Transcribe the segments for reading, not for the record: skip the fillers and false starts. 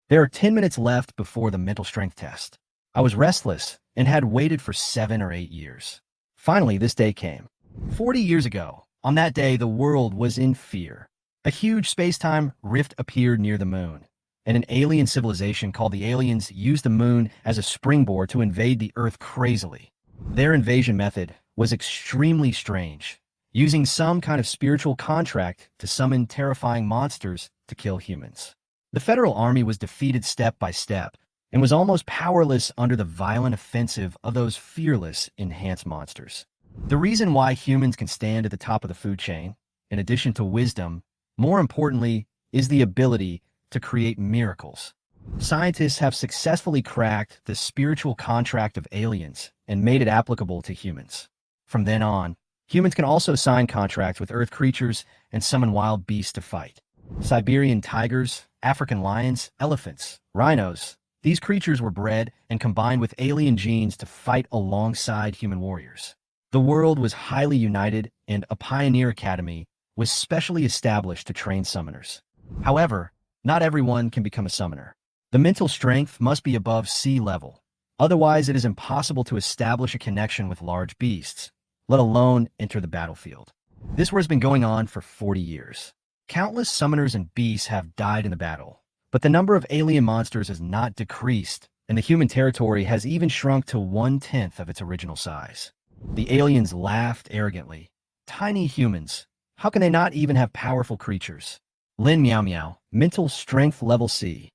There are 10 minutes left before the mental strength test. I was restless and had waited for 7 or 8 years. Finally, this day came. 40 years ago, on that day, the world was in fear. A huge space-time rift appeared near the moon, and an alien civilization called the Aliens used the moon as a springboard to invade the Earth crazily. Their invasion method was extremely strange, using some kind of spiritual contract to summon terrifying monsters to kill humans. The Federal Army was defeated step by step and was almost powerless under the violent offensive of those fearless, enhanced monsters. The reason why humans can stand at the top of the food chain, in addition to wisdom, more importantly, is the ability to create miracles. Scientists have successfully cracked the spiritual contract of aliens and made it applicable to humans. From then on, humans can also sign contracts with Earth creatures and summon wild beasts to fight. Siberian tigers, African lions, elephants, rhinos. These creatures were bred and combined with alien genes to fight alongside human warriors. The world was highly united, and a pioneer academy was specially established to train summoners. However, not everyone can become a summoner. The mental strength must be above sea level. Otherwise, it is impossible to establish a connection with large beasts, let alone enter the battlefield. This war has been going on for 40 years. Countless summoners and beasts have died in the battle, but the number of alien monsters has not decreased, and the human territory has even shrunk to 1/10 of its original size. The aliens laughed arrogantly. Tiny humans, how can they not even have powerful creatures? Lin Meow Meow, mental strength level C.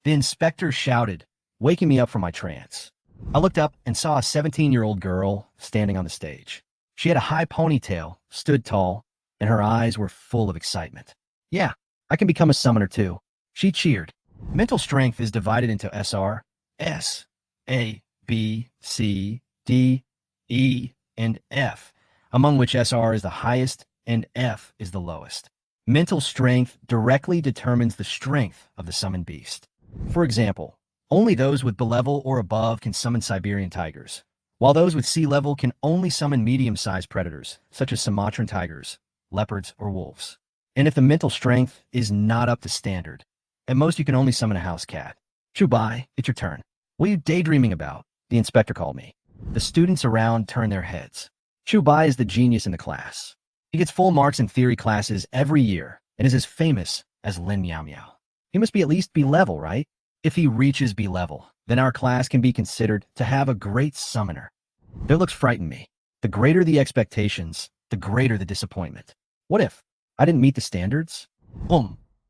The inspector shouted, waking me up from my trance. I looked up and saw a 17-year-old girl standing on the stage. She had a high ponytail, stood tall, and her eyes were full of excitement. Yeah, I can become a summoner too. She cheered. Mental strength is divided into SR, S, A, B, C, D, E, and F, among which SR is the highest and F is the lowest. Mental strength directly determines the strength of the summoned beast. For example, only those with B level or above can summon Siberian tigers, while those with C level can only summon medium-sized predators, such as Sumatran tigers, leopards, or wolves. And if the mental strength is not up to standard, at most you can only summon a house cat. Chu Bai, it's your turn. What are you daydreaming about? The inspector called me. The students around turned their heads. Chu Bai is the genius in the class. He gets full marks in theory classes every year and is as famous as Lin Meow Meow. He must be at least B level, right? If he reaches B level, then our class can be considered to have a great summoner. Their looks frighten me. The greater the expectations, the greater the disappointment. What if I didn't meet the standards?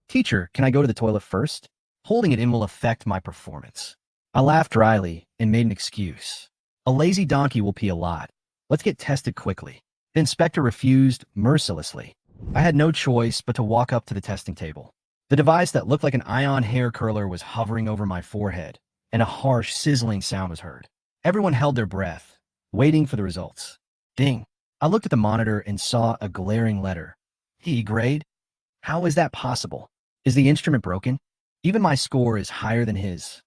Teacher, can I go to the toilet first? Holding it in will affect my performance. I laughed dryly and made an excuse. A lazy donkey will pee a lot. Let's get tested quickly. The inspector refused mercilessly. I had no choice but to walk up to the testing table. The device that looked like an ion hair curler was hovering over my forehead, and a harsh, sizzling sound was heard. Everyone held their breath, waiting for the results. Ding! I looked at the monitor and saw a glaring letter. E grade? How is that possible? Is the instrument broken? Even my score is higher than his.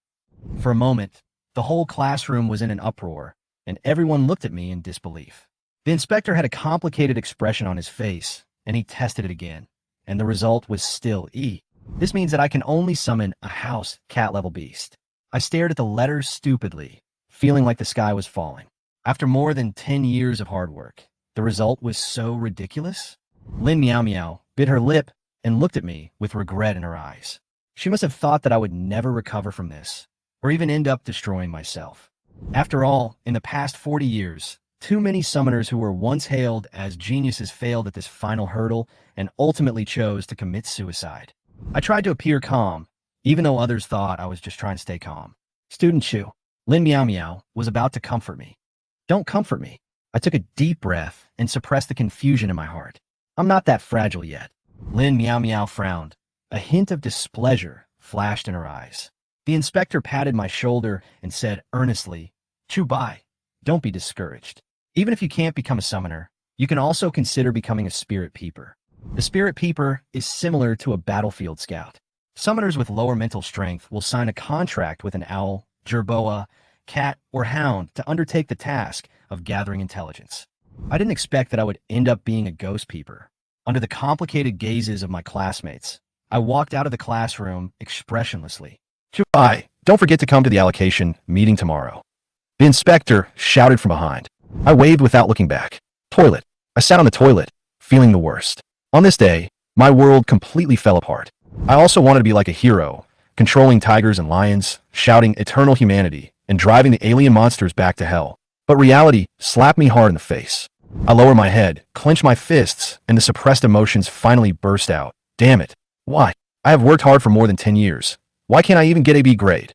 For a moment, the whole classroom was in an uproar, and everyone looked at me in disbelief. The inspector had a complicated expression on his face, and he tested it again, and the result was still E. This means that I can only summon a house cat-level beast. I stared at the letters stupidly, feeling like the sky was falling. After more than 10 years of hard work, the result was so ridiculous. Lin Meow Meow bit her lip and looked at me with regret in her eyes. She must have thought that I would never recover from this, or even end up destroying myself. After all, in the past 40 years, too many summoners who were once hailed as geniuses failed at this final hurdle and ultimately chose to commit suicide. I tried to appear calm, even though others thought I was just trying to stay calm. Student Chu, Lin Meow Meow, was about to comfort me. Don't comfort me. I took a deep breath and suppressed the confusion in my heart. I'm not that fragile yet. Lin Meow Meow frowned. A hint of displeasure flashed in her eyes. The inspector patted my shoulder and said earnestly, Chu Bai, don't be discouraged. Even if you can't become a summoner, you can also consider becoming a spirit peeper. The spirit peeper is similar to a battlefield scout. Summoners with lower mental strength will sign a contract with an owl, jerboa, cat, or hound to undertake the task of gathering intelligence. I didn't expect that I would end up being a ghost peeper. Under the complicated gazes of my classmates, I walked out of the classroom expressionlessly. Chu Bai, don't forget to come to the allocation meeting tomorrow. The inspector shouted from behind. I waved without looking back. Toilet. I sat on the toilet, feeling the worst. On this day, my world completely fell apart. I also wanted to be like a hero, controlling tigers and lions, shouting eternal humanity, and driving the alien monsters back to hell. But reality slapped me hard in the face. I lowered my head, clenched my fists, and the suppressed emotions finally burst out. Damn it. Why? I have worked hard for more than 10 years. Why can't I even get a B grade?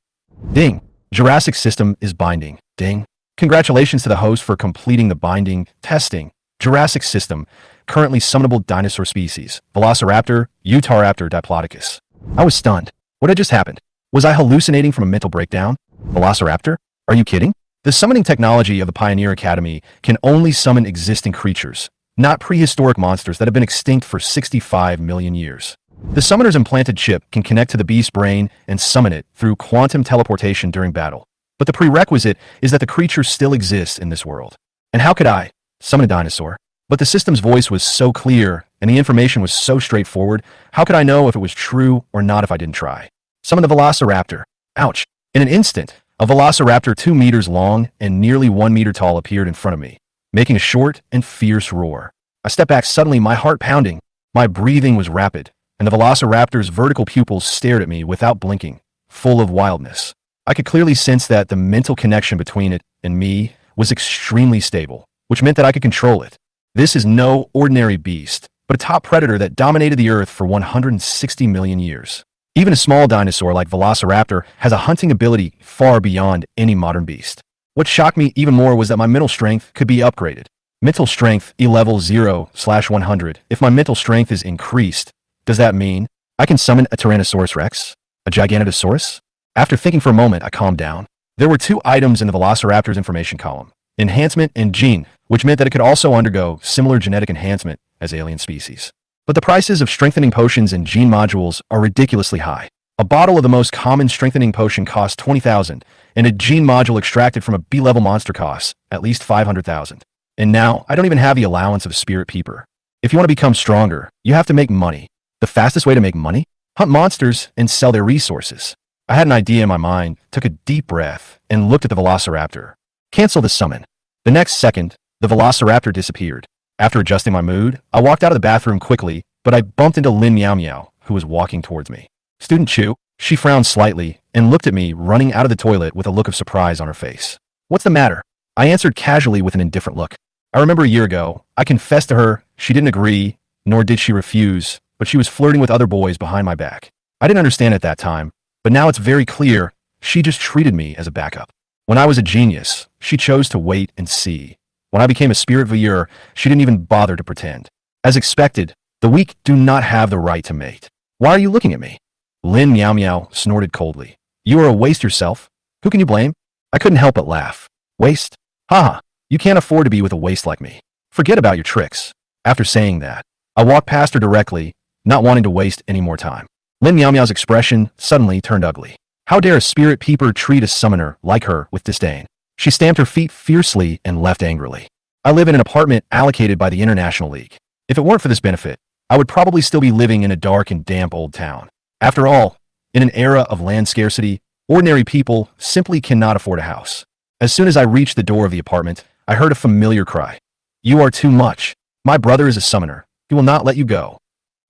Ding. Jurassic System is binding. Ding. Congratulations to the host for completing the binding testing. Jurassic System, currently summonable dinosaur species, Velociraptor, Utahraptor diplodocus. I was stunned. What had just happened? Was I hallucinating from a mental breakdown? Velociraptor? Are you kidding? The summoning technology of the Pioneer Academy can only summon existing creatures, not prehistoric monsters that have been extinct for 65 million years. The summoner's implanted chip can connect to the beast's brain and summon it through quantum teleportation during battle. But the prerequisite is that the creature still exists in this world. And how could I summon a dinosaur? But the system's voice was so clear and the information was so straightforward, how could I know if it was true or not if I didn't try? Summon the Velociraptor. Ouch. In an instant, a Velociraptor 2 meters long and nearly 1 meter tall appeared in front of me, making a short and fierce roar. I stepped back suddenly, my heart pounding. My breathing was rapid, and the Velociraptor's vertical pupils stared at me without blinking, full of wildness. I could clearly sense that the mental connection between it and me was extremely stable, which meant that I could control it. This is no ordinary beast, but a top predator that dominated the Earth for 160 million years. Even a small dinosaur like Velociraptor has a hunting ability far beyond any modern beast. What shocked me even more was that my mental strength could be upgraded. Mental strength E-level 0/100. If my mental strength is increased, does that mean I can summon a Tyrannosaurus Rex? A Giganotosaurus? After thinking for a moment, I calmed down. There were 2 items in the Velociraptor's information column, enhancement and gene, which meant that it could also undergo similar genetic enhancement as alien species. But the prices of strengthening potions and gene modules are ridiculously high. A bottle of the most common strengthening potion costs 20,000, and a gene module extracted from a B-level monster costs at least 500,000. And now, I don't even have the allowance of a spirit peeper. If you want to become stronger, you have to make money. The fastest way to make money? Hunt monsters and sell their resources. I had an idea in my mind, took a deep breath, and looked at the Velociraptor. Cancel the summon. The next second, the Velociraptor disappeared. After adjusting my mood, I walked out of the bathroom quickly, but I bumped into Lin Meow Meow, who was walking towards me. Student Chu, she frowned slightly and looked at me running out of the toilet with a look of surprise on her face. What's the matter? I answered casually with an indifferent look. I remember a year ago, I confessed to her, she didn't agree, nor did she refuse, but she was flirting with other boys behind my back. I didn't understand at that time, but now it's very clear, she just treated me as a backup. When I was a genius, she chose to wait and see. When I became a spirit voyeur, she didn't even bother to pretend. As expected, the weak do not have the right to mate. Why are you looking at me? Lin Meow Meow snorted coldly. You are a waste yourself. Who can you blame? I couldn't help but laugh. Waste? Haha, you can't afford to be with a waste like me. Forget about your tricks. After saying that, I walked past her directly, not wanting to waste any more time. Lin Meow Meow's expression suddenly turned ugly. How dare a spirit peeper treat a summoner like her with disdain? She stamped her feet fiercely and left angrily. I live in an apartment allocated by the International League. If it weren't for this benefit, I would probably still be living in a dark and damp old town. After all, in an era of land scarcity, ordinary people simply cannot afford a house. As soon as I reached the door of the apartment, I heard a familiar cry. You are too much. My brother is a summoner. He will not let you go.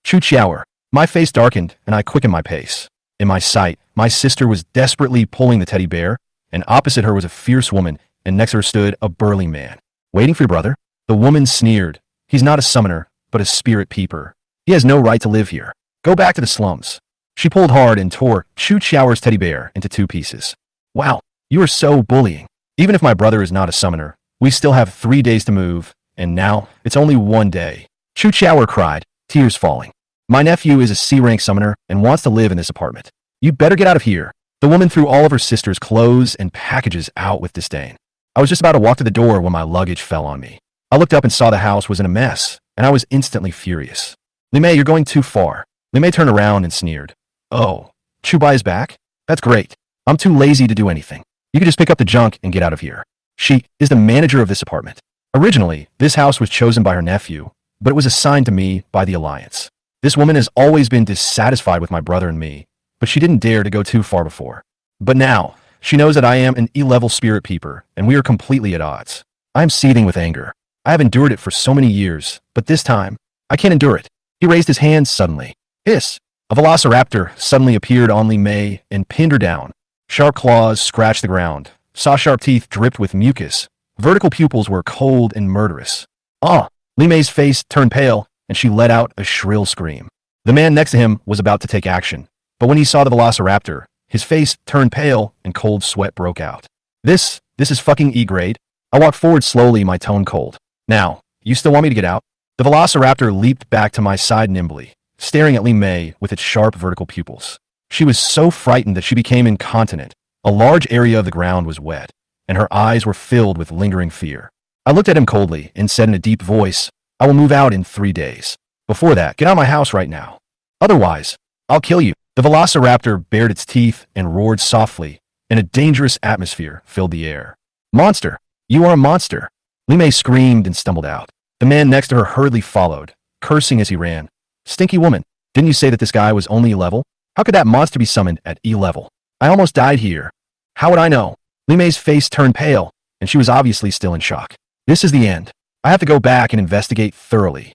Chu Bai. My face darkened and I quickened my pace. In my sight, my sister was desperately pulling the teddy bear, and opposite her was a fierce woman, and next to her stood a burly man. Waiting for your brother? The woman sneered. He's not a summoner, but a spirit peeper. He has no right to live here. Go back to the slums. She pulled hard and tore Chu Bai's teddy bear into 2 pieces. Wow, you are so bullying. Even if my brother is not a summoner, we still have 3 days to move, and now it's only 1 day. Chu Bai cried, tears falling. My nephew is a C-rank summoner and wants to live in this apartment. You'd better get out of here. The woman threw all of her sister's clothes and packages out with disdain. I was just about to walk to the door when my luggage fell on me. I looked up and saw the house was in a mess, and I was instantly furious. Li Mei, you're going too far. Li Mei turned around and sneered. Oh, Chu Bai is back? That's great. I'm too lazy to do anything. You can just pick up the junk and get out of here. She is the manager of this apartment. Originally, this house was chosen by her nephew, but it was assigned to me by the Alliance. This woman has always been dissatisfied with my brother and me, but she didn't dare to go too far before. But now, she knows that I am an E-level spirit peeper, and we are completely at odds. I am seething with anger. I have endured it for so many years, but this time, I can't endure it. He raised his hands suddenly. Hiss! A Velociraptor suddenly appeared on Li Mei and pinned her down. Sharp claws scratched the ground. Saw-sharp teeth dripped with mucus. Vertical pupils were cold and murderous. Ah! Li Mei's face turned pale, and she let out a shrill scream. The man next to him was about to take action, but when he saw the Velociraptor, his face turned pale and cold sweat broke out. This is fucking E-grade. I walked forward slowly, my tone cold. Now, you still want me to get out? The Velociraptor leaped back to my side nimbly, staring at Li Mei with its sharp vertical pupils. She was so frightened that she became incontinent. A large area of the ground was wet, and her eyes were filled with lingering fear. I looked at him coldly and said in a deep voice, I will move out in 3 days. Before that, get out of my house right now. Otherwise, I'll kill you. The Velociraptor bared its teeth and roared softly, and a dangerous atmosphere filled the air. Monster! You are a monster! Li Mei screamed and stumbled out. The man next to her hurriedly followed, cursing as he ran. Stinky woman, didn't you say that this guy was only E-level? How could that monster be summoned at E-level? I almost died here. How would I know? Li Mei's face turned pale, and she was obviously still in shock. This is the end. I have to go back and investigate thoroughly.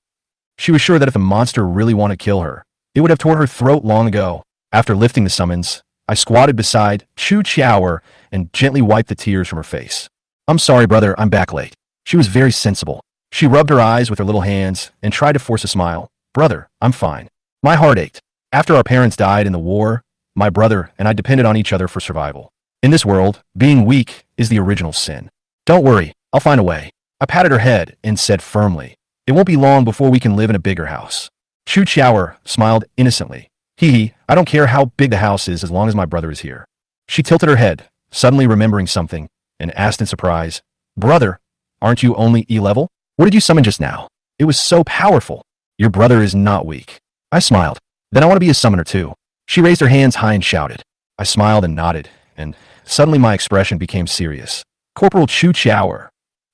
She was sure that if the monster really wanted to kill her, it would have torn her throat long ago. After lifting the summons, I squatted beside Chu Bai and gently wiped the tears from her face. I'm sorry, brother, I'm back late. She was very sensible. She rubbed her eyes with her little hands and tried to force a smile. Brother, I'm fine. My heart ached. After our parents died in the war, my brother and I depended on each other for survival. In this world, being weak is the original sin. Don't worry, I'll find a way. I patted her head and said firmly, it won't be long before we can live in a bigger house. Chu Bai smiled innocently. I don't care how big the house is as long as my brother is here. She tilted her head, suddenly remembering something, and asked in surprise, Brother, aren't you only E-level? What did you summon just now? It was so powerful. Your brother is not weak. I smiled. Then I want to be a summoner too. She raised her hands high and shouted. I smiled and nodded, and suddenly my expression became serious. Corporal Chu Bai.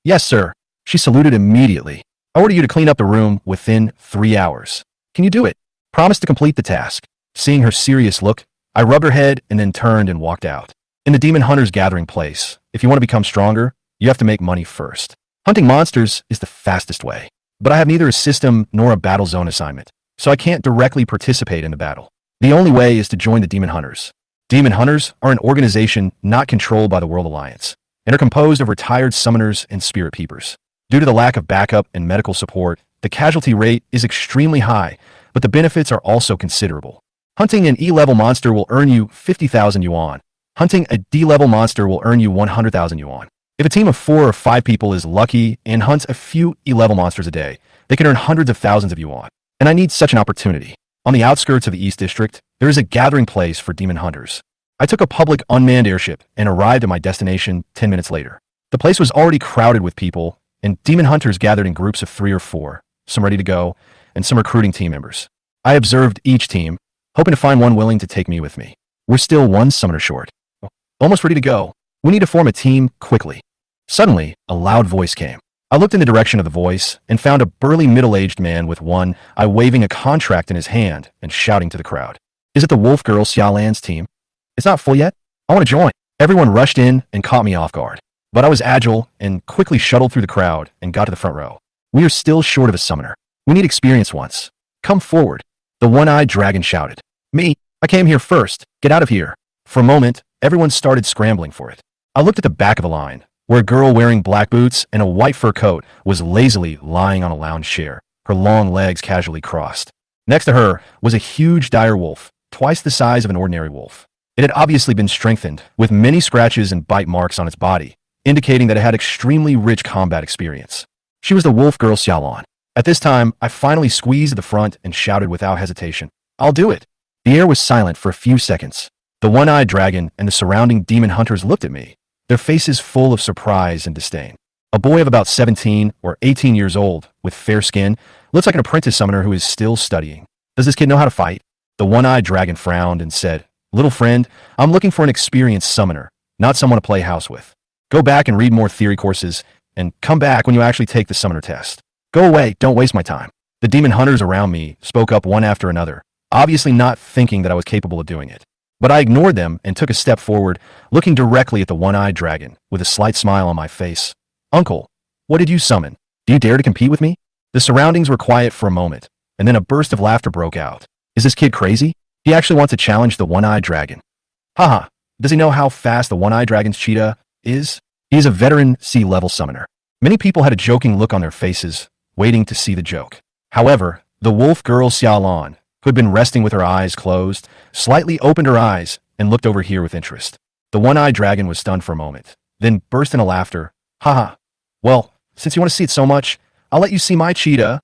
Yes, sir. She saluted immediately. I order you to clean up the room within 3 hours. Can you do it? Promise to complete the task. Seeing her serious look, I rubbed her head and then turned and walked out. In the demon hunter's gathering place, if you want to become stronger, you have to make money first. Hunting monsters is the fastest way. But I have neither a system nor a battle zone assignment, so I can't directly participate in the battle. The only way is to join the demon hunters. Demon hunters are an organization not controlled by the World Alliance, and are composed of retired summoners and spirit peepers. Due to the lack of backup and medical support, the casualty rate is extremely high, but the benefits are also considerable. Hunting an E-level monster will earn you 50,000 yuan. Hunting a D-level monster will earn you 100,000 yuan. If a team of 4 or 5 people is lucky and hunts a few E-level monsters a day, they can earn hundreds of thousands of yuan. And I need such an opportunity. On the outskirts of the East District, there is a gathering place for demon hunters. I took a public unmanned airship and arrived at my destination 10 minutes later. The place was already crowded with people, and demon hunters gathered in groups of 3 or 4, some ready to go, and some recruiting team members. I observed each team, hoping to find one willing to take me with me. We're still one summoner short. Almost ready to go. We need to form a team quickly. Suddenly, a loud voice came. I looked in the direction of the voice and found a burly middle-aged man with one eye waving a contract in his hand and shouting to the crowd. Is it the Wolf Girl Xiaolan's team? It's not full yet? I want to join. Everyone rushed in and caught me off guard. But I was agile and quickly shuttled through the crowd and got to the front row. We are still short of a summoner. We need experience once. Come forward. The one-eyed dragon shouted. Me? I came here first. Get out of here. For a moment, everyone started scrambling for it. I looked at the back of the line, where a girl wearing black boots and a white fur coat was lazily lying on a lounge chair, her long legs casually crossed. Next to her was a huge dire wolf, twice the size of an ordinary wolf. It had obviously been strengthened, with many scratches and bite marks on its body, indicating that it had extremely rich combat experience. She was the Wolf Girl Xiaolan. At this time, I finally squeezed at the front and shouted without hesitation, I'll do it. The air was silent for a few seconds. The one-eyed dragon and the surrounding demon hunters looked at me, their faces full of surprise and disdain. A boy of about 17 or 18 years old, with fair skin, looks like an apprentice summoner who is still studying. Does this kid know how to fight? The one-eyed dragon frowned and said, Little friend, I'm looking for an experienced summoner, not someone to play house with. Go back and read more theory courses, and come back when you actually take the summoner test. Go away, don't waste my time. The demon hunters around me spoke up one after another, obviously not thinking that I was capable of doing it. But I ignored them and took a step forward, looking directly at the one-eyed dragon, with a slight smile on my face. Uncle, what did you summon? Do you dare to compete with me? The surroundings were quiet for a moment, and then a burst of laughter broke out. Is this kid crazy? He actually wants to challenge the one-eyed dragon. Haha, does he know how fast the one-eyed dragon's cheetah is? He is a veteran sea-level summoner. Many people had a joking look on their faces, waiting to see the joke. However, the wolf girl Xiaolan, who had been resting with her eyes closed, slightly opened her eyes and looked over here with interest. The one-eyed dragon was stunned for a moment, then burst into laughter. Haha, well, since you want to see it so much, I'll let you see my cheetah.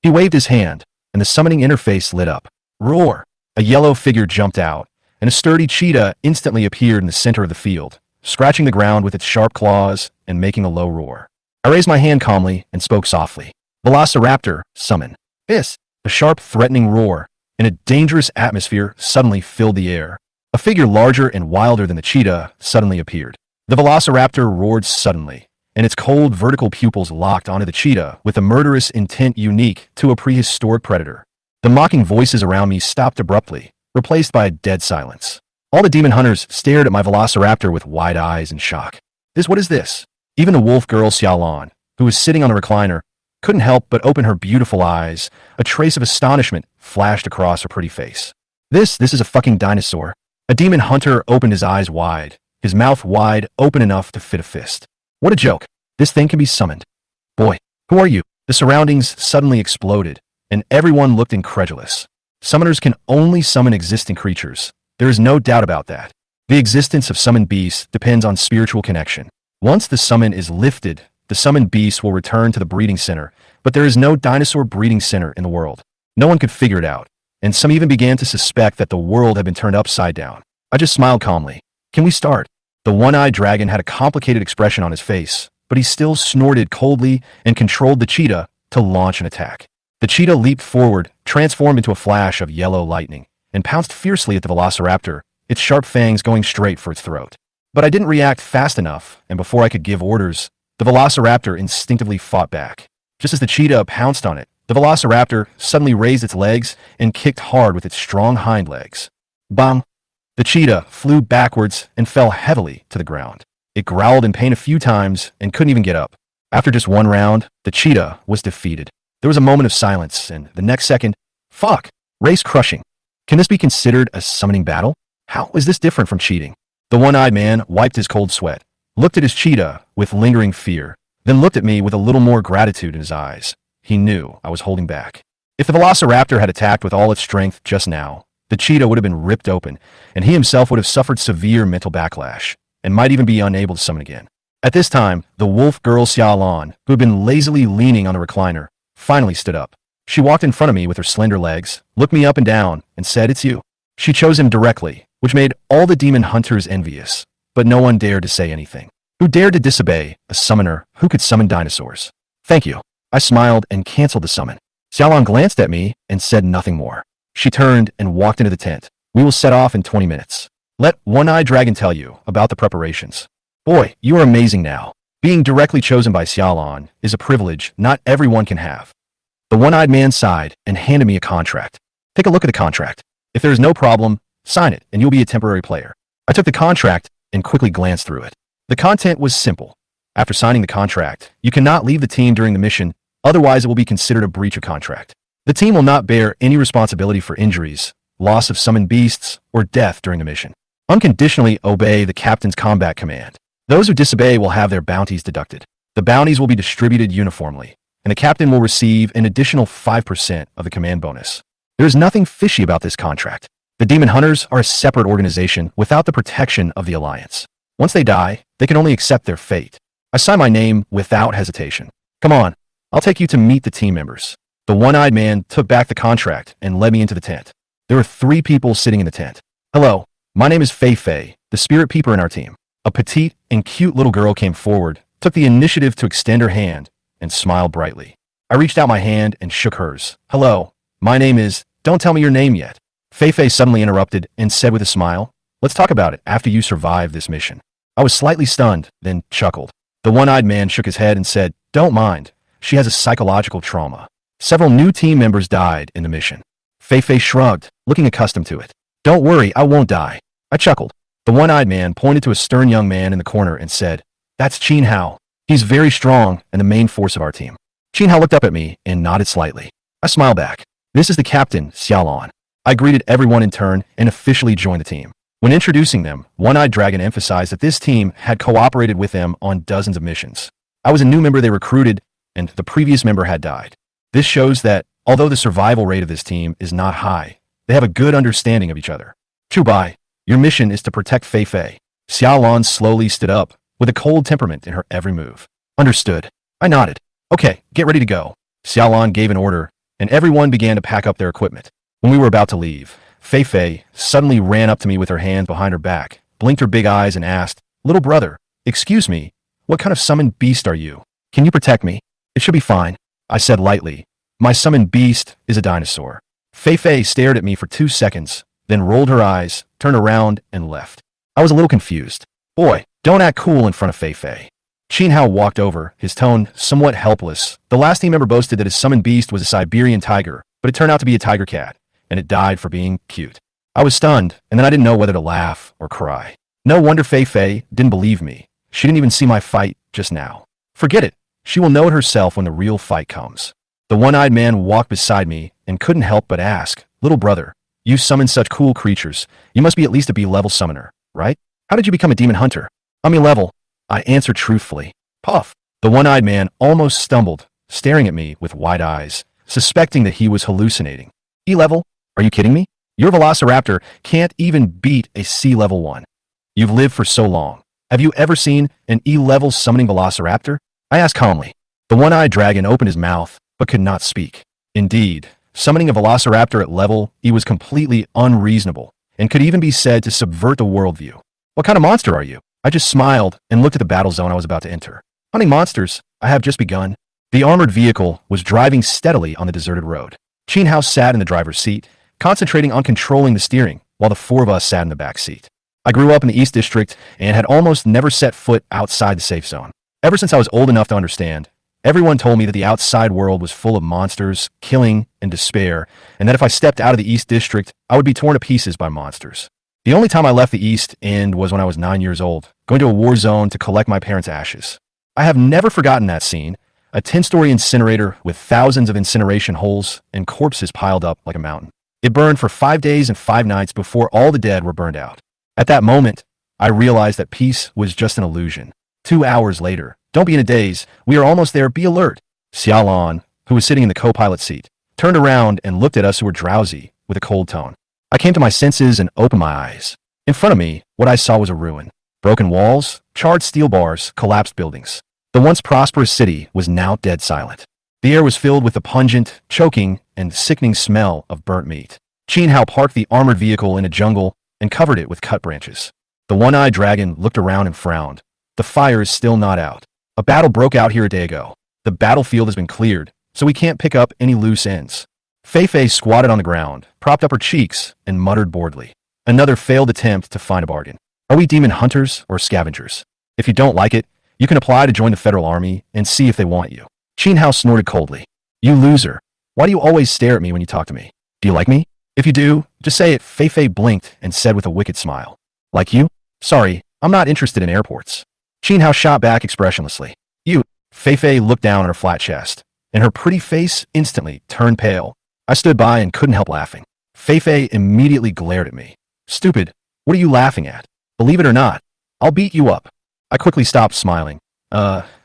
He waved his hand, and the summoning interface lit up. Roar! A yellow figure jumped out, and a sturdy cheetah instantly appeared in the center of the field, scratching the ground with its sharp claws and making a low roar. I raised my hand calmly and spoke softly. Velociraptor, summon. Hiss! A sharp, threatening roar, and a dangerous atmosphere suddenly filled the air. A figure larger and wilder than the cheetah suddenly appeared. The Velociraptor roared suddenly, and its cold vertical pupils locked onto the cheetah with a murderous intent unique to a prehistoric predator. The mocking voices around me stopped abruptly, replaced by a dead silence. All the demon hunters stared at my Velociraptor with wide eyes in shock. What is this? Even the wolf girl Xiaolan, who was sitting on the recliner, couldn't help but open her beautiful eyes. A trace of astonishment flashed across her pretty face. This is a fucking dinosaur. A demon hunter opened his eyes wide, his mouth wide open enough to fit a fist. What a joke. This thing can be summoned. Boy, who are you? The surroundings suddenly exploded, and everyone looked incredulous. Summoners can only summon existing creatures. There is no doubt about that. The existence of summoned beasts depends on spiritual connection. Once the summon is lifted, the summoned beast will return to the breeding center, but there is no dinosaur breeding center in the world. No one could figure it out, and some even began to suspect that the world had been turned upside down. I just smiled calmly. Can we start? The one-eyed dragon had a complicated expression on his face, but he still snorted coldly and controlled the cheetah to launch an attack. The cheetah leaped forward, transformed into a flash of yellow lightning, and pounced fiercely at the Velociraptor, its sharp fangs going straight for its throat. But I didn't react fast enough, and before I could give orders, the Velociraptor instinctively fought back. Just as the cheetah pounced on it, the Velociraptor suddenly raised its legs and kicked hard with its strong hind legs. Bang! The cheetah flew backwards and fell heavily to the ground. It growled in pain a few times and couldn't even get up. After just one round, the cheetah was defeated. There was a moment of silence, and the next second, fuck! Race crushing. Can this be considered a summoning battle? How is this different from cheating? The one-eyed man wiped his cold sweat, looked at his cheetah with lingering fear, then looked at me with a little more gratitude in his eyes. He knew I was holding back. If the Velociraptor had attacked with all its strength just now, the cheetah would have been ripped open, and he himself would have suffered severe mental backlash, and might even be unable to summon again. At this time, the wolf girl Xiaolan, who had been lazily leaning on the recliner, finally stood up. She walked in front of me with her slender legs, looked me up and down, and said, "It's you." She chose him directly, which made all the demon hunters envious, but no one dared to say anything. Who dared to disobey a summoner who could summon dinosaurs? Thank you. I smiled and canceled the summon. Xiaolan glanced at me and said nothing more. She turned and walked into the tent. We will set off in 20 minutes. Let One-Eyed Dragon tell you about the preparations. Boy, you are amazing now. Being directly chosen by Xiaolan is a privilege not everyone can have. The one-eyed man sighed and handed me a contract. Take a look at the contract. If there is no problem, sign it and you'll be a temporary player. I took the contract and quickly glanced through it. The content was simple. After signing the contract, you cannot leave the team during the mission, otherwise it will be considered a breach of contract. The team will not bear any responsibility for injuries, loss of summoned beasts, or death during the mission. Unconditionally obey the captain's combat command. Those who disobey will have their bounties deducted. The bounties will be distributed uniformly, and the captain will receive an additional 5% of the command bonus. There is nothing fishy about this contract. The Demon Hunters are a separate organization without the protection of the Alliance. Once they die, they can only accept their fate. I sign my name without hesitation. Come on, I'll take you to meet the team members. The one-eyed man took back the contract and led me into the tent. There were 3 people sitting in the tent. Hello, my name is Fei Fei, the spirit peeper in our team. A petite and cute little girl came forward, took the initiative to extend her hand, and smiled brightly. I reached out my hand and shook hers. Hello, my name is... Don't tell me your name yet. Fei Fei suddenly interrupted and said with a smile, let's talk about it after you survive this mission. I was slightly stunned, then chuckled. The one-eyed man shook his head and said, don't mind. She has a psychological trauma. Several new team members died in the mission. Fei Fei shrugged, looking accustomed to it. Don't worry, I won't die. I chuckled. The one-eyed man pointed to a stern young man in the corner and said, "That's Qin Hao. He's very strong and the main force of our team." Qin Hao looked up at me and nodded slightly. I smiled back. "This is the captain, Xiaolon." I greeted everyone in turn and officially joined the team. When introducing them, One-Eyed Dragon emphasized that this team had cooperated with them on dozens of missions. I was a new member they recruited, and the previous member had died. This shows that, although the survival rate of this team is not high, they have a good understanding of each other. "Chu Bai, your mission is to protect Fei Fei." Xiaolon slowly stood up, with a cold temperament in her every move. "Understood." I nodded. "Okay, get ready to go." Xiaolon gave an order, and everyone began to pack up their equipment. When we were about to leave, Fei Fei suddenly ran up to me with her hands behind her back, blinked her big eyes and asked, "Little brother, excuse me, what kind of summoned beast are you? Can you protect me?" "It should be fine," I said lightly. "My summoned beast is a dinosaur." Fei Fei stared at me for 2 seconds, then rolled her eyes, turned around, and left. I was a little confused. "Boy, don't act cool in front of Fei Fei." Qin Hao walked over, his tone somewhat helpless. The last team member boasted that his summoned beast was a Siberian tiger, but it turned out to be a tiger cat, and it died for being cute. I was stunned, and then I didn't know whether to laugh or cry. No wonder Fei Fei didn't believe me. She didn't even see my fight just now. Forget it. She will know it herself when the real fight comes. The one-eyed man walked beside me and couldn't help but ask, "Little brother, you summon such cool creatures. You must be at least a B-level summoner, right? How did you become a demon hunter?" "I'm A-level," I answered truthfully. "Puff." The one-eyed man almost stumbled, staring at me with wide eyes, suspecting that he was hallucinating. "E-level? Are you kidding me? Your Velociraptor can't even beat a C-level 1. You've lived for so long. Have you ever seen an E-level summoning Velociraptor?" I asked calmly. The one-eyed dragon opened his mouth, but could not speak. Indeed, summoning a Velociraptor at level E was completely unreasonable, and could even be said to subvert the worldview. "What kind of monster are you?" I just smiled and looked at the battle zone I was about to enter. "Hunting monsters, I have just begun." The armored vehicle was driving steadily on the deserted road. Qin Hao sat in the driver's seat, concentrating on controlling the steering, while the 4 of us sat in the back seat. I grew up in the East District and had almost never set foot outside the safe zone. Ever since I was old enough to understand, everyone told me that the outside world was full of monsters, killing, and despair, and that if I stepped out of the East District, I would be torn to pieces by monsters. The only time I left the East End was when I was 9 years old, going to a war zone to collect my parents' ashes. I have never forgotten that scene, a 10-story incinerator with thousands of incineration holes and corpses piled up like a mountain. It burned for 5 days and 5 nights before all the dead were burned out. At that moment, I realized that peace was just an illusion. 2 hours later, "Don't be in a daze, we are almost there, be alert." Xiaolon, who was sitting in the co-pilot seat, turned around and looked at us who were drowsy with a cold tone. I came to my senses and opened my eyes. In front of me, what I saw was a ruin. Broken walls, charred steel bars, collapsed buildings. The once prosperous city was now dead silent. The air was filled with the pungent, choking, and sickening smell of burnt meat. Qin Hao parked the armored vehicle in a jungle and covered it with cut branches. The one-eyed dragon looked around and frowned. "The fire is still not out. A battle broke out here a day ago. The battlefield has been cleared, so we can't pick up any loose ends." Fei Fei squatted on the ground, propped up her cheeks, and muttered boredly. Another failed attempt to find a bargain. "Are we demon hunters or scavengers? If you don't like it, you can apply to join the Federal Army and see if they want you." Qin Hao snorted coldly. "You loser. Why do you always stare at me when you talk to me? Do you like me? If you do, just say it." Fei Fei blinked and said with a wicked smile. "Like you? Sorry, I'm not interested in airports." Qin Hao shot back expressionlessly. "You." Fei Fei looked down at her flat chest, and her pretty face instantly turned pale. I stood by and couldn't help laughing. Fei Fei immediately glared at me. "Stupid, what are you laughing at? Believe it or not, I'll beat you up." I quickly stopped smiling.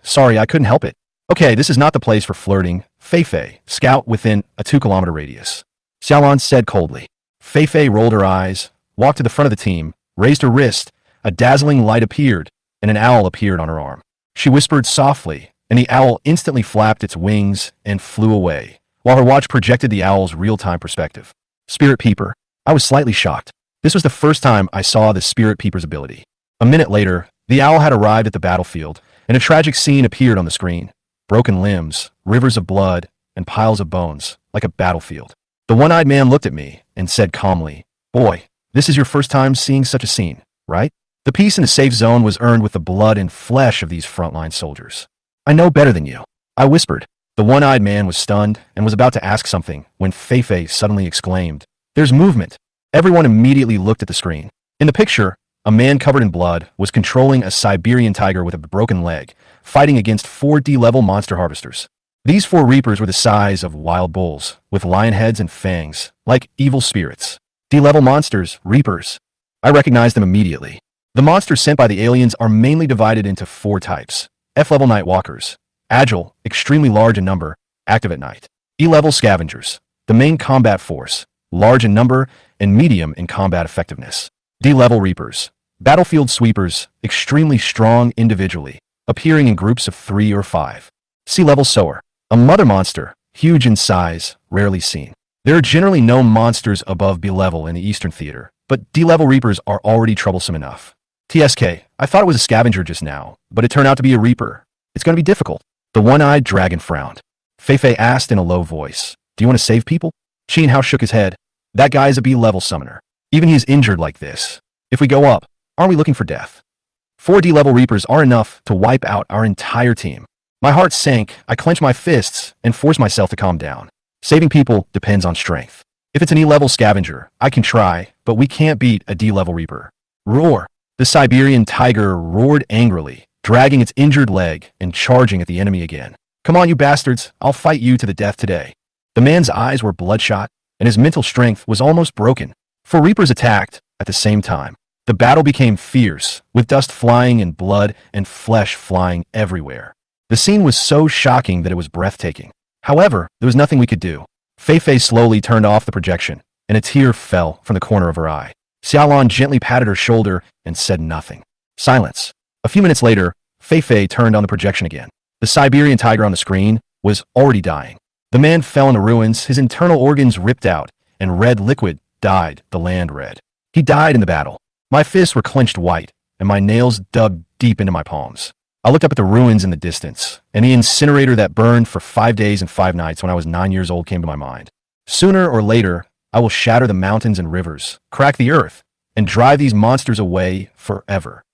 Sorry, I couldn't help it." "Okay, this is not the place for flirting. Fei Fei, scout within a 2-kilometer radius," Xiaolon said coldly. Fei Fei rolled her eyes, walked to the front of the team, raised her wrist, a dazzling light appeared, and an owl appeared on her arm. She whispered softly, and the owl instantly flapped its wings and flew away, while her watch projected the owl's real-time perspective. Spirit Peeper. I was slightly shocked. This was the first time I saw the Spirit Peeper's ability. A minute later, the owl had arrived at the battlefield, and a tragic scene appeared on the screen. Broken limbs, rivers of blood, and piles of bones, like a battlefield. The one-eyed man looked at me and said calmly, "Boy, this is your first time seeing such a scene, right? The peace in the safe zone was earned with the blood and flesh of these frontline soldiers." "I know better than you," I whispered. The one-eyed man was stunned and was about to ask something when Fei Fei suddenly exclaimed, "There's movement." Everyone immediately looked at the screen. In the picture, a man covered in blood was controlling a Siberian tiger with a broken leg, fighting against 4 D-level monster harvesters. These 4 reapers were the size of wild bulls, with lion heads and fangs, like evil spirits. D-level monsters, reapers. I recognized them immediately. The monsters sent by the aliens are mainly divided into 4 types. F-level night walkers, agile, extremely large in number, active at night. E-level scavengers, the main combat force, large in number and medium in combat effectiveness. D-level reapers, battlefield sweepers, extremely strong individually, appearing in groups of 3 or 5. C-level sower, a mother monster, huge in size, rarely seen. There are generally no monsters above B-level in the Eastern Theater, but D-level reapers are already troublesome enough. TSK, I thought it was a scavenger just now, but it turned out to be a reaper. It's going to be difficult. The one-eyed dragon frowned. Feifei asked in a low voice, do you want to save people? Qin Hao shook his head. That guy is a B-level summoner. Even he is injured like this. If we go up, aren't we looking for death? 4 D-level reapers are enough to wipe out our entire team. My heart sank, I clenched my fists, and forced myself to calm down. Saving people depends on strength. If it's an E-level scavenger, I can try, but we can't beat a D-level reaper. Roar! The Siberian tiger roared angrily, dragging its injured leg and charging at the enemy again. Come on, you bastards, I'll fight you to the death today. The man's eyes were bloodshot, and his mental strength was almost broken. 4 reapers attacked at the same time. The battle became fierce, with dust flying and blood and flesh flying everywhere. The scene was so shocking that it was breathtaking. However, there was nothing we could do. Feifei slowly turned off the projection, and a tear fell from the corner of her eye. Xiaolon gently patted her shoulder and said nothing. Silence. A few minutes later, Feifei turned on the projection again. The Siberian tiger on the screen was already dying. The man fell in the ruins, his internal organs ripped out, and red liquid dyed the land red. He died in the battle. My fists were clenched white, and my nails dug deep into my palms. I looked up at the ruins in the distance, and the incinerator that burned for 5 days and 5 nights when I was 9 years old came to my mind. Sooner or later, I will shatter the mountains and rivers, crack the earth, and drive these monsters away forever.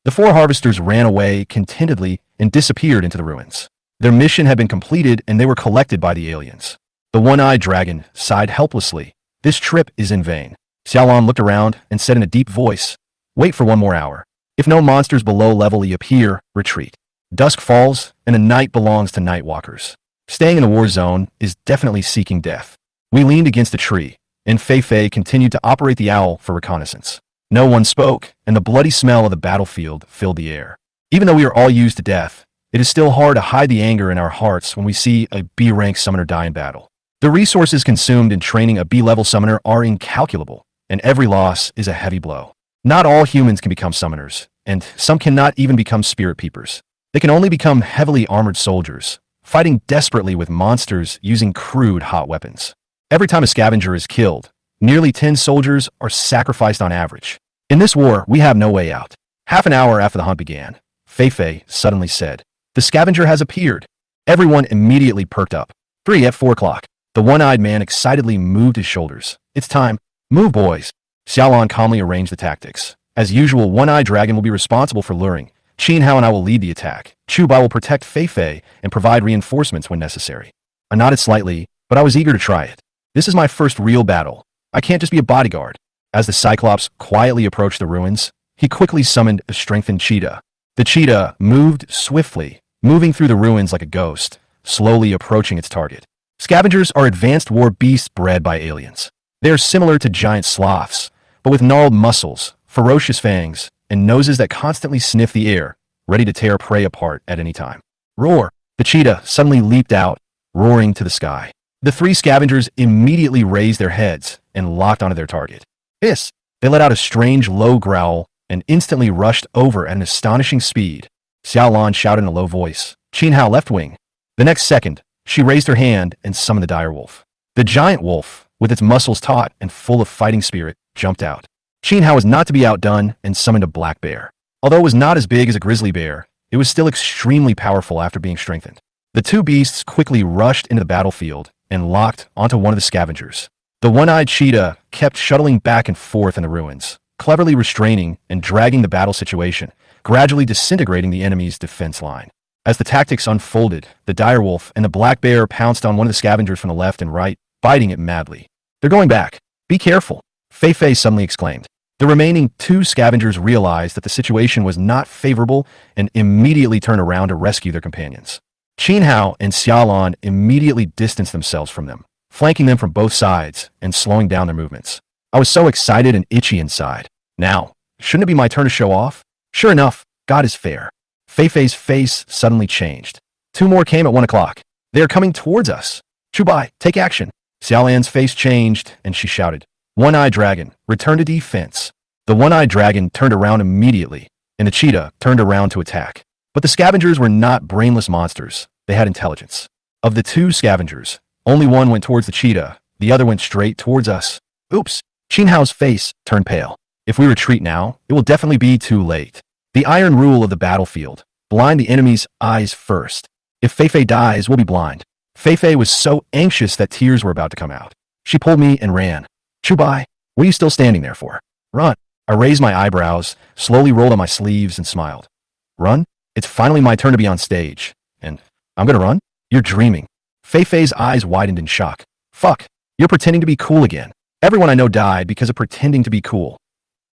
The 4 harvesters ran away contentedly and disappeared into the ruins. Their mission had been completed and they were collected by the aliens. The one-eyed dragon sighed helplessly. This trip is in vain. Xiaolon looked around and said in a deep voice, wait for 1 more hour. If no monsters below level E appear, retreat. Dusk falls and the night belongs to night walkers. Staying in a war zone is definitely seeking death. We leaned against a tree, and Feifei continued to operate the owl for reconnaissance. No one spoke, and the bloody smell of the battlefield filled the air. Even though we are all used to death, it is still hard to hide the anger in our hearts when we see a B-rank summoner die in battle. The resources consumed in training a B-level summoner are incalculable, and every loss is a heavy blow. Not all humans can become summoners, and some cannot even become spirit peepers. They can only become heavily armored soldiers, fighting desperately with monsters using crude hot weapons. Every time a scavenger is killed, nearly 10 soldiers are sacrificed on average. In this war, we have no way out. Half an hour after the hunt began, Feifei suddenly said, the scavenger has appeared. Everyone immediately perked up. 3 at 4 o'clock. The one-eyed man excitedly moved his shoulders. It's time. Move, boys. Xiaolon calmly arranged the tactics. As usual, one-eyed dragon will be responsible for luring. Qin Hao and I will lead the attack. Chu Bai will protect Feifei and provide reinforcements when necessary. I nodded slightly, but I was eager to try it. This is my first real battle. I can't just be a bodyguard. As the Cyclops quietly approached the ruins, he quickly summoned a strengthened cheetah. The cheetah moved swiftly, moving through the ruins like a ghost, slowly approaching its target. Scavengers are advanced war beasts bred by aliens. They are similar to giant sloths, but with gnarled muscles, ferocious fangs, and noses that constantly sniff the air, ready to tear prey apart at any time. Roar! The cheetah suddenly leaped out, roaring to the sky. The 3 scavengers immediately raised their heads and locked onto their target. Hiss! They let out a strange low growl and instantly rushed over at an astonishing speed. Xiaolon shouted in a low voice, Qin Hao left wing. The next second, she raised her hand and summoned the dire wolf. The giant wolf, with its muscles taut and full of fighting spirit, jumped out. Qin Hao was not to be outdone and summoned a black bear. Although it was not as big as a grizzly bear, it was still extremely powerful after being strengthened. The 2 beasts quickly rushed into the battlefield and locked onto one of the scavengers. The one-eyed cheetah kept shuttling back and forth in the ruins, cleverly restraining and dragging the battle situation, gradually disintegrating the enemy's defense line. As the tactics unfolded, the direwolf and the black bear pounced on one of the scavengers from the left and right, biting it madly. They're going back. Be careful, Feifei suddenly exclaimed. The remaining two scavengers realized that the situation was not favorable and immediately turned around to rescue their companions. Qin Hao and Xiaolan immediately distanced themselves from them, flanking them from both sides and slowing down their movements. I was so excited and itchy inside. Now, shouldn't it be my turn to show off? Sure enough, God is fair. Fei Fei's face suddenly changed. Two more came at 1 o'clock. They are coming towards us. Chu Bai, take action. Xiaolan's face changed, and she shouted, One-Eyed Dragon, return to defense. The One-Eyed Dragon turned around immediately, and the cheetah turned around to attack. But the scavengers were not brainless monsters. They had intelligence. Of the two scavengers, only one went towards the cheetah. The other went straight towards us. Oops. Qin Hao's face turned pale. If we retreat now, it will definitely be too late. The iron rule of the battlefield. Blind the enemy's eyes first. If Fei Fei dies, we'll be blind. Fei Fei was so anxious that tears were about to come out. She pulled me and ran. Chu Bai, what are you still standing there for? Run. I raised my eyebrows, slowly rolled on my sleeves, and smiled. Run? It's finally my turn to be on stage. And I'm gonna run? You're dreaming. Fei Fei's eyes widened in shock. Fuck. You're pretending to be cool again. Everyone I know died because of pretending to be cool.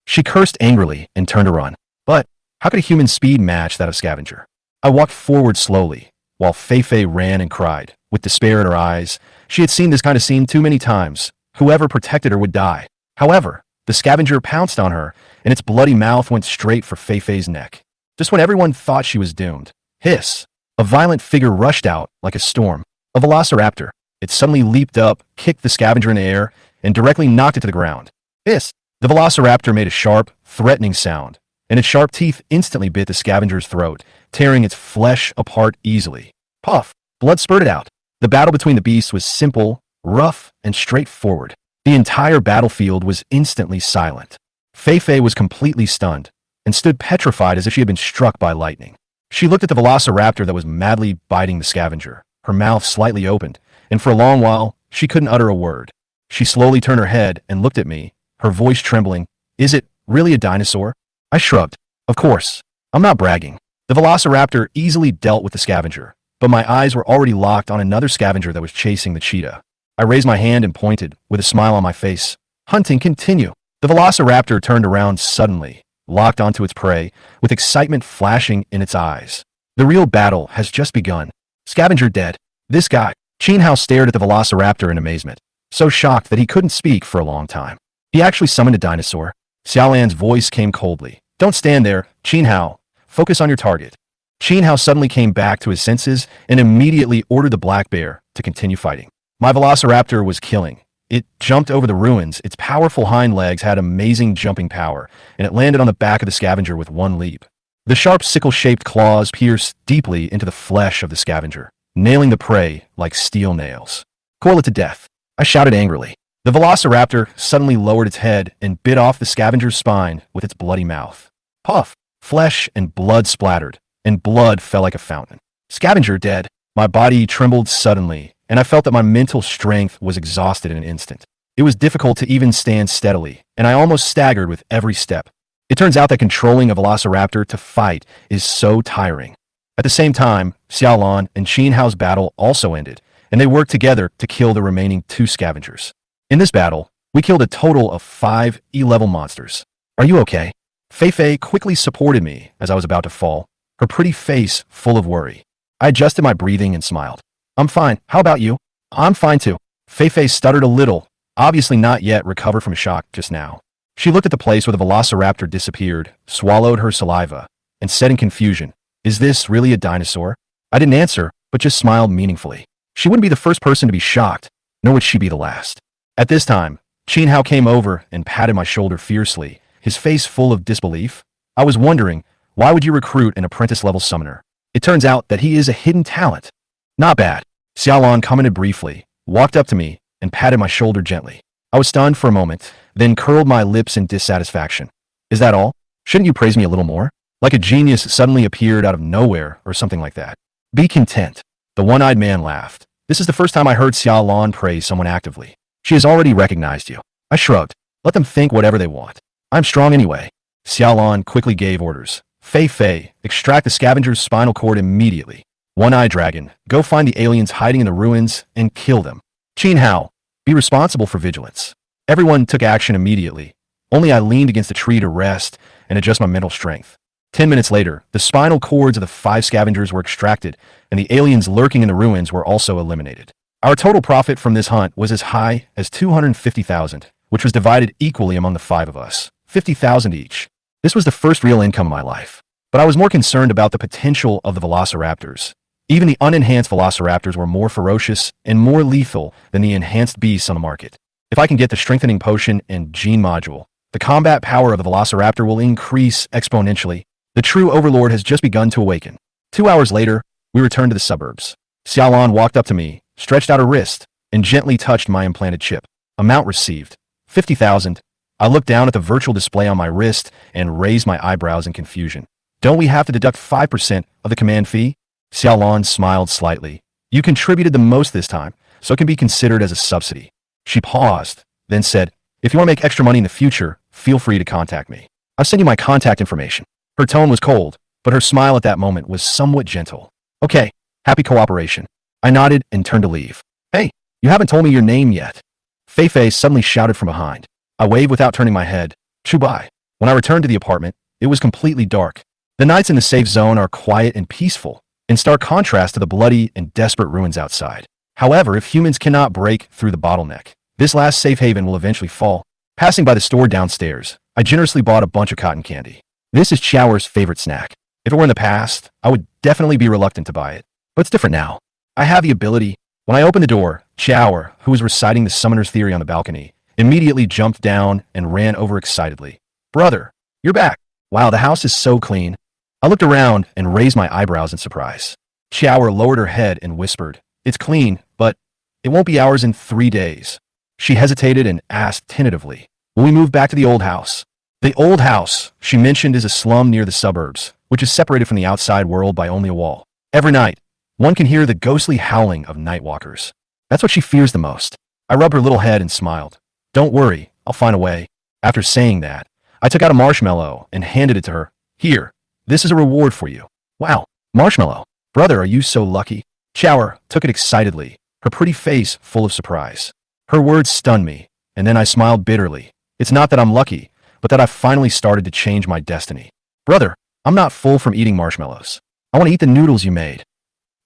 She cursed angrily and turned to run. But how could a human speed match that of scavenger? I walked forward slowly, while Fei Fei ran and cried, with despair in her eyes. She had seen this kind of scene too many times. Whoever protected her would die. However, the scavenger pounced on her, and its bloody mouth went straight for Fei Fei's neck. Just when everyone thought she was doomed. Hiss! A violent figure rushed out like a storm. A velociraptor. It suddenly leaped up, kicked the scavenger in the air, and directly knocked it to the ground. Hiss! The velociraptor made a sharp, threatening sound, and its sharp teeth instantly bit the scavenger's throat, tearing its flesh apart easily. Puff! Blood spurted out. The battle between the beasts was simple, rough, and straightforward. The entire battlefield was instantly silent. Fei Fei was completely stunned, and stood petrified as if she had been struck by lightning. She looked at the velociraptor that was madly biting the scavenger, her mouth slightly opened, and for a long while, she couldn't utter a word. She slowly turned her head and looked at me, her voice trembling. Is it really a dinosaur? I shrugged. Of course. I'm not bragging. The velociraptor easily dealt with the scavenger, but my eyes were already locked on another scavenger that was chasing the cheetah. I raised my hand and pointed, with a smile on my face. Hunting continue. The velociraptor turned around suddenly, locked onto its prey, with excitement flashing in its eyes. The real battle has just begun. Scavenger dead. This guy. Qin Hao stared at the velociraptor in amazement, so shocked that he couldn't speak for a long time. He actually summoned a dinosaur. Xiaolan's voice came coldly. Don't stand there, Qin Hao. Focus on your target. Qin Hao suddenly came back to his senses and immediately ordered the black bear to continue fighting. My velociraptor was killing. It jumped over the ruins. Its powerful hind legs had amazing jumping power, and it landed on the back of the scavenger with one leap. The sharp sickle-shaped claws pierced deeply into the flesh of the scavenger, nailing the prey like steel nails. Coil it to death. I shouted angrily. The velociraptor suddenly lowered its head and bit off the scavenger's spine with its bloody mouth. Puff! Flesh and blood splattered, and blood fell like a fountain. Scavenger dead. My body trembled suddenly, and I felt that my mental strength was exhausted in an instant. It was difficult to even stand steadily, and I almost staggered with every step. It turns out that controlling a velociraptor to fight is so tiring. At the same time, Xiaolan and Qin Hao's battle also ended, and they worked together to kill the remaining two scavengers. In this battle, we killed a total of 5 E-level monsters. Are you okay? Fei Fei quickly supported me as I was about to fall, her pretty face full of worry. I adjusted my breathing and smiled. I'm fine. How about you? I'm fine too. Fei Fei stuttered a little, obviously not yet recovered from shock just now. She looked at the place where the velociraptor disappeared, swallowed her saliva, and said in confusion, Is this really a dinosaur? I didn't answer, but just smiled meaningfully. She wouldn't be the first person to be shocked, nor would she be the last. At this time, Qin Hao came over and patted my shoulder fiercely, his face full of disbelief. I was wondering, why would you recruit an apprentice-level summoner? It turns out that he is a hidden talent. Not bad. Xiaolan commented briefly, walked up to me, and patted my shoulder gently. I was stunned for a moment, then curled my lips in dissatisfaction. Is that all? Shouldn't you praise me a little more? Like a genius suddenly appeared out of nowhere or something like that. Be content. The one-eyed man laughed. This is the first time I heard Xiaolan praise someone actively. She has already recognized you. I shrugged. Let them think whatever they want. I'm strong anyway. Xiaolan quickly gave orders. Fei Fei, extract the scavenger's spinal cord immediately. One-Eyed Dragon, go find the aliens hiding in the ruins and kill them. Qin Hao, be responsible for vigilance. Everyone took action immediately, Only I leaned against a tree to rest and adjust my mental strength. 10 minutes later, the spinal cords of the 5 scavengers were extracted, and the aliens lurking in the ruins were also eliminated. Our total profit from this hunt was as high as 250,000, which was divided equally among the 5 of us, 50,000 each. This was the first real income of my life. But I was more concerned about the potential of the Velociraptors. Even the unenhanced Velociraptors were more ferocious and more lethal than the enhanced beasts on the market. If I can get the strengthening potion and gene module, the combat power of the Velociraptor will increase exponentially. The true overlord has just begun to awaken. 2 hours later, we returned to the suburbs. Xiaolan walked up to me, stretched out her wrist, and gently touched my implanted chip. Amount received: 50,000. I looked down at the virtual display on my wrist and raised my eyebrows in confusion. Don't we have to deduct 5% of the command fee? Xiaolan smiled slightly. You contributed the most this time, so it can be considered as a subsidy. She paused, then said, if you want to make extra money in the future, feel free to contact me. I'll send you my contact information. Her tone was cold, but her smile at that moment was somewhat gentle. Okay, happy cooperation. I nodded and turned to leave. Hey, you haven't told me your name yet. Fei Fei suddenly shouted from behind. I waved without turning my head. Chu Bai. When I returned to the apartment, it was completely dark. The nights in the safe zone are quiet and peaceful, in stark contrast to the bloody and desperate ruins outside. However, if humans cannot break through the bottleneck, this last safe haven will eventually fall. Passing by the store downstairs, I generously bought a bunch of cotton candy. This is Chower's favorite snack. If it were in the past, I would definitely be reluctant to buy it. But it's different now. I have the ability. When I opened the door, Chower, who was reciting the summoner's theory on the balcony, immediately jumped down and ran over excitedly. Brother, you're back. Wow, the house is so clean. I looked around and raised my eyebrows in surprise. Chower lowered her head and whispered, it's clean, but it won't be ours in 3 days. She hesitated and asked tentatively, will we move back to the old house? The old house, she mentioned, is a slum near the suburbs, which is separated from the outside world by only a wall. Every night, one can hear the ghostly howling of night walkers. That's what she fears the most. I rubbed her little head and smiled. Don't worry, I'll find a way. After saying that, I took out a marshmallow and handed it to her. Here, this is a reward for you. Wow, marshmallow. Brother, are you so lucky? Chower took it excitedly, her pretty face full of surprise. Her words stunned me, and then I smiled bitterly. It's not that I'm lucky, but that I've finally started to change my destiny. Brother, I'm not full from eating marshmallows. I want to eat the noodles you made.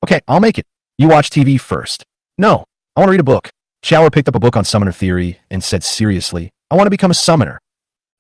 Okay, I'll make it. You watch TV first. No, I want to read a book. Chower picked up a book on summoner theory and said seriously, I want to become a summoner.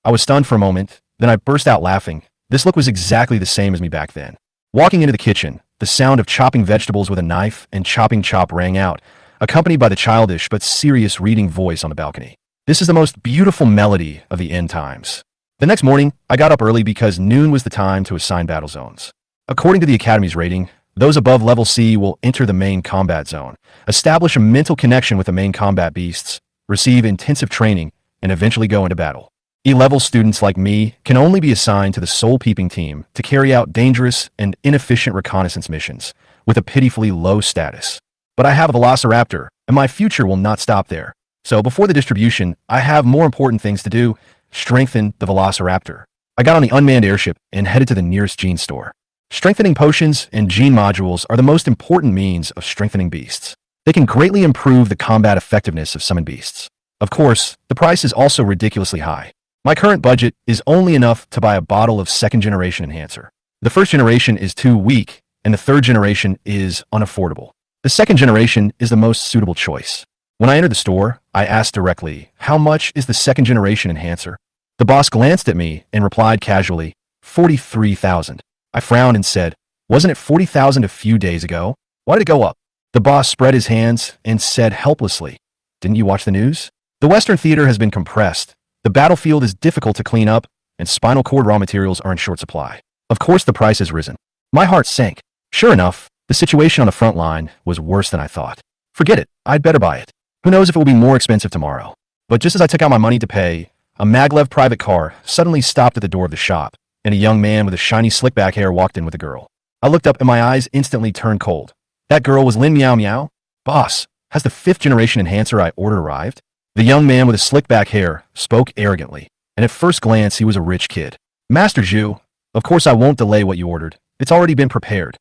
I was stunned for a moment, then I burst out laughing. This look was exactly the same as me back then. Walking into the kitchen, the sound of chopping vegetables with a knife and chopping chop rang out, accompanied by the childish but serious reading voice on the balcony. This is the most beautiful melody of the end times. The next morning, I got up early because noon was the time to assign battle zones. According to the Academy's rating, those above level C will enter the main combat zone, establish a mental connection with the main combat beasts, receive intensive training, and eventually go into battle. E-level students like me can only be assigned to the Soul Peeping team to carry out dangerous and inefficient reconnaissance missions with a pitifully low status. But I have a Velociraptor, and my future will not stop there. So before the distribution, I have more important things to do: strengthen the Velociraptor. I got on the unmanned airship and headed to the nearest gene store. Strengthening potions and gene modules are the most important means of strengthening beasts. They can greatly improve the combat effectiveness of summoned beasts. Of course, the price is also ridiculously high. My current budget is only enough to buy a bottle of second-generation enhancer. The first generation is too weak, and the third generation is unaffordable. The second generation is the most suitable choice. When I entered the store, I asked directly, how much is the second-generation enhancer? The boss glanced at me and replied casually, 43,000. I frowned and said, wasn't it 40,000 a few days ago? Why did it go up? The boss spread his hands and said helplessly, didn't you watch the news? The Western theater has been compressed. The battlefield is difficult to clean up, and spinal cord raw materials are in short supply. Of course the price has risen. My heart sank. Sure enough, the situation on the front line was worse than I thought. Forget it, I'd better buy it. Who knows if it will be more expensive tomorrow. But just as I took out my money to pay, a maglev private car suddenly stopped at the door of the shop, and a young man with a shiny slick-back hair walked in with a girl. I looked up and my eyes instantly turned cold. That girl was Lin Meow Meow. Boss, has the 5th-generation enhancer I ordered arrived? The young man with the slick-back hair spoke arrogantly, and at first glance he was a rich kid. Master Zhu, of course I won't delay what you ordered. It's already been prepared.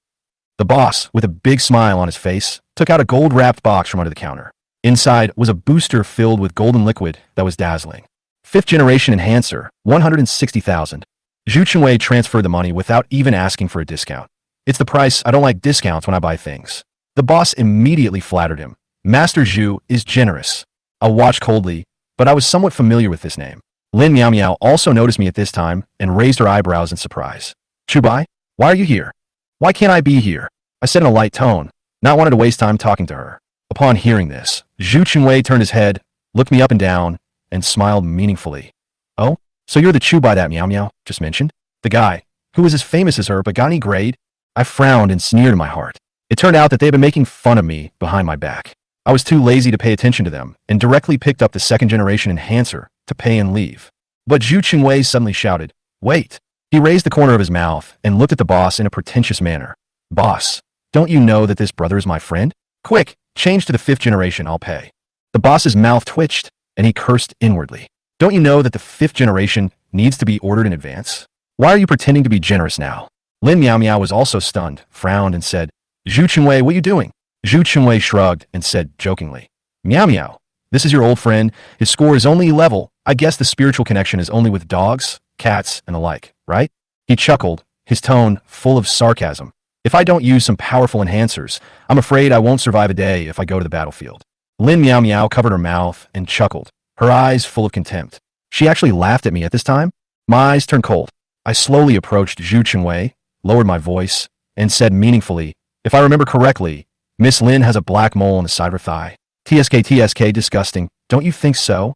The boss, with a big smile on his face, took out a gold-wrapped box from under the counter. Inside was a booster filled with golden liquid that was dazzling. Fifth generation enhancer, 160,000. Zhu Chunwei transferred the money without even asking for a discount. It's the price. I don't like discounts when I buy things. The boss immediately flattered him. Master Zhu is generous. I watched coldly, but I was somewhat familiar with this name. Lin Miao Miao also noticed me at this time and raised her eyebrows in surprise. Chu Bai, why are you here? Why can't I be here? I said in a light tone, not wanting to waste time talking to her. Upon hearing this, Zhu Chunwei turned his head, looked me up and down, and smiled meaningfully. Oh, so you're the Chu Bai that Miao Miao just mentioned? The guy, who was as famous as her but got any grade? I frowned and sneered in my heart. It turned out that they had been making fun of me behind my back. I was too lazy to pay attention to them and directly picked up the second generation enhancer to pay and leave. But Zhu Chunwei suddenly shouted, "Wait." He raised the corner of his mouth and looked at the boss in a pretentious manner. "Boss, don't you know that this brother is my friend? Quick, change to the fifth generation, I'll pay." The boss's mouth twitched and he cursed inwardly. "Don't you know that the fifth generation needs to be ordered in advance? Why are you pretending to be generous now?" Lin Miao Miao was also stunned, frowned, and said, "Zhu Chunwei, what are you doing?" Zhu Chunwei shrugged and said jokingly, "Miao Miao, this is your old friend. His score is only level. I guess the spiritual connection is only with dogs, cats, and the like, right?" He chuckled, his tone full of sarcasm. "If I don't use some powerful enhancers, I'm afraid I won't survive a day if I go to the battlefield." Lin Miao Miao covered her mouth and chuckled, her eyes full of contempt. She actually laughed at me at this time. My eyes turned cold. I slowly approached Zhu Chunwei, lowered my voice, and said meaningfully, "If I remember correctly, Miss Lin has a black mole on the side of her thigh. TSK, disgusting. Don't you think so?"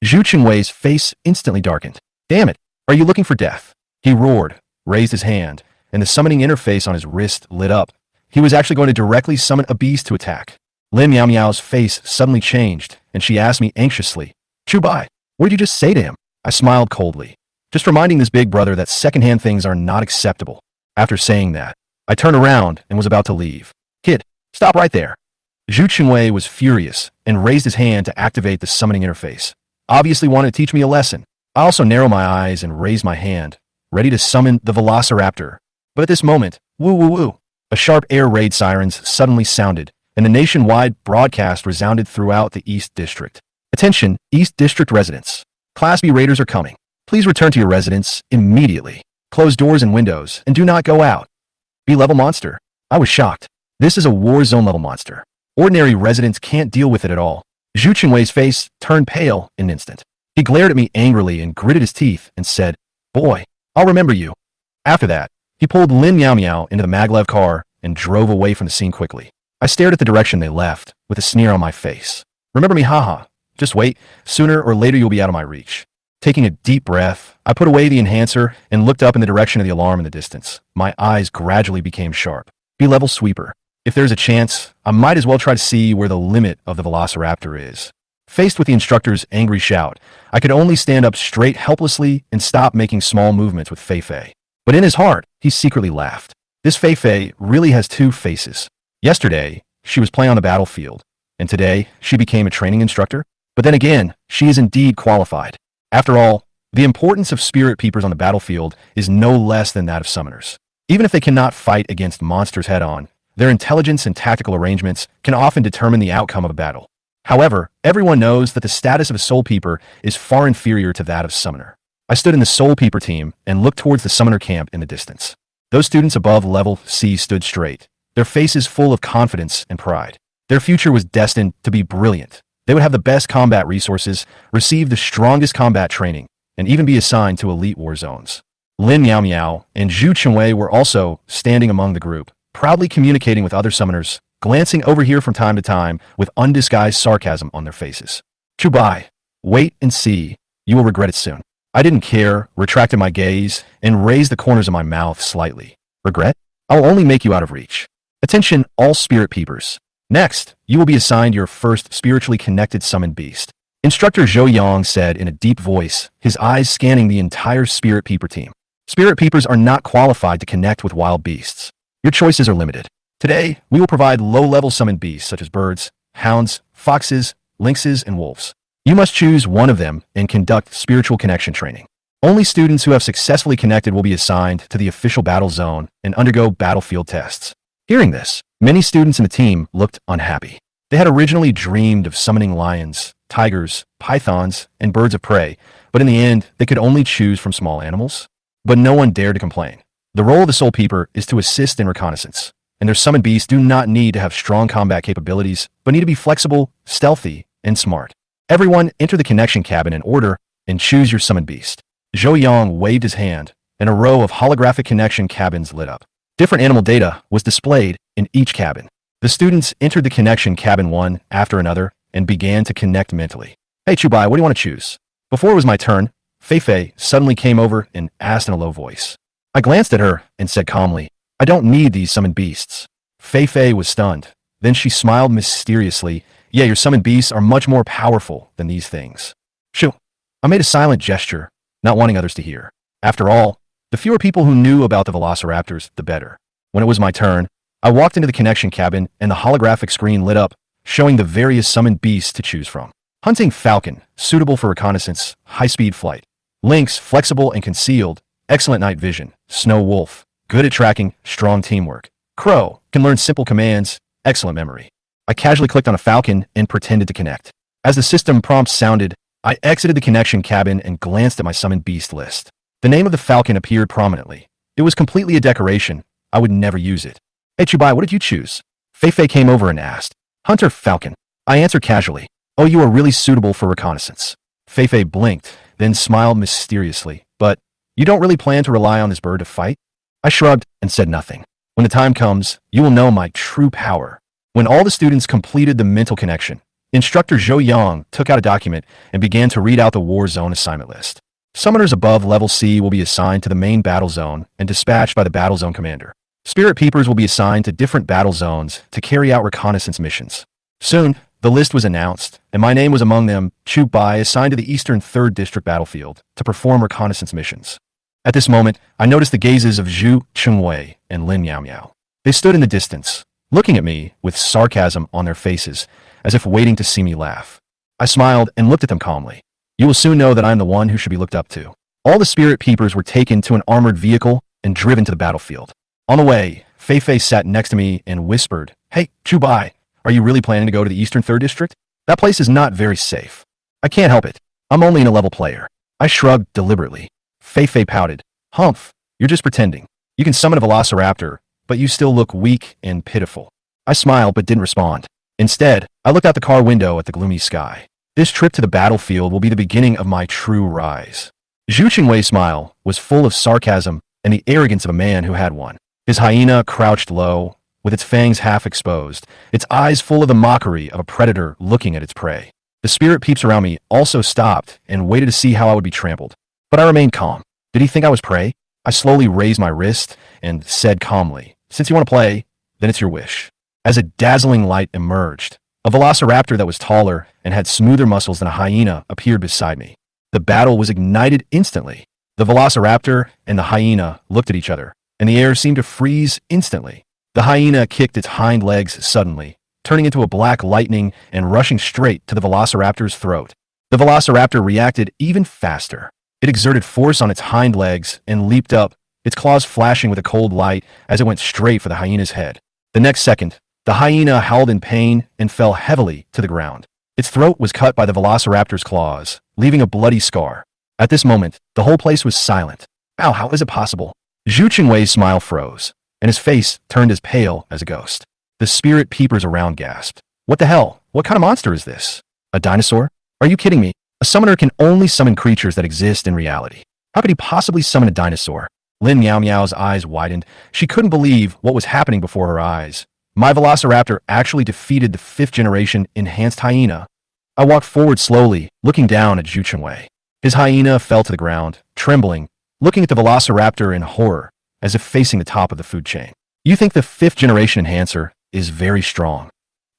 Zhu Chunwei's face instantly darkened. "Damn it, are you looking for death?" He roared, raised his hand, and the summoning interface on his wrist lit up. He was actually going to directly summon a beast to attack. Lin Miao Miao's face suddenly changed, and she asked me anxiously, "Chu Bai, what did you just say to him?" I smiled coldly, just reminding this big brother that secondhand things are not acceptable. After saying that, I turned around and was about to leave. "Kid, stop right there." Zhu Chunwei was furious and raised his hand to activate the summoning interface. Obviously wanted to teach me a lesson. I also narrowed my eyes and raised my hand, ready to summon the Velociraptor. But at this moment, woo woo woo, a sharp air raid sirens suddenly sounded, and a nationwide broadcast resounded throughout the East District. "Attention, East District residents. Class B raiders are coming. Please return to your residence immediately. Close doors and windows and do not go out." B-level monster? I was shocked. This is a war zone level monster. Ordinary residents can't deal with it at all. Zhu Chunwei's face turned pale in an instant. He glared at me angrily and gritted his teeth and said, "Boy, I'll remember you." After that, he pulled Lin Miao Miao into the maglev car and drove away from the scene quickly. I stared at the direction they left with a sneer on my face. "Remember me, haha. Just wait. Sooner or later you'll be out of my reach." Taking a deep breath, I put away the enhancer and looked up in the direction of the alarm in the distance. My eyes gradually became sharp. B-level sweeper. If there's a chance, I might as well try to see where the limit of the Velociraptor is. Faced with the instructor's angry shout, I could only stand up straight helplessly and stop making small movements with Fei Fei. But in his heart, he secretly laughed. This Fei Fei really has two faces. Yesterday, she was playing on the battlefield, and today, she became a training instructor. But then again, she is indeed qualified. After all, the importance of spirit peepers on the battlefield is no less than that of summoners. Even if they cannot fight against monsters head-on, their intelligence and tactical arrangements can often determine the outcome of a battle. However, everyone knows that the status of a soul peeper is far inferior to that of summoner. I stood in the soul peeper team and looked towards the summoner camp in the distance. Those students above level C stood straight, their faces full of confidence and pride. Their future was destined to be brilliant. They would have the best combat resources, receive the strongest combat training, and even be assigned to elite war zones. Lin Miao Miao and Zhu Chunwei were also standing among the group, proudly communicating with other summoners, glancing over here from time to time with undisguised sarcasm on their faces. "Chu Bai, wait and see. You will regret it soon." I didn't care, retracted my gaze, and raised the corners of my mouth slightly. "Regret? I will only make you out of reach. Attention, all spirit peepers. Next, you will be assigned your first spiritually connected summoned beast." Instructor Zhou Yang said in a deep voice, his eyes scanning the entire spirit peeper team. "Spirit peepers are not qualified to connect with wild beasts. Your choices are limited. Today, we will provide low-level summoned beasts such as birds, hounds, foxes, lynxes, and wolves. You must choose one of them and conduct spiritual connection training. Only students who have successfully connected will be assigned to the official battle zone and undergo battlefield tests." Hearing this, many students in the team looked unhappy. They had originally dreamed of summoning lions, tigers, pythons, and birds of prey, but in the end, they could only choose from small animals. But no one dared to complain. The role of the Soul Peeper is to assist in reconnaissance, and their summoned beasts do not need to have strong combat capabilities, but need to be flexible, stealthy, and smart. Everyone enter the connection cabin in order and choose your summoned beast. Zhou Yang waved his hand, and a row of holographic connection cabins lit up. Different animal data was displayed in each cabin. The students entered the connection cabin one after another and began to connect mentally. Hey Chu Bai, what do you want to choose? Before it was my turn, Fei Fei suddenly came over and asked in a low voice. I glanced at her and said calmly, I don't need these summoned beasts. Fei Fei was stunned. Then she smiled mysteriously. Yeah, your summoned beasts are much more powerful than these things. Shoo. I made a silent gesture, not wanting others to hear. After all, the fewer people who knew about the Velociraptors, the better. When it was my turn, I walked into the connection cabin and the holographic screen lit up, showing the various summoned beasts to choose from. Hunting falcon, suitable for reconnaissance, high-speed flight. Lynx, flexible and concealed, excellent night vision. Snow wolf, good at tracking, strong teamwork. Crow, can learn simple commands, excellent memory. I casually clicked on a falcon and pretended to connect. As the system prompts sounded, I exited the connection cabin and glanced at my summoned beast list. The name of the falcon appeared prominently. It was completely a decoration. I would never use it. Hey Chu Bai, what did you choose? Fei Fei came over and asked. Hunter falcon. I answered casually. Oh, you are really suitable for reconnaissance. Fei Fei blinked, then smiled mysteriously. But you don't really plan to rely on this bird to fight? I shrugged and said nothing. When the time comes, you will know my true power. When all the students completed the mental connection, Instructor Zhou Yang took out a document and began to read out the war zone assignment list. Summoners above level C will be assigned to the main battle zone and dispatched by the battle zone commander. Spirit Peepers will be assigned to different battle zones to carry out reconnaissance missions. Soon, the list was announced, and my name was among them. Chu Bai assigned to the Eastern 3rd District battlefield to perform reconnaissance missions. At this moment, I noticed the gazes of Zhu Chengwei and Lin Miao Miao. They stood in the distance, looking at me with sarcasm on their faces, as if waiting to see me laugh. I smiled and looked at them calmly. You will soon know that I am the one who should be looked up to. All the Spirit Peepers were taken to an armored vehicle and driven to the battlefield. On the way, Fei Fei sat next to me and whispered, Hey, Chu Bai, are you really planning to go to the Eastern 3rd District? That place is not very safe. I can't help it. I'm only an 11th player. I shrugged deliberately. Fei Fei pouted. Humph, you're just pretending. You can summon a Velociraptor, but you still look weak and pitiful. I smiled but didn't respond. Instead, I looked out the car window at the gloomy sky. This trip to the battlefield will be the beginning of my true rise. Zhu Qingwei's smile was full of sarcasm and the arrogance of a man who had one. His hyena crouched low, with its fangs half exposed, its eyes full of the mockery of a predator looking at its prey. The spirit peeps around me also stopped and waited to see how I would be trampled. But I remained calm. Did he think I was prey? I slowly raised my wrist and said calmly, Since you want to play, then it's your wish. As a dazzling light emerged, a velociraptor that was taller and had smoother muscles than a hyena appeared beside me. The battle was ignited instantly. The velociraptor and the hyena looked at each other, and the air seemed to freeze instantly. The hyena kicked its hind legs suddenly, turning into a black lightning and rushing straight to the velociraptor's throat. The velociraptor reacted even faster. It exerted force on its hind legs and leaped up, its claws flashing with a cold light as it went straight for the hyena's head. The next second, the hyena howled in pain and fell heavily to the ground. Its throat was cut by the velociraptor's claws, leaving a bloody scar. At this moment, the whole place was silent. Ow, how is it possible? Zhu Qingwei's smile froze, and his face turned as pale as a ghost. The spirit peepers around gasped. What the hell? What kind of monster is this? A dinosaur? Are you kidding me? A summoner can only summon creatures that exist in reality. How could he possibly summon a dinosaur? Lin Miao Miao's eyes widened. She couldn't believe what was happening before her eyes. My velociraptor actually defeated the 5th generation enhanced hyena. I walked forward slowly, looking down at Zhu Qingwei. His hyena fell to the ground, trembling, looking at the velociraptor in horror, as if facing the top of the food chain. You think the 5th generation enhancer is very strong.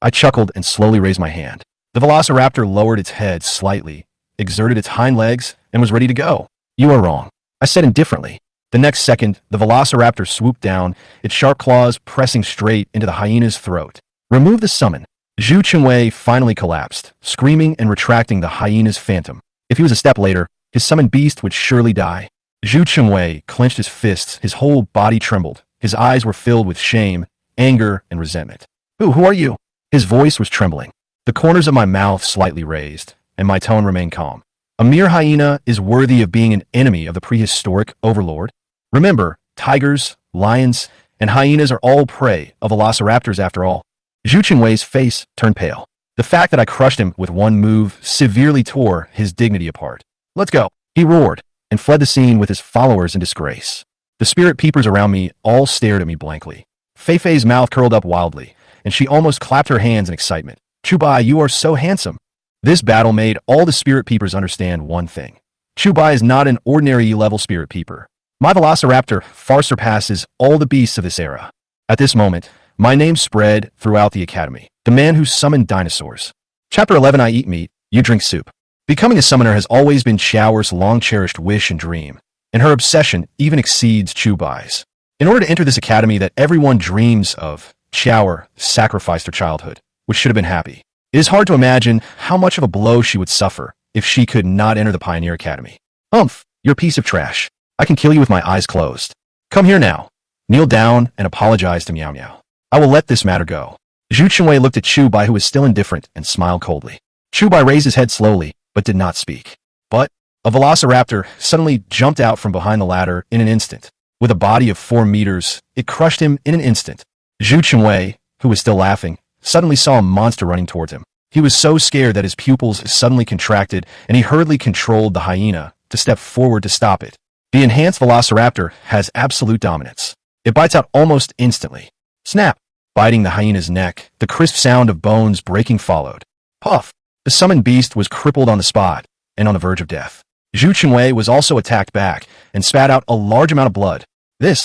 I chuckled and slowly raised my hand. The velociraptor lowered its head slightly, exerted its hind legs, and was ready to go. You are wrong, I said indifferently. The next second, the velociraptor swooped down, its sharp claws pressing straight into the hyena's throat. Remove the summon. Zhu Qingwei finally collapsed, screaming and retracting the hyena's phantom. If he was a step later, his summoned beast would surely die. Zhu Qingwei clenched his fists, his whole body trembled. His eyes were filled with shame, anger, and resentment. Who are you? His voice was trembling. The corners of my mouth slightly raised, and my tone remained calm. A mere hyena is worthy of being an enemy of the prehistoric overlord. Remember, tigers, lions, and hyenas are all prey of velociraptors after all. Zhu Qingwei's face turned pale. The fact that I crushed him with one move severely tore his dignity apart. Let's go, he roared, and fled the scene with his followers in disgrace. The spirit peepers around me all stared at me blankly. Fei Fei's mouth curled up wildly, and she almost clapped her hands in excitement. Chu Bai, you are so handsome. This battle made all the spirit peepers understand one thing. Chu Bai is not an ordinary level spirit peeper. My Velociraptor far surpasses all the beasts of this era. At this moment, my name spread throughout the academy. The man who summoned dinosaurs. Chapter 11. I eat meat, you drink soup. Becoming a summoner has always been Xiao's long-cherished wish and dream, and her obsession even exceeds Chu Bai's. In order to enter this academy that everyone dreams of, Xiao sacrificed her childhood, which should have been happy. It is hard to imagine how much of a blow she would suffer if she could not enter the Pioneer Academy. You're a piece of trash. I can kill you with my eyes closed. Come here now. Kneel down and apologize to Meow Meow. I will let this matter go. Zhu Qingwei looked at Chu Bai, who was still indifferent, and smiled coldly. Chu Bai raised his head slowly, but did not speak. But a velociraptor suddenly jumped out from behind the ladder in an instant. With a body of 4 meters, it crushed him in an instant. Zhu Qingwei, who was still laughing, suddenly saw a monster running towards him. He was so scared that his pupils suddenly contracted, and he hurriedly controlled the hyena to step forward to stop it. The enhanced Velociraptor has absolute dominance. It bites out almost instantly. Snap! Biting the hyena's neck, the crisp sound of bones breaking followed. Puff! The summoned beast was crippled on the spot, and on the verge of death. Zhu Qingwei was also attacked back, and spat out a large amount of blood. There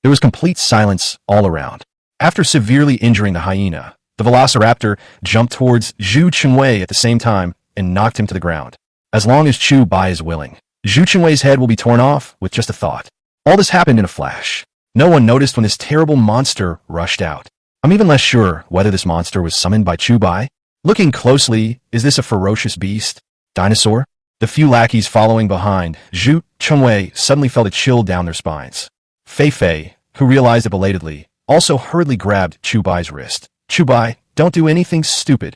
was complete silence all around. After severely injuring the hyena, the Velociraptor jumped towards Zhu Qingwei at the same time and knocked him to the ground. As long as Chu Bai is willing, Zhu Qingwei's head will be torn off with just a thought. All this happened in a flash. No one noticed when this terrible monster rushed out. I'm even less sure whether this monster was summoned by Chu Bai. Looking closely, is this a ferocious beast? Dinosaur? The few lackeys following behind Zhu Qingwei suddenly felt a chill down their spines. Fei Fei, who realized it belatedly, also hurriedly grabbed Chu Bai's wrist. Chu Bai, don't do anything stupid.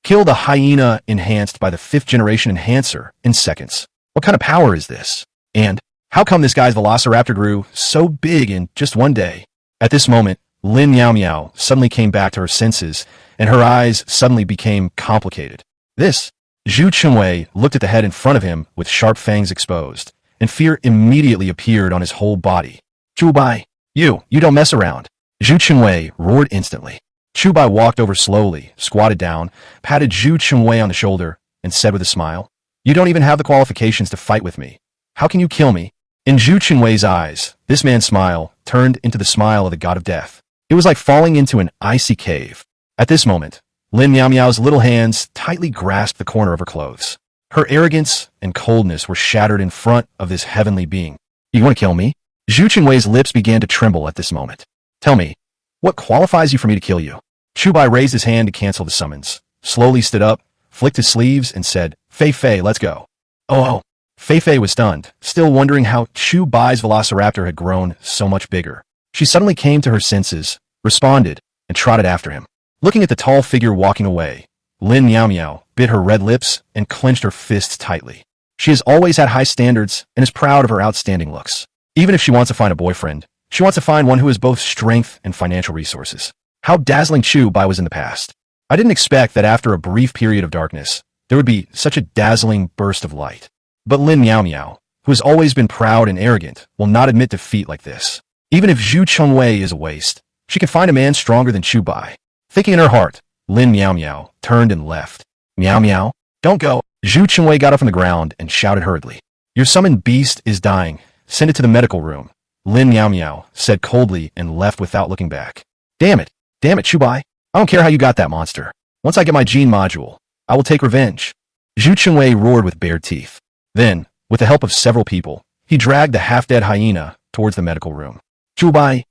Kill the hyena enhanced by the 5th generation enhancer in seconds. What kind of power is this? And how come this guy's Velociraptor grew so big in just one day? At this moment, Lin Meow Meow suddenly came back to her senses, and her eyes suddenly became complicated. Zhu Qingwei looked at the head in front of him with sharp fangs exposed, and fear immediately appeared on his whole body. Chu Bai, you don't mess around. Zhu Qingwei roared instantly. Chu Bai walked over slowly, squatted down, patted Zhu Qingwei on the shoulder, and said with a smile, You don't even have the qualifications to fight with me. How can you kill me? In Zhu Qingwei's eyes, this man's smile turned into the smile of the god of death. It was like falling into an icy cave. At this moment, Lin Meow Meow's little hands tightly grasped the corner of her clothes. Her arrogance and coldness were shattered in front of this heavenly being. You want to kill me? Zhu Qingwei's lips began to tremble at this moment. Tell me, what qualifies you for me to kill you? Chu Bai raised his hand to cancel the summons, slowly stood up, flicked his sleeves, and said, Fei Fei, let's go. Oh. Fei Fei was stunned, still wondering how Chu Bai's Velociraptor had grown so much bigger. She suddenly came to her senses, responded, and trotted after him. Looking at the tall figure walking away, Lin Meow Meow bit her red lips and clenched her fists tightly. She has always had high standards and is proud of her outstanding looks. Even if she wants to find a boyfriend, she wants to find one who has both strength and financial resources. How dazzling Chu Bai was in the past. I didn't expect that after a brief period of darkness, there would be such a dazzling burst of light. But Lin Meow Meow, who has always been proud and arrogant, will not admit defeat like this. Even if Zhu Qingwei is a waste, she can find a man stronger than Chu Bai. Thinking in her heart, Lin Meow Meow turned and left. Meow Meow, don't go. Zhu Qingwei got up from the ground and shouted hurriedly. Your summoned beast is dying. Send it to the medical room. Lin Meow Meow said coldly and left without looking back. Damn it, Chu Bai. I don't care how you got that monster. Once I get my gene module, I will take revenge. Zhu Qingwei roared with bared teeth. Then, with the help of several people, he dragged the half-dead hyena towards the medical room. Chu Bai,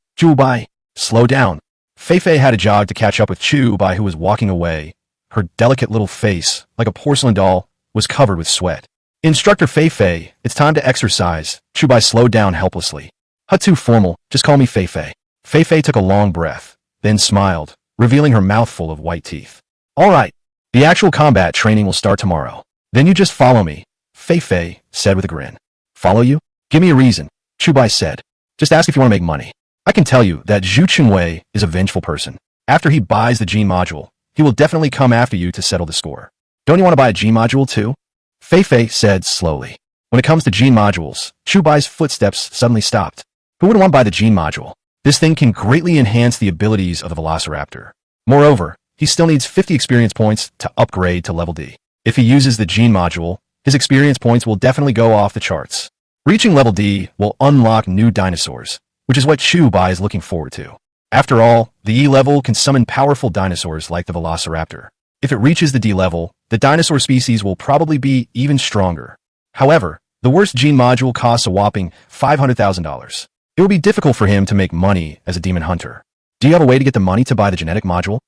slow down. Fei Fei had to jog to catch up with Chu Bai, who was walking away. Her delicate little face, like a porcelain doll, was covered with sweat. Instructor Fei Fei, it's time to exercise. Chu Bai slowed down helplessly. Too formal, just call me Fei Fei. Fei Fei took a long breath, then smiled, revealing her mouth full of white teeth. All right, the actual combat training will start tomorrow. Then you just follow me. Fei Fei said with a grin. Follow you? Give me a reason, Chu Bai said. Just ask if you want to make money. I can tell you that Zhu Chunwei is a vengeful person. After he buys the gene module, he will definitely come after you to settle the score. Don't you want to buy a gene module too? Fei Fei said slowly. When it comes to gene modules, Chu Bai's footsteps suddenly stopped. Who wouldn't want to buy the gene module? This thing can greatly enhance the abilities of the Velociraptor. Moreover, he still needs 50 experience points to upgrade to level D. If he uses the gene module, his experience points will definitely go off the charts. Reaching level D will unlock new dinosaurs, which is what Chu Bai is looking forward to. After all, the E level can summon powerful dinosaurs like the Velociraptor. If it reaches the D level, the dinosaur species will probably be even stronger. However, the worst gene module costs a whopping $500,000. It will be difficult for him to make money as a demon hunter. Do you have a way to get the money to buy the genetic module?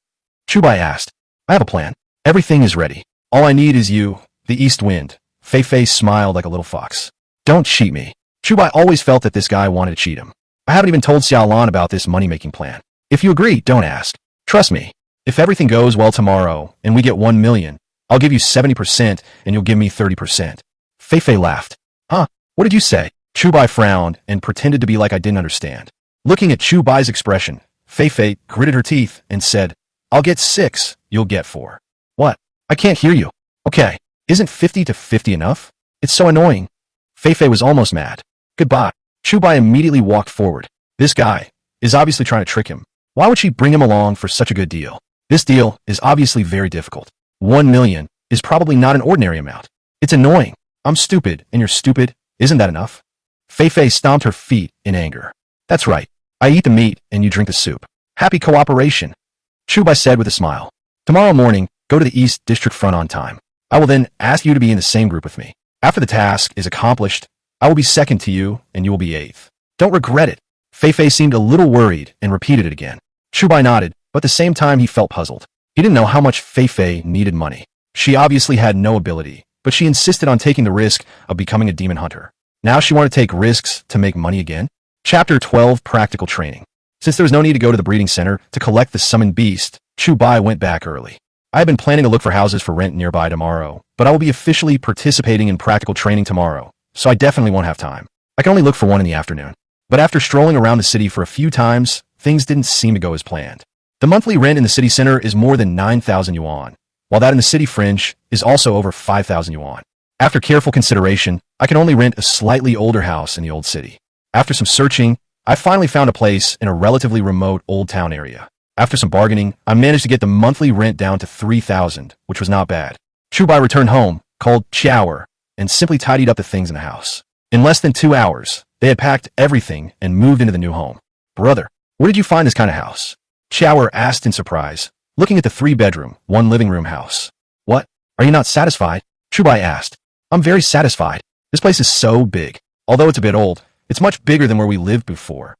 Chu Bai asked. I have a plan. Everything is ready. All I need is you, the east wind. Fei Fei smiled like a little fox. Don't cheat me. Chu Bai always felt that this guy wanted to cheat him. I haven't even told Xiaolan about this money-making plan. If you agree, don't ask. Trust me. If everything goes well tomorrow and we get 1 million, I'll give you 70% and you'll give me 30%. Fei Fei laughed. Huh? What did you say? Chu Bai frowned and pretended to be like I didn't understand. Looking at Chu Bai's expression, Fei Fei gritted her teeth and said, I'll get 6, you'll get 4. What? I can't hear you. Okay, isn't 50 to 50 enough? It's so annoying. Fei Fei was almost mad. Goodbye. Chu Bai immediately walked forward. This guy is obviously trying to trick him. Why would she bring him along for such a good deal? This deal is obviously very difficult. 1 million is probably not an ordinary amount. It's annoying. I'm stupid and you're stupid. Isn't that enough? Fei Fei stomped her feet in anger. That's right. I eat the meat and you drink the soup. Happy cooperation. Chu Bai said with a smile. Tomorrow morning, go to the East District Front on time. I will then ask you to be in the same group with me. After the task is accomplished, I will be second to you and you will be 8th. Don't regret it. Fei Fei seemed a little worried and repeated it again. Chu Bai nodded, but at the same time he felt puzzled. He didn't know how much Fei Fei needed money. She obviously had no ability, but she insisted on taking the risk of becoming a demon hunter. Now she wanted to take risks to make money again? Chapter 12 Practical Training. Since there was no need to go to the breeding center to collect the summoned beast, Chu Bai went back early. I had been planning to look for houses for rent nearby tomorrow, but I will be officially participating in practical training tomorrow, so I definitely won't have time. I can only look for one in the afternoon. But after strolling around the city for a few times, things didn't seem to go as planned. The monthly rent in the city center is more than 9,000 yuan, while that in the city fringe is also over 5,000 yuan. After careful consideration, I can only rent a slightly older house in the old city. After some searching, I finally found a place in a relatively remote old town area. After some bargaining, I managed to get the monthly rent down to 3,000, which was not bad. Chu Bai returned home, called shower, and simply tidied up the things in the house. In less than 2 hours, they had packed everything and moved into the new home. Brother, where did you find this kind of house? Shower asked in surprise, looking at the 3-bedroom, 1 living room house. What? Are you not satisfied? Chu Bai asked. I'm very satisfied. This place is so big. Although it's a bit old, it's much bigger than where we lived before.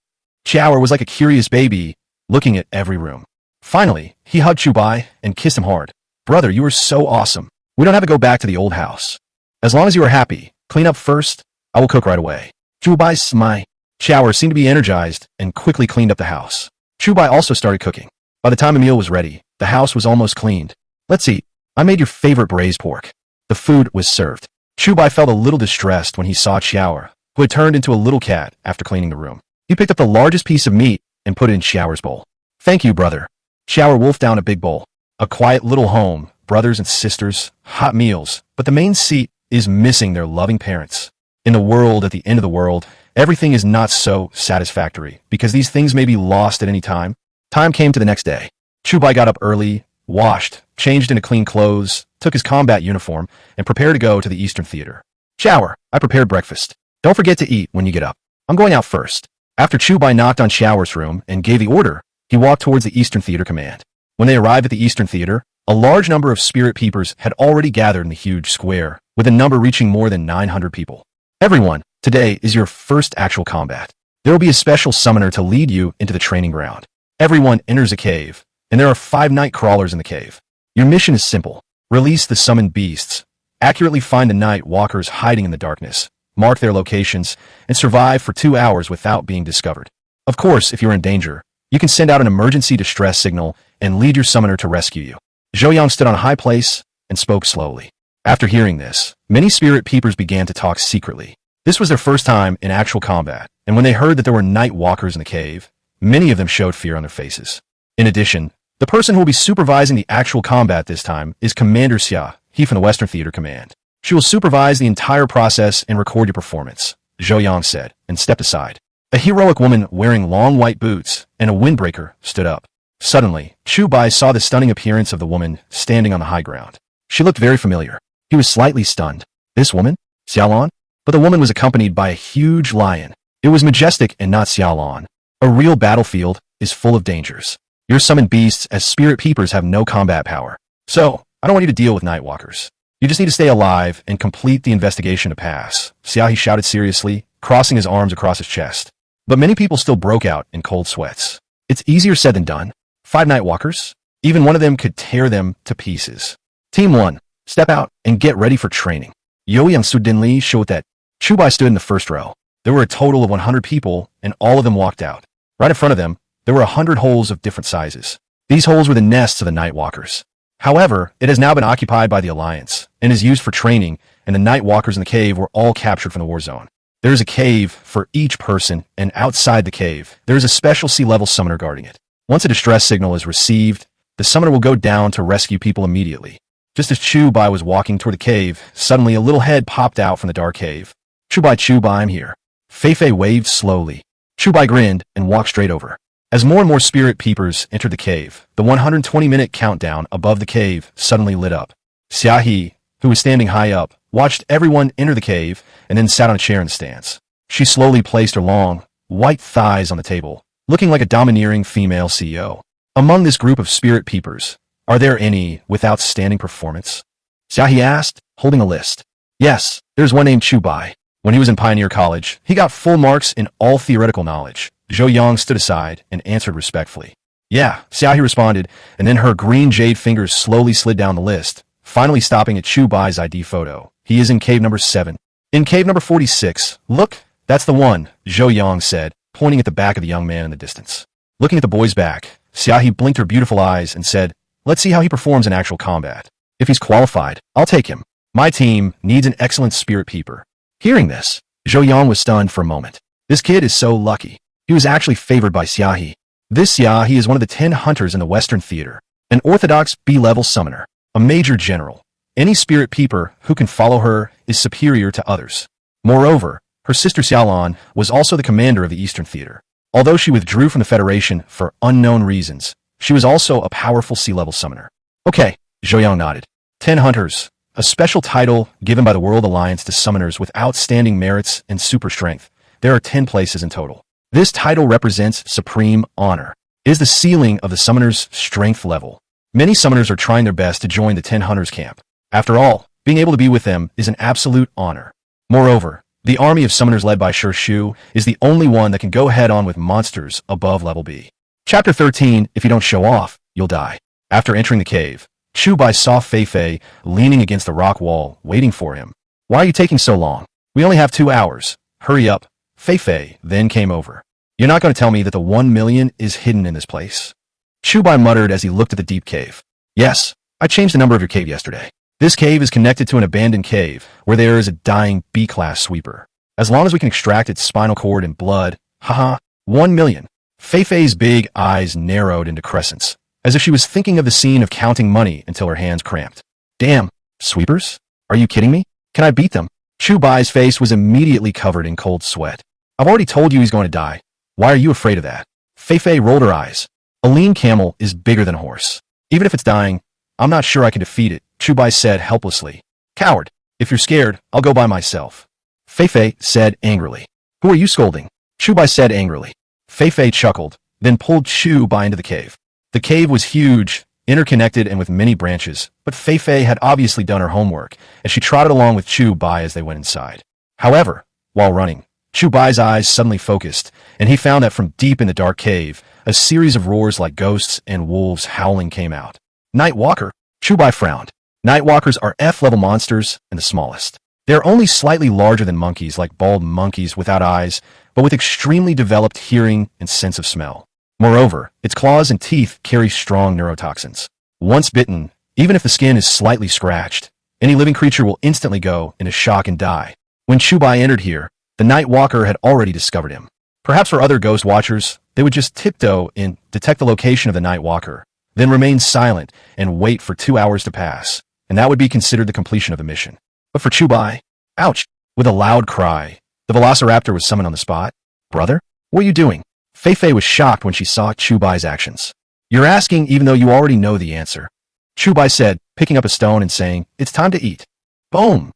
Shower was like a curious baby, looking at every room. Finally, he hugged Chu Bai and kissed him hard. Brother, you are so awesome. We don't have to go back to the old house. As long as you are happy, clean up first. I will cook right away. Chu Bai's smile. Shower seemed to be energized and quickly cleaned up the house. Chu Bai also started cooking. By the time a meal was ready, the house was almost cleaned. Let's eat. I made your favorite braised pork. The food was served. Chu Bai felt a little distressed when he saw Shower, who had turned into a little cat after cleaning the room. He picked up the largest piece of meat and put it in Shower's bowl. Thank you, brother. Shower wolfed down a big bowl. A quiet little home, brothers and sisters, hot meals, but the main seat is missing their loving parents. In the world at the end of the world, everything is not so satisfactory because these things may be lost at any time. Time came to the next day. Chu Bai got up early, washed, changed into clean clothes, took his combat uniform, and prepared to go to the Eastern Theater. Shower, I prepared breakfast. Don't forget to eat when you get up. I'm going out first. After Chu Bai knocked on Shower's room and gave the order, he walked towards the Eastern Theater command. When they arrived at the Eastern Theater, a large number of spirit peepers had already gathered in the huge square, with a number reaching more than 900 people. Everyone, today is your first actual combat. There will be a special summoner to lead you into the training ground. Everyone enters a cave, and there are 5 night crawlers in the cave. Your mission is simple. Release the summoned beasts, accurately find the night walkers hiding in the darkness, mark their locations, and survive for 2 hours without being discovered. Of course, if you're in danger, you can send out an emergency distress signal and lead your summoner to rescue you. Zhou Yang stood on a high place and spoke slowly. After hearing this, many spirit peepers began to talk secretly. This was their first time in actual combat, and when they heard that there were night walkers in the cave, many of them showed fear on their faces. In addition, the person who will be supervising the actual combat this time is Commander Xia, he from the Western Theater Command. She will supervise the entire process and record your performance, Zhou Yang said, and stepped aside. A heroic woman wearing long white boots and a windbreaker stood up. Suddenly, Chu Bai saw the stunning appearance of the woman standing on the high ground. She looked very familiar. He was slightly stunned. This woman? Xiaolon? But the woman was accompanied by a huge lion. It was majestic and not Xiaolon. A real battlefield is full of dangers. Your summoned beasts as spirit peepers have no combat power. So, I don't want you to deal with night walkers. You just need to stay alive and complete the investigation to pass, Xiaohi shouted seriously, crossing his arms across his chest. But many people still broke out in cold sweats. It's easier said than done. 5 night walkers? Even one of them could tear them to pieces. Team 1, step out and get ready for training. Youyang Sudinli showed that. Chu Bai stood in the first row. There were a total of 100 people, and all of them walked out. Right in front of them, there were 100 holes of different sizes. These holes were the nests of the night walkers. However, it has now been occupied by the Alliance, and is used for training, and the night walkers in the cave were all captured from the war zone. There is a cave for each person, and outside the cave, there is a special sea-level summoner guarding it. Once a distress signal is received, the summoner will go down to rescue people immediately. Just as Chu Bai was walking toward the cave, suddenly a little head popped out from the dark cave. Chu Bai, I'm here. Fei Fei waved slowly. Chu Bai grinned and walked straight over. As more and more spirit peepers entered the cave, the 120-minute countdown above the cave suddenly lit up. Xia He, who was standing high up, watched everyone enter the cave and then sat on a chair in the stands. She slowly placed her long, white thighs on the table, looking like a domineering female CEO. Among this group of spirit peepers, are there any with outstanding performance? Xia He asked, holding a list. Yes, there's one named Chu Bai. When he was in Pioneer College, he got full marks in all theoretical knowledge. Zhou Yang stood aside and answered respectfully. Yeah, Xiaohi responded, and then her green jade fingers slowly slid down the list, finally stopping at Chu Bai's ID photo. He is in cave number 7. In cave number 46, look, that's the one, Zhou Yang said, pointing at the back of the young man in the distance. Looking at the boy's back, Xiaohi blinked her beautiful eyes and said, let's see how he performs in actual combat. If he's qualified, I'll take him. My team needs an excellent spirit peeper. Hearing this, Zhou Yang was stunned for a moment. This kid is so lucky. He was actually favored by Xia He. This Xia He is one of the 10 hunters in the Western Theater, an orthodox B-level summoner, a major general. Any spirit peeper who can follow her is superior to others. Moreover, her sister Xiaolon was also the commander of the Eastern Theater. Although she withdrew from the Federation for unknown reasons, she was also a powerful sea-level summoner. Okay, Zhou Yang nodded. 10 hunters, a special title given by the World Alliance to summoners with outstanding merits and super strength. There are 10 places in total. This title represents supreme honor. It is the ceiling of the summoner's strength level. Many summoners are trying their best to join the 10 hunters camp. After all, being able to be with them is an absolute honor. Moreover, the army of summoners led by Shi Shu is the only one that can go head-on with monsters above level B. Chapter 13, if you don't show off, you'll die. After entering the cave, Chu Bai saw Fei Fei leaning against the rock wall, waiting for him. Why are you taking so long? We only have 2 hours. Hurry up. Fei Fei then came over. You're not going to tell me that the 1 million is hidden in this place? Chu Bai muttered as he looked at the deep cave. Yes, I changed the number of your cave yesterday. This cave is connected to an abandoned cave where there is a dying B-class sweeper. As long as we can extract its spinal cord and blood, haha, 1 million. Fei Fei's big eyes narrowed into crescents, as if she was thinking of the scene of counting money until her hands cramped. Damn, sweepers? Are you kidding me? Can I beat them? Chu Bai's face was immediately covered in cold sweat. I've already told you he's going to die. Why are you afraid of that? Fei Fei rolled her eyes. A lean camel is bigger than a horse. Even if it's dying, I'm not sure I can defeat it, Chu Bai said helplessly. Coward, if you're scared, I'll go by myself. Fei Fei said angrily. Who are you scolding? Chu Bai said angrily. Fei Fei chuckled, then pulled Chu Bai into the cave. The cave was huge, interconnected and with many branches, but Fei Fei had obviously done her homework, as she trotted along with Chu Bai as they went inside. However, while running, Chu Bai's eyes suddenly focused, and he found that from deep in the dark cave, a series of roars like ghosts and wolves howling came out. Night Walker? Chu Bai frowned. Night Walkers are F-level monsters and the smallest. They are only slightly larger than monkeys, like bald monkeys without eyes, but with extremely developed hearing and sense of smell. Moreover, its claws and teeth carry strong neurotoxins. Once bitten, even if the skin is slightly scratched, Any living creature will instantly go into shock and die. When Chu Bai entered here, the Night Walker had already discovered him. Perhaps for other ghost watchers, they would just tiptoe and detect the location of the Night Walker, then remain silent and wait for 2 hours to pass, and that would be considered the completion of the mission. But for Chu Bai, ouch! With a loud cry, the Velociraptor was summoned on the spot. Brother, what are you doing? Fei Fei was shocked when she saw Chu Bai's actions. You're asking even though you already know the answer. Chu Bai said, picking up a stone and saying, it's time to eat. Boom!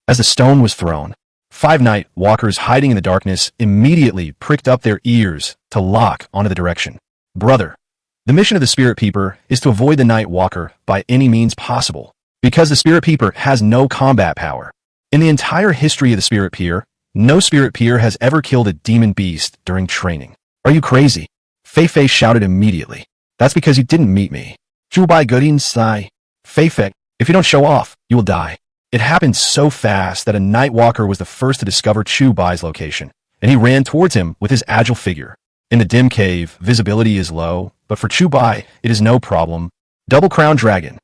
As the stone was thrown, 5 Night Walkers hiding in the darkness immediately pricked up their ears to lock onto the direction. Brother, the mission of the Spirit Peeper is to avoid the Night Walker by any means possible, because the Spirit Peeper has no combat power. In the entire history of the Spirit Peer, no Spirit Peer has ever killed a demon beast during training. Are you crazy? Fei Fei shouted immediately. That's because you didn't meet me. Chu Bai Goodin sigh. Fei Fei, if you don't show off, you will die. It happened so fast that a Night Walker was the first to discover Chu Bai's location, and he ran towards him with his agile figure. In the dim cave, visibility is low, but for Chu Bai, it is no problem. Double Crown Dragon.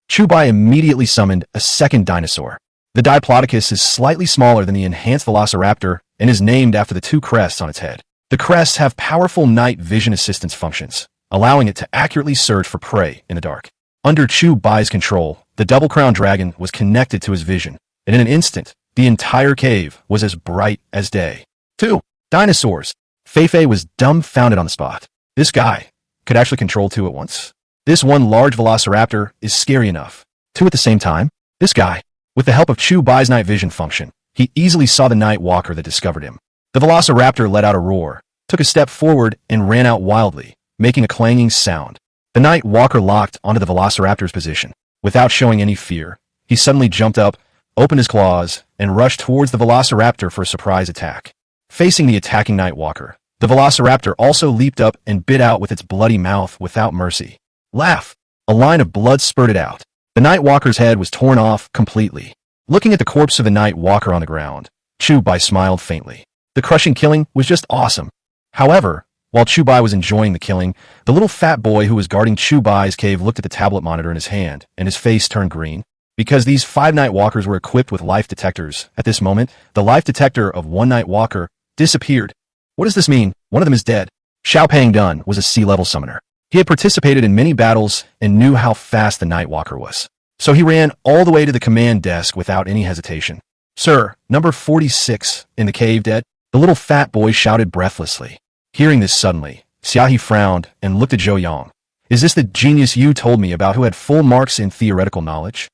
Chu Bai immediately summoned a second dinosaur. The Diplodocus is slightly smaller than the enhanced Velociraptor and is named after the 2 crests on its head. The crests have powerful night vision assistance functions, allowing it to accurately search for prey in the dark. Under Chu Bai's control, the Double Crown Dragon was connected to his vision, and in an instant, the entire cave was as bright as day. 2 dinosaurs. Fei Fei was dumbfounded on the spot. This guy could actually control 2 at once. This one large Velociraptor is scary enough. 2 at the same time? This guy, with the help of Chu Bai's night vision function, he easily saw the Night Walker that discovered him. The Velociraptor let out a roar, took a step forward, and ran out wildly, making a clanging sound. The Night Walker locked onto the Velociraptor's position. Without showing any fear, he suddenly jumped up, opened his claws, and rushed towards the Velociraptor for a surprise attack. Facing the attacking Night Walker, the Velociraptor also leaped up and bit out with its bloody mouth without mercy. Laugh! A line of blood spurted out. The Night Walker's head was torn off completely. Looking at the corpse of the Night Walker on the ground, Chu Bai smiled faintly. The crushing killing was just awesome. However, while Chu Bai was enjoying the killing, the little fat boy who was guarding Chu Bai's cave looked at the tablet monitor in his hand, and his face turned green. Because these 5 Night Walkers were equipped with life detectors, at this moment, the life detector of 1 Night Walker disappeared. What does this mean? One of them is dead. Xiao Pang Dun was a sea-level summoner. He had participated in many battles and knew how fast the Night Walker was. So he ran all the way to the command desk without any hesitation. Sir, number 46 in the cave dead? The little fat boy shouted breathlessly. Hearing this suddenly, Xiaohe frowned and looked at Zhou Yang. Is this the genius you told me about who had full marks in theoretical knowledge?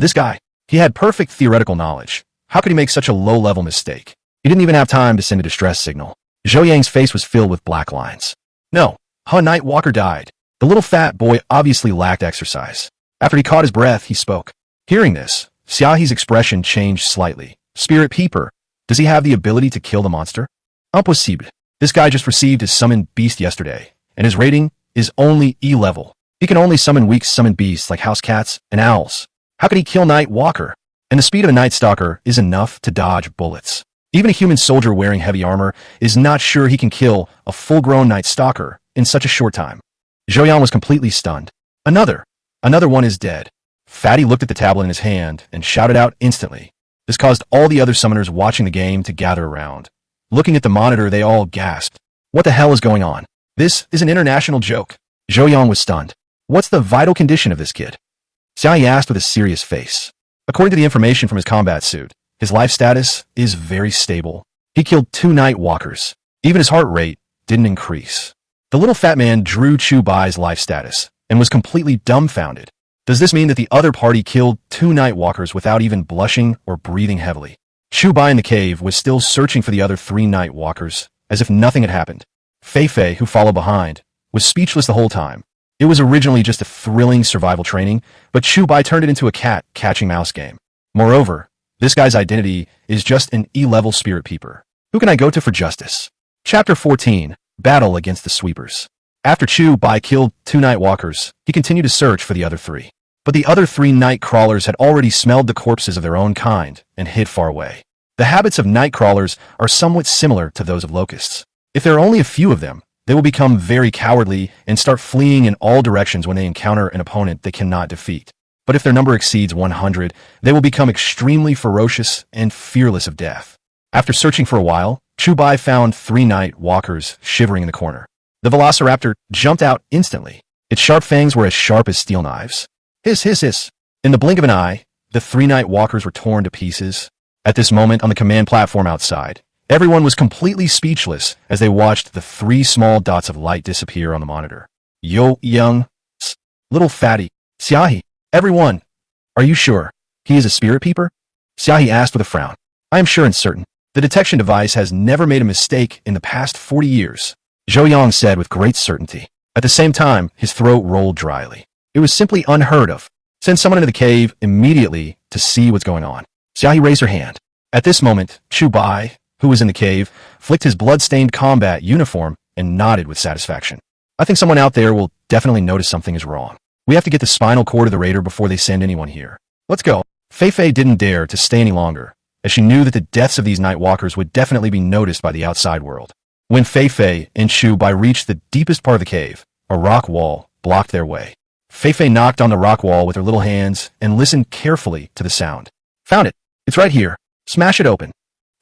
This guy. He had perfect theoretical knowledge. How could he make such a low-level mistake? He didn't even have time to send a distress signal. Zhou Yang's face was filled with black lines. No. Night Walker died. The little fat boy obviously lacked exercise. After he caught his breath, he spoke. Hearing this, Xiaohe's expression changed slightly. Spirit Peeper. Does he have the ability to kill the monster? Impossible. This guy just received his summoned beast yesterday, and his rating is only E level. He can only summon weak summoned beasts like house cats and owls. How can he kill Night Walker? And the speed of a Night Stalker is enough to dodge bullets. Even a human soldier wearing heavy armor is not sure he can kill a full-grown Night Stalker in such a short time. Zhou Yang was completely stunned. Another one is dead. Fatty looked at the tablet in his hand and shouted out instantly. This caused all the other summoners watching the game to gather around. Looking at the monitor, they all gasped. What the hell is going on? This is an international joke. Zhou Yang was stunned. What's the vital condition of this kid? Xiaohe asked with a serious face. According to the information from his combat suit, his life status is very stable. He killed 2 Night Walkers. Even his heart rate didn't increase. The little fat man drew Chu Bai's life status and was completely dumbfounded. Does this mean that the other party killed 2 Night Walkers without even blushing or breathing heavily? Chu Bai in the cave was still searching for the other 3 Night Walkers, as if nothing had happened. Fei Fei, who followed behind, was speechless the whole time. It was originally just a thrilling survival training, but Chu Bai turned it into a cat-catching mouse game. Moreover, this guy's identity is just an E-level Spirit Peeper. Who can I go to for justice? Chapter 14. Battle against the Sweepers. After Chu Bai killed 2 Night Walkers, he continued to search for the other 3. But the other 3 night crawlers had already smelled the corpses of their own kind and hid far away. The habits of night crawlers are somewhat similar to those of locusts. If there are only a few of them, they will become very cowardly and start fleeing in all directions when they encounter an opponent they cannot defeat. but if their number exceeds 100, they will become extremely ferocious and fearless of death. After searching for a while, Chu Bai found 3 night walkers shivering in the corner. The Velociraptor jumped out instantly. Its sharp fangs were as sharp as steel knives. Hiss, hiss, hiss. In the blink of an eye, the 3 night walkers were torn to pieces. At this moment, on the command platform outside, everyone was completely speechless as they watched the 3 small dots of light disappear on the monitor. Yo, young, little fatty, Xiaohi, everyone, are you sure he is a spirit peeper? Xiaohi asked with a frown. I am sure and certain. The detection device has never made a mistake in the past 40 years, Zhou Yang said with great certainty. At the same time, his throat rolled dryly. It was simply unheard of. Send someone into the cave immediately to see what's going on. Xiaohi raised her hand. At this moment, Chu Bai, who was in the cave, flicked his blood-stained combat uniform and nodded with satisfaction. I think someone out there will definitely notice something is wrong. We have to get the spinal cord of the raider before they send anyone here. Let's go. Fei Fei didn't dare to stay any longer, as she knew that the deaths of these night walkers would definitely be noticed by the outside world. When Fei Fei and Chu Bai reached the deepest part of the cave, a rock wall blocked their way. Fei Fei knocked on the rock wall with her little hands and listened carefully to the sound. Found it. It's right here. Smash it open.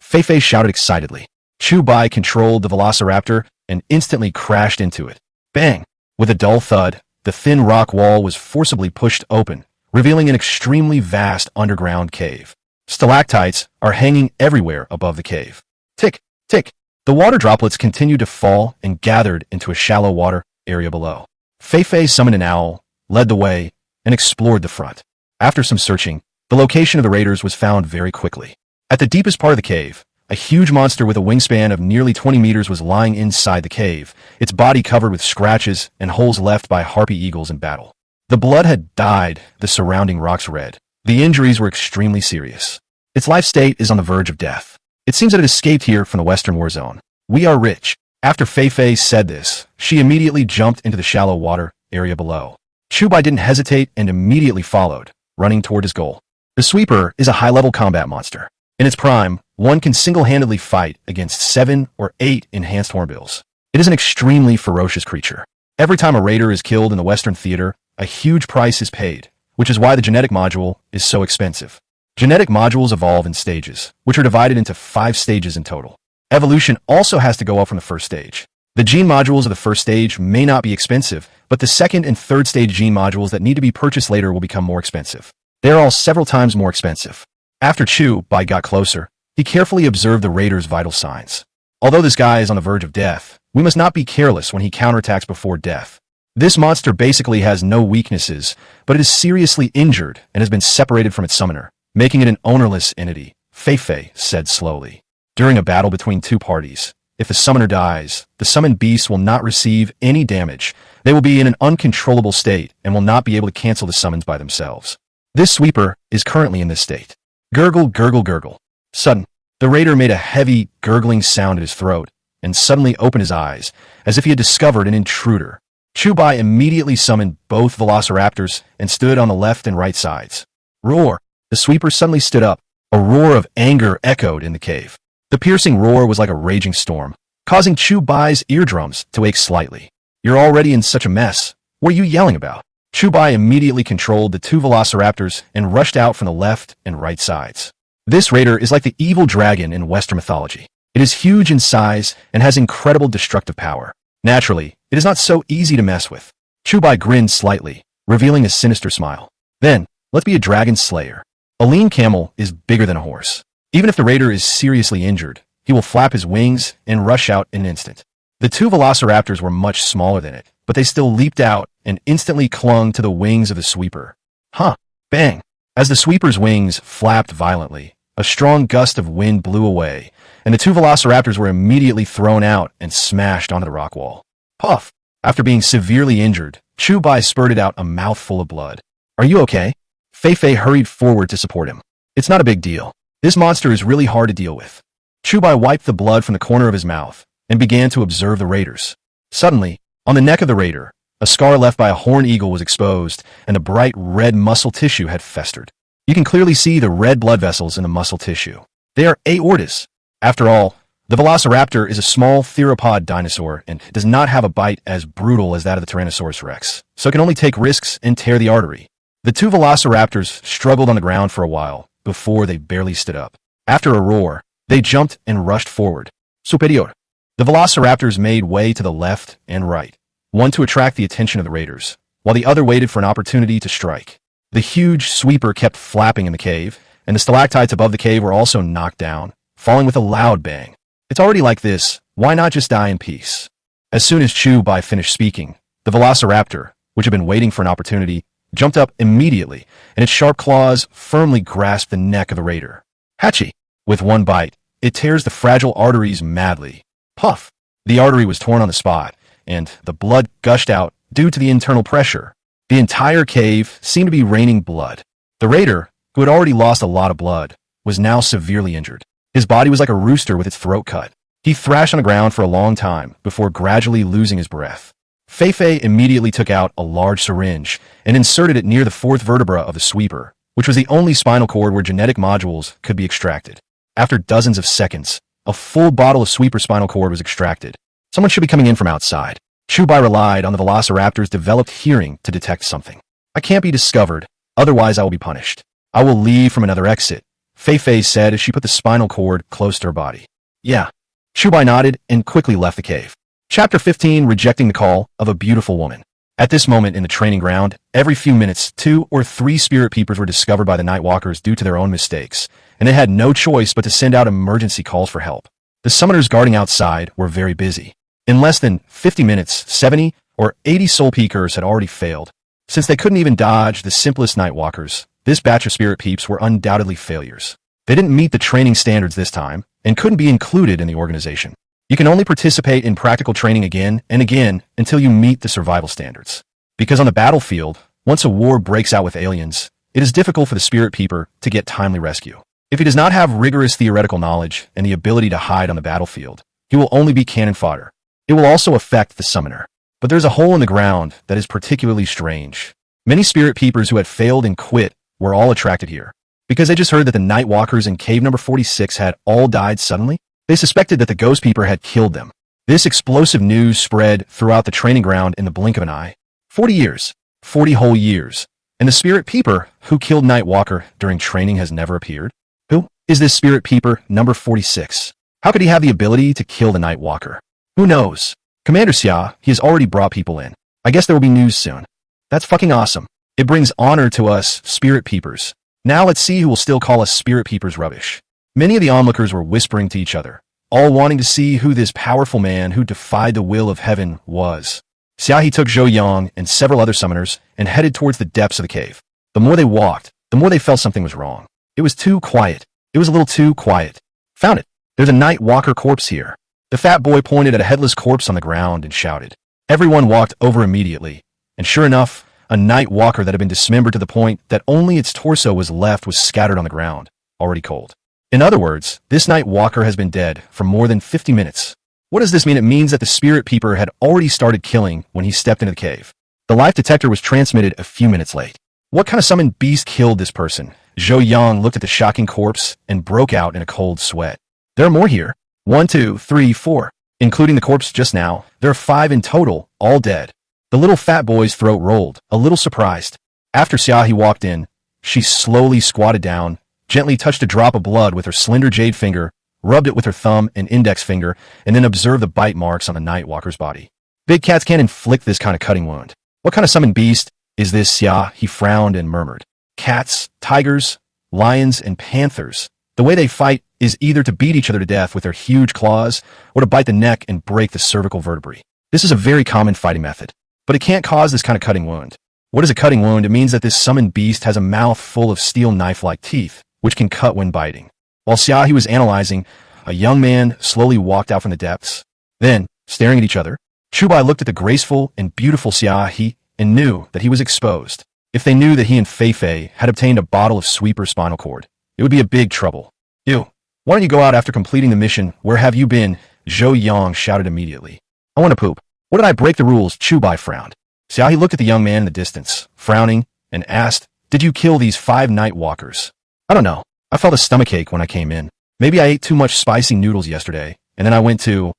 Fei Fei shouted excitedly. Chu Bai controlled the Velociraptor and instantly crashed into it. Bang! With a dull thud, the thin rock wall was forcibly pushed open, revealing an extremely vast underground cave. Stalactites are hanging everywhere above the cave. Tick, tick. The water droplets continued to fall and gathered into a shallow water area below. Fei Fei summoned an owl, led the way, and explored the front. After some searching, the location of the raiders was found very quickly. At the deepest part of the cave, a huge monster with a wingspan of nearly 20 meters was lying inside the cave, its body covered with scratches and holes left by harpy eagles in battle. The blood had dyed the surrounding rocks red. The injuries were extremely serious. Its life state is on the verge of death. It seems that it escaped here from the Western War Zone. We are rich. After Fei Fei said this, she immediately jumped into the shallow water area below. Chu Bai didn't hesitate and immediately followed, running toward his goal. The Sweeper is a high-level combat monster. In its prime, one can single-handedly fight against 7 or 8 enhanced hornbills. It is an extremely ferocious creature. Every time a raider is killed in the Western theater, a huge price is paid, which is why the genetic module is so expensive. Genetic modules evolve in stages, which are divided into 5 stages in total. Evolution also has to go up from the first stage. The gene modules of the first stage may not be expensive, but the second and third stage gene modules that need to be purchased later will become more expensive. They are all several times more expensive. After Chu Bai got closer, he carefully observed the raider's vital signs. Although this guy is on the verge of death, we must not be careless when he counterattacks before death. This monster basically has no weaknesses, but it is seriously injured and has been separated from its summoner, making it an ownerless entity, Fei Fei said slowly. During a battle between 2 parties, if the summoner dies, the summoned beasts will not receive any damage. They will be in an uncontrollable state and will not be able to cancel the summons by themselves. This Sweeper is currently in this state. Gurgle, gurgle, gurgle. Sudden, the raider made a heavy, gurgling sound at his throat and suddenly opened his eyes, as if he had discovered an intruder. Chu Bai immediately summoned both Velociraptors and stood on the left and right sides. Roar! The Sweeper suddenly stood up. A roar of anger echoed in the cave. The piercing roar was like a raging storm, causing Chu Bai's eardrums to ache slightly. You're already in such a mess. What are you yelling about? Chu Bai immediately controlled the 2 Velociraptors and rushed out from the left and right sides. This raider is like the evil dragon in Western mythology. It is huge in size and has incredible destructive power. Naturally, it is not so easy to mess with. Chu Bai grinned slightly, revealing a sinister smile. Then, let's be a dragon slayer. A lean camel is bigger than a horse. Even if the raider is seriously injured, he will flap his wings and rush out in an instant. The 2 Velociraptors were much smaller than it, but they still leaped out and instantly clung to the wings of the Sweeper. Huh! Bang! As the Sweeper's wings flapped violently, a strong gust of wind blew away, and the 2 Velociraptors were immediately thrown out and smashed onto the rock wall. Puff! After being severely injured, Chu Bai spurted out a mouthful of blood. Are you okay? Fei Fei hurried forward to support him. It's not a big deal. This monster is really hard to deal with. Chu Bai wiped the blood from the corner of his mouth and began to observe the raiders. Suddenly, on the neck of the raider, a scar left by a horned eagle was exposed, and the bright red muscle tissue had festered. You can clearly see the red blood vessels in the muscle tissue. They are aortas. After all, the Velociraptor is a small theropod dinosaur and does not have a bite as brutal as that of the Tyrannosaurus rex, so it can only take risks and tear the artery. The two velociraptors struggled on the ground for a while before they barely stood up. After a roar, they jumped and rushed forward. Superior. The velociraptors made way to the left and right, one to attract the attention of the raiders, while the other waited for an opportunity to strike. The huge sweeper kept flapping in the cave, and the stalactites above the cave were also knocked down, falling with a loud bang. It's already like this, why not just die in peace? As soon as Chu Bai finished speaking, the velociraptor, which had been waiting for an opportunity, jumped up immediately, and its sharp claws firmly grasped the neck of the raider. Hachi! With one bite, it tears the fragile arteries madly. Puff! The artery was torn on the spot, and the blood gushed out due to the internal pressure. The entire cave seemed to be raining blood. The raider, who had already lost a lot of blood, was now severely injured. His body was like a rooster with its throat cut. He thrashed on the ground for a long time before gradually losing his breath. Fei immediately took out a large syringe and inserted it near the fourth vertebra of the sweeper, which was the only spinal cord where genetic modules could be extracted. After dozens of seconds, a full bottle of sweeper spinal cord was extracted. Someone should be coming in from outside. Chu Bai relied on the velociraptor's developed hearing to detect something. I can't be discovered, otherwise I will be punished. I will leave from another exit, Fei said as she put the spinal cord close to her body. Yeah. Chu Bai nodded and quickly left the cave. Chapter 15, Rejecting the Call of a Beautiful Woman. At this moment in the training ground, every few minutes, 2 or 3 spirit peepers were discovered by the Nightwalkers due to their own mistakes, and they had no choice but to send out emergency calls for help. The summoners guarding outside were very busy. In less than 50 minutes, 70 or 80 soul peekers had already failed. Since they couldn't even dodge the simplest Nightwalkers, this batch of spirit peeps were undoubtedly failures. They didn't meet the training standards this time, and couldn't be included in the organization. You can only participate in practical training again and again until you meet the survival standards. Because on the battlefield, once a war breaks out with aliens, it is difficult for the spirit peeper to get timely rescue. If he does not have rigorous theoretical knowledge and the ability to hide on the battlefield, he will only be cannon fodder. It will also affect the summoner. But there's a hole in the ground that is particularly strange. Many spirit peepers who had failed and quit were all attracted here. Because they just heard that the Nightwalkers in cave number 46 had all died suddenly, they suspected that the ghost peeper had killed them. This explosive news spread throughout the training ground in the blink of an eye. 40 years. 40 whole years. And the spirit peeper who killed Nightwalker during training has never appeared? Who is this spirit peeper number 46? How could he have the ability to kill the Nightwalker? Who knows? Commander Xia, he has already brought people in. I guess there will be news soon. That's fucking awesome. It brings honor to us, spirit peepers. Now let's see who will still call us spirit peepers rubbish. Many of the onlookers were whispering to each other, all wanting to see who this powerful man who defied the will of heaven was. Xiaohe took Zhou Yang and several other summoners and headed towards the depths of the cave. The more they walked, the more they felt something was wrong. It was too quiet. It was a little too quiet. Found it. There's a Nightwalker corpse here. The fat boy pointed at a headless corpse on the ground and shouted. Everyone walked over immediately, and sure enough, a Nightwalker that had been dismembered to the point that only its torso was left was scattered on the ground, already cold. In other words, this Nightwalker has been dead for more than 50 minutes. What does this mean? It means that the spirit peeper had already started killing when he stepped into the cave. The life detector was transmitted a few minutes late. What kind of summoned beast killed this person? Zhou Yang looked at the shocking corpse and broke out in a cold sweat. There are more here. 1, 2, 3, 4. Including the corpse just now, there are 5 in total, all dead. The little fat boy's throat rolled, a little surprised. After Xiaohe walked in, she slowly squatted down, gently touched a drop of blood with her slender jade finger, rubbed it with her thumb and index finger, and then observed the bite marks on the Nightwalker's body. Big cats can't inflict this kind of cutting wound. What kind of summoned beast is this, Xia? He frowned and murmured. Cats, tigers, lions, and panthers. The way they fight is either to beat each other to death with their huge claws or to bite the neck and break the cervical vertebrae. This is a very common fighting method. But it can't cause this kind of cutting wound. What is a cutting wound? It means that this summoned beast has a mouth full of steel knife-like teeth, which can cut when biting. While Xiaohe was analyzing, a young man slowly walked out from the depths. Then, staring at each other, Chu Bai looked at the graceful and beautiful Xiaohe and knew that he was exposed. If they knew that he and Fei had obtained a bottle of sweeper spinal cord, it would be a big trouble. Ew. Why don't you go out after completing the mission? Where have you been? Zhou Yang shouted immediately. I want to poop. What did I break the rules? Chu Bai frowned. Xiaohe looked at the young man in the distance, frowning, and asked, Did you kill these 5 Nightwalkers? I don't know. I felt a stomachache when I came in. Maybe I ate too much spicy noodles yesterday, and then I went to...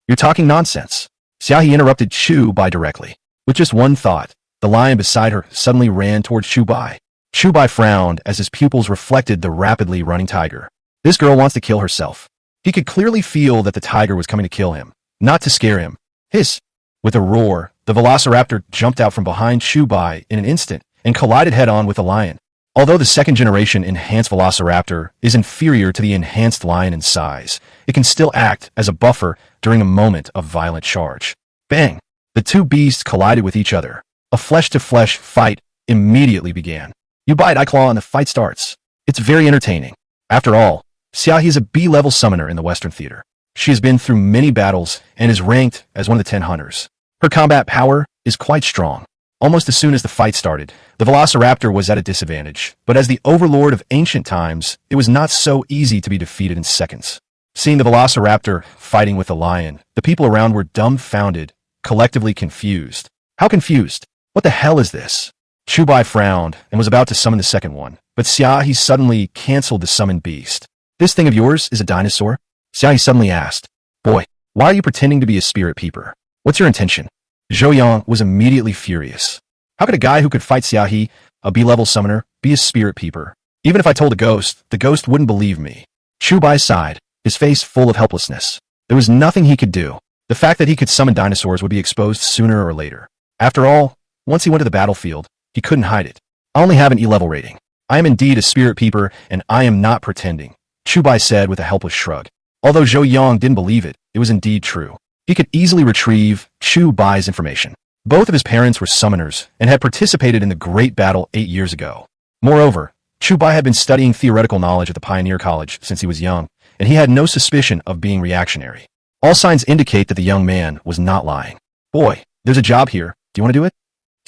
You're talking nonsense. Xiaohe interrupted Chu Bai directly. With just one thought, the The lion beside her suddenly ran towards Chu Bai. Chu Bai frowned as his pupils reflected the rapidly running tiger. This girl wants to kill herself. He could clearly feel that the tiger was coming to kill him, not to scare him. Hiss! With a roar, the Velociraptor jumped out from behind Chu Bai in an instant and collided head-on with the lion. Although the second-generation enhanced Velociraptor is inferior to the enhanced lion in size, it can still act as a buffer during a moment of violent charge. Bang! The two beasts collided with each other. A flesh-to-flesh fight immediately began. You bite, I claw, and the fight starts. It's very entertaining. After all, Xiaohi is a B-level summoner in the Western theater. She has been through many battles and is ranked as one of the 10 hunters. Her combat power is quite strong. Almost as soon as the fight started, the Velociraptor was at a disadvantage, but as the overlord of ancient times, it was not so easy to be defeated in seconds. Seeing the Velociraptor fighting with the lion, the people around were dumbfounded, collectively confused. How confused? What the hell is this? Chu Bai frowned and was about to summon the second one, but Xiaohi suddenly canceled the summoned beast. This thing of yours is a dinosaur? Xiaohi suddenly asked. Boy, why are you pretending to be a spirit peeper? What's your intention? Zhou Yang was immediately furious. How could a guy who could fight Xiaohi, a B-level summoner, be a spirit peeper? Even if I told the ghost wouldn't believe me. Chu Bai sighed, his face full of helplessness. There was nothing he could do. The fact that he could summon dinosaurs would be exposed sooner or later. After all, once he went to the battlefield, he couldn't hide it. I only have an E-level rating. I am indeed a spirit peeper, and I am not pretending, Chu Bai said with a helpless shrug. Although Zhou Yang didn't believe it, it was indeed true. He could easily retrieve Chu Bai's information. Both of his parents were summoners and had participated in the Great Battle 8 years ago. Moreover, Chu Bai had been studying theoretical knowledge at the Pioneer College since he was young, and he had no suspicion of being reactionary. All signs indicate that the young man was not lying. Boy, there's a job here. Do you want to do it?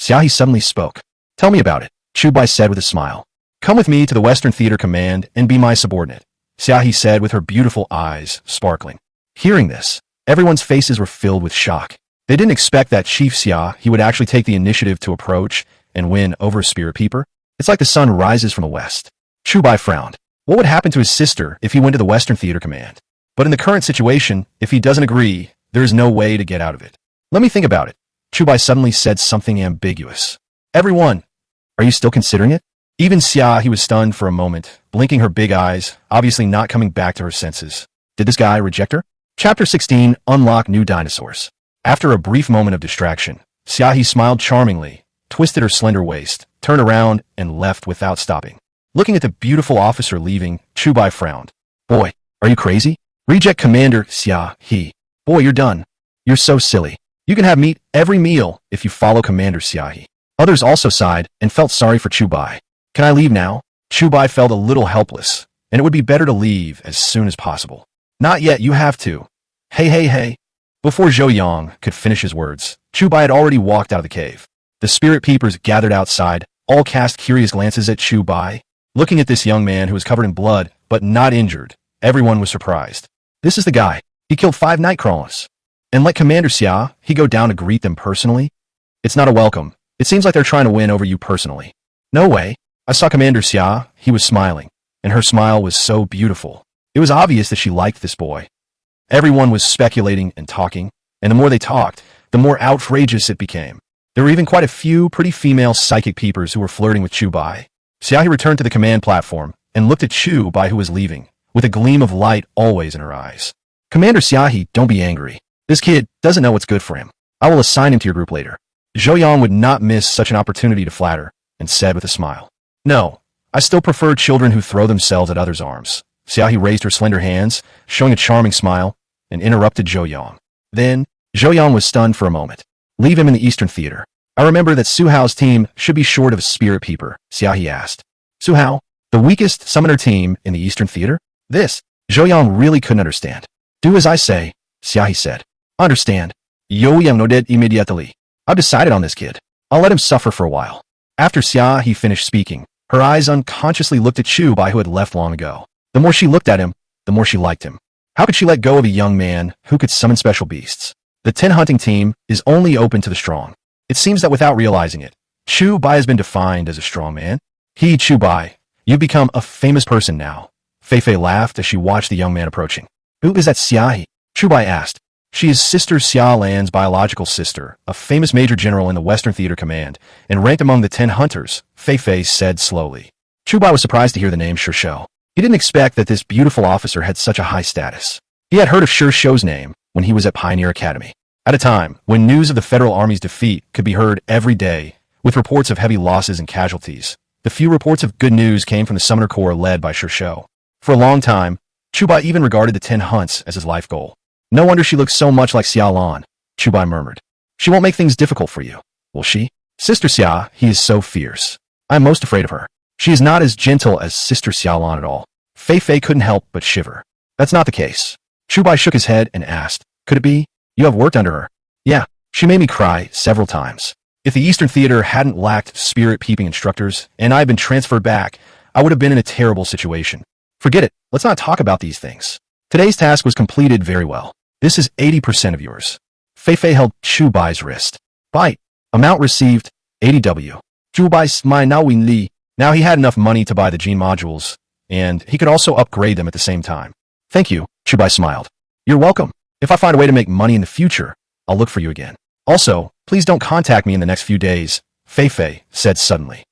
Xiaohi suddenly spoke. Tell me about it, Chu Bai said with a smile. Come with me to the Western Theater Command and be my subordinate, Xiaohi said with her beautiful eyes sparkling. Hearing this, everyone's faces were filled with shock. They didn't expect that Chief Xiaohi would actually take the initiative to approach and win over a spirit peeper. It's like the sun rises from the west. Chu Bai frowned. What would happen to his sister if he went to the Western Theater Command? But in the current situation, if he doesn't agree, there is no way to get out of it. Let me think about it. Chu Bai suddenly said something ambiguous. Everyone, are you still considering it? Even Xiaohi was stunned for a moment, blinking her big eyes, obviously not coming back to her senses. Did this guy reject her? Chapter 16, Unlock New Dinosaurs. After a brief moment of distraction, Xiaohi smiled charmingly, twisted her slender waist, turned around, and left without stopping. Looking at the beautiful officer leaving, Chu Bai frowned. Boy, are you crazy? Reject Commander Xiaohi. Boy, you're done. You're so silly. You can have meat every meal if you follow Commander Xiaohi. Others also sighed and felt sorry for Chu Bai. Can I leave now? Chu Bai felt a little helpless, and it would be better to leave as soon as possible. Not yet, you have to. Hey. Before Zhou Yang could finish his words, Chu Bai had already walked out of the cave. The spirit peepers gathered outside, all cast curious glances at Chu Bai. Looking at this young man who was covered in blood, but not injured, everyone was surprised. This is the guy. He killed 5 nightcrawlers. And let Commander Xiaohi go down to greet them personally? It's not a welcome. It seems like they're trying to win over you personally. No way. I saw Commander Xiaohi. He was smiling, and her smile was so beautiful. It was obvious that she liked this boy. Everyone was speculating and talking, and the more they talked, the more outrageous it became. There were even quite a few pretty female psychic peepers who were flirting with Chu Bai. Xiaohi returned to the command platform and looked at Chu Bai, who was leaving, with a gleam of light always in her eyes. Commander Xiaohi, don't be angry. This kid doesn't know what's good for him. I will assign him to your group later. Zhou Yang would not miss such an opportunity to flatter, and said with a smile. No, I still prefer children who throw themselves at others' arms. Xiaohi raised her slender hands, showing a charming smile, and interrupted Zhou Yang. Then, Zhou Yang was stunned for a moment. Leave him in the Eastern Theater. I remember that Su Hao's team should be short of a spirit peeper, Xiaohi asked. Su Hao, the weakest summoner team in the Eastern Theater? This, Zhou Yang really couldn't understand. Do as I say, Xiaohi said. Understand. Zhou Yang nodded immediately. I've decided on this kid. I'll let him suffer for a while. After Xiaohi finished speaking, her eyes unconsciously looked at Chu Bai, who had left long ago. The more she looked at him, the more she liked him. How could she let go of a young man who could summon special beasts? The 10 hunting team is only open to the strong. It seems that without realizing it, Chu Bai has been defined as a strong man. Chu Bai, you've become a famous person now. Fei Fei laughed as she watched the young man approaching. Who is that Xiaohi? Chu Bai asked. She is Sister Xia Lan's biological sister, a famous major general in the Western Theater Command, and ranked among the 10 hunters, Fei Fei said slowly. Chu Bai was surprised to hear the name Shi Shou. He didn't expect that this beautiful officer had such a high status. He had heard of Shi Shou's name when he was at Pioneer Academy. At a time when news of the Federal Army's defeat could be heard every day, with reports of heavy losses and casualties, the few reports of good news came from the Summoner Corps led by Shi Shou. For a long time, Chu Bai even regarded the 10 hunts as his life goal. No wonder she looks so much like Xia Lan, Chu Bai murmured. She won't make things difficult for you, will she? Sister Xia, he is so fierce. I am most afraid of her. She is not as gentle as Sister Xia Lan at all. Fei Fei couldn't help but shiver. That's not the case. Chu Bai shook his head and asked, could it be? You have worked under her. Yeah, she made me cry several times. If the Eastern Theater hadn't lacked spirit-peeping instructors, and I had been transferred back, I would have been in a terrible situation. Forget it, let's not talk about these things. Today's task was completed very well. This is 80% of yours. Fei Fei held Chu Bai's wrist. Bite. Amount received, 80 W. Chu Bai smiled now Win Li. Now he had enough money to buy the gene modules, and he could also upgrade them at the same time. Thank you, Chu Bai smiled. You're welcome. If I find a way to make money in the future, I'll look for you again. Also, please don't contact me in the next few days, Fei Fei said suddenly.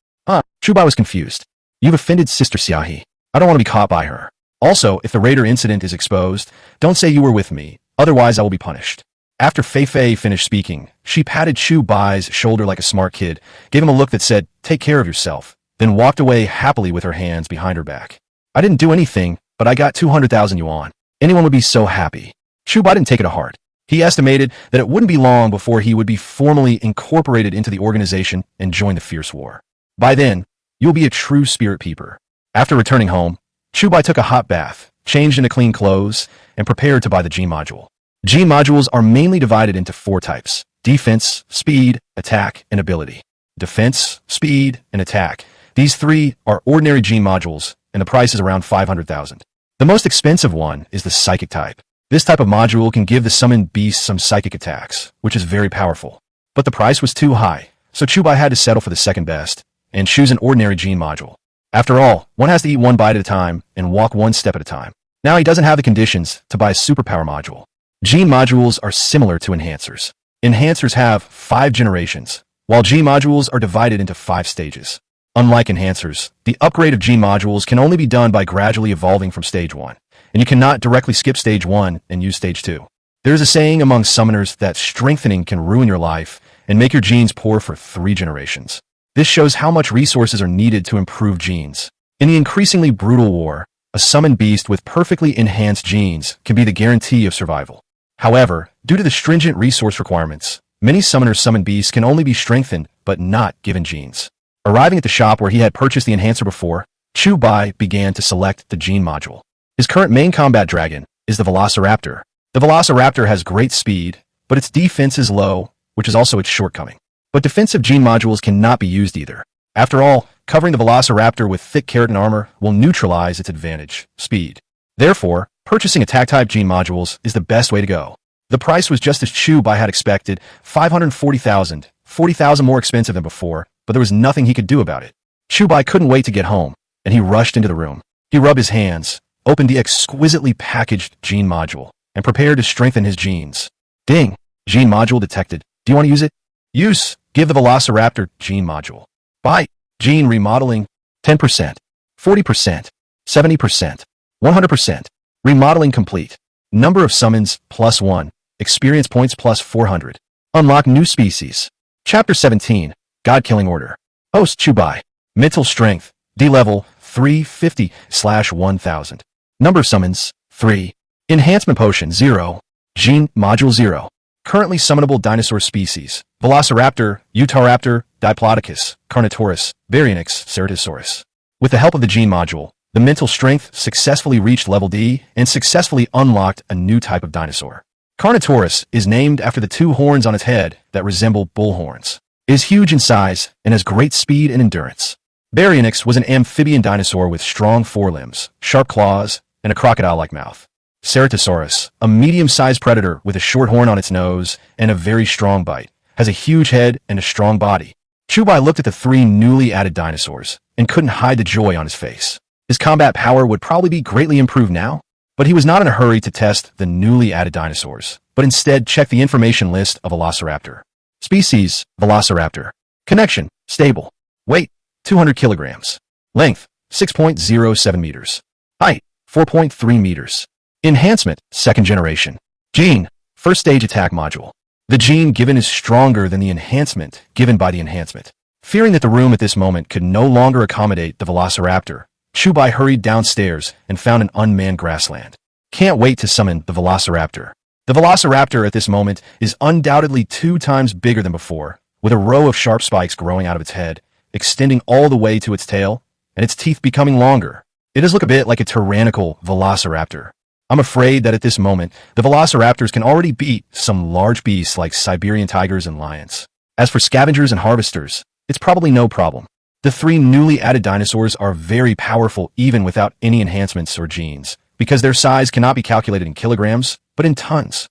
Chu Bai was confused. You've offended Sister Xiaohe. I don't want to be caught by her. Also, if the raider incident is exposed, don't say you were with me, otherwise I will be punished. After Fei Fei finished speaking, she patted Chu Bai's shoulder like a smart kid, gave him a look that said, take care of yourself, then walked away happily with her hands behind her back. I didn't do anything, but I got 200,000 yuan. Anyone would be so happy. Chu Bai didn't take it to heart. He estimated that it wouldn't be long before he would be formally incorporated into the organization and join the fierce war. By then, you'll be a true spirit peeper. After returning home, Chu Bai took a hot bath, changed into clean clothes, and prepared to buy the gene module. Gene modules are mainly divided into 4 types: defense, speed, attack, and ability. Defense, speed, and attack. These 3 are ordinary gene modules, and the price is around 500,000. The most expensive one is the psychic type. This type of module can give the summoned beast some psychic attacks, which is very powerful. But the price was too high, so Chu Bai had to settle for the second best, and choose an ordinary gene module. After all, one has to eat one bite at a time and walk one step at a time. Now he doesn't have the conditions to buy a superpower module. Gene modules are similar to enhancers. Enhancers have 5 generations, while gene modules are divided into 5 stages. Unlike enhancers, the upgrade of gene modules can only be done by gradually evolving from stage 1, and you cannot directly skip stage 1 and use stage 2. There is a saying among summoners that strengthening can ruin your life and make your genes poor for 3 generations. This shows how much resources are needed to improve genes. In the increasingly brutal war, a summoned beast with perfectly enhanced genes can be the guarantee of survival. However, due to the stringent resource requirements, many summoners' summoned beasts can only be strengthened but not given genes. Arriving at the shop where he had purchased the enhancer before, Chu Bai began to select the gene module. His current main combat dragon is the Velociraptor. The Velociraptor has great speed, but its defense is low, which is also its shortcoming. But defensive gene modules cannot be used either. After all, covering the Velociraptor with thick keratin armor will neutralize its advantage, speed. Therefore, purchasing attack-type gene modules is the best way to go. The price was just as Chu Bai had expected, 540,000, 40,000 more expensive than before, but there was nothing he could do about it. Chu Bai couldn't wait to get home, and he rushed into the room. He rubbed his hands, opened the exquisitely packaged gene module, and prepared to strengthen his genes. Ding! Gene module detected. Do you want to use it? Use. Give the Velociraptor gene module. Buy. Gene remodeling. 10%. 40%. 70%. 100%. Remodeling complete. Number of summons, +1. Experience points, +400. Unlock new species. Chapter 17. God-Killing Order. Host Chu Bai. Mental Strength. D-Level, 350/1000. Number of summons, 3. Enhancement Potion, 0. Gene Module, 0. Currently summonable dinosaur species: Velociraptor, Utahraptor, Diplodocus, Carnotaurus, Baryonyx, Ceratosaurus. With the help of the gene module, the mental strength successfully reached level D and successfully unlocked a new type of dinosaur. Carnotaurus is named after the 2 horns on its head that resemble bull horns. It is huge in size and has great speed and endurance. Baryonyx was an amphibian dinosaur with strong forelimbs, sharp claws, and a crocodile-like mouth. Ceratosaurus, a medium-sized predator with a short horn on its nose and a very strong bite, has a huge head and a strong body. Chu Bai looked at the 3 newly added dinosaurs and couldn't hide the joy on his face. His combat power would probably be greatly improved now. But he was not in a hurry to test the newly added dinosaurs, but instead checked the information list of Velociraptor. Species, Velociraptor. Connection, stable. Weight, 200 kilograms. Length, 6.07 meters. Height, 4.3 meters. Enhancement, second generation. Gene, first stage attack module. The gene given is stronger than the enhancement given by the enhancement. Fearing that the room at this moment could no longer accommodate the Velociraptor, Chu Bai hurried downstairs and found an unmanned grassland. Can't wait to summon the Velociraptor. The Velociraptor at this moment is undoubtedly 2 times bigger than before, with a row of sharp spikes growing out of its head, extending all the way to its tail, and its teeth becoming longer. It does look a bit like a tyrannical Velociraptor. I'm afraid that at this moment, the Velociraptors can already beat some large beasts like Siberian tigers and lions. As for scavengers and harvesters, it's probably no problem. The 3 newly added dinosaurs are very powerful even without any enhancements or genes, because their size cannot be calculated in kilograms, but in tons.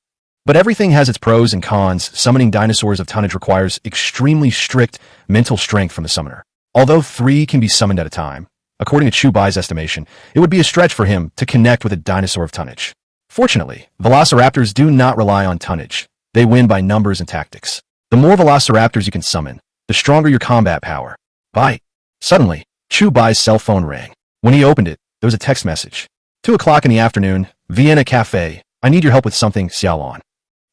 But everything has its pros and cons. Summoning dinosaurs of tonnage requires extremely strict mental strength from the summoner. Although 3 can be summoned at a time, according to Chu Bai's estimation, it would be a stretch for him to connect with a dinosaur of tonnage. Fortunately, Velociraptors do not rely on tonnage. They win by numbers and tactics. The more Velociraptors you can summon, the stronger your combat power. Bye. Suddenly, Chu Bai's cell phone rang. When he opened it, there was a text message. 2 o'clock in the afternoon, Vienna Cafe. I need your help with something, Xiaolon.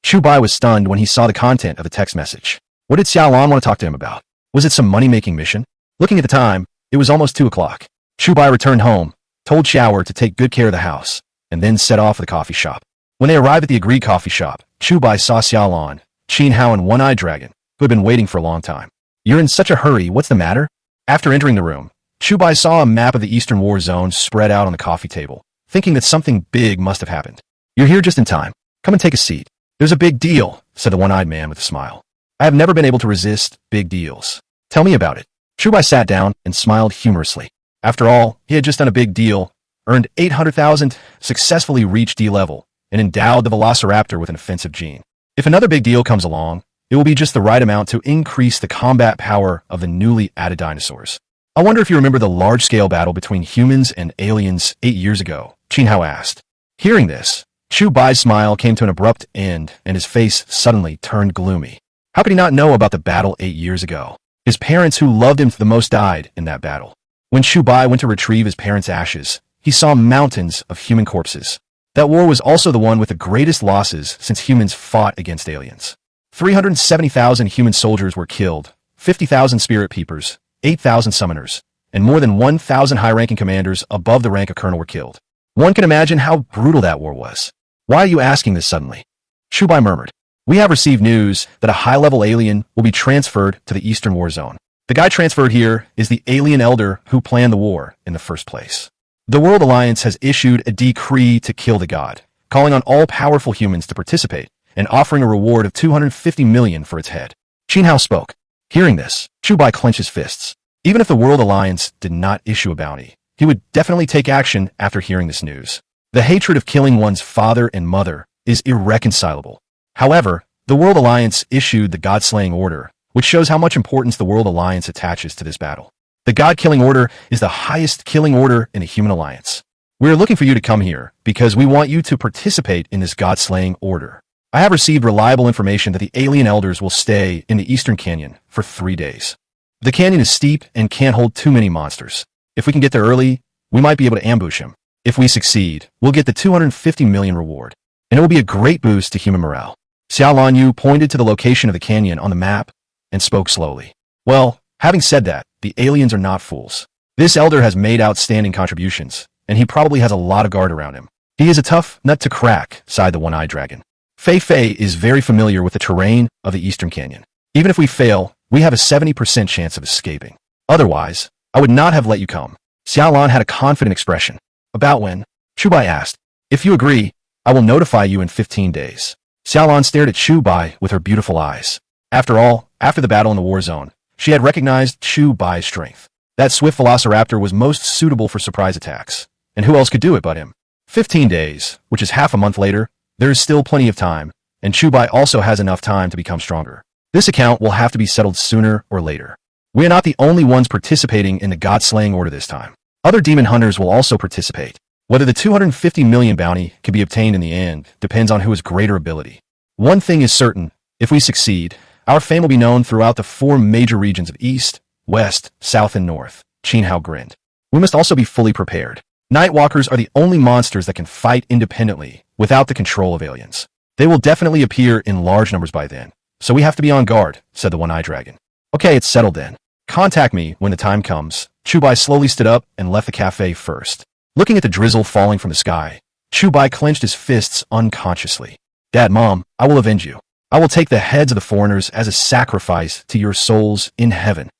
Chu Bai was stunned when he saw the content of the text message. What did Xiaolon want to talk to him about? Was it some money-making mission? Looking at the time, it was almost 2 o'clock. Chu Bai returned home, told Xiaoer to take good care of the house, and then set off for the coffee shop. When they arrived at the agreed coffee shop, Chu Bai saw Xiaolon, Qin Hao and One-Eyed Dragon, who had been waiting for a long time. You're in such a hurry, what's the matter? After entering the room, Chu Bai saw a map of the Eastern War Zone spread out on the coffee table, thinking that something big must have happened. You're here just in time. Come and take a seat. There's a big deal, said the one-eyed man with a smile. I have never been able to resist big deals. Tell me about it. Chu Bai sat down and smiled humorously. After all, he had just done a big deal, earned 800,000, successfully reached D level, and endowed the Velociraptor with an offensive gene. If another big deal comes along, it will be just the right amount to increase the combat power of the newly added dinosaurs. I wonder if you remember the large-scale battle between humans and aliens 8 years ago, Qin Hao asked. Hearing this, Chu Bai's smile came to an abrupt end, and his face suddenly turned gloomy. How could he not know about the battle 8 years ago? His parents who loved him the most died in that battle. When Chu Bai went to retrieve his parents' ashes, he saw mountains of human corpses. That war was also the one with the greatest losses since humans fought against aliens. 370,000 human soldiers were killed, 50,000 spirit peepers, 8,000 summoners, and more than 1,000 high-ranking commanders above the rank of colonel were killed. One can imagine how brutal that war was. Why are you asking this suddenly? Chu Bai murmured. We have received news that a high-level alien will be transferred to the Eastern War Zone. The guy transferred here is the alien elder who planned the war in the first place. The World Alliance has issued a decree to kill the god, calling on all powerful humans to participate and offering a reward of 250 million for its head. Qin Hao spoke. Hearing this, Chu Bai clenched his fists. Even if the World Alliance did not issue a bounty, he would definitely take action after hearing this news. The hatred of killing one's father and mother is irreconcilable. However, the World Alliance issued the God-slaying order, which shows how much importance the World Alliance attaches to this battle. The God-killing order is the highest killing order in the human alliance. We are looking for you to come here because we want you to participate in this God-slaying order. I have received reliable information that the alien elders will stay in the Eastern Canyon for 3 days. The canyon is steep and can't hold too many monsters. If we can get there early, we might be able to ambush him. If we succeed, we'll get the 250 million reward, and it will be a great boost to human morale. Xiaolon Yu pointed to the location of the canyon on the map and spoke slowly. Well, having said that, the aliens are not fools. This elder has made outstanding contributions, and he probably has a lot of guard around him. He is a tough nut to crack, sighed the one-eyed dragon. Fei Fei is very familiar with the terrain of the Eastern Canyon. Even if we fail, we have a 70% chance of escaping. Otherwise, I would not have let you come. Xiaolon had a confident expression. About when? Chu Bai asked. If you agree, I will notify you in 15 days. Xiaolon stared at Chu Bai with her beautiful eyes. After all, after the battle in the war zone, she had recognized Chu Bai's strength. That swift Velociraptor was most suitable for surprise attacks. And who else could do it but him? 15 days, which is half a month later, there is still plenty of time, and Chu Bai also has enough time to become stronger. This account will have to be settled sooner or later. We are not the only ones participating in the God-slaying order this time. Other demon hunters will also participate. Whether the 250 million bounty can be obtained in the end depends on who has greater ability. One thing is certain, if we succeed, our fame will be known throughout the 4 major regions of East, West, South, and North. Qin Hao grinned. We must also be fully prepared. Nightwalkers are the only monsters that can fight independently without the control of aliens. They will definitely appear in large numbers by then, so we have to be on guard, said the One-Eyed Dragon. Okay, it's settled then. Contact me when the time comes. Chu Bai slowly stood up and left the cafe first. Looking at the drizzle falling from the sky, Chu Bai clenched his fists unconsciously. Dad, Mom, I will avenge you. I will take the heads of the foreigners as a sacrifice to your souls in heaven.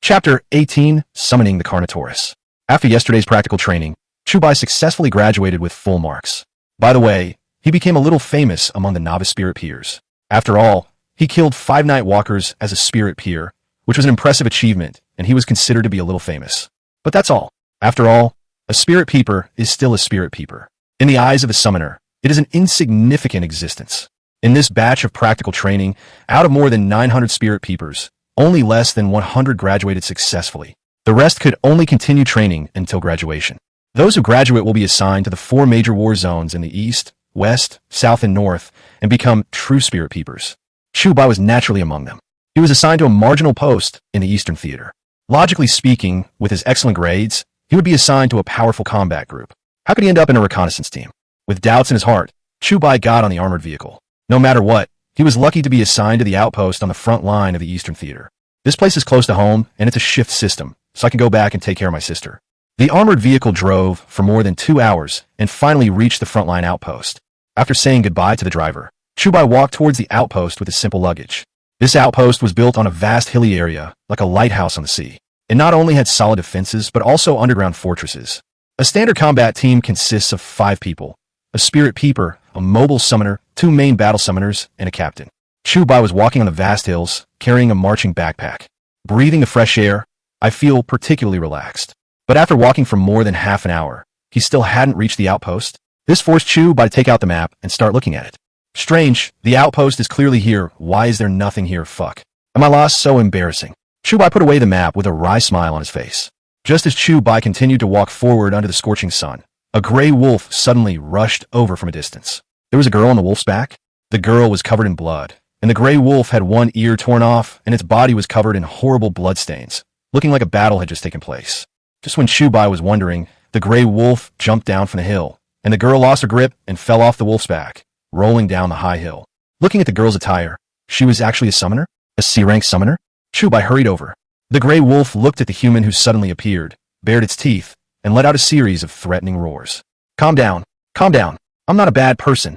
Chapter 18, Summoning the Carnotaurus. After yesterday's practical training, Chu Bai successfully graduated with full marks. By the way, he became a little famous among the novice spirit peers. After all, he killed 5 Nightwalkers as a spirit peer, which was an impressive achievement, and he was considered to be a little famous. But that's all. After all, a spirit peeper is still a spirit peeper. In the eyes of the summoner, it is an insignificant existence. In this batch of practical training, out of more than 900 spirit peepers, only less than 100 graduated successfully. The rest could only continue training until graduation. Those who graduate will be assigned to the 4 major war zones in the East, West, South, and North, and become true spirit peepers. Chu Bai was naturally among them. He was assigned to a marginal post in the Eastern Theater. Logically speaking, with his excellent grades, he would be assigned to a powerful combat group. How could he end up in a reconnaissance team? With doubts in his heart, Chu Bai got on the armored vehicle. No matter what, he was lucky to be assigned to the outpost on the front line of the Eastern Theater. This place is close to home, and it's a shift system, so I can go back and take care of my sister. The armored vehicle drove for more than 2 hours and finally reached the frontline outpost. After saying goodbye to the driver, Chu Bai walked towards the outpost with his simple luggage. This outpost was built on a vast hilly area, like a lighthouse on the sea. It not only had solid defenses, but also underground fortresses. A standard combat team consists of 5 people: a spirit peeper, a mobile summoner, 2 main battle summoners, and a captain. Chu Bai was walking on the vast hills, carrying a marching backpack. Breathing the fresh air, I feel particularly relaxed. But after walking for more than half an hour, he still hadn't reached the outpost. This forced Chu Bai to take out the map and start looking at it. Strange, the outpost is clearly here. Why is there nothing here? Fuck. Am I lost? So embarrassing. Chu Bai put away the map with a wry smile on his face. Just as Chu Bai continued to walk forward under the scorching sun, a gray wolf suddenly rushed over from a distance. There was a girl on the wolf's back. The girl was covered in blood, and the gray wolf had one ear torn off, and its body was covered in horrible bloodstains, looking like a battle had just taken place. Just when Chu Bai was wondering, the gray wolf jumped down from the hill, and the girl lost her grip and fell off the wolf's back, rolling down the high hill. Looking at the girl's attire, she was actually a summoner? A C-rank summoner? Chu Bai hurried over. The gray wolf looked at the human who suddenly appeared, bared its teeth, and let out a series of threatening roars. Calm down. Calm down. I'm not a bad person.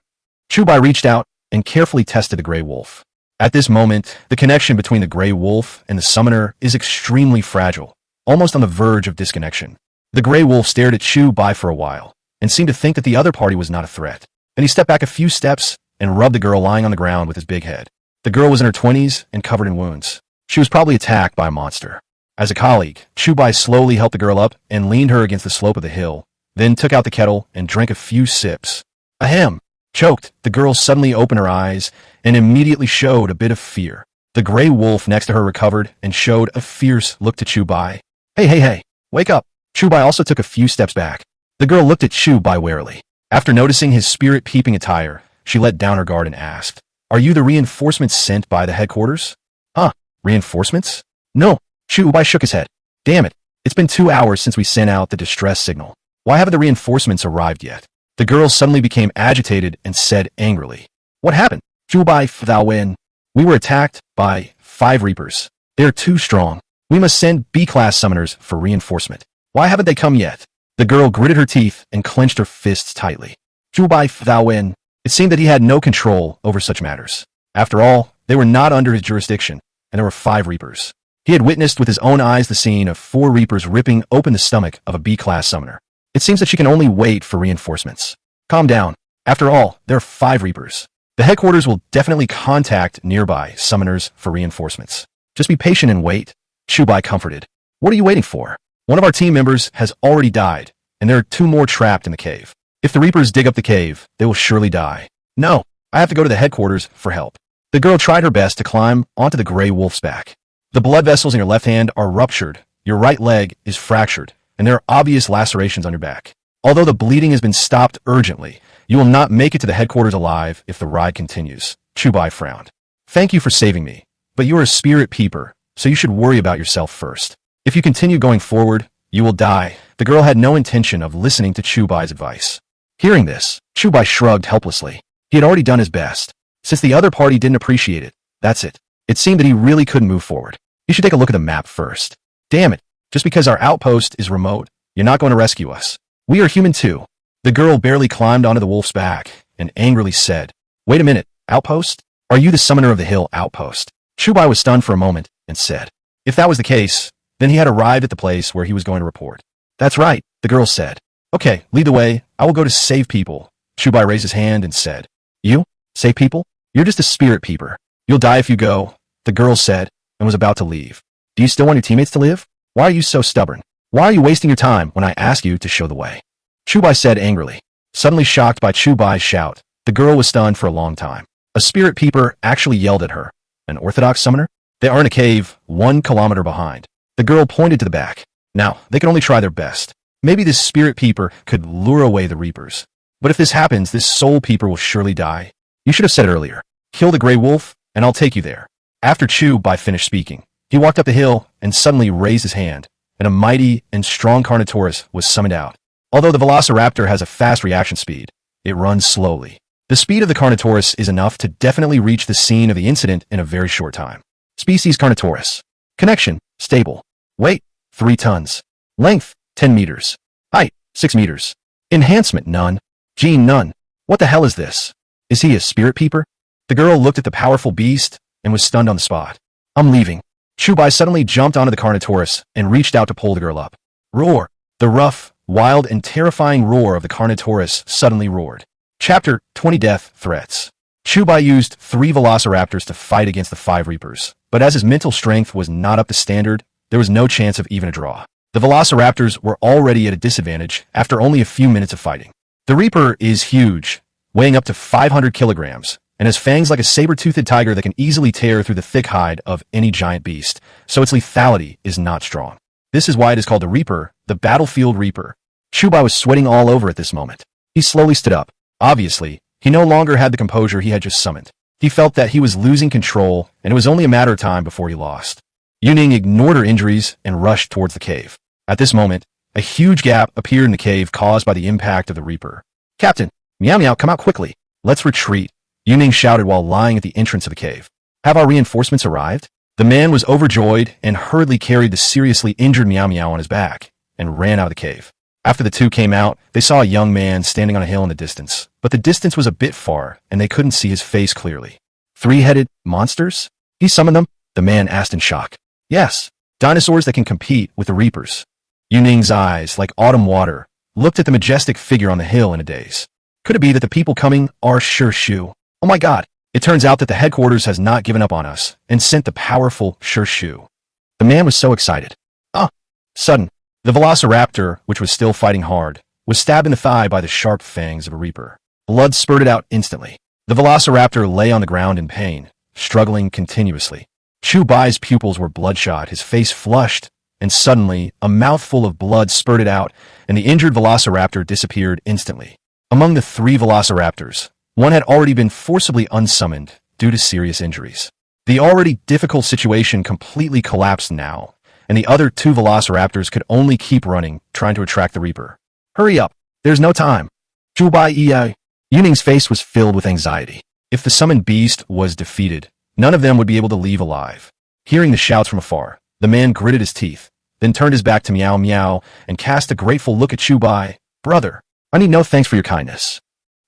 Chu Bai reached out and carefully tested the gray wolf. At this moment, the connection between the gray wolf and the summoner is extremely fragile, almost on the verge of disconnection. The gray wolf stared at Chu Bai for a while, and seemed to think that the other party was not a threat. Then he stepped back a few steps and rubbed the girl lying on the ground with his big head. The girl was in her 20s and covered in wounds. She was probably attacked by a monster. As a colleague, Chu Bai slowly helped the girl up and leaned her against the slope of the hill, then took out the kettle and drank a few sips. Ahem! Choked, the girl suddenly opened her eyes and immediately showed a bit of fear. The gray wolf next to her recovered and showed a fierce look to Chu Bai. Hey, wake up! Chu Bai also took a few steps back. The girl looked at Chu Bai warily. After noticing his spirit peeping attire, she let down her guard and asked, "Are you the reinforcements sent by the headquarters?" Huh? Reinforcements? No. Chu Bai shook his head. Damn it. It's been 2 hours since we sent out the distress signal. Why haven't the reinforcements arrived yet? The girl suddenly became agitated and said angrily, "What happened? Chu Bai thou win. We were attacked by 5 Reapers. They're too strong. We must send B-class summoners for reinforcement. Why haven't they come yet?" The girl gritted her teeth and clenched her fists tightly. Chu Bai thou win. It seemed that he had no control over such matters. After all, they were not under his jurisdiction, and there were 5 Reapers. He had witnessed with his own eyes the scene of 4 Reapers ripping open the stomach of a B-class summoner. It seems that she can only wait for reinforcements. Calm down. After all, there are 5 Reapers. The headquarters will definitely contact nearby summoners for reinforcements. Just be patient and wait. Chu Bai comforted. What are you waiting for? One of our team members has already died, and there are 2 more trapped in the cave. If the Reapers dig up the cave, they will surely die. No, I have to go to the headquarters for help. The girl tried her best to climb onto the gray wolf's back. The blood vessels in your left hand are ruptured, your right leg is fractured, and there are obvious lacerations on your back. Although the bleeding has been stopped urgently, you will not make it to the headquarters alive if the ride continues. Chu Bai frowned. Thank you for saving me, but you are a spirit peeper, so you should worry about yourself first. If you continue going forward, you will die. The girl had no intention of listening to Chu Bai's advice. Hearing this, Chu Bai shrugged helplessly. He had already done his best. Since the other party didn't appreciate it, that's it. It seemed that he really couldn't move forward. You should take a look at the map first. Damn it, just because our outpost is remote, you're not going to rescue us. We are human too. The girl barely climbed onto the wolf's back and angrily said, Wait a minute, outpost? Are you the summoner of the hill outpost? Chu Bai was stunned for a moment and said, If that was the case, then he had arrived at the place where he was going to report. That's right, the girl said. Okay, lead the way. I will go to save people. Chu Bai raised his hand and said, You? Save people? You're just a spirit peeper. You'll die if you go, the girl said, and was about to leave. Do you still want your teammates to live? Why are you so stubborn? Why are you wasting your time when I ask you to show the way? Chu Bai said angrily. Suddenly shocked by Chu Bai's shout, the girl was stunned for a long time. A spirit peeper actually yelled at her. An orthodox summoner? They are in a cave 1 kilometer behind. The girl pointed to the back. Now, they can only try their best. Maybe this spirit peeper could lure away the reapers. But if this happens, this soul peeper will surely die. You should have said earlier, kill the gray wolf, and I'll take you there. After Chu Bai finished speaking, he walked up the hill and suddenly raised his hand, and a mighty and strong Carnotaurus was summoned out. Although the Velociraptor has a fast reaction speed, it runs slowly. The speed of the Carnotaurus is enough to definitely reach the scene of the incident in a very short time. Species Carnotaurus. Connection, stable. Weight, 3 tons. Length, 10 meters. Height, 6 meters. Enhancement, none. Gene, none. What the hell is this? Is he a spirit peeper? The girl looked at the powerful beast and was stunned on the spot. I'm leaving. Chu Bai suddenly jumped onto the Carnotaurus and reached out to pull the girl up. Roar! The rough, wild, and terrifying roar of the Carnotaurus suddenly roared. Chapter 20 Death Threats. Chu Bai used 3 Velociraptors to fight against the 5 Reapers, but as his mental strength was not up to standard, there was no chance of even a draw. The Velociraptors were already at a disadvantage after only a few minutes of fighting. The Reaper is huge, weighing up to 500 kilograms, and has fangs like a saber-toothed tiger that can easily tear through the thick hide of any giant beast, so its lethality is not strong. This is why it is called the Reaper, the battlefield Reaper. Chu Bai was sweating all over at this moment. He slowly stood up. Obviously, he no longer had the composure he had just summoned. He felt that he was losing control, and it was only a matter of time before he lost. Yuning ignored her injuries and rushed towards the cave. At this moment, a huge gap appeared in the cave caused by the impact of the Reaper. Captain, Meow Meow, come out quickly. Let's retreat. Yuning shouted while lying at the entrance of the cave. Have our reinforcements arrived? The man was overjoyed and hurriedly carried the seriously injured Meow Meow on his back and ran out of the cave. After the two came out, they saw a young man standing on a hill in the distance, but the distance was a bit far and they couldn't see his face clearly. 3-headed monsters? He summoned them? The man asked in shock. Yes, dinosaurs that can compete with the Reapers. Yuning's eyes, like autumn water, looked at the majestic figure on the hill in a daze. Could it be that the people coming are Shu? Oh my god, it turns out that the headquarters has not given up on us and sent the powerful Shu. The man was so excited. Sudden, the Velociraptor, which was still fighting hard, was stabbed in the thigh by the sharp fangs of a Reaper. Blood spurted out instantly. The Velociraptor lay on the ground in pain, struggling continuously. Chu Bai's pupils were bloodshot, his face flushed, and suddenly, a mouthful of blood spurted out, and the injured Velociraptor disappeared instantly. Among the 3 Velociraptors, one had already been forcibly unsummoned due to serious injuries. The already difficult situation completely collapsed now, and the other 2 Velociraptors could only keep running, trying to attract the Reaper. Hurry up! There's no time! Chu Bai. Yuning's face was filled with anxiety. If the summoned beast was defeated, none of them would be able to leave alive. Hearing the shouts from afar, the man gritted his teeth, then turned his back to Meow Meow and cast a grateful look at Chu Bai. Brother, I need no thanks for your kindness.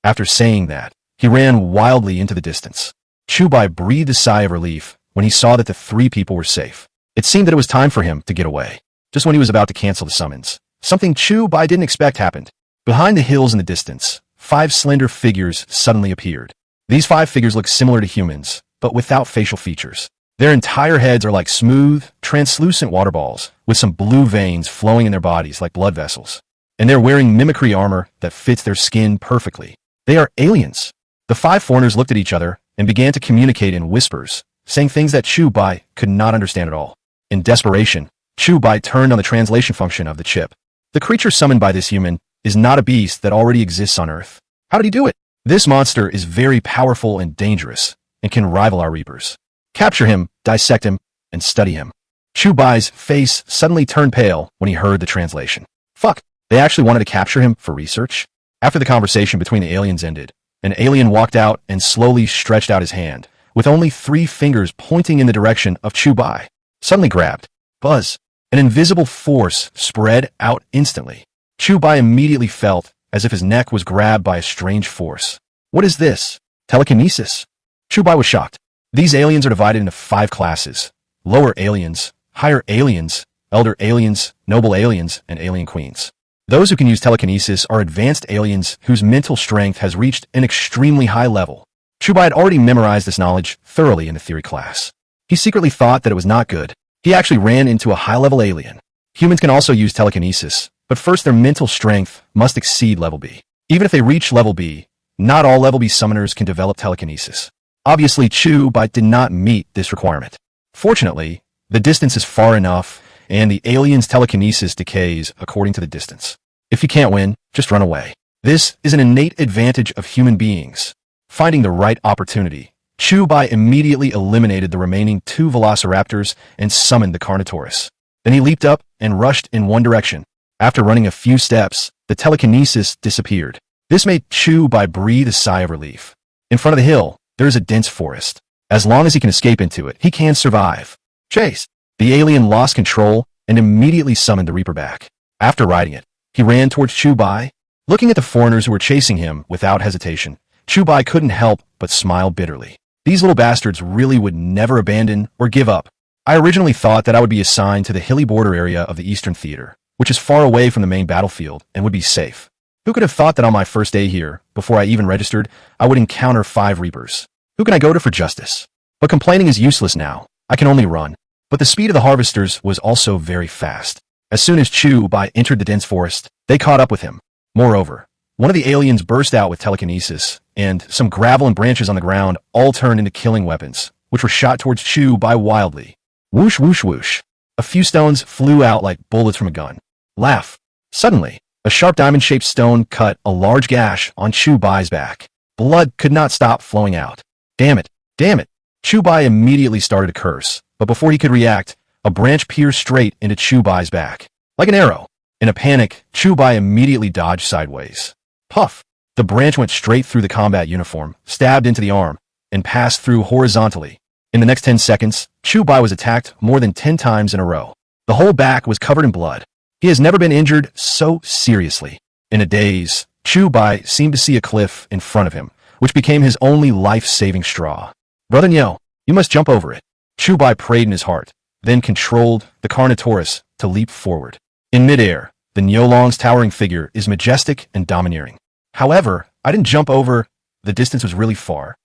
After saying that, he ran wildly into the distance. Chu Bai breathed a sigh of relief when he saw that the 3 people were safe. It seemed that it was time for him to get away. Just when he was about to cancel the summons, something Chu Bai didn't expect happened. Behind the hills in the distance, 5 slender figures suddenly appeared. These 5 figures look similar to humans, but without facial features. Their entire heads are like smooth, translucent water balls, with some blue veins flowing in their bodies like blood vessels. And they're wearing mimicry armor that fits their skin perfectly. They are aliens. The 5 foreigners looked at each other and began to communicate in whispers, saying things that Chu Bai could not understand at all. In desperation, Chu Bai turned on the translation function of the chip. The creature summoned by this human is not a beast that already exists on Earth. How did he do it? This monster is very powerful and dangerous, and can rival our reapers. Capture him, dissect him, and study him. Chu Bai's face suddenly turned pale when he heard the translation. Fuck, they actually wanted to capture him for research? After the conversation between the aliens ended, an alien walked out and slowly stretched out his hand, with only 3 fingers pointing in the direction of Chu Bai. Suddenly grabbed. Buzz. An invisible force spread out instantly. Chu Bai immediately felt as if his neck was grabbed by a strange force. What is this? Telekinesis? Chu Bai was shocked. These aliens are divided into 5 classes. Lower aliens, higher aliens, elder aliens, noble aliens, and alien queens. Those who can use telekinesis are advanced aliens whose mental strength has reached an extremely high level. Chu Bai had already memorized this knowledge thoroughly in the theory class. He secretly thought that it was not good. He actually ran into a high-level alien. Humans can also use telekinesis, but first their mental strength must exceed level B. Even if they reach level B, not all level B summoners can develop telekinesis. Obviously, Chu Bai did not meet this requirement. Fortunately, the distance is far enough, and the alien's telekinesis decays according to the distance. If you can't win, just run away. This is an innate advantage of human beings. Finding the right opportunity, Chu Bai immediately eliminated the remaining 2 Velociraptors and summoned the Carnotaurus. Then he leaped up and rushed in one direction. After running a few steps, the telekinesis disappeared. This made Chu Bai breathe a sigh of relief. In front of the hill, there is a dense forest. As long as he can escape into it, he can survive. Chase! The alien lost control and immediately summoned the Reaper back. After riding it, he ran towards Chu Bai. Looking at the foreigners who were chasing him without hesitation, Chu Bai couldn't help but smile bitterly. These little bastards really would never abandon or give up. I originally thought that I would be assigned to the hilly border area of the Eastern Theater, which is far away from the main battlefield and would be safe. Who could have thought that on my first day here, before I even registered, I would encounter 5 Reapers? Who can I go to for justice? But complaining is useless now. I can only run. But the speed of the harvesters was also very fast. As soon as Chu Bai entered the dense forest, they caught up with him. Moreover, one of the aliens burst out with telekinesis, and some gravel and branches on the ground all turned into killing weapons, which were shot towards Chu Bai wildly. Whoosh, whoosh, whoosh. A few stones flew out like bullets from a gun. Laugh. Suddenly, a sharp diamond-shaped stone cut a large gash on Chu Bai's back. Blood could not stop flowing out. Damn it. Damn it. Chu Bai immediately started to curse, but before he could react, a branch pierced straight into Chu Bai's back. Like an arrow. In a panic, Chu Bai immediately dodged sideways. Puff! The branch went straight through the combat uniform, stabbed into the arm, and passed through horizontally. In the next 10 seconds, Chu Bai was attacked more than 10 times in a row. The whole back was covered in blood. He has never been injured so seriously. In a daze, Chu Bai seemed to see a cliff in front of him, which became his only life-saving straw. Brother Nyo, you must jump over it. Chu Bai prayed in his heart, then controlled the Carnotaurus to leap forward. In midair, the Nyolong's towering figure is majestic and domineering. However, I didn't jump over. The distance was really far.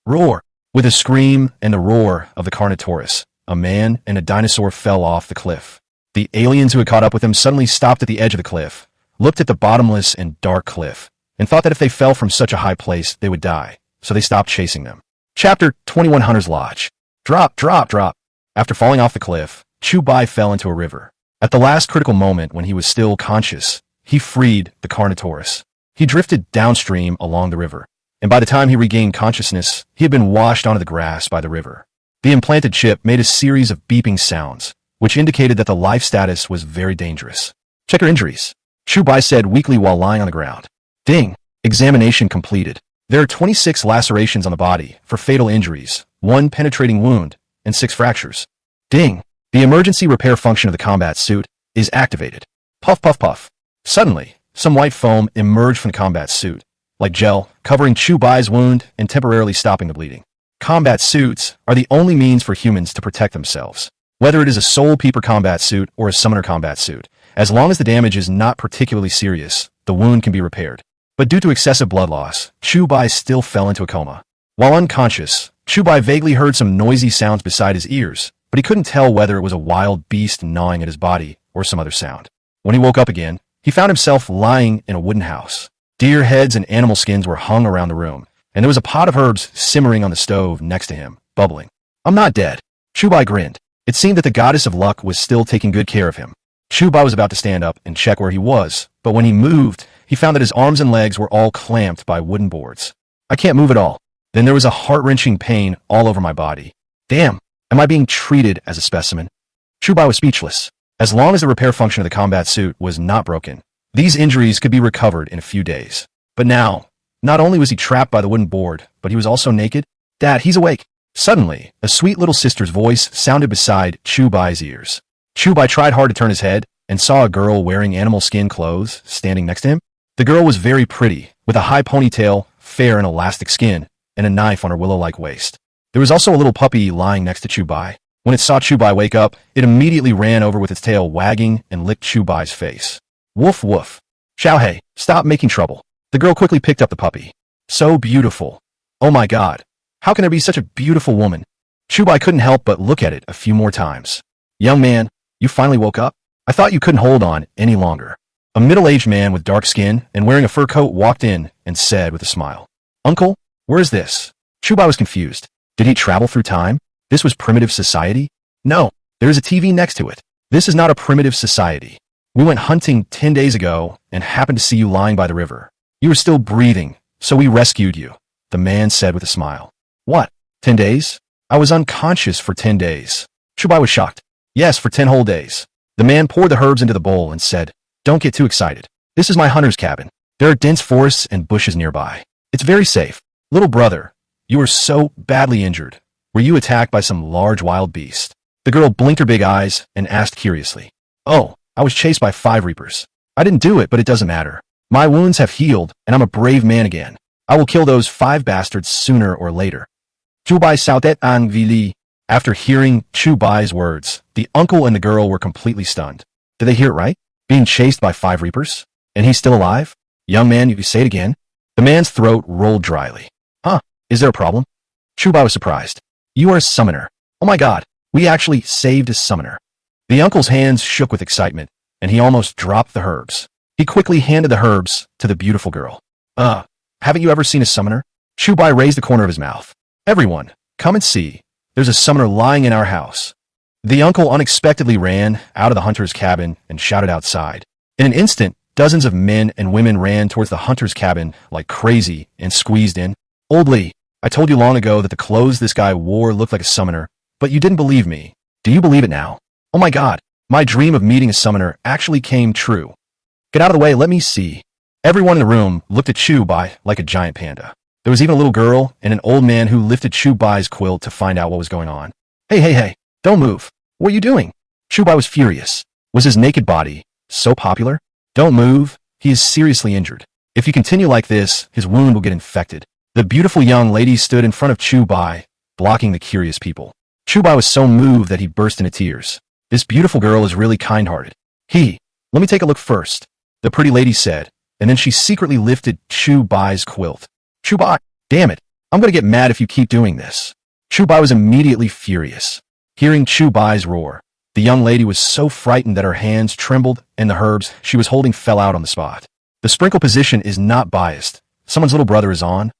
Roar! With a scream and the roar of the Carnotaurus, a man and a dinosaur fell off the cliff. The aliens who had caught up with him suddenly stopped at the edge of the cliff, looked at the bottomless and dark cliff, and thought that if they fell from such a high place, they would die, so they stopped chasing them. Chapter 21 Hunter's Lodge. Drop, drop, drop. After falling off the cliff, Chu Bai fell into a river. At the last critical moment when he was still conscious, he freed the Carnotaurus. He drifted downstream along the river, and by the time he regained consciousness, he had been washed onto the grass by the river. The implanted chip made a series of beeping sounds, which indicated that the life status was very dangerous. Check your injuries, Chu Bai said weakly while lying on the ground. Ding! Examination completed. There are 26 lacerations on the body for fatal injuries, 1 penetrating wound, and 6 fractures. Ding! The emergency repair function of the combat suit is activated. Puff, puff, puff. Suddenly, some white foam emerged from the combat suit, like gel, covering Chu Bai's wound and temporarily stopping the bleeding. Combat suits are the only means for humans to protect themselves. Whether it is a Soul Peeper combat suit or a Summoner combat suit, as long as the damage is not particularly serious, the wound can be repaired. But due to excessive blood loss, Chu Bai still fell into a coma. While unconscious, Chu Bai vaguely heard some noisy sounds beside his ears, but he couldn't tell whether it was a wild beast gnawing at his body or some other sound. When he woke up again, he found himself lying in a wooden house. Deer heads and animal skins were hung around the room, and there was a pot of herbs simmering on the stove next to him, bubbling. I'm not dead. Chu Bai grinned. It seemed that the goddess of luck was still taking good care of him. Chu Bai was about to stand up and check where he was, but when he moved, he found that his arms and legs were all clamped by wooden boards. I can't move at all. Then there was a heart-wrenching pain all over my body. Damn, am I being treated as a specimen? Chu Bai was speechless. As long as the repair function of the combat suit was not broken, these injuries could be recovered in a few days. But now, not only was he trapped by the wooden board, but he was also naked. Dad, he's awake. Suddenly, a sweet little sister's voice sounded beside Chu Bai's ears. Chu Bai tried hard to turn his head and saw a girl wearing animal skin clothes standing next to him. The girl was very pretty, with a high ponytail, fair and elastic skin, and a knife on her willow-like waist. There was also a little puppy lying next to Chu Bai. When it saw Chu Bai wake up, it immediately ran over with its tail wagging and licked Chu Bai's face. Woof woof. Xiaohei, stop making trouble. The girl quickly picked up the puppy. So beautiful. Oh my god. How can there be such a beautiful woman? Chu Bai couldn't help but look at it a few more times. Young man, you finally woke up? I thought you couldn't hold on any longer. A middle-aged man with dark skin and wearing a fur coat walked in and said with a smile, Uncle, where is this? Chu Bai was confused. Did he travel through time? This was primitive society? No, there is a TV next to it. This is not a primitive society. We went hunting 10 days ago and happened to see you lying by the river. You were still breathing, so we rescued you, the man said with a smile. What? 10 days? I was unconscious for 10 days. Chu Bai was shocked. Yes, for 10 whole days. The man poured the herbs into the bowl and said, Don't get too excited. This is my hunter's cabin. There are dense forests and bushes nearby. It's very safe. Little brother, you were so badly injured. Were you attacked by some large wild beast? The girl blinked her big eyes and asked curiously. Oh, I was chased by 5 reapers. I didn't do it, but it doesn't matter. My wounds have healed, and I'm a brave man again. I will kill those 5 bastards sooner or later. Chu Bai sautait en ville. After hearing Chu Bai's words, the uncle and the girl were completely stunned. Did they hear it right? Being chased by 5 reapers? And he's still alive? Young man, you say it again? The man's throat rolled dryly. Huh, is there a problem? Chu Bai was surprised. You are a summoner. Oh my god, we actually saved a summoner. The uncle's hands shook with excitement, and he almost dropped the herbs. He quickly handed the herbs to the beautiful girl. Haven't you ever seen a summoner? Chu Bai raised the corner of his mouth. Everyone, come and see. There's a summoner lying in our house. The uncle unexpectedly ran out of the hunter's cabin and shouted outside. In an instant, dozens of men and women ran towards the hunter's cabin like crazy and squeezed in. Old Lee, I told you long ago that the clothes this guy wore looked like a summoner, but you didn't believe me. Do you believe it now? Oh my god, my dream of meeting a summoner actually came true. Get out of the way, let me see. Everyone in the room looked at Chu Bai like a giant panda. There was even a little girl and an old man who lifted Chu Bai's quilt to find out what was going on. Hey, don't move. What are you doing? Chu Bai was furious. Was his naked body so popular? Don't move. He is seriously injured. If you continue like this, his wound will get infected. The beautiful young lady stood in front of Chu Bai, blocking the curious people. Chu Bai was so moved that he burst into tears. This beautiful girl is really kind-hearted. Let me take a look first, the pretty lady said, and then she secretly lifted Chu Bai's quilt. Chu Bai, damn it, I'm going to get mad if you keep doing this. Chu Bai was immediately furious. Hearing Chu Bai's roar, the young lady was so frightened that her hands trembled and the herbs she was holding fell out on the spot. The sprinkle position is not biased. Someone's little brother is on.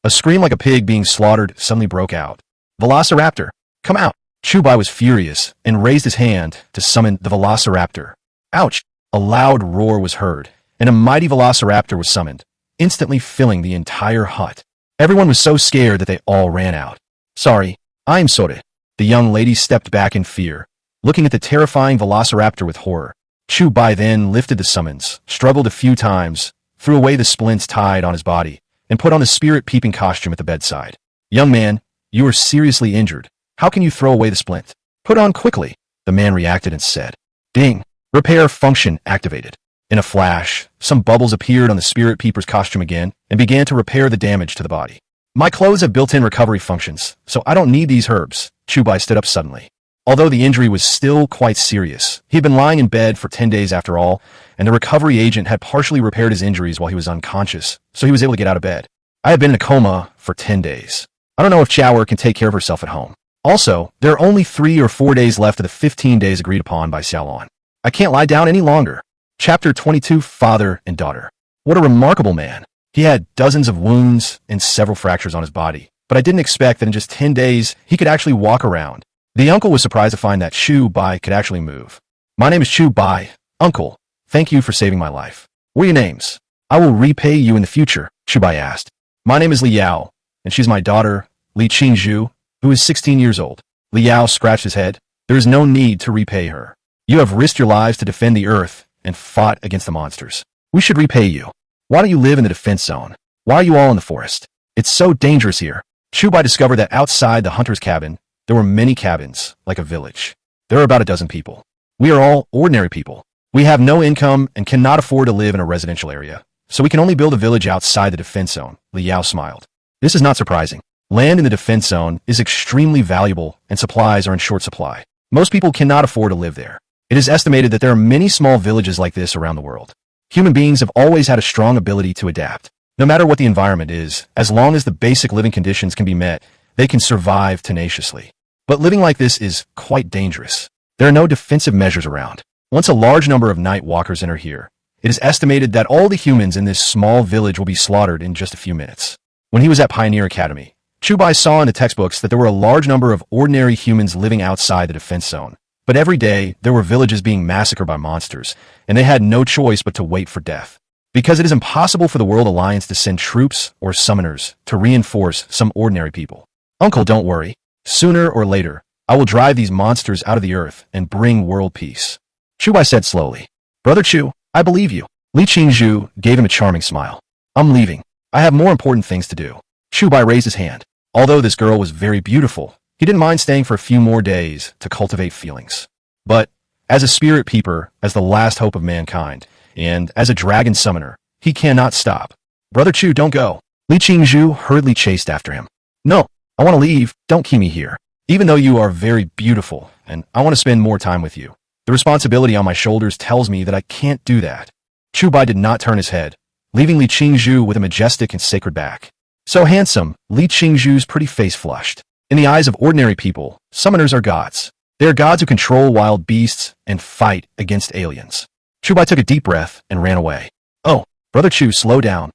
A scream like a pig being slaughtered suddenly broke out. Velociraptor, come out. Chu Bai was furious and raised his hand to summon the Velociraptor. Ouch! A loud roar was heard, and a mighty Velociraptor was summoned, instantly filling the entire hut. Everyone was so scared that they all ran out. Sorry, I'm sorry. The young lady stepped back in fear, looking at the terrifying Velociraptor with horror. Chu Bai then lifted the summons, struggled a few times, threw away the splints tied on his body, and put on the spirit-peeping costume at the bedside. Young man, you are seriously injured. How can you throw away the splint? Put on quickly, the man reacted and said. Ding! Repair function activated. In a flash, some bubbles appeared on the spirit peeper's costume again and began to repair the damage to the body. My clothes have built-in recovery functions, so I don't need these herbs. Chu Bai stood up suddenly. Although the injury was still quite serious, he had been lying in bed for 10 days after all, and the recovery agent had partially repaired his injuries while he was unconscious, so he was able to get out of bed. I have been in a coma for 10 days. I don't know if Chower can take care of herself at home. Also, there are only 3 or 4 days left of the 15 days agreed upon by Xiaolon. I can't lie down any longer. Chapter 22, Father and Daughter. What a remarkable man. He had dozens of wounds and several fractures on his body, but I didn't expect that in just 10 days he could actually walk around. The uncle was surprised to find that Chu Bai could actually move. My name is Chu Bai. Uncle, thank you for saving my life. What are your names? I will repay you in the future, Chu Bai asked. My name is Li Yao, and she's my daughter, Li Qingzhu, who is 16 years old. Li Yao scratched his head. There is no need to repay her. You have risked your lives to defend the earth and fought against the monsters. We should repay you. Why don't you live in the defense zone? Why are you all in the forest? It's so dangerous here. Chu Bai discovered that outside the hunter's cabin, there were many cabins, like a village. There are about a dozen people. We are all ordinary people. We have no income and cannot afford to live in a residential area, so we can only build a village outside the defense zone. Li Yao smiled. This is not surprising. Land in the defense zone is extremely valuable and supplies are in short supply. Most people cannot afford to live there. It is estimated that there are many small villages like this around the world. Human beings have always had a strong ability to adapt. No matter what the environment is, as long as the basic living conditions can be met, they can survive tenaciously. But living like this is quite dangerous. There are no defensive measures around. Once a large number of night walkers enter here, it is estimated that all the humans in this small village will be slaughtered in just a few minutes. When he was at Pioneer Academy, Chu Bai saw in the textbooks that there were a large number of ordinary humans living outside the defense zone. But every day, there were villages being massacred by monsters, and they had no choice but to wait for death. Because it is impossible for the World Alliance to send troops or summoners to reinforce some ordinary people. Uncle, don't worry. Sooner or later, I will drive these monsters out of the earth and bring world peace. Chu Bai said slowly. Brother Chu, I believe you. Li Qingzhu gave him a charming smile. I'm leaving. I have more important things to do. Chu Bai raised his hand. Although this girl was very beautiful, he didn't mind staying for a few more days to cultivate feelings. But, as a spirit peeper, as the last hope of mankind, and as a dragon summoner, he cannot stop. Brother Chu, don't go. Li Qingzhu hurriedly chased after him. No, I want to leave. Don't keep me here. Even though you are very beautiful, and I want to spend more time with you, the responsibility on my shoulders tells me that I can't do that. Chu Bai did not turn his head, leaving Li Qingzhu with a majestic and sacred back. So handsome, Li Qingzhu's pretty face flushed. In the eyes of ordinary people, summoners are gods. They are gods who control wild beasts and fight against aliens. Chu Bai took a deep breath and ran away. Oh, Brother Chu, slow down.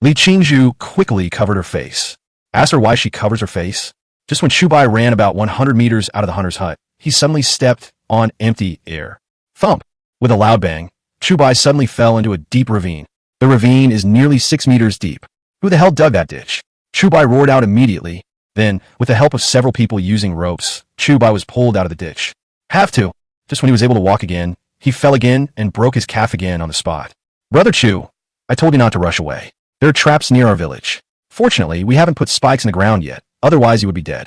Li Qingzhu quickly covered her face. Asked her why she covers her face. Just when Chu Bai ran about 100 meters out of the hunter's hut, he suddenly stepped on empty air. Thump! With a loud bang, Chu Bai suddenly fell into a deep ravine. The ravine is nearly 6 meters deep. Who the hell dug that ditch? Chu Bai roared out immediately. Then, with the help of several people using ropes, Chu Bai was pulled out of the ditch. Have to. Just when he was able to walk again, he fell again and broke his calf again on the spot. Brother Chu, I told you not to rush away. There are traps near our village. Fortunately, we haven't put spikes in the ground yet. Otherwise, you would be dead.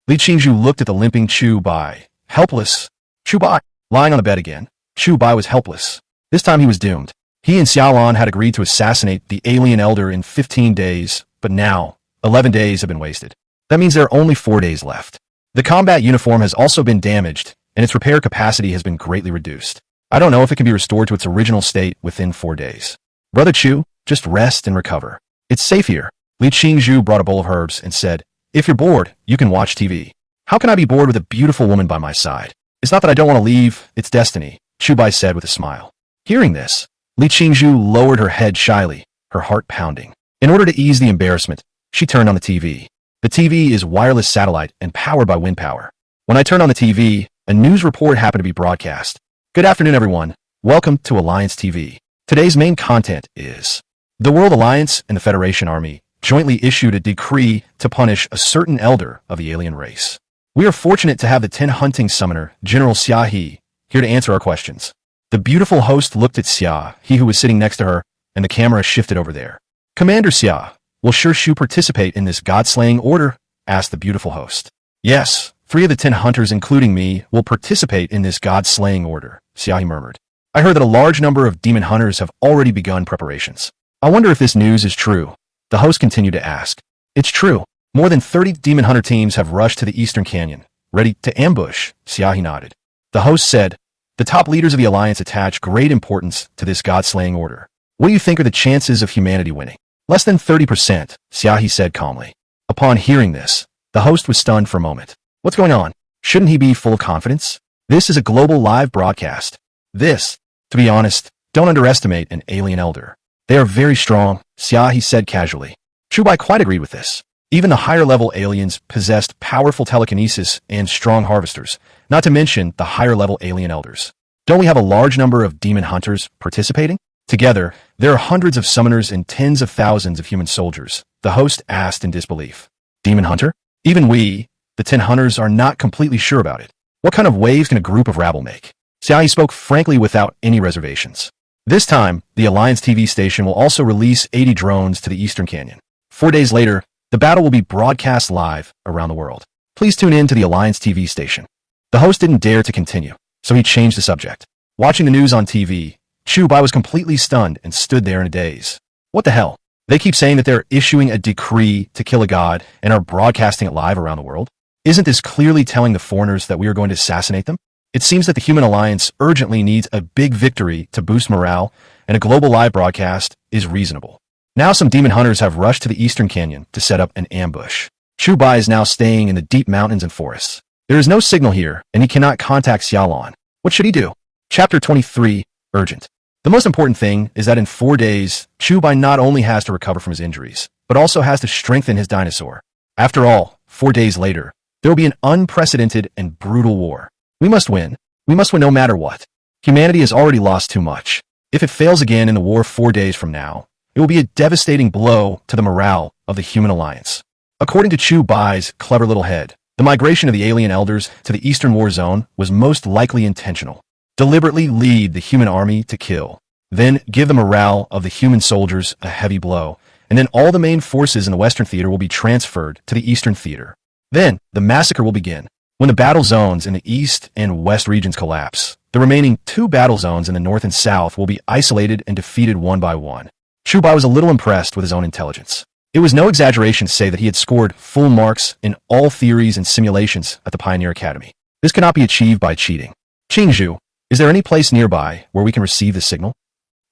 Li Qingzhu looked at the limping Chu Bai. Helpless. Chu Bai. Lying on the bed again. Chu Bai was helpless. This time he was doomed. He and Xiaolan had agreed to assassinate the alien elder in 15 days, but now, 11 days have been wasted. That means there are only 4 days left. The combat uniform has also been damaged, and its repair capacity has been greatly reduced. I don't know if it can be restored to its original state within 4 days. Brother Chu, just rest and recover. It's safe here. Li Qingzhu brought a bowl of herbs and said, if you're bored, you can watch TV. How can I be bored with a beautiful woman by my side? It's not that I don't want to leave, it's destiny, Chu Bai said with a smile. Hearing this, Li Qingzhu lowered her head shyly, her heart pounding. In order to ease the embarrassment, she turned on the TV. The TV is wireless satellite and powered by wind power. When I turned on the TV, a news report happened to be broadcast. Good afternoon, everyone. Welcome to Alliance TV. Today's main content is the World Alliance and the Federation Army jointly issued a decree to punish a certain elder of the alien race. We are fortunate to have the 10 hunting summoner, General Xia He, here to answer our questions. The beautiful host looked at Xia, he who was sitting next to her, and the camera shifted over there. Commander Xia, will Shu participate in this god-slaying order? Asked the beautiful host. Yes, 3 of the 10 hunters, including me, will participate in this god-slaying order, Xia He murmured. I heard that a large number of demon hunters have already begun preparations. I wonder if this news is true. The host continued to ask. It's true. More than 30 demon hunter teams have rushed to the Eastern Canyon, ready to ambush, Xia He nodded. The host said, the top leaders of the Alliance attach great importance to this god-slaying order. What do you think are the chances of humanity winning? Less than 30%, Xia He said calmly. Upon hearing this, the host was stunned for a moment. What's going on? Shouldn't he be full of confidence? This is a global live broadcast. To be honest, don't underestimate an alien elder. They are very strong, Xia He said casually. Chu Bai quite agreed with this. Even the higher-level aliens possessed powerful telekinesis and strong harvesters, not to mention the higher-level alien elders. Don't we have a large number of demon hunters participating? Together, there are hundreds of summoners and tens of thousands of human soldiers, the host asked in disbelief. Demon hunter? Even we, the 10 hunters, are not completely sure about it. What kind of waves can a group of rabble make? Xiaoyi spoke frankly without any reservations. This time, the Alliance TV station will also release 80 drones to the Eastern Canyon. 4 days later, the battle will be broadcast live around the world. Please tune in to the Alliance TV station. The host didn't dare to continue, so he changed the subject. Watching the news on TV, Chu Bai was completely stunned and stood there in a daze. What the hell? They keep saying that they're issuing a decree to kill a god and are broadcasting it live around the world? Isn't this clearly telling the foreigners that we are going to assassinate them? It seems that the Human Alliance urgently needs a big victory to boost morale, and a global live broadcast is reasonable. Now some demon hunters have rushed to the Eastern Canyon to set up an ambush. Chu Bai is now staying in the deep mountains and forests. There is no signal here, and he cannot contact Xiaolon. What should he do? Chapter 23, Urgent. The most important thing is that in 4 days, Chu Bai not only has to recover from his injuries, but also has to strengthen his dinosaur. After all, 4 days later, there will be an unprecedented and brutal war. We must win. We must win no matter what. Humanity has already lost too much. If it fails again in the war 4 days from now, it will be a devastating blow to the morale of the Human Alliance. According to Chu Bai's clever little head, the migration of the alien elders to the Eastern War Zone was most likely intentional. Deliberately lead the human army to kill, then give the morale of the human soldiers a heavy blow, and then all the main forces in the Western Theater will be transferred to the Eastern Theater. Then, the massacre will begin. When the battle zones in the East and West regions collapse, the remaining 2 battle zones in the North and South will be isolated and defeated one by one. Chu Bai was a little impressed with his own intelligence. It was no exaggeration to say that he had scored full marks in all theories and simulations at the Pioneer Academy. This cannot be achieved by cheating. Qingzhu, is there any place nearby where we can receive the signal?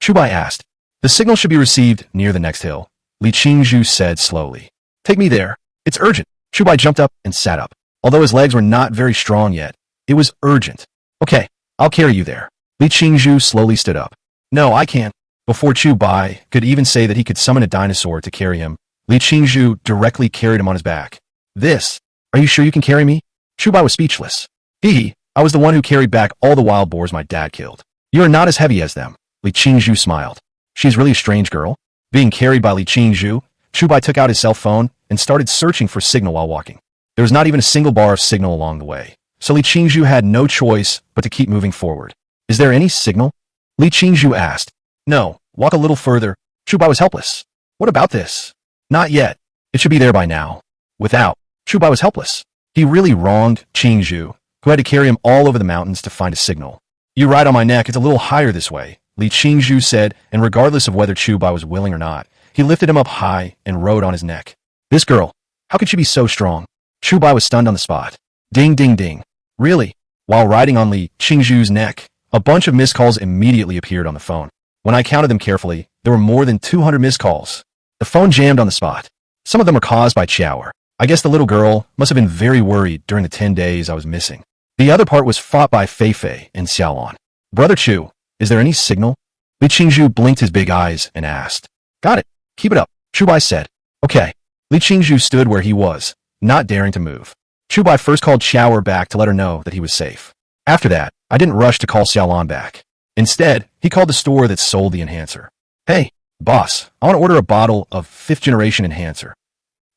Chu Bai asked. The signal should be received near the next hill, Li Qingzhu said slowly. Take me there. It's urgent. Chu Bai jumped up and sat up. Although his legs were not very strong yet, it was urgent. Okay, I'll carry you there. Li Qingzhu slowly stood up. No, I can't. Before Chu Bai could even say that he could summon a dinosaur to carry him, Li Qingzhu directly carried him on his back. This? Are you sure you can carry me? Chu Bai was speechless. Hee, I was the one who carried back all the wild boars my dad killed. You are not as heavy as them. Li Qingzhu smiled. She's really a strange girl. Being carried by Li Qingzhu, Chu Bai took out his cell phone and started searching for signal while walking. There was not even a single bar of signal along the way, so Li Qingzhu had no choice but to keep moving forward. Is there any signal? Li Qingzhu asked. No, walk a little further. Chu Bai was helpless. What about this? Not yet. It should be there by now. Without, Chu Bai was helpless. He really wronged Qingzhu, who had to carry him all over the mountains to find a signal. You ride on my neck, it's a little higher this way, Li Qingzhu said, and regardless of whether Chu Bai was willing or not, he lifted him up high and rode on his neck. This girl, how could she be so strong? Chu Bai was stunned on the spot. Ding ding ding. Really? While riding on Li Qingzhu's neck, a bunch of missed calls immediately appeared on the phone. When I counted them carefully, there were more than 200 missed calls. The phone jammed on the spot. Some of them were caused by Qiaoer. I guess the little girl must have been very worried during the 10 days I was missing. The other part was fought by Fei Fei and Xiaolon. Brother Chu, is there any signal? Li Qingzhu blinked his big eyes and asked. Got it. Keep it up, Chu Bai said. Okay. Li Qingzhu stood where he was, not daring to move. Chu Bai first called Qiaoer back to let her know that he was safe. After that, I didn't rush to call Xiaolon back. Instead, he called the store that sold the enhancer. Hey, boss, I want to order a bottle of 5th generation enhancer.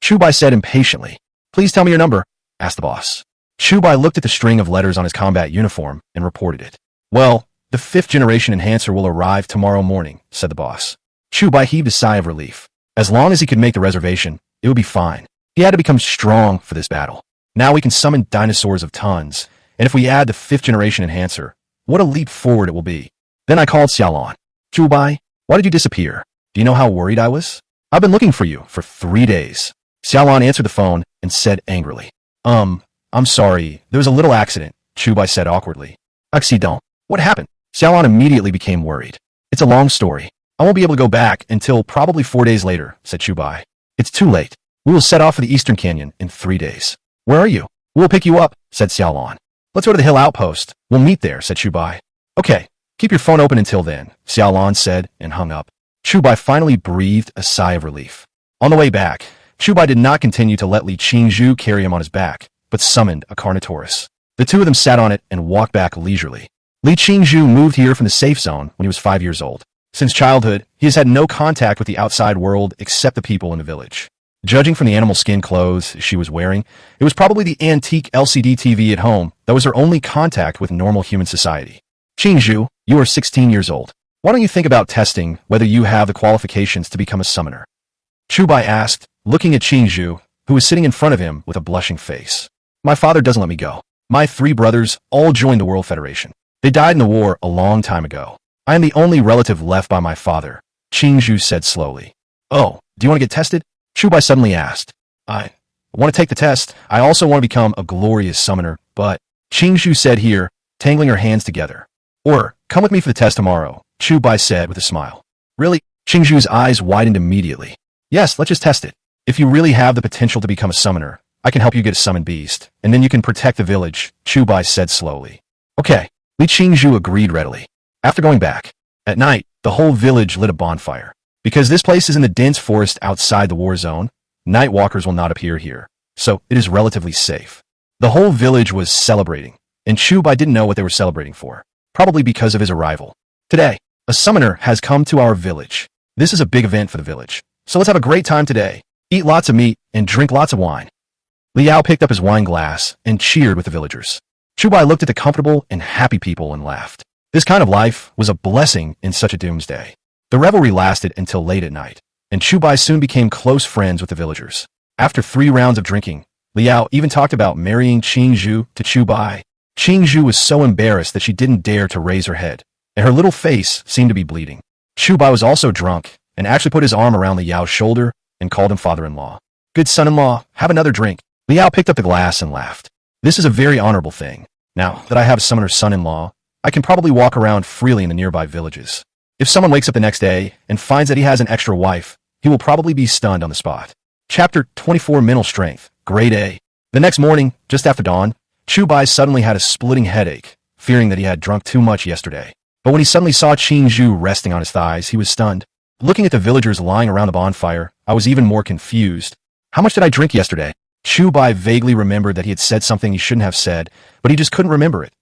Chu Bai said impatiently. Please tell me your number, asked the boss. Chu Bai looked at the string of letters on his combat uniform and reported it. Well, the 5th generation enhancer will arrive tomorrow morning, said the boss. Chu Bai heaved a sigh of relief. As long as he could make the reservation, it would be fine. He had to become strong for this battle. Now we can summon dinosaurs of tons, and if we add the 5th generation enhancer, what a leap forward it will be. Then I called Xiaolon. Chu Bai, why did you disappear? Do you know how worried I was? I've been looking for you for 3 days. Xiaolon answered the phone and said angrily. I'm sorry, there was a little accident, Chu Bai said awkwardly. Accident? What happened? Xiaolon immediately became worried. It's a long story. I won't be able to go back until probably 4 days later, said Chu Bai. It's too late. We will set off for the Eastern Canyon in 3 days. Where are you? We'll pick you up, said Xiaolon. Let's go to the hill outpost. We'll meet there, said Chu Bai. Okay, keep your phone open until then, Xiaolon said and hung up. Chu Bai finally breathed a sigh of relief. On the way back, Chu Bai did not continue to let Li Qingzhu carry him on his back, but summoned a Carnotaurus. The two of them sat on it and walked back leisurely. Li Qingzhu moved here from the safe zone when he was 5 years old. Since childhood, he has had no contact with the outside world except the people in the village. Judging from the animal skin clothes she was wearing, it was probably the antique LCD TV at home that was her only contact with normal human society. Qingzhu, you are 16 years old. Why don't you think about testing whether you have the qualifications to become a summoner? Chu Bai asked, looking at Qingzhu, who was sitting in front of him with a blushing face. My father doesn't let me go. My 3 brothers all joined the World Federation. They died in the war a long time ago. I am the only relative left by my father, Qingzhu said slowly. Oh, do you want to get tested? Chu Bai suddenly asked. I want to take the test. I also want to become a glorious summoner, but Qingzhu said here, tangling her hands together. Or, come with me for the test tomorrow, Chu Bai said with a smile. Really? Qingzhu's eyes widened immediately. Yes, let's just test it. If you really have the potential to become a summoner, I can help you get a summoned beast, and then you can protect the village, Chu Bai said slowly. Okay, Li Qingzhu agreed readily. After going back, at night, the whole village lit a bonfire. Because this place is in the dense forest outside the war zone, night walkers will not appear here, so it is relatively safe. The whole village was celebrating, and Chu Bai didn't know what they were celebrating for, probably because of his arrival. Today, a summoner has come to our village. This is a big event for the village, so let's have a great time today. Eat lots of meat and drink lots of wine. Liao picked up his wine glass and cheered with the villagers. Chu Bai looked at the comfortable and happy people and laughed. This kind of life was a blessing in such a doomsday. The revelry lasted until late at night, and Chu Bai soon became close friends with the villagers. After 3 rounds of drinking, Liao even talked about marrying Qingzhu to Chu Bai. Qingzhu was so embarrassed that she didn't dare to raise her head, and her little face seemed to be bleeding. Chu Bai was also drunk and actually put his arm around Liao's shoulder and called him father-in-law. Good son-in-law, have another drink. Liao picked up the glass and laughed. This is a very honorable thing. Now that I have a summoner's son-in-law, I can probably walk around freely in the nearby villages. If someone wakes up the next day and finds that he has an extra wife, he will probably be stunned on the spot. Chapter 24 Mental Strength, Grade A. The next morning, just after dawn, Chu Bai suddenly had a splitting headache, fearing that he had drunk too much yesterday. But when he suddenly saw Qingzhu resting on his thighs, he was stunned. Looking at the villagers lying around the bonfire, I was even more confused. How much did I drink yesterday? Chu Bai vaguely remembered that he had said something he shouldn't have said, but he just couldn't remember it.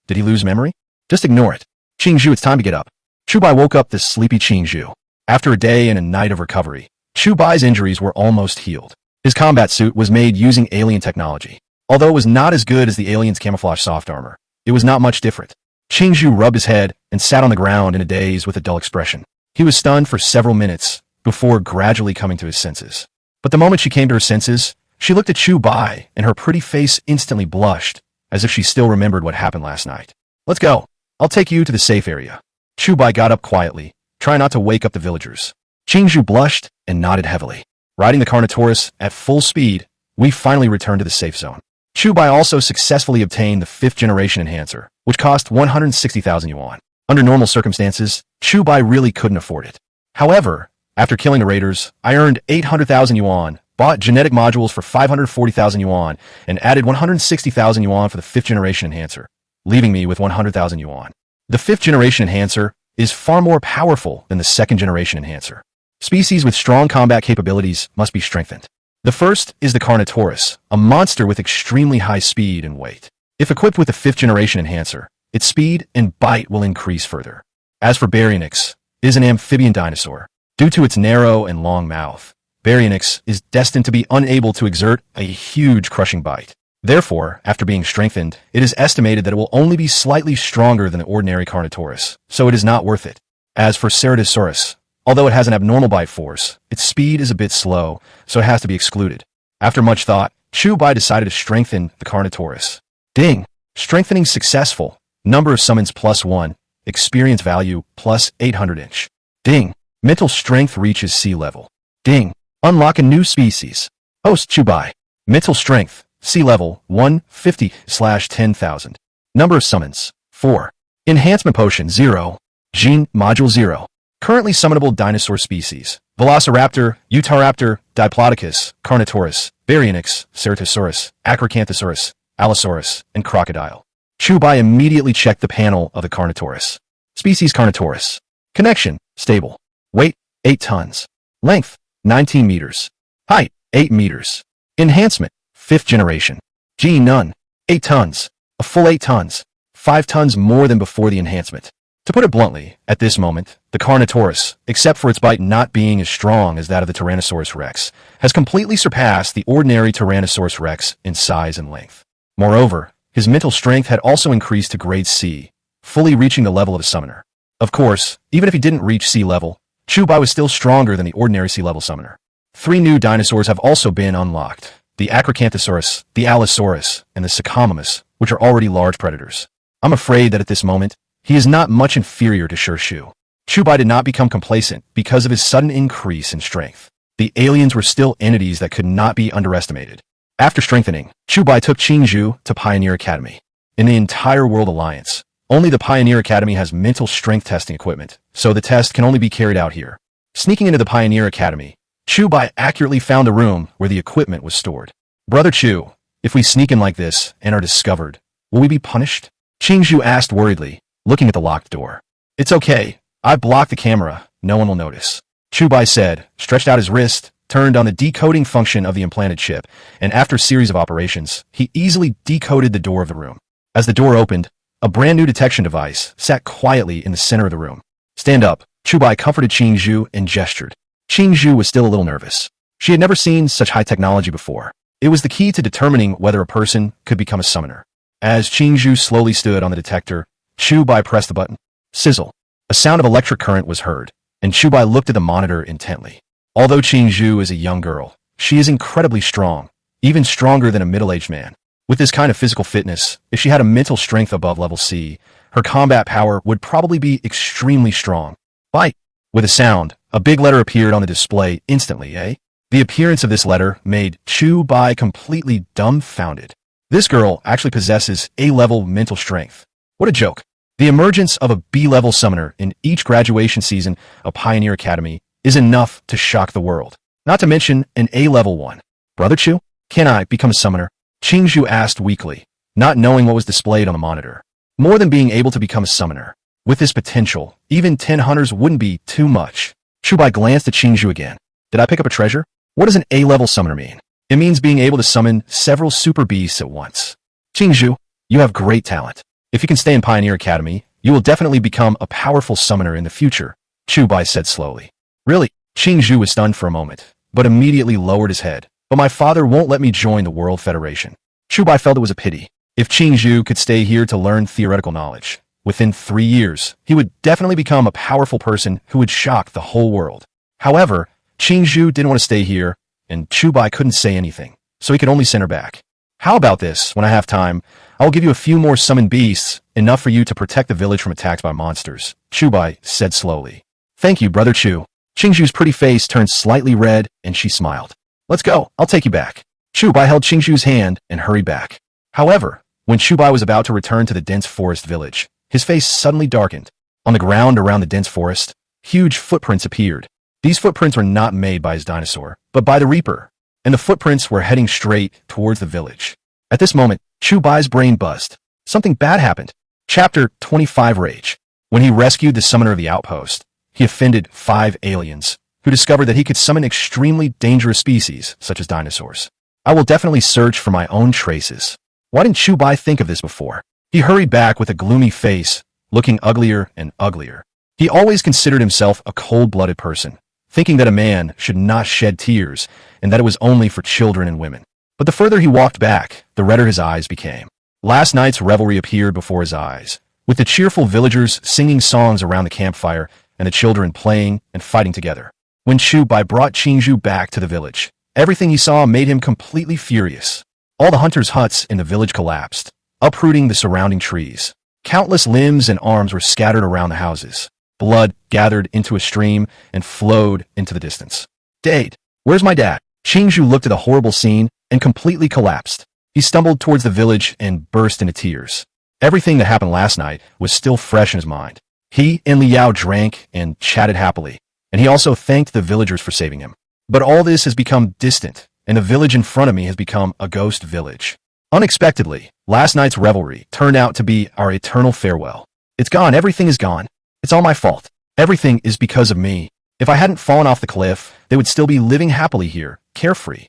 Did he lose memory? Just ignore it. Qingzhu, it's time to get up. Chu Bai woke up the sleepy Qingzhu. After a day and a night of recovery, Chu Bai's injuries were almost healed. His combat suit was made using alien technology. Although it was not as good as the alien's camouflage soft armor, it was not much different. Qingzhu rubbed his head and sat on the ground in a daze with a dull expression. He was stunned for several minutes before gradually coming to his senses. But the moment she came to her senses, she looked at Chu Bai and her pretty face instantly blushed, as if she still remembered what happened last night. Let's go. I'll take you to the safe area. Chu Bai got up quietly, trying not to wake up the villagers. Qingzhu blushed and nodded heavily. Riding the Carnotaurus at full speed, we finally returned to the safe zone. Chu Bai also successfully obtained the 5th generation enhancer, which cost 160,000 yuan. Under normal circumstances, Chu Bai really couldn't afford it. However, after killing the raiders, I earned 800,000 yuan, bought genetic modules for 540,000 yuan, and added 160,000 yuan for the 5th generation enhancer, leaving me with 100,000 yuan. The 5th generation enhancer is far more powerful than the 2nd generation enhancer. Species with strong combat capabilities must be strengthened. The first is the Carnotaurus, a monster with extremely high speed and weight. If equipped with the 5th generation enhancer, its speed and bite will increase further. As for Baryonyx, it is an amphibian dinosaur. Due to its narrow and long mouth, Baryonyx is destined to be unable to exert a huge crushing bite. Therefore, after being strengthened, it is estimated that it will only be slightly stronger than the ordinary Carnotaurus, so it is not worth it. As for Ceratosaurus, although it has an abnormal bite force, its speed is a bit slow, so it has to be excluded. After much thought, Chu Bai decided to strengthen the Carnotaurus. Ding! Strengthening successful. Number of summons +1. Experience value +800 inch. Ding! Mental strength reaches sea level. Ding! Unlock a new species. Host Chu Bai. Mental strength, sea level 150/10,000. Number of summons 4. Enhancement potion 0. Gene module 0. Currently summonable dinosaur species: Velociraptor, Utahraptor, Diplodocus, Carnotaurus, Baryonyx, Ceratosaurus, Acrocanthosaurus, Allosaurus, and Crocodile. Chu Bai immediately checked the panel of the Carnotaurus. Species Carnotaurus. Connection, stable. Weight, 8 tons. Length, 19 meters. Height, 8 meters. Enhancement, 5th generation. Gene none, 8 tons. A full 8 tons. 5 tons more than before the enhancement. To put it bluntly, at this moment, the Carnotaurus, except for its bite not being as strong as that of the Tyrannosaurus rex, has completely surpassed the ordinary Tyrannosaurus rex in size and length. Moreover, his mental strength had also increased to grade C, fully reaching the level of a summoner. Of course, even if he didn't reach sea level, Chu Bai was still stronger than the ordinary sea level summoner. 3 new dinosaurs have also been unlocked: the Acrocanthosaurus, the Allosaurus, and the Sycomomus, which are already large predators. I'm afraid that at this moment, he is not much inferior to Shu. Chu Bai did not become complacent because of his sudden increase in strength. The aliens were still entities that could not be underestimated. After strengthening, Chu Bai took Qingzhu to Pioneer Academy. In the entire World Alliance, only the Pioneer Academy has mental strength testing equipment, so the test can only be carried out here. Sneaking into the Pioneer Academy, Chu Bai accurately found the room where the equipment was stored. Brother Chu, if we sneak in like this and are discovered, will we be punished? Qingzhu asked worriedly, looking at the locked door. It's okay. I've blocked the camera. No one will notice. Chu Bai said, stretched out his wrist, turned on the decoding function of the implanted chip, and after a series of operations, he easily decoded the door of the room. As the door opened, a brand new detection device sat quietly in the center of the room. Stand up. Chu Bai comforted Qingzhu and gestured. Qingzhu was still a little nervous. She had never seen such high technology before. It was the key to determining whether a person could become a summoner. As Qingzhu slowly stood on the detector, Chu Bai pressed the button. Sizzle. A sound of electric current was heard, and Chu Bai looked at the monitor intently. Although Qingzhu is a young girl, she is incredibly strong, even stronger than a middle-aged man. With this kind of physical fitness, if she had a mental strength above level C, her combat power would probably be extremely strong. Bite. With a sound, a big letter appeared on the display instantly, eh? The appearance of this letter made Chu Bai completely dumbfounded. This girl actually possesses A-level mental strength. What a joke. The emergence of a B-level summoner in each graduation season of Pioneer Academy is enough to shock the world. Not to mention an A-level one. Brother Chu, can I become a summoner? Qingzhu asked weakly, not knowing what was displayed on the monitor. More than being able to become a summoner. With this potential, even 10 hunters wouldn't be too much. Chu Bai glanced at Qingzhu again. Did I pick up a treasure? What does an A-level summoner mean? It means being able to summon several super beasts at once. Qingzhu, you have great talent. If you can stay in Pioneer Academy, you will definitely become a powerful summoner in the future, Chu Bai said slowly. Really? Qingzhu was stunned for a moment, but immediately lowered his head. But my father won't let me join the World Federation. Chu Bai felt it was a pity. If Qingzhu could stay here to learn theoretical knowledge, within 3 years, he would definitely become a powerful person who would shock the whole world. However, Qingzhu didn't want to stay here, and Chu Bai couldn't say anything, so he could only send her back. How about this? When I have time, I will give you a few more summoned beasts, enough for you to protect the village from attacks by monsters, Chu Bai said slowly. Thank you, Brother Chu. Qingzhu's pretty face turned slightly red, and she smiled. Let's go, I'll take you back. Chu Bai held Qingzhu's hand and hurried back. However, when Chu Bai was about to return to the dense forest village, his face suddenly darkened. On the ground around the dense forest, huge footprints appeared. These footprints were not made by his dinosaur, but by the Reaper, and the footprints were heading straight towards the village. At this moment, Chu Bai's brain buzzed. Something bad happened. Chapter 25 Rage. When he rescued the summoner of the outpost, he offended 5 aliens, who discovered that he could summon extremely dangerous species, such as dinosaurs. I will definitely search for my own traces. Why didn't Chu Bai think of this before? He hurried back with a gloomy face, looking uglier and uglier. He always considered himself a cold-blooded person, thinking that a man should not shed tears and that it was only for children and women. But the further he walked back, the redder his eyes became. Last night's revelry appeared before his eyes, with the cheerful villagers singing songs around the campfire and the children playing and fighting together. When Chu Bai brought Qingzhu back to the village, everything he saw made him completely furious. All the hunters' huts in the village collapsed, uprooting the surrounding trees. Countless limbs and arms were scattered around the houses. Blood gathered into a stream and flowed into the distance. Dad, where's my dad? Qingzhu looked at the horrible scene and completely collapsed. He stumbled towards the village and burst into tears. Everything that happened last night was still fresh in his mind. He and Liao drank and chatted happily, and he also thanked the villagers for saving him. But all this has become distant, and the village in front of me has become a ghost village. Unexpectedly, last night's revelry turned out to be our eternal farewell. It's gone. Everything is gone. It's all my fault. Everything is because of me. If I hadn't fallen off the cliff, they would still be living happily here, carefree.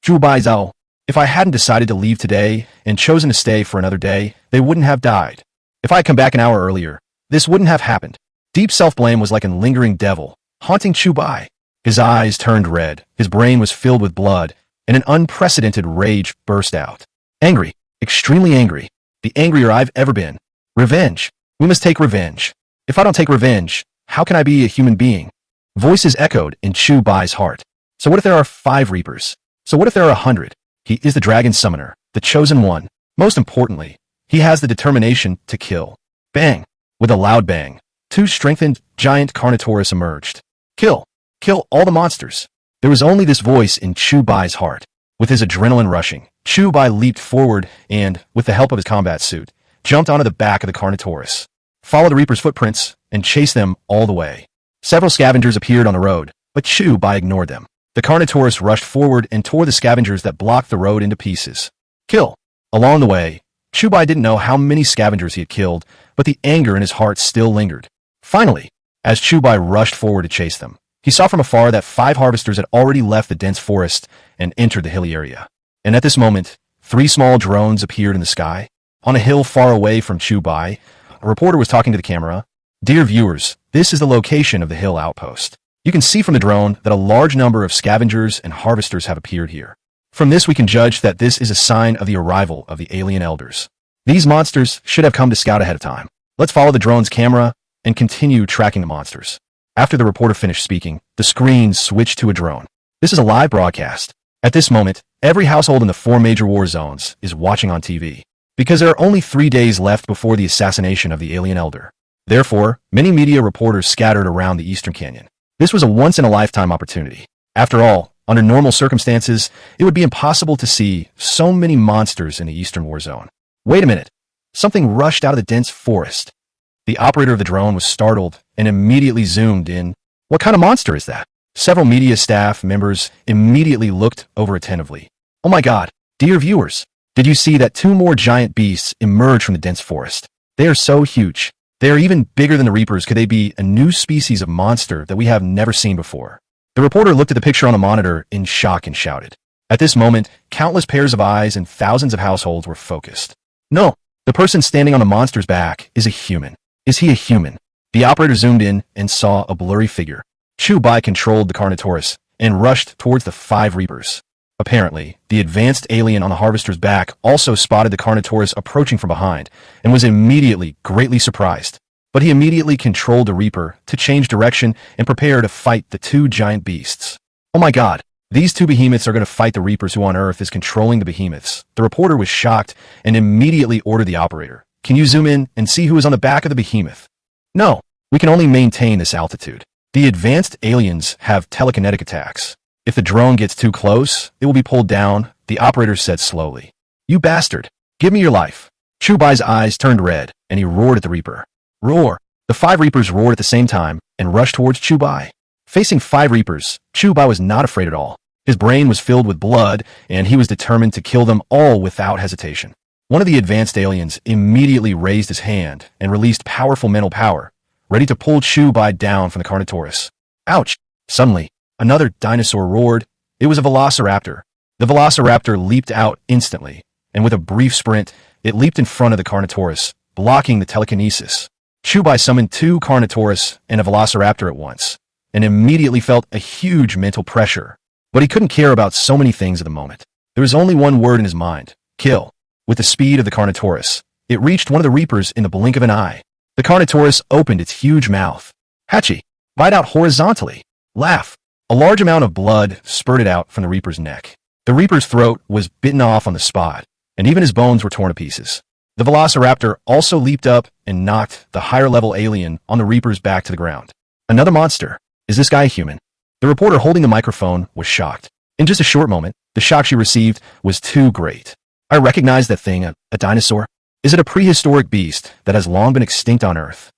Chu Bai Zhao. If I hadn't decided to leave today and chosen to stay for another day, they wouldn't have died. If I had come back an hour earlier, this wouldn't have happened. Deep self-blame was like a lingering devil, haunting Chu Bai. His eyes turned red, his brain was filled with blood, and an unprecedented rage burst out. Angry, extremely angry, the angrier I've ever been. Revenge. We must take revenge. If I don't take revenge, how can I be a human being? Voices echoed in Chu Bai's heart. So what if there are 5 Reapers? So what if there are 100? He is the dragon summoner, the chosen one. Most importantly, he has the determination to kill. Bang! With a loud bang, 2 strengthened giant Carnotaurus emerged. Kill! Kill all the monsters! There was only this voice in Chu Bai's heart. With his adrenaline rushing, Chu Bai leaped forward and, with the help of his combat suit, jumped onto the back of the Carnotaurus, followed the Reaper's footprints, and chased them all the way. Several scavengers appeared on the road, but Chu Bai ignored them. The Carnotaurus rushed forward and tore the scavengers that blocked the road into pieces. Kill! Along the way, Chu Bai didn't know how many scavengers he had killed, but the anger in his heart still lingered. Finally, as Chu Bai rushed forward to chase them, he saw from afar that 5 harvesters had already left the dense forest and entered the hilly area. And at this moment, 3 small drones appeared in the sky. On a hill far away from Chu Bai, a reporter was talking to the camera. Dear viewers, this is the location of the hill outpost. You can see from the drone that a large number of scavengers and harvesters have appeared here. From this we can judge that this is a sign of the arrival of the alien elders. These monsters should have come to scout ahead of time. Let's follow the drone's camera and continue tracking the monsters. After the reporter finished speaking, the screen switched to a drone. This is a live broadcast. At this moment, every household in the 4 major war zones is watching on TV, because there are only 3 days left before the assassination of the alien elder. Therefore, many media reporters scattered around the Eastern Canyon. This was a once-in-a-lifetime opportunity. After all, under normal circumstances, it would be impossible to see so many monsters in the Eastern War Zone. Wait a minute. Something rushed out of the dense forest. The operator of the drone was startled and immediately zoomed in. What kind of monster is that? Several media staff members immediately looked over attentively. Oh my God, dear viewers, did you see that 2 more giant beasts emerge from the dense forest? They are so huge. They are even bigger than the Reapers. Could they be a new species of monster that we have never seen before? The reporter looked at the picture on the monitor in shock and shouted. At this moment, countless pairs of eyes and thousands of households were focused. No, the person standing on the monster's back is a human. Is he a human? The operator zoomed in and saw a blurry figure. Chu Bai controlled the Carnotaurus and rushed towards the 5 Reapers. Apparently, the advanced alien on the harvester's back also spotted the Carnotaurus approaching from behind and was immediately greatly surprised. But he immediately controlled the Reaper to change direction and prepare to fight the 2 giant beasts. Oh my God, these 2 behemoths are going to fight the Reapers who on Earth is controlling the behemoths. The reporter was shocked and immediately ordered the operator. Can you zoom in and see who is on the back of the behemoth? No, we can only maintain this altitude. The advanced aliens have telekinetic attacks. If the drone gets too close, it will be pulled down, the operator said slowly. You bastard, give me your life. Chu Bai's eyes turned red, and he roared at the Reaper. Roar! The 5 Reapers roared at the same time and rushed towards Chu Bai. Facing 5 Reapers, Chu Bai was not afraid at all. His brain was filled with blood, and he was determined to kill them all without hesitation. One of the advanced aliens immediately raised his hand and released powerful mental power, ready to pull Chu Bai down from the Carnotaurus. Ouch! Suddenly, another dinosaur roared. It was a Velociraptor. The Velociraptor leaped out instantly, and with a brief sprint, it leaped in front of the Carnotaurus, blocking the telekinesis. Chu Bai summoned 2 Carnotaurus and a Velociraptor at once, and immediately felt a huge mental pressure. But he couldn't care about so many things at the moment. There was only one word in his mind: kill. With the speed of the Carnotaurus, it reached one of the Reapers in the blink of an eye. The Carnotaurus opened its huge mouth. Hachi! Bite out horizontally. Laugh! A large amount of blood spurted out from the Reaper's neck. The Reaper's throat was bitten off on the spot, and even his bones were torn to pieces. The Velociraptor also leaped up and knocked the higher-level alien on the Reaper's back to the ground. Another monster. Is this guy a human? The reporter holding the microphone was shocked. In just a short moment, the shock she received was too great. I recognize that thing, a dinosaur. Is it a prehistoric beast that has long been extinct on Earth?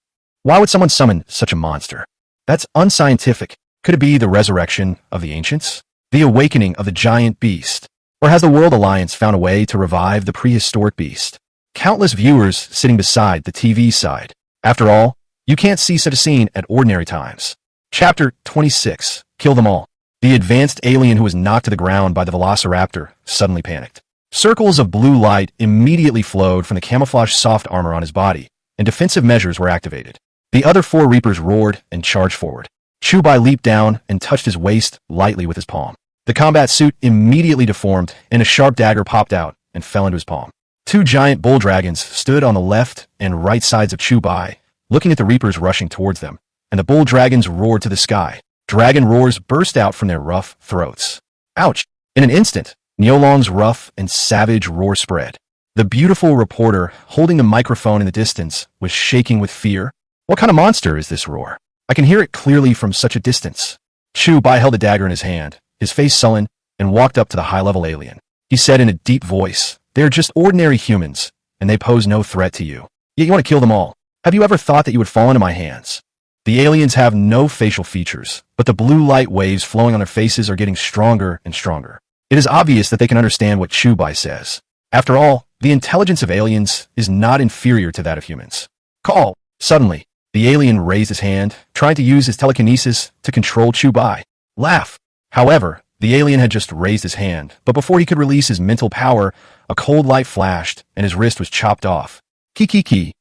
Why would someone summon such a monster? That's unscientific. Could it be the resurrection of the ancients? The awakening of the giant beast? Or has the World Alliance found a way to revive the prehistoric beast? Countless viewers sitting beside the TV side. After all, you can't see such a scene at ordinary times. Chapter 26. Kill them all. The advanced alien who was knocked to the ground by the Velociraptor suddenly panicked. Circles of blue light immediately flowed from the camouflage soft armor on his body, and defensive measures were activated. The other 4 reapers roared and charged forward. Chu Bai leaped down and touched his waist lightly with his palm. The combat suit immediately deformed, and a sharp dagger popped out and fell into his palm. 2 giant bull dragons stood on the left and right sides of Chu Bai, looking at the reapers rushing towards them, and the bull dragons roared to the sky. Dragon roars burst out from their rough throats. Ouch! In an instant, Niolong's rough and savage roar spread. The beautiful reporter, holding the microphone in the distance, was shaking with fear. What kind of monster is this roar? I can hear it clearly from such a distance. Chu Bai held a dagger in his hand, his face sullen, and walked up to the high-level alien. He said in a deep voice, "They are just ordinary humans, and they pose no threat to you. Yet you want to kill them all. Have you ever thought that you would fall into my hands?" The aliens have no facial features, but the blue light waves flowing on their faces are getting stronger and stronger. It is obvious that they can understand what Chu Bai says. After all, the intelligence of aliens is not inferior to that of humans. Call! Suddenly, the alien raised his hand, trying to use his telekinesis to control Chu Bai. Laugh! However, the alien had just raised his hand, but before he could release his mental power, a cold light flashed, and his wrist was chopped off. Ki.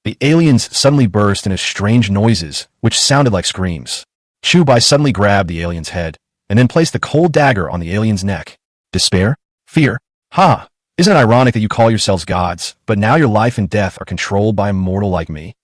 The aliens suddenly burst into strange noises, which sounded like screams. Chu Bai suddenly grabbed the alien's head, and then placed the cold dagger on the alien's neck. Despair? Fear? Ha! Isn't it ironic that you call yourselves gods, but now your life and death are controlled by a mortal like me?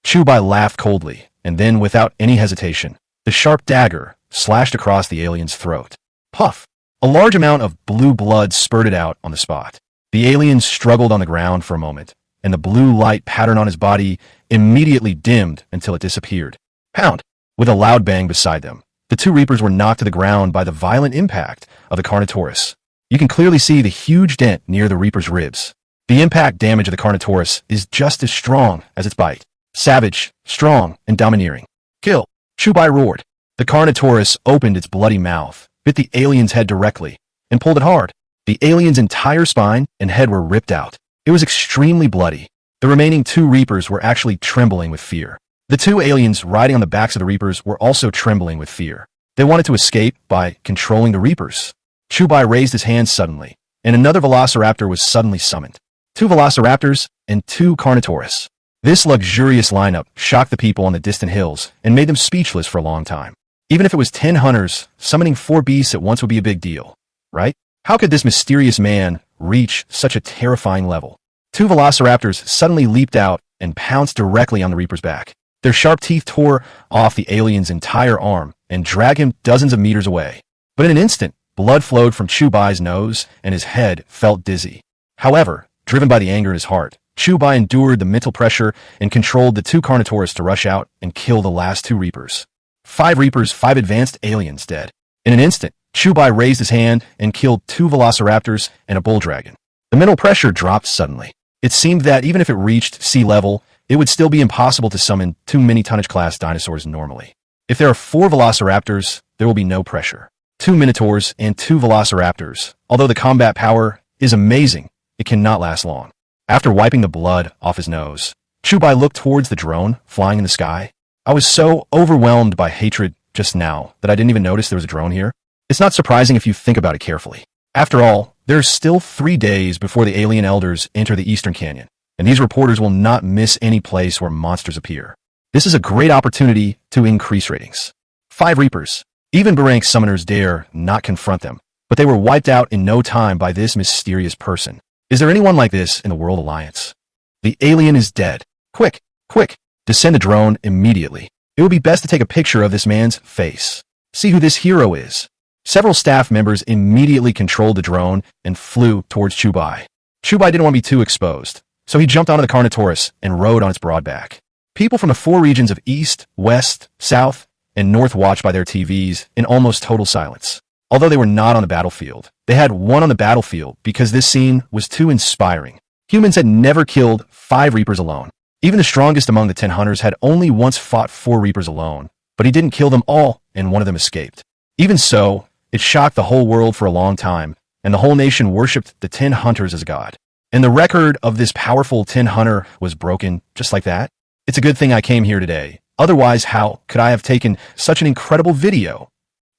Chu Bai laughed coldly, and then, without any hesitation, the sharp dagger slashed across the alien's throat. Puff! A large amount of blue blood spurted out on the spot. The alien struggled on the ground for a moment, and the blue light pattern on his body immediately dimmed until it disappeared. Pound! With a loud bang beside them, the 2 reapers were knocked to the ground by the violent impact of the Carnotaurus. You can clearly see the huge dent near the reaper's ribs. The impact damage of the Carnotaurus is just as strong as its bite. Savage, strong, and domineering. Kill! Chu Bai roared. The Carnotaurus opened its bloody mouth, bit the alien's head directly, and pulled it hard. The alien's entire spine and head were ripped out. It was extremely bloody. The remaining 2 reapers were actually trembling with fear. The 2 aliens riding on the backs of the reapers were also trembling with fear. They wanted to escape by controlling the reapers. Chu Bai raised his hand suddenly, and another Velociraptor was suddenly summoned. 2 Velociraptors and 2 Carnotaurus. This luxurious lineup shocked the people on the distant hills and made them speechless for a long time. Even if it was 10 hunters, summoning 4 beasts at once would be a big deal, right? How could this mysterious man reach such a terrifying level? 2 Velociraptors suddenly leaped out and pounced directly on the reaper's back. Their sharp teeth tore off the alien's entire arm and dragged him dozens of meters away. But in an instant, blood flowed from Chu Bai's nose, and his head felt dizzy. However, driven by the anger in his heart, Chu Bai endured the mental pressure and controlled the 2 Carnotaurus to rush out and kill the last 2 reapers. 5 reapers, 5 advanced aliens dead. In an instant, Chu Bai raised his hand and killed 2 Velociraptors and a bull dragon. The mental pressure dropped suddenly. It seemed that even if it reached sea level, it would still be impossible to summon 2 mini-tonnage-class dinosaurs normally. If there are 4 Velociraptors, there will be no pressure. 2 Minotaurs and 2 Velociraptors. Although the combat power is amazing, it cannot last long. After wiping the blood off his nose, Chu Bai looked towards the drone flying in the sky. I was so overwhelmed by hatred just now that I didn't even notice there was a drone here. It's not surprising if you think about it carefully. After all, there's still 3 days before the alien elders enter the Eastern Canyon, and these reporters will not miss any place where monsters appear. This is a great opportunity to increase ratings. 5 Reapers. Even brink summoners dare not confront them, but they were wiped out in no time by this mysterious person. Is there anyone like this in the World Alliance? The alien is dead. Quick, quick, descend the drone immediately. It would be best to take a picture of this man's face. See who this hero is. Several staff members immediately controlled the drone and flew towards Chu Bai. Chu Bai didn't want to be too exposed, so he jumped onto the Carnotaurus and rode on its broad back. People from the 4 regions of East, West, South, and North watched by their TVs in almost total silence. Although they were not on the battlefield, they had one on the battlefield because this scene was too inspiring. Humans had never killed 5 Reapers alone. Even the strongest among the 10 hunters had only once fought 4 Reapers alone, but he didn't kill them all, and one of them escaped. Even so, it shocked the whole world for a long time, and the whole nation worshipped the 10 hunters as God. And the record of this powerful 10 hunter was broken just like that. It's a good thing I came here today. Otherwise, how could I have taken such an incredible video?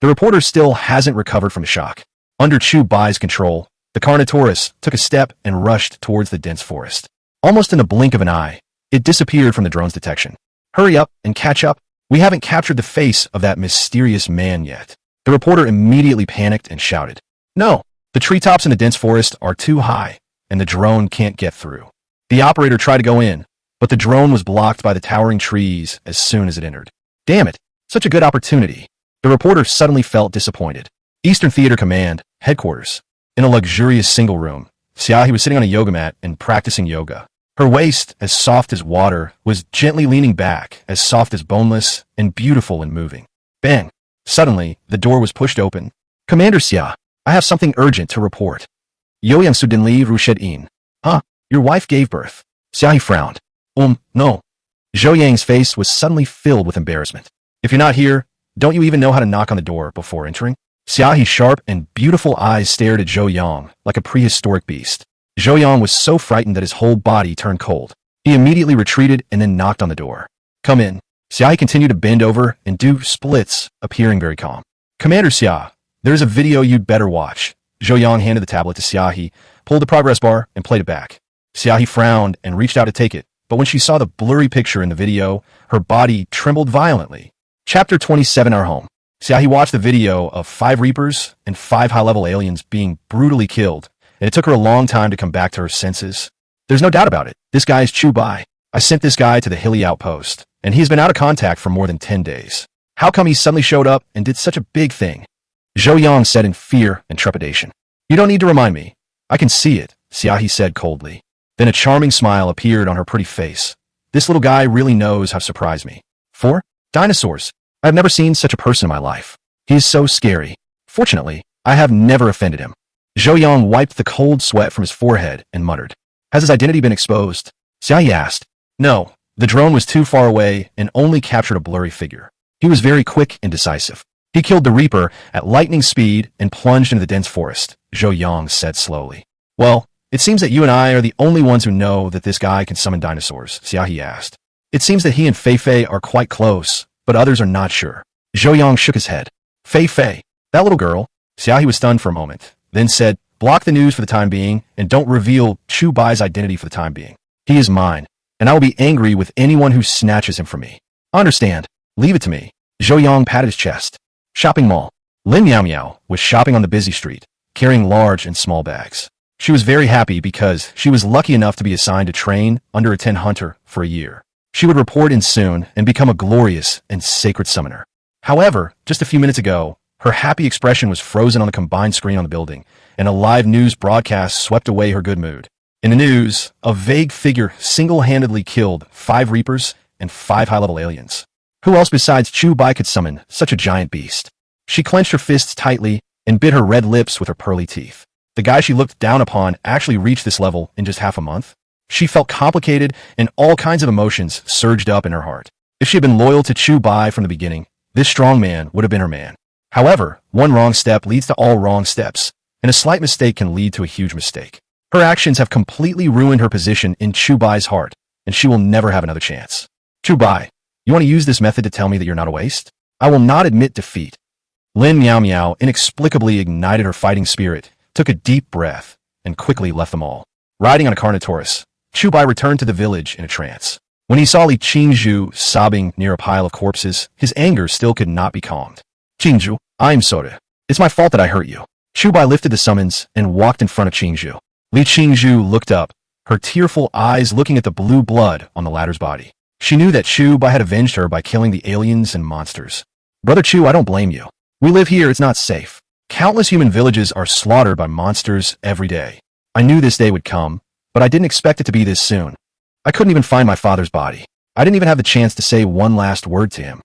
The reporter still hasn't recovered from the shock. Under Chu Bai's control, the Carnotaurus took a step and rushed towards the dense forest. Almost in the blink of an eye, It disappeared from the drone's detection. Hurry up and catch up. We haven't captured the face of that mysterious man yet. The reporter immediately panicked and shouted, "No, the treetops in the dense forest are too high, and the drone can't get through." The operator tried to go in, but the drone was blocked by the towering trees as soon as it entered. Damn it, such a good opportunity. The reporter suddenly felt disappointed. Eastern Theater Command, headquarters. In a luxurious single room, Xiaohi was sitting on a yoga mat and practicing yoga. Her waist, as soft as water, was gently leaning back, as soft as boneless, and beautiful and moving. Bang! Suddenly, the door was pushed open. "Commander Xia, I have something urgent to report." "Youyang Sudenli Rushed-in." "Huh? Your wife gave birth." Xiaohi frowned. No." Zhou Yang's face was suddenly filled with embarrassment. "If you're not here, don't you even know how to knock on the door before entering?" Xiaohi's sharp and beautiful eyes stared at Zhou Yang like a prehistoric beast. Zhou Yang was so frightened that his whole body turned cold. He immediately retreated and then knocked on the door. "Come in." Xiaohi continued to bend over and do splits, appearing very calm. "Commander Xia, there's a video you'd better watch." Zhou Yang handed the tablet to Xiaohi, pulled the progress bar, and played it back. Xiaohi frowned and reached out to take it, but when she saw the blurry picture in the video, her body trembled violently. Chapter 27, Our Home. Xiaohi watched the video of 5 Reapers and 5 high-level aliens being brutally killed, and it took her a long time to come back to her senses. There's no doubt about it. This guy is Chu Bai. I sent this guy to the hilly outpost, and he's been out of contact for more than 10 days. How come he suddenly showed up and did such a big thing? Zhou Yang said in fear and trepidation. "You don't need to remind me. I can see it," Xiaohi said coldly. Then a charming smile appeared on her pretty face. "This little guy really knows how to surprise me." 4. Dinosaurs. I have never seen such a person in my life. He is so scary. Fortunately, I have never offended him. Zhou Yang wiped the cold sweat from his forehead and muttered. "Has his identity been exposed?" Xiaohi asked. "No, the drone was too far away and only captured a blurry figure. He was very quick and decisive. He killed the Reaper at lightning speed and plunged into the dense forest," Zhou Yang said slowly. "Well, it seems that you and I are the only ones who know that this guy can summon dinosaurs," Xiaohi asked. "It seems that he and Fei Fei are quite close, but others are not sure." Zhou Yang shook his head. "Fei Fei, that little girl?" Xiaohi was stunned for a moment, then said, "Block the news for the time being, and don't reveal Chu Bai's identity for the time being. He is mine, and I will be angry with anyone who snatches him from me." "I understand. Leave it to me." Zhou Yang patted his chest. Shopping mall. Lin Miao Miao was shopping on the busy street, carrying large and small bags. She was very happy because she was lucky enough to be assigned to train under a 10 hunter for a year. She would report in soon and become a glorious and sacred summoner. However, just a few minutes ago, her happy expression was frozen on the combined screen on the building, and a live news broadcast swept away her good mood. In the news, a vague figure single-handedly killed 5 Reapers and 5 high-level aliens. Who else besides Chu Bai could summon such a giant beast? She clenched her fists tightly and bit her red lips with her pearly teeth. The guy she looked down upon actually reached this level in just half a month. She felt complicated, and all kinds of emotions surged up in her heart. If she had been loyal to Chu Bai from the beginning, this strong man would have been her man. However, one wrong step leads to all wrong steps, and a slight mistake can lead to a huge mistake. Her actions have completely ruined her position in Chu Bai's heart, and she will never have another chance. "Chu Bai, you want to use this method to tell me that you're not a waste? I will not admit defeat." Lin Miao Miao inexplicably ignited her fighting spirit, took a deep breath, and quickly left them all. Riding on a Carnotaurus, Chu Bai returned to the village in a trance. When he saw Li Qingzhu sobbing near a pile of corpses, his anger still could not be calmed. "Qingzhu, I'm sorry. It's my fault that I hurt you." Chu Bai lifted the summons and walked in front of Qingzhu. Li Qingzhu looked up, her tearful eyes looking at the blue blood on the latter's body. She knew that Chu Bai had avenged her by killing the aliens and monsters. "Brother Chu, I don't blame you. We live here, it's not safe. Countless human villages are slaughtered by monsters every day. I knew this day would come, but I didn't expect it to be this soon. I couldn't even find my father's body. I didn't even have the chance to say one last word to him."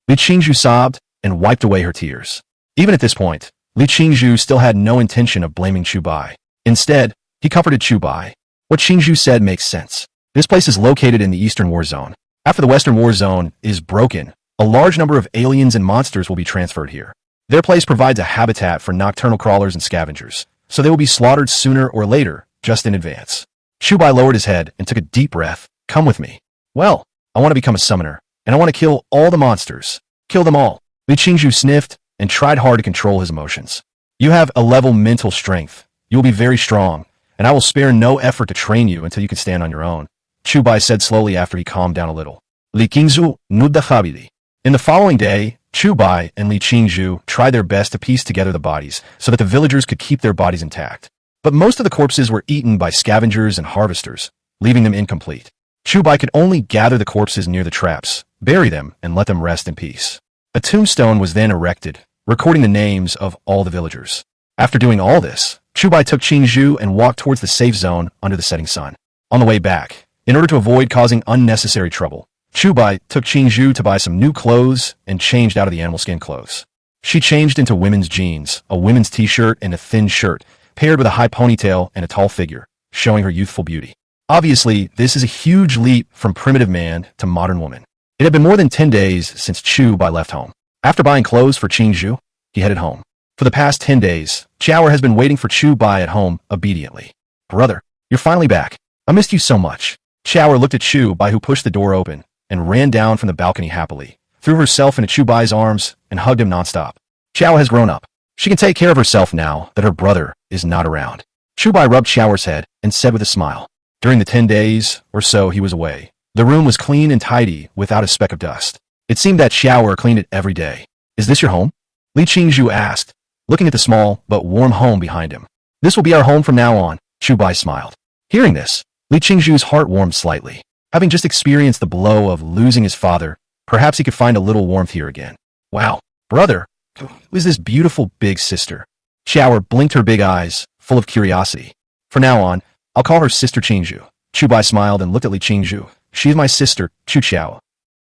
Li Qingzhu sobbed and wiped away her tears. Even at this point, Li Qingzhu still had no intention of blaming Chu Bai. Instead, he comforted Chu Bai. "What Qingzhu said makes sense. This place is located in the Eastern War Zone. After the Western War Zone is broken, a large number of aliens and monsters will be transferred here. Their place provides a habitat for nocturnal crawlers and scavengers, so they will be slaughtered sooner or later, just in advance." Chu Bai lowered his head and took a deep breath. "Come with me." "Well, I want to become a summoner, and I want to kill all the monsters. Kill them all." Li Qingzhu sniffed and tried hard to control his emotions. "You have a level mental strength. You will be very strong, and I will spare no effort to train you until you can stand on your own. Chu Bai said slowly after he calmed down a little. Li Qingzhu nudda habili. In the following day, Chu Bai and Li Qingzhu tried their best to piece together the bodies so that the villagers could keep their bodies intact. But most of the corpses were eaten by scavengers and harvesters, leaving them incomplete. Chu Bai could only gather the corpses near the traps, bury them, and let them rest in peace. A tombstone was then erected, recording the names of all the villagers. After doing all this, Chu Bai took Qingzhu and walked towards the safe zone under the setting sun. On the way back, in order to avoid causing unnecessary trouble, Chu Bai took Qingzhu to buy some new clothes and changed out of the animal skin clothes. She changed into women's jeans, a women's t-shirt, and a thin shirt, paired with a high ponytail and a tall figure, showing her youthful beauty. Obviously, this is a huge leap from primitive man to modern woman. It had been more than 10 days since Chu Bai left home. After buying clothes for Qingzhu, he headed home. For the past 10 days, Chower has been waiting for Chu Bai at home obediently. Brother, you're finally back. I missed you so much. Chower looked at Chu Bai, who pushed the door open and ran down from the balcony happily, threw herself into Chu Bai's arms and hugged him nonstop. Chower has grown up. She can take care of herself now that her brother is not around. Chu Bai rubbed Chower's head and said with a smile. During the 10 days or so he was away, the room was clean and tidy without a speck of dust. It seemed that Chower cleaned it every day. Is this your home? Li Qingzhu asked, looking at the small but warm home behind him. This will be our home from now on, Chu Bai smiled. Hearing this, Li Qingzhu's heart warmed slightly. Having just experienced the blow of losing his father, perhaps he could find a little warmth here again. Wow, brother, who is this beautiful big sister? Chower blinked her big eyes, full of curiosity. From now on, I'll call her Sister Qingzhu. Chu Bai smiled and looked at Li Qingzhu. She is my sister, Chu Chao.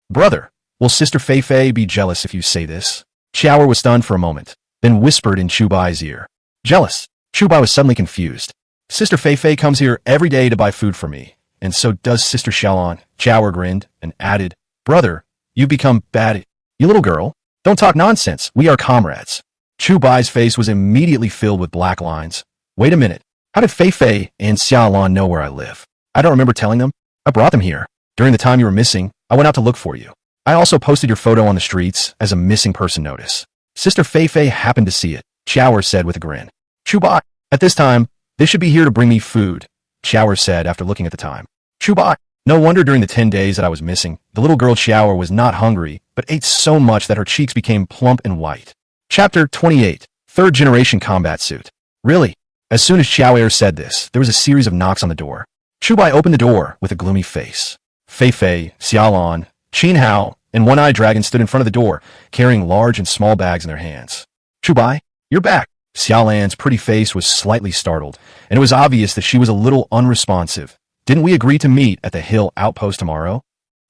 Brother, will Sister Fei Fei be jealous if you say this? Chower was stunned for a moment, then whispered in Chu Bai's ear. Jealous? Chu Bai was suddenly confused. Sister Fei Fei comes here every day to buy food for me, and so does Sister Xiaolon. Chower grinned and added, Brother, you've become bad. You little girl, don't talk nonsense. We are comrades. Chu Bai's face was immediately filled with black lines. Wait a minute. How did Fei Fei and Xiaolon know where I live? I don't remember telling them. I brought them here. During the time you were missing, I went out to look for you. I also posted your photo on the streets as a missing person notice. Sister Fei Fei happened to see it, Chower said with a grin. Chu Bai, at this time, they should be here to bring me food, Chower said after looking at the time. Chu Bai, no wonder during the 10 days that I was missing, the little girl Chower was not hungry, but ate so much that her cheeks became plump and white. Chapter 28, Third Generation Combat Suit. Really? As soon as Chower said this, there was a series of knocks on the door. Chu Bai opened the door with a gloomy face. Fei Fei, Xiaolon, Qin Hao, and One-Eyed Dragon stood in front of the door, carrying large and small bags in their hands. Chu Bai, you're back. Xiaolan's pretty face was slightly startled, and it was obvious that she was a little unresponsive. Didn't we agree to meet at the hill outpost tomorrow?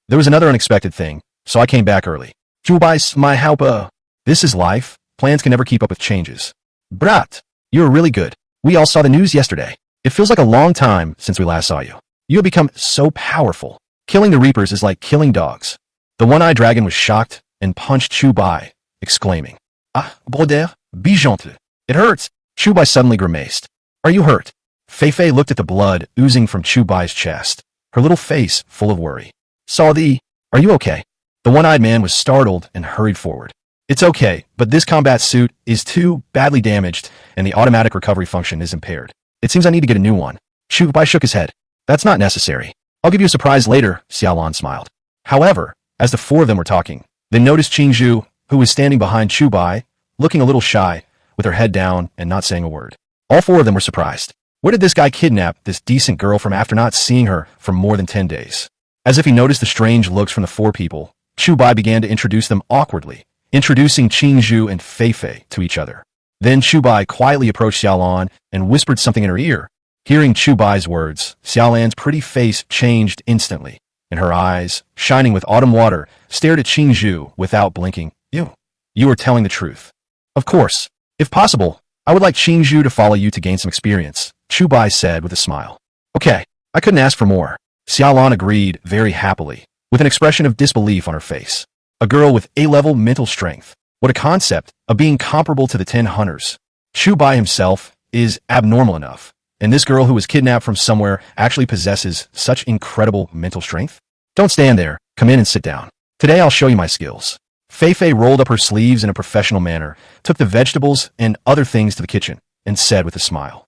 There was another unexpected thing, so I came back early. Chu Bai, my helper. This is life. Plans can never keep up with changes. Brat, you're really good. We all saw the news yesterday. It feels like a long time since we last saw you. You have become so powerful. Killing the Reapers is like killing dogs. The One-Eyed Dragon was shocked and punched Chu Bai, exclaiming, Ah, brother, be gentil. It hurts. Chu Bai suddenly grimaced. Are you hurt? Fei Fei looked at the blood oozing from Chu Bai's chest, her little face full of worry. Are you okay? The One-Eyed Man was startled and hurried forward. It's okay, but this combat suit is too badly damaged and the automatic recovery function is impaired. It seems I need to get a new one. Chu Bai shook his head. That's not necessary. I'll give you a surprise later, Xiaolon smiled. However, as the four of them were talking, they noticed Qingzhu, who was standing behind Chu Bai, looking a little shy, with her head down and not saying a word. All four of them were surprised. Where did this guy kidnap this decent girl from after not seeing her for more than 10 days? As if he noticed the strange looks from the four people, Chu Bai began to introduce them awkwardly, introducing Qingzhu and Fei Fei to each other. Then Chu Bai quietly approached Xiaolon and whispered something in her ear. Hearing Chu Bai's words, Xiaolan's pretty face changed instantly, and her eyes, shining with autumn water, stared at Qingzhu without blinking. You are telling the truth. Of course. If possible, I would like Qingzhu to follow you to gain some experience, Chu Bai said with a smile. Okay, I couldn't ask for more. Xiaolon agreed very happily, with an expression of disbelief on her face. A girl with A-level mental strength. What a concept of being comparable to the 10 hunters. Chu Bai himself is abnormal enough, and this girl who was kidnapped from somewhere actually possesses such incredible mental strength? Don't stand there. Come in and sit down. Today I'll show you my skills. Fei Fei rolled up her sleeves in a professional manner, took the vegetables and other things to the kitchen, and said with a smile.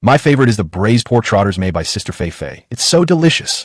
My favorite is the braised pork trotters made by Sister Fei Fei. It's so delicious.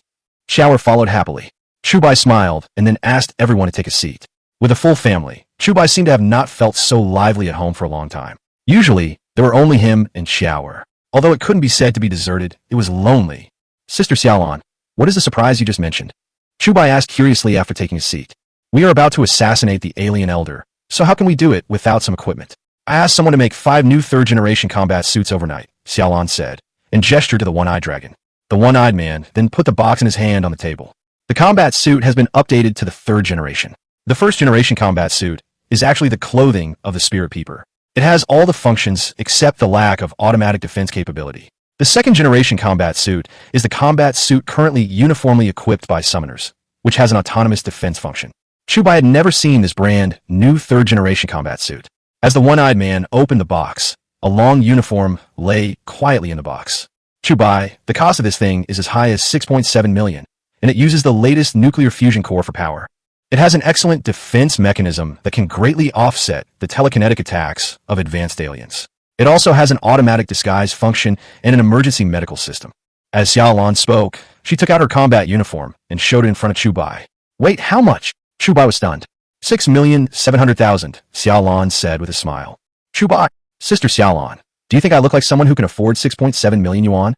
Shower followed happily. Chu Bai smiled and then asked everyone to take a seat. With a full family, Chu Bai seemed to have not felt so lively at home for a long time. Usually, there were only him and Shower. Although it couldn't be said to be deserted, it was lonely. Sister Xiaolan, what is the surprise you just mentioned? Chu Bai asked curiously after taking a seat. We are about to assassinate the alien elder, so how can we do it without some equipment? I asked someone to make 5 new third-generation combat suits overnight, Xiaolan said, and gestured to the one-eyed dragon. The one-eyed man then put the box in his hand on the table. The combat suit has been updated to the 3rd generation. The 1st generation combat suit is actually the clothing of the Spirit Peeper. It has all the functions except the lack of automatic defense capability. The 2nd generation combat suit is the combat suit currently uniformly equipped by summoners, which has an autonomous defense function. Chu Bai had never seen this brand new 3rd generation combat suit. As the one-eyed man opened the box, a long uniform lay quietly in the box. Chu Bai, the cost of this thing is as high as 6.7 million, and it uses the latest nuclear fusion core for power. It has an excellent defense mechanism that can greatly offset the telekinetic attacks of advanced aliens. It also has an automatic disguise function and an emergency medical system. As Xiaolan spoke, she took out her combat uniform and showed it in front of Chu Bai. Wait, how much? Chu Bai was stunned. 6,700,000, Xiaolan said with a smile. Chu Bai, Sister Xiaolan, do you think I look like someone who can afford 6.7 million yuan?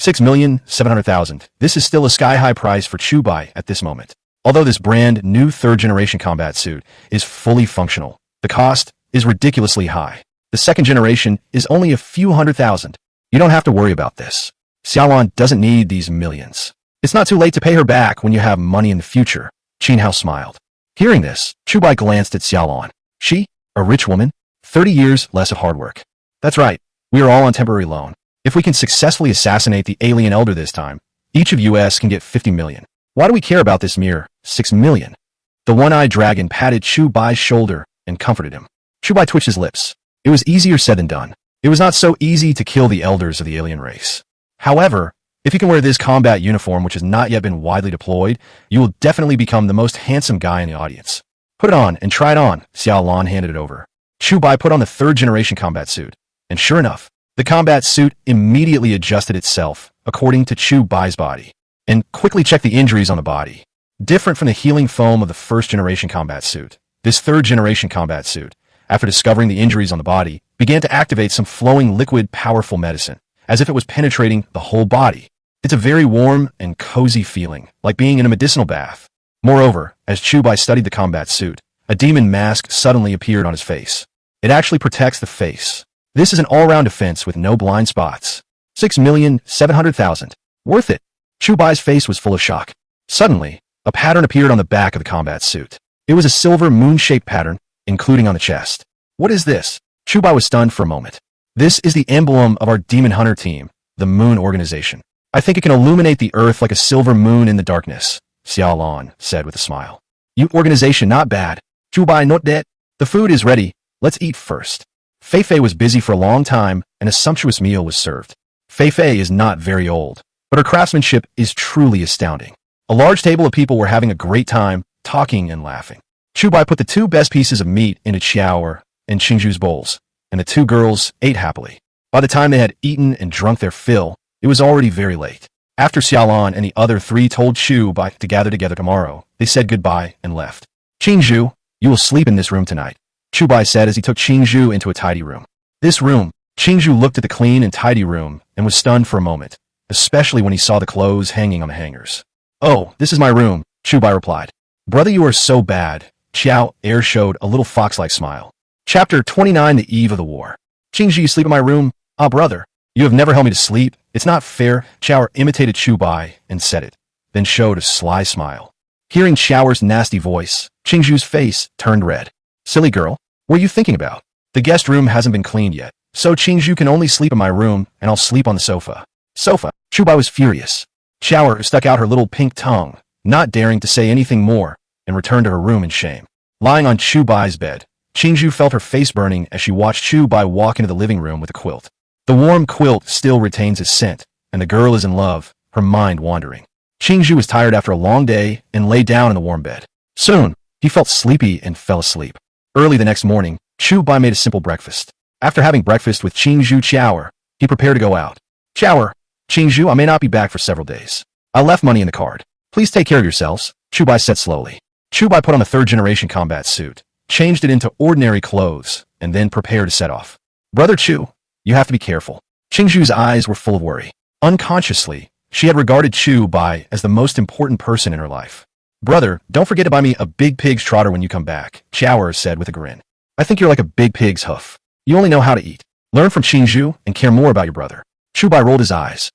6,700,000. This is still a sky-high price for Chu Bai at this moment. Although this brand new 3rd generation combat suit is fully functional, the cost is ridiculously high. The 2nd generation is only a few hundred thousand. You don't have to worry about this. Xiaolan doesn't need these millions. It's not too late to pay her back when you have money in the future. Qin Hao smiled. Hearing this, Chu Bai glanced at Xiaolan. She, a rich woman, 30 years less of hard work. That's right. We are all on temporary loan. If we can successfully assassinate the alien elder this time, each of us can get 50 million. Why do we care about this mere 6 million? The one-eyed dragon patted Chu Bai's shoulder and comforted him. Chu Bai twitched his lips. It was easier said than done. It was not so easy to kill the elders of the alien race. However, if you can wear this combat uniform which has not yet been widely deployed, you will definitely become the most handsome guy in the audience. Put it on and try it on, Xiaolan handed it over. Chu Bai put on the 3rd generation combat suit. And sure enough, the combat suit immediately adjusted itself according to Chu Bai's body, and quickly checked the injuries on the body. Different from the healing foam of the 1st generation combat suit, this 3rd generation combat suit, after discovering the injuries on the body, began to activate some flowing liquid powerful medicine, as if it was penetrating the whole body. It's a very warm and cozy feeling, like being in a medicinal bath. Moreover, as Chu Bai studied the combat suit, a demon mask suddenly appeared on his face. It actually protects the face. This is an all-round defense with no blind spots. 6,700,000. Worth it. Chu Bai's face was full of shock. Suddenly, a pattern appeared on the back of the combat suit. It was a silver moon-shaped pattern, including on the chest. What is this? Chu Bai was stunned for a moment. This is the emblem of our demon hunter team, the Moon Organization. I think it can illuminate the earth like a silver moon in the darkness, Xiaolan said with a smile. You organization not bad. Chu Bai not dead. The food is ready. Let's eat first. Fei Fei was busy for a long time, and a sumptuous meal was served. Fei Fei is not very old, but her craftsmanship is truly astounding. A large table of people were having a great time, talking and laughing. Chu Bai put the 2 best pieces of meat into Qiao and Qingzhu's bowls, and the 2 girls ate happily. By the time they had eaten and drunk their fill, it was already very late. After Xiaolan and the other 3 told Chu Bai to gather together tomorrow, they said goodbye and left. Qingzhu, you will sleep in this room tonight, Chu Bai said as he took Qingzhu into a tidy room. This room, Qingzhu looked at the clean and tidy room and was stunned for a moment, especially when he saw the clothes hanging on the hangers. Oh, this is my room, Chu Bai replied. Brother, you are so bad. Qiao Air showed a little fox-like smile. Chapter 29, The Eve of the War. Qingzhu, you sleep in my room? Ah, brother, you have never held me to sleep. It's not fair. Qiao imitated Chu Bai and said it, then showed a sly smile. Hearing Qiao's nasty voice, Qingzhu's face turned red. Silly girl, what are you thinking about? The guest room hasn't been cleaned yet, so Qingzhu can only sleep in my room, and I'll sleep on the sofa. Sofa? Chu Bai was furious. Qiao stuck out her little pink tongue, not daring to say anything more, and returned to her room in shame. Lying on Chu Bai's bed, Qingzhu felt her face burning as she watched Chu Bai walk into the living room with a quilt. The warm quilt still retains its scent, and the girl is in love, her mind wandering. Qingzhu was tired after a long day and lay down in the warm bed. Soon, he felt sleepy and fell asleep. Early the next morning, Chu Bai made a simple breakfast. After having breakfast with Qingzhu Qiao, he prepared to go out. Qiao, Qingzhu, I may not be back for several days. I left money in the card. Please Please take care of yourselves, Chu Bai said slowly. Chu Bai put on the third-generation combat suit, changed it into ordinary clothes, and then prepared to set off. Brother Chu, you have to be careful. Qingzhu's eyes were full of worry. Unconsciously, she had regarded Chu Bai as the most important person in her life. Brother, don't forget to buy me a big pig's trotter when you come back, Xiaoer said with a grin. I think you're like a big pig's hoof. You only know how to eat. Learn from Qingzhu and care more about your brother. Chu Bai rolled his eyes.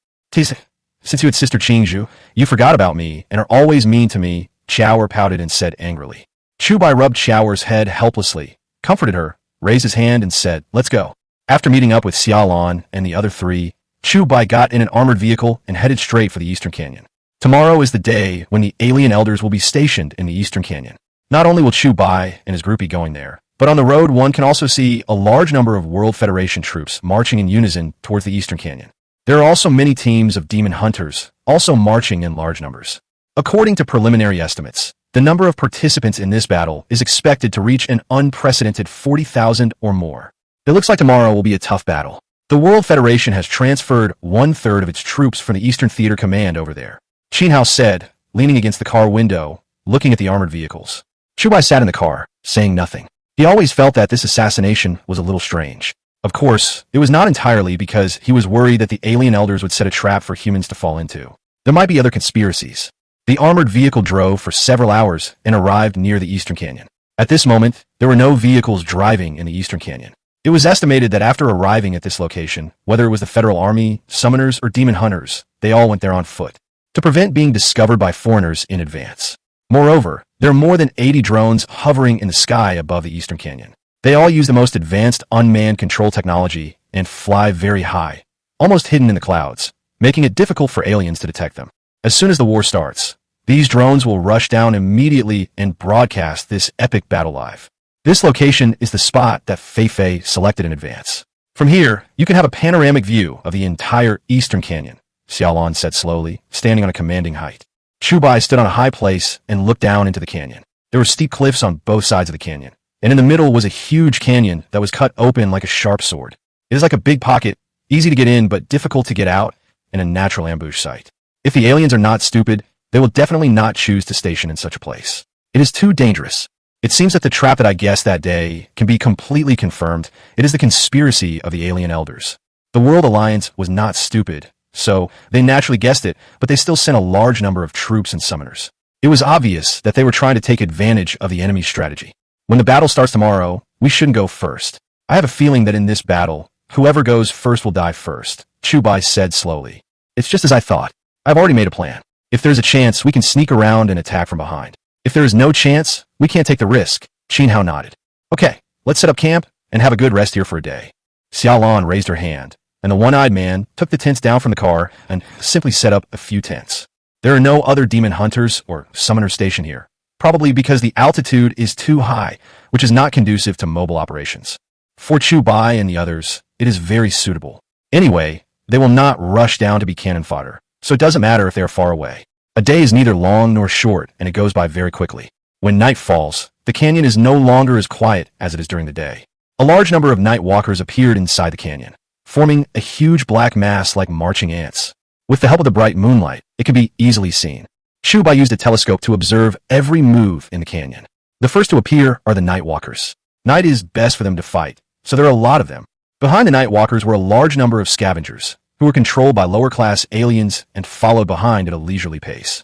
Since you had sister Qingzhu, you forgot about me and are always mean to me, Xiaoer pouted and said angrily. Chu Bai rubbed Xiaoer's head helplessly, comforted her, raised his hand and said, let's go. After meeting up with Xiaolan and the other three, Chu Bai got in an armored vehicle and headed straight for the Eastern Canyon. Tomorrow is the day when the alien elders will be stationed in the Eastern Canyon. Not only will Chu Bai and his group be going there, but on the road one can also see a large number of World Federation troops marching in unison towards the Eastern Canyon. There are also many teams of demon hunters, also marching in large numbers. According to preliminary estimates, the number of participants in this battle is expected to reach an unprecedented 40,000 or more. It looks like tomorrow will be a tough battle. The World Federation has transferred 1/3 of its troops from the Eastern Theater Command over there, Qin Hao said, leaning against the car window, looking at the armored vehicles. Chu Bai sat in the car, saying nothing. He always felt that this assassination was a little strange. Of course, it was not entirely because he was worried that the alien elders would set a trap for humans to fall into. There might be other conspiracies. The armored vehicle drove for several hours and arrived near the Eastern Canyon. At this moment, there were no vehicles driving in the Eastern Canyon. It was estimated that after arriving at this location, whether it was the Federal Army, summoners, or demon hunters, they all went there on foot, to prevent being discovered by foreigners in advance. Moreover, there are more than 80 drones hovering in the sky above the Eastern Canyon. They all use the most advanced unmanned control technology and fly very high, almost hidden in the clouds, making it difficult for aliens to detect them. As soon as the war starts, these drones will rush down immediately and broadcast this epic battle live. This location is the spot that Fei selected in advance. From here, you can have a panoramic view of the entire Eastern Canyon, Xiaolan said slowly, standing on a commanding height. Chu Bai stood on a high place and looked down into the canyon. There were steep cliffs on both sides of the canyon, and in the middle was a huge canyon that was cut open like a sharp sword. It is like a big pocket, easy to get in but difficult to get out, and a natural ambush site. If the aliens are not stupid, they will definitely not choose to station in such a place. It is too dangerous. It seems that the trap that I guessed that day can be completely confirmed. It is the conspiracy of the alien elders. The World Alliance was not stupid, so they naturally guessed it, but they still sent a large number of troops and summoners. It was obvious that they were trying to take advantage of the enemy's strategy. When the battle starts tomorrow, we shouldn't go first. I have a feeling that in this battle, whoever goes first will die first, Chu Bai said slowly. It's just as I thought. I've already made a plan. If there's a chance, we can sneak around and attack from behind. If there is no chance, we can't take the risk, Qin Hao nodded. Okay, let's set up camp and have a good rest here for a day. Xiaolan raised her hand, and the one-eyed man took the tents down from the car and simply set up a few tents. There are no other demon hunters or summoners stationed here, probably because the altitude is too high, which is not conducive to mobile operations. For Chu Bai and the others, it is very suitable. Anyway, they will not rush down to be cannon fodder, so it doesn't matter if they are far away. A day is neither long nor short, and it goes by very quickly. When night falls, the canyon is no longer as quiet as it is during the day. A large number of night walkers appeared inside the canyon, forming a huge black mass like marching ants. With the help of the bright moonlight, it can be easily seen. Chu Bai used a telescope to observe every move in the canyon. The first to appear are the night walkers. Night is best for them to fight, so there are a lot of them. Behind the night walkers were a large number of scavengers, who were controlled by lower-class aliens and followed behind at a leisurely pace.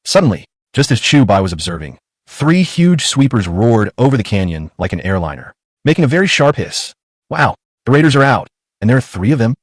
Suddenly, just as Chu Bai was observing, 3 huge sweepers roared over the canyon like an airliner, making a very sharp hiss. Wow, the raiders are out, and there are 3 of them?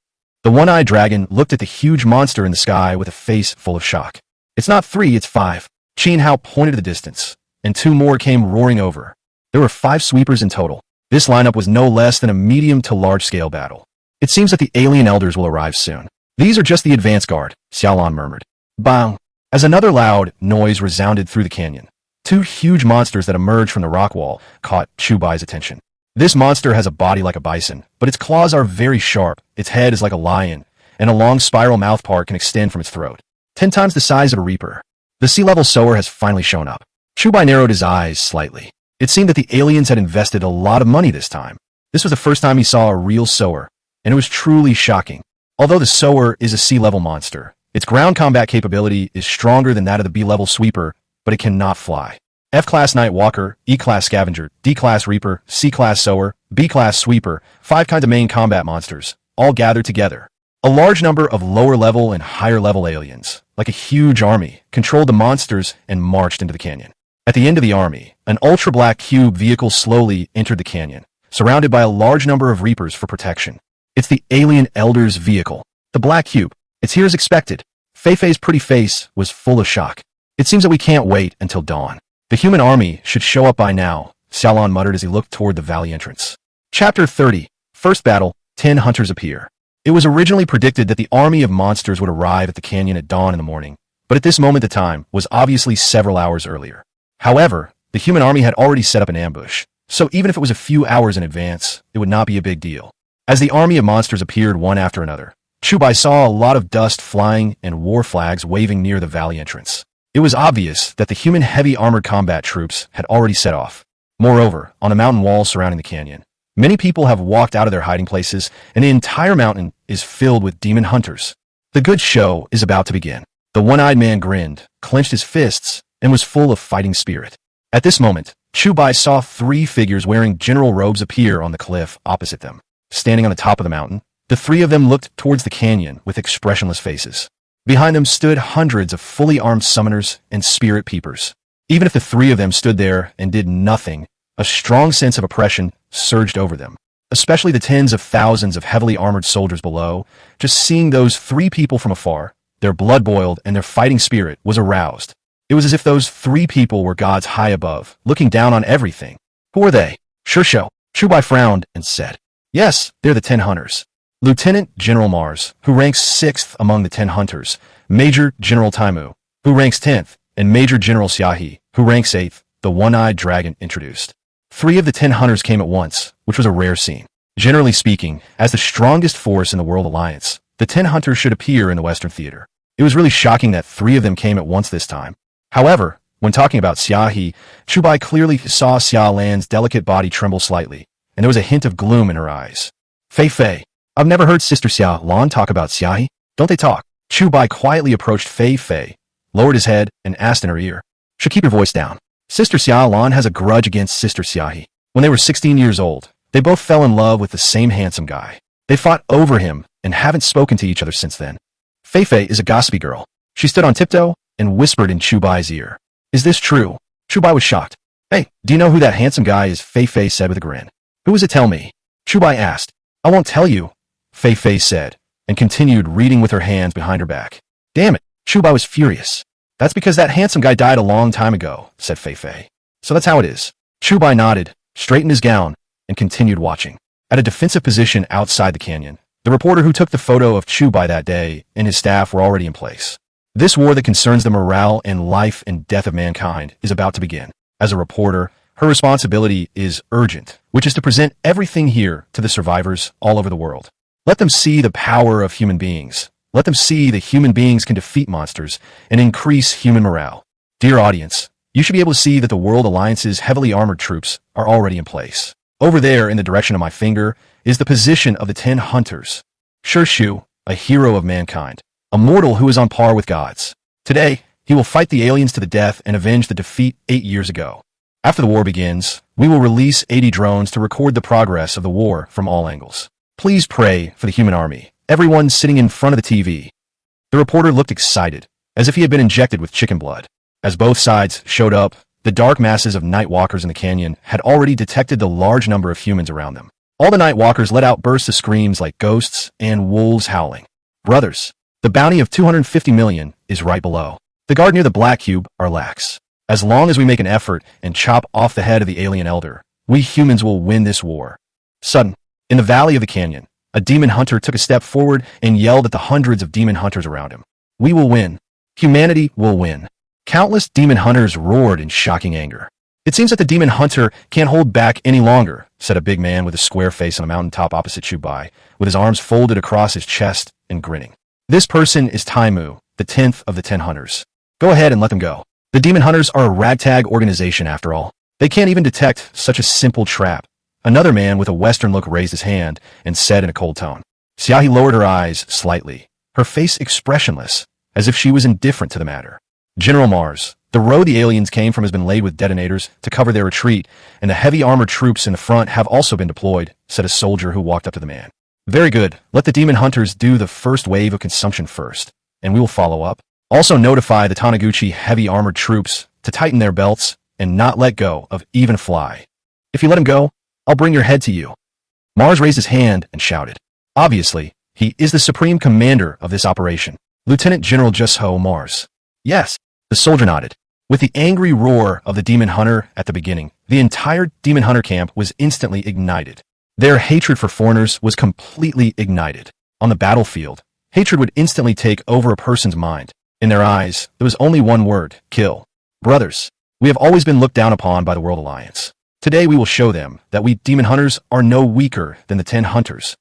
The one-eyed dragon looked at the huge monster in the sky with a face full of shock. It's not 3, it's 5. Qin Hao pointed at the distance, and 2 more came roaring over. There were 5 sweepers in total. This lineup was no less than a medium to large-scale battle. It seems that the alien elders will arrive soon. These are just the advance guard, Xiaolan murmured. Bang! As another loud noise resounded through the canyon, 2 huge monsters that emerged from the rock wall caught Chu Bai's attention. This monster has a body like a bison, but its claws are very sharp, its head is like a lion, and a long spiral mouthpart can extend from its throat. 10 times the size of a reaper. The sea-level sower has finally shown up. Chu Bai narrowed his eyes slightly. It seemed that the aliens had invested a lot of money this time. This was the first time he saw a real sower, and it was truly shocking. Although the sower is a sea-level monster, Its ground combat capability is stronger than that of the B-level sweeper, but it cannot fly. F-Class Night Walker, E-Class Scavenger, D-Class Reaper, C-Class Sower, B-Class Sweeper, 5 kinds of main combat monsters, all gathered together. A large number of lower-level and higher-level aliens, like a huge army, controlled the monsters and marched into the canyon. At the end of the army, an ultra-black cube vehicle slowly entered the canyon, surrounded by a large number of Reapers for protection. It's the Alien Elder's vehicle. The black cube. It's here as expected. Fei-Fei's pretty face was full of shock. It seems that we can't wait until dawn. The human army should show up by now, Xiaolon muttered as he looked toward the valley entrance. Chapter 30. First Battle. 10 Hunters Appear. It was originally predicted that the army of monsters would arrive at the canyon at dawn in the morning, but at this moment the time was obviously several hours earlier. However, the human army had already set up an ambush, so even if it was a few hours in advance, it would not be a big deal. As the army of monsters appeared one after another, Chu Bai saw a lot of dust flying and war flags waving near the valley entrance. It was obvious that the human heavy armored combat troops had already set off. Moreover, on the mountain walls surrounding the canyon, many people have walked out of their hiding places, and the entire mountain is filled with demon hunters. The good show is about to begin. The one-eyed man grinned, clenched his fists, and was full of fighting spirit. At this moment, Chu Bai saw 3 figures wearing general robes appear on the cliff opposite them. Standing on the top of the mountain, the 3 of them looked towards the canyon with expressionless faces. Behind them stood hundreds of fully armed summoners and spirit peepers. Even if the 3 of them stood there and did nothing, a strong sense of oppression surged over them, especially the tens of thousands of heavily armored soldiers below. Just seeing those 3 people from afar, their blood boiled and their fighting spirit was aroused. It was as if those 3 people were gods high above, looking down on everything. Who are they? Sure show. Chu Bai frowned and said, yes, they're the 10 hunters. Lieutenant General Mars, who ranks 6th among the 10 hunters, Major General Taimu, who ranks 10th, and Major General Xiaohi, who ranks 8th, the one-eyed dragon introduced. 3 of the 10 hunters came at once, which was a rare scene. Generally speaking, as the strongest force in the World Alliance, the 10 hunters should appear in the Western Theater. It was really shocking that 3 of them came at once this time. However, when talking about Xiaohi, Chu Bai clearly saw Xiaolan's delicate body tremble slightly, and there was a hint of gloom in her eyes. Fei-Fei. I've never heard Sister Xiaolan talk about Xiaohi. Don't they talk? Chu Bai quietly approached Fei-Fei, lowered his head, and asked in her ear. Should keep your voice down. Sister Xiaolan has a grudge against Sister Xiaohi. When they were 16 years old, they both fell in love with the same handsome guy. They fought over him and haven't spoken to each other since then. Fei-Fei is a gossipy girl. She stood on tiptoe and whispered in Chu Bai's ear. Is this true? Chu Bai was shocked. Hey, do you know who that handsome guy is? Fei-Fei said with a grin. Who is it? Tell me. Chu Bai asked. I won't tell you, Fei-Fei said, and continued reading with her hands behind her back. Damn it, Chu Bai was furious. That's because that handsome guy died a long time ago, said Fei-Fei. So that's how it is. Chu Bai nodded, straightened his gown, and continued watching. At a defensive position outside the canyon, the reporter who took the photo of Chu Bai that day and his staff were already in place. This war that concerns the morale and life and death of mankind is about to begin. As a reporter, her responsibility is urgent, which is to present everything here to the survivors all over the world. Let them see the power of human beings. Let them see that human beings can defeat monsters and increase human morale. Dear audience, you should be able to see that the World Alliance's heavily armored troops are already in place. Over there, in the direction of my finger, is the position of the 10 hunters. Shu, a hero of mankind, a mortal who is on par with gods. Today, he will fight the aliens to the death and avenge the defeat 8 years ago. After the war begins, we will release 80 drones to record the progress of the war from all angles. Please pray for the human army, everyone sitting in front of the TV. The reporter looked excited, as if he had been injected with chicken blood. As both sides showed up, the dark masses of night walkers in the canyon had already detected the large number of humans around them. All the night walkers let out bursts of screams like ghosts and wolves howling. Brothers, the bounty of 250 million is right below. The guard near the black cube are lax. As long as we make an effort and chop off the head of the alien elder, we humans will win this war. Sudden, in the valley of the canyon, a demon hunter took a step forward and yelled at the hundreds of demon hunters around him. We will win. Humanity will win. Countless demon hunters roared in shocking anger. It seems that the demon hunter can't hold back any longer, said a big man with a square face on a mountaintop opposite Chu Bai, with his arms folded across his chest and grinning. This person is Taimu, the 10th of the 10 hunters. Go ahead and let them go. The demon hunters are a ragtag organization after all. They can't even detect such a simple trap. Another man with a Western look raised his hand and said in a cold tone. Xiaohi lowered her eyes slightly, her face expressionless, as if she was indifferent to the matter. General Mars, the road the aliens came from has been laid with detonators to cover their retreat, and the heavy armored troops in the front have also been deployed, said a soldier who walked up to the man. Very good. Let the demon hunters do the first wave of consumption first, and we will follow up. Also notify the Taniguchi heavy armored troops to tighten their belts and not let go of even a fly. If you let him go, I'll bring your head to you. Mars raised his hand and shouted. Obviously, he is the supreme commander of this operation. Lieutenant General Jusho Mars. Yes, the soldier nodded. With the angry roar of the demon hunter at the beginning, the entire demon hunter camp was instantly ignited. Their hatred for foreigners was completely ignited. On the battlefield, hatred would instantly take over a person's mind. In their eyes, there was only one word: kill. Brothers, we have always been looked down upon by the World Alliance. Today we will show them that we demon hunters are no weaker than the 10 hunters.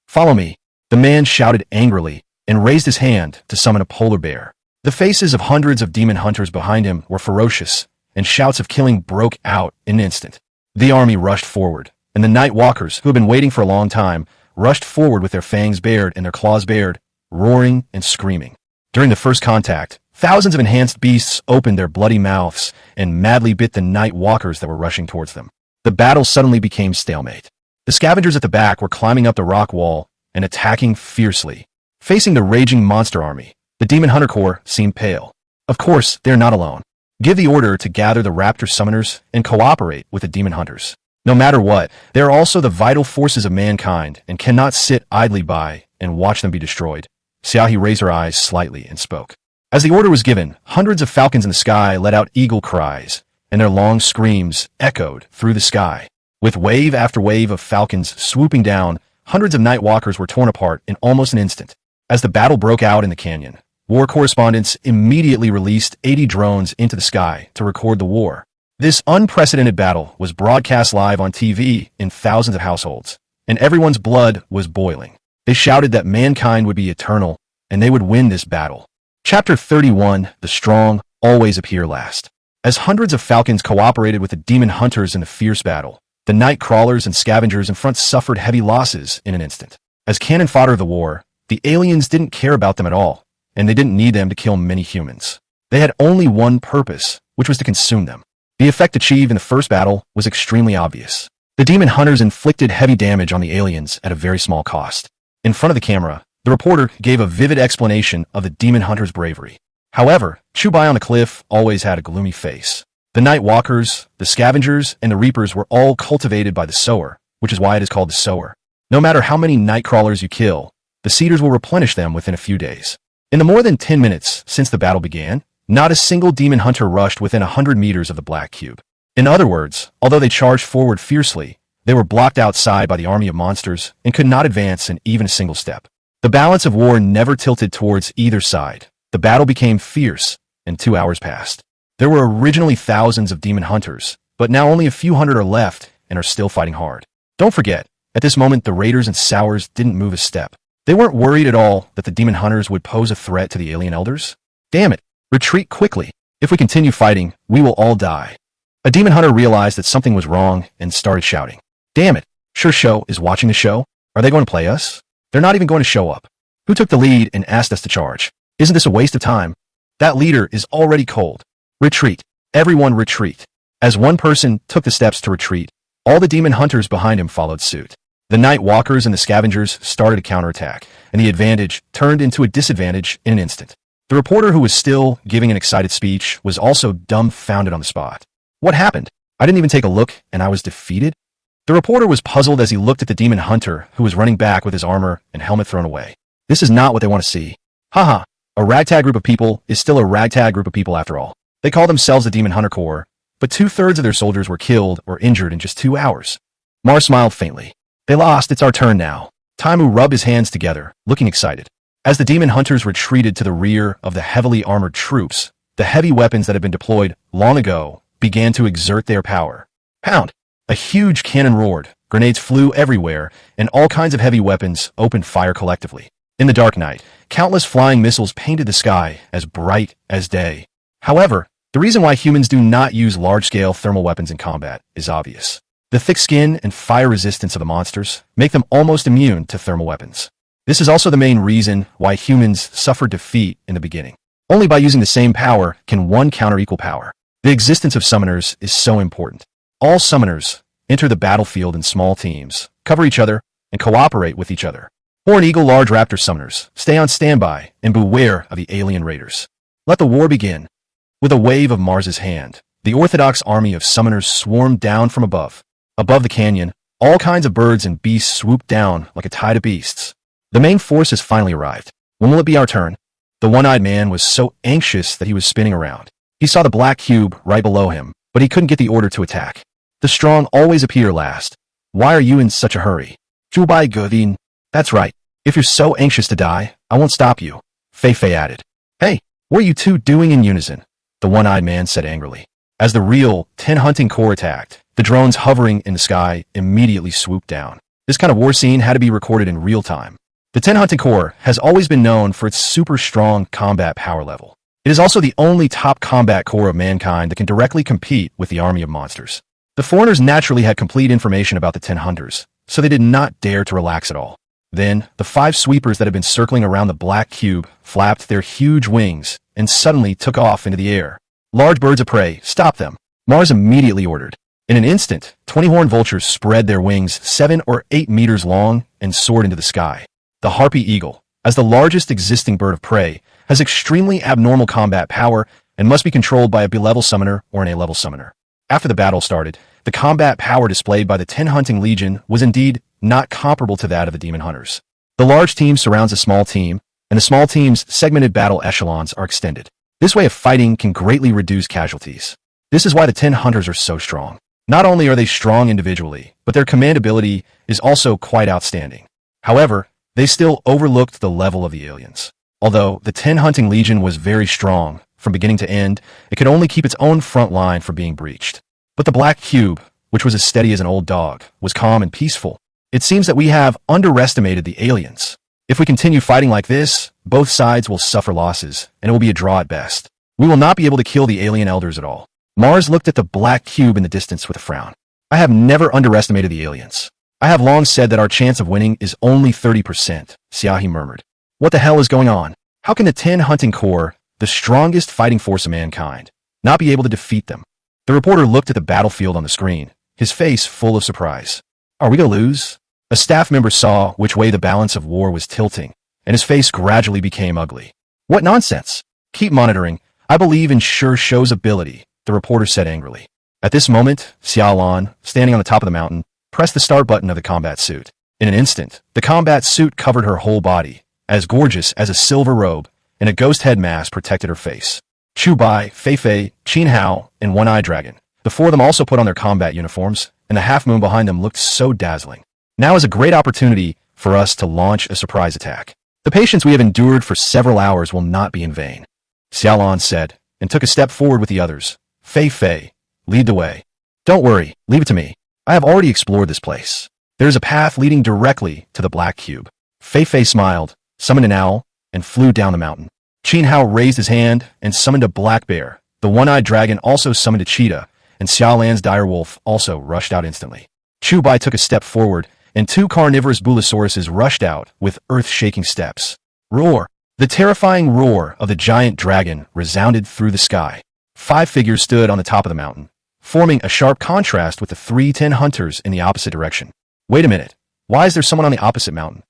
Follow me, the man shouted angrily and raised his hand to summon a polar bear. The faces of hundreds of demon hunters behind him were ferocious, and shouts of killing broke out in an instant. The army rushed forward, and the night walkers, who had been waiting for a long time, rushed forward with their fangs bared and their claws bared, roaring and screaming. During the first contact, thousands of enhanced beasts opened their bloody mouths and madly bit the night walkers that were rushing towards them. The battle suddenly became stalemate. The scavengers at the back were climbing up the rock wall and attacking fiercely. Facing the raging monster army, the Demon Hunter Corps seemed pale. Of course, they're not alone. Give the order to gather the raptor summoners and cooperate with the demon hunters. No matter what, they are also the vital forces of mankind and cannot sit idly by and watch them be destroyed. Xiaohe raised her eyes slightly and spoke. As the order was given, hundreds of falcons in the sky let out eagle cries, and their long screams echoed through the sky. With wave after wave of falcons swooping down, hundreds of night walkers were torn apart in almost an instant. As the battle broke out in the canyon, war correspondents immediately released 80 drones into the sky to record the war. This unprecedented battle was broadcast live on TV in thousands of households, and everyone's blood was boiling. They shouted that mankind would be eternal, and they would win this battle. Chapter 31, The Strong Always Appear Last. As hundreds of falcons cooperated with the demon hunters in the fierce battle, the night crawlers and scavengers in front suffered heavy losses in an instant. As cannon fodder of the war, the aliens didn't care about them at all, and they didn't need them to kill many humans. They had only one purpose, which was to consume them. The effect achieved in the first battle was extremely obvious. The demon hunters inflicted heavy damage on the aliens at a very small cost. In front of the camera, the reporter gave a vivid explanation of the demon hunters' bravery. However, Chu Bai on the cliff always had a gloomy face. The night walkers, the scavengers, and the reapers were all cultivated by the sower, which is why it is called the sower. No matter how many night crawlers you kill, the seeders will replenish them within a few days. In the more than 10 minutes since the battle began, not a single demon hunter rushed within 100 meters of the black cube. In other words, although they charged forward fiercely, they were blocked outside by the army of monsters and could not advance in even a single step. The balance of war never tilted towards either side. The battle became fierce, and 2 hours passed. There were originally thousands of demon hunters, but now only a few hundred are left and are still fighting hard. Don't forget, at this moment the raiders and sours didn't move a step. They weren't worried at all that the demon hunters would pose a threat to the alien elders. Damn it, retreat quickly. If we continue fighting, we will all die. A demon hunter realized that something was wrong and started shouting. Damn it, Sure Show is watching the show? Are they going to play us? They're not even going to show up. Who took the lead and asked us to charge? Isn't this a waste of time? That leader is already cold. Retreat. Everyone retreat. As one person took the steps to retreat, all the demon hunters behind him followed suit. The night walkers and the scavengers started a counterattack, and the advantage turned into a disadvantage in an instant. The reporter, who was still giving an excited speech, was also dumbfounded on the spot. What happened? I didn't even take a look, and I was defeated? The reporter was puzzled as he looked at the demon hunter, who was running back with his armor and helmet thrown away. This is not what they want to see. Haha, a ragtag group of people is still a ragtag group of people after all. They call themselves the Demon Hunter Corps, but 2/3 of their soldiers were killed or injured in just 2 hours. Mars smiled faintly. They lost, it's our turn now. Taimu rubbed his hands together, looking excited. As the demon hunters retreated to the rear of the heavily armored troops, the heavy weapons that had been deployed long ago began to exert their power. Pound! A huge cannon roared, grenades flew everywhere, and all kinds of heavy weapons opened fire collectively. In the dark night, countless flying missiles painted the sky as bright as day. However, the reason why humans do not use large-scale thermal weapons in combat is obvious. The thick skin and fire resistance of the monsters make them almost immune to thermal weapons. This is also the main reason why humans suffered defeat in the beginning. Only by using the same power can one counter equal power. The existence of summoners is so important. All summoners enter the battlefield in small teams, cover each other, and cooperate with each other. Horn Eagle Large Raptor summoners, stay on standby and beware of the alien raiders. Let the war begin. With a wave of Mars's hand, the orthodox army of summoners swarmed down from above. Above the canyon, all kinds of birds and beasts swooped down like a tide of beasts. The main force has finally arrived. When will it be our turn? The one-eyed man was so anxious that he was spinning around. He saw the black cube right below him, but he couldn't get the order to attack. The strong always appear last. Why are you in such a hurry? Chu Bai Godin. That's right. If you're so anxious to die, I won't stop you. Fei Fei added. Hey, what are you two doing in unison? The one-eyed man said angrily. As the real 10 hunting corps attacked, the drones hovering in the sky immediately swooped down. This kind of war scene had to be recorded in real time. The 10 hunting corps has always been known for its super strong combat power level. It is also the only top combat corps of mankind that can directly compete with the army of monsters. The foreigners naturally had complete information about the 10 hunters, so they did not dare to relax at all. Then, the 5 sweepers that had been circling around the black cube flapped their huge wings and suddenly took off into the air. Large birds of prey, stop them. Mars immediately ordered. In an instant, 20 horned vultures spread their wings 7 or 8 meters long and soared into the sky. The harpy eagle, as the largest existing bird of prey, has extremely abnormal combat power and must be controlled by a B-level summoner or an A-level summoner. After the battle started, the combat power displayed by the 10 hunting legion was indeed not comparable to that of the demon hunters. The large team surrounds a small team, and the small team's segmented battle echelons are extended. This way of fighting can greatly reduce casualties. This is why the 10 hunters are so strong. Not only are they strong individually, but their command ability is also quite outstanding. However, they still overlooked the level of the aliens. Although the 10 hunting legion was very strong, from beginning to end, it could only keep its own front line from being breached. But the black cube, which was as steady as an old dog, was calm and peaceful. It seems that we have underestimated the aliens. If we continue fighting like this, both sides will suffer losses, and it will be a draw at best. We will not be able to kill the alien elders at all. Mars looked at the black cube in the distance with a frown. I have never underestimated the aliens. I have long said that our chance of winning is only 30%, Xiaohe murmured. What the hell is going on? How can the 10 hunting corps, the strongest fighting force of mankind, not be able to defeat them? The reporter looked at the battlefield on the screen, his face full of surprise. Are we going to lose? A staff member saw which way the balance of war was tilting, and his face gradually became ugly. What nonsense! Keep monitoring. I believe in Sure Show's ability, the reporter said angrily. At this moment, Xiaolan, standing on the top of the mountain, pressed the start button of the combat suit. In an instant, the combat suit covered her whole body, as gorgeous as a silver robe, and a ghost head mask protected her face. Chu Bai, Fei Fei, Qin Hao, and One-Eyed Dragon. The 4 of them also put on their combat uniforms, and the half-moon behind them looked so dazzling. Now is a great opportunity for us to launch a surprise attack. The patience we have endured for several hours will not be in vain, Xiaolan said, and took a step forward with the others. Fei Fei, lead the way. Don't worry, leave it to me. I have already explored this place. There is a path leading directly to the black cube. Fei Fei smiled, summoned an owl, and flew down the mountain. Qin Hao raised his hand and summoned a black bear. The one-eyed dragon also summoned a cheetah, and Xiaolan's dire wolf also rushed out instantly. Chu Bai took a step forward, and 2 carnivorous bulosauruses rushed out with earth-shaking steps. Roar! The terrifying roar of the giant dragon resounded through the sky. 5 figures stood on the top of the mountain, forming a sharp contrast with the 3 10 hunters in the opposite direction. Wait a minute. Why is there someone on the opposite mountain?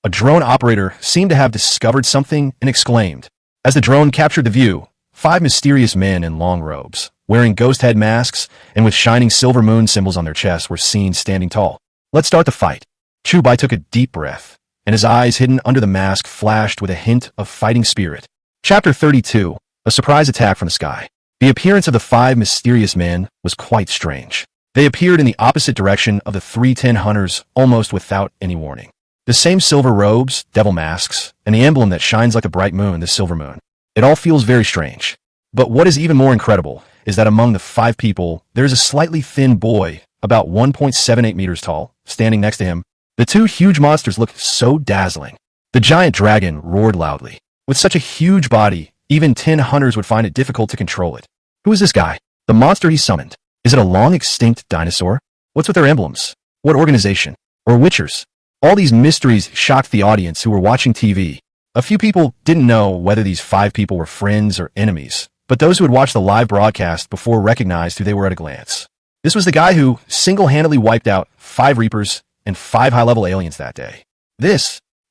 A drone operator seemed to have discovered something and exclaimed. As the drone captured the view, 5 mysterious men in long robes, wearing ghost head masks and with shining silver moon symbols on their chests were seen standing tall. Let's start the fight. Chu Bai took a deep breath, and his eyes hidden under the mask flashed with a hint of fighting spirit. Chapter 32, A Surprise Attack from the Sky. The appearance of the 5 mysterious men was quite strange. They appeared in the opposite direction of the 3 10 hunters almost without any warning. The same silver robes, devil masks, and the emblem that shines like a bright moon, the silver moon. It all feels very strange. But what is even more incredible is that among the 5 people, there is a slightly thin boy, about 1.78 meters tall, standing next to him. The 2 huge monsters looked so dazzling. The giant dragon roared loudly. With such a huge body, even 10 hunters would find it difficult to control it. Who is this guy? The monster he summoned. Is it a long-extinct dinosaur? What's with their emblems? What organization? Or witchers? All these mysteries shocked the audience who were watching TV. A few people didn't know whether these 5 people were friends or enemies, but those who had watched the live broadcast before recognized who they were at a glance. This was the guy who single-handedly wiped out 5 Reapers and 5 high-level aliens that day.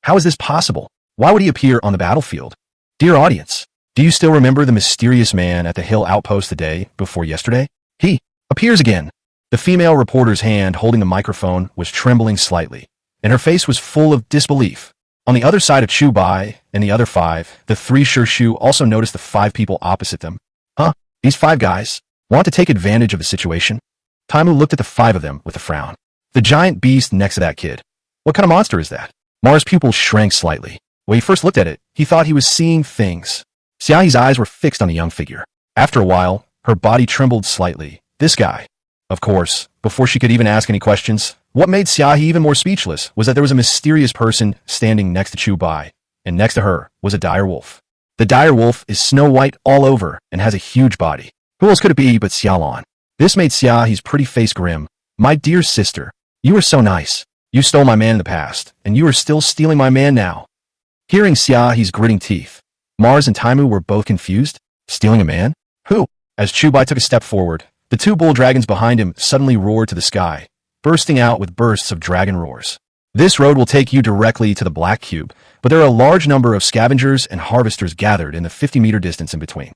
How is this possible? Why would he appear on the battlefield? Dear audience, do you still remember the mysterious man at the hill outpost the day before yesterday? He appears again. The female reporter's hand holding the microphone was trembling slightly, and her face was full of disbelief. On the other side of Chu Bai and the other 5, the 3 Shu also noticed the 5 people opposite them. Huh? These 5 guys want to take advantage of the situation? Taimu looked at the 5 of them with a frown. The giant beast next to that kid. What kind of monster is that? Mars' pupils shrank slightly. When he first looked at it, he thought he was seeing things. Xiaohi's eyes were fixed on the young figure. After a while, her body trembled slightly. This guy. Of course, before she could even ask any questions, what made Xiaohi even more speechless was that there was a mysterious person standing next to Chu Bai, and next to her was a dire wolf. The dire wolf is snow white all over and has a huge body. Who else could it be but Xiaolan? This made Xiaohi's pretty face grim. My dear sister, you were so nice. You stole my man in the past, and you are still stealing my man now. Hearing Xiaohi's gritting teeth, Mars and Taimu were both confused. Stealing a man? Who? As Chu Bai took a step forward, the 2 bull dragons behind him suddenly roared to the sky, bursting out with bursts of dragon roars. This road will take you directly to the Black Cube, but there are a large number of scavengers and harvesters gathered in the 50-meter distance in between.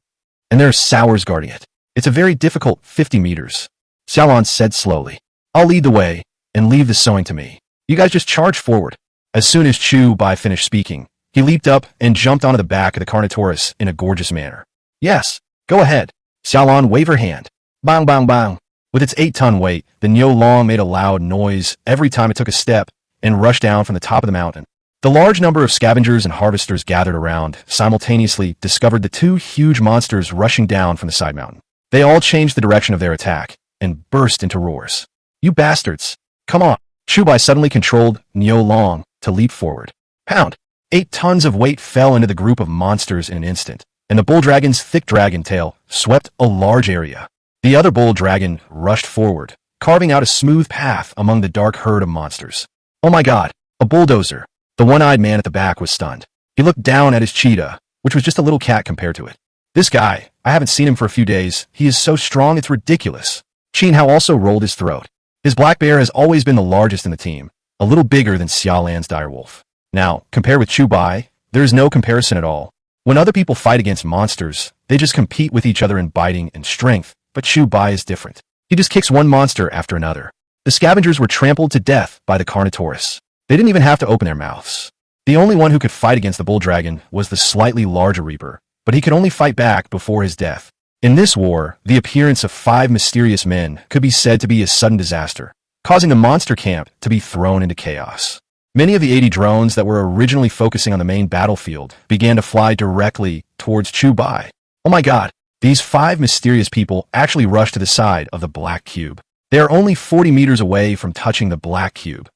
And there are sours guarding it. It's a very difficult 50 meters. Xiaolan said slowly. I'll lead the way, and leave the sewing to me. You guys just charge forward. As soon as Chu Bai finished speaking, he leaped up and jumped onto the back of the Carnotaurus in a gorgeous manner. Yes, go ahead. Xiaolan waved her hand. Bang, bang, bang. With its 8-ton weight, the Niu Long made a loud noise every time it took a step and rushed down from the top of the mountain. The large number of scavengers and harvesters gathered around simultaneously discovered the 2 huge monsters rushing down from the side mountain. They all changed the direction of their attack and burst into roars. You bastards! Come on! Chu Bai suddenly controlled Niu Long to leap forward. Pound! 8 tons of weight fell into the group of monsters in an instant, and the bull dragon's thick dragon tail swept a large area. The other bull dragon rushed forward, carving out a smooth path among the dark herd of monsters. Oh my god, a bulldozer! The one-eyed man at the back was stunned. He looked down at his cheetah, which was just a little cat compared to it. This guy, I haven't seen him for a few days. He is so strong it's ridiculous. Qin Hao also rolled his throat. His black bear has always been the largest in the team, a little bigger than Xiaolan's direwolf. Now, compared with Chu Bai, there is no comparison at all. When other people fight against monsters, they just compete with each other in biting and strength, but Chu Bai is different. He just kicks one monster after another. The scavengers were trampled to death by the Carnotaurus. They didn't even have to open their mouths. The only one who could fight against the bull dragon was the slightly larger Reaper, but he could only fight back before his death. In this war, the appearance of 5 mysterious men could be said to be a sudden disaster, causing the monster camp to be thrown into chaos. Many of the 80 drones that were originally focusing on the main battlefield began to fly directly towards Chu Bai. Oh my god, these 5 mysterious people actually rushed to the side of the Black Cube. They are only 40 meters away from touching the Black Cube.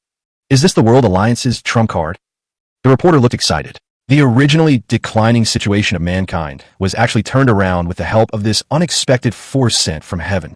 Is this the World Alliance's trump card? The reporter looked excited. The originally declining situation of mankind was actually turned around with the help of this unexpected force sent from heaven.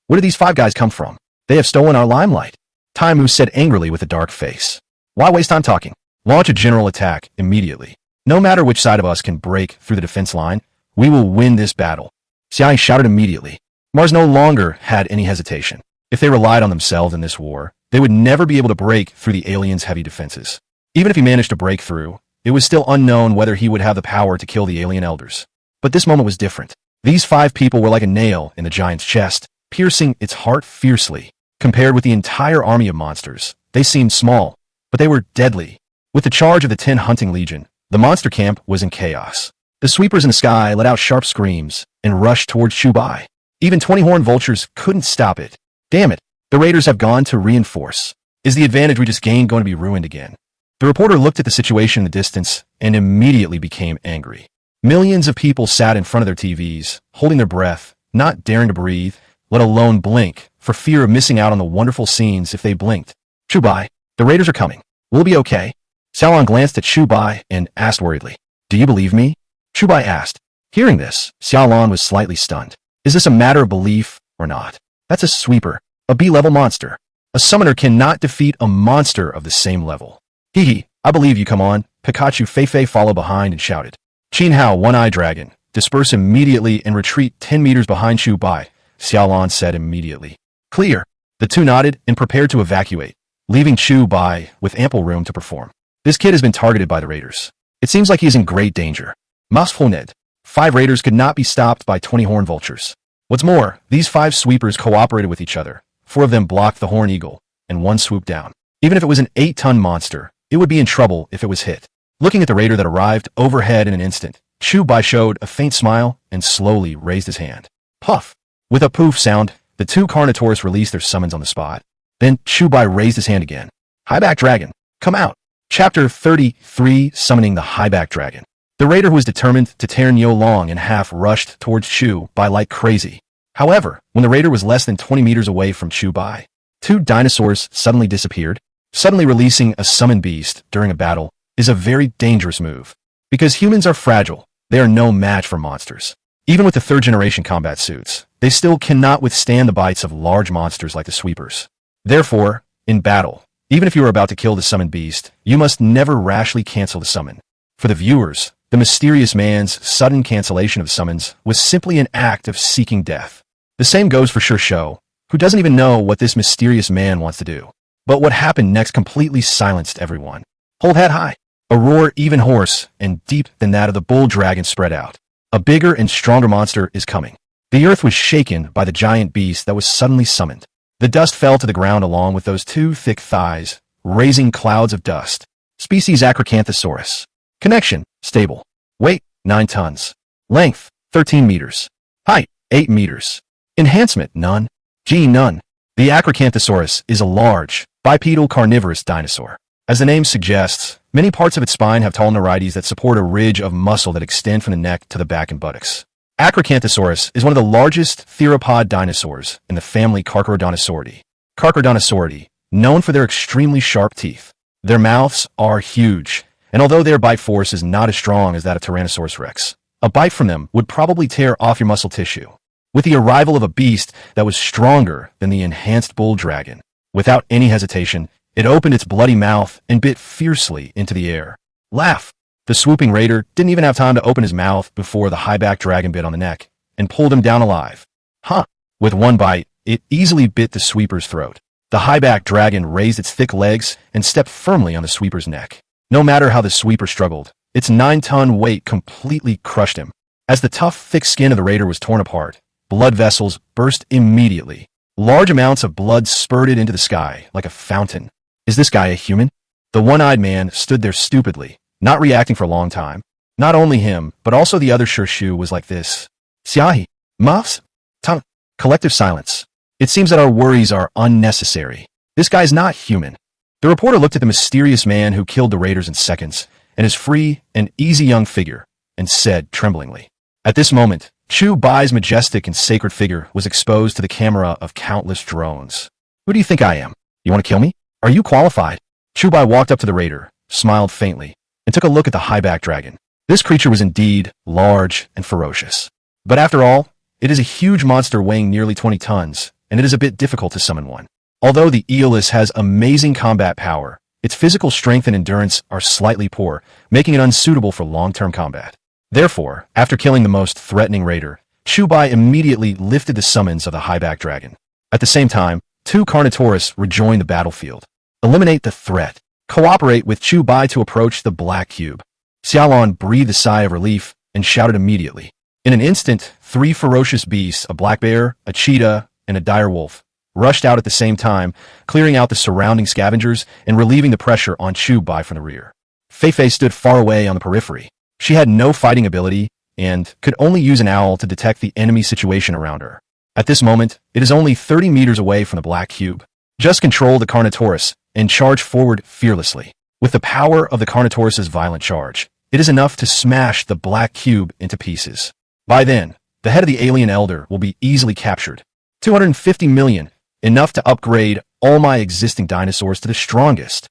Where did these 5 guys come from? They have stolen our limelight. Taimu said angrily with a dark face. Why waste time talking? Launch a general attack immediately. No matter which side of us can break through the defense line, we will win this battle. Xiaohi shouted immediately. Mars no longer had any hesitation. If they relied on themselves in this war, they would never be able to break through the aliens' heavy defenses. Even if he managed to break through, it was still unknown whether he would have the power to kill the alien elders. But this moment was different. These 5 people were like a nail in the giant's chest, piercing its heart fiercely. Compared with the entire army of monsters, they seemed small, but they were deadly. With the charge of the 10 hunting legion, the monster camp was in chaos. The sweepers in the sky let out sharp screams and rushed towards Chu Bai. Even 20 horned vultures couldn't stop it. Damn it, the raiders have gone to reinforce. Is the advantage we just gained going to be ruined again? The reporter looked at the situation in the distance and immediately became angry. Millions of people sat in front of their TVs, holding their breath, not daring to breathe, let alone blink, for fear of missing out on the wonderful scenes if they blinked. Chu Bai, the raiders are coming. Will it be okay? Xiaolan glanced at Chu Bai and asked worriedly, Do you believe me? Chu Bai asked. Hearing this, Xiaolan was slightly stunned. Is this a matter of belief or not? That's a sweeper, a B-level monster. A summoner cannot defeat a monster of the same level. Hee hee, I believe you, come on. Pikachu Feifei followed behind and shouted. Qin Hao, one-eyed dragon, disperse immediately and retreat 10 meters behind Chu Bai, Xiaolan said immediately. Clear. The two nodded and prepared to evacuate, leaving Chu Bai with ample room to perform. This kid has been targeted by the raiders. It seems like he is in great danger. Masphoned. 5 raiders could not be stopped by 20 horn vultures. What's more, these 5 sweepers cooperated with each other. 4 of them blocked the horn eagle, and 1 swooped down. Even if it was an 8-ton monster, it would be in trouble if it was hit. Looking at the raider that arrived overhead in an instant, Chu Bai showed a faint smile and slowly raised his hand. Puff! With a poof sound, the 2 Carnotaurus released their summons on the spot. Then Chu Bai raised his hand again. Highback Dragon, come out! Chapter 33, Summoning the Highback Dragon. The raider who was determined to tear Niu Long in half rushed towards Chu Bai like crazy. However, when the raider was less than 20 meters away from Chu Bai, 2 dinosaurs suddenly disappeared. Suddenly releasing a summoned beast during a battle is a very dangerous move. Because humans are fragile, they are no match for monsters. Even with the 3rd generation combat suits, they still cannot withstand the bites of large monsters like the sweepers. Therefore, in battle, even if you are about to kill the summoned beast, you must never rashly cancel the summon. For the viewers, the mysterious man's sudden cancellation of summons was simply an act of seeking death. The same goes for Shou, who doesn't even know what this mysterious man wants to do. But what happened next completely silenced everyone. Hold head high. A roar even hoarse and deep than that of the bull dragon spread out. A bigger and stronger monster is coming. The earth was shaken by the giant beast that was suddenly summoned. The dust fell to the ground along with those 2 thick thighs, raising clouds of dust. Species Acrocanthosaurus. Connection, stable. Weight, 9 tons. Length, 13 meters. Height, 8 meters. Enhancement, none. None. The Acrocanthosaurus is a large, bipedal carnivorous dinosaur. As the name suggests, many parts of its spine have tall neurites that support a ridge of muscle that extend from the neck to the back and buttocks. Acrocanthosaurus is one of the largest theropod dinosaurs in the family Carcharodontosauridae. Carcharodontosauridae, known for their extremely sharp teeth. Their mouths are huge, and although their bite force is not as strong as that of Tyrannosaurus rex, a bite from them would probably tear off your muscle tissue. With the arrival of a beast that was stronger than the enhanced bull dragon, without any hesitation, it opened its bloody mouth and bit fiercely into the air. Laugh! The swooping raider didn't even have time to open his mouth before the highback dragon bit on the neck and pulled him down alive. Huh! With one bite, it easily bit the sweeper's throat. The highback dragon raised its thick legs and stepped firmly on the sweeper's neck. No matter how the sweeper struggled, its 9-ton weight completely crushed him. As the tough, thick skin of the raider was torn apart, blood vessels burst immediately. Large amounts of blood spurted into the sky like a fountain. Is this guy a human? The one-eyed man stood there stupidly, not reacting for a long time. Not only him, but also the other Shu was like this. Xiahi, muffs, tongue, collective silence. It seems that our worries are unnecessary. This guy's not human. The reporter looked at the mysterious man who killed the raiders in seconds, and his free and easy young figure, and said tremblingly. At this moment, Chu Bai's majestic and sacred figure was exposed to the camera of countless drones. Who do you think I am? You want to kill me? Are you qualified? Chu Bai walked up to the raider, smiled faintly, and took a look at the highback dragon. This creature was indeed large and ferocious. But after all, it is a huge monster weighing nearly 20 tons, and it is a bit difficult to summon one. Although the Aeolus has amazing combat power, its physical strength and endurance are slightly poor, making it unsuitable for long-term combat. Therefore, after killing the most threatening raider, Chu Bai immediately lifted the summons of the highback dragon. At the same time, 2 Carnotaurus rejoined the battlefield. Eliminate the threat. Cooperate with Chu Bai to approach the black cube. Xiaolan breathed a sigh of relief and shouted immediately. In an instant, 3 ferocious beasts, a black bear, a cheetah, and a dire wolf, rushed out at the same time, clearing out the surrounding scavengers and relieving the pressure on Chu Bai from the rear. Feifei stood far away on the periphery. She had no fighting ability and could only use an owl to detect the enemy situation around her. At this moment, it is only 30 meters away from the black cube. Just control the Carnotaurus and charge forward fearlessly. With the power of the Carnotaurus's violent charge, it is enough to smash the black cube into pieces. By then, the head of the alien elder will be easily captured. 250 million, enough to upgrade all my existing dinosaurs to the strongest.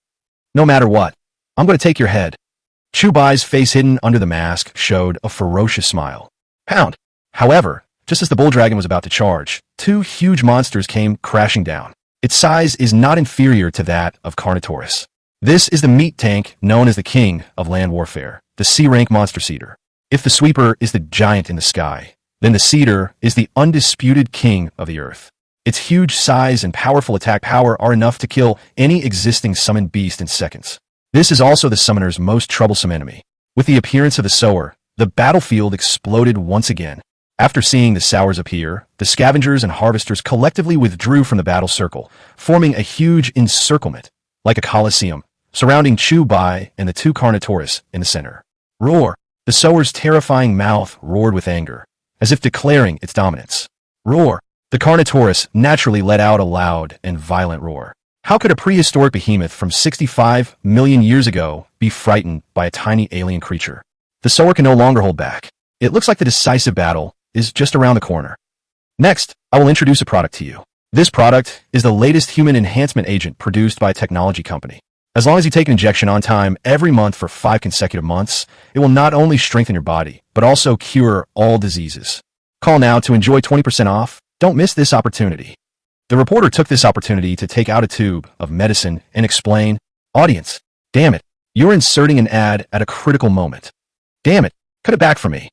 No matter what, I'm going to take your head. Chu Bai's face hidden under the mask showed a ferocious smile. Pound! However, just as the bull dragon was about to charge, 2 huge monsters came crashing down. Its size is not inferior to that of Carnotaurus. This is the meat tank known as the king of land warfare, the C-rank monster cedar. If the sweeper is the giant in the sky, then the cedar is the undisputed king of the earth. Its huge size and powerful attack power are enough to kill any existing summoned beast in seconds. This is also the summoner's most troublesome enemy. With the appearance of the sower, the battlefield exploded once again. After seeing the sowers appear, the scavengers and harvesters collectively withdrew from the battle circle, forming a huge encirclement, like a coliseum, surrounding Chu Bai and the two Carnotaurus in the center. Roar! The sower's terrifying mouth roared with anger, as if declaring its dominance. Roar! The Carnotaurus naturally let out a loud and violent roar. How could a prehistoric behemoth from 65 million years ago be frightened by a tiny alien creature? The sower can no longer hold back. It looks like the decisive battle is just around the corner. Next, I will introduce a product to you. This product is the latest human enhancement agent produced by a technology company. As long as you take an injection on time every month for 5 consecutive months, it will not only strengthen your body, but also cure all diseases. Call now to enjoy 20% off. Don't miss this opportunity. The reporter took this opportunity to take out a tube of medicine and explain, "Audience, damn it, you're inserting an ad at a critical moment. Damn it, cut it back for me.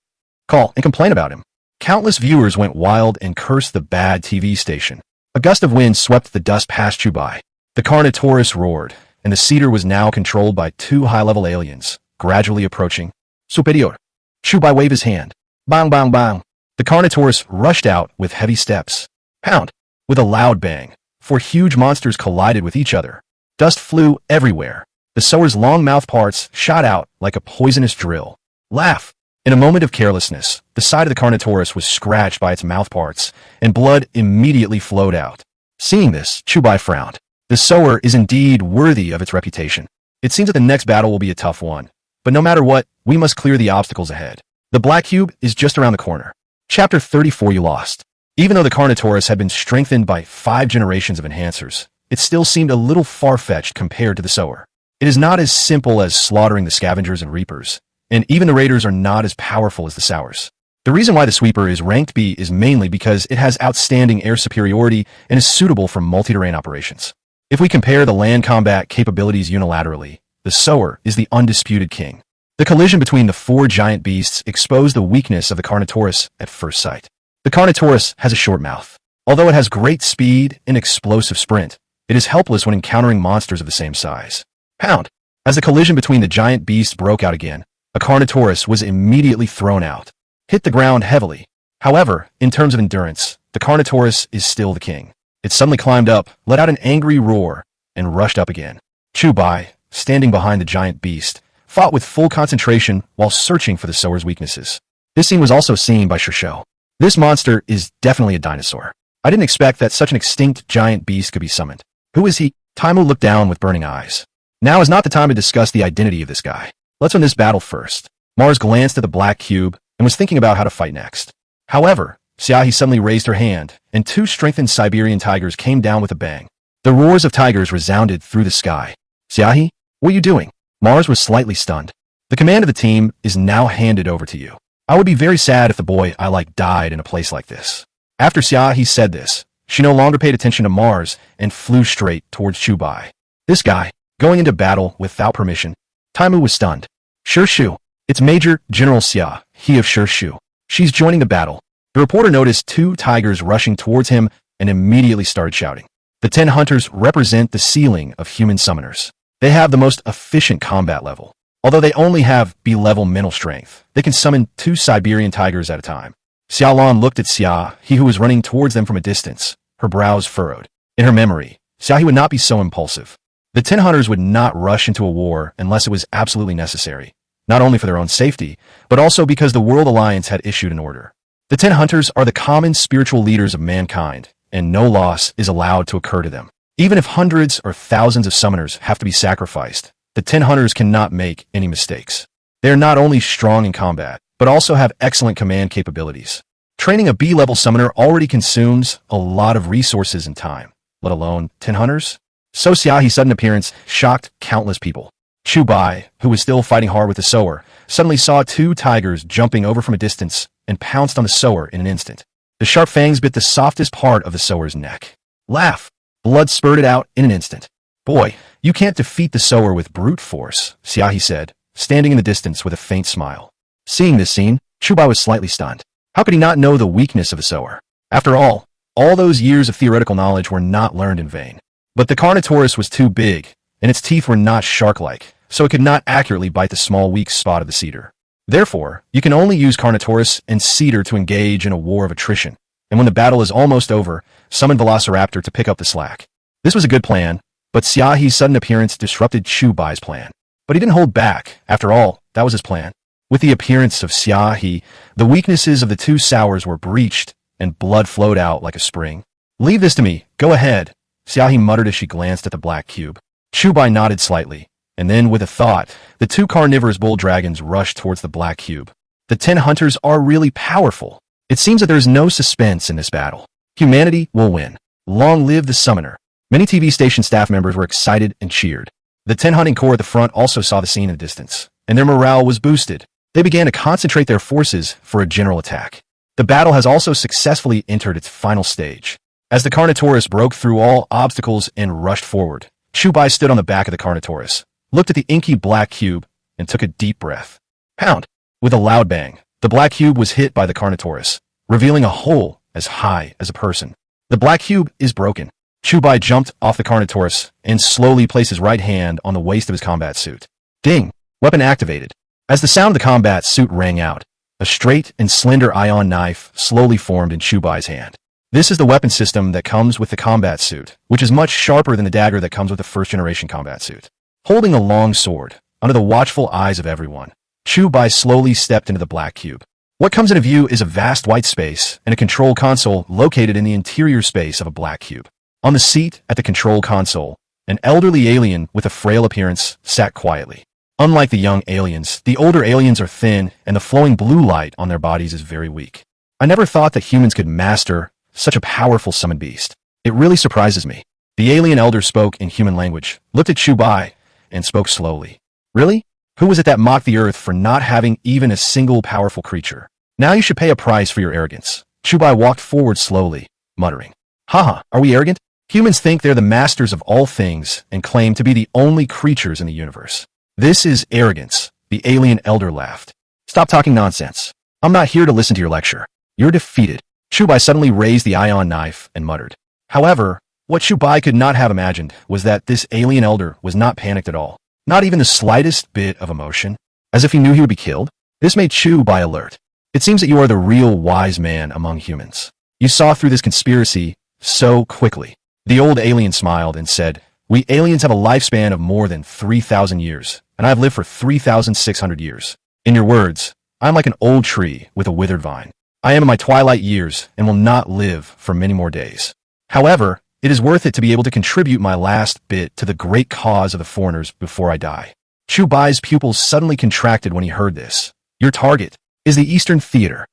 Call and complain about him." Countless viewers went wild and cursed the bad TV station. A gust of wind swept the dust past Chu Bai. The Carnotaurus roared, and the cedar was now controlled by 2 high-level aliens, gradually approaching. Superior. Chu Bai waved his hand. Bang, bang, bang. The Carnotaurus rushed out with heavy steps. Pound. With a loud bang, 4 huge monsters collided with each other. Dust flew everywhere. The sower's long mouth parts shot out like a poisonous drill. Laugh. In a moment of carelessness, the side of the Carnotaurus was scratched by its mouth parts, and blood immediately flowed out. Seeing this, Chu Bai frowned. The sower is indeed worthy of its reputation. It seems that the next battle will be a tough one. But no matter what, we must clear the obstacles ahead. The black cube is just around the corner. Chapter 34 You Lost. Even though the Carnotaurus had been strengthened by 5 generations of enhancers, it still seemed a little far-fetched compared to the sower. It is not as simple as slaughtering the scavengers and reapers, and even the raiders are not as powerful as the sowers. The reason why the sweeper is ranked B is mainly because it has outstanding air superiority and is suitable for multi-terrain operations. If we compare the land combat capabilities unilaterally, the sower is the undisputed king. The collision between the 4 giant beasts exposed the weakness of the Carnotaurus at first sight. The Carnotaurus has a short mouth. Although it has great speed and explosive sprint, it is helpless when encountering monsters of the same size. Pound! As the collision between the giant beasts broke out again, a Carnotaurus was immediately thrown out. Hit the ground heavily. However, in terms of endurance, the Carnotaurus is still the king. It suddenly climbed up, let out an angry roar, and rushed up again. Chu Bai, standing behind the giant beast, fought with full concentration while searching for the sower's weaknesses. This scene was also seen by Shisho. This monster is definitely a dinosaur. I didn't expect that such an extinct giant beast could be summoned. Who is he? Taimu looked down with burning eyes. Now is not the time to discuss the identity of this guy. Let's win this battle first. Mars glanced at the black cube and was thinking about how to fight next. However, Xiaohi suddenly raised her hand, and 2 strengthened Siberian tigers came down with a bang. The roars of tigers resounded through the sky. Xiaohi, what are you doing? Mars was slightly stunned. The command of the team is now handed over to you. I would be very sad if the boy I like died in a place like this. After Xiaohi said this, she no longer paid attention to Mars and flew straight towards Chu Bai. This guy, going into battle without permission. Taimu was stunned. Shu, it's Major General Xia, he of Shu. She's joining the battle. The reporter noticed 2 tigers rushing towards him and immediately started shouting. The 10 hunters represent the ceiling of human summoners. They have the most efficient combat level. Although they only have B-level mental strength, they can summon 2 Siberian tigers at a time. Xiaolan looked at Xia, he who was running towards them from a distance, her brows furrowed. In her memory, Xiaohi would not be so impulsive. The 10 hunters would not rush into a war unless it was absolutely necessary, not only for their own safety, but also because the World Alliance had issued an order. The 10 hunters are the common spiritual leaders of mankind, and no loss is allowed to occur to them. Even if hundreds or thousands of summoners have to be sacrificed, the 10 hunters cannot make any mistakes. They are not only strong in combat, but also have excellent command capabilities. Training a B-level summoner already consumes a lot of resources and time, let alone 10 hunters. So Xiaohi's sudden appearance shocked countless people. Chu Bai, who was still fighting hard with the sower, suddenly saw 2 tigers jumping over from a distance and pounced on the sower in an instant. The sharp fangs bit the softest part of the sower's neck. Laugh! Blood spurted out in an instant. Boy, you can't defeat the sower with brute force, Xiaohi said, standing in the distance with a faint smile. Seeing this scene, Chu Bai was slightly stunned. How could he not know the weakness of the sower? After all those years of theoretical knowledge were not learned in vain. But the Carnotaurus was too big, and its teeth were not shark-like, so it could not accurately bite the small weak spot of the cedar. Therefore, you can only use Carnotaurus and cedar to engage in a war of attrition, and when the battle is almost over, summon Velociraptor to pick up the slack. This was a good plan, but Xiaohi's sudden appearance disrupted Chu Bai's plan. But he didn't hold back. After all, that was his plan. With the appearance of Xiaohi, the weaknesses of the two sowers were breached, and blood flowed out like a spring. Leave this to me. Go ahead, Xiaohi muttered as she glanced at the black cube. Chu Bai nodded slightly, and then, with a thought, the two carnivorous bull dragons rushed towards the black cube. The 10 hunters are really powerful. It seems that there is no suspense in this battle. Humanity will win. Long live the summoner. Many TV station staff members were excited and cheered. The 10 hunting corps at the front also saw the scene in the distance, and their morale was boosted. They began to concentrate their forces for a general attack. The battle has also successfully entered its final stage. As the Carnotaurus broke through all obstacles and rushed forward, Chu Bai stood on the back of the Carnotaurus, looked at the inky black cube, and took a deep breath. Pound! With a loud bang, the black cube was hit by the Carnotaurus, revealing a hole as high as a person. The black cube is broken. Chu Bai jumped off the Carnotaurus and slowly placed his right hand on the waist of his combat suit. Ding! Weapon activated. As the sound of the combat suit rang out, a straight and slender ion knife slowly formed in Chu Bai's hand. This is the weapon system that comes with the combat suit, which is much sharper than the dagger that comes with the first-generation combat suit. Holding a long sword, under the watchful eyes of everyone, Chu Bai slowly stepped into the black cube. What comes into view is a vast white space and a control console located in the interior space of a black cube. On the seat at the control console, an elderly alien with a frail appearance sat quietly. Unlike the young aliens, the older aliens are thin and the flowing blue light on their bodies is very weak. I never thought that humans could master such a powerful summoned beast. It really surprises me. The alien elder spoke in human language, looked at Chu Bai, and spoke slowly. Really? Who was it that mocked the earth for not having even a single powerful creature? Now you should pay a price for your arrogance. Chu Bai walked forward slowly, muttering. Haha, are we arrogant? Humans think they're the masters of all things and claim to be the only creatures in the universe. This is arrogance, the alien elder laughed. Stop talking nonsense. I'm not here to listen to your lecture. You're defeated. Chu Bai suddenly raised the ion knife and muttered. However, what Chu Bai could not have imagined was that this alien elder was not panicked at all. Not even the slightest bit of emotion, as if he knew he would be killed. This made Chu Bai alert. It seems that you are the real wise man among humans. You saw through this conspiracy so quickly. The old alien smiled and said, We aliens have a lifespan of more than 3,000 years, and I've lived for 3,600 years. In your words, I am like an old tree with a withered vine. I am in my twilight years and will not live for many more days. However, it is worth it to be able to contribute my last bit to the great cause of the foreigners before I die. Chu Bai's pupils suddenly contracted when he heard this. Your target is the Eastern Theater.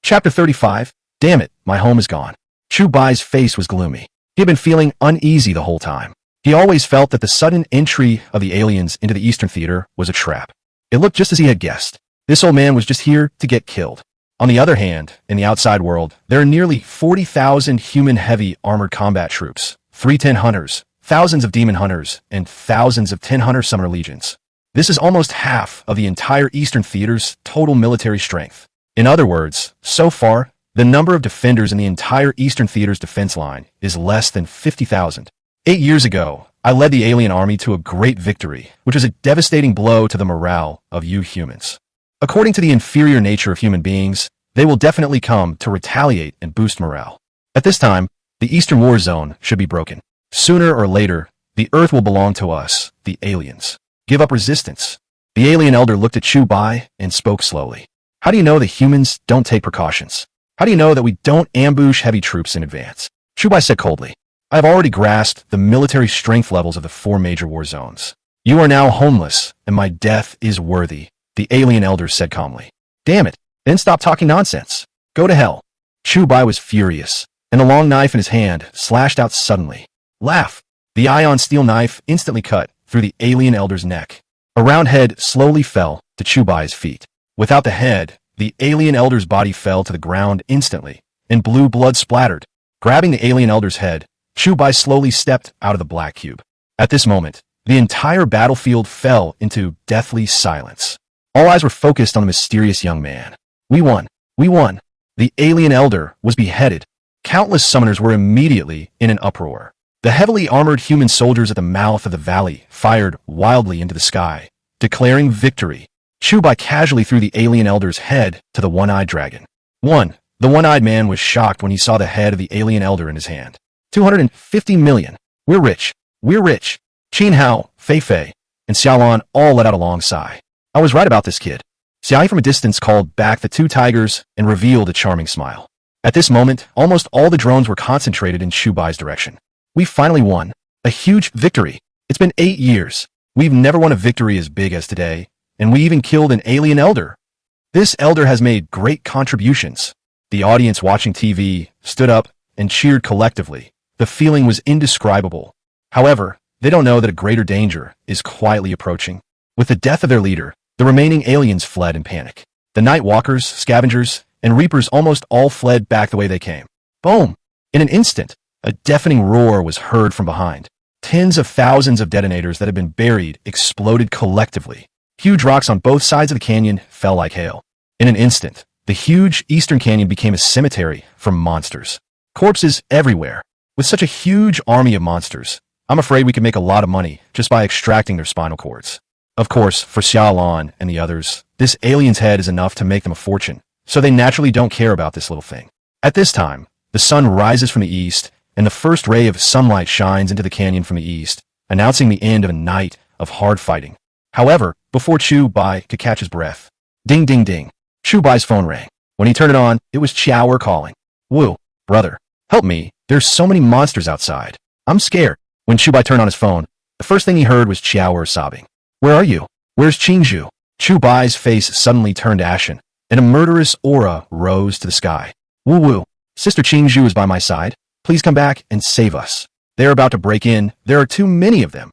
Chapter 35. Damn it, my home is gone. Chu Bai's face was gloomy. He had been feeling uneasy the whole time. He always felt that the sudden entry of the aliens into the Eastern Theater was a trap. It looked just as he had guessed. This old man was just here to get killed. On the other hand, in the outside world, there are nearly 40,000 human heavy armored combat troops, 310 hunters, thousands of demon hunters, and thousands of 10 hunter summoner legions. This is almost half of the entire Eastern Theater's total military strength. In other words, so far, the number of defenders in the entire Eastern Theater's defense line is less than 50,000. 8 years ago, I led the alien army to a great victory, which was a devastating blow to the morale of you humans. According to the inferior nature of human beings, they will definitely come to retaliate and boost morale. At this time, the Eastern War Zone should be broken. Sooner or later, the Earth will belong to us, the aliens. Give up resistance. The alien elder looked at Chu Bai and spoke slowly. How do you know that humans don't take precautions? How do you know that we don't ambush heavy troops in advance? Chu Bai said coldly. I have already grasped the military strength levels of the 4 major war zones. You are now homeless, and my death is worthy, the alien elder said calmly. Damn it, then stop talking nonsense. Go to hell. Chu Bai was furious, and the long knife in his hand slashed out suddenly. Laugh. The ion steel knife instantly cut through the alien elder's neck. A round head slowly fell to Chu Bai's feet. Without the head, the alien elder's body fell to the ground instantly, and blue blood splattered. Grabbing the alien elder's head, Chu Bai slowly stepped out of the black cube. At this moment, the entire battlefield fell into deathly silence. All eyes were focused on the mysterious young man. We won. We won. The alien elder was beheaded. Countless summoners were immediately in an uproar. The heavily armored human soldiers at the mouth of the valley fired wildly into the sky, declaring victory. Chu Bai casually threw the alien elder's head to the one-eyed dragon. The one-eyed man was shocked when he saw the head of the alien elder in his hand. 250 million. We're rich. We're rich. Qin Hao, Fei Fei, and Xiaolan all let out a long sigh. I was right about this kid. Xiaoyi from a distance called back the two tigers and revealed a charming smile. At this moment, almost all the drones were concentrated in Chu Bai's direction. We finally won. A huge victory. It's been 8 years. We've never won a victory as big as today, and we even killed an alien elder. This elder has made great contributions. The audience watching TV stood up and cheered collectively. The feeling was indescribable. However, they don't know that a greater danger is quietly approaching. With the death of their leader, the remaining aliens fled in panic. The night walkers, scavengers, and reapers almost all fled back the way they came. Boom! In an instant, a deafening roar was heard from behind. Tens of thousands of detonators that had been buried exploded collectively. Huge rocks on both sides of the canyon fell like hail. In an instant, the huge eastern canyon became a cemetery for monsters. Corpses everywhere. With such a huge army of monsters, I'm afraid we could make a lot of money just by extracting their spinal cords. Of course, for Xiaolan and the others, this alien's head is enough to make them a fortune, so they naturally don't care about this little thing. At this time, the sun rises from the east, and the first ray of sunlight shines into the canyon from the east, announcing the end of a night of hard fighting. However, before Chu Bai could catch his breath, ding ding ding, Chu Bai's phone rang. When he turned it on, it was Qiaoer calling. Woo, brother, help me, there's so many monsters outside. I'm scared. When Chu Bai turned on his phone, the first thing he heard was Qiaoer sobbing. Where are you? Where's Qingzhu? Chu Bai's face suddenly turned ashen, and a murderous aura rose to the sky. Woo woo, Sister Qingzhu is by my side. Please come back and save us. They're about to break in. There are too many of them.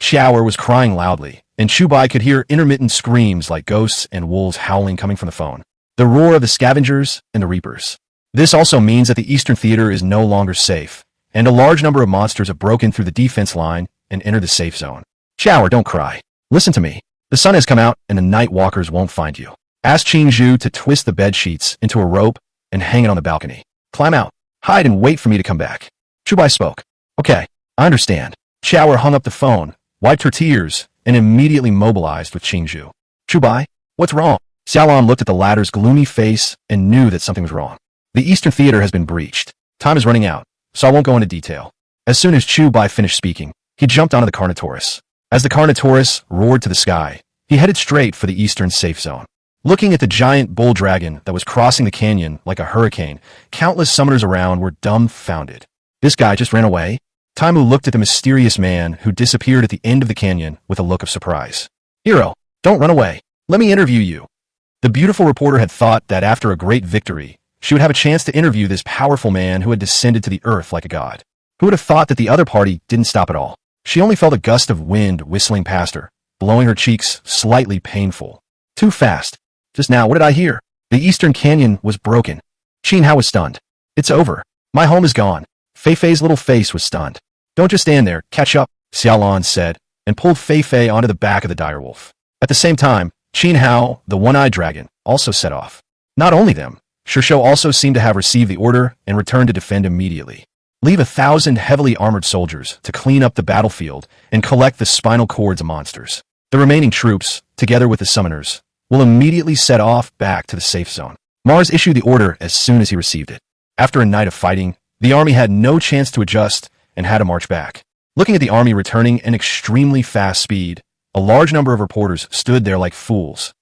Qiaoer was crying loudly, and Chu Bai could hear intermittent screams like ghosts and wolves howling coming from the phone. The roar of the scavengers and the reapers. This also means that the Eastern Theater is no longer safe, and a large number of monsters have broken through the defense line and entered the safe zone. Qiaoer, don't cry. Listen to me. The sun has come out and the night walkers won't find you. Ask Qingzhu to twist the bed sheets into a rope and hang it on the balcony. Climb out. Hide and wait for me to come back. Chu Bai spoke. Okay, I understand. Qiaoer hung up the phone, wiped her tears, and immediately mobilized with Qingzhu. Chu Bai, what's wrong? Xiaolan looked at the latter's gloomy face and knew that something was wrong. The Eastern Theater has been breached. Time is running out, so I won't go into detail. As soon as Chu Bai finished speaking, he jumped onto the Carnotaurus. As the Carnotaurus roared to the sky, he headed straight for the eastern safe zone. Looking at the giant bull dragon that was crossing the canyon like a hurricane, countless summoners around were dumbfounded. This guy just ran away? Taimu looked at the mysterious man who disappeared at the end of the canyon with a look of surprise. Hero, don't run away. Let me interview you. The beautiful reporter had thought that after a great victory, she would have a chance to interview this powerful man who had descended to the earth like a god. Who would have thought that the other party didn't stop at all? She only felt a gust of wind whistling past her, blowing her cheeks slightly painful. Too fast. Just now, what did I hear? The eastern canyon was broken. Qin Hao was stunned. It's over. My home is gone. Fei Fei's little face was stunned. Don't just stand there. Catch up, Xiaolan said, and pulled Fei Fei onto the back of the direwolf. At the same time, Qin Hao, the one-eyed dragon, also set off. Not only them, Shishou also seemed to have received the order and returned to defend immediately. Leave 1,000 heavily armored soldiers to clean up the battlefield and collect the spinal cords of monsters. The remaining troops, together with the summoners, will immediately set off back to the safe zone. Mars issued the order as soon as he received it. After a night of fighting, the army had no chance to adjust and had to march back. Looking at the army returning in extremely fast speed, a large number of reporters stood there like fools.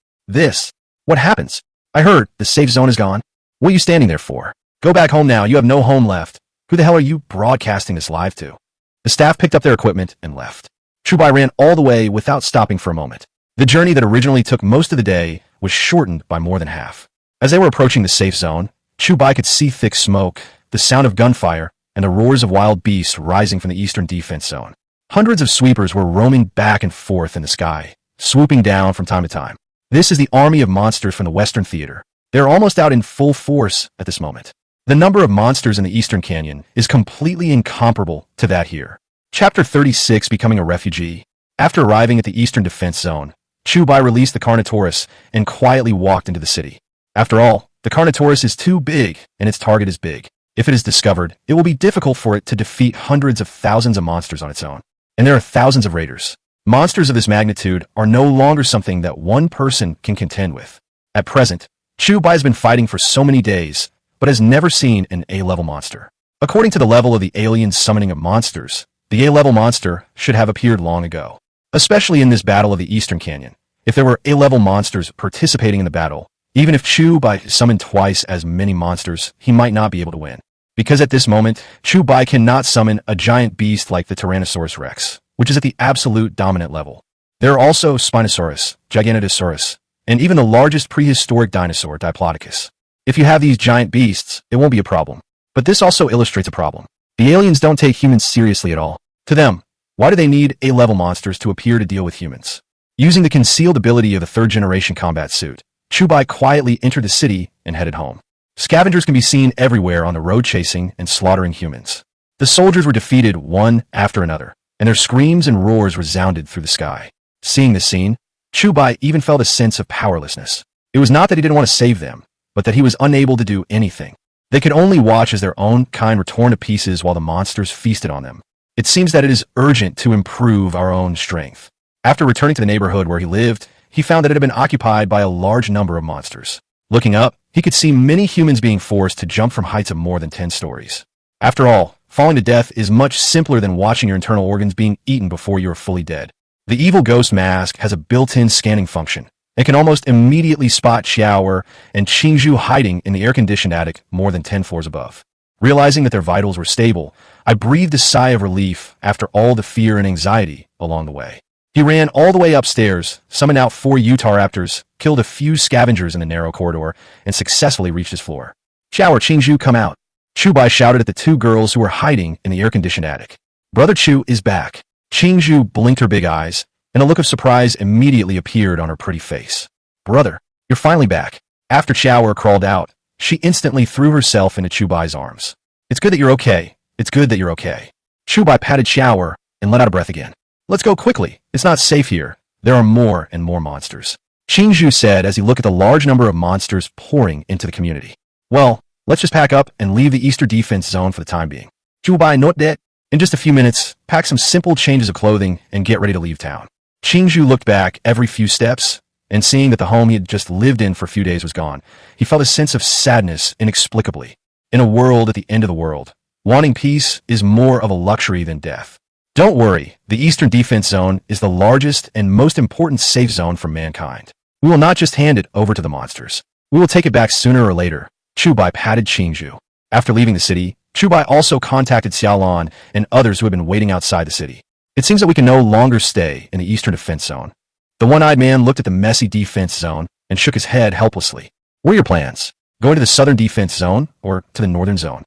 What happens? I heard the safe zone is gone. What are you standing there for? Go back home now, you have no home left. Who the hell are you broadcasting this live to? The staff picked up their equipment and left. Chu Bai ran all the way without stopping for a moment. The journey that originally took most of the day was shortened by more than half. As they were approaching the safe zone, Chu Bai could see thick smoke, the sound of gunfire, and the roars of wild beasts rising from the eastern defense zone. Hundreds of sweepers were roaming back and forth in the sky, swooping down from time to time. This is the army of monsters from the Western Theater. They're almost out in full force at this moment. The number of monsters in the Eastern Canyon is completely incomparable to that here. Chapter 36, Becoming a Refugee. After arriving at the Eastern Defense Zone, Chu Bai released the Carnotaurus and quietly walked into the city. After all, the Carnotaurus is too big, and its target is big. If it is discovered, it will be difficult for it to defeat hundreds of thousands of monsters on its own. And there are thousands of raiders. Monsters of this magnitude are no longer something that one person can contend with. At present, Chu Bai has been fighting for so many days, but has never seen an A-level monster. According to the level of the alien summoning of monsters, the A-level monster should have appeared long ago. Especially in this battle of the Eastern Canyon. If there were A-level monsters participating in the battle, even if Chu Bai summoned twice as many monsters, he might not be able to win. Because at this moment, Chu Bai cannot summon a giant beast like the Tyrannosaurus Rex, which is at the absolute dominant level. There are also Spinosaurus, Giganotosaurus, and even the largest prehistoric dinosaur, Diplodocus. If you have these giant beasts, it won't be a problem. But this also illustrates a problem. The aliens don't take humans seriously at all. To them, why do they need A-level monsters to appear to deal with humans? Using the concealed ability of the third-generation combat suit, Chu Bai quietly entered the city and headed home. Scavengers can be seen everywhere on the road chasing and slaughtering humans. The soldiers were defeated one after another, and their screams and roars resounded through the sky. Seeing this scene, Chu Bai even felt a sense of powerlessness. It was not that he didn't want to save them, but that he was unable to do anything. They could only watch as their own kind were torn to pieces while the monsters feasted on them. It seems that it is urgent to improve our own strength. After returning to the neighborhood where he lived, he found that it had been occupied by a large number of monsters. Looking up, he could see many humans being forced to jump from heights of more than 10 stories. After all, falling to death is much simpler than watching your internal organs being eaten before you are fully dead. The evil ghost mask has a built-in scanning function. It can almost immediately spot Xiaoer and Qingzhu hiding in the air-conditioned attic more than 10 floors above. Realizing that their vitals were stable, I breathed a sigh of relief after all the fear and anxiety along the way. He ran all the way upstairs, summoned out 4 Utahraptors, killed a few scavengers in the narrow corridor, and successfully reached his floor. Xiaoer, Qingzhu, come out. Chu Bai shouted at the 2 girls who were hiding in the air-conditioned attic. Brother Chu is back. Qingzhu blinked her big eyes, and a look of surprise immediately appeared on her pretty face. Brother, you're finally back. After Xiaoer crawled out, she instantly threw herself into Chu Bai's arms. It's good that you're okay. It's good that you're okay. Chu Bai patted Xiaoer and let out a breath again. Let's go quickly. It's not safe here. There are more and more monsters. Qingzhu said as he looked at the large number of monsters pouring into the community. Well, let's just pack up and leave the Eastern Defense Zone for the time being. Chu Bai, not dead. In just a few minutes, pack some simple changes of clothing and get ready to leave town. Qingzhu looked back every few steps, and seeing that the home he had just lived in for a few days was gone, he felt a sense of sadness inexplicably. In a world at the end of the world, wanting peace is more of a luxury than death. Don't worry, the Eastern Defense Zone is the largest and most important safe zone for mankind. We will not just hand it over to the monsters. We will take it back sooner or later. Chu Bai patted Qingzhu. After leaving the city, Chu Bai also contacted Xiaolan and others who had been waiting outside the city. It seems that we can no longer stay in the Eastern Defense Zone. The one-eyed man looked at the messy defense zone and shook his head helplessly. What are your plans? Going to the Southern Defense Zone or to the Northern Zone?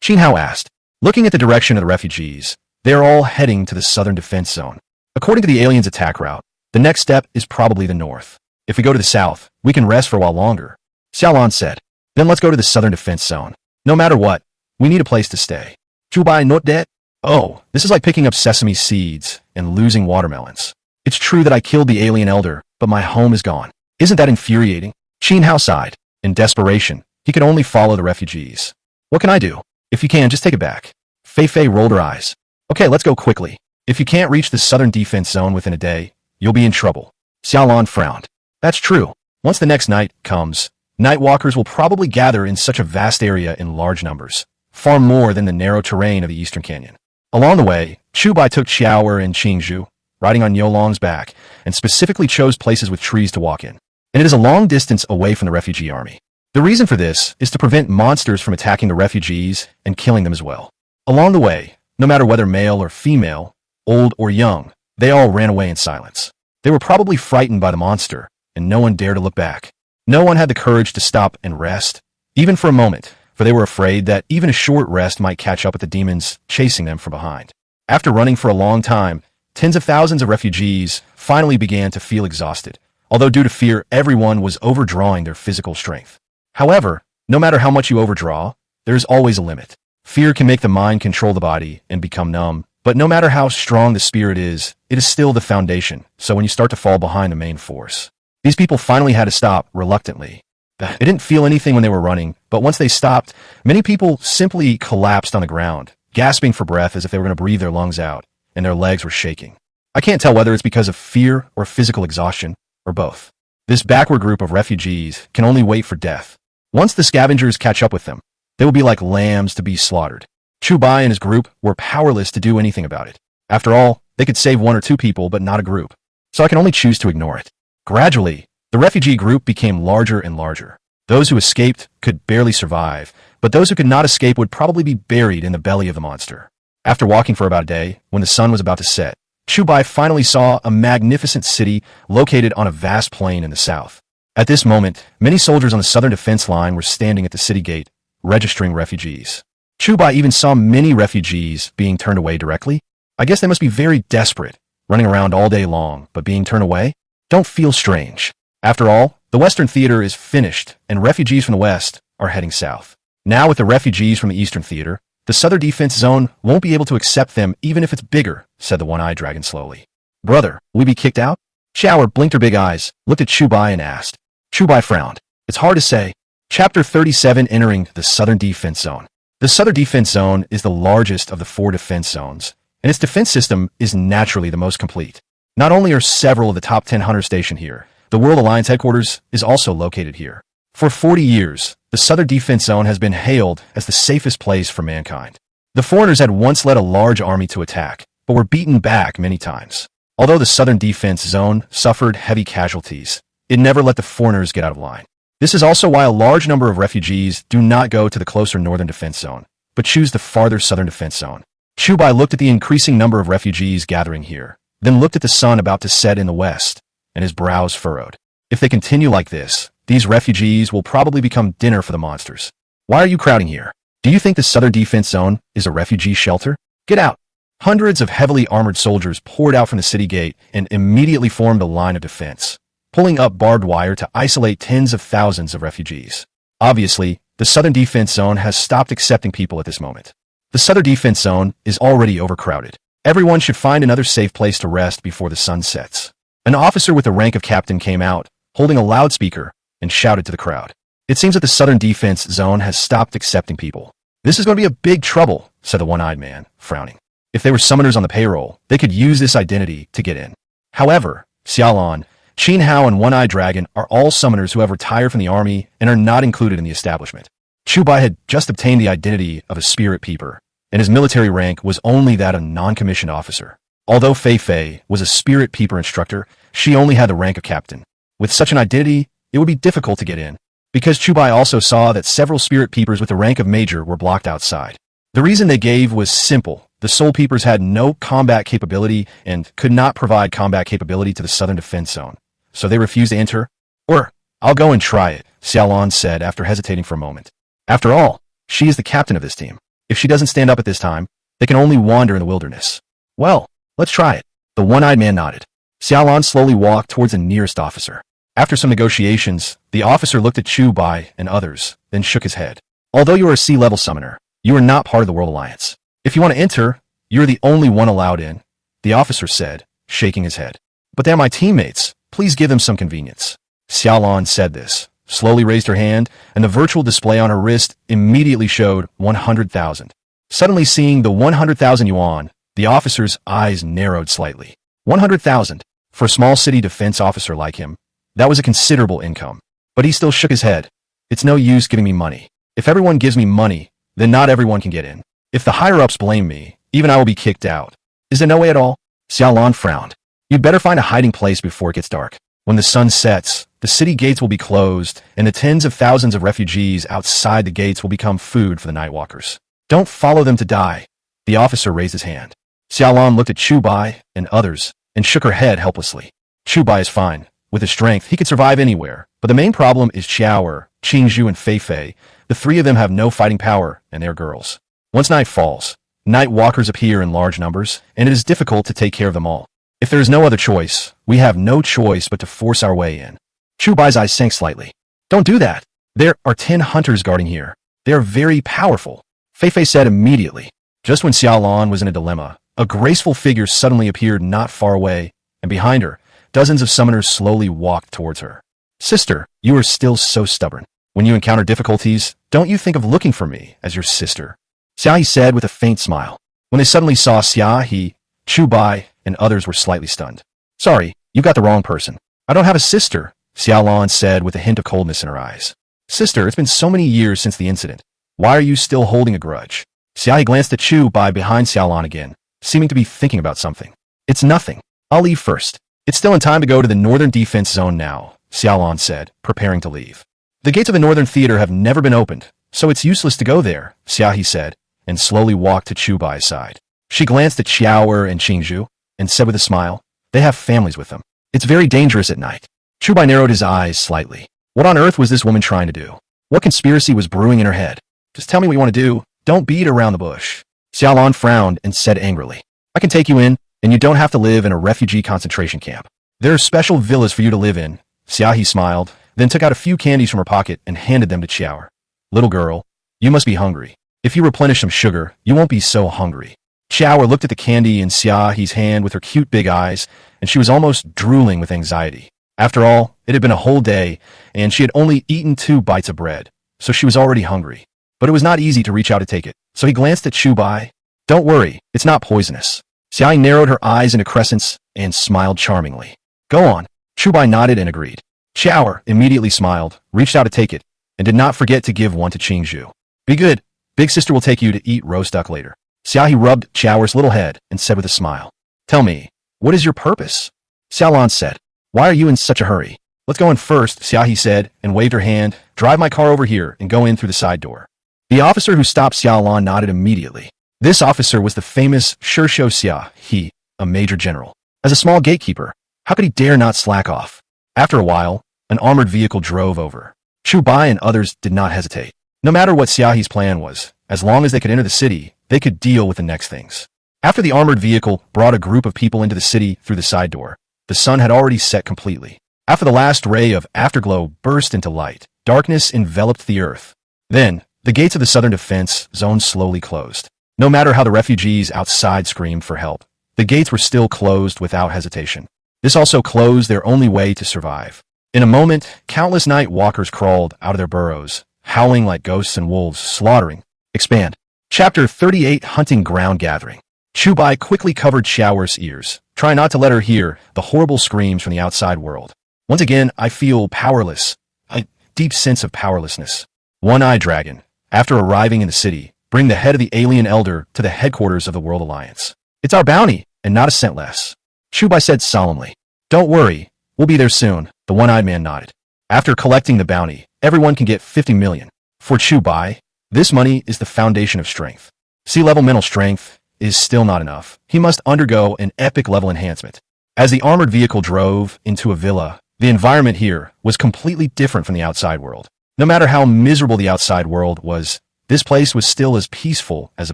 Qin Hao asked. Looking at the direction of the refugees, they are all heading to the Southern Defense Zone. According to the aliens' attack route, the next step is probably the north. If we go to the south, we can rest for a while longer. Xiaolan said. Then let's go to the Southern Defense Zone. No matter what, we need a place to stay. Chu Bai, not dead? Oh, this is like picking up sesame seeds and losing watermelons. It's true that I killed the alien elder, but my home is gone. Isn't that infuriating? Qin Hao sighed. In desperation, he could only follow the refugees. What can I do? If you can, just take it back. Fei Fei rolled her eyes. Okay, let's go quickly. If you can't reach the Southern Defense Zone within a day, you'll be in trouble. Xiaolan frowned. That's true. Once the next night comes, Nightwalkers will probably gather in such a vast area in large numbers, far more than the narrow terrain of the Eastern Canyon. Along the way, Chu Bai took Xiaoer and Qingzhu, riding on Yolong's back, and specifically chose places with trees to walk in. And it is a long distance away from the refugee army. The reason for this is to prevent monsters from attacking the refugees and killing them as well. Along the way, no matter whether male or female, old or young, they all ran away in silence. They were probably frightened by the monster, and no one dared to look back. No one had the courage to stop and rest, even for a moment, for they were afraid that even a short rest might catch up with the demons chasing them from behind. After running for a long time, tens of thousands of refugees finally began to feel exhausted, although due to fear, everyone was overdrawing their physical strength. However, no matter how much you overdraw, there is always a limit. Fear can make the mind control the body and become numb, But no matter how strong the spirit is, it is still the foundation, so when you start to fall behind the main force. These people finally had to stop, reluctantly. They didn't feel anything when they were running, but once they stopped, many people simply collapsed on the ground, gasping for breath as if they were going to breathe their lungs out, and their legs were shaking. I can't tell whether it's because of fear or physical exhaustion, or both. This backward group of refugees can only wait for death. Once the scavengers catch up with them, they will be like lambs to be slaughtered. Chu Bai and his group were powerless to do anything about it. After all, they could save 1 or 2 people, but not a group. So I can only choose to ignore it. Gradually, the refugee group became larger and larger. Those who escaped could barely survive, but those who could not escape would probably be buried in the belly of the monster. After walking for about a day, when the sun was about to set, Chu Bai finally saw a magnificent city located on a vast plain in the south. At this moment, many soldiers on the southern defense line were standing at the city gate, registering refugees. Chu Bai even saw many refugees being turned away directly. I guess they must be very desperate, running around all day long, but being turned away? Don't feel strange. After all, the Western Theater is finished, and refugees from the West are heading south. Now with the refugees from the Eastern Theater, the Southern Defense Zone won't be able to accept them even if it's bigger, said the one-eyed dragon slowly. Brother, will we be kicked out? Xiaoer blinked her big eyes, looked at Chu Bai and asked. Chu Bai frowned. It's hard to say. Chapter 37 Entering the Southern Defense Zone. The Southern Defense Zone is the largest of the 4 defense zones, and its defense system is naturally the most complete. Not only are several of the top 10 hunters stationed here, the World Alliance headquarters is also located here. For 40 years, the Southern Defense Zone has been hailed as the safest place for mankind. The foreigners had once led a large army to attack, but were beaten back many times. Although the Southern Defense Zone suffered heavy casualties, it never let the foreigners get out of line. This is also why a large number of refugees do not go to the closer Northern Defense Zone, but choose the farther Southern Defense Zone. Chu Bai looked at the increasing number of refugees gathering here, then looked at the sun about to set in the west, and his brows furrowed. If they continue like this, these refugees will probably become dinner for the monsters. Why are you crowding here? Do you think the Southern Defense Zone is a refugee shelter? Get out! Hundreds of heavily armored soldiers poured out from the city gate and immediately formed a line of defense, pulling up barbed wire to isolate tens of thousands of refugees. Obviously, the Southern Defense Zone has stopped accepting people at this moment. The Southern Defense Zone is already overcrowded. Everyone should find another safe place to rest before the sun sets. An officer with the rank of captain came out, holding a loudspeaker, and shouted to the crowd. It seems that the Southern Defense Zone has stopped accepting people. This is going to be a big trouble, said the one-eyed man, frowning. If they were summoners on the payroll, they could use this identity to get in. However, Xiaolan, Qin Hao, and One-Eyed Dragon are all summoners who have retired from the army and are not included in the establishment. Chu Bai had just obtained the identity of a spirit peeper, and his military rank was only that of non-commissioned officer. Although Fei Fei was a spirit peeper instructor, she only had the rank of captain. With such an identity, it would be difficult to get in, because Chu Bai also saw that several spirit peepers with the rank of major were blocked outside. The reason they gave was simple. The soul peepers had no combat capability and could not provide combat capability to the Southern Defense Zone, so they refused to enter. Or, I'll go and try it, Xiaolan said after hesitating for a moment. After all, she is the captain of this team. If she doesn't stand up at this time, they can only wander in the wilderness. Well, let's try it. The one-eyed man nodded. Xiaolan slowly walked towards the nearest officer. After some negotiations, the officer looked at Chu Bai and others, then shook his head. Although you are a sea-level summoner, you are not part of the World Alliance. If you want to enter, you're the only one allowed in, the officer said, shaking his head. But they're my teammates. Please give them some convenience. Xiaolan said this, slowly raised her hand, and the virtual display on her wrist immediately showed 100,000. Suddenly seeing the 100,000 yuan, the officer's eyes narrowed slightly. 100,000. For a small city defense officer like him, that was a considerable income. But he still shook his head. It's no use giving me money. If everyone gives me money, then not everyone can get in. If the higher-ups blame me, even I will be kicked out. Is there no way at all? Xiaolan frowned. You'd better find a hiding place before it gets dark. When the sun sets, the city gates will be closed, and the tens of thousands of refugees outside the gates will become food for the Nightwalkers. Don't follow them to die. The officer raised his hand. Xiaolan looked at Chu Bai and others, and shook her head helplessly. Chu Bai is fine. With his strength, he could survive anywhere, but the main problem is Xiaoer, Qingzhu, and Fei Fei. The 3 of them have no fighting power, and they're girls. Once night falls, night walkers appear in large numbers, and it is difficult to take care of them all. If there is no other choice, we have no choice but to force our way in. Chu Bai's eyes sank slightly. Don't do that. There are 10 hunters guarding here. They are very powerful, Fei Fei said immediately. Just when Xiaolan was in a dilemma, a graceful figure suddenly appeared not far away, and behind her, dozens of summoners slowly walked towards her. Sister, you are still so stubborn. When you encounter difficulties, don't you think of looking for me as your sister? Xiaohi said with a faint smile. When they suddenly saw Xiaohi, Chu Bai, and others were slightly stunned. Sorry, you got the wrong person. I don't have a sister, Xiaolan said with a hint of coldness in her eyes. Sister, it's been so many years since the incident. Why are you still holding a grudge? Xiaohi glanced at Chu Bai behind Xiaolan again, seeming to be thinking about something. It's nothing. I'll leave first. It's still in time to go to the northern defense zone now, Xiaolan said, preparing to leave. The gates of the northern theater have never been opened, so it's useless to go there, Xiaohi said, and slowly walked to Chu Bai's side. She glanced at Xiaoer and Qingzhu, and said with a smile, they have families with them. It's very dangerous at night. Chu Bai narrowed his eyes slightly. What on earth was this woman trying to do? What conspiracy was brewing in her head? Just tell me what you want to do. Don't beat around the bush. Xiaolan frowned and said angrily, I can take you in, and you don't have to live in a refugee concentration camp. There are special villas for you to live in. Xiaohi smiled, then took out a few candies from her pocket and handed them to Xiaoer. Little girl, you must be hungry. If you replenish some sugar, you won't be so hungry. Xiaoer looked at the candy in Xiaohi's hand with her cute big eyes, and she was almost drooling with anxiety. After all, it had been a whole day, and she had only eaten 2 bites of bread, so she was already hungry. But it was not easy to reach out to take it, so he glanced at Chu Bai. Don't worry, it's not poisonous. Xiaohi narrowed her eyes into crescents and smiled charmingly. Go on. Chu Bai nodded and agreed. Xiaoer immediately smiled, reached out to take it, and did not forget to give one to Qingzhu. Be good. Big sister will take you to eat roast duck later. Xiaohi rubbed Xiaoer's little head and said with a smile. Tell me, what is your purpose? Xiaolan said. Why are you in such a hurry? Let's go in first, Xiaohi said, and waved her hand. Drive my car over here and go in through the side door. The officer who stopped Xiaolan nodded immediately. This officer was the famous Shishou Xiaohi, a major general. As a small gatekeeper, how could he dare not slack off? After a while, an armored vehicle drove over. Chu Bai and others did not hesitate. No matter what Xiaohi's plan was, as long as they could enter the city, they could deal with the next things. After the armored vehicle brought a group of people into the city through the side door, the sun had already set completely. After the last ray of afterglow burst into light, darkness enveloped the earth. Then, the gates of the southern defense zone slowly closed. No matter how the refugees outside screamed for help, the gates were still closed without hesitation. This also closed their only way to survive. In a moment, countless night walkers crawled out of their burrows, howling like ghosts and wolves, slaughtering. Expand. Chapter 38 Hunting Ground Gathering. Chu Bai quickly covered Xiaoer's ears, trying not to let her hear the horrible screams from the outside world. Once again, I feel powerless. A deep sense of powerlessness. One-Eyed Dragon. After arriving in the city, bring the head of the alien elder to the headquarters of the World Alliance. It's our bounty, and not a cent less. Chu Bai said solemnly. Don't worry, we'll be there soon, the one-eyed man nodded. After collecting the bounty, everyone can get 50 million. For Chu Bai, this money is the foundation of strength. Sea-level mental strength is still not enough. He must undergo an epic level enhancement. As the armored vehicle drove into a villa, the environment here was completely different from the outside world. No matter how miserable the outside world was, this place was still as peaceful as a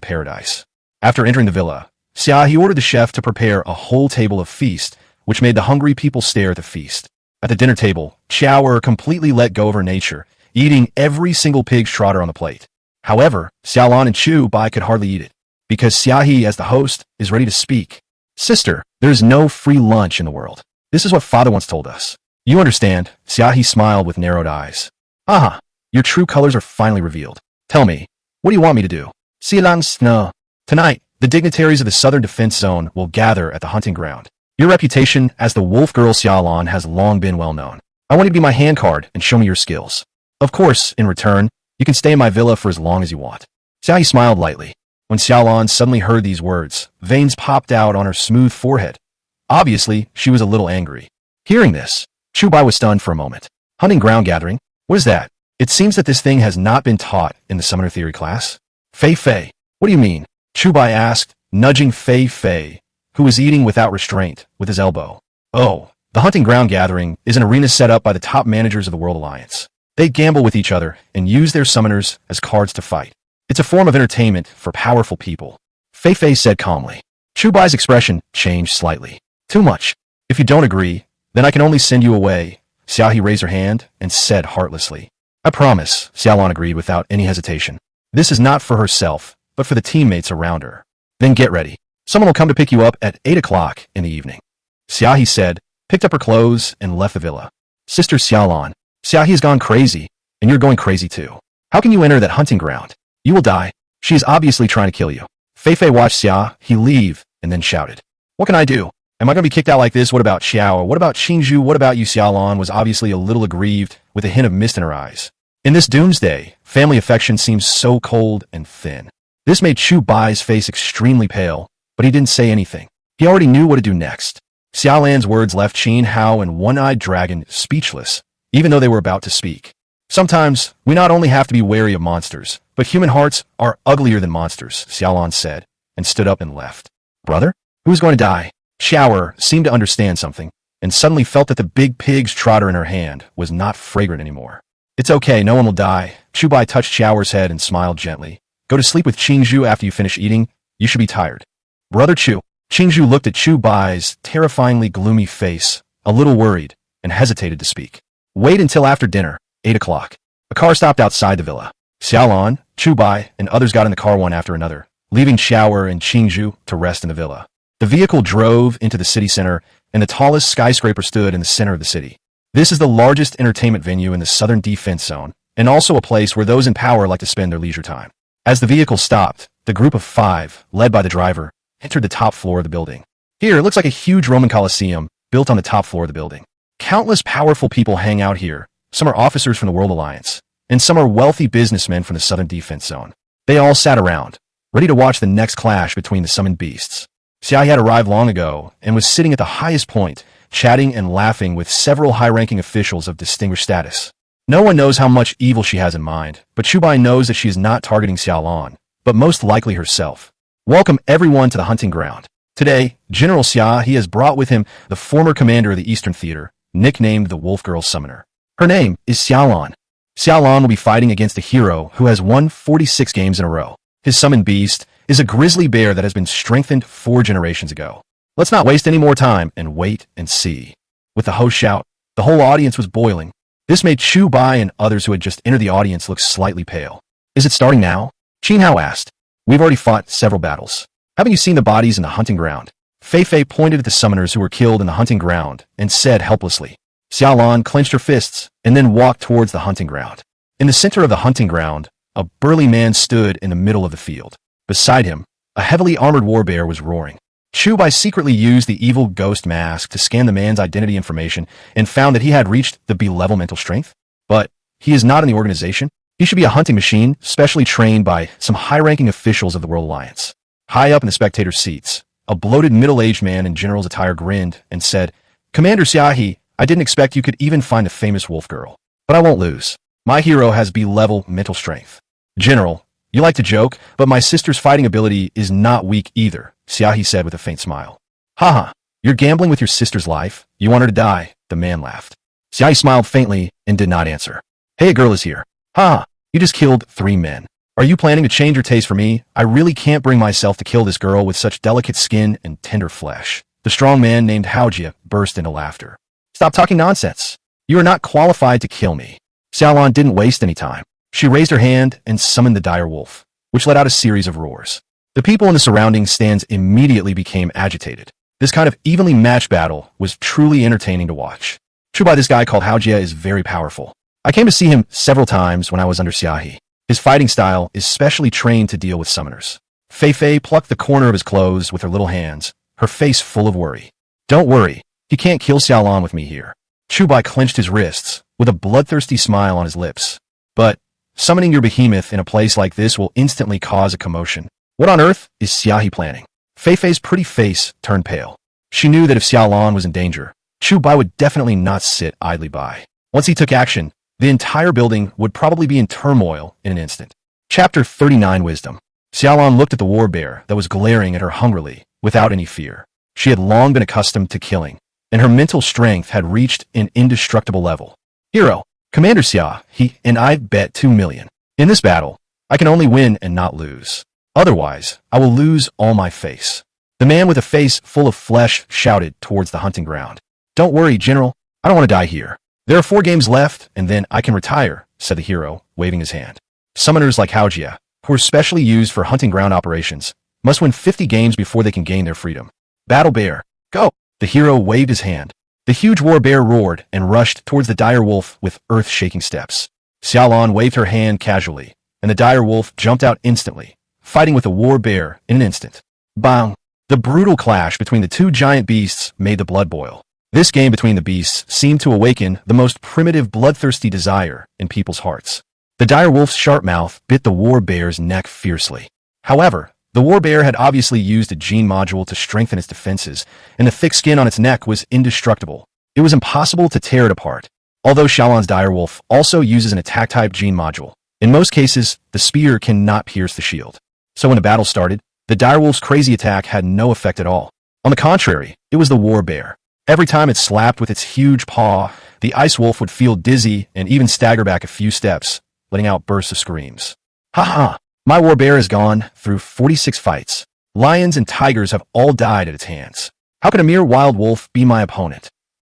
paradise. After entering the villa, Xiaohi ordered the chef to prepare a whole table of feast, which made the hungry people stare at the feast. At the dinner table, Xiaoer completely let go of her nature, eating every single pig's trotter on the plate. However, Xiaolan and Chu Bai could hardly eat it, because Xiaohi, as the host, is ready to speak. Sister, there is no free lunch in the world. This is what father once told us. You understand, Xiaohi smiled with narrowed eyes. Aha, your true colors are finally revealed. Tell me, what do you want me to do? No. Tonight, the dignitaries of the southern defense zone will gather at the hunting ground. Your reputation as the wolf girl Xiaolan has long been well known. I want you to be my handcard and show me your skills. Of course, in return, you can stay in my villa for as long as you want. Xiaohi smiled lightly. When Xiaolan suddenly heard these words, veins popped out on her smooth forehead. Obviously, she was a little angry. Hearing this, Chu Bai was stunned for a moment. Hunting ground gathering? What is that? It seems that this thing has not been taught in the summoner theory class. Fei, what do you mean? Chu Bai asked, nudging Fei, who was eating without restraint, with his elbow. Oh, the hunting ground gathering is an arena set up by the top managers of the World Alliance. They gamble with each other and use their summoners as cards to fight. It's a form of entertainment for powerful people. Fei said calmly. Chu Bai's expression changed slightly. Too much. If you don't agree, then I can only send you away. Xiaohi raised her hand and said heartlessly. I promise, Xiaolan agreed without any hesitation. This is not for herself, but for the teammates around her. Then get ready. Someone will come to pick you up at 8 o'clock in the evening. Xiaohe said, picked up her clothes, and left the villa. Sister Xiaolan, Xiaohe has gone crazy, and you're going crazy too. How can you enter that hunting ground? You will die. She is obviously trying to kill you. Feifei watched Xiaohe leave and then shouted, what can I do? Am I going to be kicked out like this? What about Xiao? What about Qingzhu? What about you? Xiaolan was obviously a little aggrieved with a hint of mist in her eyes. In this doomsday, family affection seems so cold and thin. This made Chu Bai's face extremely pale, but he didn't say anything. He already knew what to do next. Xiaolan's words left Qin Hao and One-Eyed Dragon speechless, even though they were about to speak. Sometimes, we not only have to be wary of monsters, but human hearts are uglier than monsters, Xiaolan said, and stood up and left. Brother? Who's going to die? Xiaoer seemed to understand something, and suddenly felt that the big pig's trotter in her hand was not fragrant anymore. It's okay, no one will die. Chu Bai touched Xiaoer's head and smiled gently. Go to sleep with Qingzhu after you finish eating. You should be tired. Brother Chu. Qingzhu looked at Chu Bai's terrifyingly gloomy face, a little worried, and hesitated to speak. Wait until after dinner, 8 o'clock. A car stopped outside the villa. Xiaolan, Chu Bai, and others got in the car one after another, leaving Xiaoer and Qingzhu to rest in the villa. The vehicle drove into the city center, and the tallest skyscraper stood in the center of the city. This is the largest entertainment venue in the southern defense zone, and also a place where those in power like to spend their leisure time. As the vehicle stopped, the group of 5, led by the driver, entered the top floor of the building. Here, it looks like a huge Roman Colosseum built on the top floor of the building. Countless powerful people hang out here. Some are officers from the World Alliance, and some are wealthy businessmen from the southern defense zone. They all sat around, ready to watch the next clash between the summoned beasts. Xiaohe had arrived long ago and was sitting at the highest point, chatting and laughing with several high-ranking officials of distinguished status. No one knows how much evil she has in mind, but Chu Bai knows that she is not targeting Xiaolan, but most likely herself. Welcome everyone to the hunting ground. Today, General Xiaohe has brought with him the former commander of the Eastern Theater, nicknamed the Wolf Girl Summoner. Her name is Xiaolan. Xiaolan will be fighting against a hero who has won 46 games in a row. His summoned beast is a grizzly bear that has been strengthened 4 generations ago. Let's not waste any more time and wait and see. With the host shout, the whole audience was boiling. This made Chu Bai and others who had just entered the audience look slightly pale. Is it starting now? Qin Hao asked. We've already fought several battles. Haven't you seen the bodies in the hunting ground? Feifei pointed at the summoners who were killed in the hunting ground and said helplessly. Xiaolan clenched her fists and then walked towards the hunting ground. In the center of the hunting ground, a burly man stood in the middle of the field. Beside him, a heavily armored warbear was roaring. Chu Bai secretly used the evil ghost mask to scan the man's identity information and found that he had reached the B-level mental strength. But he is not in the organization. He should be a hunting machine, specially trained by some high-ranking officials of the World Alliance. High up in the spectator seats, a bloated middle-aged man in general's attire grinned and said, Commander Xiaohe, I didn't expect you could even find a famous wolf girl. But I won't lose. My hero has B-level mental strength. General, you like to joke, but my sister's fighting ability is not weak either, Xiaohe said with a faint smile. Haha, you're gambling with your sister's life? You want her to die? The man laughed. Xiaohe smiled faintly and did not answer. Hey, a girl is here. Haha, you just killed 3 men. Are you planning to change your taste for me? I really can't bring myself to kill this girl with such delicate skin and tender flesh. The strong man named Haojia burst into laughter. Stop talking nonsense. You are not qualified to kill me. Xiaolan didn't waste any time. She raised her hand and summoned the dire wolf, which let out a series of roars. The people in the surrounding stands immediately became agitated. This kind of evenly matched battle was truly entertaining to watch. Chu Bai, this guy called Haojia, is very powerful. I came to see him several times when I was under Xiaohe. His fighting style is specially trained to deal with summoners. Feifei plucked the corner of his clothes with her little hands, her face full of worry. Don't worry, he can't kill Xiaolan with me here. Chu Bai clenched his wrists, with a bloodthirsty smile on his lips. But summoning your behemoth in a place like this will instantly cause a commotion. What on earth is Xiaohe planning? Feifei's pretty face turned pale. She knew that if Xiaolan was in danger, Chu Bai would definitely not sit idly by. Once he took action, the entire building would probably be in turmoil in an instant. Chapter 39 Wisdom. Xiaolan looked at the warbear that was glaring at her hungrily, without any fear. She had long been accustomed to killing, and her mental strength had reached an indestructible level. Hero, Commander Xiaohe, and I've bet 2 million. In this battle, I can only win and not lose. Otherwise, I will lose all my face. The man with a face full of flesh shouted towards the hunting ground. Don't worry, General. I don't want to die here. There are 4 games left, and then I can retire, said the hero, waving his hand. Summoners like Haojia, who are specially used for hunting ground operations, Must win 50 games before they can gain their freedom. Battle bear, go! The hero waved his hand. The huge war bear roared and rushed towards the dire wolf with earth-shaking steps. Xiaolan waved her hand casually, and the dire wolf jumped out instantly, fighting with the war bear in an instant. Bang! The brutal clash between the two giant beasts made the blood boil. This game between the beasts seemed to awaken the most primitive bloodthirsty desire in people's hearts. The dire wolf's sharp mouth bit the war bear's neck fiercely. However, the war bear had obviously used a gene module to strengthen its defenses, and the thick skin on its neck was indestructible. It was impossible to tear it apart. Although Xiaolan's dire wolf also uses an attack-type gene module, in most cases, the spear cannot pierce the shield. So when the battle started, the dire wolf's crazy attack had no effect at all. On the contrary, it was the war bear. Every time it slapped with its huge paw, the ice wolf would feel dizzy and even stagger back a few steps, letting out bursts of screams. Ha ha! My war bear has gone through 46 fights. Lions and tigers have all died at its hands. How could a mere wild wolf be my opponent?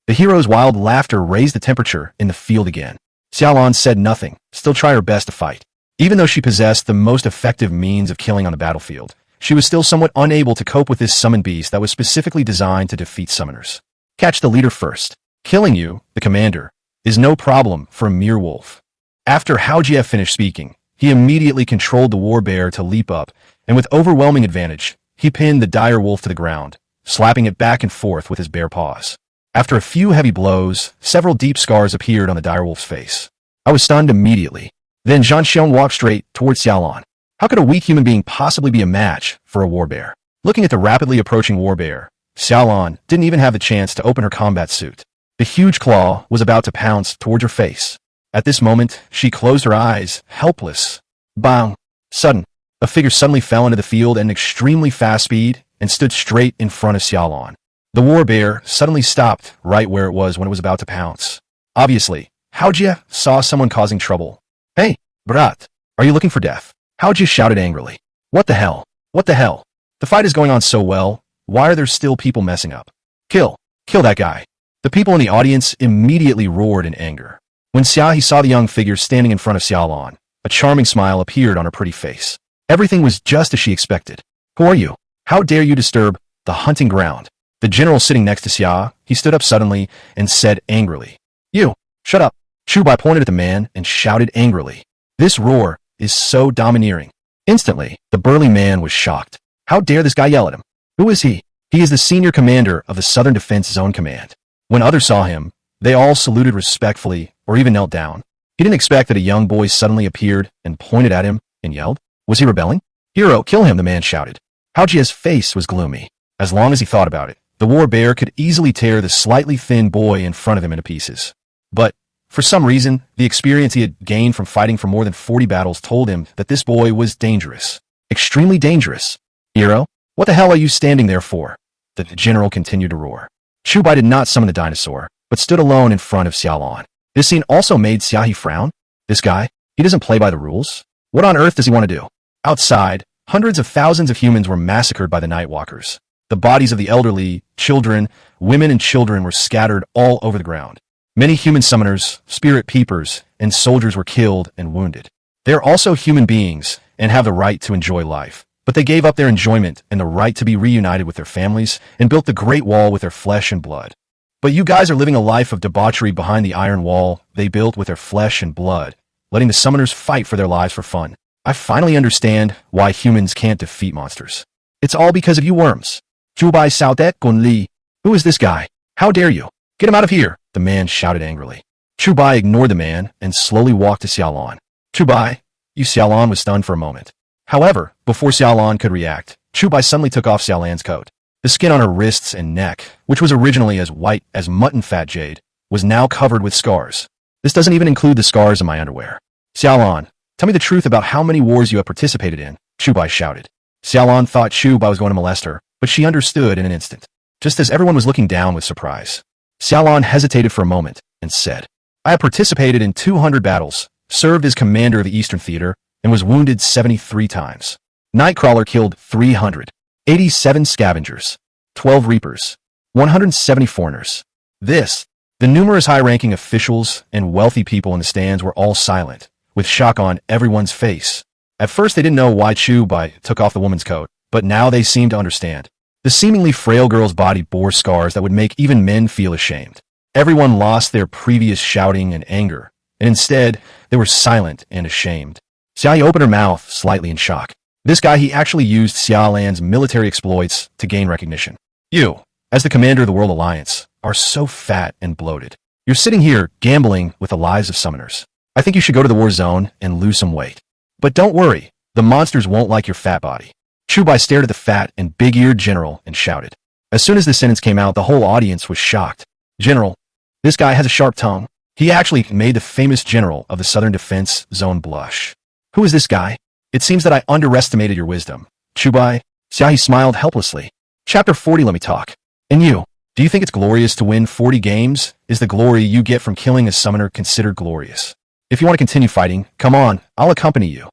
The hero's wild laughter raised the temperature in the field again. Xiaolan said nothing, still trying her best to fight. Even though she possessed the most effective means of killing on the battlefield, she was still somewhat unable to cope with this summoned beast that was specifically designed to defeat summoners. Catch the leader first. Killing you, the commander, is no problem for a mere wolf. After Haojie finished speaking, he immediately controlled the war bear to leap up, and with overwhelming advantage, he pinned the dire wolf to the ground, slapping it back and forth with his bare paws. After a few heavy blows, several deep scars appeared on the dire wolf's face. I was stunned immediately. Then Zhang Xiong walked straight towards Xiaolan. How could a weak human being possibly be a match for a war bear? Looking at the rapidly approaching war bear, Xiaolan didn't even have the chance to open her combat suit. The huge claw was about to pounce towards her face. At this moment, she closed her eyes, helpless. Bang! Sudden, a figure suddenly fell into the field at an extremely fast speed and stood straight in front of Xiaolan. The war bear suddenly stopped right where it was when it was about to pounce. Obviously, Haojie saw someone causing trouble. Hey, brat, are you looking for death? Haojie shouted angrily. What the hell? What the hell? The fight is going on so well, why are there still people messing up? Kill that guy. The people in the audience immediately roared in anger. When Xiaohi saw the young figure standing in front of Xiaolan, a charming smile appeared on her pretty face. Everything was just as she expected. Who are you? How dare you disturb the hunting ground? The general sitting next to Xia, he stood up suddenly and said angrily. You, shut up. Chu Bai pointed at the man and shouted angrily. This roar is so domineering. Instantly, the burly man was shocked. How dare this guy yell at him? Who is he? He is the senior commander of the Southern Defense Zone Command. When others saw him, they all saluted respectfully or even knelt down. He didn't expect that a young boy suddenly appeared and pointed at him and yelled. Was he rebelling? Hero, kill him, the man shouted. Haojie's face was gloomy. As long as he thought about it, the war bear could easily tear the slightly thin boy in front of him into pieces. But, for some reason, the experience he had gained from fighting for more than 40 battles told him that this boy was dangerous. Extremely dangerous. Hero, what the hell are you standing there for? The general continued to roar. Chu Bai did not summon the dinosaur, but stood alone in front of Xiaolan. This scene also made Xiaohi frown. This guy, he doesn't play by the rules. What on earth does he want to do? Outside, hundreds of thousands of humans were massacred by the Nightwalkers. The bodies of the elderly, children, women and children were scattered all over the ground. Many human summoners, spirit peepers, and soldiers were killed and wounded. They are also human beings and have the right to enjoy life. But they gave up their enjoyment and the right to be reunited with their families and built the Great Wall with their flesh and blood. But you guys are living a life of debauchery behind the iron wall they built with their flesh and blood, letting the summoners fight for their lives for fun. I finally understand why humans can't defeat monsters. It's all because of you worms. Chu Bai Sao Det Gun Li. Who is this guy? How dare you? Get him out of here, the man shouted angrily. Chu Bai ignored the man and slowly walked to Xiaolan. Chu Bai, Xiaolan was stunned for a moment. However, before Xiaolan could react, Chu Bai suddenly took off Xiaolan's coat. The skin on her wrists and neck, which was originally as white as mutton fat jade, was now covered with scars. This doesn't even include the scars in my underwear. Xiaolan, tell me the truth about how many wars you have participated in, Chu Bai shouted. Xiaolan thought Chu Bai was going to molest her, but she understood in an instant. Just as everyone was looking down with surprise, Xiaolan hesitated for a moment and said, I have participated in 200 battles, served as commander of the Eastern Theater, and was wounded 73 times. Nightcrawler killed 387 scavengers, 12 reapers, 170 foreigners. The numerous high-ranking officials and wealthy people in the stands were all silent, with shock on everyone's face. At first they didn't know why Chu Bai took off the woman's coat, but now they seemed to understand. The seemingly frail girl's body bore scars that would make even men feel ashamed. Everyone lost their previous shouting and anger, and instead, they were silent and ashamed. Xiaoyi opened her mouth, slightly in shock. This guy, he actually used Xiaolan's military exploits to gain recognition. You, as the commander of the World Alliance, are so fat and bloated. You're sitting here gambling with the lives of summoners. I think you should go to the war zone and lose some weight. But don't worry, the monsters won't like your fat body. Chu Bai stared at the fat and big-eared general and shouted. As soon as the sentence came out, the whole audience was shocked. General, this guy has a sharp tongue. He actually made the famous general of the Southern Defense Zone blush. Who is this guy? It seems that I underestimated your wisdom. Chu Bai, Xiaoyi smiled helplessly. Chapter 40, let me talk. And you, do you think it's glorious to win 40 games? Is the glory you get from killing a summoner considered glorious? If you want to continue fighting, come on, I'll accompany you.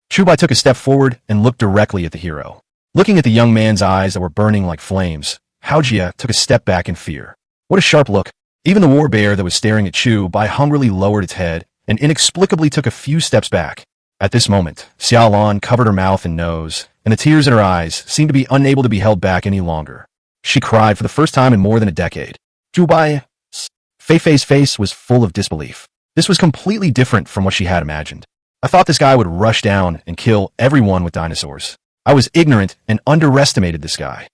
Chu Bai took a step forward and looked directly at the hero. Looking at the young man's eyes that were burning like flames, Haojia took a step back in fear. What a sharp look. Even the war bear that was staring at Chu Bai hungrily lowered its head and inexplicably took a few steps back. At this moment, Xiaolan covered her mouth and nose, and the tears in her eyes seemed to be unable to be held back any longer. She cried for the first time in more than a decade. Chu Bai's Fei-Fei's face was full of disbelief. This was completely different from what she had imagined. I thought this guy would rush down and kill everyone with dinosaurs. I was ignorant and underestimated this guy.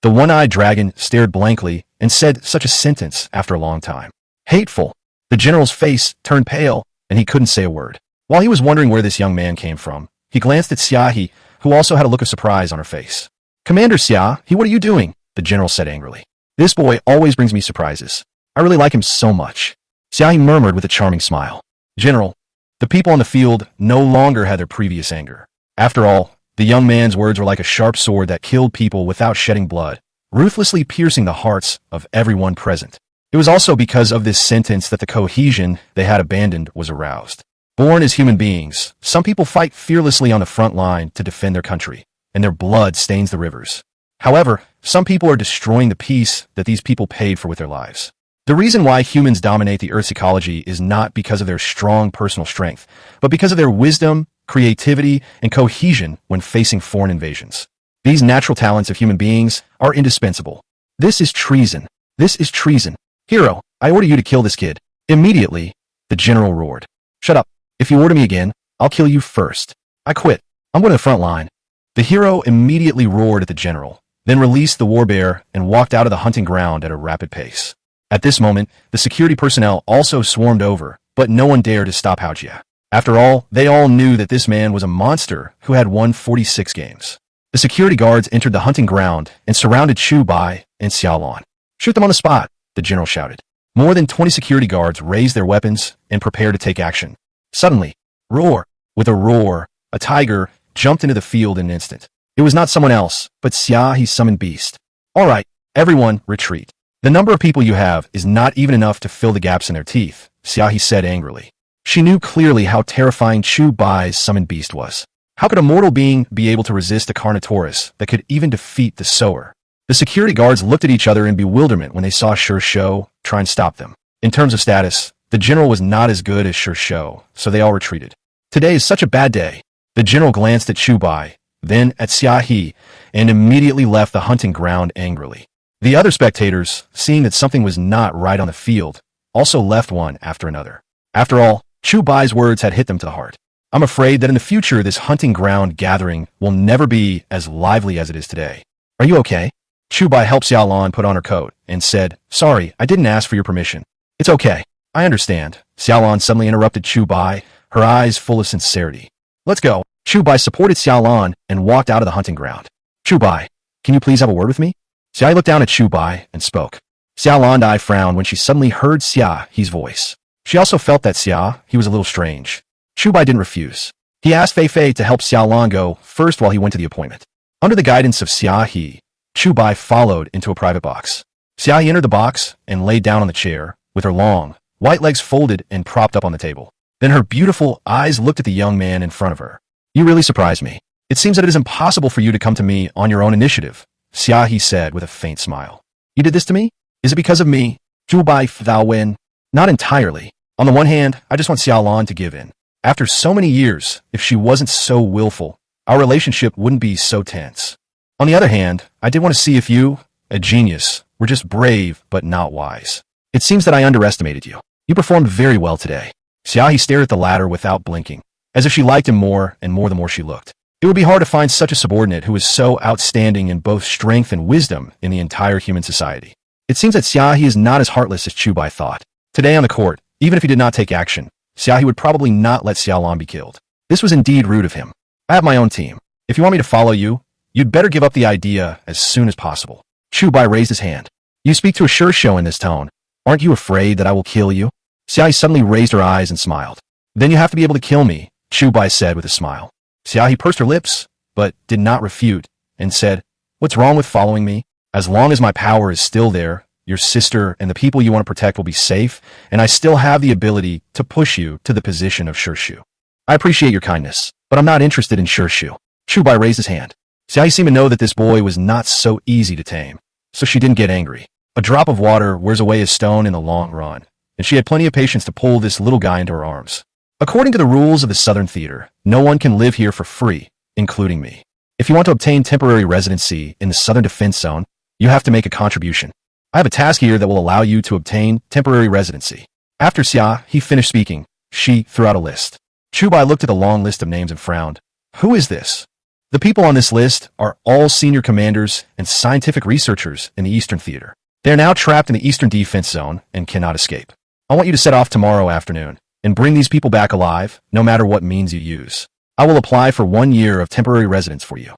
The one-eyed dragon stared blankly and said such a sentence after a long time. Hateful. The general's face turned pale, and he couldn't say a word. While he was wondering where this young man came from, he glanced at Xiaoyi, who also had a look of surprise on her face. Commander Xiaoyi, what are you doing? The general said angrily. This boy always brings me surprises. I really like him so much. Xiaoyi murmured with a charming smile. General, the people on the field no longer had their previous anger. After all, the young man's words were like a sharp sword that killed people without shedding blood, ruthlessly piercing the hearts of everyone present. It was also because of this sentence that the cohesion they had abandoned was aroused. Born as human beings, some people fight fearlessly on the front line to defend their country, and their blood stains the rivers. However, some people are destroying the peace that these people paid for with their lives. The reason why humans dominate the Earth's ecology is not because of their strong personal strength, but because of their wisdom, creativity, and cohesion when facing foreign invasions. These natural talents of human beings are indispensable. This is treason. This is treason. Hero, I order you to kill this kid. Immediately, the general roared. Shut up. If you order me again, I'll kill you first. I quit. I'm going to the front line. The hero immediately roared at the general, then released the war bear and walked out of the hunting ground at a rapid pace. At this moment, the security personnel also swarmed over, but no one dared to stop Haojia. After all, they all knew that this man was a monster who had won 46 games. The security guards entered the hunting ground and surrounded Chu Bai and Xiaolan. Shoot them on the spot, the general shouted. More than 20 security guards raised their weapons and prepared to take action. Suddenly, roar! With a roar, a tiger jumped into the field in an instant. It was not someone else, but Xiaoyi's summoned beast. All right, everyone, retreat. The number of people you have is not even enough to fill the gaps in their teeth, Xiaoyi said angrily. She knew clearly how terrifying Chu Bai's summoned beast was. How could a mortal being be able to resist a Carnotaurus that could even defeat the sower? The security guards looked at each other in bewilderment when they saw Sure Shou try and stop them. In terms of status, the general was not as good as Sure Shou, so they all retreated. Today is such a bad day. The general glanced at Chu Bai, then at Xiaoyi, and immediately left the hunting ground angrily. The other spectators, seeing that something was not right on the field, also left one after another. After all, Chu Bai's words had hit them to the heart. I'm afraid that in the future this hunting ground gathering will never be as lively as it is today. Are you okay? Chu Bai helped Xiaolan put on her coat and said, Sorry, I didn't ask for your permission. It's okay. I understand. Xiaolan suddenly interrupted Chu Bai, her eyes full of sincerity. Let's go. Chu Bai supported Xiaolan and walked out of the hunting ground. Chu Bai, can you please have a word with me? Xiaoyi looked down at Chu Bai and spoke. Xiaolan frowned when she suddenly heard Xiaoyi's voice. She also felt that Xiaoyi was a little strange. Chu Bai didn't refuse. He asked Fei-Fei to help Xiaolan go first while he went to the appointment. Under the guidance of Xiaoyi, Chu Bai followed into a private box. Xiaoyi entered the box and laid down on the chair, with her long, white legs folded and propped up on the table. Then her beautiful eyes looked at the young man in front of her. You really surprised me. It seems that it is impossible for you to come to me on your own initiative, Xiaoyi said with a faint smile. You did this to me? Is it because of me? Chu Bai thou win? Not entirely. On the one hand, I just want Xiaolan to give in. After so many years, if she wasn't so willful, our relationship wouldn't be so tense. On the other hand, I did want to see if you, a genius, were just brave but not wise. It seems that I underestimated you. You performed very well today. Xiaohe stared at the latter without blinking, as if she liked him more and more the more she looked. It would be hard to find such a subordinate who was so outstanding in both strength and wisdom in the entire human society. It seems that Xiaohe is not as heartless as Chu Bai thought. Today on the court, even if he did not take action, Xiaohe would probably not let Xiaolon be killed. This was indeed rude of him. I have my own team. If you want me to follow you, you'd better give up the idea as soon as possible. Chu Bai raised his hand. You speak to a sure show in this tone. Aren't you afraid that I will kill you? Xiaohe suddenly raised her eyes and smiled. Then you have to be able to kill me, Chu Bai said with a smile. Xiaohe pursed her lips, but did not refute, and said, What's wrong with following me? As long as my power is still there, your sister and the people you want to protect will be safe, and I still have the ability to push you to the position of Shirshu. I appreciate your kindness, but I'm not interested in Shirshu. Chu Bai raised his hand. Xiaohe seemed to know that this boy was not so easy to tame, so she didn't get angry. A drop of water wears away a stone in the long run, and she had plenty of patience to pull this little guy into her arms. According to the rules of the Southern Theater, no one can live here for free, including me. If you want to obtain temporary residency in the Southern Defense Zone, you have to make a contribution. I have a task here that will allow you to obtain temporary residency. After Xiaohe finished speaking, she threw out a list. Chu Bai looked at the long list of names and frowned. Who is this? The people on this list are all senior commanders and scientific researchers in the Eastern Theater. They are now trapped in the Eastern Defense Zone and cannot escape. I want you to set off tomorrow afternoon and bring these people back alive, no matter what means you use. I will apply for 1 year of temporary residence for you.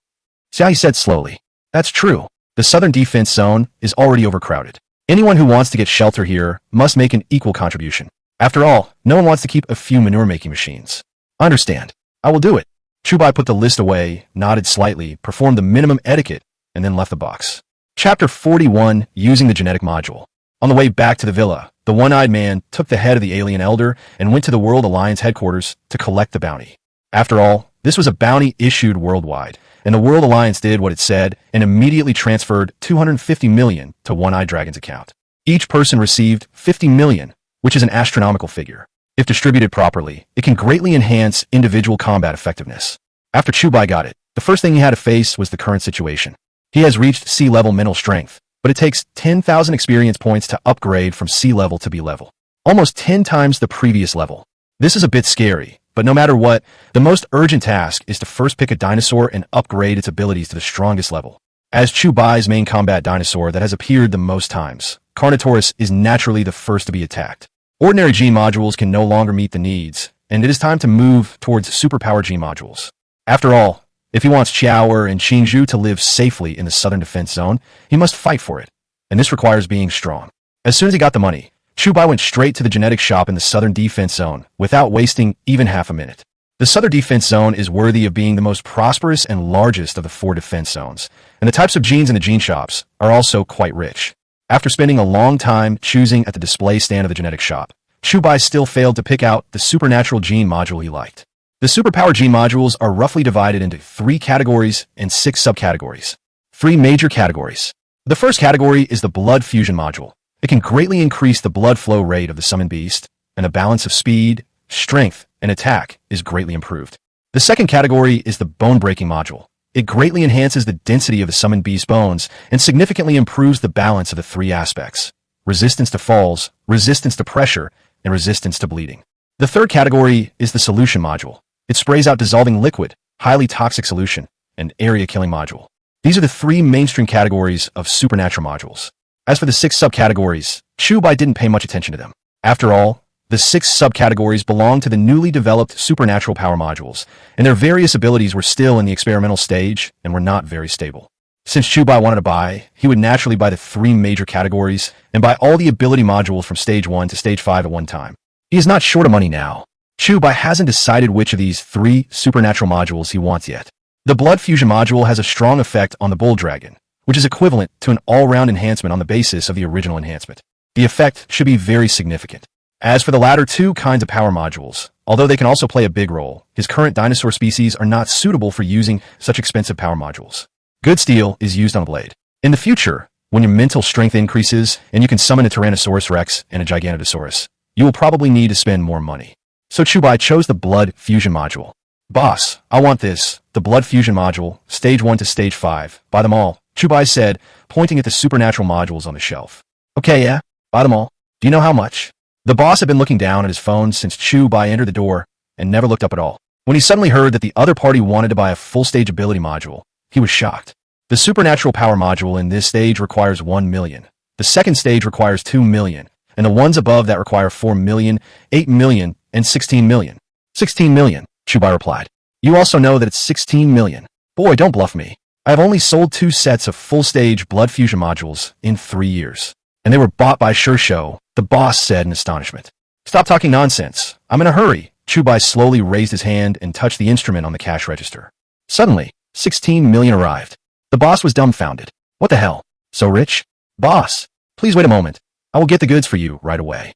Xiaohe said slowly. That's true. The Southern Defense Zone is already overcrowded. Anyone who wants to get shelter here must make an equal contribution. After all, no one wants to keep a few manure-making machines. I understand. I will do it. Chu Bai put the list away, nodded slightly, performed the minimum etiquette, and then left the box. Chapter 41, Using the Genetic Module. On the way back to the villa, the one-eyed man took the head of the alien elder and went to the World Alliance headquarters to collect the bounty. After all, this was a bounty issued worldwide, and the World Alliance did what it said and immediately transferred 250 million to One-Eyed Dragon's account. Each person received 50 million, which is an astronomical figure. If distributed properly, it can greatly enhance individual combat effectiveness. After Chu Bai got it, the first thing he had to face was the current situation. He has reached C-level mental strength, but it takes 10,000 experience points to upgrade from C-level to B-level. Almost 10 times the previous level. This is a bit scary, but no matter what, the most urgent task is to first pick a dinosaur and upgrade its abilities to the strongest level. As Chu Bai's main combat dinosaur that has appeared the most times, Carnotaurus is naturally the first to be attacked. Ordinary gene modules can no longer meet the needs, and it is time to move towards superpower gene modules. After all, if he wants Qiaoer and Qingzhou to live safely in the Southern Defense Zone, he must fight for it, and this requires being strong. As soon as he got the money, Chu Bai went straight to the genetic shop in the Southern Defense Zone without wasting even half a minute. The Southern Defense Zone is worthy of being the most prosperous and largest of the 4 defense zones, and the types of genes in the gene shops are also quite rich. After spending a long time choosing at the display stand of the genetic shop, Chu Bai still failed to pick out the supernatural gene module he liked. The superpower gene modules are roughly divided into 3 categories and 6 subcategories. 3 major categories. The first category is the blood fusion module. It can greatly increase the blood flow rate of the summoned beast, and the balance of speed, strength, and attack is greatly improved. The second category is the bone-breaking module. It greatly enhances the density of the summoned beast's bones and significantly improves the balance of the 3 aspects: resistance to falls, resistance to pressure, and resistance to bleeding. The third category is the solution module. It sprays out dissolving liquid, highly toxic solution, and area-killing module. These are the 3 mainstream categories of supernatural modules. As for the 6 subcategories, Chu Bai didn't pay much attention to them. After all, the 6 subcategories belong to the newly developed supernatural power modules, and their various abilities were still in the experimental stage and were not very stable. Since Chu Bai wanted to buy, he would naturally buy the 3 major categories and buy all the ability modules from stage 1 to stage 5 at one time. He is not short of money now. Chu Bai hasn't decided which of these 3 supernatural modules he wants yet. The blood fusion module has a strong effect on the bull dragon, which is equivalent to an all-round enhancement on the basis of the original enhancement. The effect should be very significant. As for the latter 2 kinds of power modules, although they can also play a big role, his current dinosaur species are not suitable for using such expensive power modules. Good steel is used on a blade. In the future, when your mental strength increases and you can summon a Tyrannosaurus Rex and a Giganotosaurus, you will probably need to spend more money. So Chu Bai chose the blood fusion module. Boss, I want this, the blood fusion module, stage 1 to stage 5. Buy them all, Chu Bai said, pointing at the supernatural modules on the shelf. Okay, yeah, buy them all. Do you know how much? The boss had been looking down at his phone since Chu Bai entered the door and never looked up at all. When he suddenly heard that the other party wanted to buy a full-stage ability module, he was shocked. The supernatural power module in this stage requires 1 million. The second stage requires 2 million, and the ones above that require 4 million, 8 million, and 16 million. 16 million, Chu Bai replied. You also know that it's 16 million. Boy, don't bluff me. I have only sold 2 sets of full-stage blood fusion modules in 3 years. And they were bought by Shursho, the boss said in astonishment. Stop talking nonsense. I'm in a hurry. Chu Bai slowly raised his hand and touched the instrument on the cash register. Suddenly, 16 million arrived. The boss was dumbfounded. What the hell? So rich? Boss, please wait a moment. I will get the goods for you right away.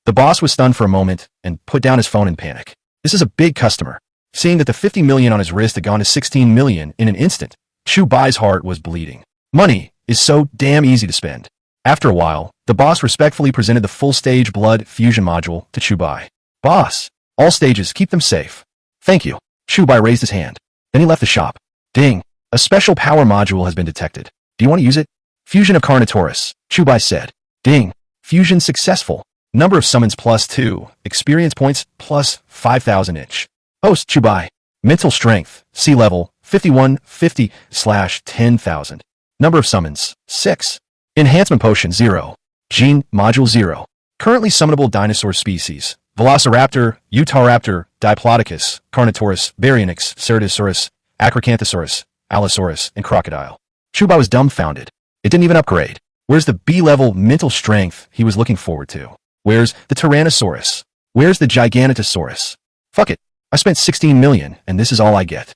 The boss was stunned for a moment and put down his phone in panic. This is a big customer. Seeing that the 50 million on his wrist had gone to 16 million in an instant, Chu Bai's heart was bleeding. Money is so damn easy to spend. After a while, the boss respectfully presented the full-stage blood fusion module to Chu Bai. Boss, all stages, keep them safe. Thank you. Chu Bai raised his hand. Then he left the shop. Ding. A special power module has been detected. Do you want to use it? Fusion of Carnotaurus, Chu Bai said. Ding. Fusion successful. Number of summons +2. Experience points +5,000 each. Host Chu Bai. Mental strength, sea level, 5150/10,000. Number of summons, 6. Enhancement potion, 0. Gene, module 0. Currently summonable dinosaur species. Velociraptor, Utahraptor, Diplodocus, Carnotaurus, Baryonyx, Ceratosaurus, Acrocanthosaurus, Allosaurus, and Crocodile. Chu Bai was dumbfounded. It didn't even upgrade. Where's the B-level mental strength he was looking forward to? Where's the Tyrannosaurus? Where's the Giganotosaurus? Fuck it. I spent 16 million, and this is all I get.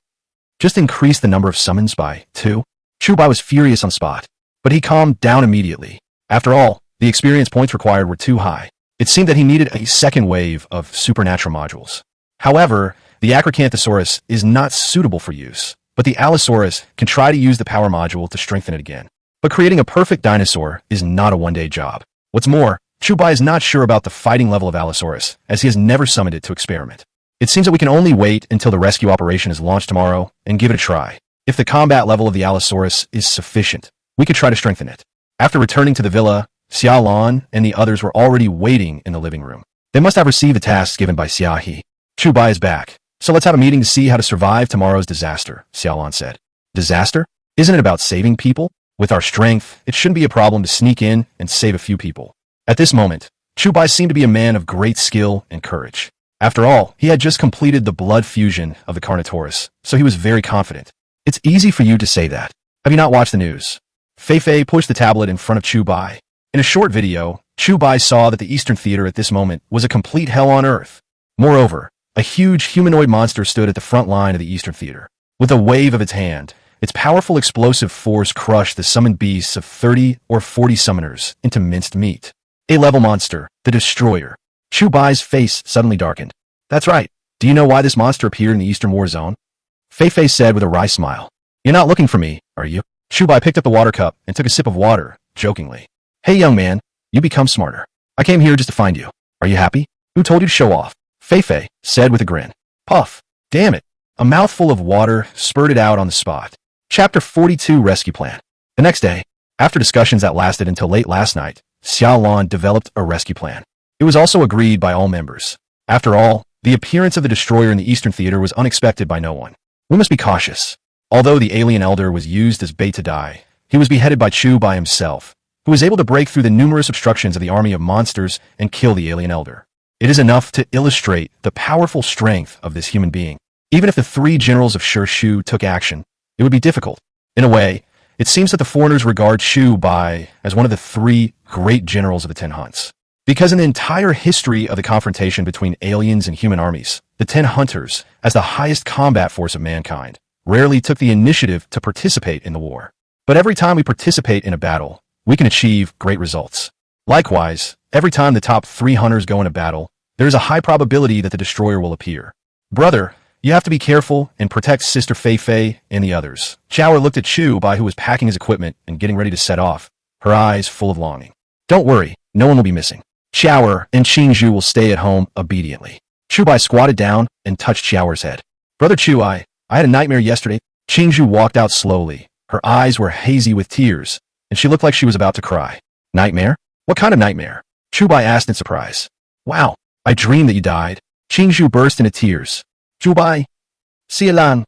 Just increase the number of summons by 2. Chu Bai was furious on the spot, but he calmed down immediately. After all, the experience points required were too high. It seemed that he needed a second wave of supernatural modules. However, the Acrocanthosaurus is not suitable for use, but the Allosaurus can try to use the power module to strengthen it again. But creating a perfect dinosaur is not a one-day job. What's more, Chu Bai is not sure about the fighting level of Allosaurus, as he has never summoned it to experiment. It seems that we can only wait until the rescue operation is launched tomorrow and give it a try. If the combat level of the Allosaurus is sufficient, we could try to strengthen it. After returning to the villa, Xia Lan and the others were already waiting in the living room. They must have received the tasks given by Xia He. Chu Bai is back, so let's have a meeting to see how to survive tomorrow's disaster, Xia Lan said. Disaster? Isn't it about saving people? With our strength, it shouldn't be a problem to sneak in and save a few people. At this moment, Chu Bai seemed to be a man of great skill and courage. After all, he had just completed the blood fusion of the Carnotaurus, so he was very confident. It's easy for you to say that. Have you not watched the news? Fei Fei pushed the tablet in front of Chu Bai. In a short video, Chu Bai saw that the Eastern Theater at this moment was a complete hell on earth. Moreover, a huge humanoid monster stood at the front line of the Eastern Theater. With a wave of its hand, its powerful explosive force crushed the summoned beasts of 30 or 40 summoners into minced meat. A-level monster, the Destroyer. Chu Bai's face suddenly darkened. That's right. Do you know why this monster appeared in the Eastern War Zone? Fei Fei said with a wry smile. You're not looking for me, are you? Chu Bai picked up the water cup and took a sip of water, jokingly. Hey young man, you become smarter. I came here just to find you. Are you happy? Who told you to show off? Fei Fei said with a grin. Puff. Damn it. A mouthful of water spurted out on the spot. Chapter 42 Rescue Plan. The next day, after discussions that lasted until late last night, Xia Lan developed a rescue plan. It was also agreed by all members. After all, the appearance of the Destroyer in the Eastern Theater was unexpected by no one. We must be cautious. Although the alien elder was used as bait to die, he was beheaded by Chu Bai himself, who was able to break through the numerous obstructions of the army of monsters and kill the alien elder. It is enough to illustrate the powerful strength of this human being. Even if the 3 generals of Shu took action, it would be difficult. In a way, it seems that the foreigners regard Chu Bai as one of the 3 great generals of the 10 Hunts. Because in the entire history of the confrontation between aliens and human armies, the 10 Hunters, as the highest combat force of mankind, rarely took the initiative to participate in the war. But every time we participate in a battle, we can achieve great results. Likewise, every time the top 3 hunters go in a battle, there is a high probability that the Destroyer will appear. Brother, you have to be careful and protect Sister Fei Fei and the others. Chower looked at Chu Bai, who was packing his equipment and getting ready to set off, her eyes full of longing. Don't worry, no one will be missing. Chower and Qingzhu will stay at home obediently. Chu Bai squatted down and touched Chower's head. Brother Chu Bai, I had a nightmare yesterday. Qingzhu walked out slowly. Her eyes were hazy with tears, and she looked like she was about to cry. Nightmare? What kind of nightmare? Chu Bai asked in surprise. Wow, I dreamed that you died. Qingzhu burst into tears. Chu Bai. Xialan.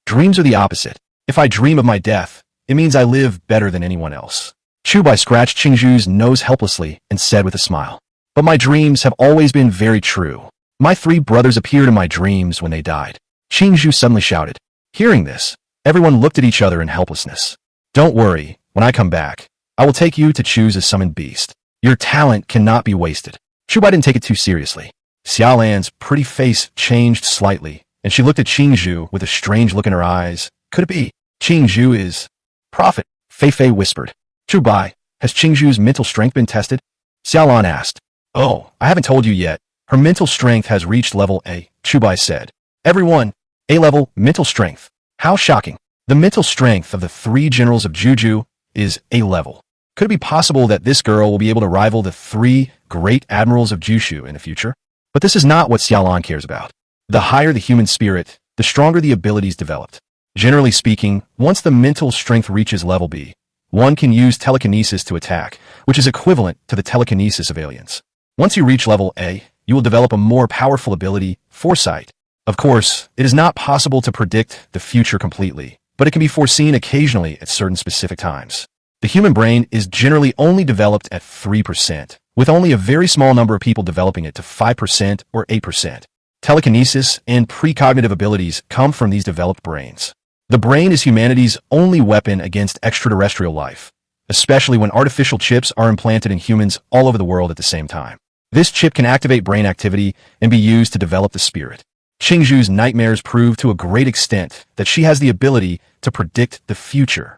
Dreams are the opposite. If I dream of my death, it means I live better than anyone else. Chu Bai scratched Qingzhu's nose helplessly and said with a smile. But my dreams have always been very true. My 3 brothers appeared in my dreams when they died. Qingzhu suddenly shouted. Hearing this, everyone looked at each other in helplessness. Don't worry, when I come back, I will take you to choose a summoned beast. Your talent cannot be wasted. Chu Bai didn't take it too seriously. Xiaolan's pretty face changed slightly, and she looked at Qingzhu with a strange look in her eyes. Could it be? Qingzhu is... Prophet, Fei Fei whispered. Chu Bai, has Qingzhu's mental strength been tested? Xiaolan asked. Oh, I haven't told you yet. Her mental strength has reached level A, Chu Bai said. Everyone, A-level mental strength. How shocking. The mental strength of the 3 generals of Juju is A-level. Could it be possible that this girl will be able to rival the 3 great admirals of Jushu in the future? But this is not what Xiaolan cares about. The higher the human spirit, the stronger the abilities developed. Generally speaking, once the mental strength reaches level B, one can use telekinesis to attack, which is equivalent to the telekinesis of aliens. Once you reach level A, you will develop a more powerful ability, foresight. Of course, it is not possible to predict the future completely, but it can be foreseen occasionally at certain specific times. The human brain is generally only developed at 3%, with only a very small number of people developing it to 5% or 8%. Telekinesis and precognitive abilities come from these developed brains. The brain is humanity's only weapon against extraterrestrial life, especially when artificial chips are implanted in humans all over the world at the same time. This chip can activate brain activity and be used to develop the spirit. Qingzhu's nightmares prove to a great extent that she has the ability to predict the future.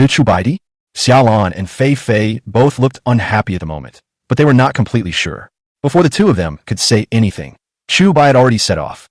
Chu Bai, Xiaolan, and Fei Fei both looked unhappy at the moment, but they were not completely sure. Before the 2 of them could say anything, Chu Bai had already set off.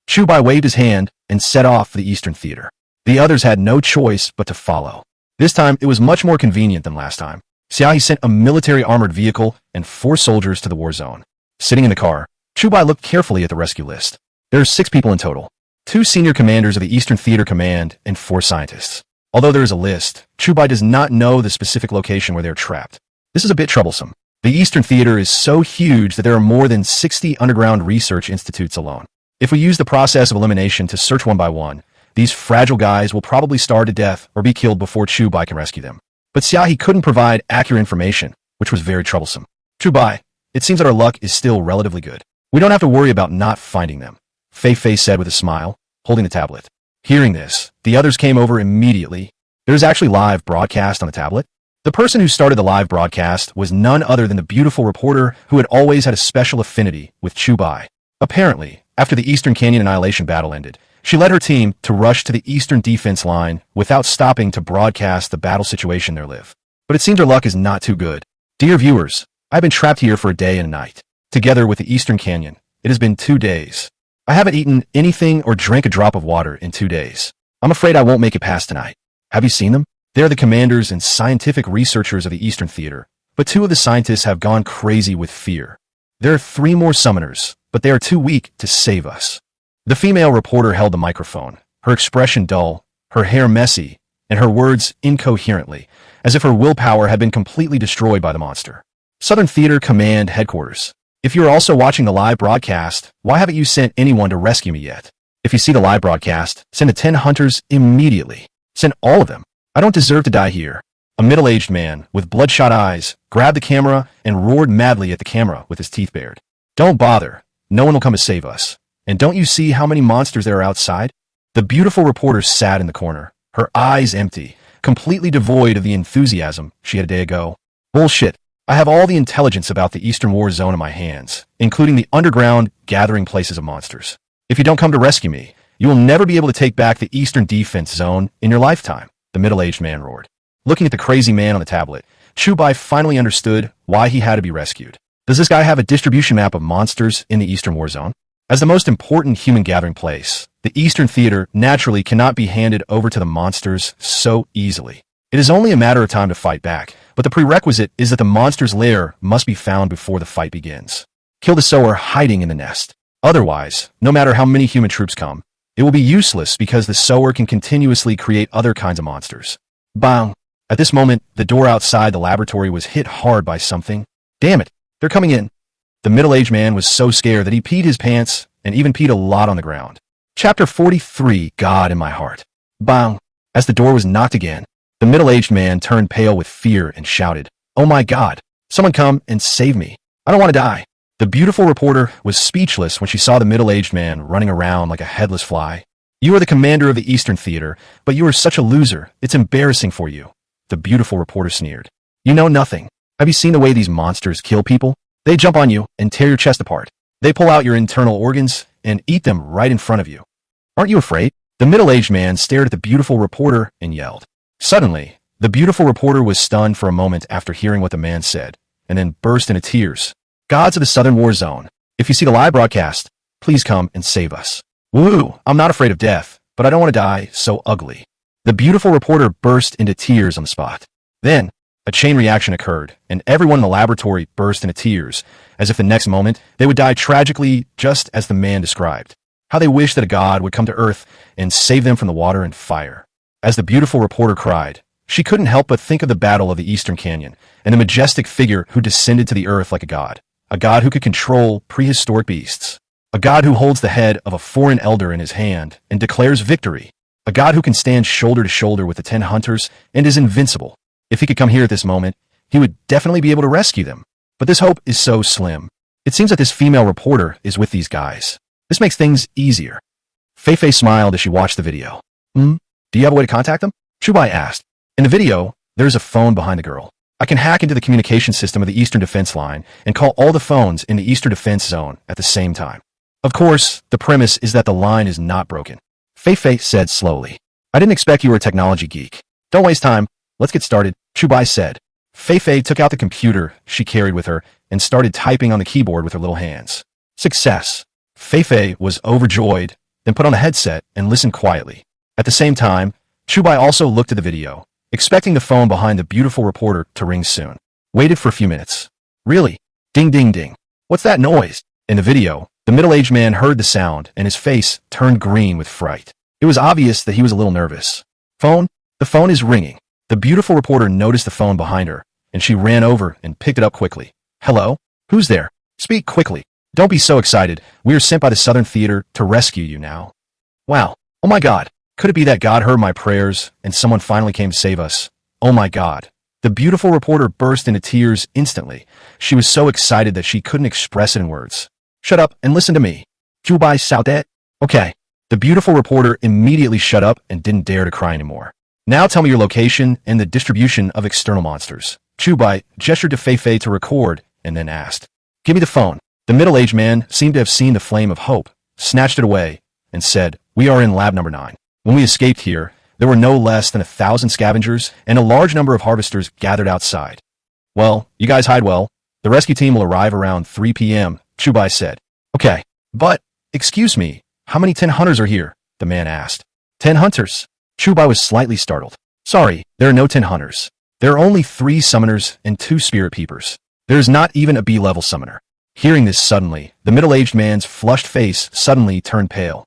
Chu Bai waved his hand and set off for the Eastern Theater. The others had no choice but to follow. This time, it was much more convenient than last time. Xiaohi sent a military armored vehicle and 4 soldiers to the war zone. Sitting in the car, Chu Bai looked carefully at the rescue list. There are 6 people in total. 2 senior commanders of the Eastern Theater Command and 4 scientists. Although there is a list, Chu Bai does not know the specific location where they are trapped. This is a bit troublesome. The Eastern Theater is so huge that there are more than 60 underground research institutes alone. If we use the process of elimination to search one by one, these fragile guys will probably starve to death or be killed before Chu Bai can rescue them. But Xiaohi couldn't provide accurate information, which was very troublesome. Chu Bai, it seems that our luck is still relatively good. We don't have to worry about not finding them, Fei Fei said with a smile, holding the tablet. Hearing this, the others came over immediately. There is actually live broadcast on the tablet. The person who started the live broadcast was none other than the beautiful reporter who had always had a special affinity with Chu Bai. Apparently, after the Eastern Canyon Annihilation battle ended, she led her team to rush to the Eastern defense line without stopping to broadcast the battle situation there live. But it seems her luck is not too good. Dear viewers, I've been trapped here for a day and a night. Together with the Eastern Canyon, it has been 2 days. I haven't eaten anything or drank a drop of water in 2 days. I'm afraid I won't make it past tonight. Have you seen them? They're the commanders and scientific researchers of the Eastern Theater, but 2 of the scientists have gone crazy with fear. There are 3 more summoners, but they are too weak to save us. The female reporter held the microphone, her expression dull, her hair messy, and her words incoherently, as if her willpower had been completely destroyed by the monster. Southern Theater Command Headquarters. If you're also watching the live broadcast, why haven't you sent anyone to rescue me yet? If you see the live broadcast, send the 10 hunters immediately. Send all of them. I don't deserve to die here. A middle-aged man with bloodshot eyes grabbed the camera and roared madly at the camera with his teeth bared. Don't bother. No one will come to save us. And don't you see how many monsters there are outside? The beautiful reporter sat in the corner, her eyes empty, completely devoid of the enthusiasm she had a day ago. Bullshit. I have all the intelligence about the Eastern War Zone in my hands, including the underground gathering places of monsters. If you don't come to rescue me, you will never be able to take back the Eastern Defense Zone in your lifetime, the middle-aged man roared. Looking at the crazy man on the tablet, Chu Bai finally understood why he had to be rescued. Does this guy have a distribution map of monsters in the Eastern War Zone? As the most important human gathering place, the Eastern Theater naturally cannot be handed over to the monsters so easily. It is only a matter of time to fight back, but the prerequisite is that the monster's lair must be found before the fight begins. Kill the sower hiding in the nest. Otherwise, no matter how many human troops come, It will be useless because the sower can continuously create other kinds of monsters. Bang! At this moment, the door outside the laboratory was hit hard by something. Damn it, they're coming in. The middle-aged man was so scared that he peed his pants and even peed a lot on the ground. Chapter 43, God in My Heart. Bang! As the door was knocked again, the middle-aged man turned pale with fear and shouted, "Oh my God! Someone come and save me. I don't want to die." The beautiful reporter was speechless when she saw the middle-aged man running around like a headless fly. "You are the commander of the Eastern Theater, but you are such a loser. It's embarrassing for you." The beautiful reporter sneered. "You know nothing. Have you seen the way these monsters kill people? They jump on you and tear your chest apart. They pull out your internal organs and eat them right in front of you. Aren't you afraid?" The middle-aged man stared at the beautiful reporter and yelled. Suddenly, the beautiful reporter was stunned for a moment after hearing what the man said, and then burst into tears. "Gods of the Southern War Zone, if you see the live broadcast, please come and save us. Woo, I'm not afraid of death, but I don't want to die so ugly." The beautiful reporter burst into tears on the spot. Then, a chain reaction occurred, and everyone in the laboratory burst into tears, as if the next moment they would die tragically just as the man described. How they wished that a god would come to Earth and save them from the water and fire. As the beautiful reporter cried, she couldn't help but think of the Battle of the Eastern Canyon and the majestic figure who descended to the earth like a god who could control prehistoric beasts, a god who holds the head of a foreign elder in his hand and declares victory, a god who can stand shoulder to shoulder with the 10 hunters and is invincible. If he could come here at this moment, he would definitely be able to rescue them. But this hope is so slim. It seems that this female reporter is with these guys. This makes things easier. Fei Fei smiled as she watched the video. Do you have a way to contact them?" Chu Bai asked. In the video, there's a phone behind the girl. "I can hack into the communication system of the Eastern Defense Line and call all the phones in the Eastern Defense Zone at the same time. Of course, the premise is that the line is not broken." Fei Fei said slowly. "I didn't expect you were a technology geek. Don't waste time. Let's get started," Chu Bai said. Fei Fei took out the computer she carried with her and started typing on the keyboard with her little hands. Success. Fei Fei was overjoyed, then put on the headset and listened quietly. At the same time, Chu Bai also looked at the video, expecting the phone behind the beautiful reporter to ring soon. Waited for a few minutes. Really? Ding ding ding. What's that noise? In the video, the middle-aged man heard the sound and his face turned green with fright. It was obvious that he was a little nervous. "Phone? The phone is ringing." The beautiful reporter noticed the phone behind her, and she ran over and picked it up quickly. "Hello? Who's there? Speak quickly. Don't be so excited. We are sent by the Southern Theater to rescue you now." "Wow. Oh my God. Could it be that God heard my prayers and someone finally came to save us? Oh my God." The beautiful reporter burst into tears instantly. She was so excited that she couldn't express it in words. "Shut up and listen to me. Chu Bai shouted. Okay." The beautiful reporter immediately shut up and didn't dare to cry anymore. "Now tell me your location and the distribution of external monsters." Chu Bai gestured to Fei Fei to record and then asked, "Give me the phone." The middle-aged man seemed to have seen the flame of hope, snatched it away, and said, "We are in lab number 9. When we escaped here, there were no less than 1,000 scavengers and a large number of harvesters gathered outside." "Well, you guys hide well. The rescue team will arrive around 3 p.m., Chu Bai said. "Okay, but, excuse me, how many 10 hunters are here?" the man asked. 10 hunters? Chu Bai was slightly startled. "Sorry, there are no 10 hunters. There are only 3 summoners and 2 spirit peepers. There is not even a B-level summoner." Hearing this suddenly, the middle-aged man's flushed face suddenly turned pale.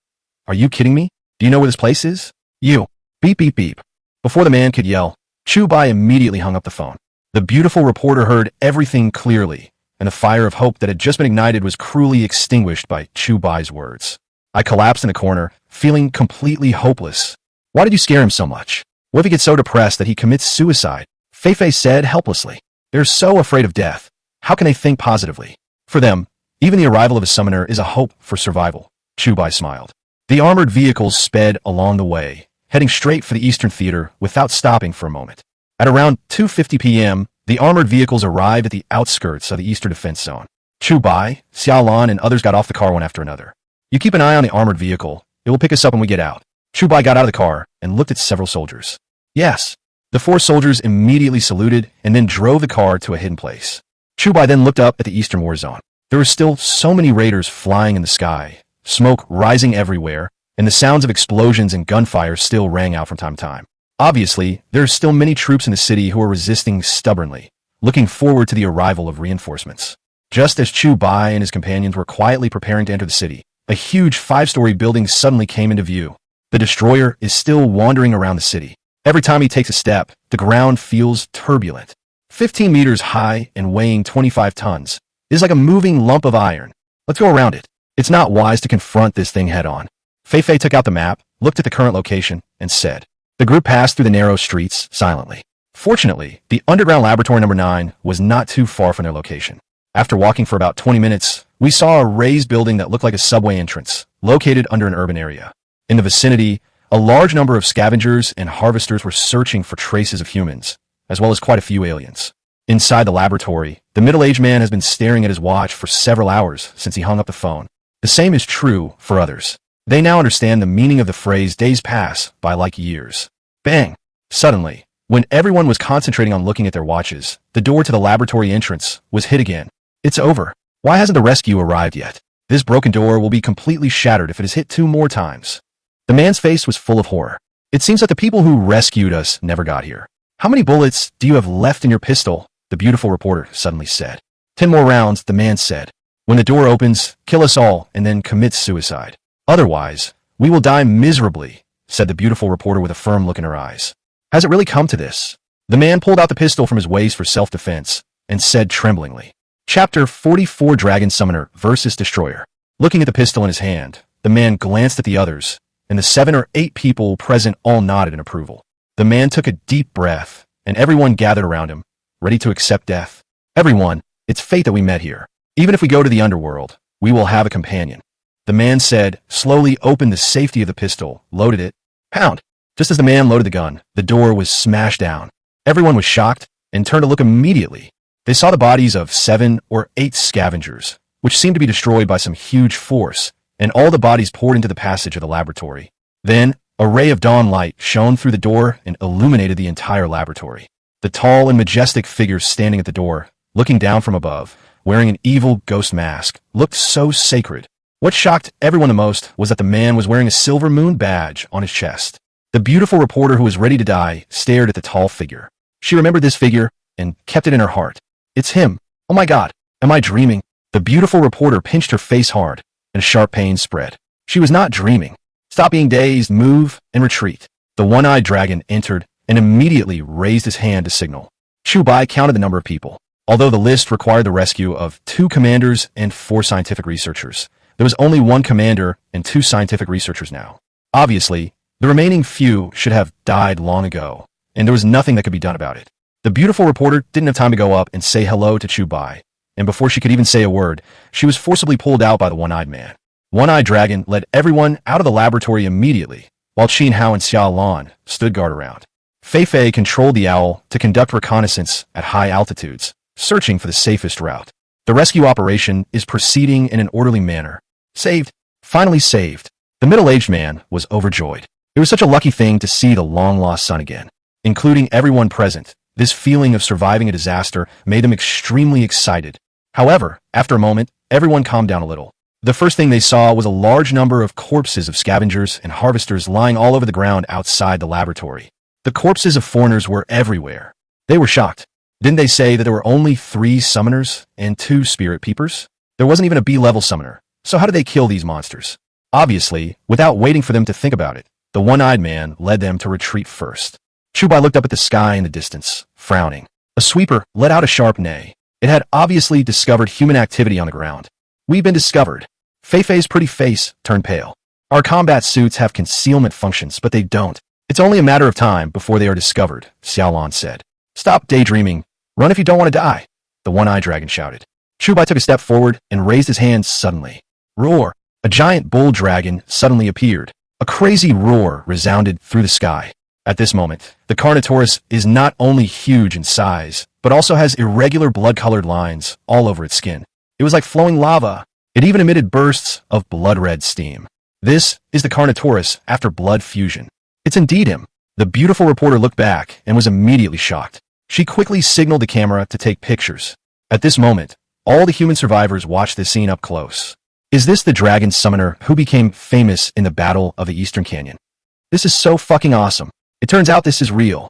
"Are you kidding me? Do you know where this place is? You." Beep beep beep. Before the man could yell, Chu Bai immediately hung up the phone. The beautiful reporter heard everything clearly, and the fire of hope that had just been ignited was cruelly extinguished by Chu Bai's words. I collapsed in a corner, feeling completely hopeless. Why did you scare him so much? What if he gets so depressed that he commits suicide? Fei Fei said helplessly. They're so afraid of death. How can they think positively? For them, even the arrival of a summoner is a hope for survival. Chu Bai smiled. The armored vehicles sped along the way, heading straight for the Eastern Theater without stopping for a moment. At around 2:50 p.m., the armored vehicles arrived at the outskirts of the Eastern Defense Zone. Chu Bai, Xiaolan, and others got off the car one after another. "You keep an eye on the armored vehicle. It will pick us up when we get out." Chu Bai got out of the car and looked at several soldiers. "Yes." The 4 soldiers immediately saluted and then drove the car to a hidden place. Chu Bai then looked up at the Eastern War Zone. There were still so many raiders flying in the sky, smoke rising everywhere, and the sounds of explosions and gunfire still rang out from time to time. Obviously, there are still many troops in the city who are resisting stubbornly, looking forward to the arrival of reinforcements. Just as Chu Bai and his companions were quietly preparing to enter the city, a huge 5-story building suddenly came into view. The destroyer is still wandering around the city. Every time he takes a step, the ground feels turbulent. 15 meters high and weighing 25 tons. It is like a moving lump of iron. Let's go around it. It's not wise to confront this thing head-on. Fei took out the map, looked at the current location, and said. The group passed through the narrow streets silently. Fortunately, the underground laboratory number 9 was not too far from their location. After walking for about 20 minutes, we saw a raised building that looked like a subway entrance, located under an urban area. In the vicinity, a large number of scavengers and harvesters were searching for traces of humans, as well as quite a few aliens. Inside the laboratory, the middle-aged man has been staring at his watch for several hours since he hung up the phone. The same is true for others. They now understand the meaning of the phrase days pass by like years. Bang! Suddenly, when everyone was concentrating on looking at their watches, the door to the laboratory entrance was hit again. It's over. Why hasn't the rescue arrived yet? This broken door will be completely shattered if it is hit 2 more times. The man's face was full of horror. It seems that the people who rescued us never got here. How many bullets do you have left in your pistol? The beautiful reporter suddenly said. 10 more rounds, the man said. When the door opens, kill us all and then commit suicide. Otherwise, we will die miserably, said the beautiful reporter with a firm look in her eyes. Has it really come to this? The man pulled out the pistol from his waist for self-defense and said tremblingly. Chapter 44 Dragon Summoner vs. Destroyer. Looking at the pistol in his hand, the man glanced at the others, and the 7 or 8 people present all nodded in approval. The man took a deep breath, and everyone gathered around him, ready to accept death. Everyone, it's fate that we met here. Even if we go to the underworld, we will have a companion. The man said, slowly opened the safety of the pistol, loaded it. Pound! Just as the man loaded the gun, the door was smashed down. Everyone was shocked and turned to look immediately. They saw the bodies of 7 or 8 scavengers, which seemed to be destroyed by some huge force, and all the bodies poured into the passage of the laboratory. Then, a ray of dawn light shone through the door and illuminated the entire laboratory. The tall and majestic figure standing at the door, looking down from above, wearing an evil ghost mask, looked so sacred. What shocked everyone the most was that the man was wearing a silver moon badge on his chest. The beautiful reporter who was ready to die stared at the tall figure. She remembered this figure and kept it in her heart. It's him. Oh my God, am I dreaming? The beautiful reporter pinched her face hard, and a sharp pain spread. She was not dreaming. Stop being dazed, move, and retreat. The one-eyed dragon entered and immediately raised his hand to signal. Chu Bai counted the number of people. Although the list required the rescue of 2 commanders and 4 scientific researchers, there was only 1 commander and 2 scientific researchers now. Obviously, the remaining few should have died long ago, and there was nothing that could be done about it. The beautiful reporter didn't have time to go up and say hello to Chu Bai, and before she could even say a word, she was forcibly pulled out by the one-eyed man. One-eyed dragon led everyone out of the laboratory immediately, while Qin Hao and Xia Lan stood guard around. Fei controlled the owl to conduct reconnaissance at high altitudes, searching for the safest route. The rescue operation is proceeding in an orderly manner. Saved. Finally saved. The middle-aged man was overjoyed. It was such a lucky thing to see the long-lost son again. Including everyone present, this feeling of surviving a disaster made them extremely excited. However, after a moment, everyone calmed down a little. The first thing they saw was a large number of corpses of scavengers and harvesters lying all over the ground outside the laboratory. The corpses of foreigners were everywhere. They were shocked. Didn't they say that there were only 3 summoners and 2 spirit peepers? There wasn't even a B-level summoner. So how did they kill these monsters? Obviously, without waiting for them to think about it, the one-eyed man led them to retreat first. Chu Bai looked up at the sky in the distance, frowning. A sweeper let out a sharp neigh. It had obviously discovered human activity on the ground. We've been discovered. Fei's pretty face turned pale. Our combat suits have concealment functions, but they don't. It's only a matter of time before they are discovered, Xiaolan said. Stop daydreaming. Run if you don't want to die, the one-eyed dragon shouted. Chu Bai took a step forward and raised his hand suddenly. Roar! A giant bull dragon suddenly appeared. A crazy roar resounded through the sky. At this moment, the Carnotaurus is not only huge in size, but also has irregular blood-colored lines all over its skin. It was like flowing lava. It even emitted bursts of blood-red steam. This is the Carnotaurus after blood fusion. It's indeed him. The beautiful reporter looked back and was immediately shocked. She quickly signaled the camera to take pictures. At this moment, all the human survivors watched this scene up close. Is this the dragon summoner who became famous in the Battle of the Eastern Canyon? This is so fucking awesome. It turns out this is real.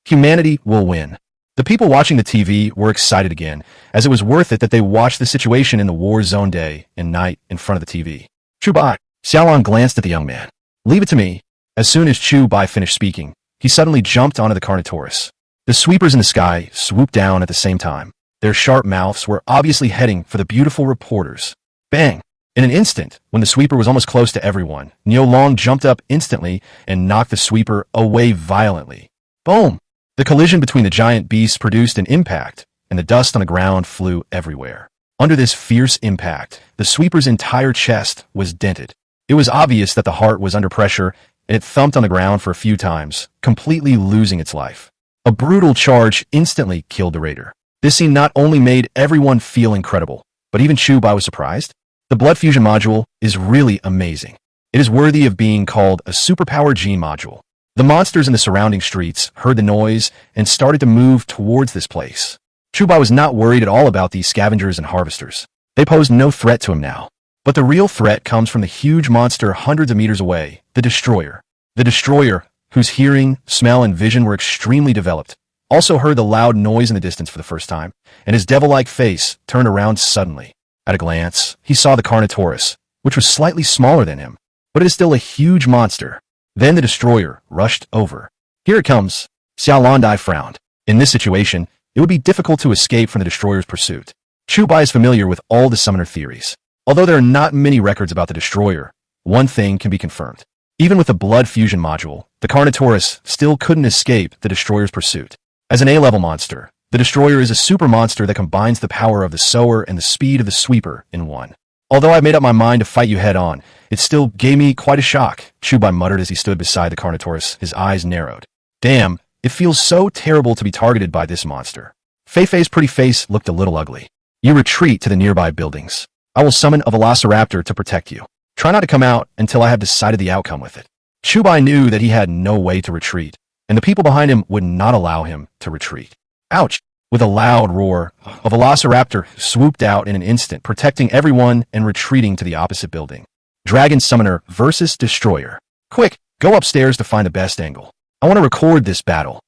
Humanity will win. The people watching the TV were excited again, as it was worth it that they watched the situation in the war zone day and night in front of the TV. Chu Bai. Xiaolong glanced at the young man. Leave it to me. As soon as Chu Bai finished speaking, he suddenly jumped onto the Carnotaurus. The sweepers in the sky swooped down at the same time. Their sharp mouths were obviously heading for the beautiful reporters. Bang! In an instant, when the sweeper was almost close to everyone, Niu Long jumped up instantly and knocked the sweeper away violently. Boom! The collision between the giant beasts produced an impact, and the dust on the ground flew everywhere. Under this fierce impact, the sweeper's entire chest was dented. It was obvious that the heart was under pressure, and it thumped on the ground for a few times, completely losing its life. A brutal charge instantly killed the raider. This scene not only made everyone feel incredible, but even Chu Bai was surprised. The blood fusion module is really amazing. It is worthy of being called a superpower gene module. The monsters in the surrounding streets heard the noise and started to move towards this place. Chu Bai was not worried at all about these scavengers and harvesters. They posed no threat to him now. But the real threat comes from the huge monster hundreds of meters away, the Destroyer. The Destroyer, whose hearing, smell, and vision were extremely developed, also heard the loud noise in the distance for the first time, and his devil-like face turned around suddenly. At a glance, he saw the Carnotaurus, which was slightly smaller than him, but it is still a huge monster. Then the Destroyer rushed over. Here it comes. Xiaolong frowned. In this situation, it would be difficult to escape from the Destroyer's pursuit. Chu Bai is familiar with all the summoner theories. Although there are not many records about the Destroyer, one thing can be confirmed. Even with the blood fusion module, the Carnotaurus still couldn't escape the Destroyer's pursuit. As an A-level monster, the Destroyer is a super monster that combines the power of the sower and the speed of the sweeper in one. Although I made up my mind to fight you head-on, it still gave me quite a shock, Chu Bai muttered as he stood beside the Carnotaurus, his eyes narrowed. Damn, it feels so terrible to be targeted by this monster. Fei-Fei's pretty face looked a little ugly. You retreat to the nearby buildings. I will summon a Velociraptor to protect you. Try not to come out until I have decided the outcome with it. Chu Bai knew that he had no way to retreat, and the people behind him would not allow him to retreat. Ouch! With a loud roar, a Velociraptor swooped out in an instant, protecting everyone and retreating to the opposite building. Dragon Summoner versus Destroyer. Quick, go upstairs to find the best angle. I want to record this battle.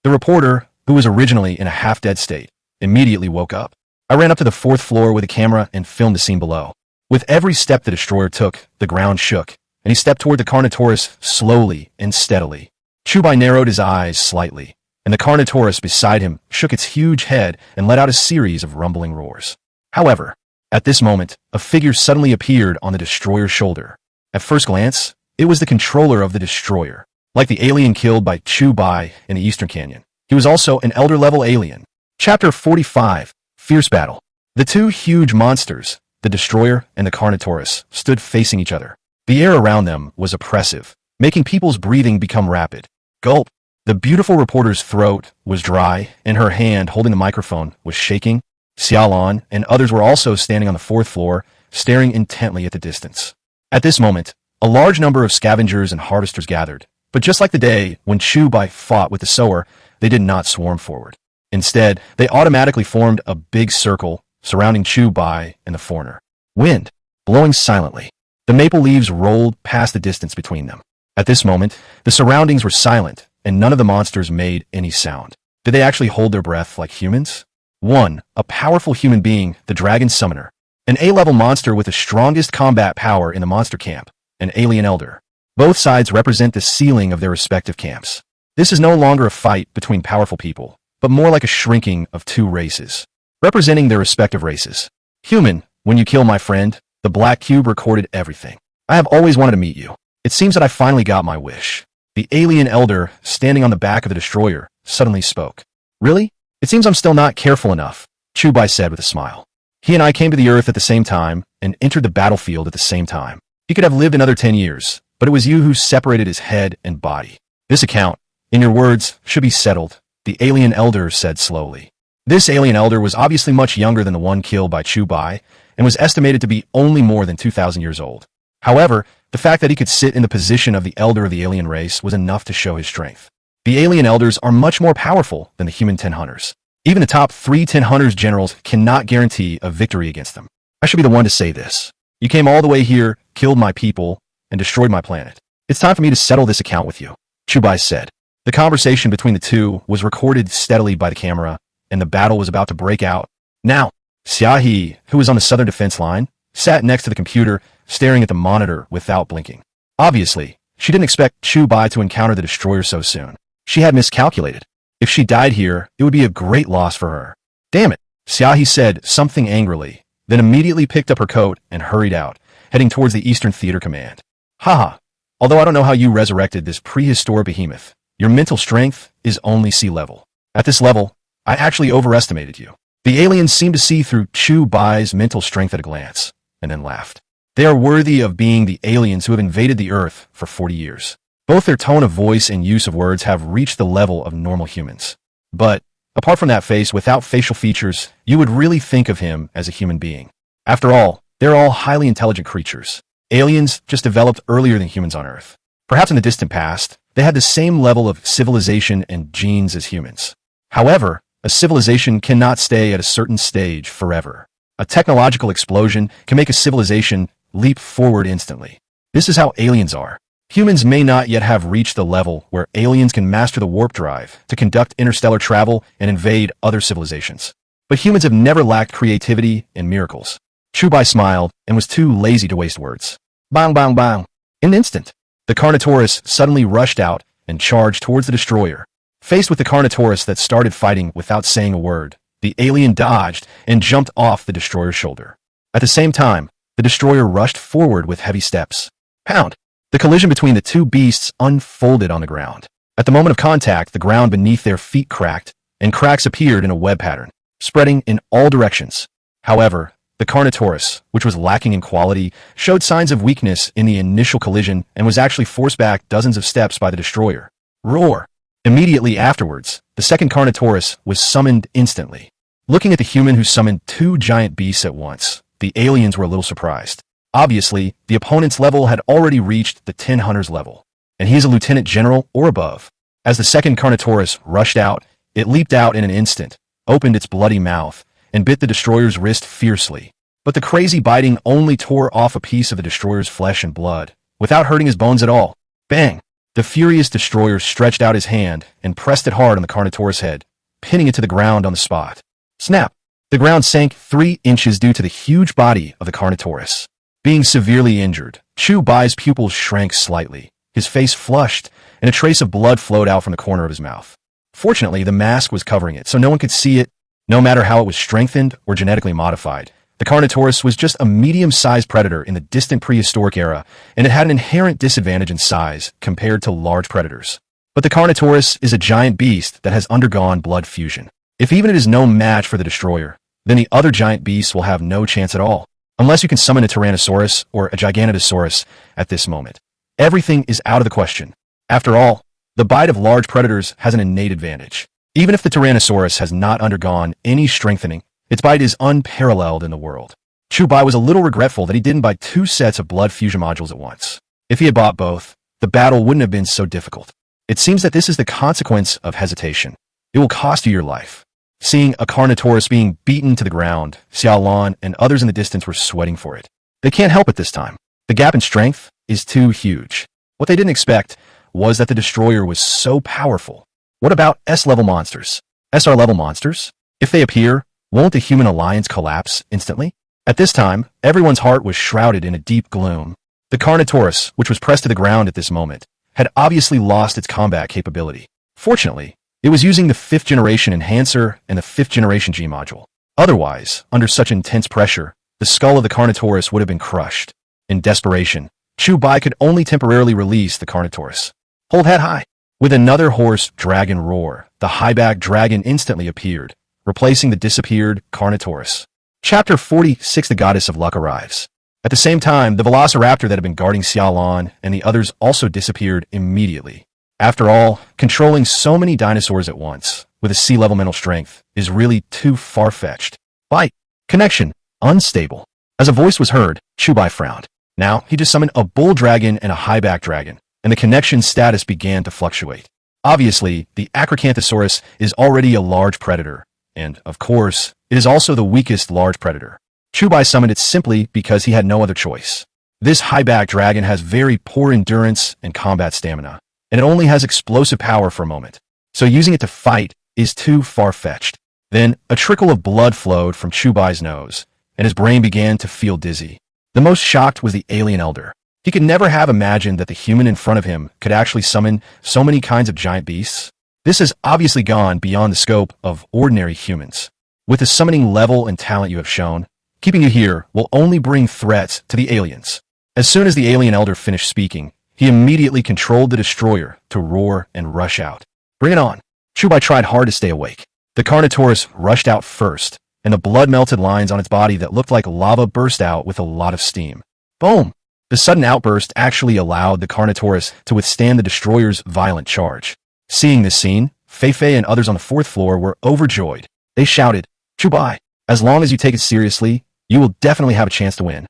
The reporter, who was originally in a half-dead state, immediately woke up. I ran up to the 4th floor with a camera and filmed the scene below. With every step the Destroyer took, the ground shook, and he stepped toward the Carnotaurus slowly and steadily. Chu Bai narrowed his eyes slightly, and the Carnotaurus beside him shook its huge head and let out a series of rumbling roars. However, at this moment, a figure suddenly appeared on the Destroyer's shoulder. At first glance, it was the controller of the Destroyer. Like the alien killed by Chu Bai in the Eastern Canyon, he was also an elder-level alien. Chapter 45, Fierce Battle. The two huge monsters, the Destroyer and the Carnotaurus, stood facing each other. The air around them was oppressive, making people's breathing become rapid. Gulp! The beautiful reporter's throat was dry, and her hand holding the microphone was shaking. Xiaolong and others were also standing on the 4th floor, staring intently at the distance. At this moment, a large number of scavengers and harvesters gathered, but just like the day when Chu Bai fought with the sower, they did not swarm forward. Instead, they automatically formed a big circle surrounding Chu Bai and the foreigner. Wind, blowing silently. The maple leaves rolled past the distance between them. At this moment, the surroundings were silent, and none of the monsters made any sound. Did they actually hold their breath like humans? 1. A powerful human being, the Dragon Summoner. An A-level monster with the strongest combat power in the monster camp, an alien elder. Both sides represent the ceiling of their respective camps. This is no longer a fight between powerful people, but more like a shrinking of two races, representing their respective races. Human, when you kill my friend, the black cube recorded everything. I have always wanted to meet you. It seems that I finally got my wish. The alien elder, standing on the back of the Destroyer, suddenly spoke. Really? It seems I'm still not careful enough, Chu Bai said with a smile. He and I came to the Earth at the same time and entered the battlefield at the same time. He could have lived another 10 years, but it was you who separated his head and body. This account, in your words, should be settled, the alien elder said slowly. This alien elder was obviously much younger than the one killed by Chu Bai and was estimated to be only more than 2,000 years old. However, the fact that he could sit in the position of the elder of the alien race was enough to show his strength. The alien elders are much more powerful than the human 10 hunters. Even the top 3 10 hunters generals cannot guarantee a victory against them. I should be the one to say this. You came all the way here, killed my people, and destroyed my planet. It's time for me to settle this account with you, Chu Bai said. The conversation between the two was recorded steadily by the camera, and the battle was about to break out. Now, Xia He, who was on the southern defense line, sat next to the computer staring at the monitor without blinking. Obviously, she didn't expect Chu Bai to encounter the destroyer so soon. She had miscalculated. If she died here, it would be a great loss for her. Damn it, Xiaohe said something angrily, then immediately picked up her coat and hurried out, heading towards the Eastern Theater Command. Haha, although I don't know how you resurrected this prehistoric behemoth, your mental strength is only sea level. At this level, I actually overestimated you. The aliens seemed to see through Chu Bai's mental strength at a glance, and then laughed. They are worthy of being the aliens who have invaded the Earth for 40 years. Both their tone of voice and use of words have reached the level of normal humans. But, apart from that face without facial features, you would really think of him as a human being. After all, they're all highly intelligent creatures. Aliens just developed earlier than humans on Earth. Perhaps in the distant past, they had the same level of civilization and genes as humans. However, a civilization cannot stay at a certain stage forever. A technological explosion can make a civilization leap forward instantly. This is how aliens are. Humans may not yet have reached the level where aliens can master the warp drive to conduct interstellar travel and invade other civilizations. But humans have never lacked creativity and miracles. Chu Bai smiled and was too lazy to waste words. Bang, bang, bang. In an instant, the Carnotaurus suddenly rushed out and charged towards the destroyer. Faced with the Carnotaurus that started fighting without saying a word, the alien dodged and jumped off the destroyer's shoulder. At the same time, the destroyer rushed forward with heavy steps. Pound! The collision between the two beasts unfolded on the ground. At the moment of contact, the ground beneath their feet cracked, and cracks appeared in a web pattern, spreading in all directions. However, the Carnotaurus, which was lacking in quality, showed signs of weakness in the initial collision and was actually forced back dozens of steps by the destroyer. Roar! Immediately afterwards, the second Carnotaurus was summoned instantly. Looking at the human who summoned two giant beasts at once, the aliens were a little surprised. Obviously, the opponent's level had already reached the 10 Hunters level, and he is a lieutenant general or above. As the second Carnotaurus rushed out, it leaped out in an instant, opened its bloody mouth, and bit the destroyer's wrist fiercely. But the crazy biting only tore off a piece of the destroyer's flesh and blood, without hurting his bones at all. Bang! The furious destroyer stretched out his hand and pressed it hard on the Carnotaurus' head, pinning it to the ground on the spot. Snap! The ground sank 3 inches due to the huge body of the Carnotaurus. Being severely injured, Chu Bai's pupils shrank slightly, his face flushed, and a trace of blood flowed out from the corner of his mouth. Fortunately, the mask was covering it, so no one could see it. No matter how it was strengthened or genetically modified, the Carnotaurus was just a medium-sized predator in the distant prehistoric era, and it had an inherent disadvantage in size compared to large predators. But the Carnotaurus is a giant beast that has undergone blood fusion. If even it is no match for the destroyer, then the other giant beasts will have no chance at all, unless you can summon a Tyrannosaurus or a Giganotosaurus at this moment. Everything is out of the question. After all, the bite of large predators has an innate advantage. Even if the Tyrannosaurus has not undergone any strengthening, its bite is unparalleled in the world. Chu Bai was a little regretful that he didn't buy 2 sets of blood fusion modules at once. If he had bought both, the battle wouldn't have been so difficult. It seems that this is the consequence of hesitation. It will cost you your life. Seeing a Carnotaurus being beaten to the ground, Xiao Lan and others in the distance were sweating for it. They can't help it this time. The gap in strength is too huge. What they didn't expect was that the destroyer was so powerful. What about S-level monsters? SR-level monsters? If they appear, won't the human alliance collapse instantly? At this time, everyone's heart was shrouded in a deep gloom. The Carnotaurus, which was pressed to the ground at this moment, had obviously lost its combat capability. Fortunately, it was using the 5th generation enhancer and the 5th generation G module. Otherwise, under such intense pressure, the skull of the Carnotaurus would have been crushed. In desperation, Chu Bai could only temporarily release the Carnotaurus. Hold head high. With another hoarse dragon roar, the high-backed dragon instantly appeared, replacing the disappeared Carnotaurus. Chapter 46: The Goddess of Luck arrives. At the same time, the Velociraptor that had been guarding Xiao Lan and the others also disappeared immediately. After all, controlling so many dinosaurs at once, with a sea-level mental strength, is really too far-fetched. Bite. Connection. Unstable. As a voice was heard, Chu Bai frowned. Now, he just summoned a bull dragon and a high-backed dragon, and the connection status began to fluctuate. Obviously, the Acrocanthosaurus is already a large predator, and, of course, it is also the weakest large predator. Chu Bai summoned it simply because he had no other choice. This high-backed dragon has very poor endurance and combat stamina, and it only has explosive power for a moment, so using it to fight is too far-fetched. Then, a trickle of blood flowed from Chu Bai's nose, and his brain began to feel dizzy. The most shocked was the alien elder. He could never have imagined that the human in front of him could actually summon so many kinds of giant beasts. This has obviously gone beyond the scope of ordinary humans. With the summoning level and talent you have shown, keeping you here will only bring threats to the aliens. As soon as the alien elder finished speaking, he immediately controlled the destroyer to roar and rush out. Bring it on. Chu Bai tried hard to stay awake. The Carnotaurus rushed out first, and the blood-melted lines on its body that looked like lava burst out with a lot of steam. Boom! The sudden outburst actually allowed the Carnotaurus to withstand the destroyer's violent charge. Seeing this scene, Fei and others on the fourth floor were overjoyed. They shouted, Chu Bai, as long as you take it seriously, you will definitely have a chance to win.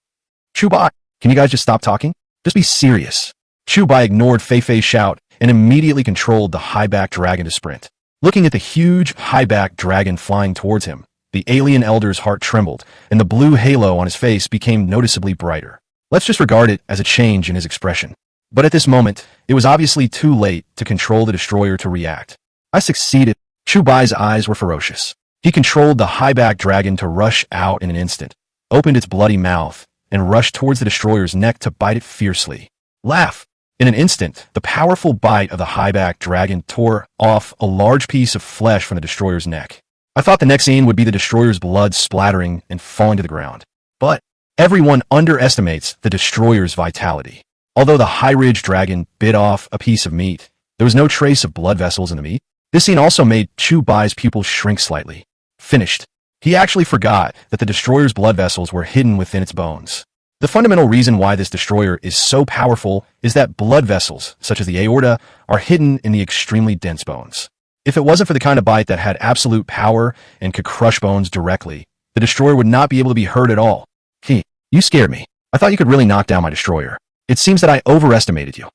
Chu Bai, can you guys just stop talking? Just be serious. Chu Bai ignored Fei's shout and immediately controlled the high-back dragon to sprint. Looking at the huge high-back dragon flying towards him, the alien elder's heart trembled, and the blue halo on his face became noticeably brighter. Let's just regard it as a change in his expression. But at this moment, it was obviously too late to control the destroyer to react. I succeeded. Chu Bai's eyes were ferocious. He controlled the high-back dragon to rush out in an instant, opened its bloody mouth, and rushed towards the destroyer's neck to bite it fiercely. Laugh! In an instant, the powerful bite of the high-back dragon tore off a large piece of flesh from the destroyer's neck. I thought the next scene would be the destroyer's blood splattering and falling to the ground. But everyone underestimates the destroyer's vitality. Although the high-ridge dragon bit off a piece of meat, there was no trace of blood vessels in the meat. This scene also made Chu Bai's pupils shrink slightly. Finished. He actually forgot that the destroyer's blood vessels were hidden within its bones. The fundamental reason why this destroyer is so powerful is that blood vessels, such as the aorta, are hidden in the extremely dense bones. If it wasn't for the kind of bite that had absolute power and could crush bones directly, the destroyer would not be able to be hurt at all. You scared me. I thought you could really knock down my destroyer. It seems that I overestimated you.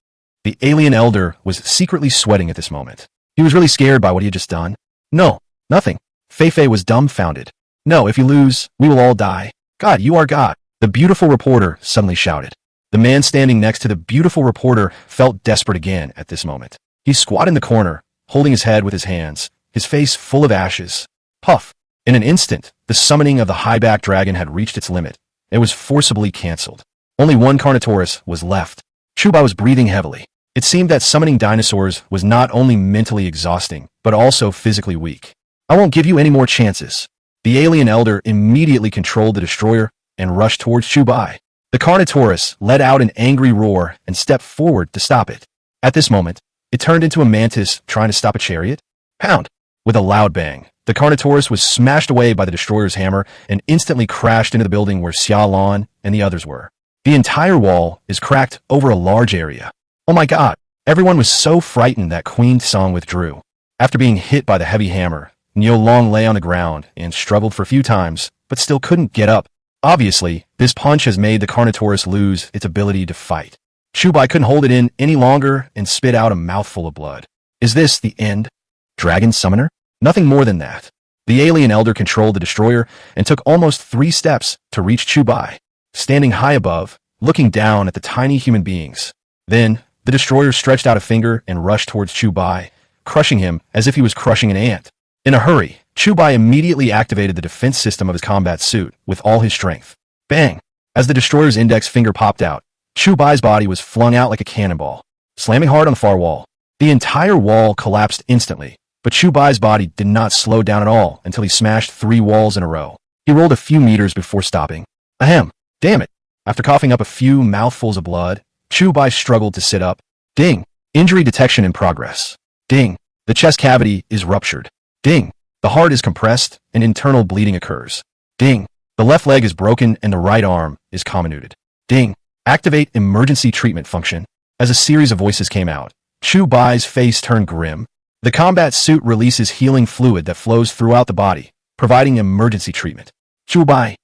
The alien elder was secretly sweating at this moment. He was really scared by what he had just done. No, nothing. Fei was dumbfounded. No, if you lose, we will all die. God, you are God. The beautiful reporter suddenly shouted. The man standing next to the beautiful reporter felt desperate again at this moment. He squatted in the corner, holding his head with his hands, his face full of ashes. Puff! In an instant, the summoning of the high-back dragon had reached its limit. It was forcibly cancelled. Only one Carnotaurus was left. Chu Bai was breathing heavily. It seemed that summoning dinosaurs was not only mentally exhausting, but also physically weak. I won't give you any more chances. The alien elder immediately controlled the destroyer and rushed towards Chu Bai. The Carnotaurus let out an angry roar and stepped forward to stop it. At this moment, it turned into a mantis trying to stop a chariot. Pound! With a loud bang, the Carnotaurus was smashed away by the destroyer's hammer and instantly crashed into the building where Xia Lan and the others were. The entire wall is cracked over a large area. Oh my god! Everyone was so frightened that Queen Song withdrew. After being hit by the heavy hammer, Niu Long lay on the ground and struggled for a few times, but still couldn't get up. Obviously, this punch has made the Carnotaurus lose its ability to fight. Chu Bai couldn't hold it in any longer and spit out a mouthful of blood. Is this the end? Dragon Summoner? Nothing more than that. The alien elder controlled the destroyer and took almost 3 steps to reach Chu Bai, standing high above, looking down at the tiny human beings. Then, the destroyer stretched out a finger and rushed towards Chu Bai, crushing him as if he was crushing an ant. In a hurry, Chu Bai immediately activated the defense system of his combat suit with all his strength. Bang! As the destroyer's index finger popped out, Chu Bai's body was flung out like a cannonball, slamming hard on the far wall. The entire wall collapsed instantly, but Chu Bai's body did not slow down at all until he smashed 3 walls in a row. He rolled a few meters before stopping. Ahem! Damn it! After coughing up a few mouthfuls of blood, Chu Bai struggled to sit up. Ding! Injury detection in progress. Ding! The chest cavity is ruptured. Ding! The heart is compressed and internal bleeding occurs. Ding! The left leg is broken and the right arm is comminuted. Ding! Activate emergency treatment function. As a series of voices came out, Chu Bai's face turned grim. The combat suit releases healing fluid that flows throughout the body, providing emergency treatment. Chu Bai.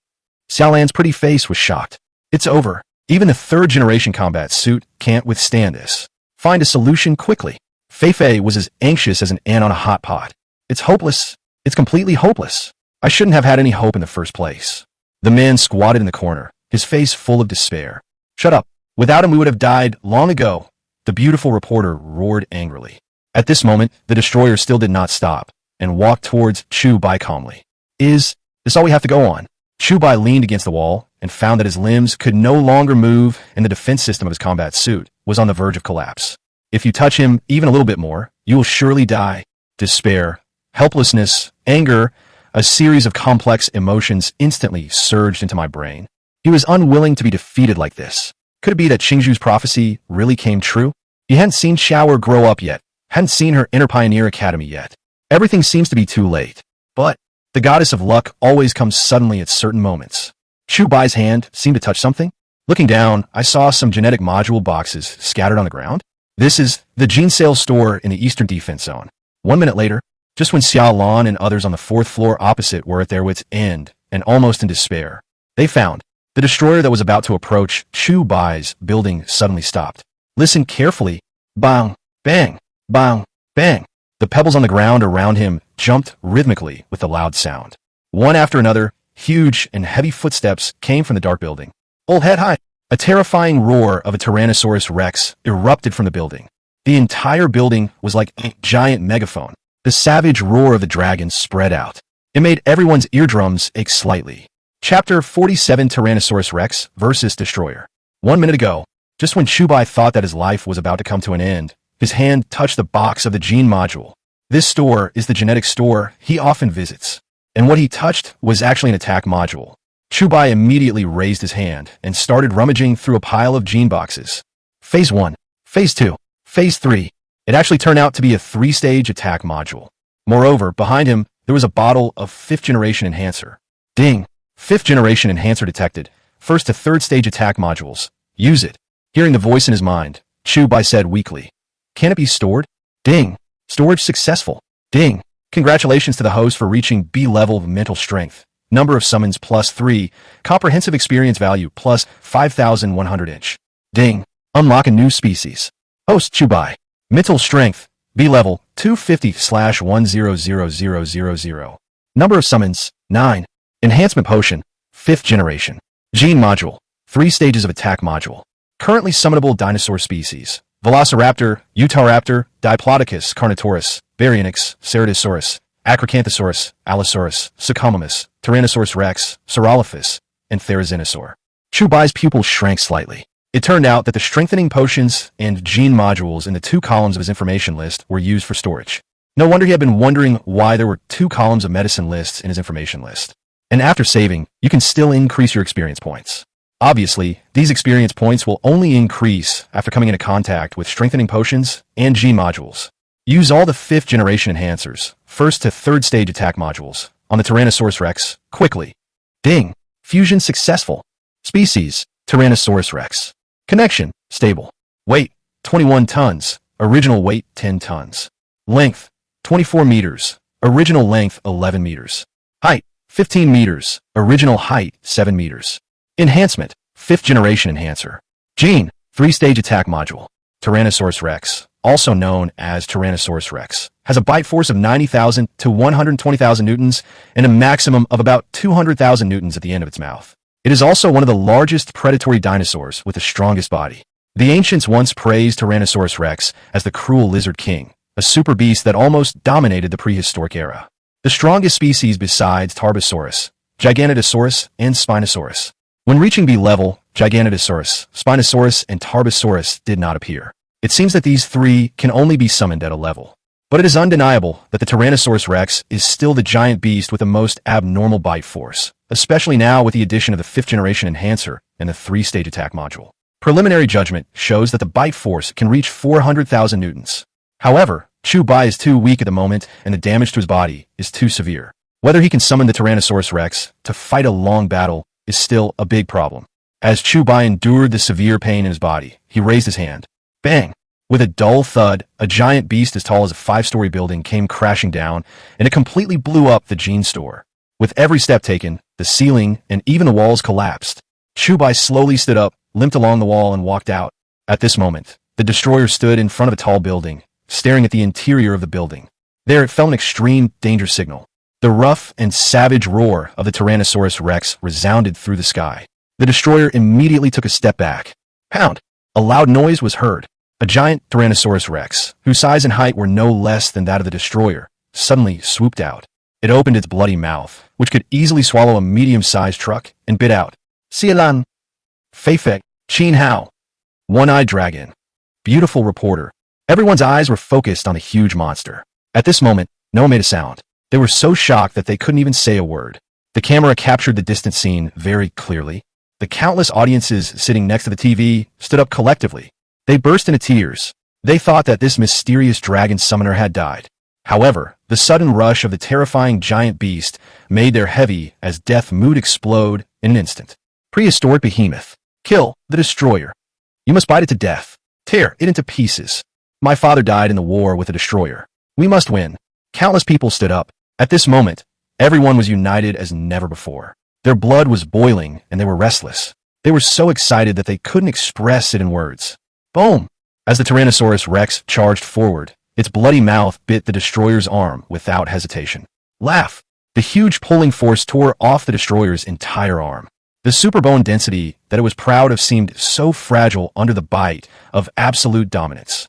Xiaolan's pretty face was shocked. It's over. Even the 3rd generation combat suit can't withstand this. Find a solution quickly. Fei was as anxious as an ant on a hot pot. It's hopeless. It's completely hopeless. I shouldn't have had any hope in the first place. The man squatted in the corner, his face full of despair. Shut up. Without him we would have died long ago. The beautiful reporter roared angrily. At this moment, the destroyer still did not stop, and walked towards Chu Bai calmly. Is this all we have to go on? Chu Bai leaned against the wall and found that his limbs could no longer move and the defense system of his combat suit was on the verge of collapse. If you touch him even a little bit more, you will surely die. Despair, helplessness, anger, a series of complex emotions instantly surged into my brain. He was unwilling to be defeated like this. Could it be that Qingzhu's prophecy really came true? He hadn't seen Xiaoer grow up yet, hadn't seen her inner pioneer academy yet. Everything seems to be too late. But the goddess of luck always comes suddenly at certain moments. Chu Bai's hand seemed to touch something. Looking down, I saw some genetic module boxes scattered on the ground. This is the gene sales store in the Eastern Defense Zone. 1 minute later, just when Xiao Lan and others on the 4th floor opposite were at their wits' end and almost in despair, they found the destroyer that was about to approach Chu Bai's building suddenly stopped. Listen carefully. Bang, bang, bang, bang. The pebbles on the ground around him jumped rhythmically with a loud sound. One after another, huge and heavy footsteps came from the dark building. Old head high. A terrifying roar of a Tyrannosaurus Rex erupted from the building. The entire building was like a giant megaphone. The savage roar of the dragon spread out. It made everyone's eardrums ache slightly. Chapter 47 Tyrannosaurus Rex versus Destroyer. 1 minute ago, just when Chu Bai thought that his life was about to come to an end, his hand touched the box of the gene module. This store is the genetic store he often visits. And what he touched was actually an attack module. Chu Bai immediately raised his hand and started rummaging through a pile of gene boxes. Phase 1, Phase 2, Phase 3. It actually turned out to be a 3-stage attack module. Moreover, behind him, there was a bottle of 5th-generation enhancer. Ding! 5th-generation enhancer detected. 1st to 3rd stage attack modules. Use it. Hearing the voice in his mind, Chu Bai said weakly, "Can it be stored?" Ding! Storage successful. Ding! Congratulations to the host for reaching B level of mental strength. Number of summons +3. Comprehensive experience value +5,100 inch. Ding! Unlock a new species. Host Chu Bai. Mental strength. B level 250/100000. Number of summons 9. Enhancement potion 5th generation. Gene module 3 stages of attack module. Currently summonable dinosaur species: Velociraptor, Utahraptor, Diplodocus carnotaurus, Baryonyx, Ceratosaurus, Acrocanthosaurus, Allosaurus, Suchomimus, Tyrannosaurus rex, Saurolophus, and Therizinosaur. Chu Bai's pupils shrank slightly. It turned out that the strengthening potions and gene modules in the 2 columns of his information list were used for storage. No wonder he had been wondering why there were 2 columns of medicine lists in his information list. And after saving, you can still increase your experience points. Obviously, these experience points will only increase after coming into contact with strengthening potions and gene modules. Use all the 5th generation enhancers, 1st to 3rd stage attack modules, on the Tyrannosaurus Rex, quickly. Ding! Fusion successful. Species, Tyrannosaurus Rex. Connection, stable. Weight, 21 tons. Original weight, 10 tons. Length, 24 meters. Original length, 11 meters. Height, 15 meters. Original height, 7 meters. Enhancement, 5th generation enhancer. Gene, 3-stage attack module. Tyrannosaurus Rex, also known as Tyrannosaurus Rex, has a bite force of 90,000 to 120,000 newtons and a maximum of about 200,000 newtons at the end of its mouth. It is also one of the largest predatory dinosaurs with the strongest body. The ancients once praised Tyrannosaurus Rex as the cruel lizard king, a super beast that almost dominated the prehistoric era. The strongest species besides Tarbosaurus, Giganotosaurus, and Spinosaurus. When reaching B level, Giganotosaurus, Spinosaurus, and Tarbosaurus did not appear. It seems that these 3 can only be summoned at a level. But it is undeniable that the Tyrannosaurus Rex is still the giant beast with the most abnormal bite force, especially now with the addition of the 5th generation enhancer and the 3-stage attack module. Preliminary judgment shows that the bite force can reach 400,000 newtons. However, Chu Bai is too weak at the moment and the damage to his body is too severe. Whether he can summon the Tyrannosaurus Rex to fight a long battle is still a big problem. As Chu Bai endured the severe pain in his body, he raised his hand. Bang! With a dull thud, a giant beast as tall as a 5-story building came crashing down, and it completely blew up the gene store. With every step taken, the ceiling and even the walls collapsed. Chu Bai slowly stood up, limped along the wall, and walked out. At this moment, the destroyer stood in front of a tall building, staring at the interior of the building. There it felt an extreme danger signal. The rough and savage roar of the Tyrannosaurus Rex resounded through the sky. The destroyer immediately took a step back. Pound! A loud noise was heard. A giant Tyrannosaurus Rex, whose size and height were no less than that of the destroyer, suddenly swooped out. It opened its bloody mouth, which could easily swallow a medium-sized truck, and bit out Xielan. Feifei. Qin Hao. One-eyed dragon. Beautiful reporter. Everyone's eyes were focused on the huge monster. At this moment, no one made a sound. They were so shocked that they couldn't even say a word. The camera captured the distant scene very clearly. The countless audiences sitting next to the TV stood up collectively. They burst into tears. They thought that this mysterious dragon summoner had died. However, the sudden rush of the terrifying giant beast made their heavy as death mood explode in an instant. Prehistoric behemoth. Kill the destroyer. You must bite it to death. Tear it into pieces. My father died in the war with the destroyer. We must win. Countless people stood up. At this moment, everyone was united as never before. Their blood was boiling and they were restless. They were so excited that they couldn't express it in words. Boom! As the Tyrannosaurus Rex charged forward, its bloody mouth bit the destroyer's arm without hesitation. Laugh! The huge pulling force tore off the destroyer's entire arm. The super bone density that it was proud of seemed so fragile under the bite of absolute dominance.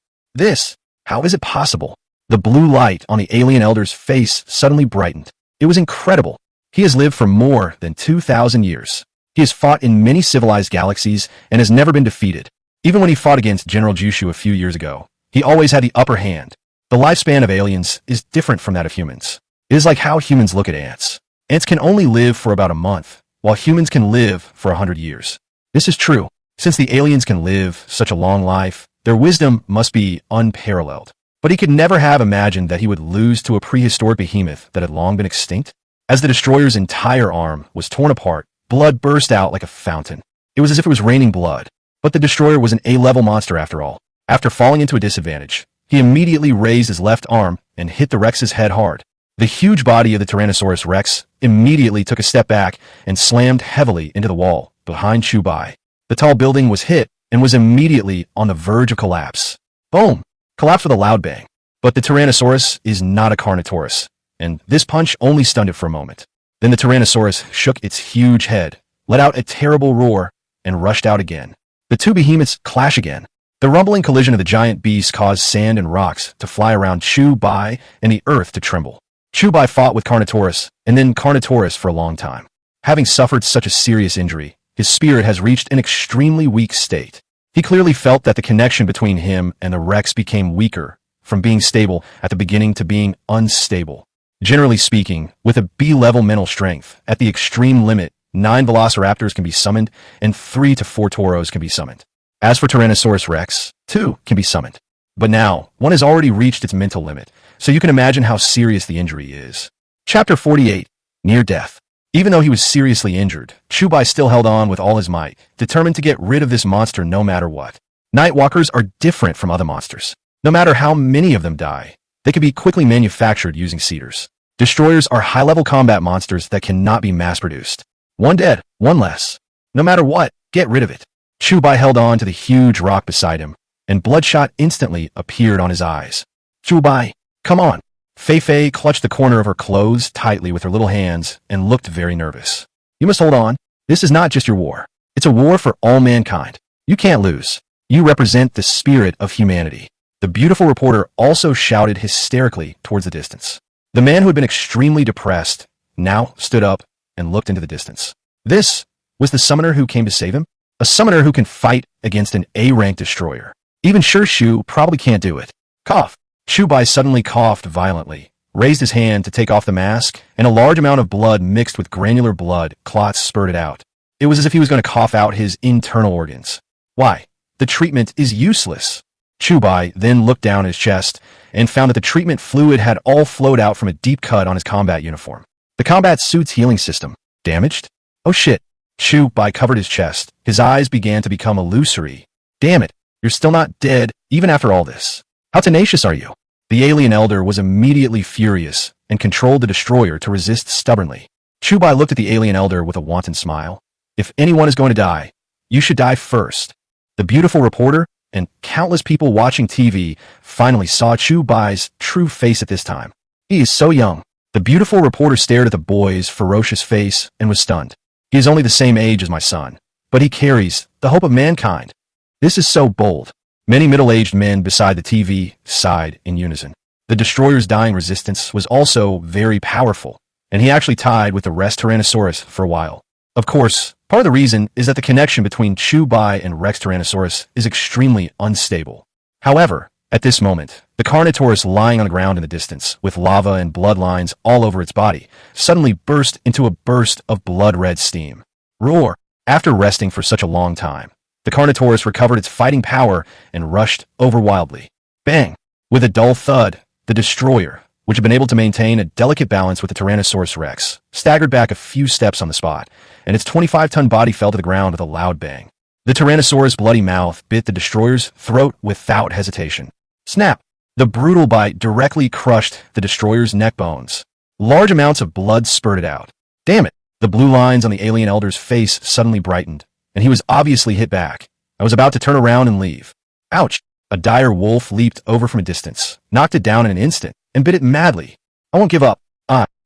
How is it possible? The blue light on the alien elder's face suddenly brightened. It was incredible. He has lived for more than 2,000 years. He has fought in many civilized galaxies and has never been defeated. Even when he fought against General Jushu a few years ago, he always had the upper hand. The lifespan of aliens is different from that of humans. It is like how humans look at ants. Ants can only live for about a month, while humans can live for 100 years. This is true. Since the aliens can live such a long life, their wisdom must be unparalleled. But he could never have imagined that he would lose to a prehistoric behemoth that had long been extinct. As the destroyer's entire arm was torn apart, blood burst out like a fountain. It was as if it was raining blood. But the destroyer was an A-level monster after all. After falling into a disadvantage, he immediately raised his left arm and hit the Rex's head hard. The huge body of the Tyrannosaurus Rex immediately took a step back and slammed heavily into the wall behind Chu Bai. The tall building was hit and was immediately on the verge of collapse. Boom! Collapsed with a loud bang. But the Tyrannosaurus is not a Carnotaurus, and this punch only stunned it for a moment. Then the Tyrannosaurus shook its huge head, let out a terrible roar, and rushed out again. The two behemoths clash again. The rumbling collision of the giant beast caused sand and rocks to fly around Chu Bai and the earth to tremble. Chu Bai fought with Carnotaurus and then Carnotaurus for a long time. Having suffered such a serious injury, his spirit has reached an extremely weak state. He clearly felt that the connection between him and the Rex became weaker, from being stable at the beginning to being unstable. Generally speaking, with a B-level mental strength, at the extreme limit, 9 Velociraptors can be summoned and 3 to 4 Tauros can be summoned. As for Tyrannosaurus Rex, 2 can be summoned. But now, one has already reached its mental limit, so you can imagine how serious the injury is. Chapter 48. Near Death. Even though he was seriously injured, Chu Bai still held on with all his might, determined to get rid of this monster no matter what. Nightwalkers are different from other monsters. No matter how many of them die, they can be quickly manufactured using cedars. Destroyers are high-level combat monsters that cannot be mass-produced. One dead, one less. No matter what, get rid of it. Chu Bai held on to the huge rock beside him, and bloodshot instantly appeared on his eyes. Chu Bai, come on. Feifei clutched the corner of her clothes tightly with her little hands and looked very nervous. You must hold on. This is not just your war. It's a war for all mankind. You can't lose. You represent the spirit of humanity. The beautiful reporter also shouted hysterically towards the distance. The man who had been extremely depressed now stood up and looked into the distance. This was the summoner who came to save him? A summoner who can fight against an A-rank destroyer. Even Shu probably can't do it. Cough. Chu Bai suddenly coughed violently, raised his hand to take off the mask, and a large amount of blood mixed with granular blood clots spurted out. It was as if he was going to cough out his internal organs. Why? The treatment is useless. Chu Bai then looked down his chest and found that the treatment fluid had all flowed out from a deep cut on his combat uniform. The combat suit's healing system. Damaged? Oh shit. Chu Bai covered his chest. His eyes began to become illusory. Damn it. You're still not dead, even after all this. How tenacious are you? The alien elder was immediately furious and controlled the destroyer to resist stubbornly. Chu Bai looked at the alien elder with a wanton smile. If anyone is going to die, you should die first. The beautiful reporter and countless people watching TV finally saw Chu Bai's true face at this time. He is so young. The beautiful reporter stared at the boy's ferocious face and was stunned. He is only the same age as my son, but he carries the hope of mankind. This is so bold. Many middle-aged men beside the TV sighed in unison. The destroyer's dying resistance was also very powerful, and he actually tied with the rest Tyrannosaurus for a while. Of course, Part of the reason is that the connection between Chu Bai and Rex Tyrannosaurus is extremely unstable. However, at this moment, the Carnotaurus lying on the ground in the distance, with lava and blood lines all over its body, suddenly burst into a burst of blood-red steam. Roar! After resting for such a long time, the Carnotaurus recovered its fighting power and rushed over wildly. Bang! With a dull thud, the destroyer, which had been able to maintain a delicate balance with the Tyrannosaurus Rex, staggered back a few steps on the spot, and its 25-ton body fell to the ground with a loud bang. The Tyrannosaurus' bloody mouth bit the destroyer's throat without hesitation. Snap! The brutal bite directly crushed the destroyer's neck bones. Large amounts of blood spurted out. Damn it! The blue lines on the alien elder's face suddenly brightened, and he was obviously hit back. I was about to turn around and leave. Ouch! A dire wolf leaped over from a distance, knocked it down in an instant, and bit it madly. I won't give up.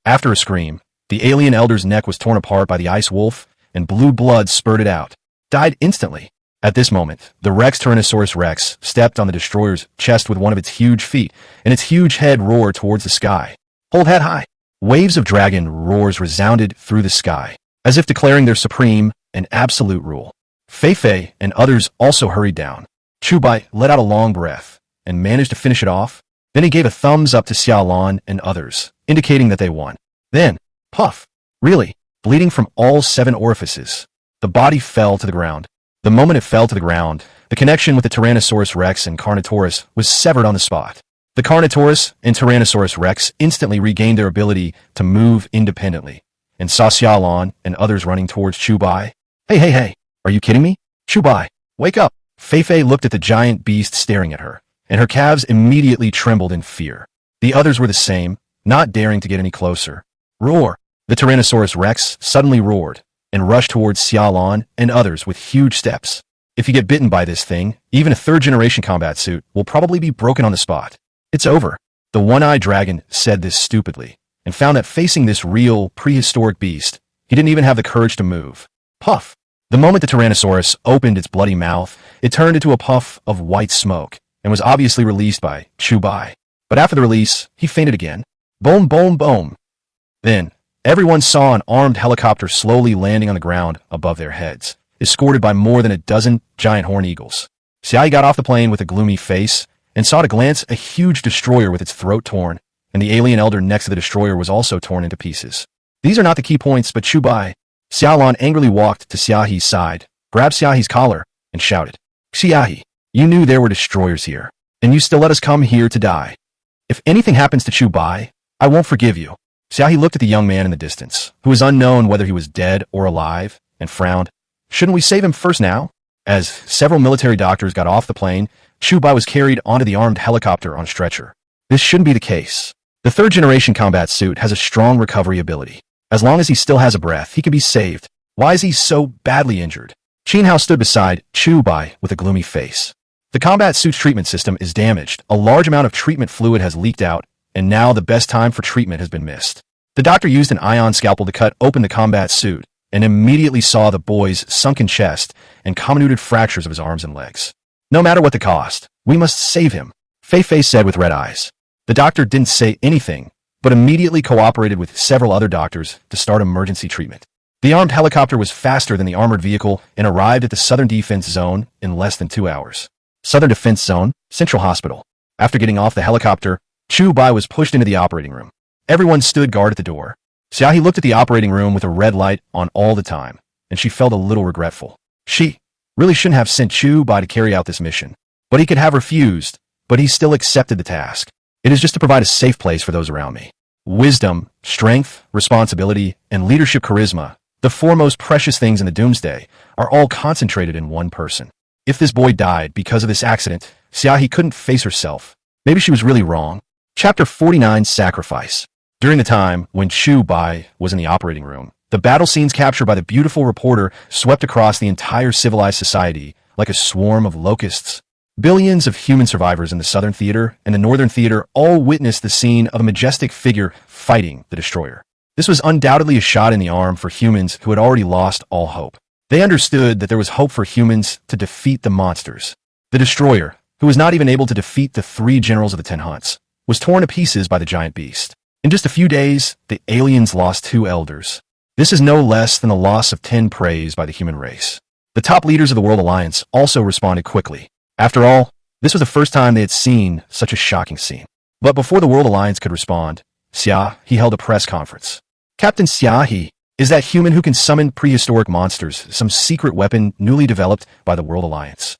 After a scream, the alien elder's neck was torn apart by the ice wolf, and blue blood spurted out. Died instantly. At this moment, the Rex Tyrannosaurus Rex stepped on the destroyer's chest with one of its huge feet, and its huge head roared towards the sky. Hold head high. Waves of dragon roars resounded through the sky, as if declaring their supreme and absolute rule. Fei and others also hurried down. Chu Bai let out a long breath and managed to finish it off. Then he gave a thumbs up to Xiaolan and others, indicating that they won. Then, puff! Really, bleeding from all 7 orifices, the body fell to the ground. The moment it fell to the ground, the connection with the Tyrannosaurus Rex and Carnotaurus was severed on the spot. The Carnotaurus and Tyrannosaurus Rex instantly regained their ability to move independently, and saw Xiaolan and others running towards Chu Bai. Hey, are you kidding me? Chu Bai, wake up! Fei looked at the giant beast staring at her, and her calves immediately trembled in fear. The others were the same, not daring to get any closer. Roar! The Tyrannosaurus Rex suddenly roared, and rushed towards Xiaolan and others with huge steps. If you get bitten by this thing, even a 3rd-generation combat suit will probably be broken on the spot. It's over. The one-eyed dragon said this stupidly, and found that facing this real, prehistoric beast, he didn't even have the courage to move. Puff! The moment the Tyrannosaurus opened its bloody mouth, it turned into a puff of white smoke, and was obviously released by Chu Bai. But after the release, he fainted again. Boom, boom, boom. Then, everyone saw an armed helicopter slowly landing on the ground above their heads, escorted by more than a dozen giant horned eagles. Xiai got off the plane with a gloomy face, and saw at a glance a huge destroyer with its throat torn, and the alien elder next to the destroyer was also torn into pieces. These are not the key points, but Chu Bai. Xiaolan angrily walked to Xiaohi's side, grabbed Xiaohi's collar, and shouted, Xiaohi, you knew there were destroyers here, and you still let us come here to die. If anything happens to Chu Bai, I won't forgive you. Xiaohi looked at the young man in the distance, who was unknown whether he was dead or alive, and frowned. Shouldn't we save him first now? As several military doctors got off the plane, Chu Bai was carried onto the armed helicopter on a stretcher. This shouldn't be the case. The 3rd-generation combat suit has a strong recovery ability. As long as he still has a breath, he can be saved. Why is he so badly injured? Qin Hao stood beside Chu Bai with a gloomy face. The combat suit's treatment system is damaged. A large amount of treatment fluid has leaked out, and now the best time for treatment has been missed. The doctor used an ion scalpel to cut open the combat suit, and immediately saw the boy's sunken chest and comminuted fractures of his arms and legs. No matter what the cost, we must save him, Fei said with red eyes. The doctor didn't say anything, but immediately cooperated with several other doctors to start emergency treatment. The armed helicopter was faster than the armored vehicle and arrived at the Southern Defense Zone in less than 2 hours. Southern Defense Zone, Central Hospital. After getting off the helicopter, Chu Bai was pushed into the operating room. Everyone stood guard at the door. Xiaohi looked at the operating room with a red light on all the time, and she felt a little regretful. She really shouldn't have sent Chu Bai to carry out this mission. But he could have refused, but he still accepted the task. It is just to provide a safe place for those around me. Wisdom, strength, responsibility, and leadership charisma, the 4 most precious things in the Doomsday, are all concentrated in one person. If this boy died because of this accident, Xiaohi couldn't face herself. Maybe she was really wrong. Chapter 49, Sacrifice. During the time when Chu Bai was in the operating room, the battle scenes captured by the beautiful reporter swept across the entire civilized society like a swarm of locusts. Billions of human survivors in the Southern Theater and the Northern Theater all witnessed the scene of a majestic figure fighting the destroyer. This was undoubtedly a shot in the arm for humans who had already lost all hope. They understood that there was hope for humans to defeat the monsters. The destroyer, who was not even able to defeat the 3 generals of the 10 Hunts, was torn to pieces by the giant beast. In just a few days, the aliens lost 2 elders. This is no less than the loss of 10 preys by the human race. The top leaders of the World Alliance also responded quickly. After all, this was the first time they had seen such a shocking scene. But before the World Alliance could respond, He held a press conference. Captain He is that human who can summon prehistoric monsters, some secret weapon newly developed by the World Alliance.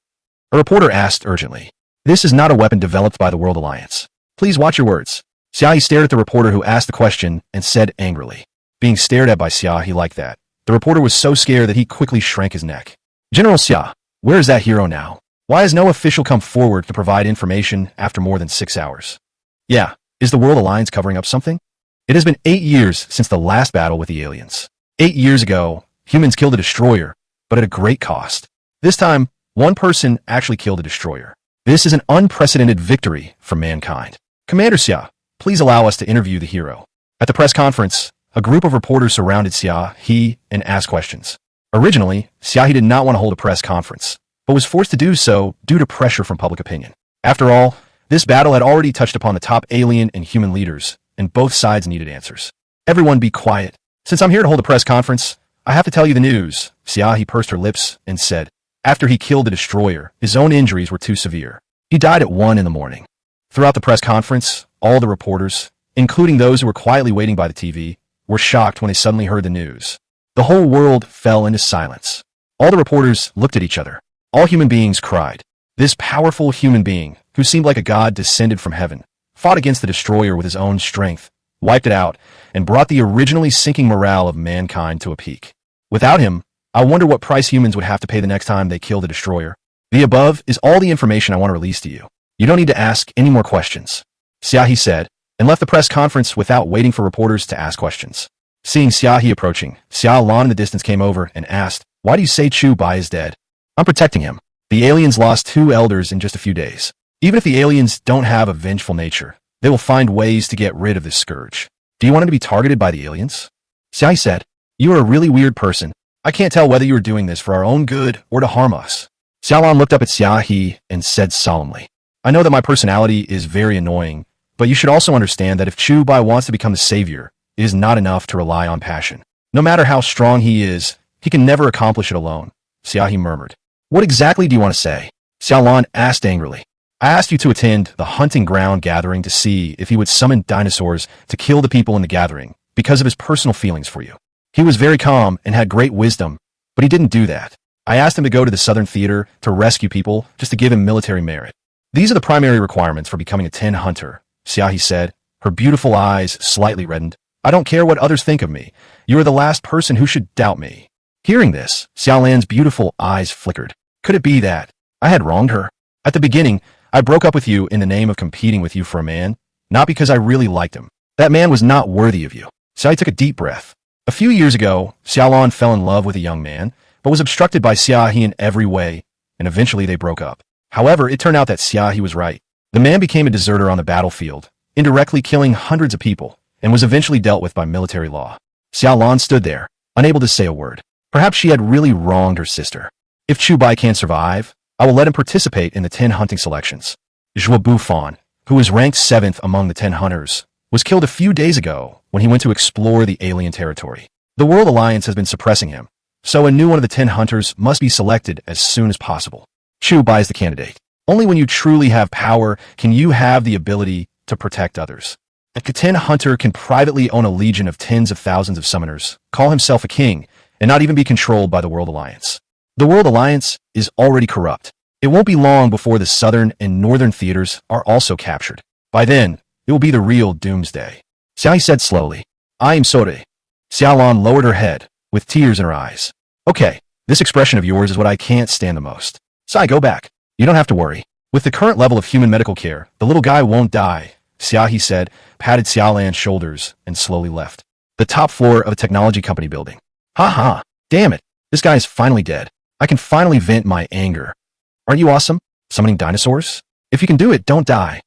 A reporter asked urgently. This is not a weapon developed by the World Alliance. Please watch your words. He stared at the reporter who asked the question and said angrily. Being stared at by He liked that. The reporter was so scared that he quickly shrank his neck. General Xia, where is that hero now? Why has no official come forward to provide information after more than 6 hours? Yeah, is the World Alliance covering up something? It has been 8 years since the last battle with the aliens. 8 years ago, humans killed a destroyer, but at a great cost. This time, one person actually killed a destroyer. This is an unprecedented victory for mankind. Commander Xia, please allow us to interview the hero. At the press conference, a group of reporters surrounded He and asked questions. Originally, He did not want to hold a press conference, but was forced to do so due to pressure from public opinion. After all, this battle had already touched upon the top alien and human leaders, and both sides needed answers. Everyone be quiet. Since I'm here to hold a press conference, I have to tell you the news. He pursed her lips and said, after he killed the destroyer, his own injuries were too severe. He died at 1 in the morning. Throughout the press conference, all the reporters, including those who were quietly waiting by the TV, were shocked when they suddenly heard the news. The whole world fell into silence. All the reporters looked at each other. All human beings cried. This powerful human being, who seemed like a god descended from heaven, fought against the destroyer with his own strength, wiped it out, and brought the originally sinking morale of mankind to a peak. Without him, I wonder what price humans would have to pay the next time they kill the destroyer. The above is all the information I want to release to you. You don't need to ask any more questions. He said, and left the press conference without waiting for reporters to ask questions. Seeing He approaching, Xia Lan in the distance came over and asked, why do you say Chu Bai is dead? I'm protecting him. The aliens lost 2 elders in just a few days. Even if the aliens don't have a vengeful nature, they will find ways to get rid of this scourge. Do you want him to be targeted by the aliens? Xia said, you are a really weird person. I can't tell whether you are doing this for our own good or to harm us. Xiaolan looked up at He and said solemnly, I know that my personality is very annoying, but you should also understand that if Chu Bai wants to become the savior, it is not enough to rely on passion. No matter how strong he is, he can never accomplish it alone. He murmured. What exactly do you want to say? Xiaolan asked angrily. I asked you to attend the hunting ground gathering to see if he would summon dinosaurs to kill the people in the gathering because of his personal feelings for you. He was very calm and had great wisdom, but he didn't do that. I asked him to go to the Southern Theater to rescue people just to give him military merit. These are the primary requirements for becoming a 10 hunter, He said, her beautiful eyes slightly reddened. I don't care what others think of me. You are the last person who should doubt me. Hearing this, Xiaolan's beautiful eyes flickered. Could it be that I had wronged her? At the beginning, I broke up with you in the name of competing with you for a man, not because I really liked him. That man was not worthy of you. Xia took a deep breath. A few years ago, Xiaolan fell in love with a young man, but was obstructed by Xia in every way, and eventually they broke up. However, it turned out that Xia was right. The man became a deserter on the battlefield, indirectly killing hundreds of people, and was eventually dealt with by military law. Xiaolan stood there, unable to say a word. Perhaps she had really wronged her sister. If Chu Bai can survive, I will let him participate in the 10 hunting selections. Zhuo Bufan, who was ranked 7th among the 10 hunters, was killed a few days ago when he went to explore the alien territory. The World Alliance has been suppressing him, so a new one of the 10 hunters must be selected as soon as possible. Chu Bai is the candidate. Only when you truly have power can you have the ability to protect others. A 10 hunter can privately own a legion of tens of thousands of summoners, call himself a king, and not even be controlled by the World Alliance. The World Alliance is already corrupt. It won't be long before the southern and northern theaters are also captured. By then, it will be the real doomsday. Xiao said slowly, I am sorry. Xiaolan lowered her head, with tears in her eyes. Okay, this expression of yours is what I can't stand the most. Sai, go back. You don't have to worry. With the current level of human medical care, the little guy won't die, Xiaohi said, patted Xiaolan's shoulders, and slowly left. The top floor of a technology company building. Ha ha, damn it, this guy is finally dead. I can finally vent my anger. Aren't you awesome? Summoning dinosaurs? If you can do it, don't die.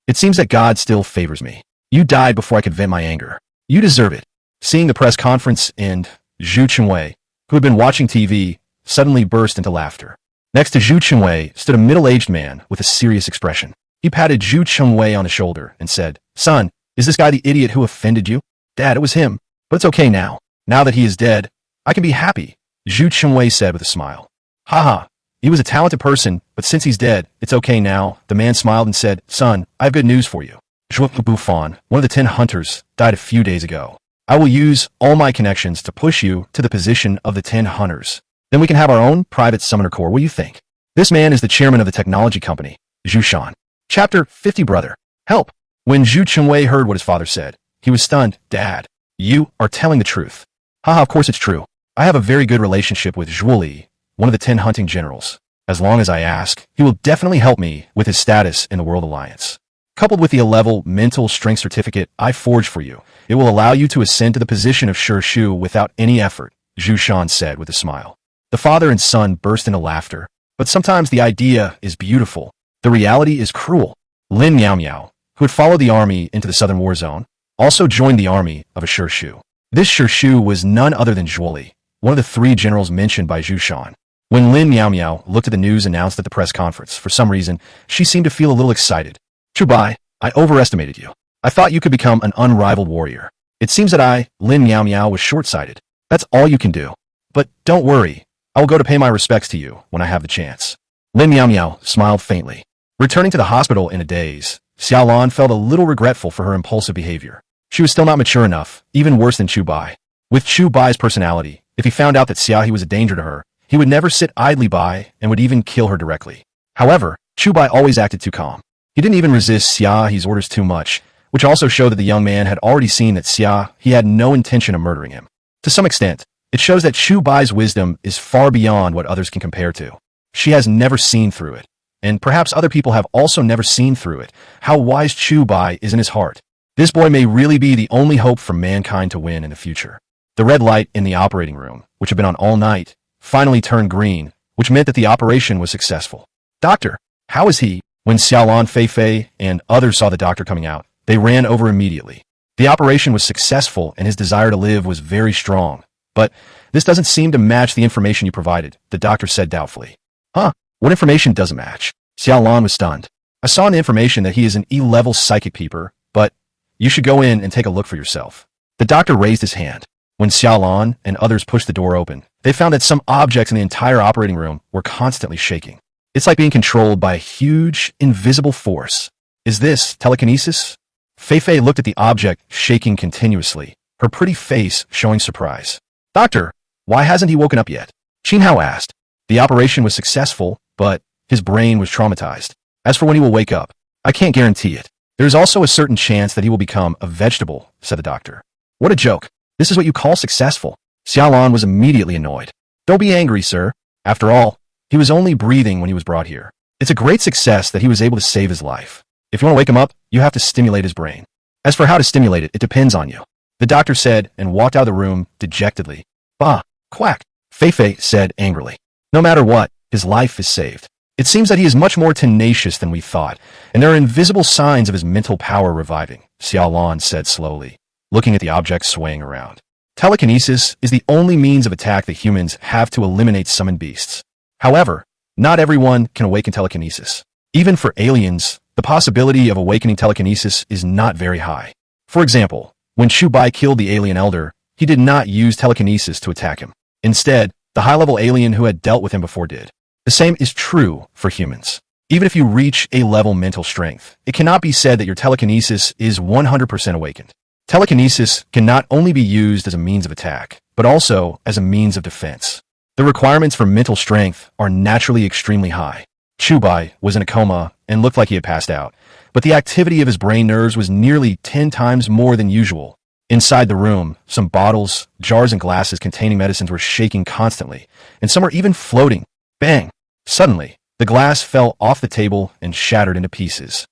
It seems that God still favors me. You died before I could vent my anger. You deserve it. Seeing the press conference end, Zhu Chenwei, who had been watching TV, suddenly burst into laughter. Next to Zhu Chenwei stood a middle-aged man with a serious expression. He patted Zhu Chenwei on the shoulder and said, Son, is this guy the idiot who offended you? Dad, it was him, but it's okay now. Now that he is dead, I can be happy, Zhu Chengwei said with a smile. Haha, he was a talented person, but since he's dead, it's okay now. The man smiled and said, son, I have good news for you. Zhuo Bufan, one of the 10 hunters, died a few days ago. I will use all my connections to push you to the position of the 10 hunters. Then we can have our own private summoner corps. What do you think? This man is the chairman of the technology company, Zhu Shan. Chapter 50 Brother. Help. When Zhu Chengwei heard what his father said, he was stunned. Dad, you are telling the truth. Haha, of course it's true. I have a very good relationship with Zhuo Li, one of the 10 hunting generals. As long as I ask, he will definitely help me with his status in the World Alliance. Coupled with the A-level mental strength certificate I forged for you, it will allow you to ascend to the position of Shu without any effort, Zhu Shan said with a smile. The father and son burst into laughter. But sometimes the idea is beautiful. The reality is cruel. Lin Miao Miao, who had followed the army into the southern war zone, also joined the army of a Shu. This Shu was none other than Zhuo Li, one of the 3 generals mentioned by Zhu Shan. When Lin Miao Miao looked at the news announced at the press conference, for some reason, she seemed to feel a little excited. Chu Bai, I overestimated you. I thought you could become an unrivaled warrior. It seems that Lin Miao Miao, was short-sighted. That's all you can do. But don't worry. I will go to pay my respects to you when I have the chance. Lin Miao Miao smiled faintly. Returning to the hospital in a daze, Xiaolan felt a little regretful for her impulsive behavior. She was still not mature enough, even worse than Chu Bai. With Chu Bai's personality, if he found out that Xiaohe was a danger to her, he would never sit idly by and would even kill her directly. However, Chu Bai always acted too calm. He didn't even resist Xiaohe's orders too much, which also showed that the young man had already seen that Xiaohe had no intention of murdering him. To some extent, it shows that Chu Bai's wisdom is far beyond what others can compare to. She has never seen through it, and perhaps other people have also never seen through it, how wise Chu Bai is in his heart. This boy may really be the only hope for mankind to win in the future. The red light in the operating room, which had been on all night, finally turned green, which meant that the operation was successful. Doctor, how is he? When Xiaolan, Fei and others saw the doctor coming out, they ran over immediately. The operation was successful and his desire to live was very strong. But this doesn't seem to match the information you provided, the doctor said doubtfully. Huh? What information doesn't match? Xiaolan was stunned. I saw in the information that he is an E-level psychic peeper, but you should go in and take a look for yourself. The doctor raised his hand. When Xiaolan and others pushed the door open, they found that some objects in the entire operating room were constantly shaking. It's like being controlled by a huge, invisible force. Is this telekinesis? Fei looked at the object shaking continuously, her pretty face showing surprise. Doctor, why hasn't he woken up yet? Qin Hao asked. The operation was successful, but his brain was traumatized. As for when he will wake up, I can't guarantee it. There is also a certain chance that he will become a vegetable, said the doctor. What a joke. This is what you call successful. Xiaolan was immediately annoyed. Don't be angry, sir. After all, he was only breathing when he was brought here. It's a great success that he was able to save his life. If you want to wake him up, you have to stimulate his brain. As for how to stimulate it, it depends on you. The doctor said and walked out of the room dejectedly. Bah, quack, Fei said angrily. No matter what, his life is saved. It seems that he is much more tenacious than we thought, and there are invisible signs of his mental power reviving, Xiaolan said slowly, looking at the object swaying around. Telekinesis is the only means of attack that humans have to eliminate summoned beasts. However, not everyone can awaken telekinesis. Even for aliens, the possibility of awakening telekinesis is not very high. For example, when Chu Bai killed the alien elder, he did not use telekinesis to attack him. Instead, the high-level alien who had dealt with him before did. The same is true for humans. Even if you reach A-level mental strength, it cannot be said that your telekinesis is 100% awakened. Telekinesis can not only be used as a means of attack, but also as a means of defense. The requirements for mental strength are naturally extremely high. Chu Bai was in a coma and looked like he had passed out, but the activity of his brain nerves was nearly 10 times more than usual. Inside the room, some bottles, jars, and glasses containing medicines were shaking constantly, and some were even floating. Bang! Suddenly, the glass fell off the table and shattered into pieces.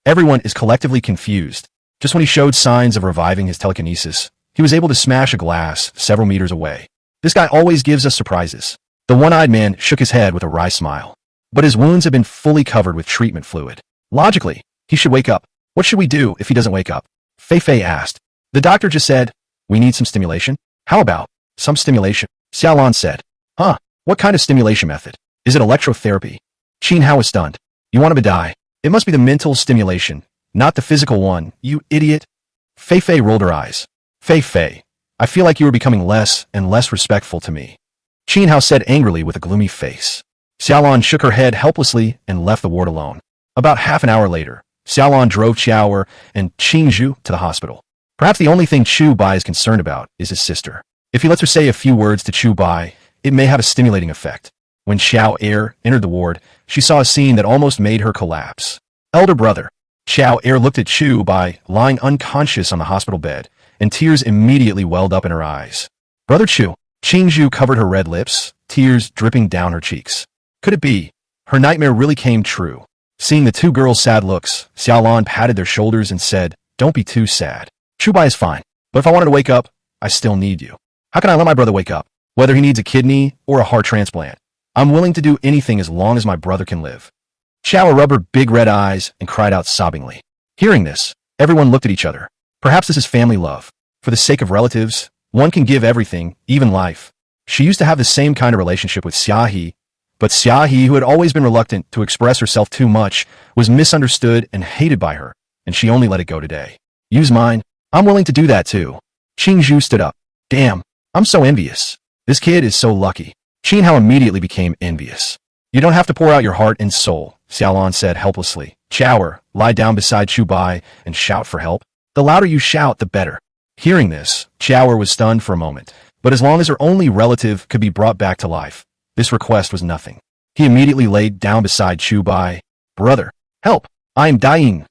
Everyone is collectively confused. Just when he showed signs of reviving his telekinesis, he was able to smash a glass several meters away. This guy always gives us surprises. The one-eyed man shook his head with a wry smile. But his wounds had been fully covered with treatment fluid. Logically, he should wake up. What should we do if he doesn't wake up? Fei asked. The doctor just said, we need some stimulation. How about some stimulation? Xiaolan said. Huh, what kind of stimulation method? Is it electrotherapy? Qin Hao was stunned. You want him to die? It must be the mental stimulation, not the physical one, you idiot. Fei rolled her eyes. Fei, I feel like you are becoming less and less respectful to me. Qin Hao said angrily with a gloomy face. Xiaolan shook her head helplessly and left the ward alone. About half an hour later, Xiaolan drove Qiao and Qin Zhu to the hospital. Perhaps the only thing Chu Bai is concerned about is his sister. If he lets her say a few words to Chu Bai, it may have a stimulating effect. When Xiao Er entered the ward, she saw a scene that almost made her collapse. Elder brother. Xiao Er looked at Chu Bai lying unconscious on the hospital bed, and tears immediately welled up in her eyes. Brother Chu. Qin Zhu covered her red lips, tears dripping down her cheeks. Could it be? Her nightmare really came true. Seeing the two girls' sad looks, Xiaolan patted their shoulders and said, "Don't be too sad. Chu Bai is fine, but if I wanted to wake up, I still need you. How can I let my brother wake up? Whether he needs a kidney or a heart transplant. I'm willing to do anything as long as my brother can live." Xiao rubbed her big red eyes and cried out sobbingly. Hearing this, everyone looked at each other. Perhaps this is family love. For the sake of relatives, one can give everything, even life. She used to have the same kind of relationship with Xiaohe, but Xiaohe, who had always been reluctant to express herself too much, was misunderstood and hated by her, and she only let it go today. Use mine. I'm willing to do that too. Qin Zhu stood up. Damn, I'm so envious. This kid is so lucky. Qin Hao immediately became envious. You don't have to pour out your heart and soul, Xiaolan said helplessly. Qiao, lie down beside Chu Bai and shout for help. The louder you shout, the better. Hearing this, Qiao was stunned for a moment, but as long as her only relative could be brought back to life, this request was nothing. He immediately laid down beside Chu Bai. Brother, help! I am dying!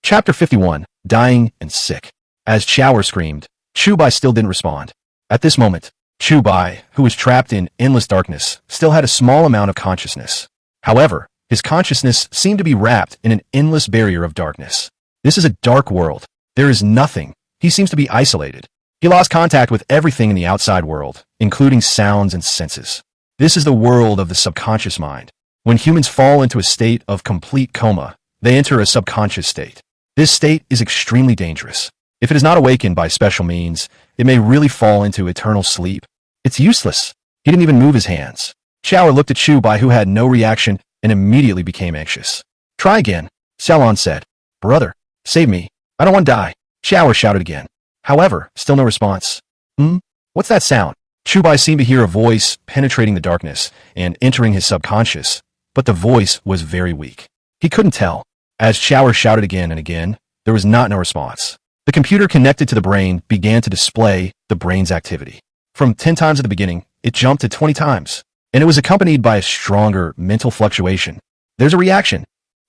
Chapter 51, Dying and Sick. As Qiao screamed, Chu Bai still didn't respond. At this moment, Chu Bai, who was trapped in endless darkness, still had a small amount of consciousness. However, his consciousness seemed to be wrapped in an endless barrier of darkness. This is a dark world. There is nothing. He seems to be isolated. He lost contact with everything in the outside world, including sounds and senses. This is the world of the subconscious mind. When humans fall into a state of complete coma, they enter a subconscious state. This state is extremely dangerous. If it is not awakened by special means, it may really fall into eternal sleep. It's useless. He didn't even move his hands. Xiao looked at Chu Bai, who had no reaction, and immediately became anxious. Try again, Xiaolan said. Brother, save me. I don't want to die. Xiao shouted again. However, still no response. What's that sound? Chu Bai seemed to hear a voice penetrating the darkness and entering his subconscious, but the voice was very weak. He couldn't tell. As Xiao shouted again and again, there was no response. The computer connected to the brain began to display the brain's activity. From 10 times at the beginning, it jumped to 20 times, and it was accompanied by a stronger mental fluctuation. There's a reaction.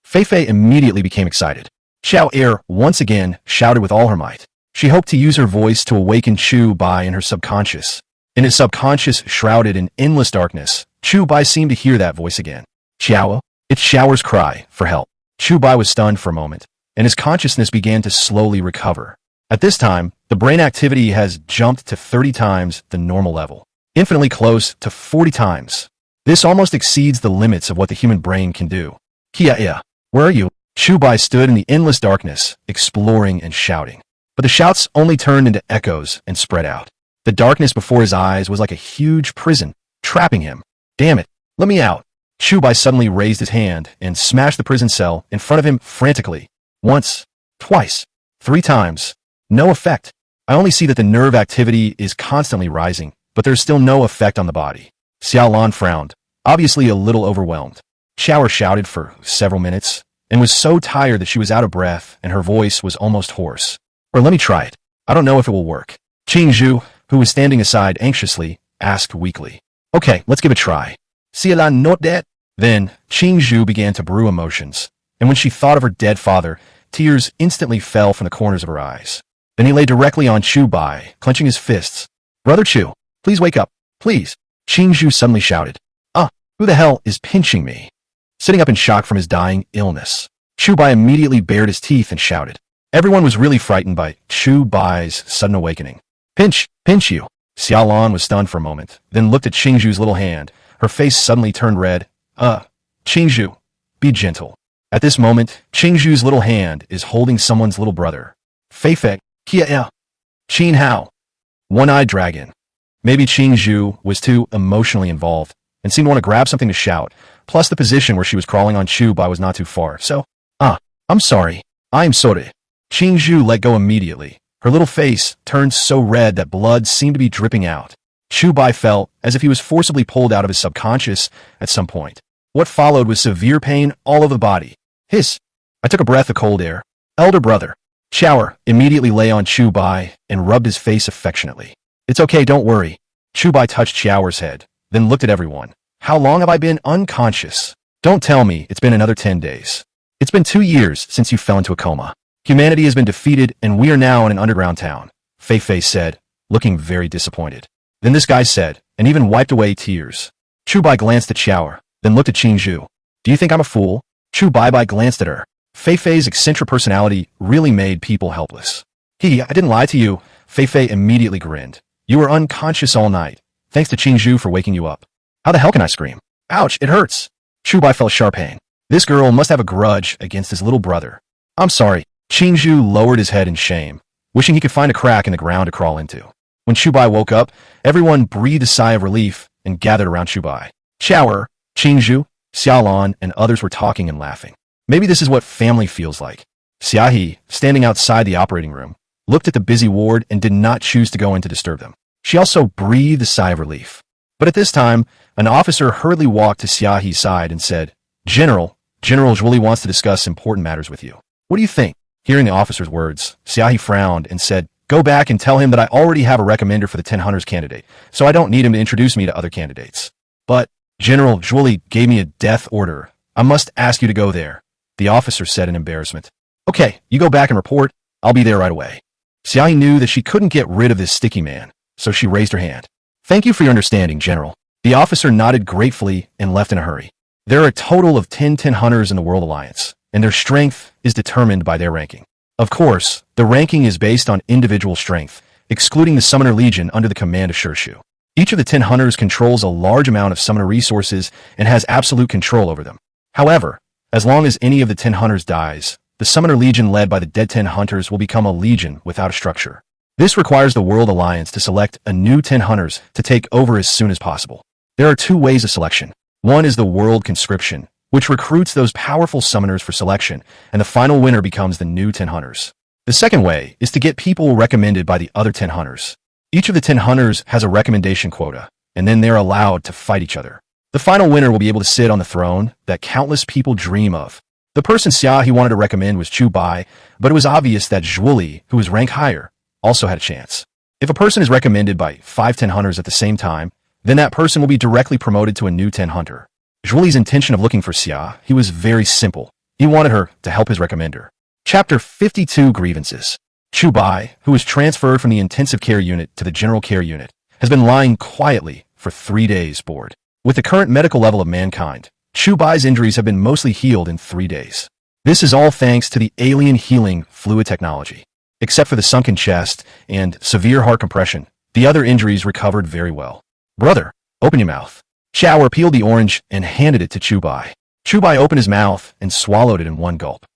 Feifei immediately became excited. Xiao Er once again shouted with all her might. She hoped to use her voice to awaken Chu Bai in her subconscious. In his subconscious shrouded in endless darkness, Chu Bai seemed to hear that voice again. Xiao, it's Xiao's cry for help. Chu Bai was stunned for a moment, and his consciousness began to slowly recover. At this time, the brain activity has jumped to 30 times the normal level, infinitely close to 40 times. This almost exceeds the limits of what the human brain can do. Kia, where are you? Chu Bai stood in the endless darkness, exploring and shouting. But the shouts only turned into echoes and spread out. The darkness before his eyes was like a huge prison, trapping him. Damn it, let me out. Chu Bai suddenly raised his hand and smashed the prison cell in front of him frantically. Once, twice, 3 times. No effect. I only see that the nerve activity is constantly rising, but there's still no effect on the body. Xiaolan frowned, obviously a little overwhelmed. Xiao shouted for several minutes, and was so tired that she was out of breath and her voice was almost hoarse. Or let me try it. I don't know if it will work. Qin Zhu, who was standing aside anxiously, asked weakly. Okay, let's give it a try. Xiaolan not dead? Then, Qin Zhu began to brew emotions, and when she thought of her dead father, tears instantly fell from the corners of her eyes. Then he lay directly on Chu Bai, clenching his fists. Brother Chu, please wake up, please. Qin Zhu suddenly shouted. Who the hell is pinching me? Sitting up in shock from his dying illness, Chu Bai immediately bared his teeth and shouted. Everyone was really frightened by Chu Bai's sudden awakening. Pinch you. Xiaolan was stunned for a moment, then looked at Qin Zhu's little hand. Her face suddenly turned red. Qin Zhu, be gentle. At this moment, Qin Zhu's little hand is holding someone's little brother. Feifei, Kia, Qin Hao. One-eyed dragon. Maybe Qin Zhu was too emotionally involved and seemed to want to grab something to shout, plus the position where she was crawling on Chu Bai was not too far, so, I'm sorry. I am sorry. Qin Zhu let go immediately. Her little face turned so red that blood seemed to be dripping out. Chu Bai felt as if he was forcibly pulled out of his subconscious at some point. What followed was severe pain all over the body. Hiss! I took a breath of cold air. Elder brother. Shower immediately lay on Chu Bai and rubbed his face affectionately. It's okay, don't worry. Chu Bai touched Shower's head, then looked at everyone. How long have I been unconscious? Don't tell me it's been another 10 days. It's been 2 years since you fell into a coma. Humanity has been defeated and we are now in an underground town, Fei Fei said, looking very disappointed. Then this guy said, and even wiped away tears. Chu Bai glanced at Shower, then looked at Qin Zhu. Do you think I'm a fool? Chu Bai glanced at her. Fei Fei's eccentric personality really made people helpless. I didn't lie to you. Fei Fei immediately grinned. You were unconscious all night. Thanks to Qin Zhu for waking you up. How the hell can I scream? Ouch, it hurts. Chu Bai felt sharp pain. This girl must have a grudge against his little brother. I'm sorry. Qin Zhu lowered his head in shame, wishing he could find a crack in the ground to crawl into. When Chu Bai woke up, everyone breathed a sigh of relief and gathered around Chu Bai. Shower, Qin Zhu, Xiaolan, and others were talking and laughing. Maybe this is what family feels like. Xiaohe, standing outside the operating room, looked at the busy ward and did not choose to go in to disturb them. She also breathed a sigh of relief. But at this time, an officer hurriedly walked to Xiaohe's side and said, General Zhuoli wants to discuss important matters with you. What do you think? Hearing the officer's words, Xiaohe frowned and said, Go back and tell him that I already have a recommender for the 10 Hunters candidate, so I don't need him to introduce me to other candidates. But General Zhuoli gave me a death order. I must ask you to go there, the officer said in embarrassment. Okay, you go back and report. I'll be there right away. Xiaohe knew that she couldn't get rid of this sticky man, so she raised her hand. Thank you for your understanding, General. The officer nodded gratefully and left in a hurry. There are a total of 10 Hunters in the World Alliance, and their strength is determined by their ranking. Of course, the ranking is based on individual strength, excluding the Summoner Legion under the command of Shirshu. Each of the 10 Hunters controls a large amount of summoner resources and has absolute control over them. However, as long as any of the 10 Hunters dies, the Summoner Legion led by the dead 10 Hunters will become a legion without a structure. This requires the World Alliance to select a new 10 Hunters to take over as soon as possible. There are 2 ways of selection. One is the World Conscription, which recruits those powerful summoners for selection, and the final winner becomes the new 10 Hunters. The second way is to get people recommended by the other 10 Hunters. Each of the 10 Hunters has a recommendation quota, and then they're allowed to fight each other. The final winner will be able to sit on the throne that countless people dream of. The person Xiaohe wanted to recommend was Chu Bai, but it was obvious that Zhuoli, who was ranked higher, also had a chance. If a person is recommended by 5 10 Hunters at the same time, then that person will be directly promoted to a new 10 Hunter. Zhuoli's intention of looking for Xiaohe was very simple. He wanted her to help his recommender. Chapter 52 Grievances. Chu Bai, who was transferred from the intensive care unit to the general care unit, has been lying quietly for 3 days bored. With the current medical level of mankind, Chu Bai's injuries have been mostly healed in 3 days. This is all thanks to the alien healing fluid technology. Except for the sunken chest and severe heart compression, the other injuries recovered very well. Brother, open your mouth. Shower peeled the orange and handed it to Chu Bai. Chu Bai opened his mouth and swallowed it in one gulp.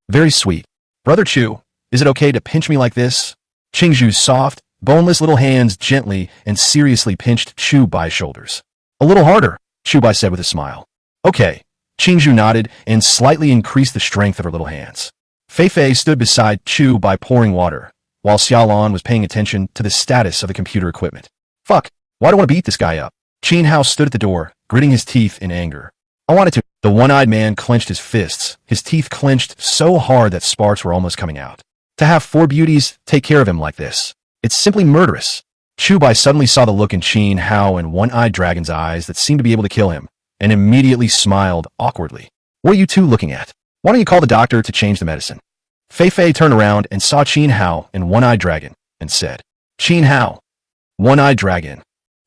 Very sweet. Brother Chu, is it okay to pinch me like this? Qin Zhu's soft, boneless little hands gently and seriously pinched Chu Bai's shoulders. A little harder, Chu Bai said with a smile. Okay. Qin Zhu nodded and slightly increased the strength of her little hands. Fei Fei stood beside Chu Bai pouring water, while Xiaolan was paying attention to the status of the computer equipment. Fuck, why do I want to beat this guy up? Qin Hao stood at the door, gritting his teeth in anger. I wanted to. The one-eyed man clenched his fists, his teeth clenched so hard that sparks were almost coming out. To have 4 beauties take care of him like this, it's simply murderous. Chu Bai suddenly saw the look in Qin Hao and one-eyed dragon's eyes that seemed to be able to kill him, and immediately smiled awkwardly. What are you two looking at? Why don't you call the doctor to change the medicine? Fei Fei turned around and saw Qin Hao and one-eyed dragon, and said, Qin Hao, one-eyed dragon.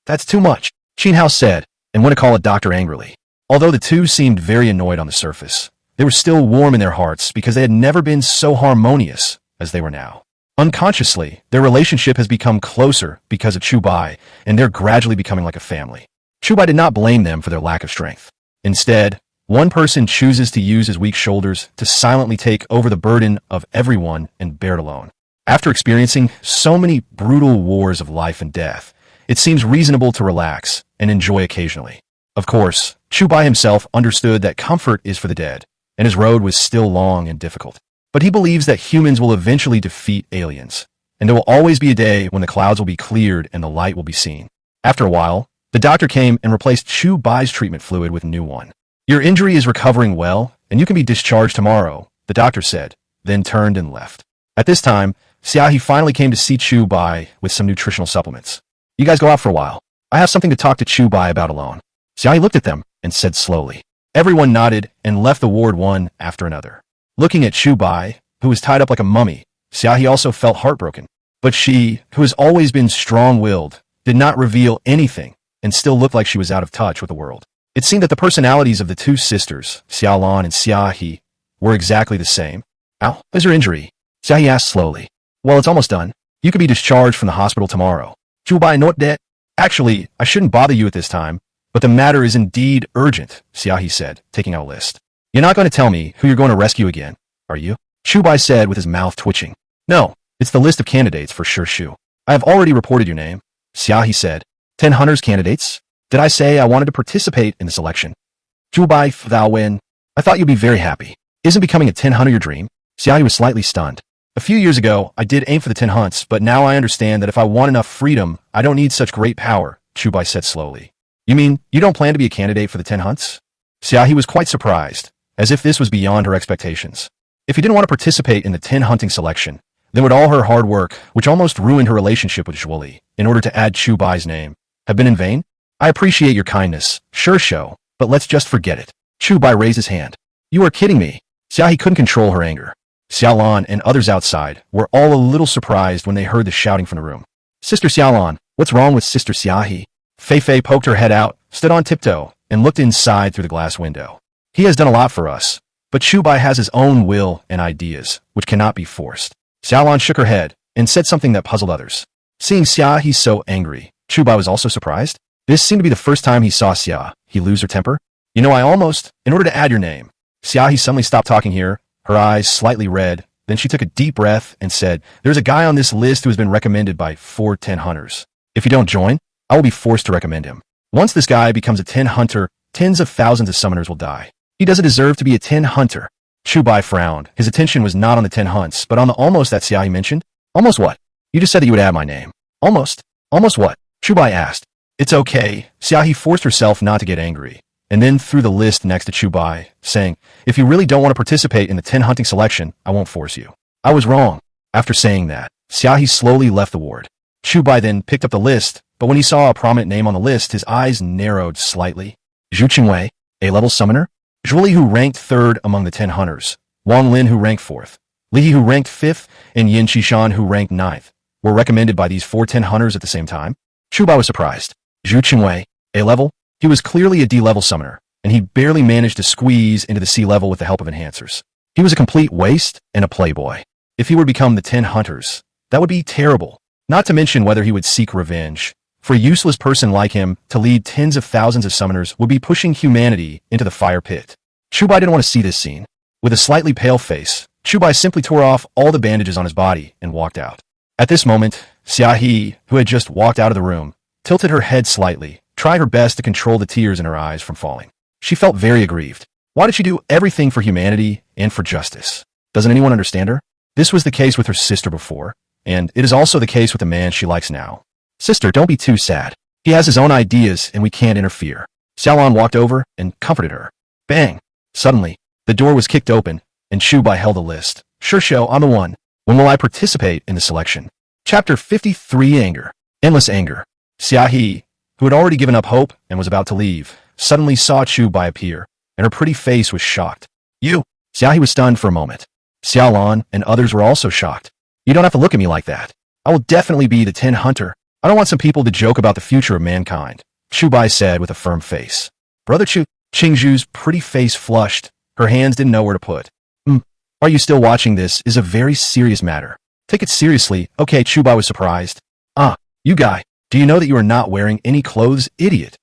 That's too much, Qin Hao said, and went to call a doctor angrily. Although the two seemed very annoyed on the surface, they were still warm in their hearts because they had never been so harmonious as they were now. Unconsciously, their relationship has become closer because of Chu Bai, and they're gradually becoming like a family. Chu Bai did not blame them for their lack of strength. Instead, one person chooses to use his weak shoulders to silently take over the burden of everyone and bear it alone. After experiencing so many brutal wars of life and death, it seems reasonable to relax and enjoy occasionally. Of course, Chu Bai himself understood that comfort is for the dead, and his road was still long and difficult. But he believes that humans will eventually defeat aliens, and there will always be a day when the clouds will be cleared and the light will be seen. After a while, the doctor came and replaced Chu Bai's treatment fluid with a new one. Your injury is recovering well, and you can be discharged tomorrow, the doctor said, then turned and left. At this time, Xiaohe finally came to see Chu Bai with some nutritional supplements. You guys go out for a while. I have something to talk to Chu Bai about alone. Xiaohe looked at them and said slowly. Everyone nodded and left the ward one after another. Looking at Chu Bai, who was tied up like a mummy, Xiaohe also felt heartbroken. But she, who has always been strong-willed, did not reveal anything and still looked like she was out of touch with the world. It seemed that the personalities of the two sisters, Xiaolan and Xiaohe, were exactly the same. How is your injury? Xiaohe asked slowly. Well, it's almost done. You could be discharged from the hospital tomorrow. Chu Bai not dead. Actually, I shouldn't bother you at this time, but the matter is indeed urgent, Xiaohe said, taking out a list. You're not going to tell me who you're going to rescue again, are you? Chu Bai said with his mouth twitching. No, it's the list of candidates for sure Shu. I have already reported your name, Xiaohe said. 10 hunters candidates? Did I say I wanted to participate in the selection? Chu Bai, thou win. I thought you'd be very happy. Isn't becoming a 10 hunter your dream? Xiaohe was slightly stunned. A few years ago, I did aim for the 10 hunts, but now I understand that if I want enough freedom, I don't need such great power, Chu Bai said slowly. You mean, you don't plan to be a candidate for the 10 hunts? Xiaohe was quite surprised, as if this was beyond her expectations. If you didn't want to participate in the 10 hunting selection, then would all her hard work, which almost ruined her relationship with Zhuoli, in order to add Chu Bai's name, have been in vain? I appreciate your kindness, sure show, but let's just forget it. Chu Bai raised his hand. You are kidding me. Xiaohe couldn't control her anger. Xiaolan and others outside were all a little surprised when they heard the shouting from the room. Sister Xiaolan, what's wrong with Sister Xiaohe? Fei Fei poked her head out, stood on tiptoe, and looked inside through the glass window. He has done a lot for us, but Chu Bai has his own will and ideas, which cannot be forced. Xiaolan shook her head and said something that puzzled others. Seeing Xiaohe so angry, Chu Bai was also surprised. This seemed to be the first time he saw Xiaohe lose her temper. You know, in order to add your name. Xiaohe suddenly stopped talking here, her eyes slightly red. Then she took a deep breath and said, there's a guy on this list who has been recommended by 4 10 hunters. If you don't join, I will be forced to recommend him. Once this guy becomes a 10 hunter, tens of thousands of summoners will die. He doesn't deserve to be a 10 hunter. Chu Bai frowned. His attention was not on the 10 hunts, but on the almost that Xiaohe mentioned. Almost what? You just said that you would add my name. Almost? Almost what? Chu Bai asked. It's okay. Xiaohe forced herself not to get angry, and then threw the list next to Chu Bai, saying, if you really don't want to participate in the 10 hunting selection, I won't force you. I was wrong. After saying that, Xiaohe slowly left the ward. Chu Bai then picked up the list, but when he saw a prominent name on the list, his eyes narrowed slightly. Zhu Qingwei, A-level summoner, Zhuoli who ranked 3rd among the 10 hunters, Wang Lin who ranked 4th, Li He who ranked 5th, and Yin Qishan who ranked 9th, were recommended by these 4 10 hunters at the same time. Chu Bai was surprised. Zhu Qingwei, A-level, he was clearly a D-level summoner, and he barely managed to squeeze into the C-level with the help of enhancers. He was a complete waste and a playboy. If he were to become the 10 hunters, that would be terrible. Not to mention whether he would seek revenge. For a useless person like him to lead tens of thousands of summoners would be pushing humanity into the fire pit. Chu Bai didn't want to see this scene. With a slightly pale face, Chu Bai simply tore off all the bandages on his body and walked out. At this moment, Xiaohe, who had just walked out of the room, tilted her head slightly, tried her best to control the tears in her eyes from falling. She felt very aggrieved. Why did she do everything for humanity and for justice? Doesn't anyone understand her? This was the case with her sister before, and it is also the case with the man she likes now. Sister, don't be too sad. He has his own ideas and we can't interfere. Xiaolan walked over and comforted her. Bang! Suddenly, the door was kicked open, and Chu Bai held a list. Sure show, I'm the one. When will I participate in the selection? Chapter 53 Anger. Endless anger. Xiaohe, who had already given up hope and was about to leave, suddenly saw Chu Bai appear, and her pretty face was shocked. You! Xiaohe was stunned for a moment. Xiaolan and others were also shocked. You don't have to look at me like that. I will definitely be the 10 hunter. I don't want some people to joke about the future of mankind, Chu Bai said with a firm face. Brother Chu, Qingzhu's pretty face flushed. Her hands didn't know where to put. Are you still watching? This is a very serious matter. Take it seriously. Okay, Chu Bai was surprised. You guy, do you know that you are not wearing any clothes, idiot?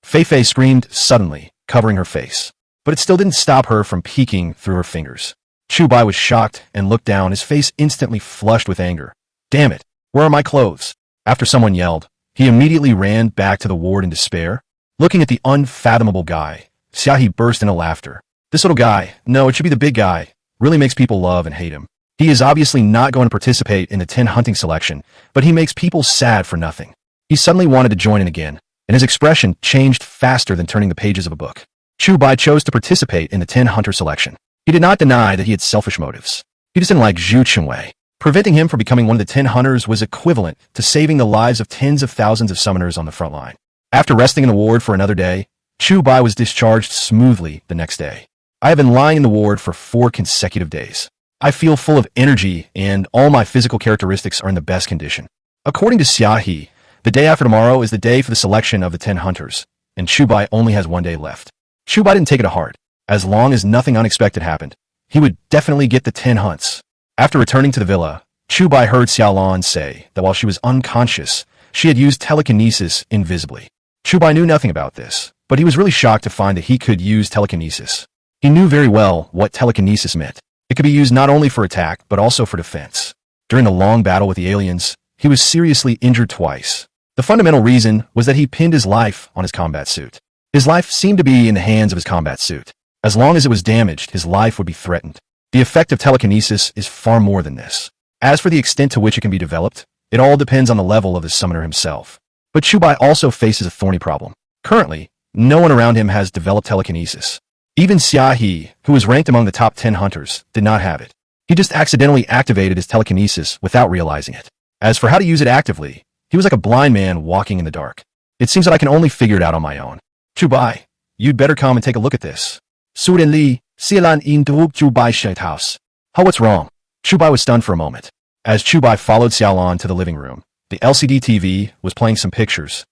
Fei Fei screamed suddenly, covering her face. But it still didn't stop her from peeking through her fingers. Chu Bai was shocked and looked down, his face instantly flushed with anger. Damn it, where are my clothes? After someone yelled, he immediately ran back to the ward in despair. Looking at the unfathomable guy, Xiaohe burst into laughter. This little guy, no, it should be the big guy, really makes people love and hate him. He is obviously not going to participate in the 10 hunting selection, but he makes people sad for nothing. He suddenly wanted to join in again, and his expression changed faster than turning the pages of a book. Chu Bai chose to participate in the 10 hunter selection. He did not deny that he had selfish motives. He just didn't like Zhu Wei. Preventing him from becoming one of the 10 hunters was equivalent to saving the lives of tens of thousands of summoners on the front line. After resting in the ward for another day, Chu Bai was discharged smoothly the next day. I have been lying in the ward for 4 consecutive days. I feel full of energy and all my physical characteristics are in the best condition. According to Xia He, the day after tomorrow is the day for the selection of the 10 hunters, and Chu Bai only has 1 day left. Chu Bai didn't take it to heart. As long as nothing unexpected happened, he would definitely get the 10 hunts. After returning to the villa, Chu Bai heard Xiaolan say that while she was unconscious, she had used telekinesis invisibly. Chu Bai knew nothing about this, but he was really shocked to find that he could use telekinesis. He knew very well what telekinesis meant. It could be used not only for attack, but also for defense. During the long battle with the aliens, he was seriously injured twice. The fundamental reason was that he pinned his life on his combat suit. His life seemed to be in the hands of his combat suit. As long as it was damaged, his life would be threatened. The effect of telekinesis is far more than this. As for the extent to which it can be developed, it all depends on the level of the summoner himself. But Chu Bai also faces a thorny problem. Currently, no one around him has developed telekinesis. Even Xia He, who was ranked among the top 10 hunters, did not have it. He just accidentally activated his telekinesis without realizing it. As for how to use it actively, he was like a blind man walking in the dark. It seems that I can only figure it out on my own. Chu Bai, you'd better come and take a look at this. Su Ren Li, Xialan in Duuk Chu Bai Shet house. How what's wrong? Chu Bai was stunned for a moment. As Chu Bai followed Xiaolan to the living room, the LCD TV was playing some pictures.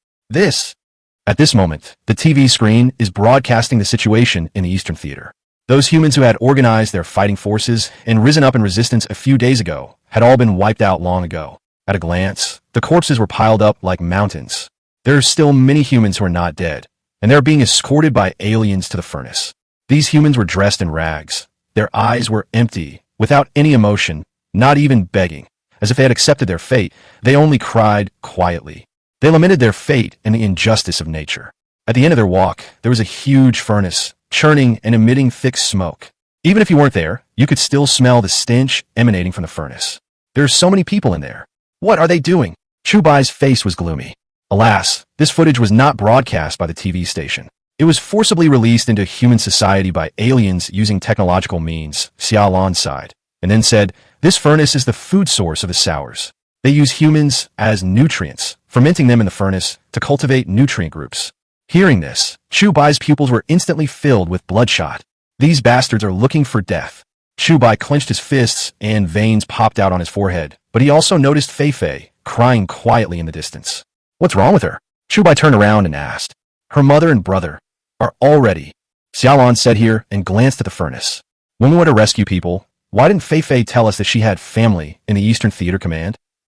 At this moment, the TV screen is broadcasting the situation in the Eastern Theater. Those humans who had organized their fighting forces and risen up in resistance a few days ago had all been wiped out long ago. At a glance, the corpses were piled up like mountains. There are still many humans who are not dead, and they are being escorted by aliens to the furnace. These humans were dressed in rags. Their eyes were empty, without any emotion, not even begging. As if they had accepted their fate, they only cried quietly. They lamented their fate and the injustice of nature. At the end of their walk, there was a huge furnace, churning and emitting thick smoke. Even if you weren't there, you could still smell the stench emanating from the furnace. There are so many people in there. What are they doing? Chu Bai's face was gloomy. Alas, this footage was not broadcast by the TV station. It was forcibly released into human society by aliens using technological means, Xiaolan sighed, and then said, "This furnace is the food source of the sours. They use humans as nutrients, fermenting them in the furnace to cultivate nutrient groups." Hearing this, Chu Bai's pupils were instantly filled with bloodshot. These bastards are looking for death. Chu Bai clenched his fists and veins popped out on his forehead, but he also noticed Fei Fei crying quietly in the distance. What's wrong with her? Chu Bai turned around and asked. Her mother and brother are already, Xiaolan said here and glanced at the furnace. When we went to rescue people, why didn't Fei Fei tell us that she had family in the Eastern Theater Command?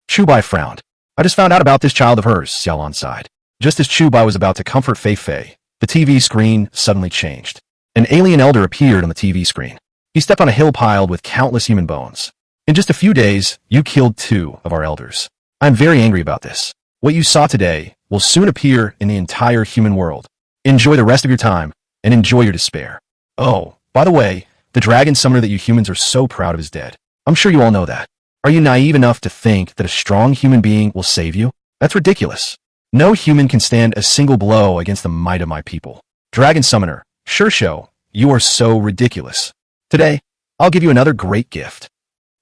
Chu Bai frowned. I just found out about this child of hers, Xiaolan sighed. Just as Chu Bai was about to comfort Fei Fei, the TV screen suddenly changed. An alien elder appeared on the TV screen. He stepped on a hill piled with countless human bones. In just a few days, you killed 2 of our elders. I'm very angry about this. What you saw today will soon appear in the entire human world. Enjoy the rest of your time, and enjoy your despair. Oh, by the way, the dragon summoner that you humans are so proud of is dead. I'm sure you all know that. Are you naive enough to think that a strong human being will save you? That's ridiculous. No human can stand a single blow against the might of my people. Dragon summoner, Shursho, you are so ridiculous. Today, I'll give you another great gift.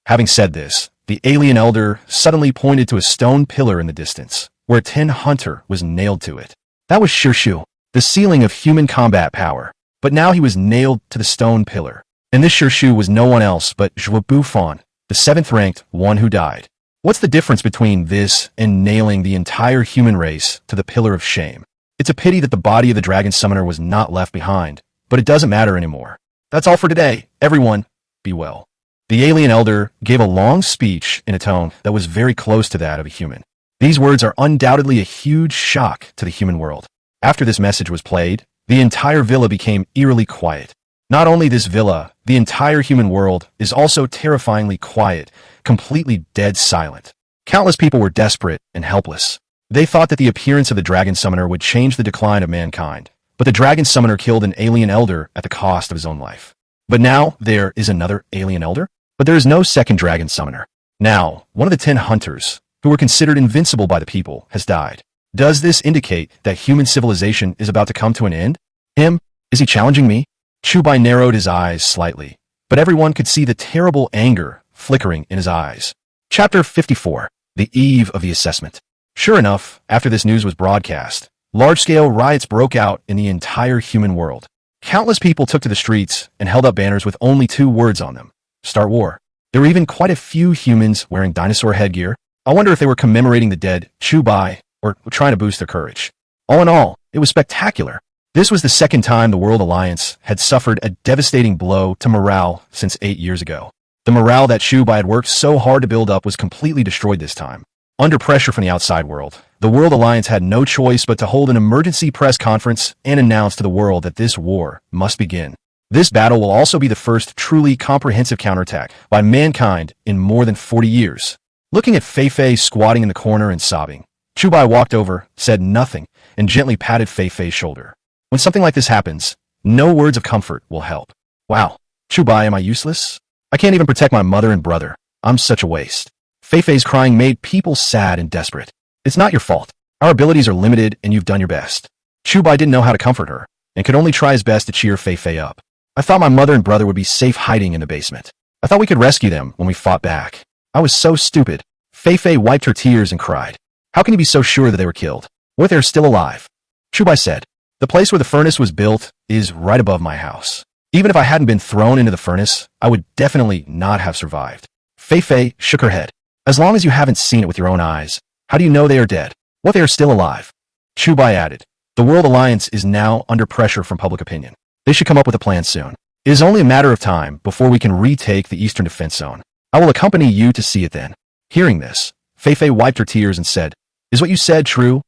Having said this, the alien elder suddenly pointed to a stone pillar in the distance, where a 10 hunter was nailed to it. That was Shirshu, the ceiling of human combat power. But now he was nailed to the stone pillar. And this Shirshu was no one else but Zhuo Bufan, the 7th-ranked one who died. What's the difference between this and nailing the entire human race to the pillar of shame? It's a pity that the body of the dragon summoner was not left behind, but it doesn't matter anymore. That's all for today. Everyone, be well. The alien elder gave a long speech in a tone that was very close to that of a human. These words are undoubtedly a huge shock to the human world. After this message was played, the entire villa became eerily quiet. Not only this villa, the entire human world is also terrifyingly quiet, completely dead silent. Countless people were desperate and helpless. They thought that the appearance of the dragon summoner would change the decline of mankind, but the dragon summoner killed an alien elder at the cost of his own life. But now there is another alien elder? But there is no second dragon summoner. Now, one of the 10 hunters, who were considered invincible by the people, has died. Does this indicate that human civilization is about to come to an end? Him? Is he challenging me? Chu Bai narrowed his eyes slightly, but everyone could see the terrible anger flickering in his eyes. Chapter 54. The Eve of the Assessment. Sure enough, after this news was broadcast, large-scale riots broke out in the entire human world. Countless people took to the streets and held up banners with only 2 words on them: "Start war." There were even quite a few humans wearing dinosaur headgear. I wonder if they were commemorating the dead Chu Bai or trying to boost their courage. All in all, it was spectacular. This was the second time the World Alliance had suffered a devastating blow to morale since 8 years ago. The morale that Chu Bai had worked so hard to build up was completely destroyed this time. Under pressure from the outside world, the World Alliance had no choice but to hold an emergency press conference and announce to the world that this war must begin. This battle will also be the first truly comprehensive counterattack by mankind in more than 40 years. Looking at Fei Fei squatting in the corner and sobbing, Chu Bai walked over, said nothing, and gently patted Fei Fei's shoulder. When something like this happens, no words of comfort will help. Wow, Chu Bai, am I useless? I can't even protect my mother and brother. I'm such a waste. Fei Fei's crying made people sad and desperate. It's not your fault. Our abilities are limited and you've done your best. Chu Bai didn't know how to comfort her, and could only try his best to cheer Fei Fei up. I thought my mother and brother would be safe hiding in the basement. I thought we could rescue them when we fought back. I was so stupid. Fei Fei wiped her tears and cried. How can you be so sure that they were killed? What if they're still alive? Chu Bai said, the place where the furnace was built is right above my house. Even if I hadn't been thrown into the furnace, I would definitely not have survived. Fei Fei shook her head. As long as you haven't seen it with your own eyes, how do you know they are dead? What if they are still alive? Chu Bai added, the World Alliance is now under pressure from public opinion. They should come up with a plan soon. It is only a matter of time before we can retake the Eastern Defense Zone. I will accompany you to see it then. Hearing this, Fei Fei wiped her tears and said, is what you said true?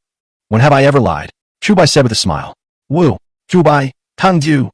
When have I ever lied? Chu Bai said with a smile. Woo, Chu Bai, Tang Ju.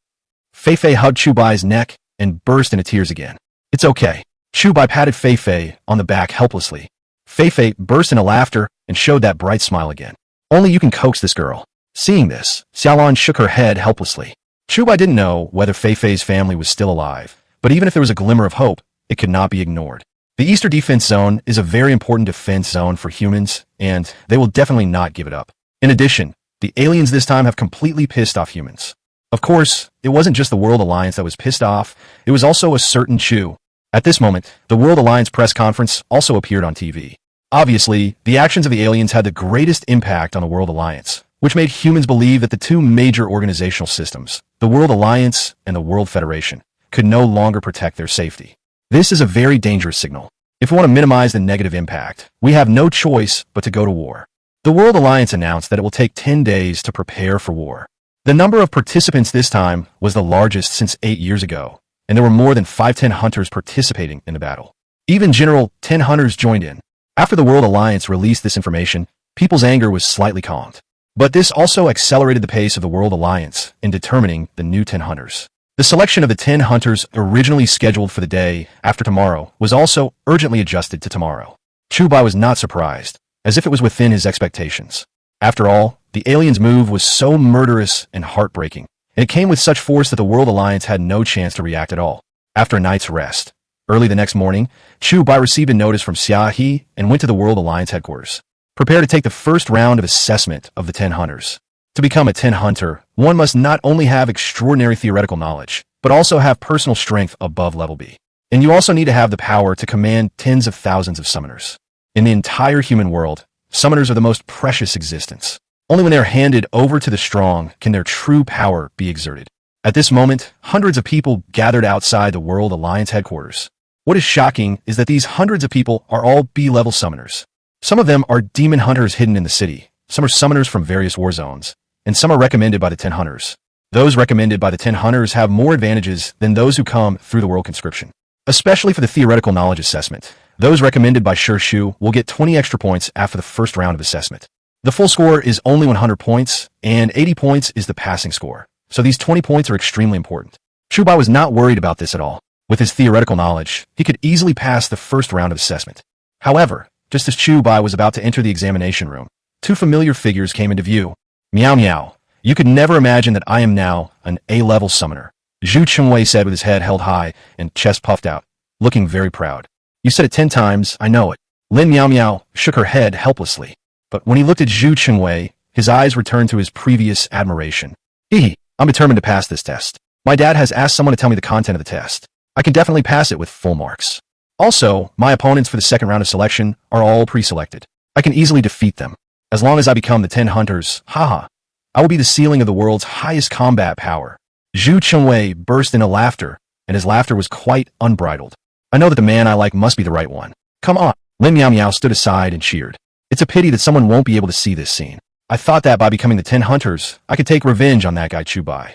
Fei Fei hugged Chu Bai's neck and burst into tears again. It's okay. Chu Bai patted Fei Fei on the back helplessly. Fei Fei burst into laughter and showed that bright smile again. Only you can coax this girl. Seeing this, Xiaolan shook her head helplessly. Chu Bai didn't know whether Fei Fei's family was still alive, but even if there was a glimmer of hope, it could not be ignored. The Eastern Defense Zone is a very important defense zone for humans, and they will definitely not give it up. In addition, the aliens this time have completely pissed off humans. Of course, it wasn't just the World Alliance that was pissed off, it was also a certain Chu. At this moment, the World Alliance press conference also appeared on TV. Obviously, the actions of the aliens had the greatest impact on the World Alliance, which made humans believe that the 2 major organizational systems, the World Alliance and the World Federation, could no longer protect their safety. This is a very dangerous signal. If we want to minimize the negative impact, we have no choice but to go to war. The World Alliance announced that it will take 10 days to prepare for war. The number of participants this time was the largest since 8 years ago, and there were more than 510 hunters participating in the battle. Even General 10 hunters joined in. After the World Alliance released this information, people's anger was slightly calmed. But this also accelerated the pace of the World Alliance in determining the new 10 hunters. The selection of the 10 hunters originally scheduled for the day after tomorrow was also urgently adjusted to tomorrow. Chu Bai was not surprised, as if it was within his expectations. After all, the aliens' move was so murderous and heartbreaking, and it came with such force that the World Alliance had no chance to react at all. After a night's rest, early the next morning, Chu Bai received a notice from Xia He and went to the World Alliance headquarters. Prepare to take the first round of assessment of the 10 hunters. To become a 10 hunter, one must not only have extraordinary theoretical knowledge, but also have personal strength above level B. And you also need to have the power to command tens of thousands of summoners. In the entire human world, summoners are the most precious existence. Only when they are handed over to the strong can their true power be exerted. At this moment, hundreds of people gathered outside the World Alliance headquarters. What is shocking is that these hundreds of people are all B-level summoners. Some of them are demon hunters hidden in the city, some are summoners from various war zones, and some are recommended by the 10 hunters. Those recommended by the 10 hunters have more advantages than those who come through the world conscription. Especially for the theoretical knowledge assessment, those recommended by Shi Shu will get 20 extra points after the first round of assessment. The full score is only 100 points, and 80 points is the passing score, so these 20 points are extremely important. Chu Bai was not worried about this at all. With his theoretical knowledge, he could easily pass the first round of assessment. However, just as Chu Bai was about to enter the examination room, 2 familiar figures came into view. Meow meow. You could never imagine that I am now an A-level summoner, Zhu Chengwei said with his head held high and chest puffed out. looking very proud. You said it 10 times, I know it. Lin Miao Miao shook her head helplessly. But when he looked at Zhu Chengwei, his eyes returned to his previous admiration. I'm determined to pass this test. My dad has asked someone to tell me the content of the test. I can definitely pass it with full marks. Also, my opponents for the second round of selection are all pre-selected. I can easily defeat them. As long as I become the 10 hunters, haha. I will be the ceiling of the world's highest combat power. Zhu Chengwei burst into laughter, and his laughter was quite unbridled. I know that the man I like must be the right one. Come on. Lin Miao Miao stood aside and cheered. It's a pity that someone won't be able to see this scene. I thought that by becoming the 10 hunters, I could take revenge on that guy Chu Bai.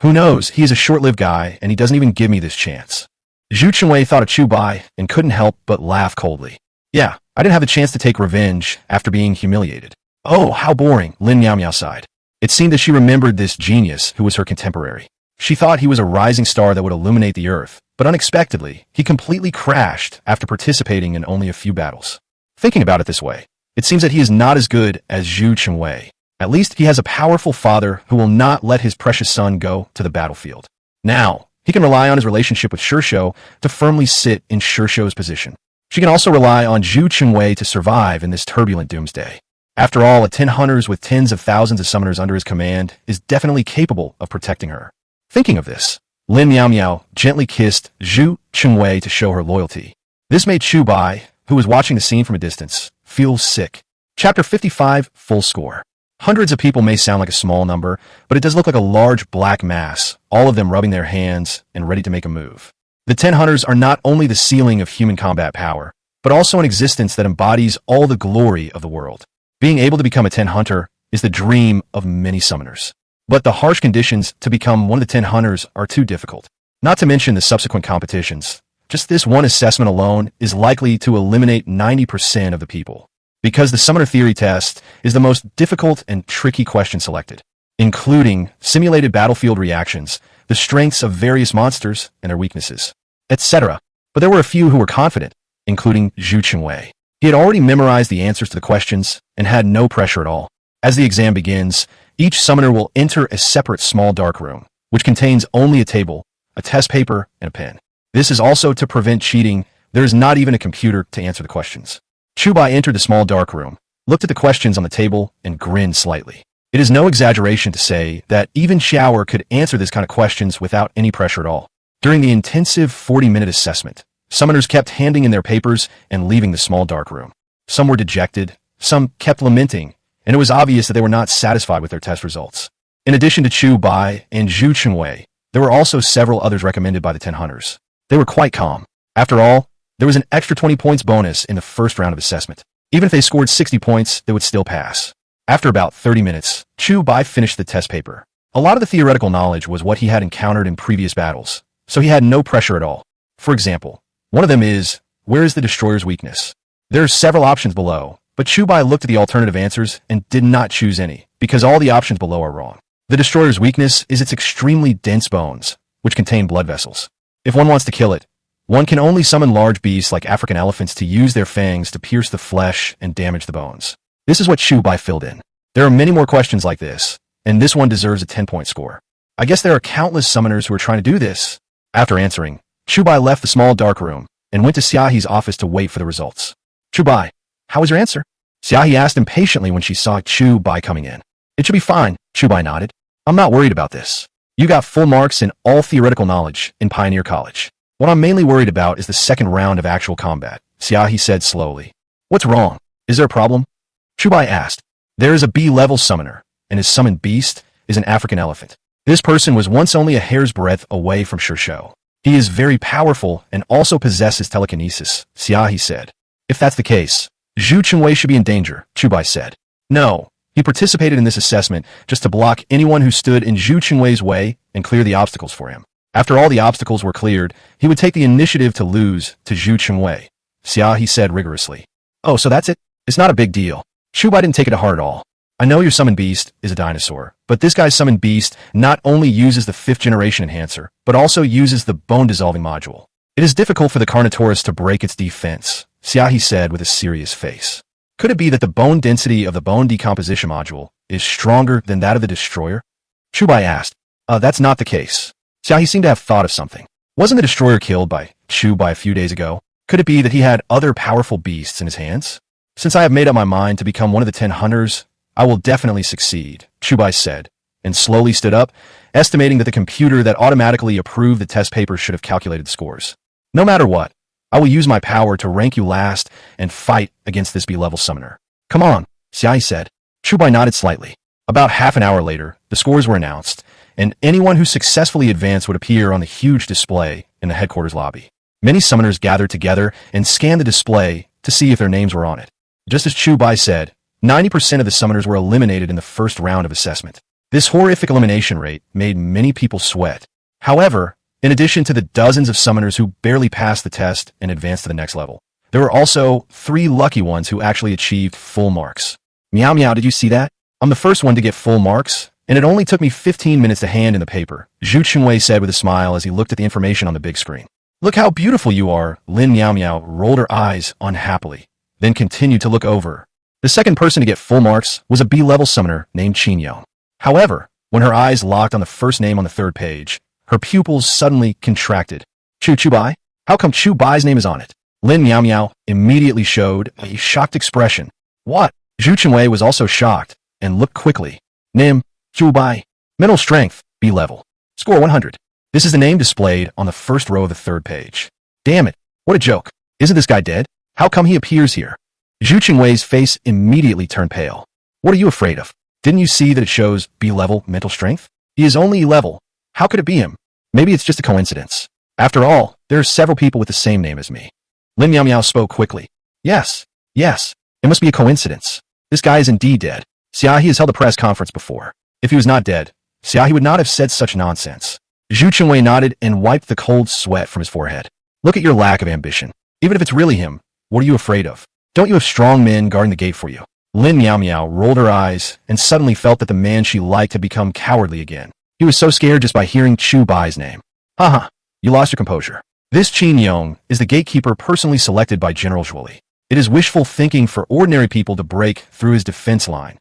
Who knows, he is a short-lived guy, and he doesn't even give me this chance. Zhu Chengwei thought of Chu Bai and couldn't help but laugh coldly. Yeah, I didn't have the chance to take revenge after being humiliated. Oh, how boring, Lin Miao Miao sighed. It seemed that she remembered this genius who was her contemporary. She thought he was a rising star that would illuminate the earth, but unexpectedly, he completely crashed after participating in only a few battles. Thinking about it this way, it seems that he is not as good as Zhu Chengwei. At least he has a powerful father who will not let his precious son go to the battlefield. Now, he can rely on his relationship with Shishou to firmly sit in Shishou's position. She can also rely on Zhu Chengwei to survive in this turbulent doomsday. After all, a 10 hunters with tens of thousands of summoners under his command is definitely capable of protecting her. Thinking of this, Lin Miao Miao gently kissed Zhu Chengwei to show her loyalty. This made Chu Bai, who was watching the scene from a distance, feel sick. Chapter 55, Full Score. Hundreds of people may sound like a small number, but it does look like a large black mass, all of them rubbing their hands and ready to make a move. The 10 hunters are not only the ceiling of human combat power, but also an existence that embodies all the glory of the world. Being able to become a 10 hunter is the dream of many summoners. But the harsh conditions to become one of the 10 hunters are too difficult. Not to mention the subsequent competitions. Just this one assessment alone is likely to eliminate 90% of the people. Because the summoner theory test is the most difficult and tricky question selected, including simulated battlefield reactions, the strengths of various monsters and their weaknesses, etc. But there were a few who were confident, including Zhu Chengwei. He had already memorized the answers to the questions and had no pressure at all. As the exam begins, each summoner will enter a separate small dark room, which contains only a table, a test paper, and a pen. This is also to prevent cheating. There is not even a computer to answer the questions. Chu Bai entered the small dark room, looked at the questions on the table, and grinned slightly. It is no exaggeration to say that even Xiaoer could answer this kind of questions without any pressure at all. During the intensive 40-minute assessment, summoners kept handing in their papers and leaving the small dark room. Some were dejected, some kept lamenting, and it was obvious that they were not satisfied with their test results. In addition to Chu Bai and Zhu Chengwei, there were also several others recommended by the 10 hunters. They were quite calm. After all, there was an extra 20 points bonus in the first round of assessment. Even if they scored 60 points, they would still pass. After about 30 minutes, Chu Bai finished the test paper. A lot of the theoretical knowledge was what he had encountered in previous battles, so he had no pressure at all. For example, one of them is, where is the destroyer's weakness? There are several options below, but Chu Bai looked at the alternative answers and did not choose any, because all the options below are wrong. The destroyer's weakness is its extremely dense bones, which contain blood vessels. If one wants to kill it, one can only summon large beasts like African elephants to use their fangs to pierce the flesh and damage the bones. This is what Chu Bai filled in. There are many more questions like this, and this one deserves a 10-point score. I guess there are countless summoners who are trying to do this. After answering, Chu Bai left the small dark room and went to Xiaohe's office to wait for the results. Chu Bai, how was your answer? Xiaohe asked impatiently when she saw Chu Bai coming in. It should be fine, Chu Bai nodded. I'm not worried about this. You got full marks in all theoretical knowledge in Pioneer College. What I'm mainly worried about is the second round of actual combat, Xiaohe said slowly. What's wrong? Is there a problem? Chu Bai asked. There is a B-level summoner, and his summoned beast is an African elephant. This person was once only a hair's breadth away from Shishou. He is very powerful and also possesses telekinesis, Xiaohe said. If that's the case, Zhu Chengwei should be in danger, Chu Bai said. No, he participated in this assessment just to block anyone who stood in Zhu Chengwei's way and clear the obstacles for him. After all the obstacles were cleared, he would take the initiative to lose to Zhu Chengwei, Xiaohe said rigorously. Oh, so that's it? It's not a big deal. Chu Bai didn't take it to heart at all. I know your summoned beast is a dinosaur, but this guy's summoned beast not only uses the 5th generation enhancer, but also uses the bone dissolving module. It is difficult for the Carnotaurus to break its defense, Xiaohe said with a serious face. Could it be that the bone density of the bone decomposition module is stronger than that of the destroyer? Chu Bai asked. That's not the case. Xiaohe seemed to have thought of something. Wasn't the destroyer killed by Chu Bai a few days ago? Could it be that he had other powerful beasts in his hands? Since I have made up my mind to become one of the 10 hunters, I will definitely succeed, Chu Bai said, and slowly stood up, estimating that the computer that automatically approved the test papers should have calculated the scores. No matter what, I will use my power to rank you last and fight against this B-level summoner. Come on, Xiai said. Chu Bai nodded slightly. About half an hour later, the scores were announced, and anyone who successfully advanced would appear on the huge display in the headquarters lobby. Many summoners gathered together and scanned the display to see if their names were on it. Just as Chu Bai said, 90% of the summoners were eliminated in the first round of assessment. This horrific elimination rate made many people sweat. However, in addition to the dozens of summoners who barely passed the test and advanced to the next level, there were also 3 lucky ones who actually achieved full marks. Meow Meow, did you see that? I'm the first one to get full marks, and it only took me 15 minutes to hand in the paper, Zhu Chunwei said with a smile as he looked at the information on the big screen. Look how beautiful you are, Lin Meow Meow rolled her eyes unhappily, then continued to look over. The second person to get full marks was a B-level summoner named Qin Yong. However, when her eyes locked on the first name on the third page, her pupils suddenly contracted. Chu Bai? How come Chu Bai's name is on it? Lin Meow Meow immediately showed a shocked expression. What? Zhu Chunwei was also shocked and looked quickly. Nim, Chu Bai. Mental strength, B-level. Score 100. This is the name displayed on the first row of the third page. Damn it, what a joke. Isn't this guy dead? How come he appears here? Zhu Chunwei's face immediately turned pale. What are you afraid of? Didn't you see that it shows B-level mental strength? He is only E-level. How could it be him? Maybe it's just a coincidence. After all, there are several people with the same name as me. Lin Meow Meow spoke quickly. Yes, it must be a coincidence. This guy is indeed dead. Xiaohi has held a press conference before. If he was not dead, Xiaohi would not have said such nonsense. Zhu Chunwei nodded and wiped the cold sweat from his forehead. Look at your lack of ambition. Even if it's really him, what are you afraid of? Don't you have strong men guarding the gate for you? Lin Meow Meow rolled her eyes and suddenly felt that the man she liked had become cowardly again. He was so scared just by hearing Chu Bai's name. Haha, you lost your composure. This Qin Yong is the gatekeeper personally selected by General Zhuoli. It is wishful thinking for ordinary people to break through his defense line.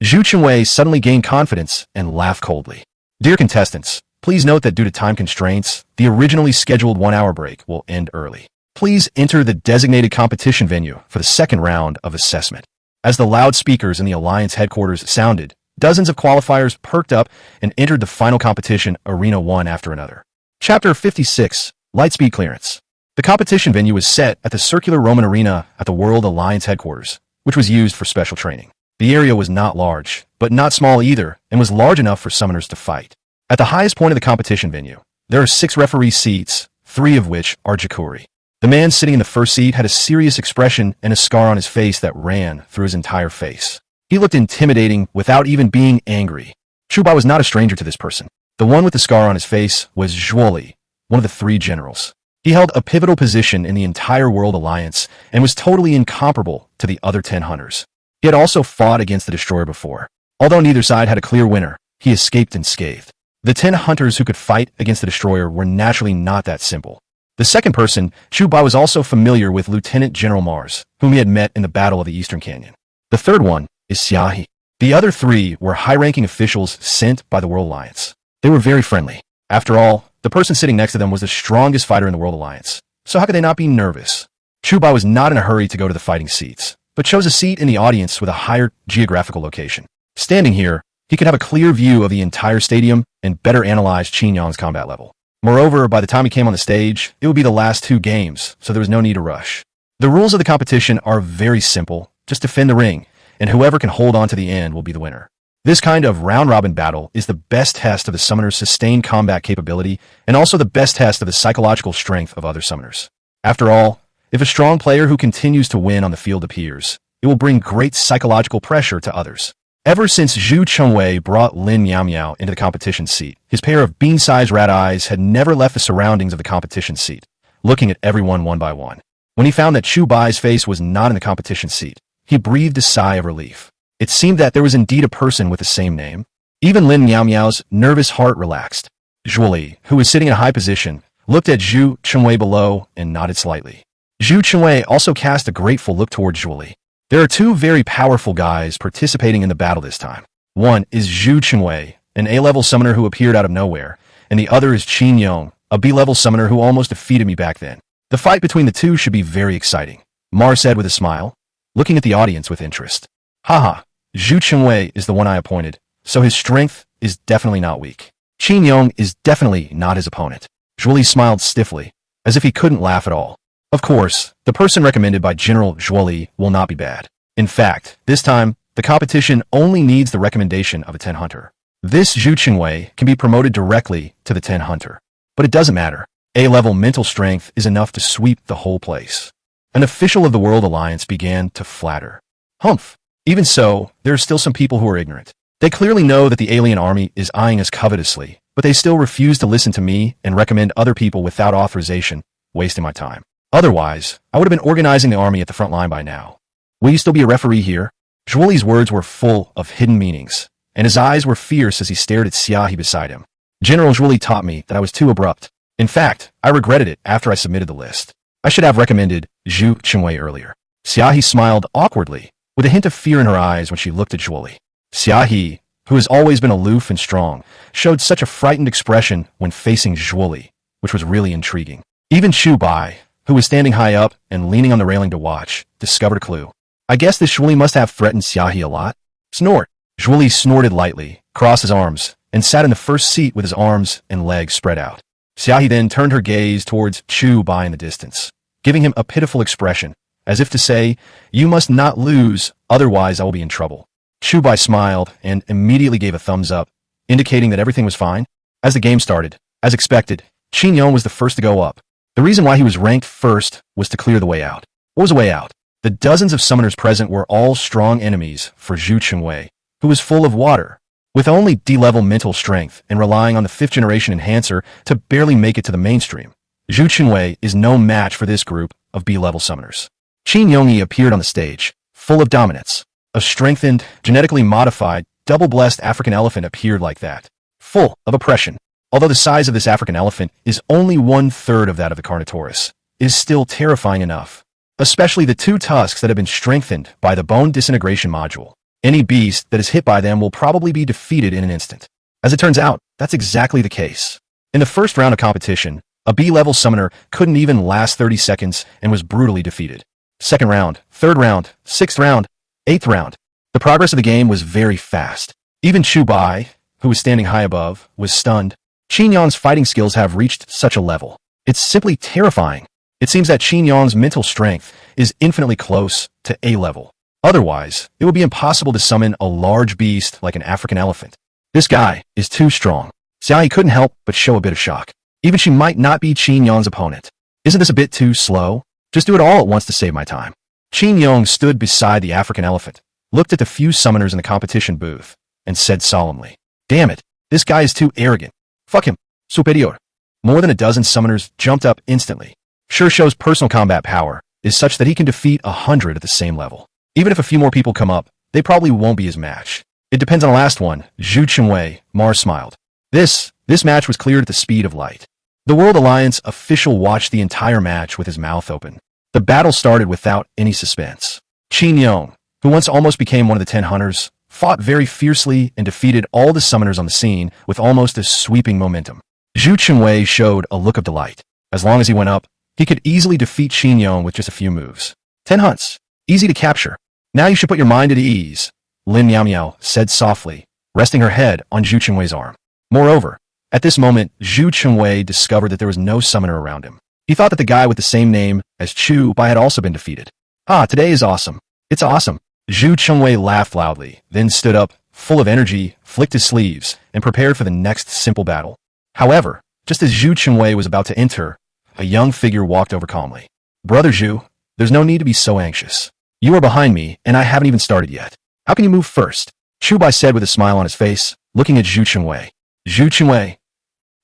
Zhu Chunwei suddenly gained confidence and laughed coldly. Dear contestants, please note that due to time constraints, the originally scheduled 1-hour break will end early. Please enter the designated competition venue for the second round of assessment. As the loudspeakers in the Alliance headquarters sounded, dozens of qualifiers perked up and entered the final competition arena one after another. Chapter 56, Lightspeed Clearance. The competition venue was set at the circular Roman arena at the World Alliance headquarters, which was used for special training. The area was not large, but not small either, and was large enough for summoners to fight. At the highest point of the competition venue, there are 6 referee seats, 3 of which are Jakuri. The man sitting in the first seat had a serious expression and a scar on his face that ran through his entire face. He looked intimidating without even being angry. Chu Bai was not a stranger to this person. The one with the scar on his face was Zhuoli, one of the 3 generals. He held a pivotal position in the entire World Alliance and was totally incomparable to the other 10 hunters. He had also fought against the destroyer before. Although neither side had a clear winner, he escaped unscathed. The 10 hunters who could fight against the destroyer were naturally not that simple. The second person, Chu Bai, was also familiar with Lieutenant General Mars, whom he had met in the Battle of the Eastern Canyon. The third one is Xiaohi. The other 3 were high-ranking officials sent by the World Alliance. They were very friendly. After all, the person sitting next to them was the strongest fighter in the World Alliance. So how could they not be nervous? Chu Bai was not in a hurry to go to the fighting seats, but chose a seat in the audience with a higher geographical location. Standing here, he could have a clear view of the entire stadium and better analyze Qin Yong's combat level. Moreover, by the time he came on the stage, it would be the last 2 games, so there was no need to rush. The rules of the competition are very simple. Just defend the ring, and whoever can hold on to the end will be the winner. This kind of round-robin battle is the best test of the summoner's sustained combat capability and also the best test of the psychological strength of other summoners. After all, if a strong player who continues to win on the field appears, it will bring great psychological pressure to others. Ever since Zhu Chunwei brought Lin Meow Meow into the competition seat, his pair of bean-sized rat eyes had never left the surroundings of the competition seat, looking at everyone one by one. When he found that Chu Bai's face was not in the competition seat, he breathed a sigh of relief. It seemed that there was indeed a person with the same name. Even Lin Meow Meow's nervous heart relaxed. Zhuoli, who was sitting in a high position, looked at Zhu Chunwei below and nodded slightly. Zhu Chunwei also cast a grateful look toward Zhuoli. There are 2 very powerful guys participating in the battle this time. One is Zhu Chunwei, an A-level summoner who appeared out of nowhere, and the other is Qin Yong, a B-level summoner who almost defeated me back then. The fight between the two should be very exciting, Mar said with a smile, looking at the audience with interest. Haha, Zhu Chengwei is the one I appointed, so his strength is definitely not weak. Qin Yong is definitely not his opponent. Zhuoli smiled stiffly, as if he couldn't laugh at all. Of course, the person recommended by General Zhuoli will not be bad. In fact, this time, the competition only needs the recommendation of a 10 hunter. This Zhu Chengwei can be promoted directly to the 10 hunter. But it doesn't matter. A-level mental strength is enough to sweep the whole place. An official of the World Alliance began to flatter. Humph. Even so, there are still some people who are ignorant. They clearly know that the alien army is eyeing us covetously, but they still refuse to listen to me and recommend other people without authorization, wasting my time. Otherwise, I would have been organizing the army at the front line by now. Will you still be a referee here? Zhuoli's words were full of hidden meanings, and his eyes were fierce as he stared at Xiaohe beside him. General Zhuoli taught me that I was too abrupt. In fact, I regretted it after I submitted the list. I should have recommended Zhu Chengwei earlier. Xiaohe smiled awkwardly, with a hint of fear in her eyes when she looked at Zhuoli. Xiaohe, who has always been aloof and strong, showed such a frightened expression when facing Zhuoli, which was really intriguing. Even Chu Bai, who was standing high up and leaning on the railing to watch, discovered a clue. I guess this Zhuoli must have threatened Xiaohe a lot. Snort. Zhuoli snorted lightly, crossed his arms, and sat in the first seat with his arms and legs spread out. Xiaohe then turned her gaze towards Chu Bai in the distance, giving him a pitiful expression, as if to say, "You must not lose, otherwise I will be in trouble." Chu Bai smiled and immediately gave a thumbs up, indicating that everything was fine. As the game started, as expected, Qin Yong was the first to go up. The reason why he was ranked first was to clear the way out. What was the way out? The dozens of summoners present were all strong enemies for Zhu Chengwei, who was full of water. With only D-level mental strength and relying on the 5th generation enhancer to barely make it to the mainstream, Zhu Chengwei is no match for this group of B-level summoners. Qin Yongyi appeared on the stage, full of dominance. A strengthened, genetically modified, double-blessed African elephant appeared like that, full of oppression. Although the size of this African elephant is only 1/3 of that of the Carnotaurus, it is still terrifying enough. Especially the 2 tusks that have been strengthened by the bone disintegration module. Any beast that is hit by them will probably be defeated in an instant. As it turns out, that's exactly the case. In the first round of competition, a B-level summoner couldn't even last 30 seconds and was brutally defeated. Second round, third round, 6th round, 8th round. The progress of the game was very fast. Even Chu Bai, who was standing high above, was stunned. Qin Yong's fighting skills have reached such a level. It's simply terrifying. It seems that Qin Yong's mental strength is infinitely close to A-level. Otherwise, it would be impossible to summon a large beast like an African elephant. This guy is too strong. Xiaohe couldn't help but show a bit of shock. Even she might not be Qin Yong's opponent. Isn't this a bit too slow? Just do it all at once to save my time. Qin Yong stood beside the African elephant, looked at the few summoners in the competition booth, and said solemnly, "Damn it, this guy is too arrogant. Fuck him. Superior." More than a dozen summoners jumped up instantly. Sure shows personal combat power is such that he can defeat 100 at the same level. Even if a few more people come up, they probably won't be his match. It depends on the last one, Zhu Chengwei, Mars smiled. This match was cleared at the speed of light. The World Alliance official watched the entire match with his mouth open. The battle started without any suspense. Qin Yong, who once almost became one of the 10 hunters, fought very fiercely and defeated all the summoners on the scene with almost a sweeping momentum. Zhu Chengwei showed a look of delight. As long as he went up, he could easily defeat Qin Yong with just a few moves. 10 hunts. Easy to capture. Now you should put your mind at ease, Lin Miao Miao said softly, resting her head on Zhu Chengwei's arm. Moreover, at this moment, Zhu Chengwei discovered that there was no summoner around him. He thought that the guy with the same name as Chu Bai had also been defeated. Ah, today is awesome. It's awesome. Zhu Chengwei laughed loudly, then stood up, full of energy, flicked his sleeves, and prepared for the next simple battle. However, just as Zhu Chengwei was about to enter, a young figure walked over calmly. "Brother Zhu, there's no need to be so anxious. You are behind me, and I haven't even started yet. How can you move first?" Chu Bai said with a smile on his face, looking at Zhu Chengwei. Zhu Chengwei.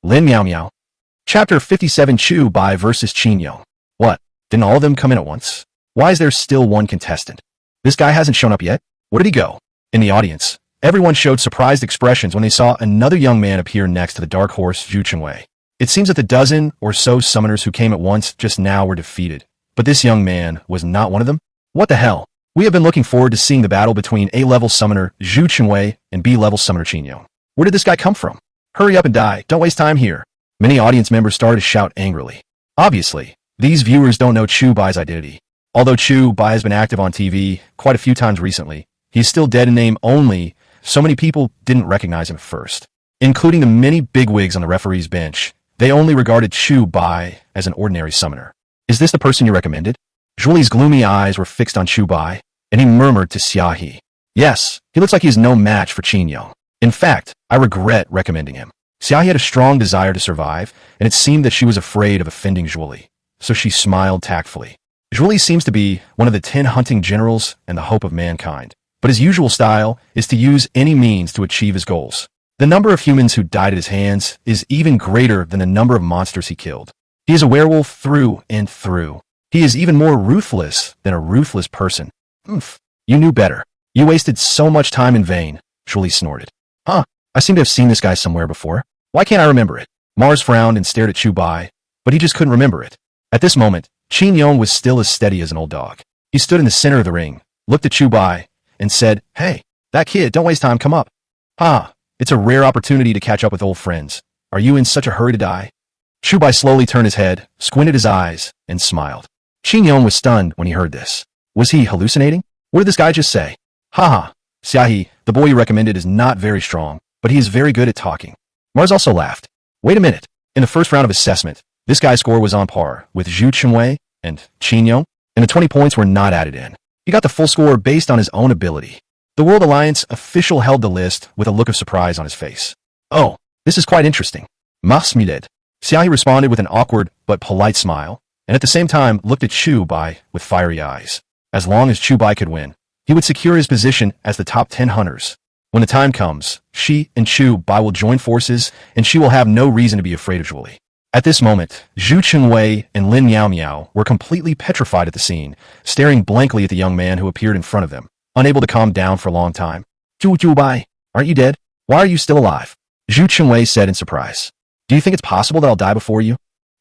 Lin Miao Miao. Chapter 57 Chu Bai versus Qin Yong. What? Didn't all of them come in at once? Why is there still one contestant? This guy hasn't shown up yet? Where did he go? In the audience, everyone showed surprised expressions when they saw another young man appear next to the dark horse Zhu Chengwei. It seems that the dozen or so summoners who came at once just now were defeated, but this young man was not one of them? What the hell? We have been looking forward to seeing the battle between A-level summoner Zhu Chengwei and B-level summoner Qin Yong. Where did this guy come from? Hurry up and die, don't waste time here. Many audience members started to shout angrily. Obviously, these viewers don't know Chu Bai's identity. Although Chu Bai has been active on TV quite a few times recently, he's still dead in name only, so many people didn't recognize him at first. Including the many bigwigs on the referee's bench, they only regarded Chu Bai as an ordinary summoner. Is this the person you recommended? Zhuli's gloomy eyes were fixed on Chu Bai, and he murmured to Xiaohe. Yes, he looks like he's no match for Qin Yong. In fact, I regret recommending him. Xiaohe had a strong desire to survive, and it seemed that she was afraid of offending Zhuli, so she smiled tactfully. Zhuli seems to be one of the 10 hunting generals and the hope of mankind, but his usual style is to use any means to achieve his goals. The number of humans who died at his hands is even greater than the number of monsters he killed. He is a werewolf through and through. He is even more ruthless than a ruthless person. You knew better. You wasted so much time in vain, Zhuli snorted. Huh, I seem to have seen this guy somewhere before. Why can't I remember it? Mars frowned and stared at Chu Bai, but he just couldn't remember it. At this moment, Qin Yong was still as steady as an old dog. He stood in the center of the ring, looked at Chu Bai, and said, Hey, that kid, don't waste time, come up. It's a rare opportunity to catch up with old friends. Are you in such a hurry to die? Chu Bai slowly turned his head, squinted his eyes, and smiled. Qin Yong was stunned when he heard this. Was he hallucinating? What did this guy just say? Xiaohe, the boy you recommended is not very strong, but he is very good at talking. Mars also laughed. Wait a minute. In the first round of assessment, this guy's score was on par with Zhu Chunwei and Qin Yong, and the 20 points were not added in. He got the full score based on his own ability. The World Alliance official held the list with a look of surprise on his face. Oh, this is quite interesting. Mahsmiled. Xiaohe responded with an awkward but polite smile, and at the same time looked at Chu Bai with fiery eyes. As long as Chu Bai could win, he would secure his position as the top 10 hunters. When the time comes, she and Chu Bai will join forces, and she will have no reason to be afraid of Zhuli. At this moment, Zhu Chunwei and Lin Miao Miao were completely petrified at the scene, staring blankly at the young man who appeared in front of them, unable to calm down for a long time. Chu Bai, aren't you dead? Why are you still alive? Zhu Chunwei said in surprise. Do you think it's possible that I'll die before you?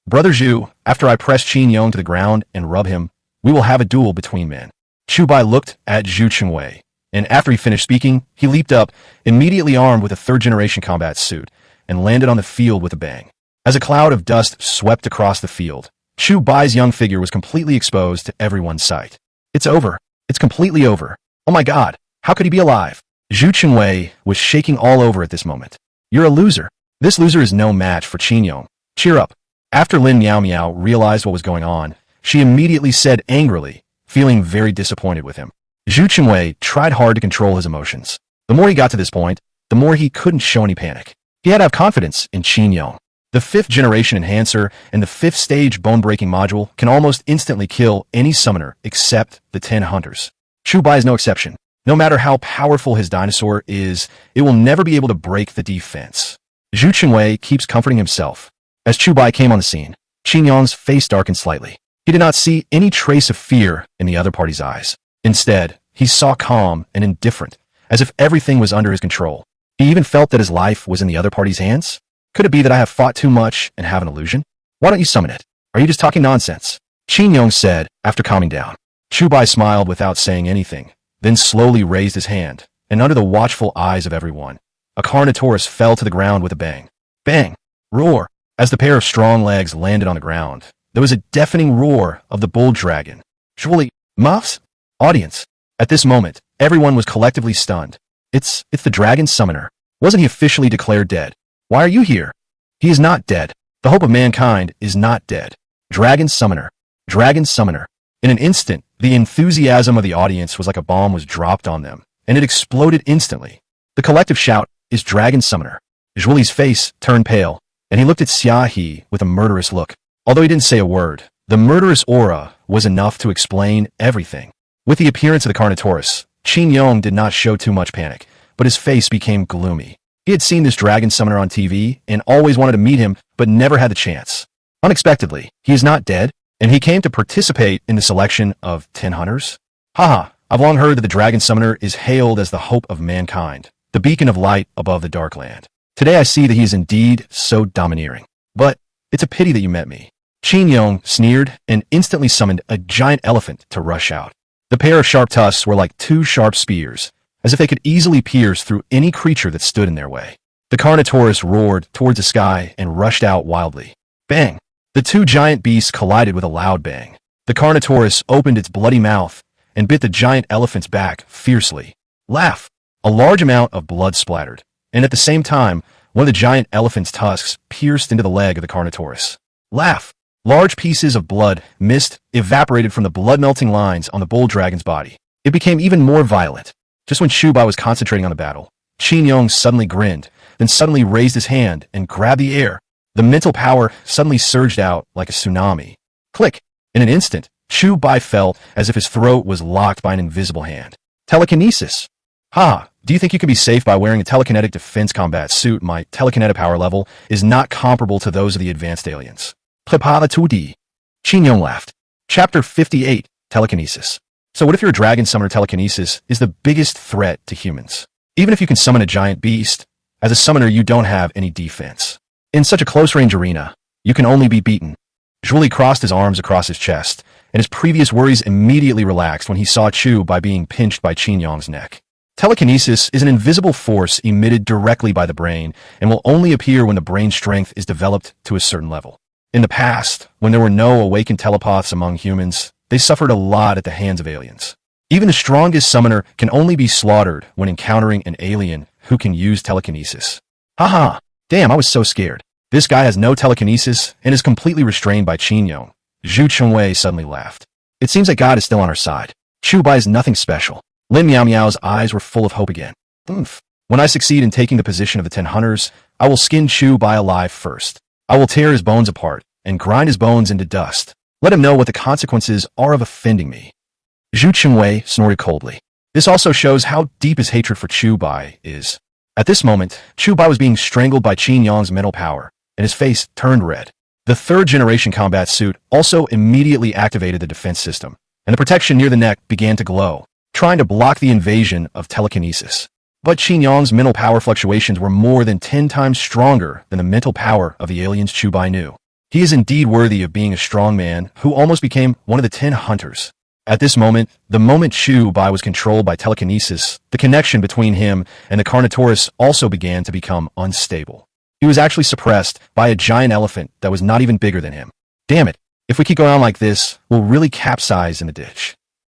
Brother Zhu, after I press Qin Yong to the ground and rub him, we will have a duel between men. Chu Bai looked at Zhu Chunwei, and after he finished speaking, he leaped up, immediately armed with a third-generation combat suit, and landed on the field with a bang. As a cloud of dust swept across the field, Chu Bai's young figure was completely exposed to everyone's sight. It's over. It's completely over. Oh my god, how could he be alive? Zhu Chunwei was shaking all over at this moment. You're a loser. This loser is no match for Qin Yong. Cheer up. After Lin Miao Miao realized what was going on, she immediately said angrily, feeling very disappointed with him. Zhu Chunwei tried hard to control his emotions. The more he got to this point, the more he couldn't show any panic. He had to have confidence in Qin Yong. The 5th generation enhancer and the 5th stage bone-breaking module can almost instantly kill any summoner except the 10 hunters. Chu Bai is no exception. No matter how powerful his dinosaur is, it will never be able to break the defense. Zhu Chunwei keeps comforting himself. As Chu Bai came on the scene, Qin Yong's face darkened slightly. He did not see any trace of fear in the other party's eyes. Instead, he saw calm and indifferent, as if everything was under his control. He even felt that his life was in the other party's hands. Could it be that I have fought too much and have an illusion? Why don't you summon it? Are you just talking nonsense? Qin Yong said, after calming down. Chu Bai smiled without saying anything, then slowly raised his hand, and under the watchful eyes of everyone, a Carnotaurus fell to the ground with a bang. Bang! Roar! As the pair of strong legs landed on the ground, there was a deafening roar of the bull dragon. Zhuli, muffs? Audience. At this moment, everyone was collectively stunned. It's the dragon summoner. Wasn't he officially declared dead? Why are you here? He is not dead. The hope of mankind is not dead. Dragon summoner. Dragon summoner. In an instant, the enthusiasm of the audience was like a bomb was dropped on them, and it exploded instantly. The collective shout is dragon summoner. Zhuli's face turned pale, and he looked at Xiaohe with a murderous look. Although he didn't say a word, the murderous aura was enough to explain everything. With the appearance of the Carnotaurus, Qin Yong did not show too much panic, but his face became gloomy. He had seen this dragon summoner on TV and always wanted to meet him, but never had the chance. Unexpectedly, he is not dead, and he came to participate in the selection of 10 hunters. I've long heard that the dragon summoner is hailed as the hope of mankind, the beacon of light above the dark land. Today I see that he is indeed so domineering. But it's a pity that you met me. Qin Yong sneered and instantly summoned a giant elephant to rush out. The pair of sharp tusks were like 2 sharp spears, as if they could easily pierce through any creature that stood in their way. The Carnotaurus roared towards the sky and rushed out wildly. Bang! The two giant beasts collided with a loud bang. The Carnotaurus opened its bloody mouth and bit the giant elephant's back fiercely. Laugh! A large amount of blood splattered, and at the same time, one of the giant elephant's tusks pierced into the leg of the Carnotaurus. Laugh! Large pieces of blood evaporated from the blood-melting lines on the bull dragon's body. It became even more violent. Just when Chu Bai was concentrating on the battle, Qin Yong suddenly grinned, then suddenly raised his hand and grabbed the air. The mental power suddenly surged out like a tsunami. Click! In an instant, Chu Bai felt as if his throat was locked by an invisible hand. Telekinesis! Ha! Do you think you can be safe by wearing a telekinetic defense combat suit? My telekinetic power level is not comparable to those of the advanced aliens. Prepara tudi. Qin Yong laughed. Chapter 58, Telekinesis. So what if your dragon summoner telekinesis is the biggest threat to humans? Even if you can summon a giant beast, as a summoner you don't have any defense. In such a close-range arena, you can only be beaten. Zhuoli crossed his arms across his chest, and his previous worries immediately relaxed when he saw Chu Bai being pinched by Qin Yong's neck. Telekinesis is an invisible force emitted directly by the brain and will only appear when the brain strength is developed to a certain level. In the past, when there were no awakened telepaths among humans, they suffered a lot at the hands of aliens. Even the strongest summoner can only be slaughtered when encountering an alien who can use telekinesis. Haha! Damn, I was so scared. This guy has no telekinesis and is completely restrained by Qin Yong. Zhu Chengwei suddenly laughed. It seems that God is still on our side. Chu Bai is nothing special. Lin Miao Miao's eyes were full of hope again. Oomph. When I succeed in taking the position of the 10 hunters, I will skin Chu Bai alive first. I will tear his bones apart and grind his bones into dust. Let him know what the consequences are of offending me. Zhu Chengwei snorted coldly. This also shows how deep his hatred for Chu Bai is. At this moment, Chu Bai was being strangled by Qin Yong's mental power, and his face turned red. The third-generation combat suit also immediately activated the defense system, and the protection near the neck began to glow, trying to block the invasion of telekinesis. But Qin Yong's mental power fluctuations were more than 10 times stronger than the mental power of the aliens Chu Bai knew. He is indeed worthy of being a strong man who almost became one of the 10 hunters. At this moment, the moment Chu Bai was controlled by telekinesis, the connection between him and the Carnotaurus also began to become unstable. He was actually suppressed by a giant elephant that was not even bigger than him. Damn it, if we keep going on like this, we'll really capsize in the ditch.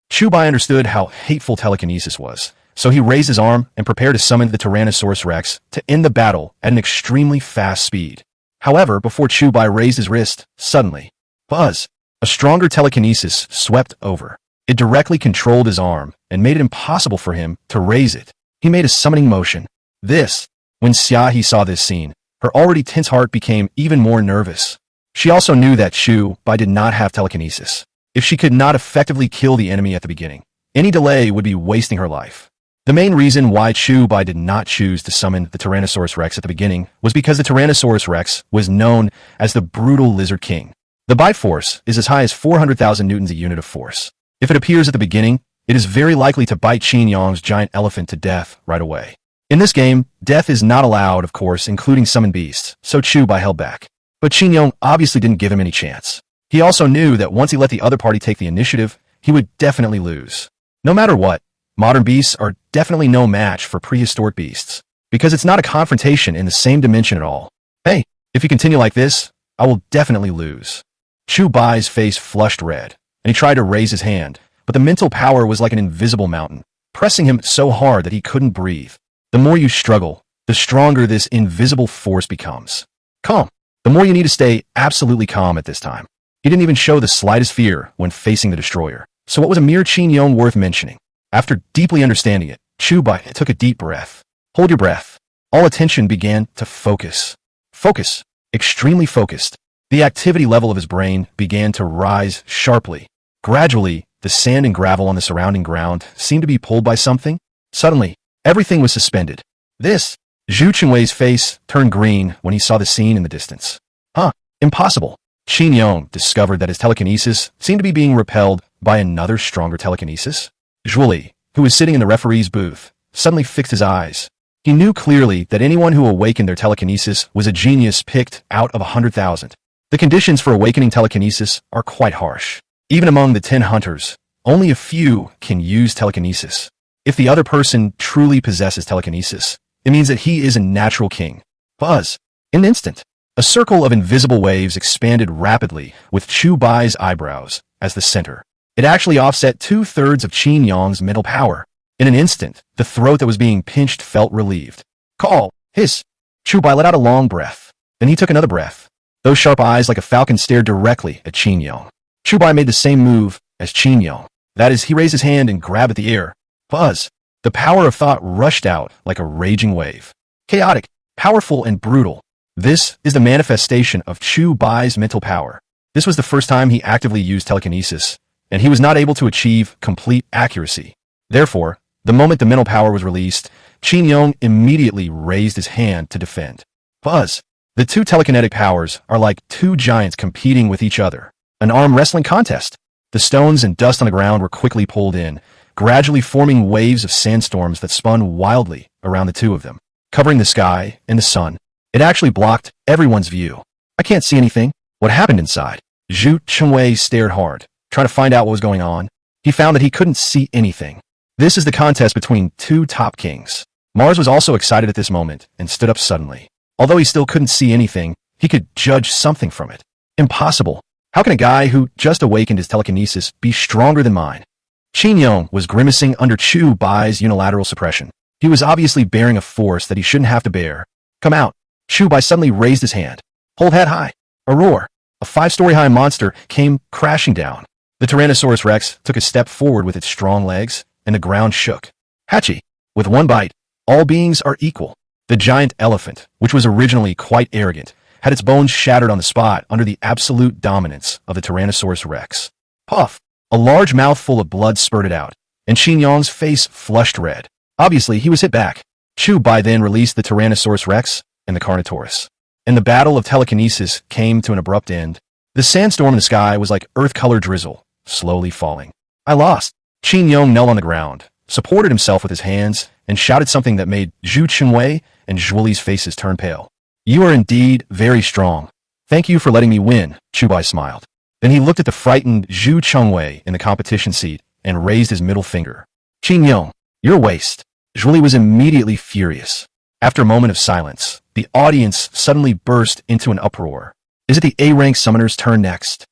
Chu Bai understood how hateful telekinesis was, so he raised his arm and prepared to summon the Tyrannosaurus Rex to end the battle at an extremely fast speed. However, before Chu Bai raised his wrist, suddenly, buzz! A stronger telekinesis swept over. It directly controlled his arm and made it impossible for him to raise it. He made a summoning motion. When Xiaohe saw this scene, her already tense heart became even more nervous. She also knew that Chu Bai did not have telekinesis. If she could not effectively kill the enemy at the beginning, any delay would be wasting her life. The main reason why Chu Bai did not choose to summon the Tyrannosaurus Rex at the beginning was because the Tyrannosaurus Rex was known as the brutal Lizard King. The bite force is as high as 400,000 newtons a unit of force. If it appears at the beginning, it is very likely to bite Qin Yong's giant elephant to death right away. In this game, death is not allowed, of course, including summoned beasts, so Chu Bai held back. But Qin Yong obviously didn't give him any chance. He also knew that once he let the other party take the initiative, he would definitely lose. No matter what, modern beasts are definitely no match for prehistoric beasts, because it's not a confrontation in the same dimension at all. Hey, if you continue like this, I will definitely lose. Chu Bai's face flushed red, and he tried to raise his hand, but the mental power was like an invisible mountain, pressing him so hard that he couldn't breathe. The more you struggle, the stronger this invisible force becomes. Calm. The more you need to stay absolutely calm at this time. He didn't even show the slightest fear when facing the destroyer. So what was a mere Qin Yong worth mentioning? After deeply understanding it, Chu Bai took a deep breath. Hold your breath. All attention began to focus. Focus. Extremely focused. The activity level of his brain began to rise sharply. Gradually, the sand and gravel on the surrounding ground seemed to be pulled by something. Suddenly, everything was suspended. Zhu Chengwei's face turned green when he saw the scene in the distance. Impossible. Qin Yong discovered that his telekinesis seemed to be being repelled by another stronger telekinesis. Zhuoli, who was sitting in the referee's booth, suddenly fixed his eyes. He knew clearly that anyone who awakened their telekinesis was a genius picked out of 100,000. The conditions for awakening telekinesis are quite harsh. Even among the 10 hunters, only a few can use telekinesis. If the other person truly possesses telekinesis, It means that he is a natural king. Buzz. In an instant, a circle of invisible waves expanded rapidly with Chu Bai's eyebrows as the center. It actually offset 2/3 of Qin Yong's mental power. In an instant, the throat that was being pinched felt relieved. Call. Hiss. Chu Bai let out a long breath. Then he took another breath. Those sharp eyes like a falcon stared directly at Qin Yong. Chu Bai made the same move as Qin Yong. That is, he raised his hand and grabbed at the air. Buzz. The power of thought rushed out like a raging wave. Chaotic, powerful, and brutal. This is the manifestation of Chu Bai's mental power. This was the first time he actively used telekinesis, and he was not able to achieve complete accuracy. Therefore, the moment the mental power was released, Qin Yong immediately raised his hand to defend. Buzz. The two telekinetic powers are like two giants competing with each other. An arm wrestling contest. The stones and dust on the ground were quickly pulled in, gradually forming waves of sandstorms that spun wildly around the two of them, covering the sky and the sun. It actually blocked everyone's view. I can't see anything. What happened inside? Zhu Chengwei stared hard, trying to find out what was going on. He found that he couldn't see anything. This is the contest between two top kings. Mars was also excited at this moment and stood up suddenly. Although he still couldn't see anything, he could judge something from it. Impossible. How can a guy who just awakened his telekinesis be stronger than mine? Qin Yong was grimacing under Chu Bai's unilateral suppression. He was obviously bearing a force that he shouldn't have to bear. Come out. Chu Bai suddenly raised his hand. Hold head high. A roar. A 5-story high monster came crashing down. The Tyrannosaurus Rex took a step forward with its strong legs, and the ground shook. Hachi. With one bite, all beings are equal. The giant elephant, which was originally quite arrogant, had its bones shattered on the spot under the absolute dominance of the Tyrannosaurus Rex. Puff! A large mouthful of blood spurted out, and Qin Yong's face flushed red. Obviously, he was hit back. Chu Bai then released the Tyrannosaurus Rex and the Carnotaurus. And the battle of telekinesis came to an abrupt end. The sandstorm in the sky was like earth-colored drizzle, slowly falling. I lost. Qin Yong knelt on the ground, supported himself with his hands, and shouted something that made Zhu Chengwei and Zhuli's faces turn pale. You are indeed very strong. Thank you for letting me win, Chu Bai smiled. Then he looked at the frightened Zhu Chengwei in the competition seat and raised his middle finger. Qin Yong, you're a waste. Zhuli was immediately furious. After a moment of silence, the audience suddenly burst into an uproar. Is it the A-rank summoner's turn next?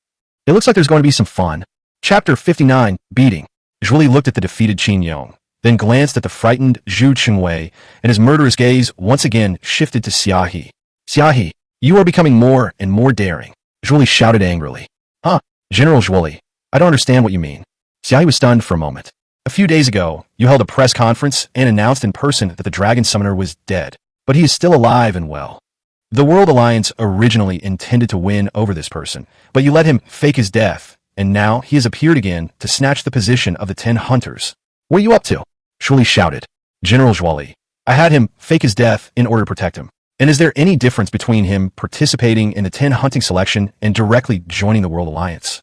It looks like there's going to be some fun. Chapter 59, Beating. Zhuli looked at the defeated Qin Yong, then glanced at the frightened Zhu Chengwei, and his murderous gaze once again shifted to Xiaohe. Xiaohe, you are becoming more and more daring. Zhuli shouted angrily. Huh, General Zhuoli, I don't understand what you mean. Xiaohe was stunned for a moment. A few days ago, you held a press conference and announced in person that the Dragon Summoner was dead, but he is still alive and well. The World Alliance originally intended to win over this person, but you let him fake his death, and now he has appeared again to snatch the position of the 10 hunters. What are you up to? Zhuoli shouted. General Zhuoli, I had him fake his death in order to protect him. And is there any difference between him participating in the 10 hunting selection and directly joining the World Alliance?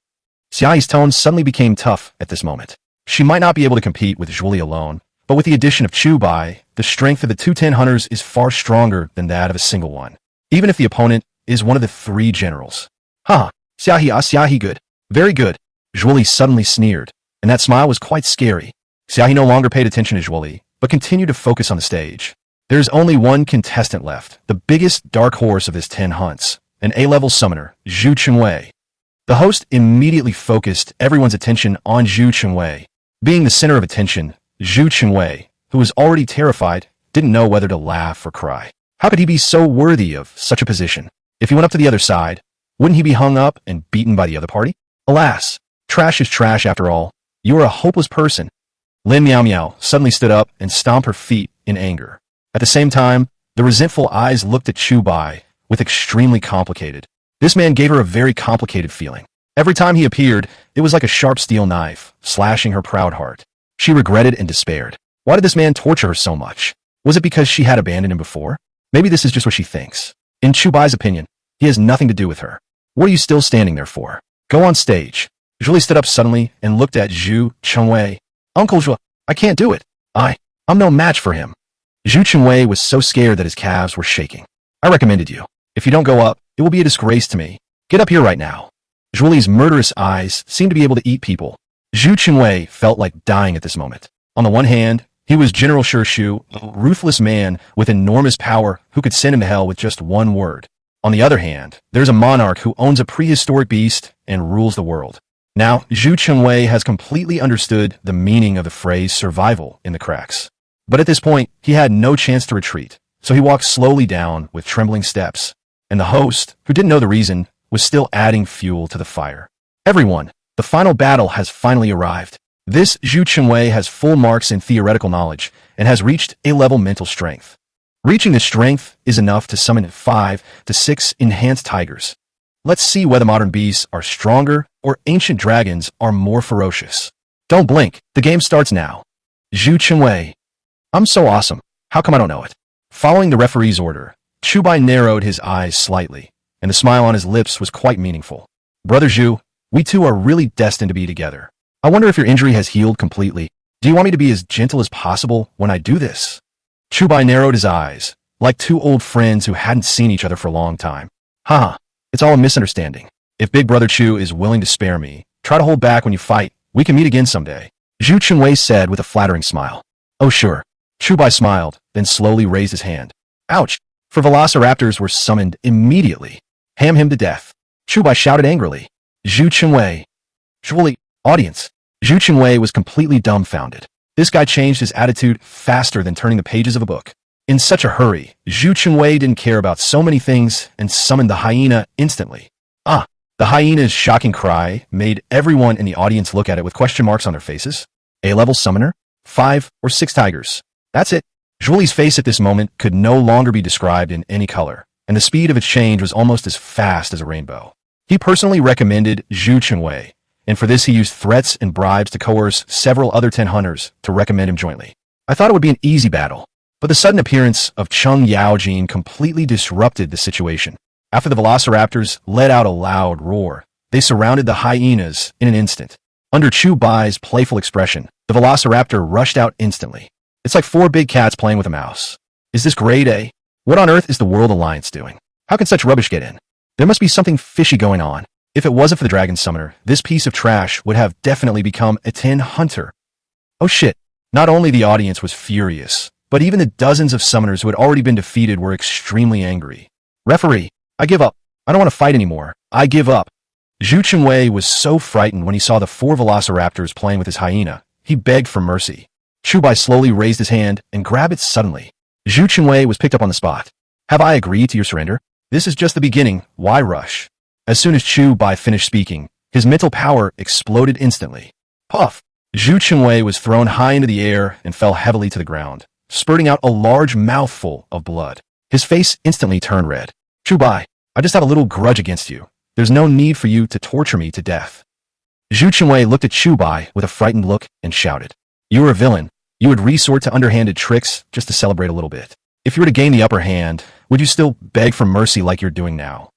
Xiaohe's tone suddenly became tough at this moment. She might not be able to compete with Zhuoli alone, but with the addition of Chu Bai, the strength of the 210 hunters is far stronger than that of a single one, even if the opponent is one of the 3 generals. Huh, Xiaohe good. Very good. Zhuoli suddenly sneered, and that smile was quite scary. Xiaohe no longer paid attention to Zhuoli, but continued to focus on the stage. There is only one contestant left, the biggest dark horse of this 10 hunts, an A-level summoner, Zhu Chengwei. The host immediately focused everyone's attention on Zhu Chengwei. Being the center of attention, Zhu Chengwei, who was already terrified, didn't know whether to laugh or cry. How could he be so worthy of such a position? If he went up to the other side, wouldn't he be hung up and beaten by the other party? Alas, trash is trash after all. You are a hopeless person. Lin Miao Miao suddenly stood up and stomped her feet in anger. At the same time, the resentful eyes looked at Chu Bai with extremely complicated. This man gave her a very complicated feeling. Every time he appeared, it was like a sharp steel knife, slashing her proud heart. She regretted and despaired. Why did this man torture her so much? Was it because she had abandoned him before? Maybe this is just what she thinks. In Chu Bai's opinion, he has nothing to do with her. What are you still standing there for? Go on stage. Zhuoli stood up suddenly and looked at Zhu Chengwei. Uncle Zhu, I can't do it. I'm no match for him. Zhu Chengwei was so scared that his calves were shaking. I recommended you. If you don't go up, it will be a disgrace to me. Get up here right now. Zhuoli's murderous eyes seemed to be able to eat people. Zhu Chengwei felt like dying at this moment. On the one hand, he He was General Shu, a ruthless man with enormous power who could send him to hell with just one word. On the other hand, there's a monarch who owns a prehistoric beast and rules the world. Now, Zhu Chengwei has completely understood the meaning of the phrase survival in the cracks. But at this point, he had no chance to retreat, so he walked slowly down with trembling steps. And the host, who didn't know the reason, was still adding fuel to the fire. Everyone, the final battle has finally arrived. This Zhu Chengwei has full marks in theoretical knowledge and has reached A-level mental strength. Reaching this strength is enough to summon 5 to 6 enhanced tigers. Let's see whether modern beasts are stronger or ancient dragons are more ferocious. Don't blink, the game starts now. Zhu Chengwei. I'm so awesome, how come I don't know it? Following the referee's order, Chu Bai narrowed his eyes slightly, and the smile on his lips was quite meaningful. Brother Zhu, we two are really destined to be together. I wonder if your injury has healed completely. Do you want me to be as gentle as possible when I do this? Chu Bai narrowed his eyes, like two old friends who hadn't seen each other for a long time. Haha, it's all a misunderstanding. If Big Brother Chu is willing to spare me, try to hold back when you fight. We can meet again someday. Zhu Chengwei said with a flattering smile. Oh sure. Chu Bai smiled, then slowly raised his hand. Ouch! For Velociraptors were summoned immediately. Ham him to death. Chu Bai shouted angrily. Zhu Chengwei. Surely, audience. Zhu Chengwei was completely dumbfounded. This guy changed his attitude faster than turning the pages of a book. In such a hurry, Zhu Chengwei didn't care about so many things and summoned the hyena instantly. Ah! The hyena's shocking cry made everyone in the audience look at it with question marks on their faces. A-level summoner? 5 or 6 tigers. That's it. Zhuli's face at this moment could no longer be described in any color, and the speed of its change was almost as fast as a rainbow. He personally recommended Zhu Chengwei, and for this he used threats and bribes to coerce several other 10 hunters to recommend him jointly. I thought it would be an easy battle, but the sudden appearance of Cheng Yaojin completely disrupted the situation. After the Velociraptors let out a loud roar, they surrounded the hyenas in an instant. Under Chu Bai's playful expression, the Velociraptor rushed out instantly. It's like 4 big cats playing with a mouse. Is this grade A? What on earth is the World Alliance doing? How can such rubbish get in? There must be something fishy going on. If it wasn't for the Dragon Summoner, this piece of trash would have definitely become a 10 hunter. Oh shit. Not only the audience was furious, but even the dozens of summoners who had already been defeated were extremely angry. Referee, I give up. I don't want to fight anymore. I give up. Zhu Chengwei was so frightened when he saw the 4 Velociraptors playing with his hyena, he begged for mercy. Chu Bai slowly raised his hand and grabbed it suddenly. Zhu Chengwei was picked up on the spot. Have I agreed to your surrender? This is just the beginning. Why rush? As soon as Chu Bai finished speaking, his mental power exploded instantly. Puff! Zhu Chengwei was thrown high into the air and fell heavily to the ground, spurting out a large mouthful of blood. His face instantly turned red. Chu Bai, I just have a little grudge against you. There's no need for you to torture me to death. Zhu Chengwei looked at Chu Bai with a frightened look and shouted. You were a villain. You would resort to underhanded tricks just to celebrate a little bit. If you were to gain the upper hand, would you still beg for mercy like you're doing now?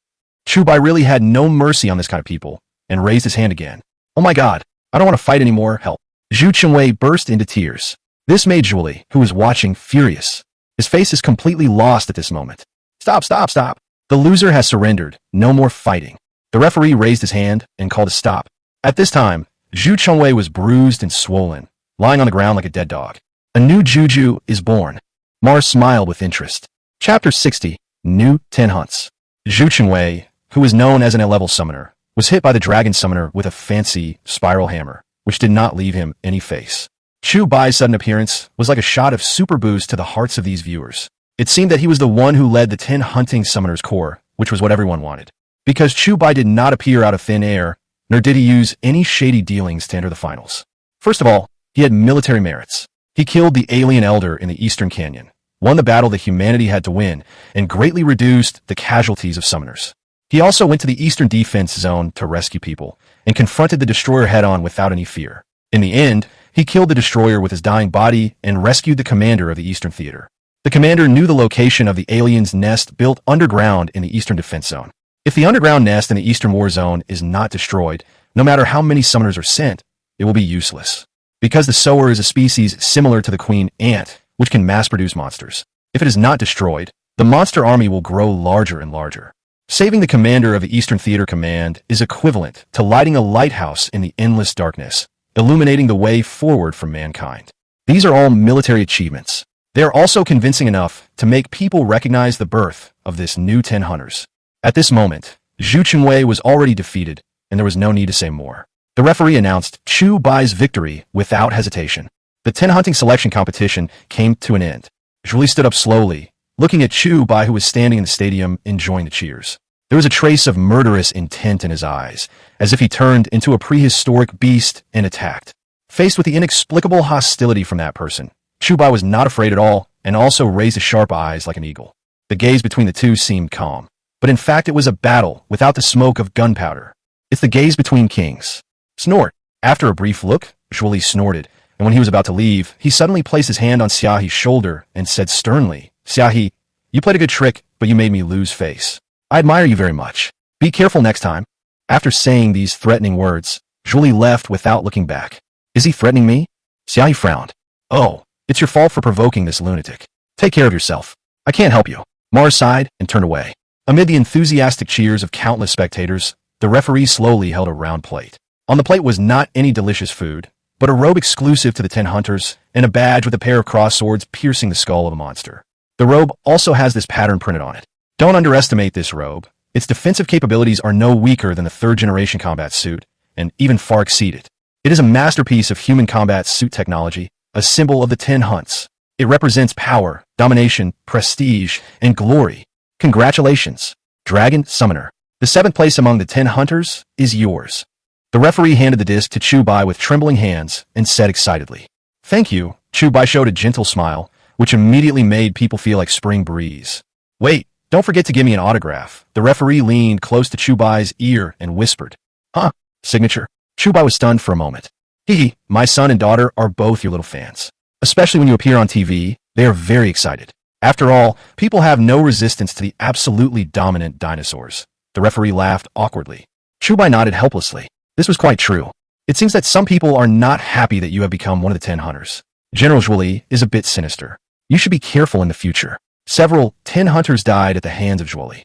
Chu Bai really had no mercy on this kind of people and raised his hand again. Oh my god, I don't want to fight anymore, help. Zhu Chengwei burst into tears. This made Zhuli, who was watching, furious. His face is completely lost at this moment. Stop, stop, stop. The loser has surrendered. No more fighting. The referee raised his hand and called a stop. At this time, Zhu Chengwei was bruised and swollen, lying on the ground like a dead dog. A new Juju is born. Mars smiled with interest. Chapter 60, New 10 Hunts. Zhu Chengwei, who was known as an A-level summoner, was hit by the Dragon Summoner with a fancy spiral hammer, which did not leave him any face. Chu Bai's sudden appearance was like a shot of super boost to the hearts of these viewers. It seemed that he was the one who led the 10 hunting summoners corps, which was what everyone wanted. Because Chu Bai did not appear out of thin air, nor did he use any shady dealings to enter the finals. First of all, he had military merits. He killed the alien elder in the Eastern Canyon, won the battle that humanity had to win, and greatly reduced the casualties of summoners. He also went to the Eastern Defense Zone to rescue people, and confronted the destroyer head-on without any fear. In the end, he killed the destroyer with his dying body and rescued the commander of the Eastern Theater. The commander knew the location of the alien's nest built underground in the Eastern Defense Zone. If the underground nest in the Eastern War Zone is not destroyed, no matter how many summoners are sent, it will be useless. Because the sower is a species similar to the queen ant, which can mass-produce monsters. If it is not destroyed, the monster army will grow larger and larger. Saving the commander of the Eastern Theater Command is equivalent to lighting a lighthouse in the endless darkness, illuminating the way forward for mankind. These are all military achievements. They are also convincing enough to make people recognize the birth of this new 10 hunters. At this moment, Zhu Chengwei was already defeated, and there was no need to say more. The referee announced Chu Bai's victory without hesitation. The 10 hunting selection competition came to an end. Zhu stood up slowly, looking at Chu Bai, who was standing in the stadium enjoying the cheers. There was a trace of murderous intent in his eyes, as if he turned into a prehistoric beast and attacked. Faced with the inexplicable hostility from that person, Chu Bai was not afraid at all and also raised his sharp eyes like an eagle. The gaze between the two seemed calm, but in fact it was a battle without the smoke of gunpowder. It's the gaze between kings. Snort. After a brief look, Zhuoli snorted, and when he was about to leave, he suddenly placed his hand on Xiaohe's shoulder and said sternly, Xiaohe, you played a good trick, but you made me lose face. I admire you very much. Be careful next time. After saying these threatening words, Zhuoli left without looking back. Is he threatening me? Xiaohe frowned. Oh, it's your fault for provoking this lunatic. Take care of yourself. I can't help you. Mars sighed and turned away. Amid the enthusiastic cheers of countless spectators, the referee slowly held a round plate. On the plate was not any delicious food, but a robe exclusive to the 10 hunters and a badge with a pair of cross swords piercing the skull of a monster. The robe also has this pattern printed on it. Don't underestimate this robe. Its defensive capabilities are no weaker than the 3rd generation combat suit, and even far exceed it. It is a masterpiece of human combat suit technology, a symbol of the 10 hunts. It represents power, domination, prestige, and glory. Congratulations, Dragon Summoner. The 7th place among the 10 hunters is yours. The referee handed the disc to Chu Bai with trembling hands and said excitedly, Thank you. Chu Bai showed a gentle smile, which immediately made people feel like spring breeze. Wait, don't forget to give me an autograph. The referee leaned close to Chu Bai's ear and whispered, Huh? Signature? Chu Bai was stunned for a moment. Hee, my son and daughter are both your little fans. Especially when you appear on TV, they are very excited. After all, people have no resistance to the absolutely dominant dinosaurs. The referee laughed awkwardly. Chu Bai nodded helplessly. This was quite true. It seems that some people are not happy that you have become one of the 10 hunters. General Zhuoli is a bit sinister. You should be careful in the future. Several 10 hunters died at the hands of Zhuoli.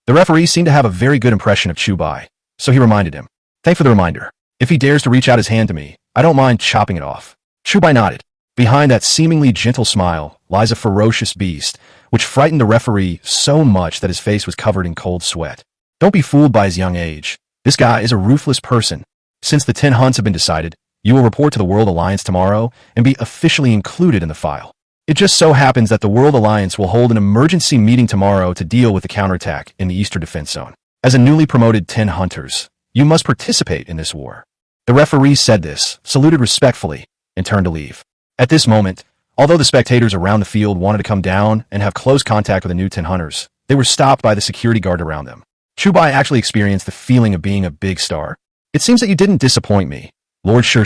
The referee seemed to have a very good impression of Chu Bai, so he reminded him. Thanks for the reminder. If he dares to reach out his hand to me, I don't mind chopping it off. Chu Bai nodded. Behind that seemingly gentle smile lies a ferocious beast, which frightened the referee so much that his face was covered in cold sweat. Don't be fooled by his young age. This guy is a ruthless person. Since the 10 hunts have been decided, you will report to the World Alliance tomorrow and be officially included in the file. It just so happens that the World Alliance will hold an emergency meeting tomorrow to deal with the counterattack in the Eastern Defense Zone. As a newly promoted 10 hunters, you must participate in this war. The referee said this, saluted respectfully, and turned to leave. At this moment, although the spectators around the field wanted to come down and have close contact with the new 10 hunters, they were stopped by the security guard around them. Chu Bai actually experienced the feeling of being a big star. It seems that you didn't disappoint me, Lord Shu,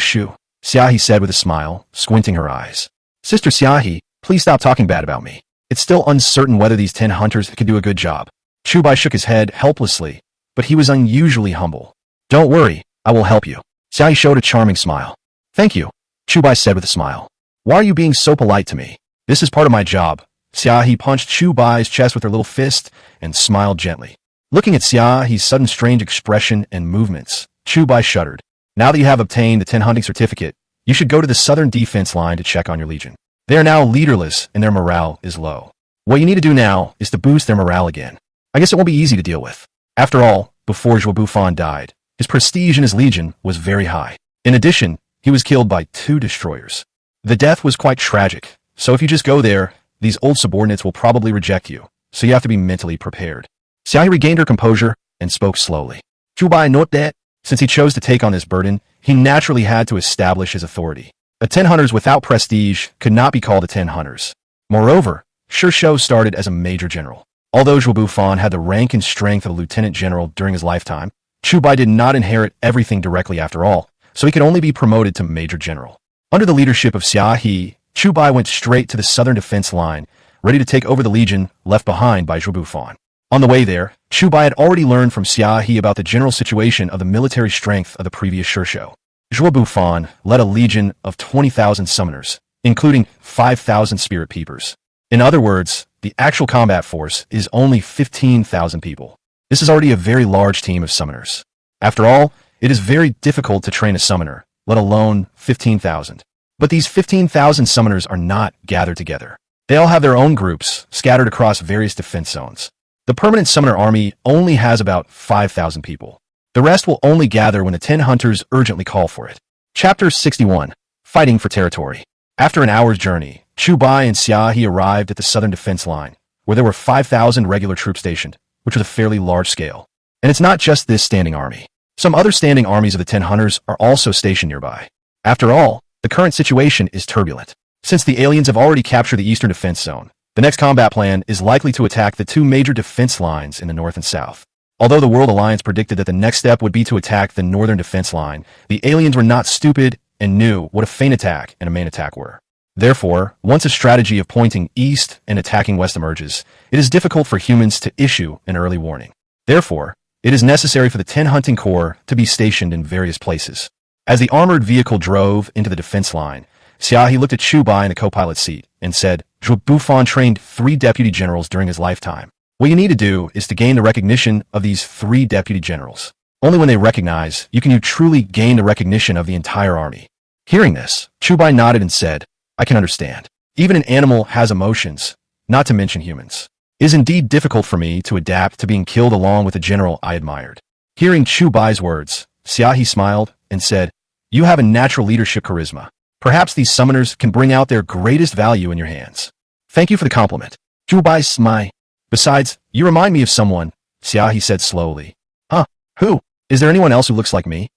Xiaohe said with a smile, squinting her eyes. Sister Xiaohe, please stop talking bad about me. It's still uncertain whether these 10 hunters could do a good job. Chu Bai shook his head helplessly, but he was unusually humble. Don't worry, I will help you. Xiaohe showed a charming smile. Thank you, Chu Bai said with a smile. Why are you being so polite to me? This is part of my job. Xiaohe punched Chu Bai's chest with her little fist and smiled gently. Looking at Xiaohe's sudden strange expression and movements, Chu Bai shuddered. Now that you have obtained the 10 hunting certificate, you should go to the southern defense line to check on your legion. They are now leaderless and their morale is low. What you need to do now is to boost their morale again. I guess it won't be easy to deal with. After all, before Zhuo Bufan died, his prestige in his legion was very high. In addition, he was killed by 2 destroyers. The death was quite tragic, so if you just go there, these old subordinates will probably reject you, so you have to be mentally prepared. Xiaohe regained her composure and spoke slowly. Chu Bai note that, since he chose to take on this burden, he naturally had to establish his authority. The 10 hunters without prestige could not be called the 10 hunters. Moreover, Shi Shou started as a major general. Although Zhuo Bufan had the rank and strength of a lieutenant general during his lifetime, Chu Bai did not inherit everything directly after all, so he could only be promoted to major general. Under the leadership of Xiaohe, Chu Bai went straight to the southern defense line, ready to take over the legion left behind by Zhuo Bufan. On the way there, Chu Bai had already learned from Xiaohe about the general situation of the military strength of the previous Shi Shou. Zhuo Bufan led a legion of 20,000 summoners, including 5,000 spirit peepers. In other words, the actual combat force is only 15,000 people. This is already a very large team of summoners. After all, it is very difficult to train a summoner, let alone 15,000. But these 15,000 summoners are not gathered together. They all have their own groups, scattered across various defense zones. The permanent summoner army only has about 5,000 people. The rest will only gather when the 10 hunters urgently call for it. Chapter 61. Fighting for Territory. After an hour's journey, Chu Bai and Xiaohe arrived at the southern defense line, where there were 5,000 regular troops stationed, which was a fairly large scale. And it's not just this standing army. Some other standing armies of the 10 hunters are also stationed nearby. After all, the current situation is turbulent. Since the aliens have already captured the eastern defense zone, the next combat plan is likely to attack the two major defense lines in the north and south. Although the World Alliance predicted that the next step would be to attack the northern defense line, the aliens were not stupid and knew what a feint attack and a main attack were. Therefore, once a strategy of pointing east and attacking west emerges, it is difficult for humans to issue an early warning. Therefore, it is necessary for the 10 hunting corps to be stationed in various places. As the armored vehicle drove into the defense line, Xiaohe looked at Chu Bai in the co-pilot seat and said, "Zhuo Bufan trained 3 deputy generals during his lifetime. What you need to do is to gain the recognition of these 3 deputy generals. Only when they recognize you can you truly gain the recognition of the entire army." Hearing this, Chu Bai nodded and said, "I can understand. Even an animal has emotions, not to mention humans. It is indeed difficult for me to adapt to being killed along with a general I admired." Hearing Chu Bai's words, Xiaohe smiled and said, "You have a natural leadership charisma. Perhaps these summoners can bring out their greatest value in your hands." "Thank you for the compliment." Chu Bai smiled. "Besides, you remind me of someone," Xiaohe said slowly. "Huh? Who? Is there anyone else who looks like me?"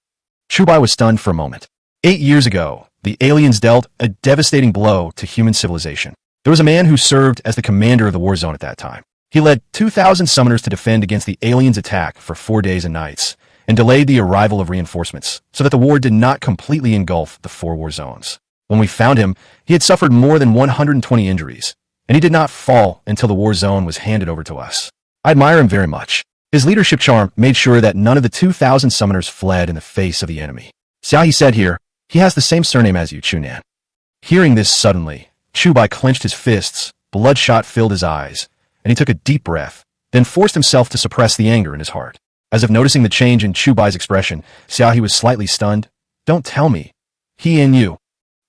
Chu Bai was stunned for a moment. 8 years ago, the aliens dealt a devastating blow to human civilization. There was a man who served as the commander of the war zone at that time. He led 2,000 summoners to defend against the aliens' attack for 4 days and nights, and delayed the arrival of reinforcements, so that the war did not completely engulf the 4 war zones. When we found him, he had suffered more than 120 injuries, and he did not fall until the war zone was handed over to us. I admire him very much. His leadership charm made sure that none of the 2,000 summoners fled in the face of the enemy. Xiaohe said here, "He has the same surname as you, Chunan." Hearing this suddenly, Chu Bai clenched his fists, bloodshot filled his eyes, and he took a deep breath, then forced himself to suppress the anger in his heart. As if noticing the change in Chu Bai's expression, Xiaohe was slightly stunned. "Don't tell me. He and you.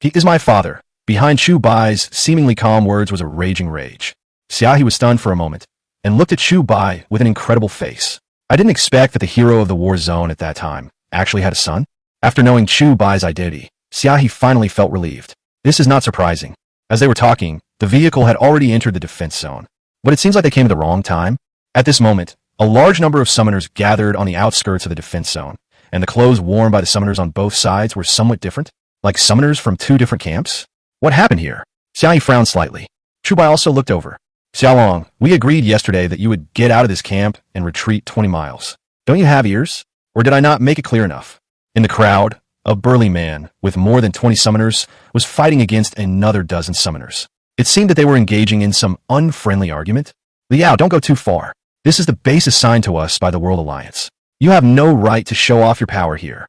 He is my father." Behind Chu Bai's seemingly calm words was a raging rage. Xiaohe was stunned for a moment, and looked at Chu Bai with an incredible face. I didn't expect that the hero of the war zone at that time actually had a son. After knowing Chu Bai's identity, Xiaohe finally felt relieved. This is not surprising. As they were talking, the vehicle had already entered the defense zone. But it seems like they came at the wrong time. At this moment, a large number of summoners gathered on the outskirts of the defense zone, and the clothes worn by the summoners on both sides were somewhat different, like summoners from 2 different camps. What happened here? Xiaohe frowned slightly. Chu Bai also looked over. "Xiaolong, we agreed yesterday that you would get out of this camp and retreat 20 miles. Don't you have ears? Or did I not make it clear enough?" In the crowd, a burly man with more than 20 summoners was fighting against another dozen summoners. It seemed that they were engaging in some unfriendly argument. "Liao, don't go too far. This is the base assigned to us by the World Alliance. You have no right to show off your power here."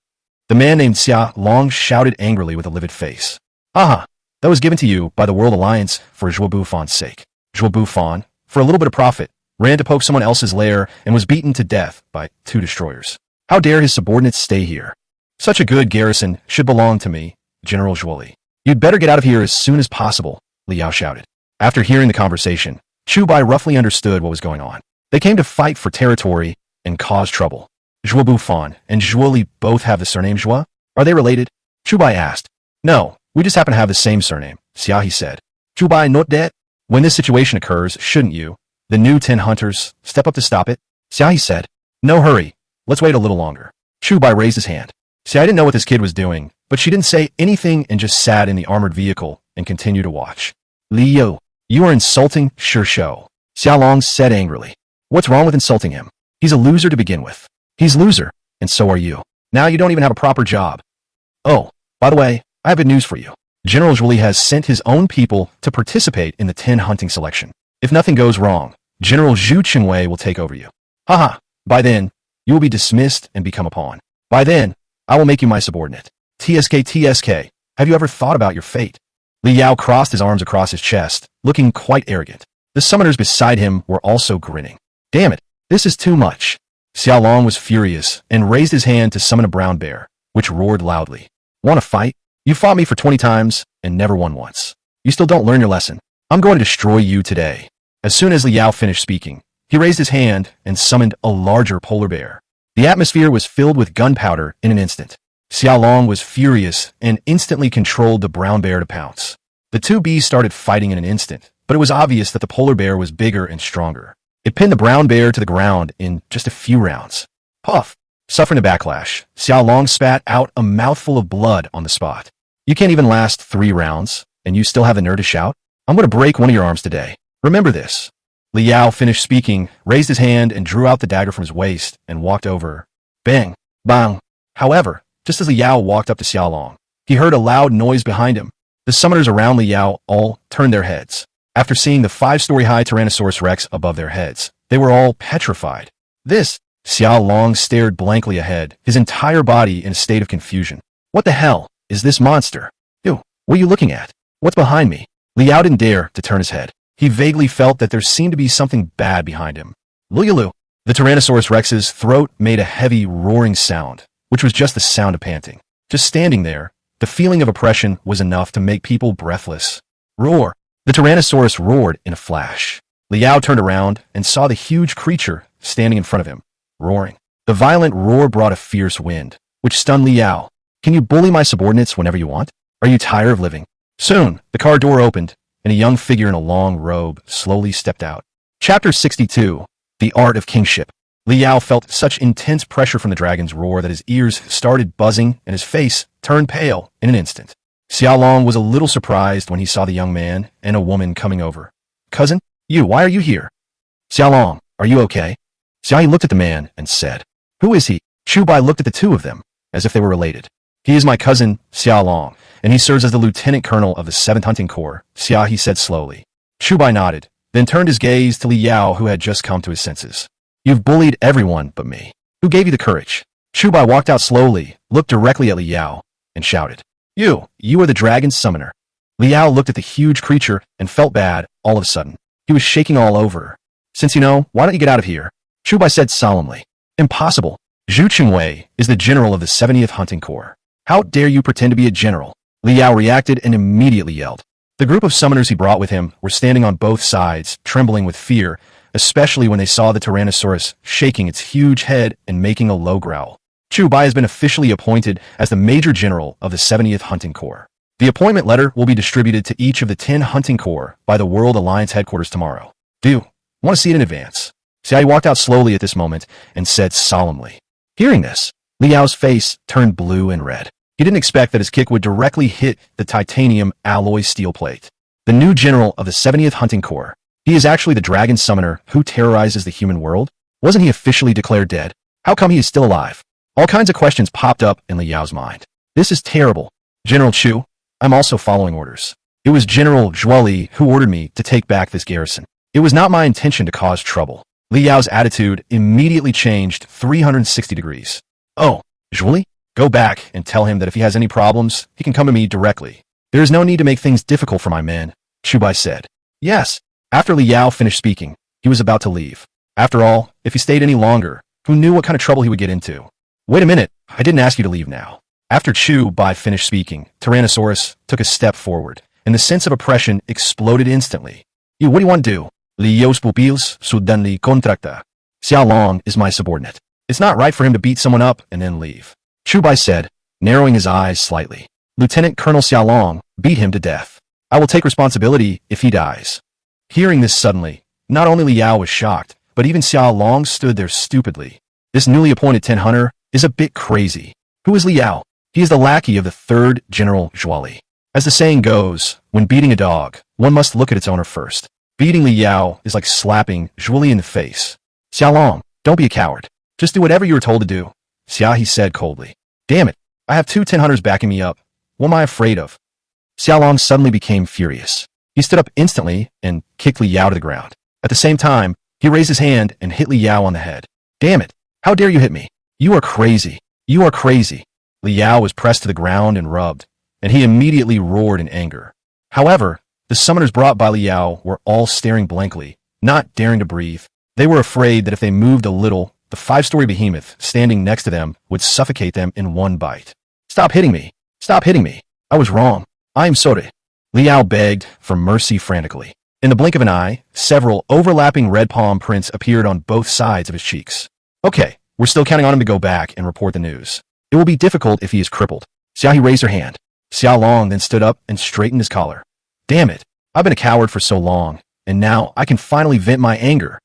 The man named Xia Long shouted angrily with a livid face. "Aha! That was given to you by the World Alliance for Zhuo Bufan's sake." Zhuo Bufan, for a little bit of profit, ran to poke someone else's lair and was beaten to death by 2 destroyers. How dare his subordinates stay here? "Such a good garrison should belong to me, General Zhuoli. You'd better get out of here as soon as possible," Liao shouted. After hearing the conversation, Chu Bai roughly understood what was going on. They came to fight for territory and cause trouble. Zhuo Bufan and Zhuoli both have the surname Zhua. Are they related? Chu Bai asked. "No, we just happen to have the same surname," Xiaohe said. "Chu Bai not dead? When this situation occurs, shouldn't you, the new 10 hunters, step up to stop it?" Xiaohe said. "No hurry. Let's wait a little longer." Chu Bai raised his hand. See, I didn't know what this kid was doing, but she didn't say anything and just sat in the armored vehicle and continued to watch. "Liu, you are insulting Shi Shou," Xiaolong said angrily. "What's wrong with insulting him? He's a loser to begin with." "He's loser, and so are you. Now you don't even have a proper job." "Oh, by the way, I have good news for you. General Zhuoli has sent his own people to participate in the 10 hunting selection. If nothing goes wrong, General Zhu Qingwei will take over you. Haha, by then, you will be dismissed and become a pawn. By then, I will make you my subordinate. TSK, have you ever thought about your fate?" Li Yao crossed his arms across his chest, looking quite arrogant. The summoners beside him were also grinning. "Damn it, this is too much." Xiaolong was furious and raised his hand to summon a brown bear, which roared loudly. "Want to fight?" You fought me for 20 times and never won once. You still don't learn your lesson. I'm going to destroy you today." As soon as Liao finished speaking, he raised his hand and summoned a larger polar bear. The atmosphere was filled with gunpowder in an instant. Xiaolong was furious and instantly controlled the brown bear to pounce. The two bees started fighting in an instant, but it was obvious that the polar bear was bigger and stronger. It pinned the brown bear to the ground in just a few rounds. Puff! Suffering a backlash, Xiaolong spat out a mouthful of blood on the spot. "You can't even last 3 rounds, and you still have the nerve to shout? I'm going to break one of your arms today. Remember this." Liao finished speaking, raised his hand, and drew out the dagger from his waist and walked over. Bang! Bang! However, just as Liao walked up to Xiaolong, he heard a loud noise behind him. The summoners around Liao all turned their heads. After seeing the 5-story-high Tyrannosaurus Rex above their heads, they were all petrified. "This?" Xiaolong stared blankly ahead, his entire body in a state of confusion. "What the hell is this monster? Ew, what are you looking at? What's behind me?" Liao didn't dare to turn his head. He vaguely felt that there seemed to be something bad behind him. Lulu! The Tyrannosaurus Rex's throat made a heavy, roaring sound, which was just the sound of panting. Just standing there, the feeling of oppression was enough to make people breathless. Roar! The Tyrannosaurus roared in a flash. Liao turned around and saw the huge creature standing in front of him, roaring. The violent roar brought a fierce wind, which stunned Liao. "Can you bully my subordinates whenever you want? Are you tired of living?" Soon, the car door opened, and a young figure in a long robe slowly stepped out. Chapter 62. The Art of Kingship. Liao felt such intense pressure from the dragon's roar that his ears started buzzing and his face turned pale in an instant. Xiaolong was a little surprised when he saw the young man and a woman coming over. "Cousin, why are you here?" "Xiaolong, are you okay?" Xiaoyi looked at the man and said, "Who is he?" Chu Bai looked at the two of them, as if they were related. "He is my cousin, Xiaolong, and he serves as the lieutenant colonel of the 7th Hunting Corps," Xiaoyi said slowly. Chu Bai nodded, then turned his gaze to Liao, who had just come to his senses. "You've bullied everyone but me. Who gave you the courage?" Chu Bai walked out slowly, looked directly at Liao, and shouted, You are the dragon summoner." Liao looked at the huge creature and felt bad all of a sudden. He was shaking all over. "Since you know, why don't you get out of here?" Chu Bai said solemnly. "Impossible. Zhu Qingwei is the general of the 70th Hunting Corps. How dare you pretend to be a general?" Liao reacted and immediately yelled. The group of summoners he brought with him were standing on both sides, trembling with fear, especially when they saw the Tyrannosaurus shaking its huge head and making a low growl. Chu Bai has been officially appointed as the Major General of the 70th Hunting Corps. The appointment letter will be distributed to each of the 10 Hunting Corps by the World Alliance headquarters tomorrow. "Do you want to see it in advance?" Xiaoyi walked out slowly at this moment and said solemnly. Hearing this, Liao's face turned blue and red. He didn't expect that his kick would directly hit the titanium alloy steel plate. The new general of the 70th Hunting Corps. He is actually the dragon summoner who terrorizes the human world? Wasn't he officially declared dead? How come he is still alive? All kinds of questions popped up in Liao's mind. This is terrible. "General Chu, I'm also following orders. It was General Zhuoli who ordered me to take back this garrison. It was not my intention to cause trouble." Liao's attitude immediately changed 360 degrees. "Oh, Zhuoli? Go back and tell him that if he has any problems, he can come to me directly. There is no need to make things difficult for my men," Chu Bai said. "Yes." After Liao finished speaking, he was about to leave. After all, if he stayed any longer, who knew what kind of trouble he would get into? "Wait a minute, I didn't ask you to leave now." After Chu Bai finished speaking, Tyrannosaurus took a step forward, and the sense of oppression exploded instantly. What do you want to do?" "Liao's pupils suddenly contracta. Xiaolong is my subordinate. It's not right for him to beat someone up and then leave," Chu Bai said, narrowing his eyes slightly. "Lieutenant Colonel Xiaolong beat him to death. I will take responsibility if he dies." Hearing this suddenly, not only Liao was shocked, but even Xiaolong stood there stupidly. This newly appointed 10 hunter is a bit crazy. Who is Liao? He is the lackey of the 3rd General Zhuoli. As the saying goes, when beating a dog, one must look at its owner first. Beating Liao is like slapping Zhuoli in the face. "Xiaolong, don't be a coward. Just do whatever you were told to do," Xiaoyi said coldly. "Damn it, I have 2 10 hunters backing me up. What am I afraid of?" Xiaolong suddenly became furious. He stood up instantly and kicked Liao to the ground. At the same time, he raised his hand and hit Liao on the head. "Damn it, how dare you hit me? You are crazy. You are crazy." Liao was pressed to the ground and rubbed, and he immediately roared in anger. However, the summoners brought by Liao were all staring blankly, not daring to breathe. They were afraid that if they moved a little, the 5-story behemoth standing next to them would suffocate them in one bite. "Stop hitting me! Stop hitting me!" I was wrong. I am sorry. Liao begged for mercy frantically. In the blink of an eye, several overlapping red palm prints appeared on both sides of his cheeks. Okay, we're still counting on him to go back and report the news. It will be difficult if he is crippled. Xiaohi raised her hand. Xiao Long then stood up and straightened his collar. Damn it, I've been a coward for so long, and now I can finally vent my anger.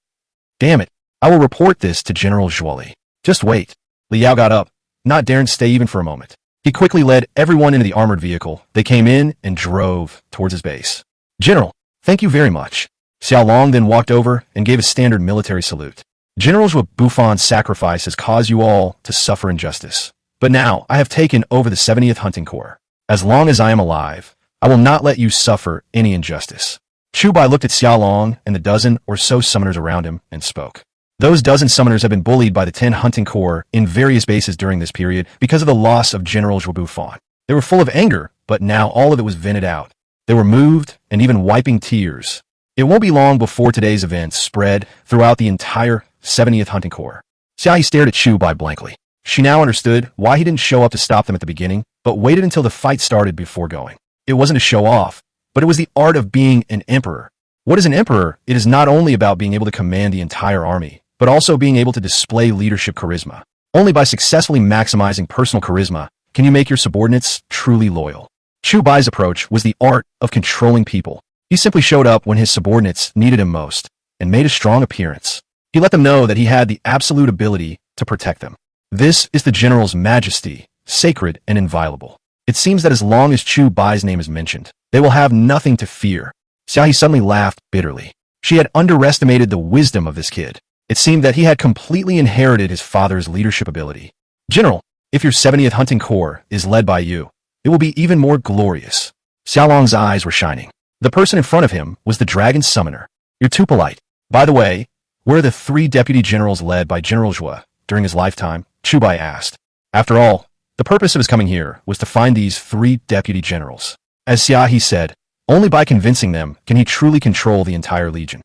Damn it, I will report this to General Zhuoli. Just wait. Liao got up, not daring to stay even for a moment. He quickly led everyone into the armored vehicle. They came in and drove towards his base. General, thank you very much. Xiao Long then walked over and gave a standard military salute. General Zhuo Bufon's sacrifice has caused you all to suffer injustice. But now I have taken over the 70th Hunting Corps. As long as I am alive, I will not let you suffer any injustice. Chu Bai looked at Xiao Long and the dozen or so summoners around him and spoke. Those dozen summoners have been bullied by the 10 Hunting Corps in various bases during this period because of the loss of General Zhuo Bufon. They were full of anger, but now all of it was vented out. They were moved and even wiping tears. It won't be long before today's events spread throughout the entire 70th Hunting Corps. Xiaohi stared at Chu Bai blankly. She now understood why he didn't show up to stop them at the beginning, but waited until the fight started before going. It wasn't to show off, but it was the art of being an emperor. What is an emperor? It is not only about being able to command the entire army, but also being able to display leadership charisma. Only by successfully maximizing personal charisma can you make your subordinates truly loyal. Chu Bai's approach was the art of controlling people. He simply showed up when his subordinates needed him most, and made a strong appearance. He let them know that he had the absolute ability to protect them. This is the general's majesty, sacred and inviolable. It seems that as long as Chu Bai's name is mentioned, they will have nothing to fear. Xiaohi suddenly laughed bitterly. She had underestimated the wisdom of this kid. It seemed that he had completely inherited his father's leadership ability. General, if your 70th Hunting Corps is led by you, it will be even more glorious. Xiao Long's eyes were shining. The person in front of him was the dragon summoner. You're too polite. By the way, where are the 3 deputy generals led by General Zhuo during his lifetime? Chu Bai asked. After all, the purpose of his coming here was to find these 3 deputy generals. As Xiaohi said, only by convincing them can he truly control the entire legion.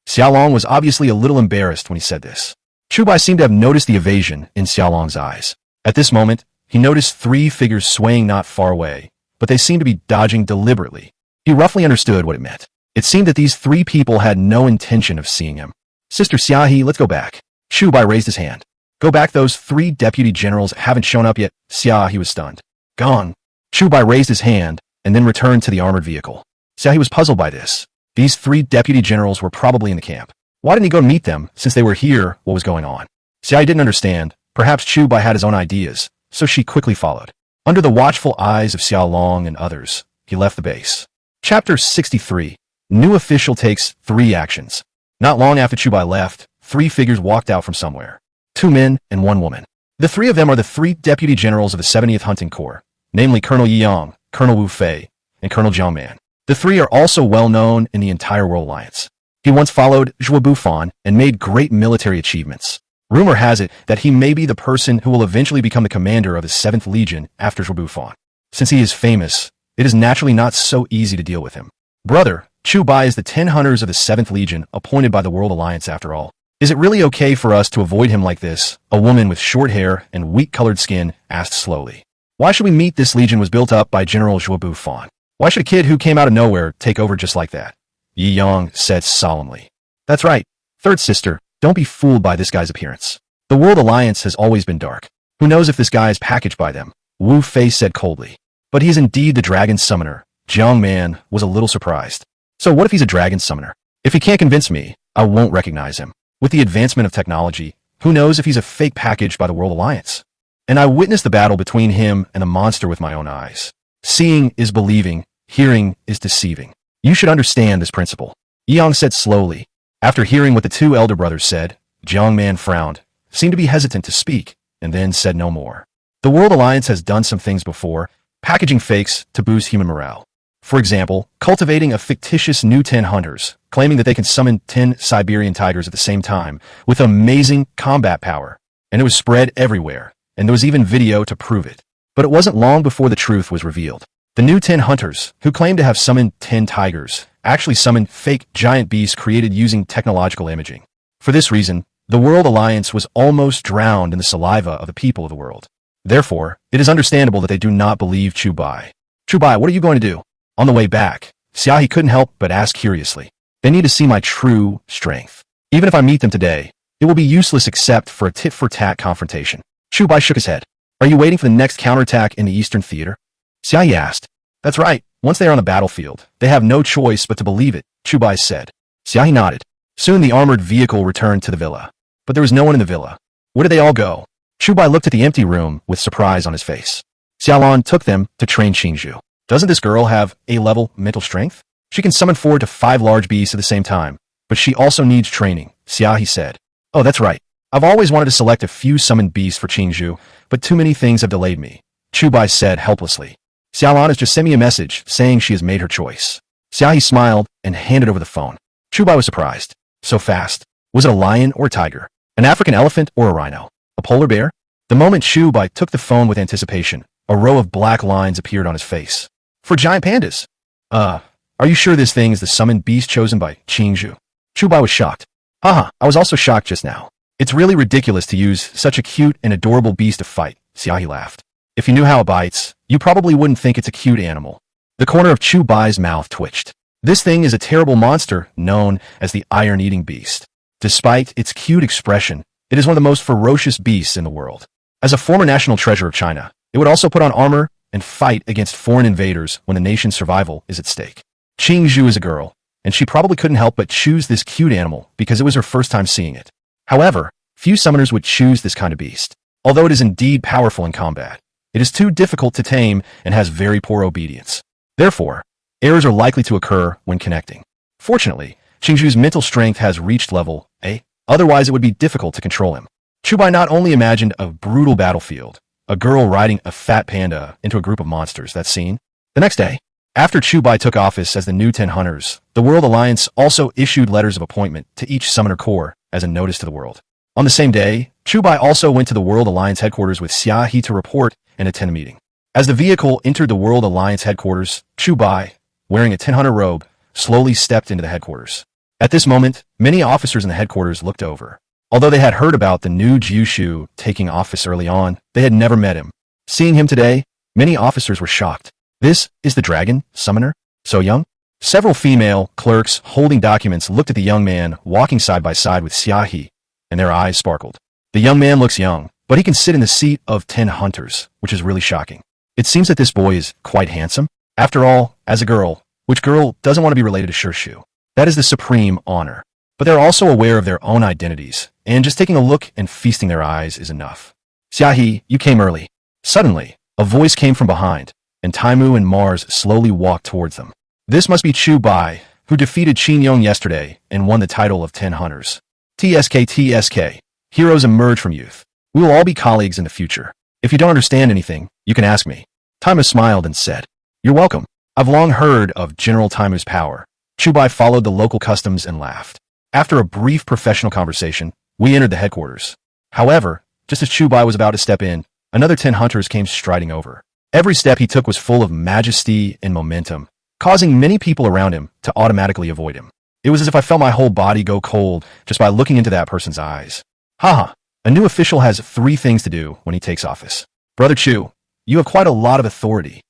Xiao Long was obviously a little embarrassed when he said this. Chu Bai seemed to have noticed the evasion in Xiao Long's eyes. At this moment, he noticed 3 figures swaying not far away, but they seemed to be dodging deliberately. He roughly understood what it meant. It seemed that these 3 people had no intention of seeing him. Sister Xiaohi, let's go back. Chu Bai raised his hand. Go back, those 3 deputy generals haven't shown up yet. Xiaohi was stunned. Gone. Chu Bai raised his hand and then returned to the armored vehicle. Xiaohi was puzzled by this. These 3 deputy generals were probably in the camp. Why didn't he go meet them since they were here? What was going on? Xiaohi didn't understand. Perhaps Chu Bai had his own ideas, so she quickly followed. Under the watchful eyes of Xiao Long and others, he left the base. Chapter 63. New official takes 3 actions. Not long after Chu Bai left, 3 figures walked out from somewhere. 2 men and 1 woman. The 3 of them are the 3 deputy generals of the 70th Hunting Corps, namely Colonel Yi Yang, Colonel Wu Fei, and Colonel Jiang Man. The 3 are also well known in the entire World Alliance. He once followed Zhuo Bufon and made great military achievements. Rumor has it that he may be the person who will eventually become the commander of the 7th Legion after Zhuo Bufon. Since he is famous, it is naturally not so easy to deal with him. Brother, Chu Bai is the 10 hunters of the 7th Legion appointed by the World Alliance after all. Is it really okay for us to avoid him like this? A woman with short hair and wheat-colored skin asked slowly. Why should we meet? This legion was built up by General Zhuo Bufon. Why should a kid who came out of nowhere take over just like that? Yi Yang said solemnly. That's right. Third sister, don't be fooled by this guy's appearance. The World Alliance has always been dark. Who knows if this guy is packaged by them? Wu Fei said coldly. But he is indeed the dragon summoner. Jiang Man was a little surprised. So what if he's a dragon summoner? If he can't convince me, I won't recognize him. With the advancement of technology, who knows if he's a fake package by the World Alliance? And I witnessed the battle between him and the monster with my own eyes. Seeing is believing. Hearing is deceiving. You should understand this principle. Yang said slowly. After hearing what the 2 elder brothers said, Jiang Man frowned, seemed to be hesitant to speak, and then said no more. The World Alliance has done some things before, packaging fakes to boost human morale. For example, cultivating a fictitious new 10 hunters, claiming that they can summon 10 Siberian tigers at the same time, with amazing combat power. And it was spread everywhere, and there was even video to prove it. But it wasn't long before the truth was revealed. The new 10 hunters, who claimed to have summoned 10 tigers, actually summoned fake giant beasts created using technological imaging. For this reason, the World Alliance was almost drowned in the saliva of the people of the world. Therefore, it is understandable that they do not believe Chu Bai. Chu Bai, what are you going to do? On the way back, Xiaohe couldn't help but ask curiously. They need to see my true strength. Even if I meet them today, it will be useless except for a tit-for-tat confrontation. Chu Bai shook his head. Are you waiting for the next counterattack in the Eastern Theater? Xiaohe asked. That's right. Once they are on the battlefield, they have no choice but to believe it, Chu Bai said. Xiaohe nodded. Soon the armored vehicle returned to the villa. But there was no one in the villa. Where did they all go? Chu Bai looked at the empty room with surprise on his face. Xiaolan took them to train Qingzhu. Doesn't this girl have A-level mental strength? She can summon 4 to 5 large beasts at the same time, but she also needs training, Xiaohe said. Oh, that's right. I've always wanted to select a few summoned beasts for Qingzhu, but too many things have delayed me, Chu Bai said helplessly. Xiaolan has just sent me a message saying she has made her choice. Xiaohe smiled and handed over the phone. Chu Bai was surprised. So fast. Was it a lion or a tiger? An African elephant or a rhino? A polar bear? The moment Chu Bai took the phone with anticipation, a row of black lines appeared on his face. For giant pandas. Are you sure this thing is the summoned beast chosen by Qingzhu? Chu Bai was shocked. Haha, I was also shocked just now. It's really ridiculous to use such a cute and adorable beast to fight, Xiaohe laughed. If you knew how it bites, you probably wouldn't think it's a cute animal. The corner of Chu Bai's mouth twitched. This thing is a terrible monster known as the iron-eating beast. Despite its cute expression, it is one of the most ferocious beasts in the world. As a former national treasure of China, it would also put on armor and fight against foreign invaders when the nation's survival is at stake. Qingzhu is a girl, and she probably couldn't help but choose this cute animal because it was her first time seeing it. However, few summoners would choose this kind of beast. Although it is indeed powerful in combat, it is too difficult to tame and has very poor obedience. Therefore, errors are likely to occur when connecting. Fortunately, Qingzhu's mental strength has reached level A, otherwise it would be difficult to control him. Chu Bai not only imagined a brutal battlefield, a girl riding a fat panda into a group of monsters, that scene. The next day, after Chu Bai took office as the new 10 Hunters, the World Alliance also issued letters of appointment to each Summoner Corps as a notice to the world. On the same day, Chu Bai also went to the World Alliance headquarters with Xiaohe to report and attend a meeting. As the vehicle entered the World Alliance headquarters, Chu Bai, wearing a 10 Hunter robe, slowly stepped into the headquarters. At this moment, many officers in the headquarters looked over. Although they had heard about the new Jiushu taking office early on, they had never met him. Seeing him today, many officers were shocked. This is the dragon, summoner? So young? Several female clerks holding documents looked at the young man walking side by side with Xiaohe, and their eyes sparkled. The young man looks young, but he can sit in the seat of 10 hunters, which is really shocking. It seems that this boy is quite handsome. After all, as a girl, which girl doesn't want to be related to Shirshu? That is the supreme honor. But they're also aware of their own identities, and just taking a look and feasting their eyes is enough. Xiaohe, you came early. Suddenly, a voice came from behind, and Taimu and Mars slowly walked towards them. This must be Chu Bai, who defeated Qin Yong yesterday and won the title of 10 Hunters. TSK. Heroes emerge from youth. We will all be colleagues in the future. If you don't understand anything, you can ask me. Taimu smiled and said, You're welcome. I've long heard of General Taimu's power. Chu Bai followed the local customs and laughed. After a brief professional conversation, we entered the headquarters. However, just as Chu Bai was about to step in, another 10 hunters came striding over. Every step he took was full of majesty and momentum, causing many people around him to automatically avoid him. It was as if I felt my whole body go cold just by looking into that person's eyes. Haha, a new official has 3 things to do when he takes office. Brother Chu, you have quite a lot of authority.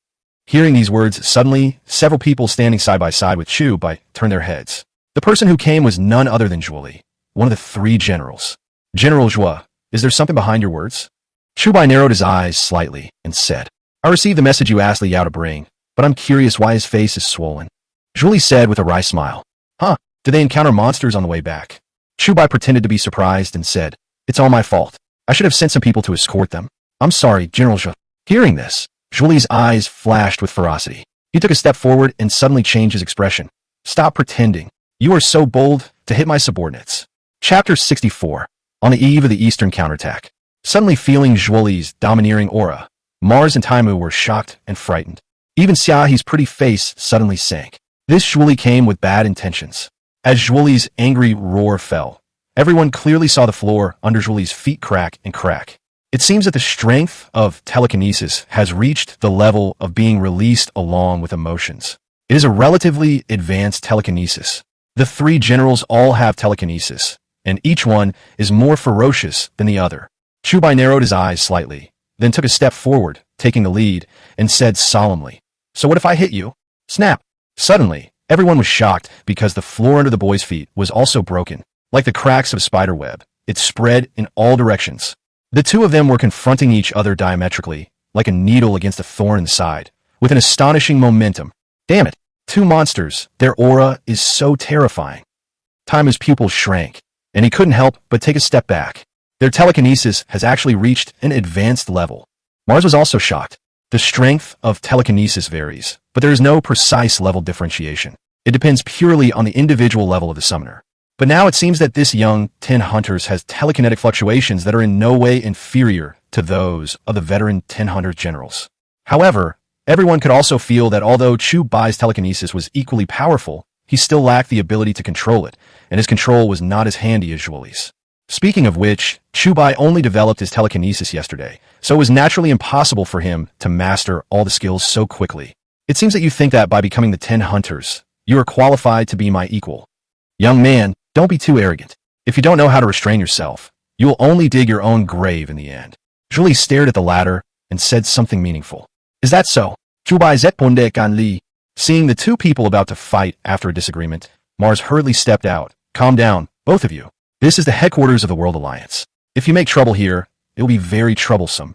Hearing these words, suddenly, several people standing side by side with Chu Bai turned their heads. The person who came was none other than Zhuoli, one of the 3 generals. General Zhuo, is there something behind your words? Chu Bai narrowed his eyes slightly and said, I received the message you asked Li Yao to bring, but I'm curious why his face is swollen. Zhuoli said with a wry smile. Huh, did they encounter monsters on the way back? Chu Bai pretended to be surprised and said, It's all my fault. I should have sent some people to escort them. I'm sorry, General Zhuo. Hearing this, Zhuoli's eyes flashed with ferocity. He took a step forward and suddenly changed his expression. Stop pretending. You are so bold to hit my subordinates. Chapter 64. On the eve of the Eastern counterattack. Suddenly feeling Zhuoli's domineering aura, Mars and Taimu were shocked and frightened. Even Xiaohe's pretty face suddenly sank. This Zhuoli came with bad intentions. As Zhuoli's angry roar fell, everyone clearly saw the floor under Zhuoli's feet crack and crack. It seems that the strength of telekinesis has reached the level of being released along with emotions. It is a relatively advanced telekinesis. The 3 generals all have telekinesis, and each one is more ferocious than the other. Chu Bai narrowed his eyes slightly, then took a step forward, taking the lead, and said solemnly, So what if I hit you? Snap. Suddenly, everyone was shocked because the floor under the boys' feet was also broken. Like the cracks of a spider web, it spread in all directions. The two of them were confronting each other diametrically, like a needle against a thorn in the side, with an astonishing momentum. Damn it. Two monsters. Their aura is so terrifying. Taimu's pupils shrank, and he couldn't help but take a step back. Their telekinesis has actually reached an advanced level. Mars was also shocked. The strength of telekinesis varies, but there is no precise level differentiation. It depends purely on the individual level of the summoner. But now it seems that this young 10 Hunters has telekinetic fluctuations that are in no way inferior to those of the veteran 10 Hunter generals. However, everyone could also feel that although Chu Bai's telekinesis was equally powerful, he still lacked the ability to control it, and his control was not as handy as Zhuoli's. Speaking of which, Chu Bai only developed his telekinesis yesterday, so it was naturally impossible for him to master all the skills so quickly. It seems that you think that by becoming the 10 Hunters, you are qualified to be my equal. Young man, don't be too arrogant. If you don't know how to restrain yourself, you will only dig your own grave in the end. Zhuoli stared at the latter and said something meaningful. Is that so? Chu Bai zetponde kan li. Seeing the two people about to fight after a disagreement, Mars hurriedly stepped out. Calm down, both of you. This is the headquarters of the World Alliance. If you make trouble here, it will be very troublesome.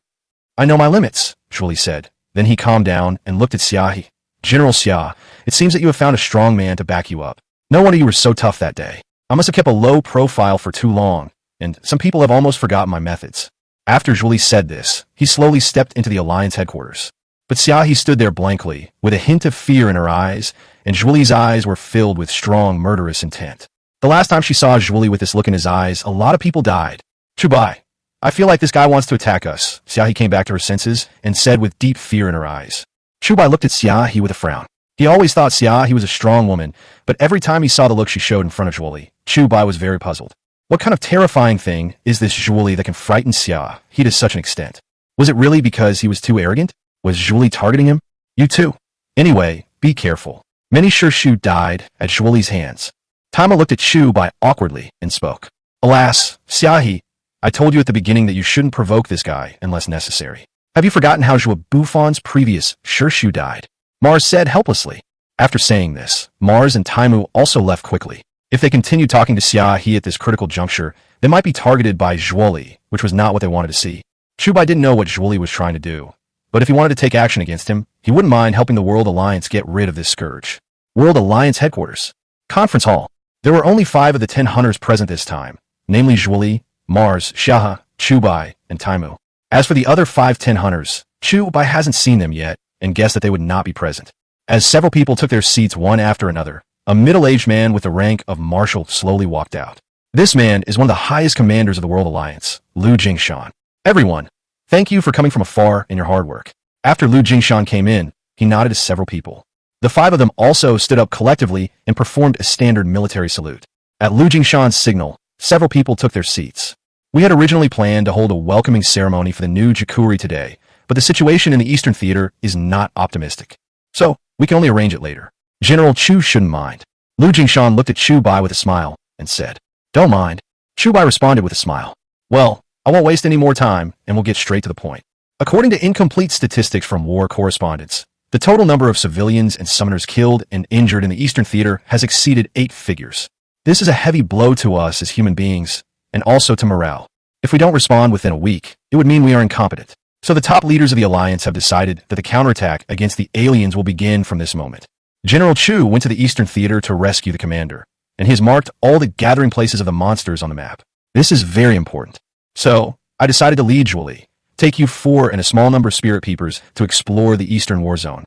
I know my limits, Zhuoli said. Then he calmed down and looked at Xiaohe. General Xia, it seems that you have found a strong man to back you up. No wonder you were so tough that day. I must have kept a low profile for too long, and some people have almost forgotten my methods. After Zhuoli said this, he slowly stepped into the Alliance headquarters. But Xiaohe stood there blankly, with a hint of fear in her eyes, and Zhuoli's eyes were filled with strong, murderous intent. The last time she saw Zhuoli with this look in his eyes, a lot of people died. Chu Bai, I feel like this guy wants to attack us. Xiaohe came back to her senses and said with deep fear in her eyes. Chu Bai looked at Xiaohe with a frown. He always thought Xiaohe was a strong woman, but every time he saw the look she showed in front of Zhuoli, Chu Bai was very puzzled. What kind of terrifying thing is this Zhuoli that can frighten Xiaohe to such an extent? Was it really because he was too arrogant? Was Zhuoli targeting him? You too. Anyway, be careful. Many Shirshu died at Zhuoli's hands. Taimu looked at Chu Bai awkwardly and spoke. Alas, Xiaohe, I told you at the beginning that you shouldn't provoke this guy unless necessary. Have you forgotten how Zhua Buffon's previous Shirshu died? Mars said helplessly. After saying this, Mars and Taimu also left quickly. If they continued talking to Xiaohe at this critical juncture, they might be targeted by Zhuoli, which was not what they wanted to see. Chu Bai didn't know what Zhuoli was trying to do, but if he wanted to take action against him, he wouldn't mind helping the World Alliance get rid of this scourge. World Alliance headquarters. Conference hall. There were only 5 of the 10 Hunters present this time, namely Zhuoli, Mars, Xiaohe, Chu Bai, and Taimu. As for the other 5 10 Hunters, Chu Bai hasn't seen them yet and guessed that they would not be present. As several people took their seats one after another, a middle-aged man with the rank of Marshal slowly walked out. This man is one of the highest commanders of the World Alliance, Lu Jingshan. Everyone, thank you for coming from afar and your hard work. After Lu Jingshan came in, he nodded to several people. The 5 of them also stood up collectively and performed a standard military salute. At Lu Jingshan's signal, several people took their seats. We had originally planned to hold a welcoming ceremony for the new Jukuri today, but the situation in the Eastern Theater is not optimistic. So, we can only arrange it later. General Chu shouldn't mind. Lu Jingshan looked at Chu Bai with a smile and said, Don't mind. Chu Bai responded with a smile. Well, I won't waste any more time and we'll get straight to the point. According to incomplete statistics from war correspondents, the total number of civilians and summoners killed and injured in the Eastern Theater has exceeded 8 figures. This is a heavy blow to us as human beings, and also to morale. If we don't respond within a week, it would mean we are incompetent. So the top leaders of the Alliance have decided that the counterattack against the aliens will begin from this moment. General Chu went to the Eastern Theater to rescue the commander, and he has marked all the gathering places of the monsters on the map. This is very important. So, I decided to lead Zhuoli, take you 4 and a small number of spirit peepers to explore the Eastern War Zone.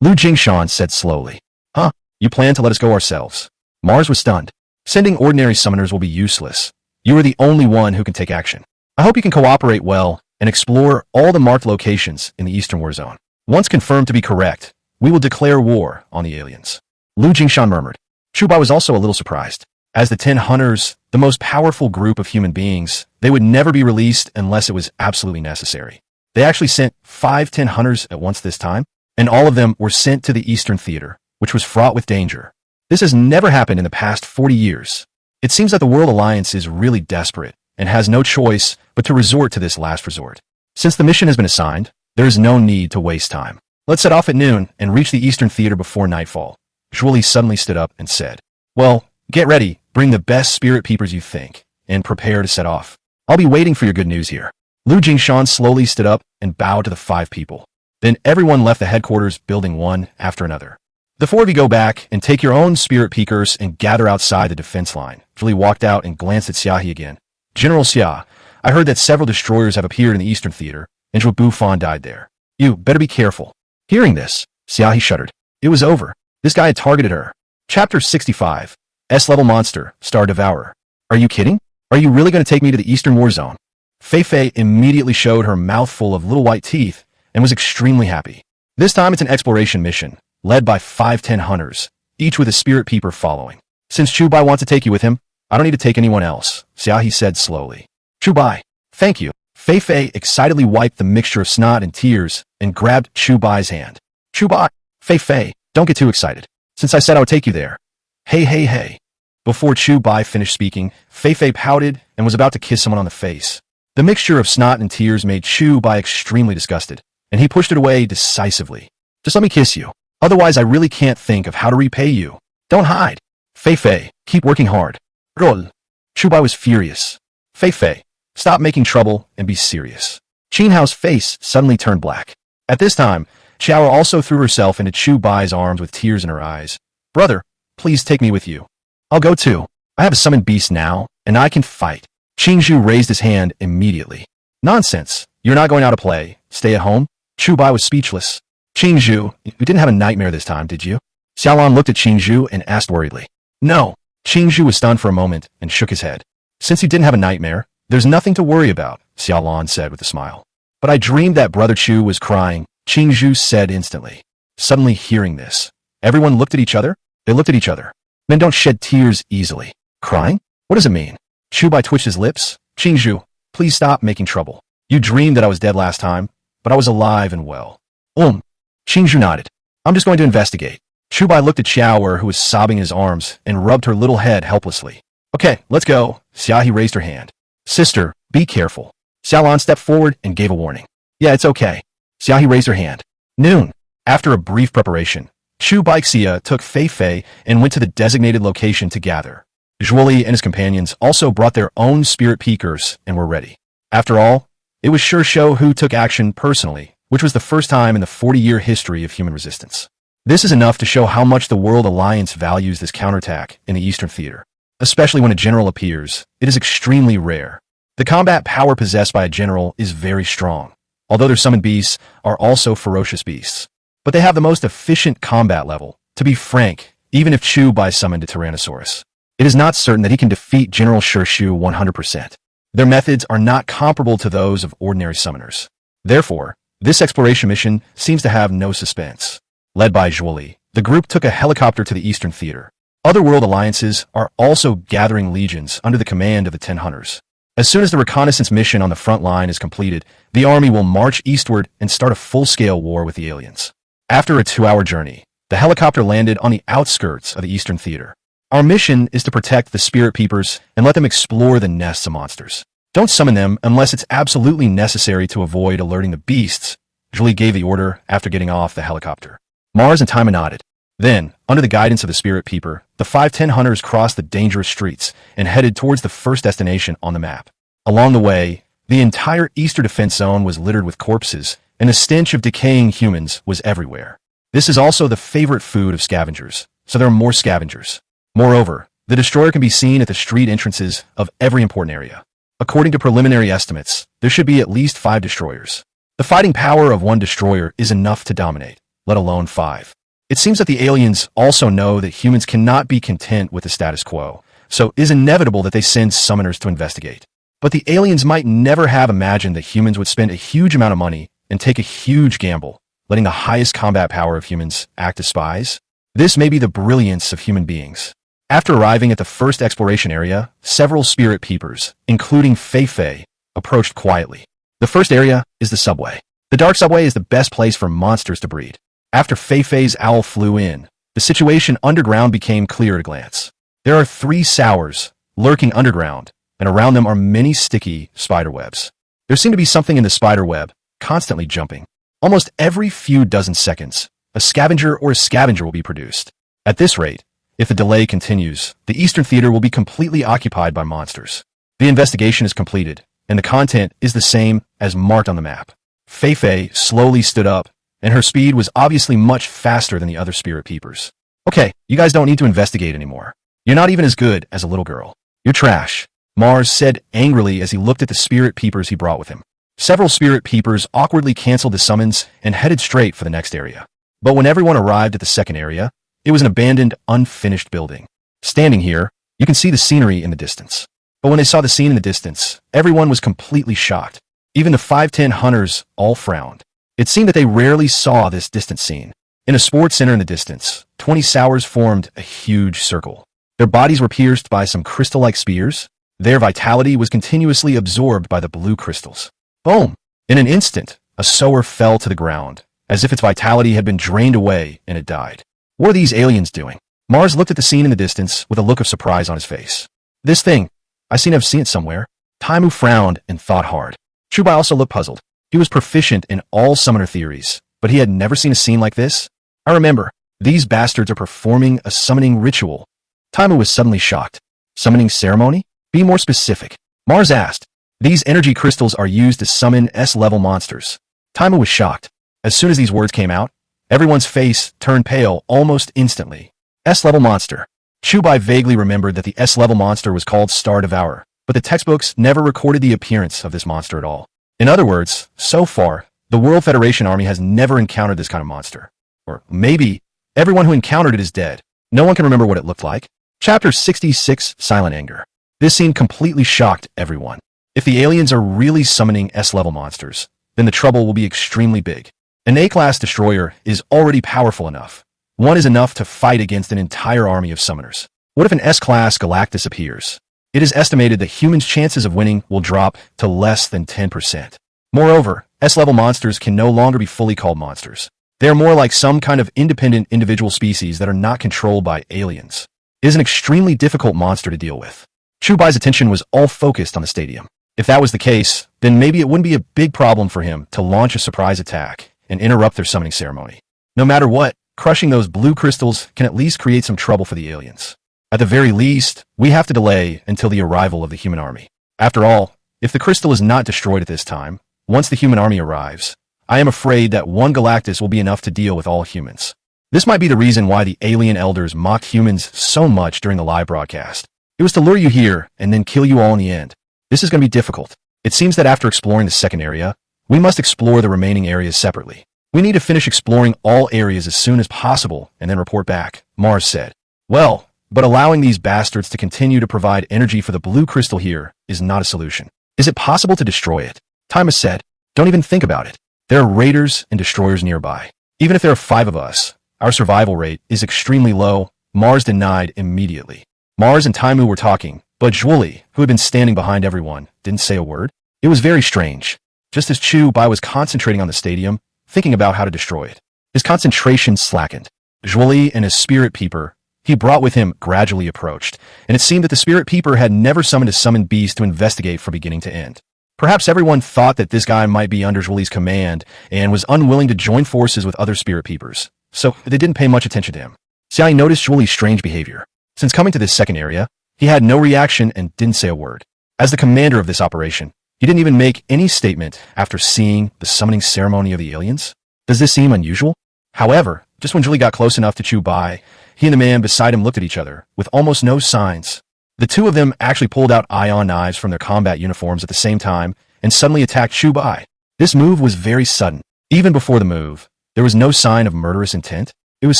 Lu Jingshan said slowly. Huh? You plan to let us go ourselves? Mars was stunned. Sending ordinary summoners will be useless. You are the only one who can take action. I hope you can cooperate well and explore all the marked locations in the Eastern War Zone. Once confirmed to be correct, we will declare war on the aliens. Lu Jingshan murmured. Chu Bai was also a little surprised. As the 10 Hunters, the most powerful group of human beings, they would never be released unless it was absolutely necessary. They actually sent 5 10 Hunters at once this time, and all of them were sent to the Eastern Theater, which was fraught with danger. This has never happened in the past 40 years. It seems that the World Alliance is really desperate and has no choice but to resort to this last resort. Since the mission has been assigned, there is no need to waste time. Let's set off at noon and reach the Eastern Theater before nightfall. Julie suddenly stood up and said, Well, get ready, bring the best spirit peepers you think, and prepare to set off. I'll be waiting for your good news here. Lu Jingshan slowly stood up and bowed to the 5 people. Then everyone left the headquarters building one after another. The 4 of you go back and take your own spirit peekers and gather outside the defense line. Julie walked out and glanced at Xiaohe again. General Xia, I heard that several destroyers have appeared in the Eastern Theater, and Zhuo Bufan died there. You better be careful. Hearing this, Xiaohe shuddered. It was over. This guy had targeted her. Chapter 65. S-level monster, Star Devourer. Are you kidding? Are you really going to take me to the Eastern War Zone? Fei Fei immediately showed her mouth full of little white teeth and was extremely happy. This time it's an exploration mission, led by 5-10 hunters, each with a spirit peeper following. Since Chu Bai wants to take you with him, I don't need to take anyone else, Xiaohe said slowly. Chu Bai, thank you. Fei Fei excitedly wiped the mixture of snot and tears and grabbed Chu Bai's hand. Chu Bai, Fei Fei, don't get too excited. Since I said I would take you there. Hey. Before Chu Bai finished speaking, Fei Fei pouted and was about to kiss someone on the face. The mixture of snot and tears made Chu Bai extremely disgusted, and he pushed it away decisively. Just let me kiss you. Otherwise, I really can't think of how to repay you. Don't hide. Fei Fei, keep working hard. Roll. Chu Bai was furious. Fei Fei, stop making trouble and be serious. Qin Hao's face suddenly turned black. At this time, Xiao also threw herself into Chu Bai's arms with tears in her eyes. Brother, please take me with you. I'll go too. I have a summoned beast now, and I can fight. Qin Zhu raised his hand immediately. Nonsense. You're not going out to play. Stay at home? Chu Bai was speechless. Qin Zhu, you didn't have a nightmare this time, did you? Xiaolon looked at Qin Zhu and asked worriedly. No. Qin Zhu was stunned for a moment and shook his head. Since you didn't have a nightmare, there's nothing to worry about, Xiaolon said with a smile. But I dreamed that Brother Chu was crying, Qin Zhu said instantly. Suddenly hearing this, everyone looked at each other. They looked at each other. Men don't shed tears easily. Crying? What does it mean? Chu Bai twitched his lips. Qin Zhu, please stop making trouble. You dreamed that I was dead last time, but I was alive and well. Qin Zhu nodded. I'm just going to investigate. Chu Bai looked at Xiaoer, who was sobbing in his arms, and rubbed her little head helplessly. Okay, let's go. Xiaohe raised her hand. Sister, be careful. Xiaolon stepped forward and gave a warning. Yeah, it's okay. Xiaohe raised her hand. Noon. After a brief preparation, Chu Bai Xia took Fei Fei and went to the designated location to gather. Zhuoli and his companions also brought their own spirit peekers and were ready. After all, it was sure show who took action personally, which was the first time in the 40-year history of human resistance. This is enough to show how much the World Alliance values this counterattack in the Eastern Theater. Especially when a general appears, it is extremely rare. The combat power possessed by a general is very strong, although their summoned beasts are also ferocious beasts. But they have the most efficient combat level. To be frank, even if Chu Bai summoned a Tyrannosaurus, it is not certain that he can defeat General Shu 100%. Their methods are not comparable to those of ordinary summoners. Therefore, this exploration mission seems to have no suspense. Led by Zhuoli, the group took a helicopter to the Eastern Theater. Other world alliances are also gathering legions under the command of the 10 hunters. As soon as the reconnaissance mission on the front line is completed, the army will march eastward and start a full-scale war with the aliens. After a 2-hour journey, the helicopter landed on the outskirts of the Eastern Theater. Our mission is to protect the spirit peepers and let them explore the nests of monsters. Don't summon them unless it's absolutely necessary to avoid alerting the beasts, Julie gave the order after getting off the helicopter. Mars and Taima nodded. Then, under the guidance of the spirit peeper, the 5-10 hunters crossed the dangerous streets and headed towards the first destination on the map. Along the way, the entire Eastern Defense Zone was littered with corpses, and the stench of decaying humans was everywhere. This is also the favorite food of scavengers, so there are more scavengers. Moreover, the destroyer can be seen at the street entrances of every important area. According to preliminary estimates, there should be at least 5 destroyers. The fighting power of one destroyer is enough to dominate, let alone 5. It seems that the aliens also know that humans cannot be content with the status quo, so it is inevitable that they send summoners to investigate. But the aliens might never have imagined that humans would spend a huge amount of money and take a huge gamble, letting the highest combat power of humans act as spies. This may be the brilliance of human beings. After arriving at the first exploration area, several spirit peepers, including Fei Fei, approached quietly. The first area is the subway. The dark subway is the best place for monsters to breed. After Fei Fei's owl flew in, the situation underground became clear at a glance. There are 3 sours lurking underground, and around them are many sticky spider webs. There seemed to be something in the spider web, constantly jumping. Almost every few dozen seconds, a scavenger or a scavenger will be produced. At this rate, if the delay continues, the Eastern Theater will be completely occupied by monsters. The investigation is completed, and the content is the same as marked on the map. Fei Fei slowly stood up, and her speed was obviously much faster than the other spirit peepers. Okay, you guys don't need to investigate anymore. You're not even as good as a little girl. You're trash, Mars said angrily as he looked at the spirit peepers he brought with him. Several spirit peepers awkwardly canceled the summons and headed straight for the next area. But when everyone arrived at the second area, it was an abandoned, unfinished building. Standing here, you can see the scenery in the distance. But when they saw the scene in the distance, everyone was completely shocked. Even the 510 hunters all frowned. It seemed that they rarely saw this distant scene. In a sports center in the distance, 20 sours formed a huge circle. Their bodies were pierced by some crystal-like spears. Their vitality was continuously absorbed by the blue crystals. Boom! In an instant, a sower fell to the ground, as if its vitality had been drained away and it died. What are these aliens doing? Mars looked at the scene in the distance with a look of surprise on his face. This thing, I've seen it somewhere. Taimu frowned and thought hard. Chu Bai also looked puzzled. He was proficient in all summoner theories, but he had never seen a scene like this. I remember, these bastards are performing a summoning ritual. Taimu was suddenly shocked. Summoning ceremony? Be more specific. Mars asked. These energy crystals are used to summon S-level monsters. Taimu was shocked. As soon as these words came out, everyone's face turned pale almost instantly. S-level monster. Chu Bai vaguely remembered that the S-level monster was called Star Devourer, but the textbooks never recorded the appearance of this monster at all. In other words, so far, the World Federation Army has never encountered this kind of monster. Or maybe, everyone who encountered it is dead. No one can remember what it looked like. Chapter 66, Silent Anger. This scene completely shocked everyone. If the aliens are really summoning S-level monsters, then the trouble will be extremely big. An A-class destroyer is already powerful enough. One is enough to fight against an entire army of summoners. What if an S-class Galactus appears? It is estimated that humans' chances of winning will drop to less than 10%. Moreover, S-level monsters can no longer be fully called monsters. They are more like some kind of independent individual species that are not controlled by aliens. It is an extremely difficult monster to deal with. Chu Bai's attention was all focused on the stadium. If that was the case, then maybe it wouldn't be a big problem for him to launch a surprise attack and interrupt their summoning ceremony. No matter what, crushing those blue crystals can at least create some trouble for the aliens. At the very least, we have to delay until the arrival of the human army. After all, if the crystal is not destroyed at this time, once the human army arrives, I am afraid that one Galactus will be enough to deal with all humans. This might be the reason why the alien elders mocked humans so much during the live broadcast. It was to lure you here and then kill you all in the end. This is going to be difficult. It seems that after exploring the second area, we must explore the remaining areas separately. We need to finish exploring all areas as soon as possible and then report back, Mars said. Well, but allowing these bastards to continue to provide energy for the blue crystal here is not a solution. Is it possible to destroy it? Timus said, don't even think about it. There are raiders and destroyers nearby. Even if there are 5 of us, our survival rate is extremely low, Mars denied immediately. Mars and Taimu were talking, but Zhuoli, who had been standing behind everyone, didn't say a word. It was very strange. Just as Chu Bai was concentrating on the stadium, thinking about how to destroy it, his concentration slackened. Zhuoli and his spirit peeper he brought with him gradually approached, and it seemed that the spirit peeper had never summoned a summoned beast to investigate from beginning to end. Perhaps everyone thought that this guy might be under Zhuoli's command and was unwilling to join forces with other spirit peepers, so they didn't pay much attention to him. Xiai noticed Zhuoli's strange behavior. Since coming to this second area, he had no reaction and didn't say a word. As the commander of this operation, he didn't even make any statement after seeing the summoning ceremony of the aliens. Does this seem unusual? However, just when Zhuoli got close enough to Chu Bai, he and the man beside him looked at each other with almost no signs. The two of them actually pulled out ion knives from their combat uniforms at the same time and suddenly attacked Chu Bai. This move was very sudden. Even before the move, there was no sign of murderous intent. It was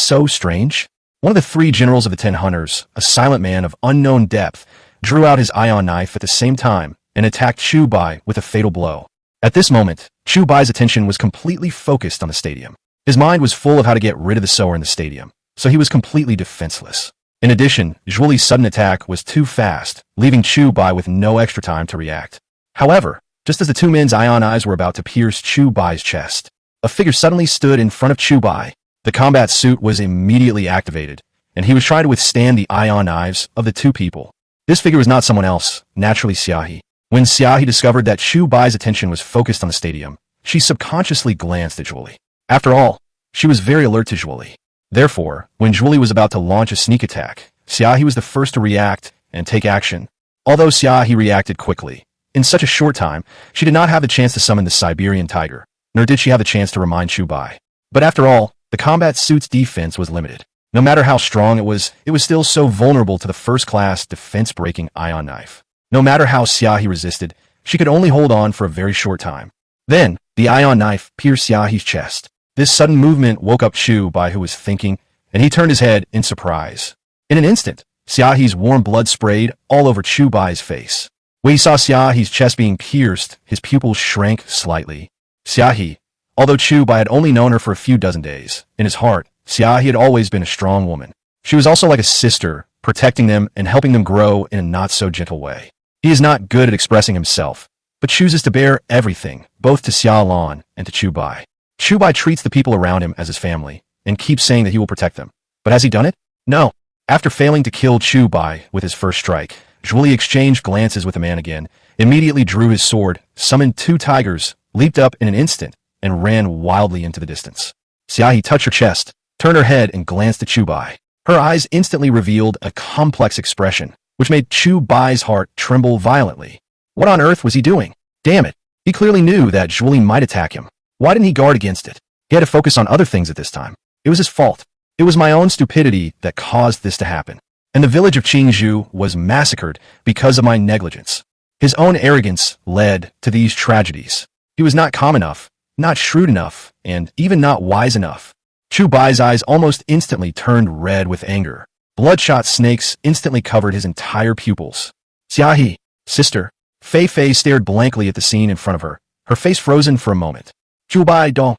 so strange. One of the 3 generals of the 10 hunters, a silent man of unknown depth, drew out his ion knife at the same time and attacked Chu Bai with a fatal blow. At this moment, Chu Bai's attention was completely focused on the stadium. His mind was full of how to get rid of the sower in the stadium, so he was completely defenseless. In addition, Zhuoli's sudden attack was too fast, leaving Chu Bai with no extra time to react. However, just as the 2 men's ion eyes were about to pierce Chu Bai's chest, a figure suddenly stood in front of Chu Bai. The combat suit was immediately activated, and he was trying to withstand the ion knives of the 2 people. This figure was not someone else, naturally Xiaohi. When Xiaohi discovered that Chu Bai's attention was focused on the stadium, she subconsciously glanced at Julie. After all, she was very alert to Julie. Therefore, when Julie was about to launch a sneak attack, Xiaohi was the first to react and take action. Although Xiaohi reacted quickly, in such a short time, she did not have the chance to summon the Siberian tiger, nor did she have the chance to remind Chu Bai. But after all, the combat suit's defense was limited. No matter how strong it was still so vulnerable to the first-class defense-breaking ion knife. No matter how Xiaohi resisted, she could only hold on for a very short time. Then, the ion knife pierced Xiaohi's chest. This sudden movement woke up Chu Bai, who was thinking, and he turned his head in surprise. In an instant, Xiaohi's warm blood sprayed all over Chu Bai's face. When he saw Xiaohi's chest being pierced, his pupils shrank slightly. Xiaohi, although Chu Bai had only known her for a few dozen days, in his heart, Xiaohi had always been a strong woman. She was also like a sister, protecting them and helping them grow in a not-so-gentle way. He is not good at expressing himself, but chooses to bear everything, both to Xia Lan and to Chu Bai. Chu Bai treats the people around him as his family, and keeps saying that he will protect them. But has he done it? No. After failing to kill Chu Bai with his first strike, Julie exchanged glances with the man again, immediately drew his sword, summoned 2 tigers, leaped up in an instant, and ran wildly into the distance. Xiaohi touched her chest, turned her head, and glanced at Chu Bai. Her eyes instantly revealed a complex expression, which made Chu Bai's heart tremble violently. What on earth was he doing? Damn it. He clearly knew that Julie might attack him. Why didn't he guard against it? He had to focus on other things at this time. It was his fault. It was my own stupidity that caused this to happen. And the village of Qingzhou was massacred because of my negligence. His own arrogance led to these tragedies. He was not calm enough, not shrewd enough, and even not wise enough. Chu Bai's eyes almost instantly turned red with anger. Bloodshot snakes instantly covered his entire pupils. Xiaohi, sister. Fei Fei stared blankly at the scene in front of her, her face frozen for a moment. Chu Bai don't.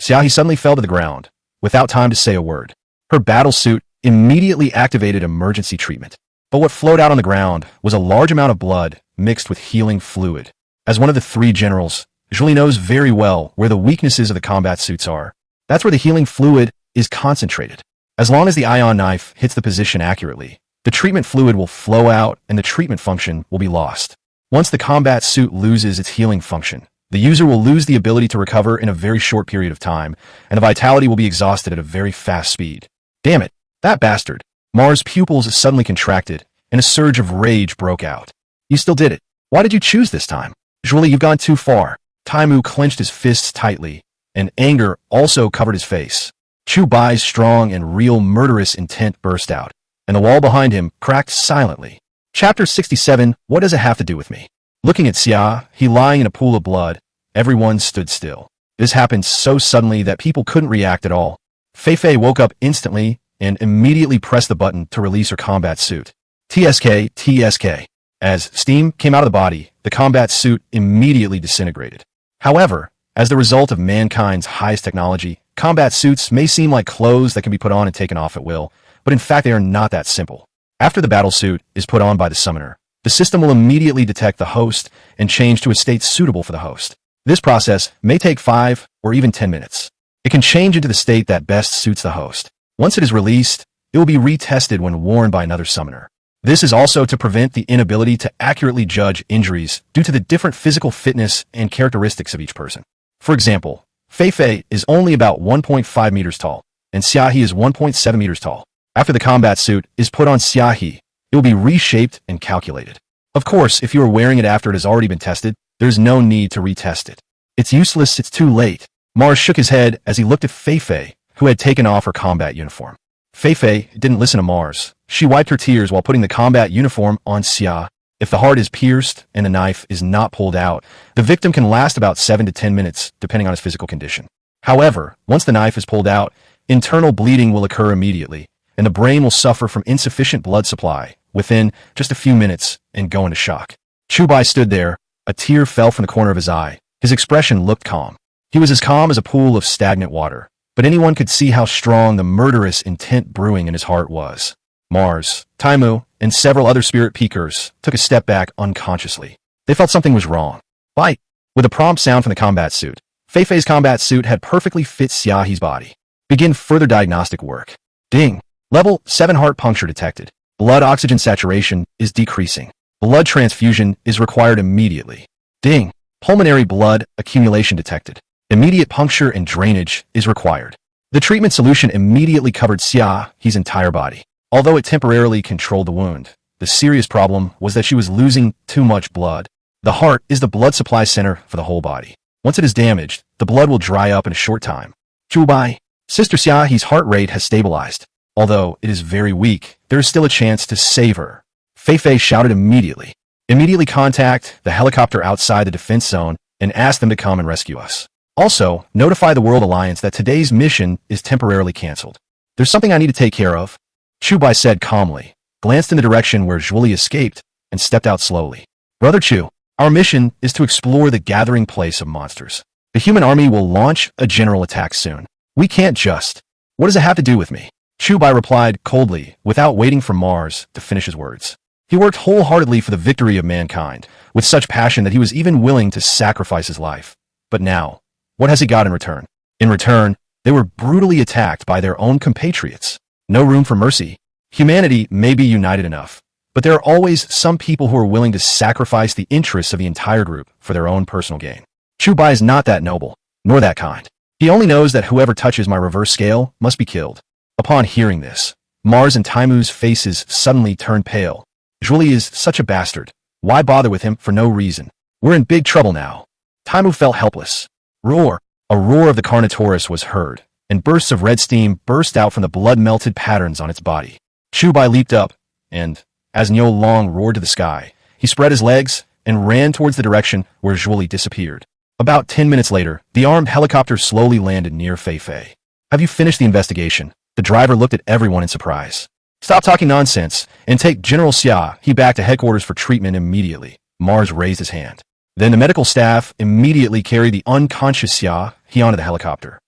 Xiaohi suddenly fell to the ground, without time to say a word. Her battle suit immediately activated emergency treatment. But what flowed out on the ground was a large amount of blood mixed with healing fluid. As one of the 3 generals, Julie knows very well where the weaknesses of the combat suits are. That's where the healing fluid is concentrated. As long as the ion knife hits the position accurately, the treatment fluid will flow out and the treatment function will be lost. Once the combat suit loses its healing function, the user will lose the ability to recover in a very short period of time, and the vitality will be exhausted at a very fast speed. Damn it, that bastard. Mars' pupils suddenly contracted, and a surge of rage broke out. You still did it. Why did you choose this time? Julie, you've gone too far. Taimu clenched his fists tightly, and anger also covered his face. Chu Bai's strong and real murderous intent burst out, and the wall behind him cracked silently. Chapter 67, What does it have to do with me? Looking at Xia, he lying in a pool of blood, everyone stood still. This happened so suddenly that people couldn't react at all. Fei Fei woke up instantly and immediately pressed the button to release her combat suit. TSK, TSK. As steam came out of the body, the combat suit immediately disintegrated. However, as the result of mankind's highest technology, combat suits may seem like clothes that can be put on and taken off at will, but in fact they are not that simple. After the battle suit is put on by the summoner, the system will immediately detect the host and change to a state suitable for the host. This process may take 5 or even 10 minutes. It can change into the state that best suits the host. Once it is released, it will be retested when worn by another summoner. This is also to prevent the inability to accurately judge injuries due to the different physical fitness and characteristics of each person. For example, Fei Fei is only about 1.5 meters tall, and Xiaohi is 1.7 meters tall. After the combat suit is put on Xiaohi, it will be reshaped and calculated. Of course, if you are wearing it after it has already been tested, there's no need to retest it. It's useless, it's too late. Mars shook his head as he looked at Fei Fei, who had taken off her combat uniform. Fei Fei didn't listen to Mars. She wiped her tears while putting the combat uniform on Xia. If the heart is pierced and the knife is not pulled out, the victim can last about 7 to 10 minutes, depending on his physical condition. However, once the knife is pulled out, internal bleeding will occur immediately, and the brain will suffer from insufficient blood supply within just a few minutes and go into shock. Chu Bai stood there. A tear fell from the corner of his eye. His expression looked calm. He was as calm as a pool of stagnant water, but anyone could see how strong the murderous intent brewing in his heart was. Mars, Taimu, and several other spirit peekers took a step back unconsciously. They felt something was wrong. Bite! With a prompt sound from the combat suit, Fei Fei's combat suit had perfectly fit Xiaohi's body. Begin further diagnostic work. Ding! Level 7 heart puncture detected. Blood oxygen saturation is decreasing. Blood transfusion is required immediately. Ding! Pulmonary blood accumulation detected. Immediate puncture and drainage is required. The treatment solution immediately covered Xia's entire body. Although it temporarily controlled the wound, the serious problem was that she was losing too much blood. The heart is the blood supply center for the whole body. Once it is damaged, the blood will dry up in a short time. Chu Bai, Sister Xia's heart rate has stabilized. Although it is very weak, there is still a chance to save her. Fei Fei shouted immediately. Immediately contact the helicopter outside the defense zone and ask them to come and rescue us. Also, notify the World Alliance that today's mission is temporarily cancelled. There's something I need to take care of, Chu Bai said calmly, glanced in the direction where Zhuoli escaped, and stepped out slowly. Brother Chu, our mission is to explore the gathering place of monsters. The human army will launch a general attack soon. We can't just. What does it have to do with me? Chu Bai replied coldly, without waiting for Mars to finish his words. He worked wholeheartedly for the victory of mankind, with such passion that he was even willing to sacrifice his life. But now, what has he got in return? In return, they were brutally attacked by their own compatriots. No room for mercy. Humanity may be united enough, but there are always some people who are willing to sacrifice the interests of the entire group for their own personal gain. Chu Bai is not that noble, nor that kind. He only knows that whoever touches my reverse scale must be killed. Upon hearing this, Mars and Taimu's faces suddenly turned pale. Zhuoli is such a bastard. Why bother with him for no reason? We're in big trouble now. Taimu felt helpless. Roar! A roar of the Carnotaurus was heard, and bursts of red steam burst out from the blood-melted patterns on its body. Chu Bai leaped up, and, as Niu Long roared to the sky, he spread his legs and ran towards the direction where Zhuoli disappeared. About 10 minutes later, the armed helicopter slowly landed near Fei Fei. Have you finished the investigation? The driver looked at everyone in surprise. Stop talking nonsense, and take General Xia back to headquarters for treatment immediately. Mars raised his hand. Then the medical staff immediately carried the unconscious Xia onto the helicopter.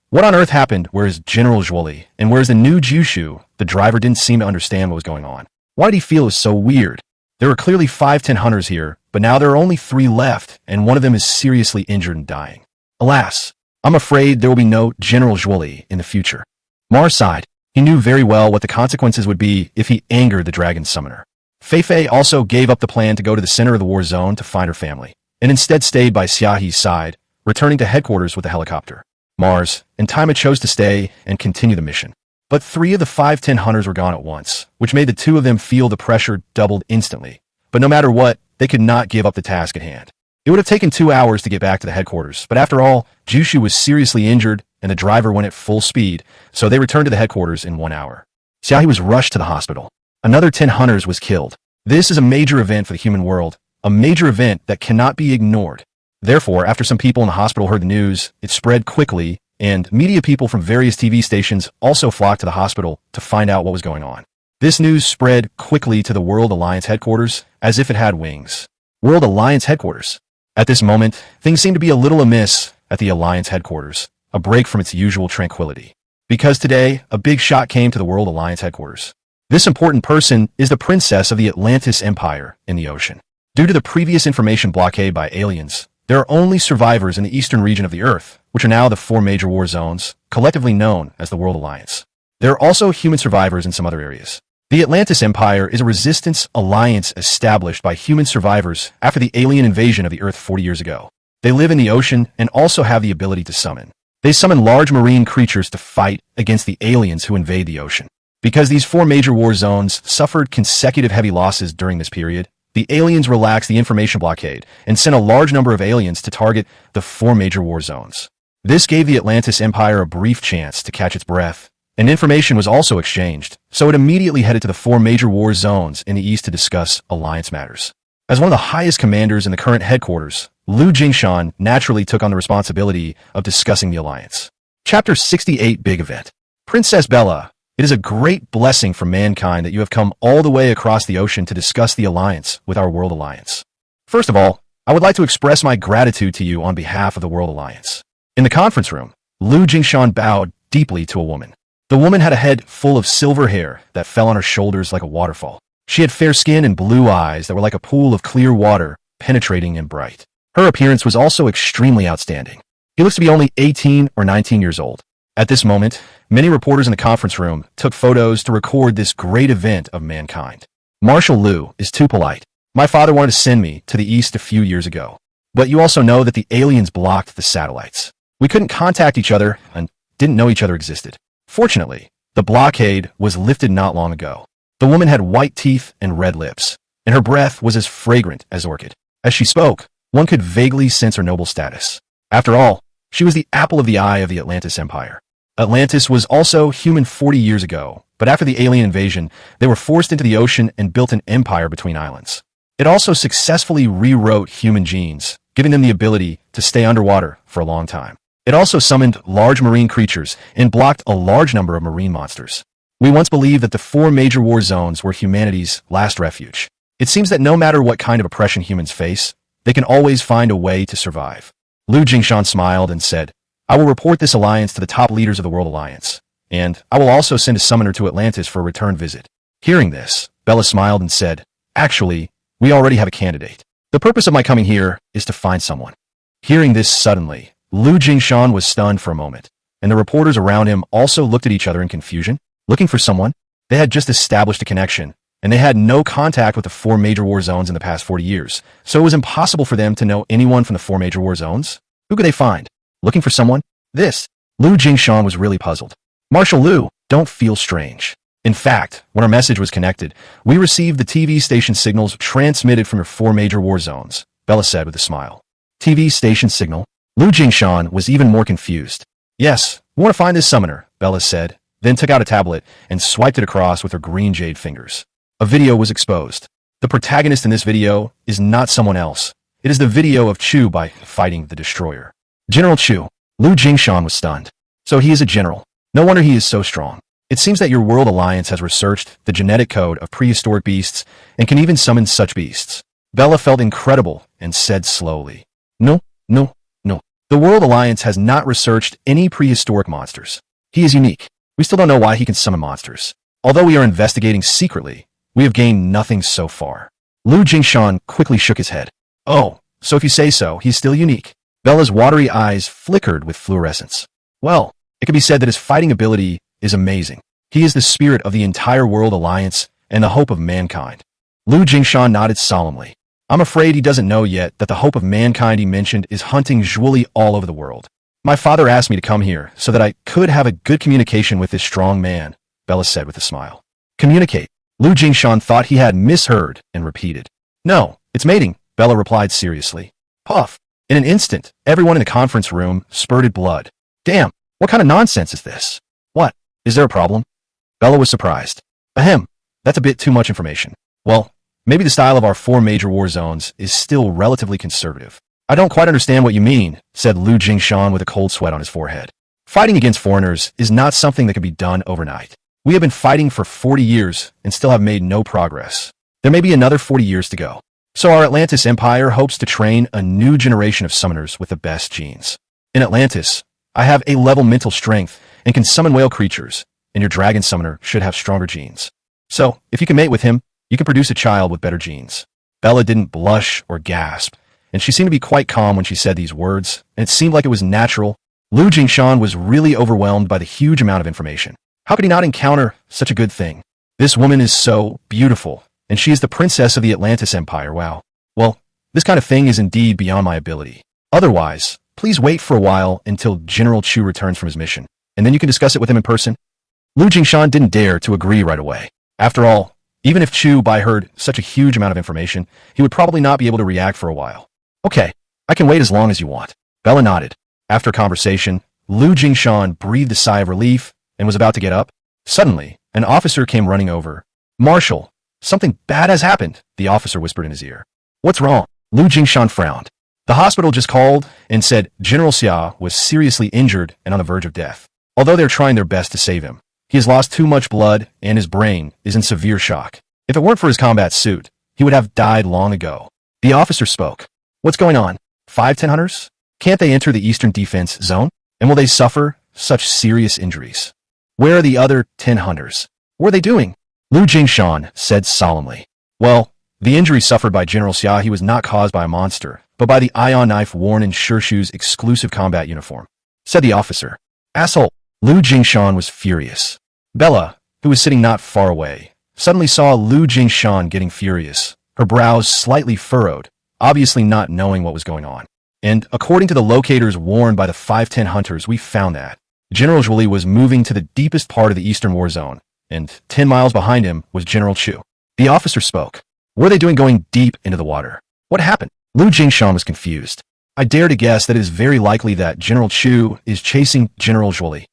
What on earth happened? Where's General Zhuoli? And where's the new Jushu? The driver didn't seem to understand what was going on. Why did he feel it was so weird? There were clearly 5-10 hunters here, but now there are only 3 left, and one of them is seriously injured and dying. Alas, I'm afraid there will be no General Zhuoli in the future. Mars sighed. He knew very well what the consequences would be if he angered the dragon summoner. Fei Fei also gave up the plan to go to the center of the war zone to find her family, and instead stayed by Xia's side, returning to headquarters with the helicopter. Mars and Taima chose to stay and continue the mission. But 3 of the 5-10 hunters were gone at once, which made the 2 of them feel the pressure doubled instantly. But no matter what, they could not give up the task at hand. It would have taken 2 hours to get back to the headquarters, but after all, Jushu was seriously injured and the driver went at full speed, so they returned to the headquarters in 1 hour. Xiahi was rushed to the hospital. Another 10 hunters was killed. This is a major event for the human world, a major event that cannot be ignored. Therefore, after some people in the hospital heard the news, it spread quickly, and media people from various TV stations also flocked to the hospital to find out what was going on. This news spread quickly to the World Alliance headquarters as if it had wings. World Alliance headquarters. At this moment, things seemed to be a little amiss at the Alliance headquarters, a break from its usual tranquility. Because today, a big shock came to the World Alliance headquarters. This important person is the princess of the Atlantis Empire in the ocean. Due to the previous information blockade by aliens, there are only survivors in the eastern region of the Earth, which are now the 4 major war zones, collectively known as the World Alliance. There are also human survivors in some other areas. The Atlantis Empire is a resistance alliance established by human survivors after the alien invasion of the Earth 40 years ago. They live in the ocean and also have the ability to summon. They summon large marine creatures to fight against the aliens who invade the ocean. Because these 4 major war zones suffered consecutive heavy losses during this period, the aliens relaxed the information blockade and sent a large number of aliens to target the 4 major war zones. This gave the Atlantis Empire a brief chance to catch its breath, and information was also exchanged, so it immediately headed to the 4 major war zones in the east to discuss alliance matters. As one of the highest commanders in the current headquarters, Lu Jingshan naturally took on the responsibility of discussing the alliance. Chapter 68 Big Event. Princess Bella, it is a great blessing for mankind that you have come all the way across the ocean to discuss the alliance with our World Alliance. First of all, I would like to express my gratitude to you on behalf of the World Alliance. In the conference room, Lu Jingshan bowed deeply to a woman. The woman had a head full of silver hair that fell on her shoulders like a waterfall. She had fair skin and blue eyes that were like a pool of clear water, penetrating and bright. Her appearance was also extremely outstanding. He looks to be only 18 or 19 years old. At this moment, many reporters in the conference room took photos to record this great event of mankind. Marshal Lu is too polite. My father wanted to send me to the east a few years ago. But you also know that the aliens blocked the satellites. We couldn't contact each other and didn't know each other existed. Fortunately, the blockade was lifted not long ago. The woman had white teeth and red lips, and her breath was as fragrant as orchid. As she spoke, one could vaguely sense her noble status. After all, she was the apple of the eye of the Atlantis Empire. Atlantis was also human 40 years ago, but after the alien invasion, they were forced into the ocean and built an empire between islands. It also successfully rewrote human genes, giving them the ability to stay underwater for a long time. It also summoned large marine creatures and blocked a large number of marine monsters. We once believed that the 4 major war zones were humanity's last refuge. It seems that no matter what kind of oppression humans face, they can always find a way to survive. Lu Jingshan smiled and said, I will report this alliance to the top leaders of the World Alliance, and I will also send a summoner to Atlantis for a return visit. Hearing this, Bella smiled and said, Actually, we already have a candidate. The purpose of my coming here is to find someone. Hearing this suddenly, Lu Jingshan was stunned for a moment, and the reporters around him also looked at each other in confusion. Looking for someone? They had just established a connection, and they had no contact with the 4 major war zones in the past 40 years, so it was impossible for them to know anyone from the 4 major war zones. Who could they find? Looking for someone? This. Lu Jingshan was really puzzled. Marshal Lu, don't feel strange. In fact, when our message was connected, we received the TV station signals transmitted from your 4 major war zones, Bella said with a smile. TV station signal? Lu Jingshan was even more confused. Yes, we want to find this summoner, Bella said, then took out a tablet and swiped it across with her green jade fingers. A video was exposed. The protagonist in this video is not someone else. It is the video of Chu Bai fighting the destroyer. General Chu. Lu Jingshan was stunned. So he is a general. No wonder he is so strong. It seems that your World Alliance has researched the genetic code of prehistoric beasts and can even summon such beasts. Bella felt incredible and said slowly, No. The World Alliance has not researched any prehistoric monsters. He is unique. We still don't know why he can summon monsters. Although we are investigating secretly, we have gained nothing so far. Lu Jingshan quickly shook his head. Oh, so if you say so, he's still unique. Bella's watery eyes flickered with fluorescence. Well, it can be said that his fighting ability is amazing. He is the spirit of the entire World Alliance and the hope of mankind. Lu Jingshan nodded solemnly. I'm afraid he doesn't know yet that the hope of mankind he mentioned is hunting Zhuoli all over the world. My father asked me to come here so that I could have a good communication with this strong man, Bella said with a smile. Communicate. Lu Jingshan thought he had misheard and repeated. No, it's mating, Bella replied seriously. Puff. In an instant, everyone in the conference room spurted blood. Damn, what kind of nonsense is this? What? Is there a problem? Bella was surprised. Ahem, that's a bit too much information. Well, maybe the style of our 4 major war zones is still relatively conservative. I don't quite understand what you mean, said Lu Jingshan with a cold sweat on his forehead. Fighting against foreigners is not something that can be done overnight. We have been fighting for 40 years and still have made no progress. There may be another 40 years to go. So our Atlantis Empire hopes to train a new generation of summoners with the best genes. In Atlantis, I have A-level mental strength and can summon whale creatures, and your dragon summoner should have stronger genes. So, if you can mate with him, you can produce a child with better genes. Bella didn't blush or gasp, and she seemed to be quite calm when she said these words, and it seemed like it was natural. Lu Jingshan was really overwhelmed by the huge amount of information. How could he not encounter such a good thing? This woman is so beautiful, and she is the princess of the Atlantis Empire. Wow. Well, this kind of thing is indeed beyond my ability. Otherwise, please wait for a while until General Chu returns from his mission, and then you can discuss it with him in person. Lu Jingshan didn't dare to agree right away. After all, even if Chu Bai heard such a huge amount of information, he would probably not be able to react for a while. Okay, I can wait as long as you want. Bella nodded. After a conversation, Lu Jingshan breathed a sigh of relief and was about to get up. Suddenly, an officer came running over. Marshal, something bad has happened, the officer whispered in his ear. What's wrong? Lu Jingshan frowned. The hospital just called and said General Xia was seriously injured and on the verge of death. Although they're trying their best to save him, he has lost too much blood and his brain is in severe shock. If it weren't for his combat suit, he would have died long ago. The officer spoke. What's going on? 5-10 hunters? Can't they enter the Eastern Defense Zone? And will they suffer such serious injuries? Where are the other 10 hunters? What are they doing? Lu Jingshan said solemnly. Well, the injury suffered by General Xia, he was not caused by a monster, but by the ion knife worn in Shirshu's exclusive combat uniform, said the officer. Asshole! Lu Jingshan was furious. Bella, who was sitting not far away, suddenly saw Lu Jingshan getting furious, her brows slightly furrowed. obviously not knowing what was going on. And according to the locators warned by the 510 hunters, we found that General Zhuoli was moving to the deepest part of the eastern war zone, and 10 miles behind him was General Chu. The officer spoke. What are they doing going deep into the water? What happened? Lu Jingshan was confused. I dare to guess that it is very likely that General Chu is chasing General Zhuoli.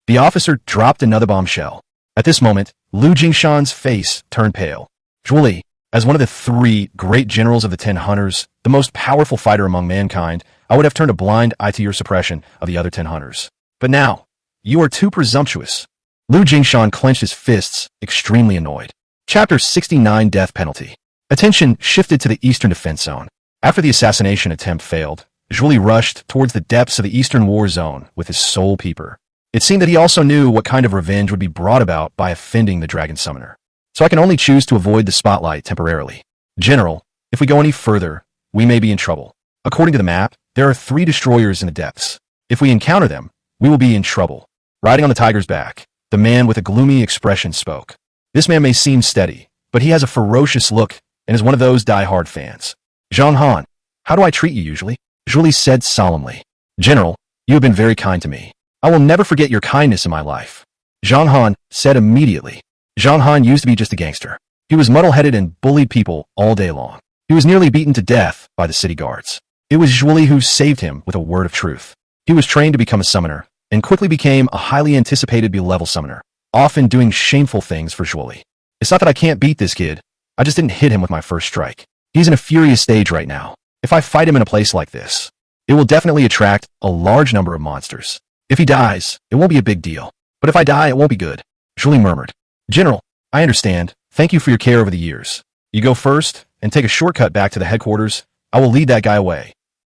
The officer dropped another bombshell. At this moment, Lu Jingshan's face turned pale. Zhuoli, as one of the 3 great generals of the 10 hunters, the most powerful fighter among mankind, I would have turned a blind eye to your suppression of the other 10 hunters. But now, you are too presumptuous. Lu Jingshan clenched his fists, extremely annoyed. Chapter 69 Death Penalty. Attention shifted to the eastern defense zone. After the assassination attempt failed, Zhuoli rushed towards the depths of the eastern war zone with his soul peeper. It seemed that he also knew what kind of revenge would be brought about by offending the dragon summoner. So I can only choose to avoid the spotlight temporarily. General, if we go any further, we may be in trouble. According to the map, there are 3 destroyers in the depths. If we encounter them, we will be in trouble. Riding on the tiger's back, the man with a gloomy expression spoke. This man may seem steady, but he has a ferocious look and is one of those die-hard fans. Zhang Han, how do I treat you usually? Zhuoli said solemnly. General, you have been very kind to me. I will never forget your kindness in my life. Zhang Han said immediately. Zhang Han used to be just a gangster. He was muddle-headed and bullied people all day long. He was nearly beaten to death by the city guards. It was Zhuoli who saved him with a word of truth. He was trained to become a summoner, and quickly became a highly anticipated B-level summoner, often doing shameful things for Zhuoli. It's not that I can't beat this kid, I just didn't hit him with my first strike. He's in a furious stage right now. If I fight him in a place like this, it will definitely attract a large number of monsters. If he dies, it won't be a big deal. But if I die, it won't be good. Zhuoli murmured. General, I understand. Thank you for your care over the years. You go first, and take a shortcut back to the headquarters. I will lead that guy away.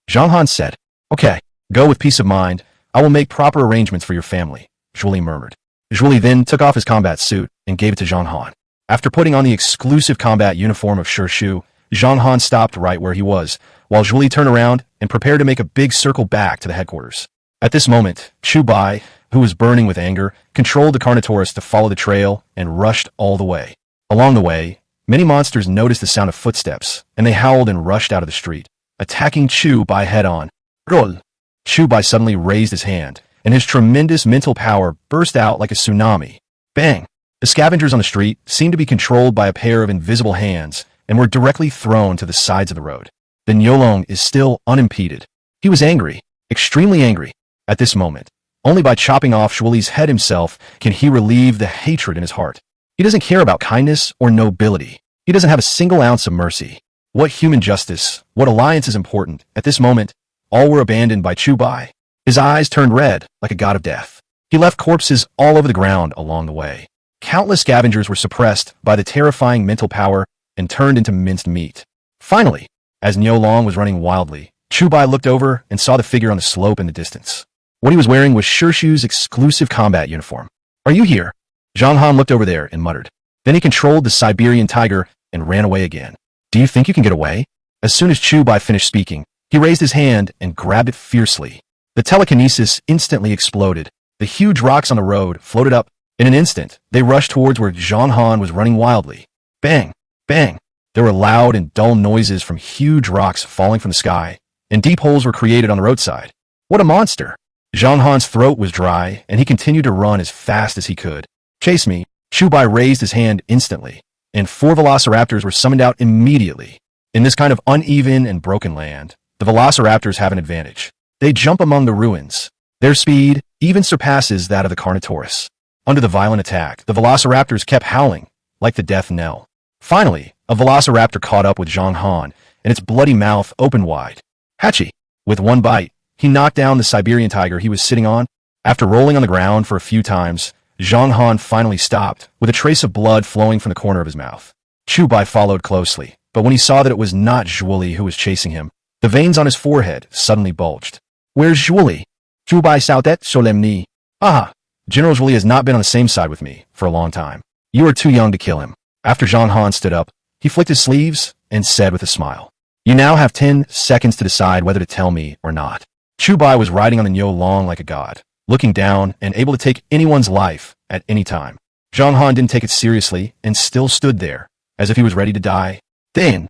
Zhang Han said. Okay, go with peace of mind. I will make proper arrangements for your family, Zhuoli murmured. Zhuoli then took off his combat suit and gave it to Zhang Han. After putting on the exclusive combat uniform of Shu, Zhang Han stopped right where he was, while Zhuoli turned around and prepared to make a big circle back to the headquarters. At this moment, Chu Bai, who was burning with anger, controlled the Carnotaurus to follow the trail and rushed all the way. Along the way, many monsters noticed the sound of footsteps, and they howled and rushed out of the street, attacking Chu Bai head-on. Roll! Chu Bai suddenly raised his hand, and his tremendous mental power burst out like a tsunami. Bang! The scavengers on the street seemed to be controlled by a pair of invisible hands and were directly thrown to the sides of the road. The Nyolong is still unimpeded. He was angry, extremely angry, at this moment. Only by chopping off Zhuoli's head himself can he relieve the hatred in his heart. He doesn't care about kindness or nobility. He doesn't have a single ounce of mercy. What human justice, what alliance is important? At this moment, all were abandoned by Chu Bai. His eyes turned red like a god of death. He left corpses all over the ground along the way. Countless scavengers were suppressed by the terrifying mental power and turned into minced meat. Finally, as Nyolong was running wildly, Chu Bai looked over and saw the figure on the slope in the distance. What he was wearing was Shu's exclusive combat uniform. Are you here? Zhang Han looked over there and muttered. Then he controlled the Siberian tiger and ran away again. Do you think you can get away? As soon as Chu Bai finished speaking, he raised his hand and grabbed it fiercely. The telekinesis instantly exploded. The huge rocks on the road floated up. In an instant, they rushed towards where Zhang Han was running wildly. Bang! Bang! There were loud and dull noises from huge rocks falling from the sky, and deep holes were created on the roadside. What a monster! Zhang Han's throat was dry, and he continued to run as fast as he could. Chase me! Chu Bai raised his hand instantly, and 4 Velociraptors were summoned out immediately. In this kind of uneven and broken land, the Velociraptors have an advantage. They jump among the ruins. Their speed even surpasses that of the Carnotaurus. Under the violent attack, the Velociraptors kept howling, like the death knell. Finally, a Velociraptor caught up with Zhang Han, and its bloody mouth opened wide. Hachi! With one bite, he knocked down the Siberian tiger he was sitting on. After rolling on the ground for a few times, Zhang Han finally stopped, with a trace of blood flowing from the corner of his mouth. Chu Bai followed closely, but when he saw that it was not Zhuoli who was chasing him, the veins on his forehead suddenly bulged. Where's Zhuoli? Chu Bai shouted solemnly. Aha! General Zhuoli has not been on the same side with me for a long time. You are too young to kill him. After Zhang Han stood up, he flicked his sleeves and said with a smile, You now have 10 seconds to decide whether to tell me or not. Chu Bai was riding on the Nyolong like a god, looking down and able to take anyone's life at any time. Zhang Han didn't take it seriously and still stood there, as if he was ready to die. 10,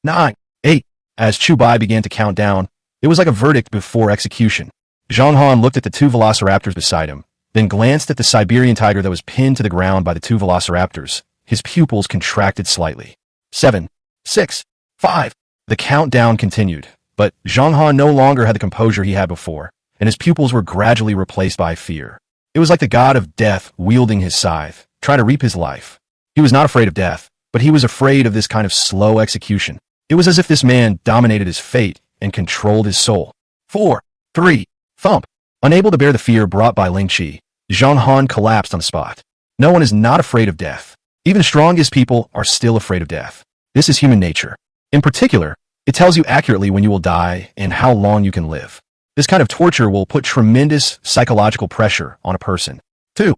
9, 8, As Chu Bai began to count down, it was like a verdict before execution. Zhang Han looked at the two velociraptors beside him, then glanced at the Siberian tiger that was pinned to the ground by the two velociraptors. His pupils contracted slightly. 7, 6, 5. The countdown continued, but Zhang Han no longer had the composure he had before, and his pupils were gradually replaced by fear. It was like the god of death wielding his scythe, trying to reap his life. He was not afraid of death, but he was afraid of this kind of slow execution. It was as if this man dominated his fate and controlled his soul. 4, 3, thump. Unable to bear the fear brought by Ling Qi, Zhang Han collapsed on the spot. No one is not afraid of death. Even the strongest people are still afraid of death. This is human nature. In particular, it tells you accurately when you will die and how long you can live. This kind of torture will put tremendous psychological pressure on a person. 2.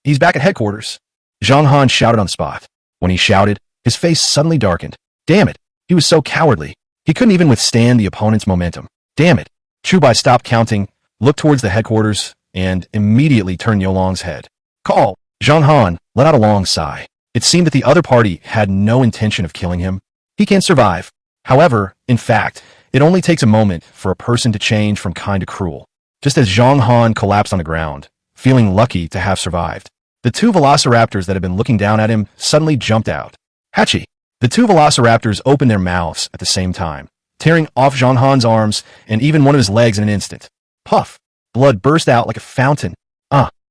He's back at headquarters. Zhang Han shouted on the spot. When he shouted, his face suddenly darkened. Damn it. He was so cowardly. He couldn't even withstand the opponent's momentum. Damn it. Chu Bai stopped counting, looked towards the headquarters, and immediately turned Yolong's head. Call. Zhang Han let out a long sigh. It seemed that the other party had no intention of killing him. He can survive. However, in fact, it only takes a moment for a person to change from kind to cruel. Just as Zhang Han collapsed on the ground, feeling lucky to have survived, the two velociraptors that had been looking down at him suddenly jumped out. Hachi! The two velociraptors opened their mouths at the same time, tearing off Zhang Han's arms and even one of his legs in an instant. Puff! Blood burst out like a fountain.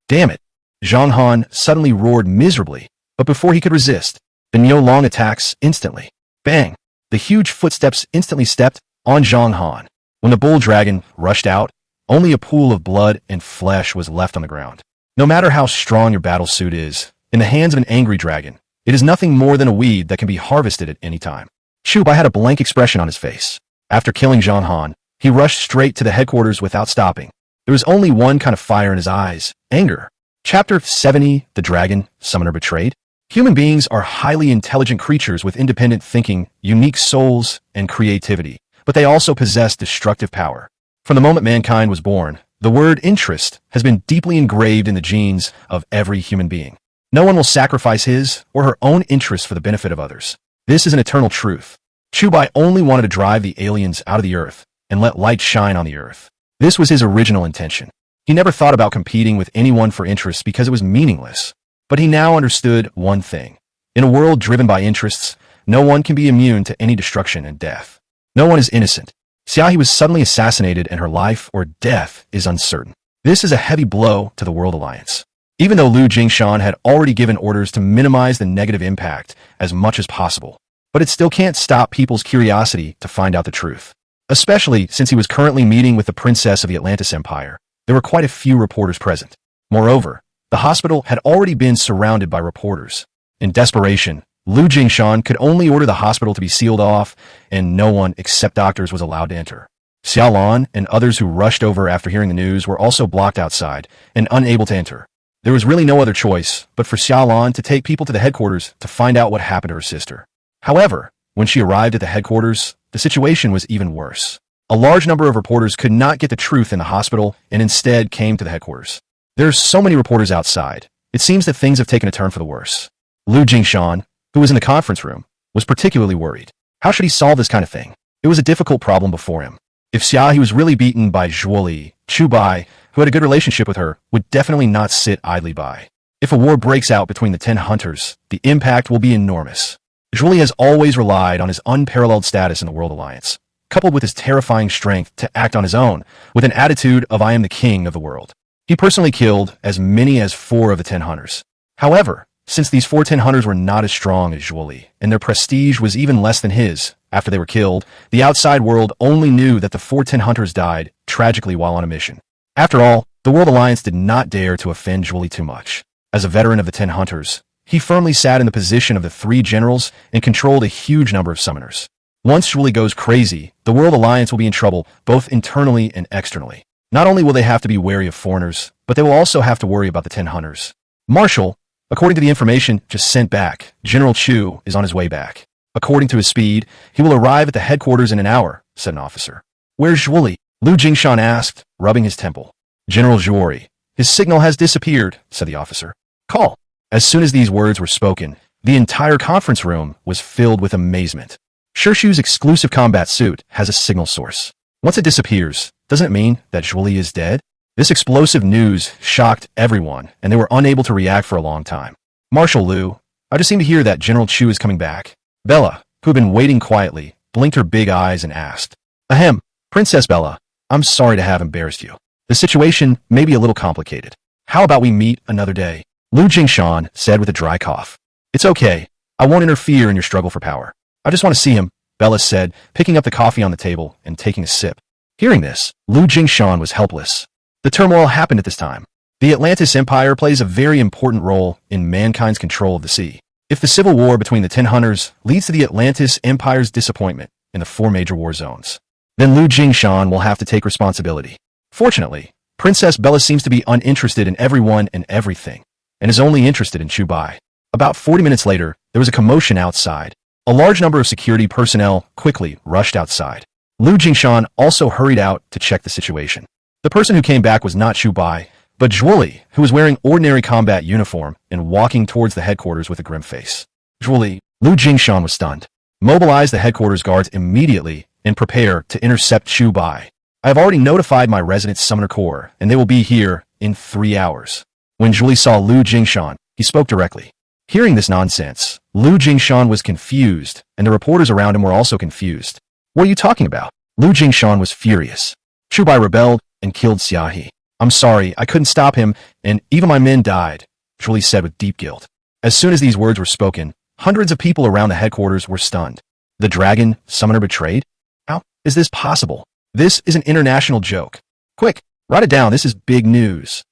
Damn it! Zhang Han suddenly roared miserably, but before he could resist, the Yolong attacks instantly. Bang! The huge footsteps instantly stepped on Zhang Han. When the bull dragon rushed out, only a pool of blood and flesh was left on the ground. No matter how strong your battle suit is, in the hands of an angry dragon, it is nothing more than a weed that can be harvested at any time. Chu Bai had a blank expression on his face. After killing Zhang Han, he rushed straight to the headquarters without stopping. There was only one kind of fire in his eyes, anger. Chapter 70, The Dragon, Summoner Betrayed. Human beings are highly intelligent creatures with independent thinking, unique souls, and creativity, but they also possess destructive power. From the moment mankind was born, the word interest has been deeply engraved in the genes of every human being. No one will sacrifice his or her own interests for the benefit of others. This is an eternal truth. Chu Bai only wanted to drive the aliens out of the earth and let light shine on the earth. This was his original intention. He never thought about competing with anyone for interests because it was meaningless. But he now understood one thing. In a world driven by interests, no one can be immune to any destruction and death. No one is innocent. Xiaohe was suddenly assassinated and her life or death is uncertain. This is a heavy blow to the World Alliance. Even though Lu Jingshan had already given orders to minimize the negative impact as much as possible, but it still can't stop people's curiosity to find out the truth. Especially since he was currently meeting with the princess of the Atlantis Empire. There were quite a few reporters present. Moreover, the hospital had already been surrounded by reporters. In desperation, Lu Jingshan could only order the hospital to be sealed off, and no one except doctors was allowed to enter. Xiaolan and others who rushed over after hearing the news were also blocked outside and unable to enter. There was really no other choice but for Xiaolan to take people to the headquarters to find out what happened to her sister. However, when she arrived at the headquarters, the situation was even worse. A large number of reporters could not get the truth in the hospital and instead came to the headquarters. There are so many reporters outside. It seems that things have taken a turn for the worse. Lu Jingshan, who was in the conference room, was particularly worried. How should he solve this kind of thing? It was a difficult problem before him. If Xiaohe was really beaten by Zhuoli, Chu Bai, who had a good relationship with her, would definitely not sit idly by. If a war breaks out between the 10 hunters, the impact will be enormous. Zhuoli has always relied on his unparalleled status in the World Alliance, coupled with his terrifying strength to act on his own, with an attitude of I am the king of the world. He personally killed as many as 4 of the 10 hunters. However, since these 4 10 hunters were not as strong as Zhuoli, and their prestige was even less than his, after they were killed, the outside world only knew that the 4 10 hunters died tragically while on a mission. After all, the World Alliance did not dare to offend Zhuoli too much. As a veteran of the 10 hunters, he firmly sat in the position of the 3 generals and controlled a huge number of summoners. Once Zhuoli goes crazy, the World Alliance will be in trouble both internally and externally. Not only will they have to be wary of foreigners, but they will also have to worry about the 10 hunters. Marshal, according to the information just sent back, General Chu is on his way back. According to his speed, he will arrive at the headquarters in an hour, said an officer. Where's Zhuoli? Lu Jingshan asked, rubbing his temple. General Zhuori, his signal has disappeared, said the officer. Call. As soon as these words were spoken, the entire conference room was filled with amazement. Shu's exclusive combat suit has a signal source. Once it disappears, doesn't it mean that Zhuoli is dead? This explosive news shocked everyone, and they were unable to react for a long time. Marshal Liu, I just seem to hear that General Chu is coming back. Bella, who had been waiting quietly, blinked her big eyes and asked, Ahem, Princess Bella, I'm sorry to have embarrassed you. The situation may be a little complicated. How about we meet another day? Lu Jingshan said with a dry cough. It's okay. I won't interfere in your struggle for power. I just want to see him, Bella said, picking up the coffee on the table and taking a sip. Hearing this, Lu Jingshan was helpless. The turmoil happened at this time. The Atlantis Empire plays a very important role in mankind's control of the sea. If the civil war between the 10 hunters leads to the Atlantis Empire's disappointment in the 4 major war zones, then Lu Jingshan will have to take responsibility. Fortunately, Princess Bella seems to be uninterested in everyone and everything, and is only interested in Chu Bai. About 40 minutes later, there was a commotion outside. A large number of security personnel quickly rushed outside. Lu Jingshan also hurried out to check the situation. The person who came back was not Chu Bai, but Zhuoli, who was wearing ordinary combat uniform and walking towards the headquarters with a grim face. Zhuoli, Lu Jingshan was stunned. Mobilize the headquarters guards immediately and prepare to intercept Chu Bai. I have already notified my resident summoner corps, and they will be here in 3 hours. When Zhuoli saw Lu Jingshan, he spoke directly. Hearing this nonsense, Lu Jingshan was confused, and the reporters around him were also confused. What are you talking about? Lu Jingshan was furious. Chu Bai rebelled and killed Xiaohe. I'm sorry, I couldn't stop him, and even my men died, Zhuoli said with deep guilt. As soon as these words were spoken, hundreds of people around the headquarters were stunned. The dragon summoner betrayed? How is this possible? This is an international joke. Quick, write it down, this is big news.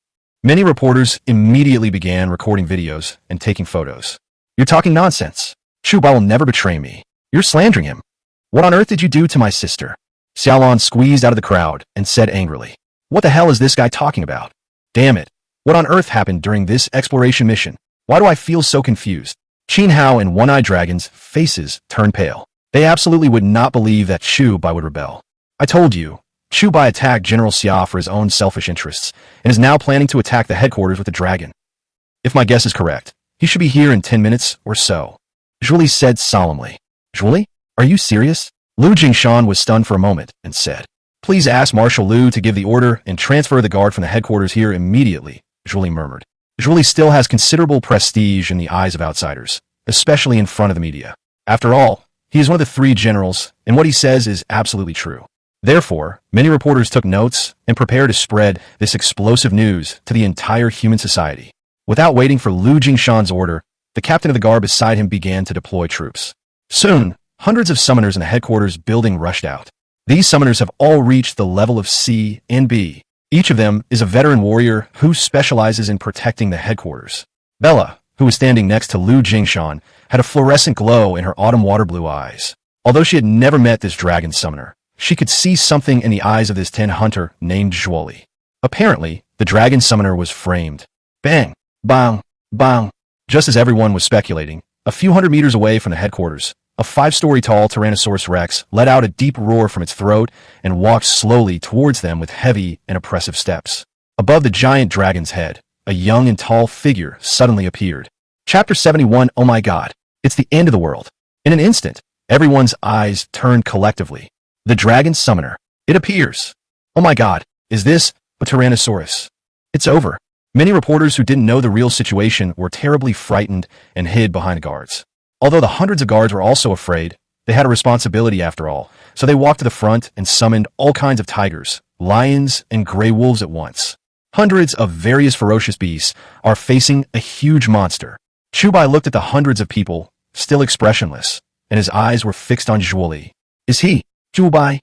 Many reporters immediately began recording videos and taking photos. You're talking nonsense. Chu Bai will never betray me. You're slandering him. What on earth did you do to my sister? Xiaolon squeezed out of the crowd and said angrily, What the hell is this guy talking about? Damn it. What on earth happened during this exploration mission? Why do I feel so confused? Qin Hao and One-Eyed Dragon's faces turned pale. They absolutely would not believe that Chu Bai would rebel. I told you, Chu Bai attacked General Xia for his own selfish interests, and is now planning to attack the headquarters with the dragon. If my guess is correct, he should be here in 10 minutes or so. Zhuoli said solemnly. Zhuoli? Are you serious? Lu Jingshan was stunned for a moment and said, Please ask Marshal Liu to give the order and transfer the guard from the headquarters here immediately, Zhuoli murmured. Zhuoli still has considerable prestige in the eyes of outsiders, especially in front of the media. After all, he is one of the 3 generals, and what he says is absolutely true. Therefore, many reporters took notes and prepared to spread this explosive news to the entire human society. Without waiting for Lu Jingshan's order, the captain of the guard beside him began to deploy troops. Soon, hundreds of summoners in the headquarters building rushed out. These summoners have all reached the level of C and B. Each of them is a veteran warrior who specializes in protecting the headquarters. Bella, who was standing next to Lu Jingshan, had a fluorescent glow in her autumn water blue eyes. Although she had never met this dragon summoner, she could see something in the eyes of this 10 hunter named Zhuoli. Apparently, the dragon summoner was framed. Bang! Bang! Bang! Just as everyone was speculating, a few hundred meters away from the headquarters, a 5-story tall Tyrannosaurus Rex let out a deep roar from its throat and walked slowly towards them with heavy and oppressive steps. Above the giant dragon's head, a young and tall figure suddenly appeared. Chapter 71. Oh my god. It's the end of the world. In an instant, everyone's eyes turned collectively. The dragon summoner. It appears. Oh my god. Is this a Tyrannosaurus? It's over. Many reporters who didn't know the real situation were terribly frightened and hid behind guards. Although the hundreds of guards were also afraid, they had a responsibility after all, so they walked to the front and summoned all kinds of tigers, lions, and gray wolves at once. Hundreds of various ferocious beasts are facing a huge monster. Chu Bai looked at the hundreds of people, still expressionless, and his eyes were fixed on Zhuoli. Is he, Chu Bai?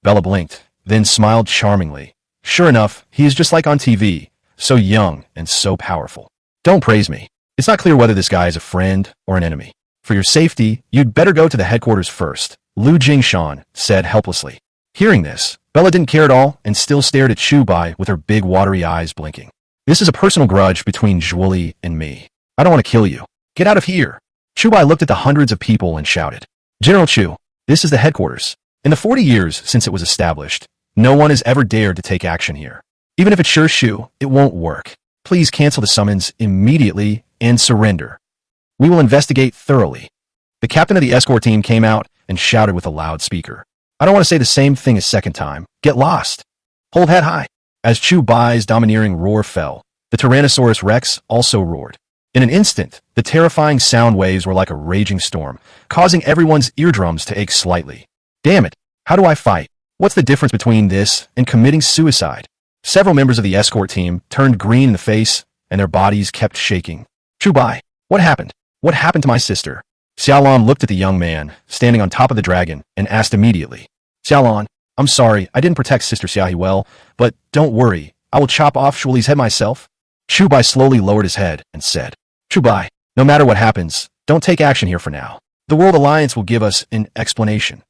Bella blinked, then smiled charmingly. Sure enough, he is just like on TV, so young and so powerful. Don't praise me. It's not clear whether this guy is a friend or an enemy. For your safety, you'd better go to the headquarters first, Lu Jingshan said helplessly. Hearing this, Bella didn't care at all and still stared at Chu Bai with her big watery eyes blinking. This is a personal grudge between Zhuoli and me. I don't want to kill you. Get out of here. Chu Bai looked at the hundreds of people and shouted. General Chu, this is the headquarters. In the 40 years since it was established, no one has ever dared to take action here. Even if it's sure Shu, it won't work. Please cancel the summons immediately and surrender. We will investigate thoroughly. The captain of the escort team came out and shouted with a loudspeaker. I don't want to say the same thing a second time. Get lost. Hold head high. As Chu Bai's domineering roar fell, the Tyrannosaurus Rex also roared. In an instant, the terrifying sound waves were like a raging storm, causing everyone's eardrums to ache slightly. Damn it, how do I fight? What's the difference between this and committing suicide? Several members of the escort team turned green in the face, and their bodies kept shaking. Chu Bai, what happened? What happened to my sister? Xiaolon looked at the young man, standing on top of the dragon, and asked immediately. Xiaolon, I'm sorry, I didn't protect Sister Xiaohi well, but don't worry, I will chop off Shuli's head myself. Chu Bai slowly lowered his head and said, Chu Bai, no matter what happens, don't take action here for now. The World Alliance will give us an explanation.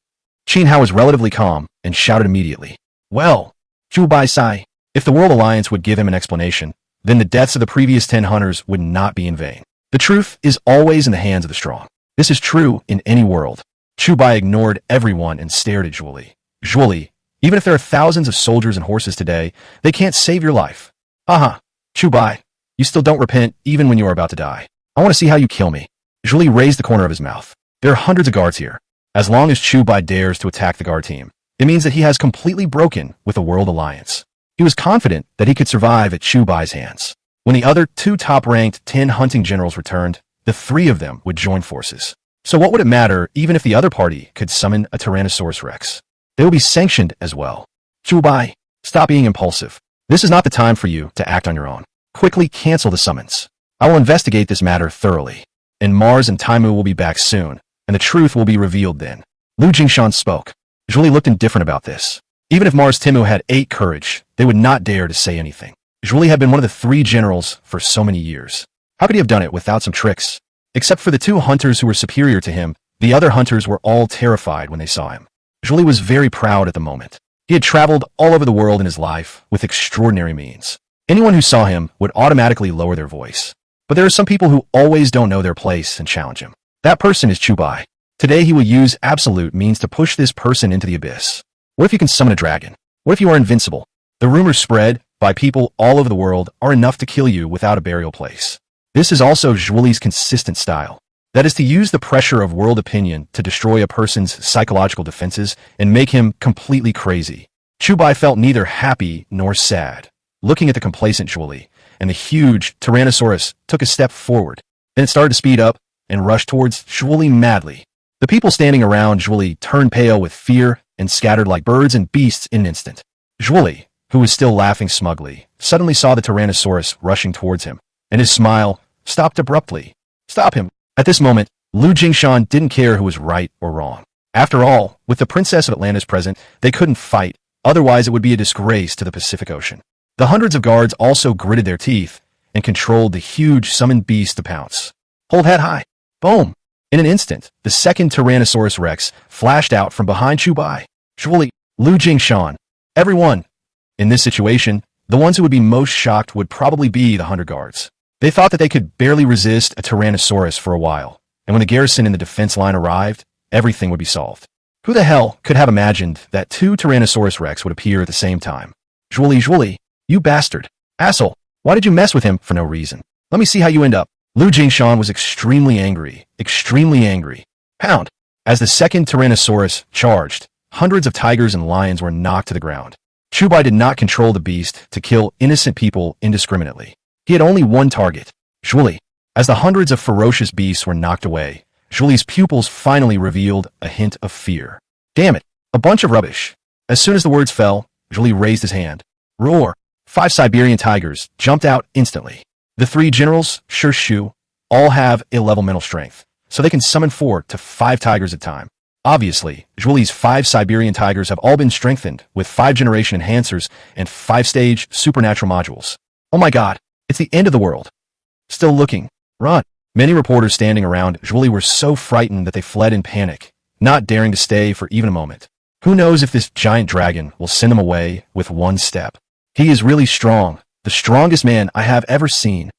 Qin Hao was relatively calm and shouted immediately. Well, Chu Bai sighed. If the World Alliance would give him an explanation, then the deaths of the previous 10 hunters would not be in vain. The truth is always in the hands of the strong. This is true in any world. Chu Bai ignored everyone and stared at Zhuoli. Zhuoli, even if there are thousands of soldiers and horses today, they can't save your life. Haha, Chu Bai, you still don't repent even when you are about to die. I want to see how you kill me. Zhuoli raised the corner of his mouth. There are hundreds of guards here. As long as Chu Bai dares to attack the guard team, it means that he has completely broken with the World Alliance. He was confident that he could survive at Chu Bai's hands. When the other 2 top-ranked 10 hunting generals returned, the 3 of them would join forces. So what would it matter even if the other party could summon a Tyrannosaurus Rex? They will be sanctioned as well. Chu Bai, stop being impulsive. This is not the time for you to act on your own. Quickly cancel the summons. I will investigate this matter thoroughly. And Mars and Taimu will be back soon, and the truth will be revealed then. Lu Jingshan spoke. Zhuoli looked indifferent about this. Even if Mars Timu had 8 courage, they would not dare to say anything. Zhuoli had been one of the 3 generals for so many years. How could he have done it without some tricks? Except for the 2 hunters who were superior to him, the other hunters were all terrified when they saw him. Zhuoli was very proud at the moment. He had traveled all over the world in his life with extraordinary means. Anyone who saw him would automatically lower their voice. But there are some people who always don't know their place and challenge him. That person is Chu Bai. Today he will use absolute means to push this person into the abyss. What if you can summon a dragon? What if you are invincible? The rumors spread by people all over the world are enough to kill you without a burial place. This is also Zhuoli's consistent style. That is to use the pressure of world opinion to destroy a person's psychological defenses and make him completely crazy. Chu Bai felt neither happy nor sad. Looking at the complacent Zhuoli, and the huge Tyrannosaurus took a step forward. Then it started to speed up and rush towards Zhuoli madly. The people standing around Zhuoli turned pale with fear and scattered like birds and beasts in an instant. Zhuoli, who was still laughing smugly, suddenly saw the Tyrannosaurus rushing towards him, and his smile stopped abruptly. Stop him. At this moment, Lu Jingshan didn't care who was right or wrong. After all, with the Princess of Atlantis present, they couldn't fight, otherwise it would be a disgrace to the Pacific Ocean. The hundreds of guards also gritted their teeth and controlled the huge summoned beast to pounce. Hold head high. Boom! In an instant, the second Tyrannosaurus Rex flashed out from behind Chu Bai. Zhuoli, Lu Jingshan, everyone. In this situation, the ones who would be most shocked would probably be the hunter guards. They thought that they could barely resist a Tyrannosaurus for a while, and when the garrison in the defense line arrived, everything would be solved. Who the hell could have imagined that 2 Tyrannosaurus Rex would appear at the same time? Zhuoli, you bastard. Asshole, why did you mess with him for no reason? Let me see how you end up. Lu Jingshan was extremely angry. Pound. As the second Tyrannosaurus charged, hundreds of tigers and lions were knocked to the ground. Chu Bai did not control the beast to kill innocent people indiscriminately. He had only one target, Zhuoli. As the hundreds of ferocious beasts were knocked away, Zhuoli's pupils finally revealed a hint of fear. Damn it, a bunch of rubbish. As soon as the words fell, Zhuoli raised his hand. Roar! 5 Siberian tigers jumped out instantly. The 3 generals, Shu, all have A-level mental strength, so they can summon 4 to 5 tigers at a time. Obviously, Zhuoli's 5 Siberian tigers have all been strengthened with 5-generation enhancers and 5-stage supernatural modules. Oh my god, it's the end of the world. Still looking. Run. Many reporters standing around Zhuoli were so frightened that they fled in panic, not daring to stay for even a moment. Who knows if this giant dragon will send them away with one step. He is really strong, the strongest man I have ever seen.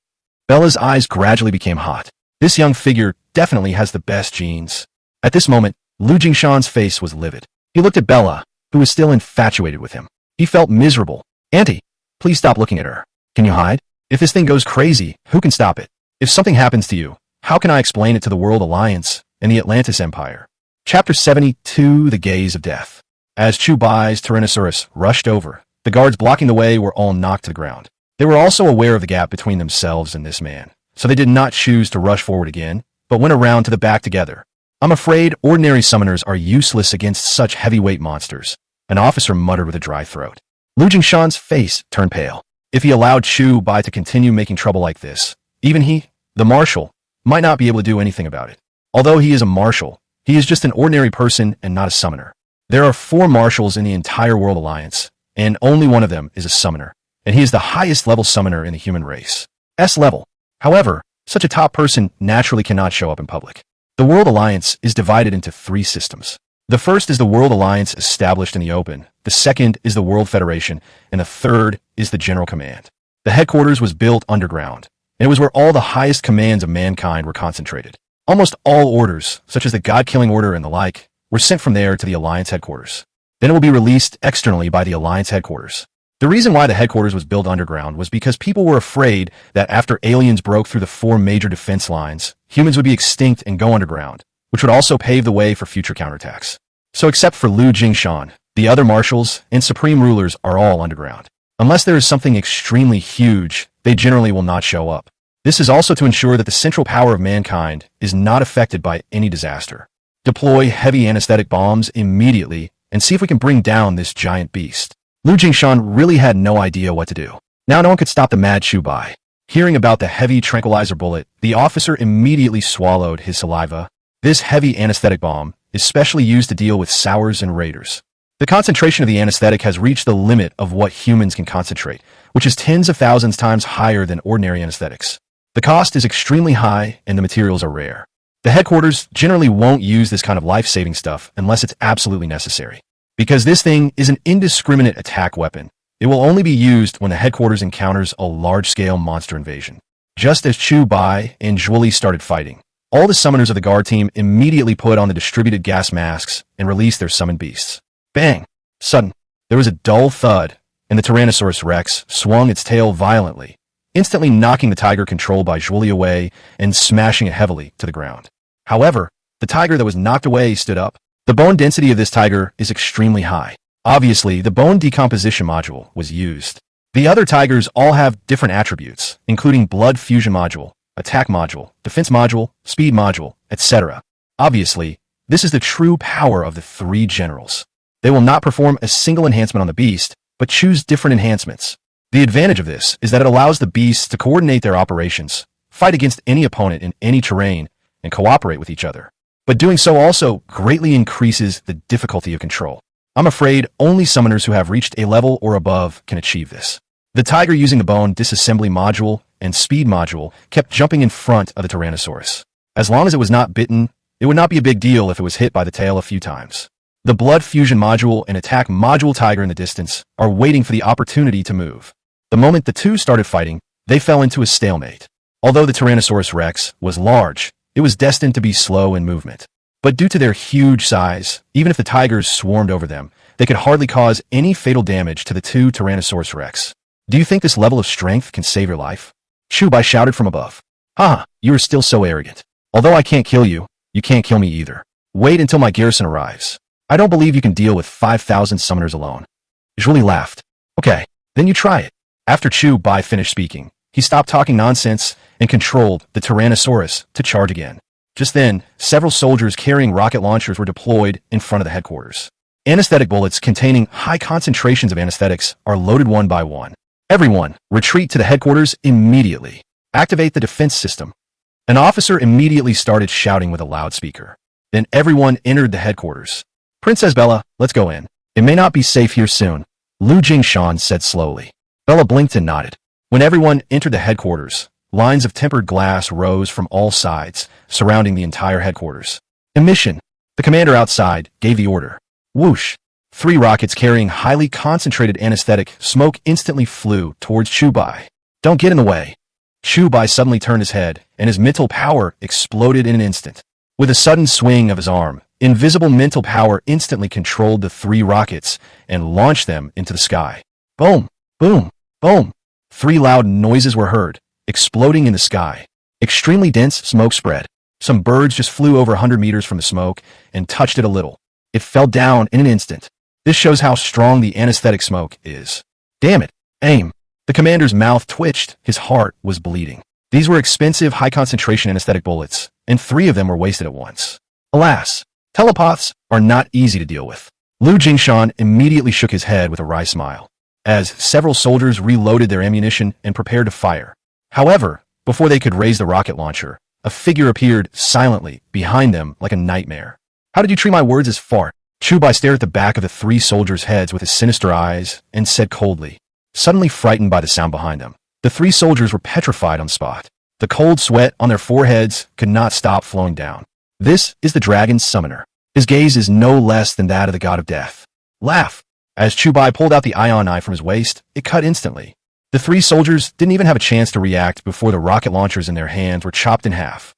Bella's eyes gradually became hot. This young figure definitely has the best genes. At this moment, Lu Jingshan's face was livid. He looked at Bella, who was still infatuated with him. He felt miserable. Auntie, please stop looking at her. Can you hide? If this thing goes crazy, who can stop it? If something happens to you, how can I explain it to the World Alliance and the Atlantis Empire? Chapter 72, The Gaze of Death. As Chu Bai's Tyrannosaurus rushed over, the guards blocking the way were all knocked to the ground. They were also aware of the gap between themselves and this man, so they did not choose to rush forward again, but went around to the back together. I'm afraid ordinary summoners are useless against such heavyweight monsters, an officer muttered with a dry throat. Lu Jingshan's face turned pale. If he allowed Chu Bai to continue making trouble like this, even he, the marshal, might not be able to do anything about it. Although he is a marshal, he is just an ordinary person and not a summoner. There are 4 marshals in the entire World Alliance, and only one of them is a summoner, and he is the highest level summoner in the human race. S level. However, such a top person naturally cannot show up in public. The World Alliance is divided into 3 systems. The first is the World Alliance established in the open, the second is the World Federation, and the third is the General Command. The headquarters was built underground, and it was where all the highest commands of mankind were concentrated. Almost all orders, such as the God-killing order and the like, were sent from there to the Alliance headquarters. Then it will be released externally by the Alliance headquarters. The reason why the headquarters was built underground was because people were afraid that after aliens broke through the 4 major defense lines, humans would be extinct and go underground, which would also pave the way for future counterattacks. So except for Lu Jingshan, the other marshals and supreme rulers are all underground. Unless there is something extremely huge, they generally will not show up. This is also to ensure that the central power of mankind is not affected by any disaster. Deploy heavy anesthetic bombs immediately and see if we can bring down this giant beast. Lu Jingshan really had no idea what to do. Now no one could stop the mad Chu Bai. Hearing about the heavy tranquilizer bullet, the officer immediately swallowed his saliva. This heavy anesthetic bomb is specially used to deal with sours and raiders. The concentration of the anesthetic has reached the limit of what humans can concentrate, which is tens of thousands times higher than ordinary anesthetics. The cost is extremely high and the materials are rare. The headquarters generally won't use this kind of life-saving stuff unless it's absolutely necessary. Because this thing is an indiscriminate attack weapon, it will only be used when the headquarters encounters a large-scale monster invasion. Just as Chu Bai and Zhuoli started fighting, all the summoners of the guard team immediately put on the distributed gas masks and released their summoned beasts. Bang! Sudden, there was a dull thud, and the Tyrannosaurus Rex swung its tail violently, instantly knocking the tiger controlled by Zhuoli away and smashing it heavily to the ground. However, the tiger that was knocked away stood up. The bone density of this tiger is extremely high. Obviously, the bone decomposition module was used. The other tigers all have different attributes, including blood fusion module, attack module, defense module, speed module, etc. Obviously, this is the true power of the 3 generals. They will not perform a single enhancement on the beast, but choose different enhancements. The advantage of this is that it allows the beasts to coordinate their operations, fight against any opponent in any terrain, and cooperate with each other. But doing so also greatly increases the difficulty of control. I'm afraid only summoners who have reached a level or above can achieve this. The tiger using the bone disassembly module and speed module kept jumping in front of the Tyrannosaurus. As long as it was not bitten, it would not be a big deal if it was hit by the tail a few times. The blood fusion module and attack module tiger in the distance are waiting for the opportunity to move. The moment the 2 started fighting, they fell into a stalemate. Although the Tyrannosaurus Rex was large, it was destined to be slow in movement. But due to their huge size, even if the tigers swarmed over them, they could hardly cause any fatal damage to the 2 Tyrannosaurus Rex. Do you think this level of strength can save your life? Chu Bai shouted from above. Haha, you are still so arrogant. Although I can't kill you, you can't kill me either. Wait until my garrison arrives. I don't believe you can deal with 5,000 summoners alone. Zhuoli laughed. Okay, then you try it. After Chu Bai finished speaking, he stopped talking nonsense and controlled the Tyrannosaurus to charge again. Just then, several soldiers carrying rocket launchers were deployed in front of the headquarters. Anesthetic bullets containing high concentrations of anesthetics are loaded one by one. Everyone, retreat to the headquarters immediately. Activate the defense system. An officer immediately started shouting with a loudspeaker. Then everyone entered the headquarters. Princess Bella, let's go in. It may not be safe here soon, Lu Jingshan said slowly. Bella blinked and nodded. When everyone entered the headquarters, lines of tempered glass rose from all sides, surrounding the entire headquarters. Emission. The commander outside gave the order. Whoosh. 3 rockets carrying highly concentrated anesthetic smoke instantly flew towards Chu Bai. Don't get in the way. Chu Bai suddenly turned his head, and his mental power exploded in an instant. With a sudden swing of his arm, invisible mental power instantly controlled the 3 rockets and launched them into the sky. Boom, boom, boom. 3 loud noises were heard, exploding in the sky. Extremely dense smoke spread. Some birds just flew over 100 meters from the smoke and touched it a little. It fell down in an instant. This shows how strong the anesthetic smoke is. Damn it, aim. The commander's mouth twitched, his heart was bleeding. These were expensive, high-concentration anesthetic bullets, and 3 of them were wasted at once. Alas, telepaths are not easy to deal with. Lu Jingshan immediately shook his head with a wry smile, as several soldiers reloaded their ammunition and prepared to fire. However, before they could raise the rocket launcher, a figure appeared silently behind them like a nightmare. How did you treat my words as fart? Chu Bai stared at the back of the 3 soldiers' heads with his sinister eyes and said coldly, suddenly frightened by the sound behind them. The 3 soldiers were petrified on the spot. The cold sweat on their foreheads could not stop flowing down. This is the dragon's summoner. His gaze is no less than that of the god of death. Laugh! As Chu Bai pulled out the ion knife from his waist, it cut instantly. The 3 soldiers didn't even have a chance to react before the rocket launchers in their hands were chopped in half.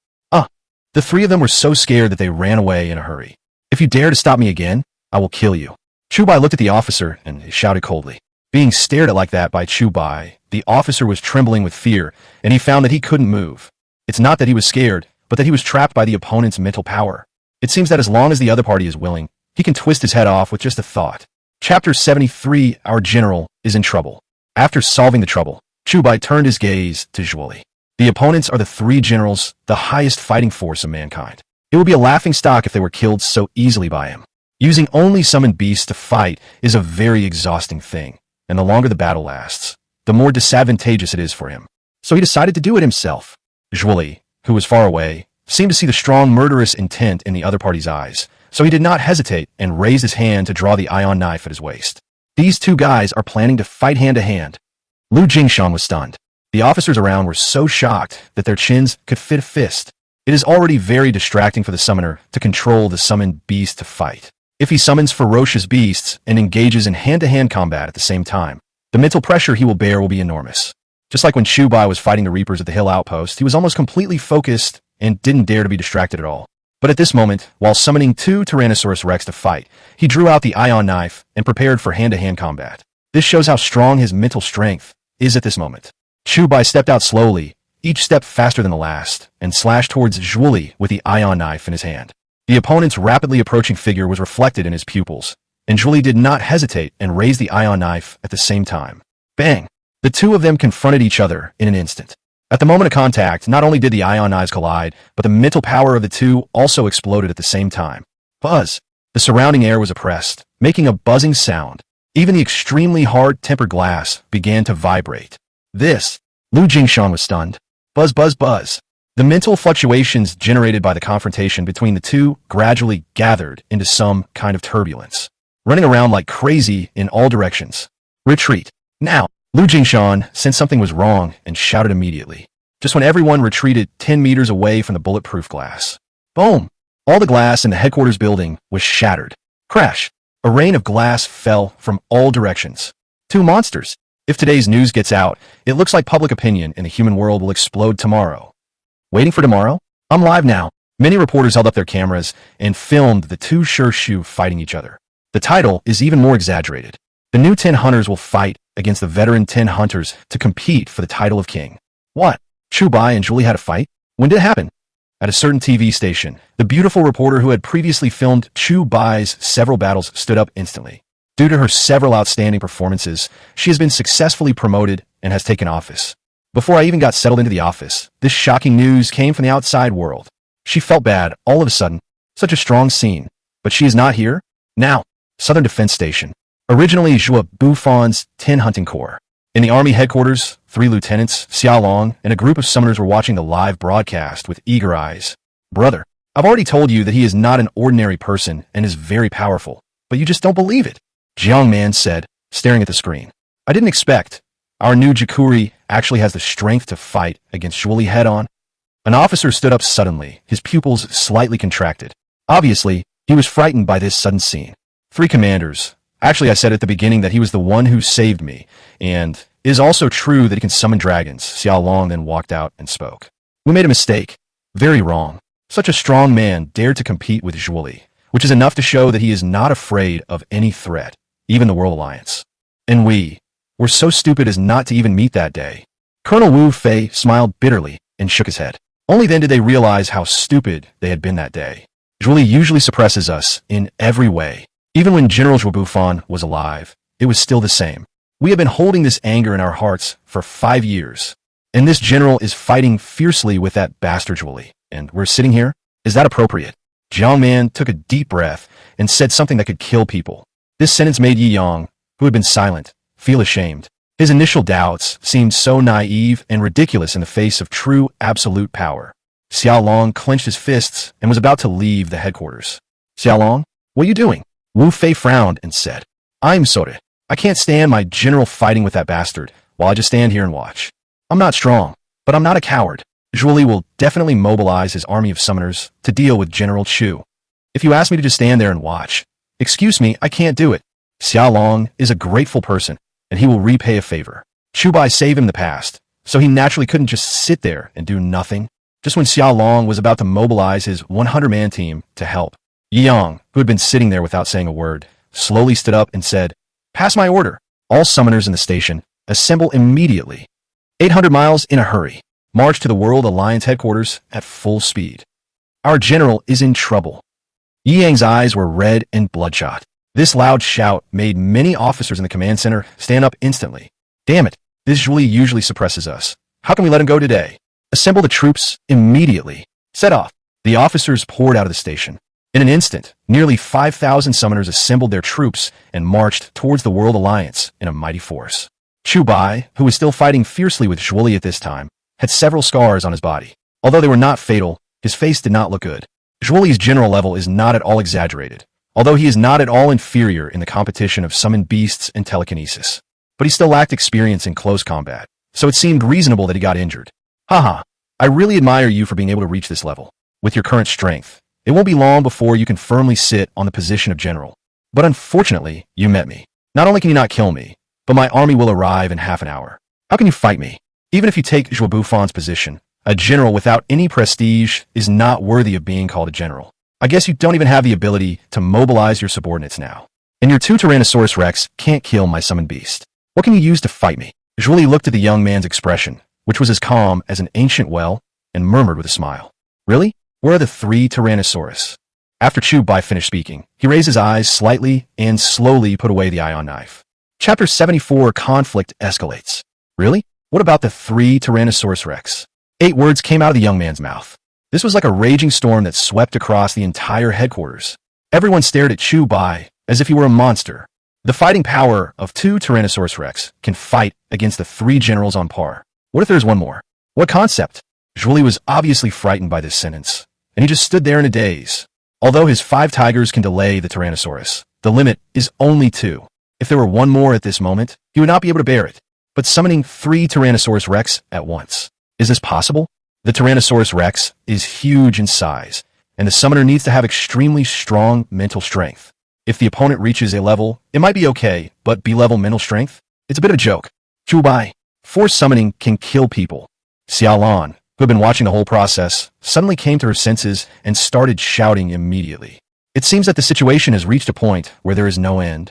The 3 of them were so scared that they ran away in a hurry. If you dare to stop me again, I will kill you. Chu Bai looked at the officer and shouted coldly. Being stared at like that by Chu Bai, the officer was trembling with fear, and he found that he couldn't move. It's not that he was scared, but that he was trapped by the opponent's mental power. It seems that as long as the other party is willing, he can twist his head off with just a thought. Chapter 73, Our General is in Trouble. After solving the trouble, Chu Bai turned his gaze to Zhuoli. The opponents are the 3 generals, the highest fighting force of mankind. It would be a laughing stock if they were killed so easily by him. Using only summoned beasts to fight is a very exhausting thing, and the longer the battle lasts, the more disadvantageous it is for him. So he decided to do it himself. Zhuoli, who was far away, seemed to see the strong murderous intent in the other party's eyes, so he did not hesitate and raised his hand to draw the ion knife at his waist. These 2 guys are planning to fight hand-to-hand. Lu Jingshan was stunned. The officers around were so shocked that their chins could fit a fist. It is already very distracting for the summoner to control the summoned beast to fight. If he summons ferocious beasts and engages in hand-to-hand combat at the same time, the mental pressure he will bear will be enormous. Just like when Chu Bai was fighting the Reapers at the hill outpost, he was almost completely focused and didn't dare to be distracted at all. But at this moment, while summoning 2 Tyrannosaurus Rex to fight, he drew out the ion knife and prepared for hand-to-hand combat. This shows how strong his mental strength is at this moment. Chu Bai stepped out slowly, each step faster than the last, and slashed towards Zhuoli with the ion knife in his hand. The opponent's rapidly approaching figure was reflected in his pupils, and Zhuoli did not hesitate and raised the ion knife at the same time. Bang! The 2 of them confronted each other in an instant. At the moment of contact, not only did the ion knives collide, but the mental power of the 2 also exploded at the same time. Buzz! The surrounding air was oppressed, making a buzzing sound. Even the extremely hard-tempered glass began to vibrate. Lu Jingshan was stunned. Buzz, buzz, buzz. The mental fluctuations generated by the confrontation between the 2 gradually gathered into some kind of turbulence, running around like crazy in all directions. Retreat. Now, Lu Jingshan sensed something was wrong and shouted immediately, just when everyone retreated 10 meters away from the bulletproof glass. Boom! All the glass in the headquarters building was shattered. Crash! A rain of glass fell from all directions. 2 monsters. If today's news gets out, it looks like public opinion in the human world will explode tomorrow. Waiting for tomorrow? I'm live now. Many reporters held up their cameras and filmed the 2 Shu fighting each other. The title is even more exaggerated. The new 10 hunters will fight against the veteran 10 hunters to compete for the title of king. What? Chu Bai and Zhuoli had a fight? When did it happen? At a certain TV station, the beautiful reporter who had previously filmed Chu Bai's several battles stood up instantly. Due to her several outstanding performances, she has been successfully promoted and has taken office. Before I even got settled into the office, this shocking news came from the outside world. She felt bad all of a sudden. Such a strong scene. But she is not here? Now, Southern Defense Station. Originally Zhua Bufon's 10 Hunting Corps. In the Army headquarters, 3 lieutenants, Xiao Long, and a group of summoners were watching the live broadcast with eager eyes. Brother, I've already told you that he is not an ordinary person and is very powerful, but you just don't believe it. Jiang Man said, staring at the screen. I didn't expect. Our new Jikuri actually has the strength to fight against Zhuoli head-on. An officer stood up suddenly, his pupils slightly contracted. Obviously, he was frightened by this sudden scene. 3 commanders. Actually, I said at the beginning that he was the one who saved me, and it is also true that he can summon dragons. Xiao Long then walked out and spoke. We made a mistake. Very wrong. Such a strong man dared to compete with Zhuoli, which is enough to show that he is not afraid of any threat, even the World Alliance. And we were so stupid as not to even meet that day. Colonel Wu Fei smiled bitterly and shook his head. Only then did they realize how stupid they had been that day. Zhuoli usually suppresses us in every way. Even when General Zhuo was alive, it was still the same. We have been holding this anger in our hearts for 5 years. And this general is fighting fiercely with that bastard Zhuoli. And we're sitting here? Is that appropriate? Jiang Man took a deep breath and said something that could kill people. This sentence made Yi Yang, who had been silent, feel ashamed. His initial doubts seemed so naive and ridiculous in the face of true, absolute power. Xiao Long clenched his fists and was about to leave the headquarters. Xiao Long, what are you doing? Wu Fei frowned and said, I'm sorry. I can't stand my general fighting with that bastard while I just stand here and watch. I'm not strong, but I'm not a coward. Zhuoli will definitely mobilize his army of summoners to deal with General Chu. If you ask me to just stand there and watch, excuse me, I can't do it. Xiao Long is a grateful person, and he will repay a favor. Chu Bai saved him in the past, so he naturally couldn't just sit there and do nothing. Just when Xiao Long was about to mobilize his 100-man team to help, Yi Yang, who had been sitting there without saying a word, slowly stood up and said, Pass my order. All summoners in the station, assemble immediately. 800 miles in a hurry. March to the World Alliance headquarters at full speed. Our general is in trouble. Yi Yang's eyes were red and bloodshot. This loud shout made many officers in the command center stand up instantly. Damn it, this Zhuoli usually suppresses us. How can we let him go today? Assemble the troops immediately. Set off. The officers poured out of the station. In an instant, nearly 5,000 summoners assembled their troops and marched towards the World Alliance in a mighty force. Chu Bai, who was still fighting fiercely with Zhuoli at this time, had several scars on his body. Although they were not fatal, his face did not look good. Zhuoli's general level is not at all exaggerated, although he is not at all inferior in the competition of summoned beasts and telekinesis. But he still lacked experience in close combat, so it seemed reasonable that he got injured. Haha, I really admire you for being able to reach this level. With your current strength, it won't be long before you can firmly sit on the position of general. But unfortunately, you met me. Not only can you not kill me, but my army will arrive in half an hour. How can you fight me? Even if you take Zhuo Bufan's position, a general without any prestige is not worthy of being called a general. I guess you don't even have the ability to mobilize your subordinates now. And your 2 Tyrannosaurus Rex can't kill my summoned beast. What can you use to fight me? Zhuoli looked at the young man's expression, which was as calm as an ancient well, and murmured with a smile. Really? Where are the 3 Tyrannosaurus? After Chu Bai finished speaking, he raised his eyes slightly and slowly put away the ion knife. Chapter 74 Conflict Escalates. Really? What about the 3 Tyrannosaurus Rex? 8 words came out of the young man's mouth. This was like a raging storm that swept across the entire headquarters. Everyone stared at Chu Bai as if he were a monster. The fighting power of 2 Tyrannosaurus Rex can fight against the 3 generals on par. What if there's one more? What concept? Zhuoli was obviously frightened by this sentence, and he just stood there in a daze. Although his 5 tigers can delay the Tyrannosaurus, the limit is only 2. If there were one more at this moment, he would not be able to bear it. But summoning 3 Tyrannosaurus Rex at once. Is this possible? The Tyrannosaurus Rex is huge in size, and the summoner needs to have extremely strong mental strength. If the opponent reaches A level, it might be okay, but B level mental strength? It's a bit of a joke. Chu Bai, force summoning can kill people. Xiao Lan, who had been watching the whole process, suddenly came to her senses and started shouting immediately. It seems that the situation has reached a point where there is no end.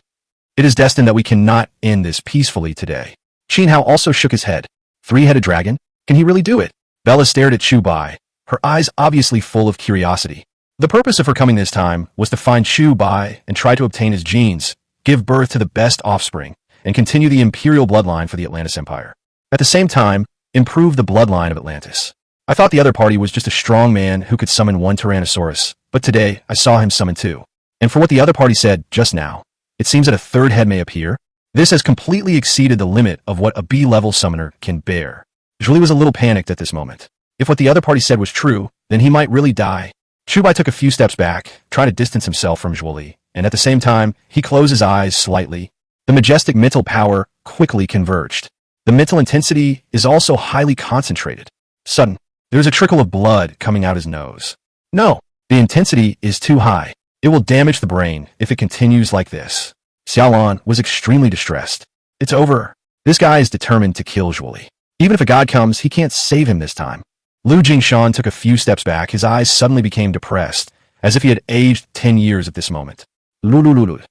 It is destined that we cannot end this peacefully today. Qin Hao also shook his head. 3-headed dragon? Can he really do it? Bella stared at Chu Bai, her eyes obviously full of curiosity. The purpose of her coming this time was to find Chu Bai and try to obtain his genes, give birth to the best offspring, and continue the imperial bloodline for the Atlantis Empire. At the same time, improve the bloodline of Atlantis. I thought the other party was just a strong man who could summon 1 Tyrannosaurus, but today I saw him summon 2. And for what the other party said just now, it seems that a 3rd head may appear. This has completely exceeded the limit of what a B-level summoner can bear. Zhuoli was a little panicked at this moment. If what the other party said was true, then he might really die. Chu Bai took a few steps back, trying to distance himself from Zhuoli, and at the same time, he closed his eyes slightly. The majestic mental power quickly converged. The mental intensity is also highly concentrated. Sudden, there is a trickle of blood coming out his nose. No, the intensity is too high. It will damage the brain if it continues like this. Xiaolan was extremely distressed. It's over. This guy is determined to kill Zhuoli. Even if a god comes, he can't save him this time. Lu Jingshan took a few steps back. His eyes suddenly became depressed, as if he had aged 10 years at this moment. Lulululu.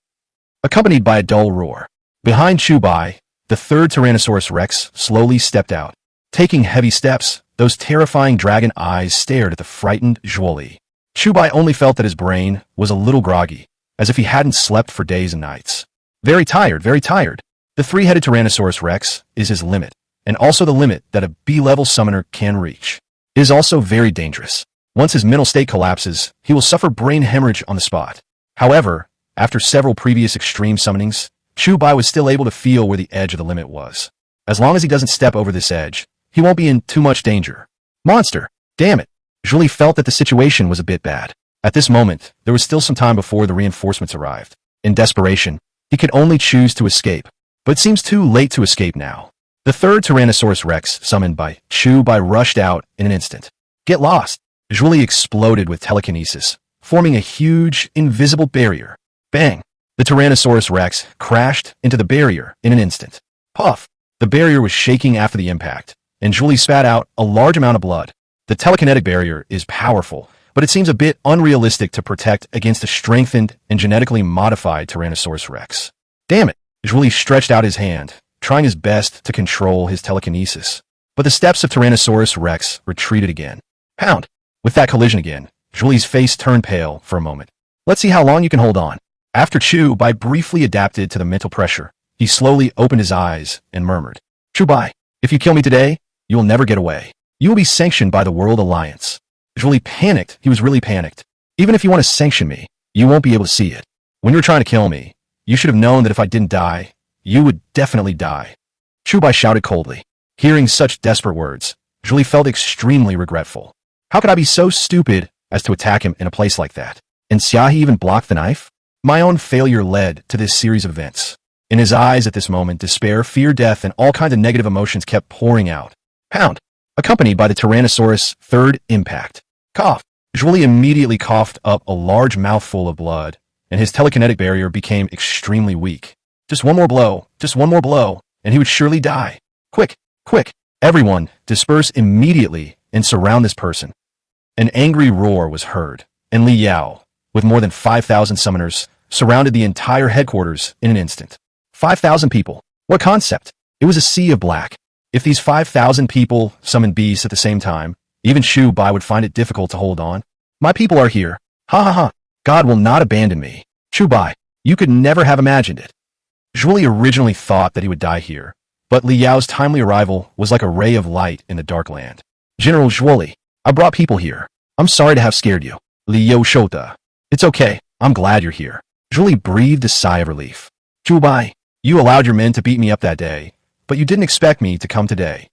Accompanied by a dull roar. Behind Chu Bai, the 3rd Tyrannosaurus Rex slowly stepped out. Taking heavy steps, Those terrifying dragon eyes stared at the frightened Zhuoli. Chu Bai only felt that his brain was a little groggy, as if he hadn't slept for days and nights. Very tired, very tired. The three-headed Tyrannosaurus Rex is his limit, and also the limit that a B-level summoner can reach. It is also very dangerous. Once his mental state collapses, he will suffer brain hemorrhage on the spot. However, after several previous extreme summonings, Chu Bai was still able to feel where the edge of the limit was. As long as he doesn't step over this edge, he won't be in too much danger. Monster! Damn it! Zhuoli felt that the situation was a bit bad. At this moment, there was still some time before the reinforcements arrived. In desperation, he could only choose to escape. But it seems too late to escape now. The third Tyrannosaurus Rex, summoned by Chu Bai, rushed out in an instant. Get lost! Zhuoli exploded with telekinesis, forming a huge, invisible barrier. Bang! The Tyrannosaurus Rex crashed into the barrier in an instant. Puff! The barrier was shaking after the impact, and Zhuoli spat out a large amount of blood. The telekinetic barrier is powerful, but it seems a bit unrealistic to protect against a strengthened and genetically modified Tyrannosaurus Rex. Damn it! Zhuoli stretched out his hand, trying his best to control his telekinesis. But the steps of Tyrannosaurus Rex retreated again. Pound! With that collision again, Zhuoli's face turned pale for a moment. Let's see how long you can hold on. After Chu Bai briefly adapted to the mental pressure, he slowly opened his eyes and murmured, Chu Bai, if you kill me today, you will never get away. You will be sanctioned by the World Alliance. Zhuoli panicked. He was really panicked. Even if you want to sanction me, you won't be able to see it. When you were trying to kill me, you should have known that if I didn't die, you would definitely die. Chu Bai shouted coldly. Hearing such desperate words, Zhuoli felt extremely regretful. How could I be so stupid as to attack him in a place like that? And Xiahe even blocked the knife? My own failure led to this series of events. In his eyes at this moment, despair, fear, death, and all kinds of negative emotions kept pouring out. Pound! Accompanied by the Tyrannosaurus' third impact. Cough! Zhuoli immediately coughed up a large mouthful of blood, and his telekinetic barrier became extremely weak. Just one more blow, and he would surely die. Quick! Quick! Everyone, disperse immediately and surround this person. An angry roar was heard, and Li Yao, with more than 5,000 summoners, surrounded the entire headquarters in an instant. 5,000 people. What concept? It was a sea of black. If these 5,000 people summoned beasts at the same time, even Chu Bai would find it difficult to hold on. My people are here. Ha ha ha. God will not abandon me. Chu Bai, you could never have imagined it. Zhuoli originally thought that he would die here, but Li Yao's timely arrival was like a ray of light in the dark land. General Zhuoli, I brought people here. I'm sorry to have scared you. Li Yao Shota. It's okay. I'm glad you're here. Zhuoli breathed a sigh of relief. Chu Bai, you allowed your men to beat me up that day, but you didn't expect me to come today.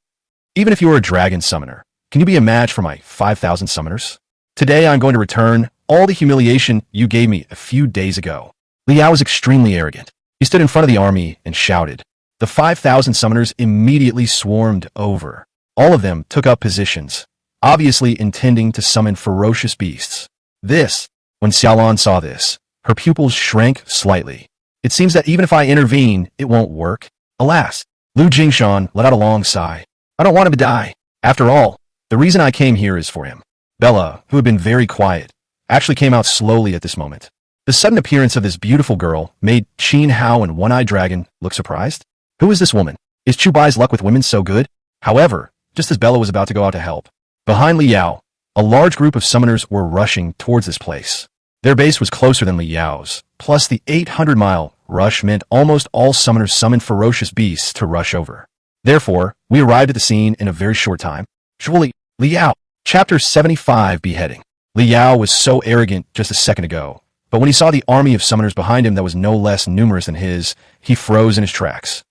Even if you were a dragon summoner, can you be a match for my 5,000 summoners? Today I'm going to return all the humiliation you gave me a few days ago. Li Yao was extremely arrogant. He stood in front of the army and shouted. The 5,000 summoners immediately swarmed over. All of them took up positions, obviously intending to summon ferocious beasts. When Xiaolan saw this, her pupils shrank slightly. It seems that even if I intervene, it won't work. Alas, Lu Jingshan let out a long sigh. I don't want him to die. After all, the reason I came here is for him. Bella, who had been very quiet, actually came out slowly at this moment. The sudden appearance of this beautiful girl made Qin Hao and One-Eyed Dragon look surprised. Who is this woman? Is Chu Bai's luck with women so good? However, just as Bella was about to go out to help, behind Li Yao, a large group of summoners were rushing towards this place. Their base was closer than Li Yao's, plus the 800-mile rush meant almost all summoners summoned ferocious beasts to rush over. Therefore, we arrived at the scene in a very short time. Zhuoli, Li Yao, Chapter 75 Beheading. Li Yao was so arrogant just a second ago, but when he saw the army of summoners behind him that was no less numerous than his, he froze in his tracks.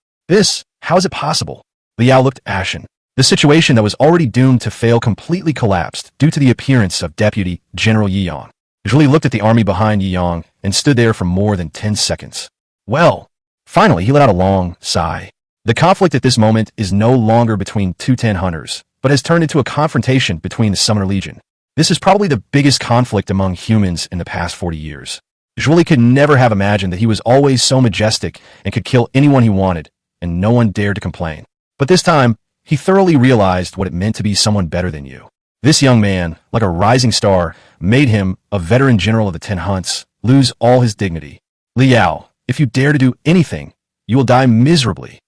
How is it possible? Li Yao looked ashen. The situation that was already doomed to fail completely collapsed due to the appearance of Deputy General Yi Yang. Zhuoli looked at the army behind Yi Yang and stood there for more than 10 seconds. Well, finally he let out a long sigh. The conflict at this moment is no longer between two 10 hunters, but has turned into a confrontation between the Summoner Legion. This is probably the biggest conflict among humans in the past 40 years. Zhuoli could never have imagined that he was always so majestic and could kill anyone he wanted, and no one dared to complain. But this time, he thoroughly realized what it meant to be someone better than you. This young man, like a rising star, made him, a veteran general of the 10 hunts, lose all his dignity. Li Yao, if you dare to do anything, you will die miserably.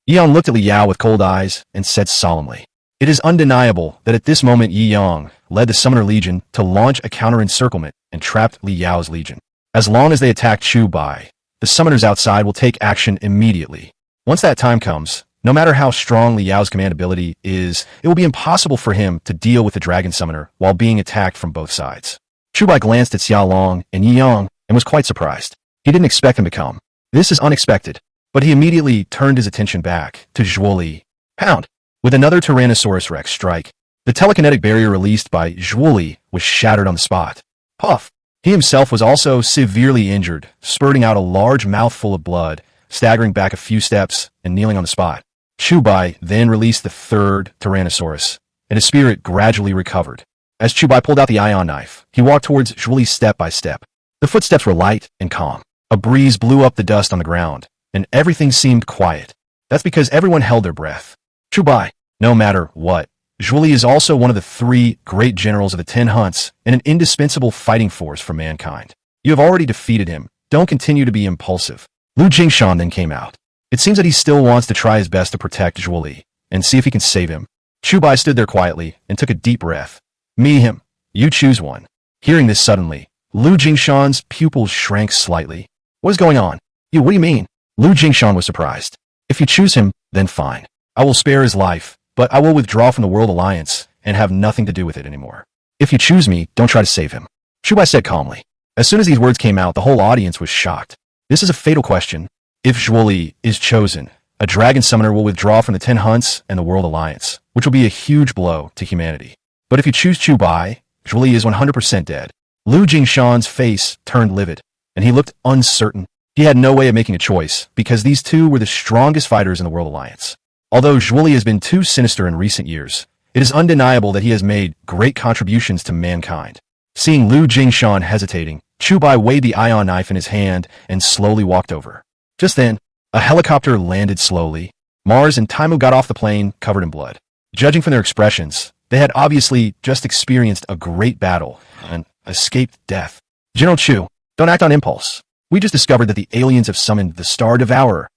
Yi Yang looked at Li Yao with cold eyes and said solemnly, It is undeniable that at this moment Yi Yang led the Summoner Legion to launch a counter-encirclement and trapped Li Yao's legion. As long as they attack Chu Bai, the summoners outside will take action immediately. Once that time comes, no matter how strong Li Yao's command ability is, it will be impossible for him to deal with the Dragon Summoner while being attacked from both sides. Chu Bai glanced at Xia Long and Yi Yang and was quite surprised. He didn't expect them to come. This is unexpected, but he immediately turned his attention back to Zhuo Li. Pound! With another Tyrannosaurus Rex strike, the telekinetic barrier released by Zhuo Li was shattered on the spot. Puff! He himself was also severely injured, spurting out a large mouthful of blood, staggering back a few steps and kneeling on the spot. Chu Bai then released the third Tyrannosaurus, and his spirit gradually recovered. As Chu Bai pulled out the ion knife, he walked towards Zhuo Li step by step. The footsteps were light and calm. A breeze blew up the dust on the ground, and everything seemed quiet. That's because everyone held their breath. Chu Bai, no matter what, Zhuo Li is also one of the 3 great generals of the 10 Hunts and an indispensable fighting force for mankind. You have already defeated him. Don't continue to be impulsive. Lu Jingshan then came out. It seems that he still wants to try his best to protect Zhuo Li and see if he can save him. Chu Bai stood there quietly and took a deep breath. Me, him. You choose one. Hearing this suddenly, Lu Jingshan's pupils shrank slightly. What is going on? What do you mean? Lu Jingshan was surprised. If you choose him, then fine. I will spare his life, but I will withdraw from the World Alliance and have nothing to do with it anymore. If you choose me, don't try to save him. Chu Bai said calmly. As soon as these words came out, the whole audience was shocked. This is a fatal question. If Zhuo Li is chosen, a Dragon Summoner will withdraw from the 10 Hunts and the World Alliance, which will be a huge blow to humanity. But if you choose Chu Bai, Zhuo Li is 100% dead. Lu Jingshan's face turned livid, and he looked uncertain. He had no way of making a choice, because these two were the strongest fighters in the World Alliance. Although Zhuo Li has been too sinister in recent years, it is undeniable that he has made great contributions to mankind. Seeing Lu Jingshan hesitating, Chu Bai weighed the ion knife in his hand and slowly walked over. Just then, a helicopter landed slowly. Mars and Taimu got off the plane covered in blood. Judging from their expressions, they had obviously just experienced a great battle and escaped death. General Chu, don't act on impulse. We just discovered that the aliens have summoned the Star Devourer.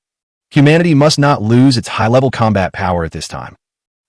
Humanity must not lose its high-level combat power at this time.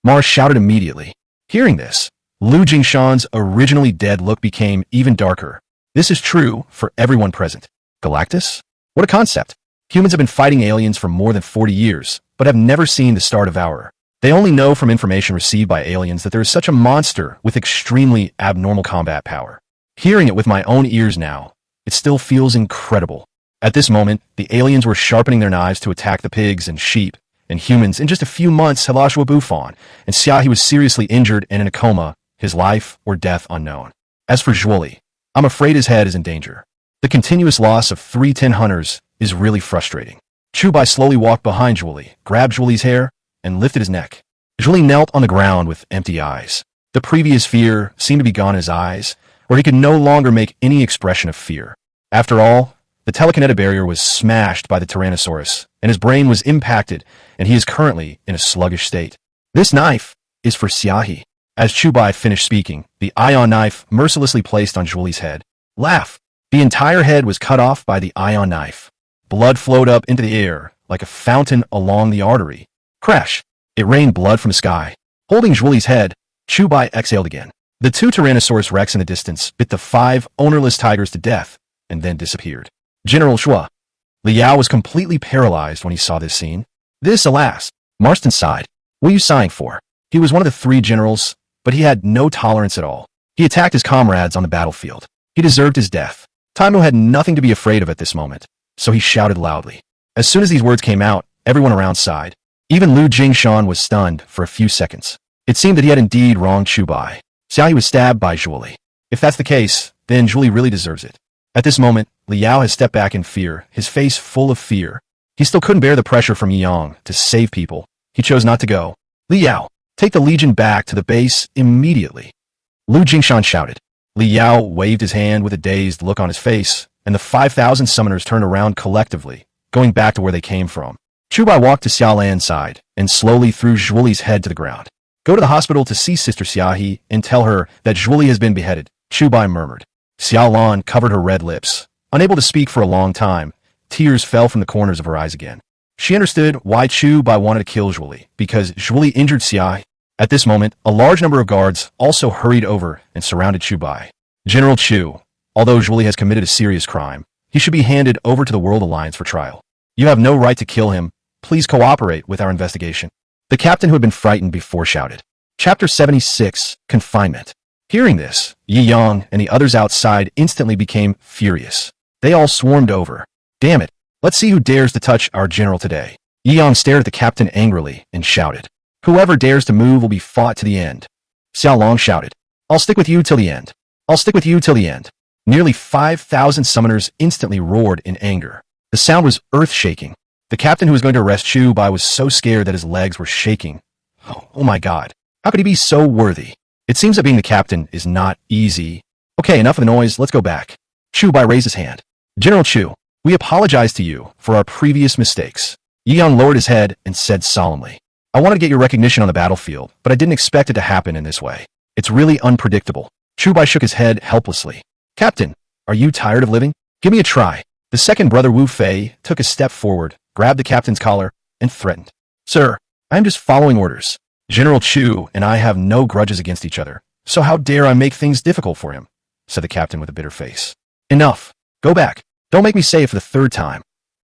Mars shouted immediately. Hearing this, Lu Jingshan's originally dead look became even darker. This is true for everyone present. Galactus? What a concept. Humans have been fighting aliens for more than 40 years, but have never seen the Star Devourer. They only know from information received by aliens that there is such a monster with extremely abnormal combat power. Hearing it with my own ears now, it still feels incredible. At this moment, the aliens were sharpening their knives to attack the pigs and sheep, and humans in just a few months had lost Bufon, and Xiaohi was seriously injured and in a coma, his life or death unknown. As for Zhuo Li, I'm afraid his head is in danger. The continuous loss of 3 10 hunters is really frustrating. Chu Bai slowly walked behind Zhuo Li, grabbed Zhuo Li's hair, and lifted his neck. Zhuo Li knelt on the ground with empty eyes. The previous fear seemed to be gone in his eyes, where he could no longer make any expression of fear. After all, the telekinetic barrier was smashed by the Tyrannosaurus, and his brain was impacted, and he is currently in a sluggish state. This knife is for Xiaohi. As Chu Bai finished speaking, the ion knife mercilessly placed on Zhuo Li's head. Laugh! The entire head was cut off by the ion knife. Blood flowed up into the air like a fountain along the artery. Crash! It rained blood from the sky. Holding Zhuo Li's head, Chu Bai exhaled again. The 2 Tyrannosaurus Rex in the distance bit the 5 ownerless tigers to death and then disappeared. General Shua. Li Yao was completely paralyzed when he saw this scene. This, alas. Marston sighed. What are you sighing for? He was one of the 3 generals, but he had no tolerance at all. He attacked his comrades on the battlefield. He deserved his death. Taimu had nothing to be afraid of at this moment, so he shouted loudly. As soon as these words came out, everyone around sighed. Even Lu Jingshan was stunned for a few seconds. It seemed that he had indeed wronged Chu Bai. Xiaohi was stabbed by Zhuo Li. If that's the case, then Zhuo Li really deserves it. At this moment, Li Yao has stepped back in fear, his face full of fear. He still couldn't bear the pressure from Yi Yang to save people. He chose not to go. Li Yao, take the Legion back to the base immediately. Lu Jingshan shouted. Li Yao waved his hand with a dazed look on his face, and the 5,000 summoners turned around collectively, going back to where they came from. Chu Bai walked to Xiaolan's side and slowly threw Zhuo Li's head to the ground. Go to the hospital to see Sister Xiaohi and tell her that Zhuo Li has been beheaded, Chu Bai murmured. Xiaolan covered her red lips. Unable to speak for a long time, tears fell from the corners of her eyes again. She understood why Chu Bai wanted to kill Zhuo Li, because Zhuo Li injured Xiaohi. At this moment, a large number of guards also hurried over and surrounded Chu Bai. General Chu, although Zhuoli has committed a serious crime, he should be handed over to the World Alliance for trial. You have no right to kill him. Please cooperate with our investigation. The captain, who had been frightened before, shouted. Chapter 76, Confinement. Hearing this, Yi Yang and the others outside instantly became furious. They all swarmed over. Damn it, let's see who dares to touch our general today. Yi Yang stared at the captain angrily and shouted. Whoever dares to move will be fought to the end. Xiao Long shouted. I'll stick with you till the end. I'll stick with you till the end. Nearly 5,000 summoners instantly roared in anger. The sound was earth-shaking. The captain who was going to arrest Chu Bai was so scared that his legs were shaking. Oh my god. How could he be so worthy? It seems that being the captain is not easy. Okay, enough of the noise, let's go back. Chu Bai raised his hand. General Chu, we apologize to you for our previous mistakes. Yi Yang lowered his head and said solemnly. I wanted to get your recognition on the battlefield, but I didn't expect it to happen in this way. It's really unpredictable. Chu Bai shook his head helplessly. Captain, are you tired of living? Give me a try. The second brother Wu Fei took a step forward, grabbed the captain's collar, and threatened. Sir, I am just following orders. General Chu and I have no grudges against each other, so how dare I make things difficult for him? Said the captain with a bitter face. Enough. Go back. Don't make me say it for the third time.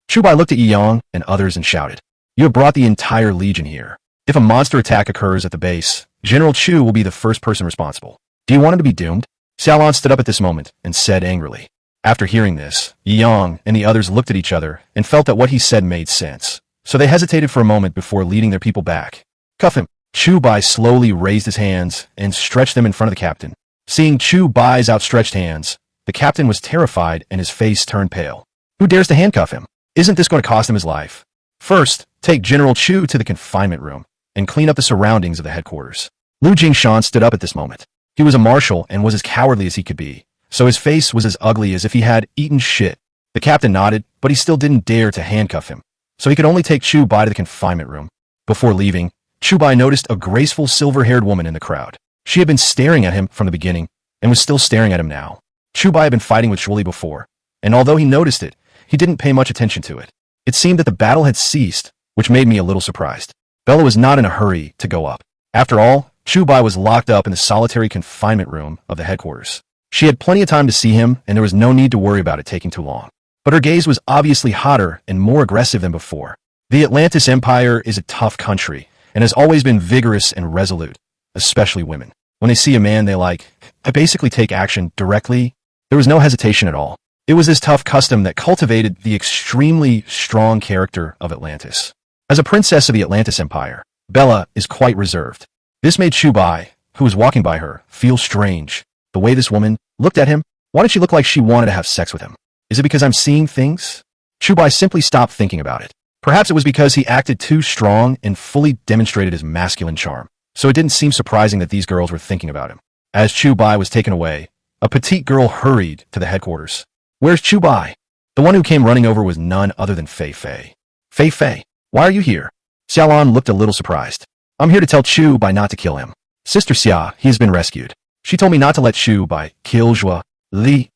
Chu Bai looked at Yi Yang and others and shouted. You have brought the entire legion here. If a monster attack occurs at the base, General Chu will be the first person responsible. Do you want him to be doomed? Xiaolon stood up at this moment and said angrily. After hearing this, Yi Yang and the others looked at each other and felt that what he said made sense. So they hesitated for a moment before leading their people back. Cuff him. Chu Bai slowly raised his hands and stretched them in front of the captain. Seeing Chu Bai's outstretched hands, the captain was terrified and his face turned pale. Who dares to handcuff him? Isn't this going to cost him his life? First, take General Chu to the confinement room and clean up the surroundings of the headquarters. Lu Jingshan stood up at this moment. He was a marshal and was as cowardly as he could be, so his face was as ugly as if he had eaten shit. The captain nodded, but he still didn't dare to handcuff him, so he could only take Chu Bai to the confinement room. Before leaving, Chu Bai noticed a graceful silver-haired woman in the crowd. She had been staring at him from the beginning and was still staring at him now. Chu Bai had been fighting with Zhuoli before, and although he noticed it, he didn't pay much attention to it. It seemed that the battle had ceased, which made me a little surprised. Bella was not in a hurry to go up. After all, Chu Bai was locked up in the solitary confinement room of the headquarters. She had plenty of time to see him, and there was no need to worry about it taking too long. But her gaze was obviously hotter and more aggressive than before. The Atlantis Empire is a tough country, and has always been vigorous and resolute, especially women. When they see a man they like, they basically take action directly. There was no hesitation at all. It was this tough custom that cultivated the extremely strong character of Atlantis. As a princess of the Atlantis Empire, Bella is quite reserved. This made Chu Bai, who was walking by her, feel strange. The way this woman looked at him, why did she look like she wanted to have sex with him? Is it because I'm seeing things? Chu Bai simply stopped thinking about it. Perhaps it was because he acted too strong and fully demonstrated his masculine charm, so it didn't seem surprising that these girls were thinking about him. As Chu Bai was taken away, a petite girl hurried to the headquarters. Where's Chu Bai? The one who came running over was none other than Fei Fei. Fei Fei, why are you here? Xiaolon looked a little surprised. I'm here to tell Chu Bai not to kill him. Sister Xia, he has been rescued. She told me not to let Chu Bai kill Zhuoli.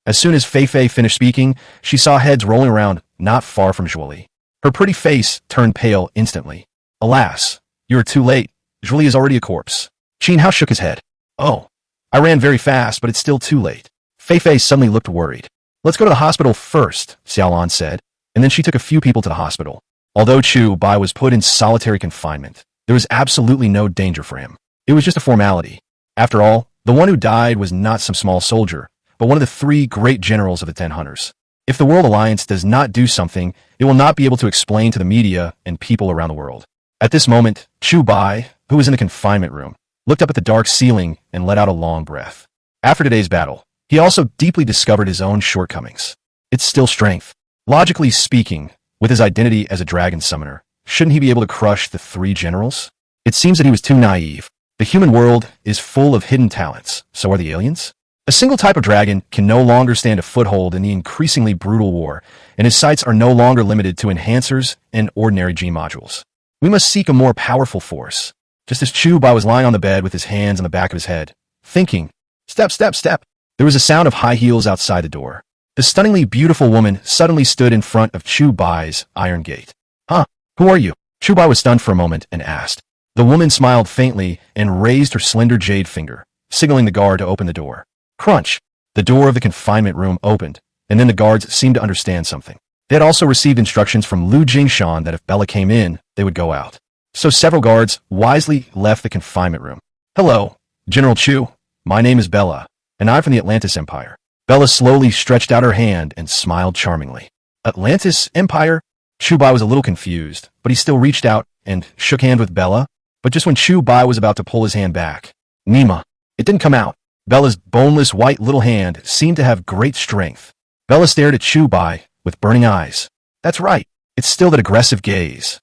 As soon as Fei Fei finished speaking, she saw heads rolling around not far from Zhuoli. Her pretty face turned pale instantly. Alas, you are too late. Zhuoli is already a corpse. Qin Hao shook his head. Oh, I ran very fast, but it's still too late. Fei Fei suddenly looked worried. Let's go to the hospital first, Xiaolon said, and then she took a few people to the hospital. Although Chu Bai was put in solitary confinement, there was absolutely no danger for him. It was just a formality. After all, the one who died was not some small soldier, but one of the 3 great generals of the 10 Hunters. If the World Alliance does not do something, it will not be able to explain to the media and people around the world. At this moment, Chu Bai, who was in the confinement room, looked up at the dark ceiling and let out a long breath. After today's battle, he also deeply discovered his own shortcomings. It's still strength. Logically speaking, with his identity as a dragon summoner, shouldn't he be able to crush the 3 generals? It seems that he was too naive. The human world is full of hidden talents, so are the aliens? A single type of dragon can no longer stand a foothold in the increasingly brutal war, and his sights are no longer limited to enhancers and ordinary G modules. We must seek a more powerful force. Just as Chu Bai was lying on the bed with his hands on the back of his head, thinking, step, step, step, there was a sound of high heels outside the door. The stunningly beautiful woman suddenly stood in front of Chu Bai's iron gate. Huh? Who are you? Chu Bai was stunned for a moment and asked. The woman smiled faintly and raised her slender jade finger, signaling the guard to open the door. Crunch! The door of the confinement room opened, and then the guards seemed to understand something. They had also received instructions from Lu Jingshan that if Bella came in, they would go out. So several guards wisely left the confinement room. Hello, General Chu. My name is Bella, and I'm from the Atlantis Empire. Bella slowly stretched out her hand and smiled charmingly. Atlantis Empire? Chu Bai was a little confused, but he still reached out and shook hands with Bella. But just when Chu Bai was about to pull his hand back, Nima, it didn't come out. Bella's boneless white little hand seemed to have great strength. Bella stared at Chu Bai with burning eyes. That's right. It's still that aggressive gaze.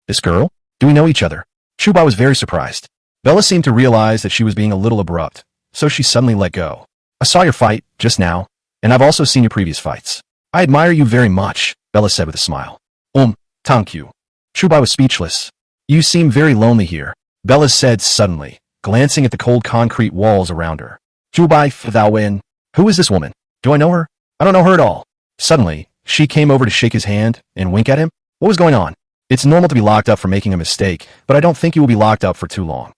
This girl? Do we know each other? Chu Bai was very surprised. Bella seemed to realize that she was being a little abrupt, so she suddenly let go. I saw your fight just now, and I've also seen your previous fights. I admire you very much, Bella said with a smile. Thank you. Chu Bai was speechless. You seem very lonely here, Bella said suddenly, glancing at the cold concrete walls around her. Chu Bai, who is this woman? Do I know her? I don't know her at all. Suddenly, she came over to shake his hand and wink at him. What was going on? It's normal to be locked up for making a mistake, but I don't think you will be locked up for too long.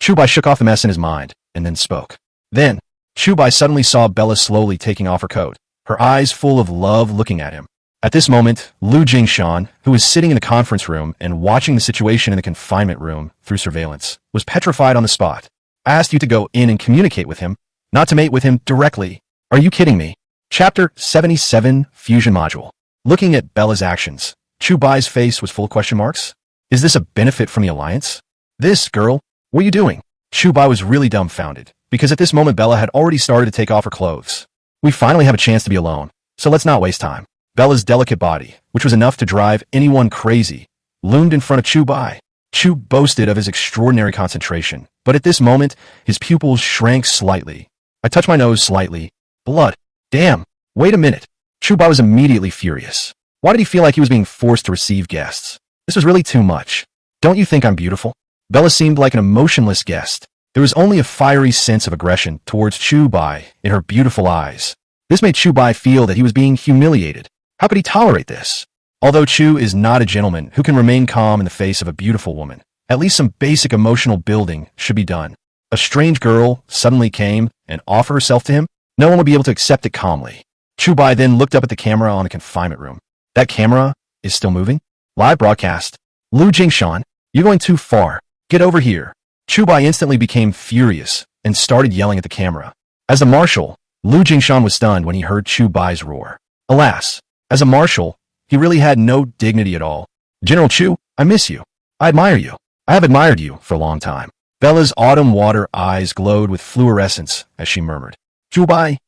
Chu Bai shook off the mess in his mind, and then spoke. Then, Chu Bai suddenly saw Bella slowly taking off her coat, her eyes full of love looking at him. At this moment, Lu Jingshan, who was sitting in the conference room and watching the situation in the confinement room through surveillance, was petrified on the spot. I asked you to go in and communicate with him, not to mate with him directly. Are you kidding me? Chapter 77, Fusion Module. Looking at Bella's actions, Chu Bai's face was full of question marks. Is this a benefit from the alliance? This, girl, what are you doing? Chu Bai was really dumbfounded, because at this moment Bella had already started to take off her clothes. We finally have a chance to be alone, so let's not waste time. Bella's delicate body, which was enough to drive anyone crazy, loomed in front of Chu Bai. Chu boasted of his extraordinary concentration, but at this moment, his pupils shrank slightly. I touched my nose slightly. Blood. Damn. Wait a minute. Chu Bai was immediately furious. Why did he feel like he was being forced to receive guests? This was really too much. Don't you think I'm beautiful? Bella seemed like an emotionless guest. There was only a fiery sense of aggression towards Chu Bai in her beautiful eyes. This made Chu Bai feel that he was being humiliated. How could he tolerate this? Although Chu is not a gentleman who can remain calm in the face of a beautiful woman, at least some basic emotional building should be done. A strange girl suddenly came and offered herself to him. No one would be able to accept it calmly. Chu Bai then looked up at the camera on the confinement room. That camera is still moving? Live broadcast. Lu Jingshan, you're going too far. Get over here. Chu Bai instantly became furious and started yelling at the camera. As a marshal, Lu Jingshan was stunned when he heard Chu Bai's roar. Alas, as a marshal, he really had no dignity at all. General Chu, I miss you. I admire you. I have admired you for a long time. Bella's autumn water eyes glowed with fluorescence as she murmured, Chu Bai.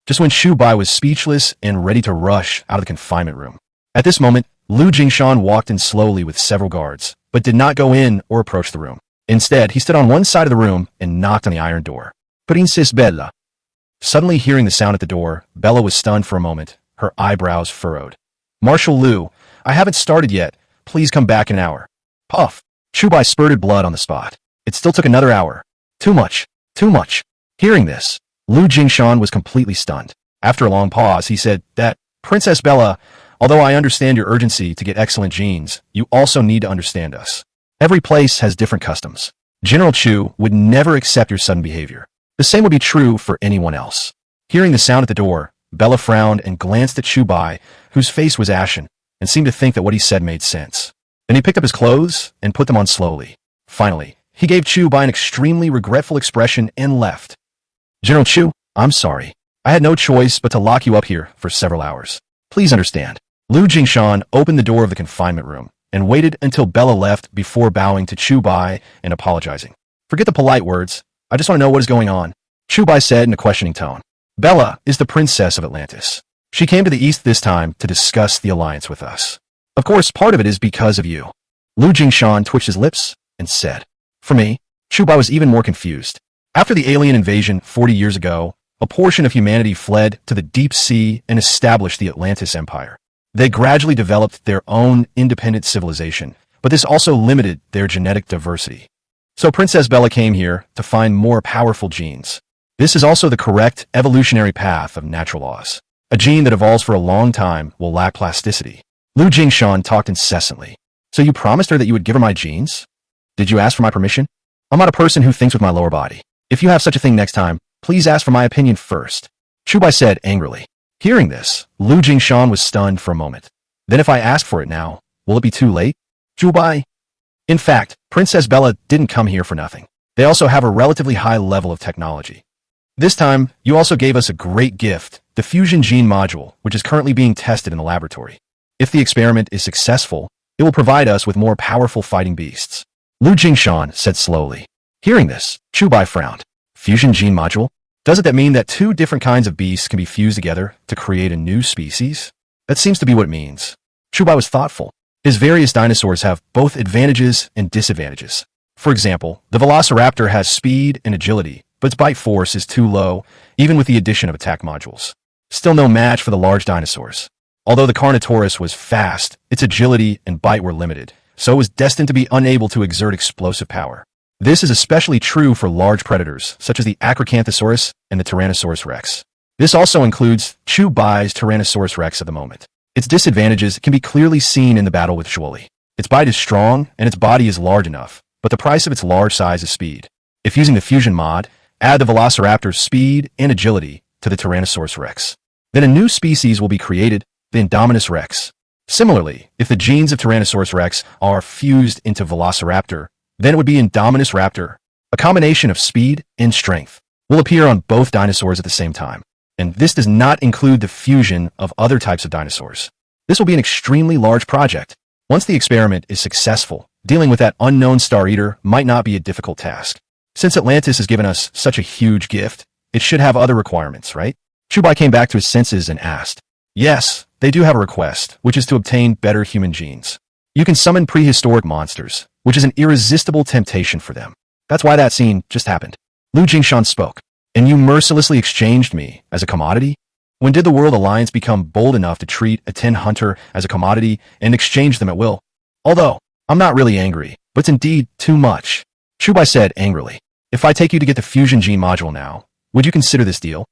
Just when Chu Bai was speechless and ready to rush out of the confinement room. At this moment, Lu Jingshan walked in slowly with several guards, but did not go in or approach the room. Instead, he stood on one side of the room and knocked on the iron door. Princess Bella. Suddenly hearing the sound at the door, Bella was stunned for a moment, her eyebrows furrowed. Marshal Lu, I haven't started yet. Please come back in an hour. Puff. Chu Bai spurted blood on the spot. It still took another hour. Too much. Too much. Hearing this, Lu Jingshan was completely stunned. After a long pause, he said that, Princess Bella, although I understand your urgency to get excellent genes, you also need to understand us. Every place has different customs. General Chu would never accept your sudden behavior. The same would be true for anyone else. Hearing the sound at the door, Bella frowned and glanced at Chu Bai, whose face was ashen, and seemed to think that what he said made sense. Then he picked up his clothes and put them on slowly. Finally, he gave Chu Bai an extremely regretful expression and left. General Chu, I'm sorry. I had no choice but to lock you up here for several hours. Please understand. Lu Jingshan opened the door of the confinement room and waited until Bella left before bowing to Chu Bai and apologizing. Forget the polite words. I just want to know what is going on. Chu Bai said in a questioning tone. Bella is the princess of Atlantis. She came to the east this time to discuss the alliance with us. Of course, part of it is because of you. Lu Jingshan twitched his lips and said. For me, Chu Bai was even more confused. After the alien invasion 40 years ago, a portion of humanity fled to the deep sea and established the Atlantis Empire. They gradually developed their own independent civilization, but this also limited their genetic diversity. So Princess Bella came here to find more powerful genes. This is also the correct evolutionary path of natural laws. A gene that evolves for a long time will lack plasticity. Lu Jingshan talked incessantly. So you promised her that you would give her my genes? Did you ask for my permission? I'm not a person who thinks with my lower body. If you have such a thing next time, please ask for my opinion first, Chu Bai said angrily. Hearing this, Lu Jingshan was stunned for a moment. Then if I ask for it now, will it be too late? Chu Bai? In fact, Princess Bella didn't come here for nothing. They also have a relatively high level of technology. This time, you also gave us a great gift, the fusion gene module, which is currently being tested in the laboratory. If the experiment is successful, it will provide us with more powerful fighting beasts. Lu Jingshan said slowly. Hearing this, Chu Bai frowned. Fusion gene module? Doesn't that mean that two different kinds of beasts can be fused together to create a new species? That seems to be what it means. Chu Bai was thoughtful. His various dinosaurs have both advantages and disadvantages. For example, the Velociraptor has speed and agility, but its bite force is too low, even with the addition of attack modules. Still no match for the large dinosaurs. Although the Carnotaurus was fast, its agility and bite were limited, so it was destined to be unable to exert explosive power. This is especially true for large predators, such as the Acrocanthosaurus and the Tyrannosaurus rex. This also includes Chu Bai's Tyrannosaurus rex at the moment. Its disadvantages can be clearly seen in the battle with Zhuoli. Its bite is strong, and its body is large enough, but the price of its large size is speed. If using the fusion mod, add the Velociraptor's speed and agility to the Tyrannosaurus rex. Then a new species will be created, the Indominus rex. Similarly, if the genes of Tyrannosaurus rex are fused into Velociraptor, then it would be Indominus raptor. A combination of speed and strength will appear on both dinosaurs at the same time. And this does not include the fusion of other types of dinosaurs. This will be an extremely large project. Once the experiment is successful, dealing with that unknown Star Eater might not be a difficult task. Since Atlantis has given us such a huge gift, it should have other requirements, right? Chu Bai came back to his senses and asked. Yes, they do have a request, which is to obtain better human genes. You can summon prehistoric monsters, which is an irresistible temptation for them. That's why that scene just happened. Lu Jingshan spoke. And you mercilessly exchanged me as a commodity? When did the World Alliance become bold enough to treat a tin hunter as a commodity and exchange them at will? Although, I'm not really angry, but it's indeed too much. Chu Bai said angrily. If I take you to get the fusion gene module now, would you consider this deal?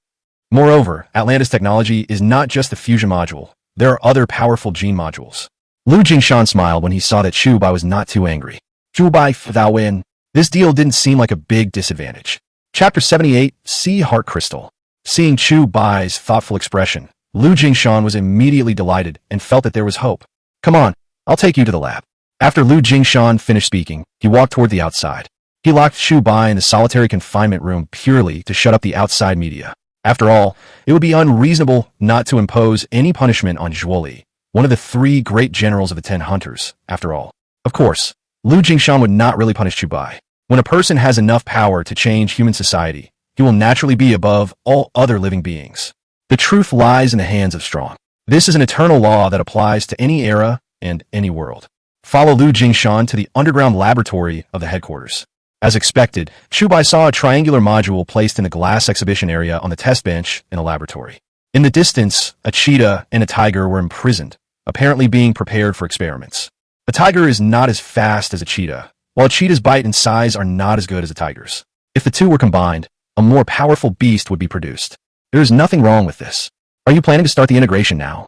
Moreover, Atlantis technology is not just the fusion module. There are other powerful gene modules. Lu Jingshan smiled when he saw that Chu Bai was not too angry. Chu Bai, thou win. This deal didn't seem like a big disadvantage. Chapter 78, Sea Heart Crystal. Seeing Chu Bai's thoughtful expression, Lu Jingshan was immediately delighted and felt that there was hope. Come on, I'll take you to the lab. After Lu Jingshan finished speaking, he walked toward the outside. He locked Chu Bai in the solitary confinement room purely to shut up the outside media. After all, it would be unreasonable not to impose any punishment on Zhuoli, one of the three great generals of the 10 hunters, after all. Of course, Lu Jingshan would not really punish Chu Bai. When a person has enough power to change human society, he will naturally be above all other living beings. The truth lies in the hands of strong. This is an eternal law that applies to any era and any world. Follow Lu Jingshan to the underground laboratory of the headquarters. As expected, Chu Bai saw a triangular module placed in the glass exhibition area on the test bench in the laboratory. In the distance, a cheetah and a tiger were imprisoned, apparently being prepared for experiments. A tiger is not as fast as a cheetah, while a cheetah's bite and size are not as good as a tiger's. If the two were combined, a more powerful beast would be produced. There is nothing wrong with this. Are you planning to start the integration now?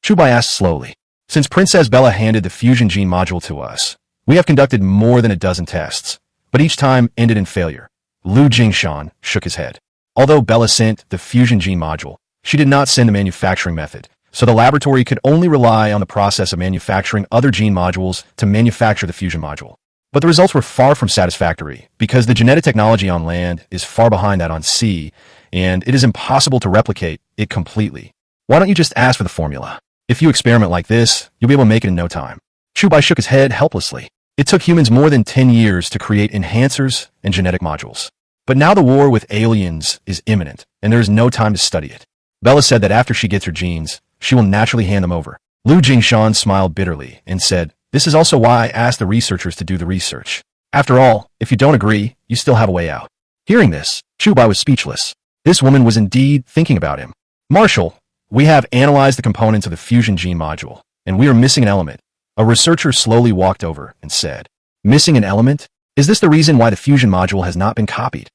Chu Bai asked slowly. Since Princess Bella handed the fusion gene module to us, we have conducted more than a dozen tests, but each time ended in failure. Lu Jingshan shook his head. Although Bella sent the fusion gene module, she did not send the manufacturing method, so the laboratory could only rely on the process of manufacturing other gene modules to manufacture the fusion module. But the results were far from satisfactory, because the genetic technology on land is far behind that on sea, and it is impossible to replicate it completely. Why don't you just ask for the formula? If you experiment like this, you'll be able to make it in no time. Chu Bai shook his head helplessly. It took humans more than 10 years to create enhancers and genetic modules. But now the war with aliens is imminent, and there is no time to study it. Bella said that after she gets her genes, she will naturally hand them over. Lu Jingshan smiled bitterly and said, this is also why I asked the researchers to do the research. After all, if you don't agree, you still have a way out. Hearing this, Chu Bai was speechless. This woman was indeed thinking about him. Marshal, we have analyzed the components of the fusion gene module, and we are missing an element. A researcher slowly walked over and said, missing an element? Is this the reason why the fusion module has not been copied?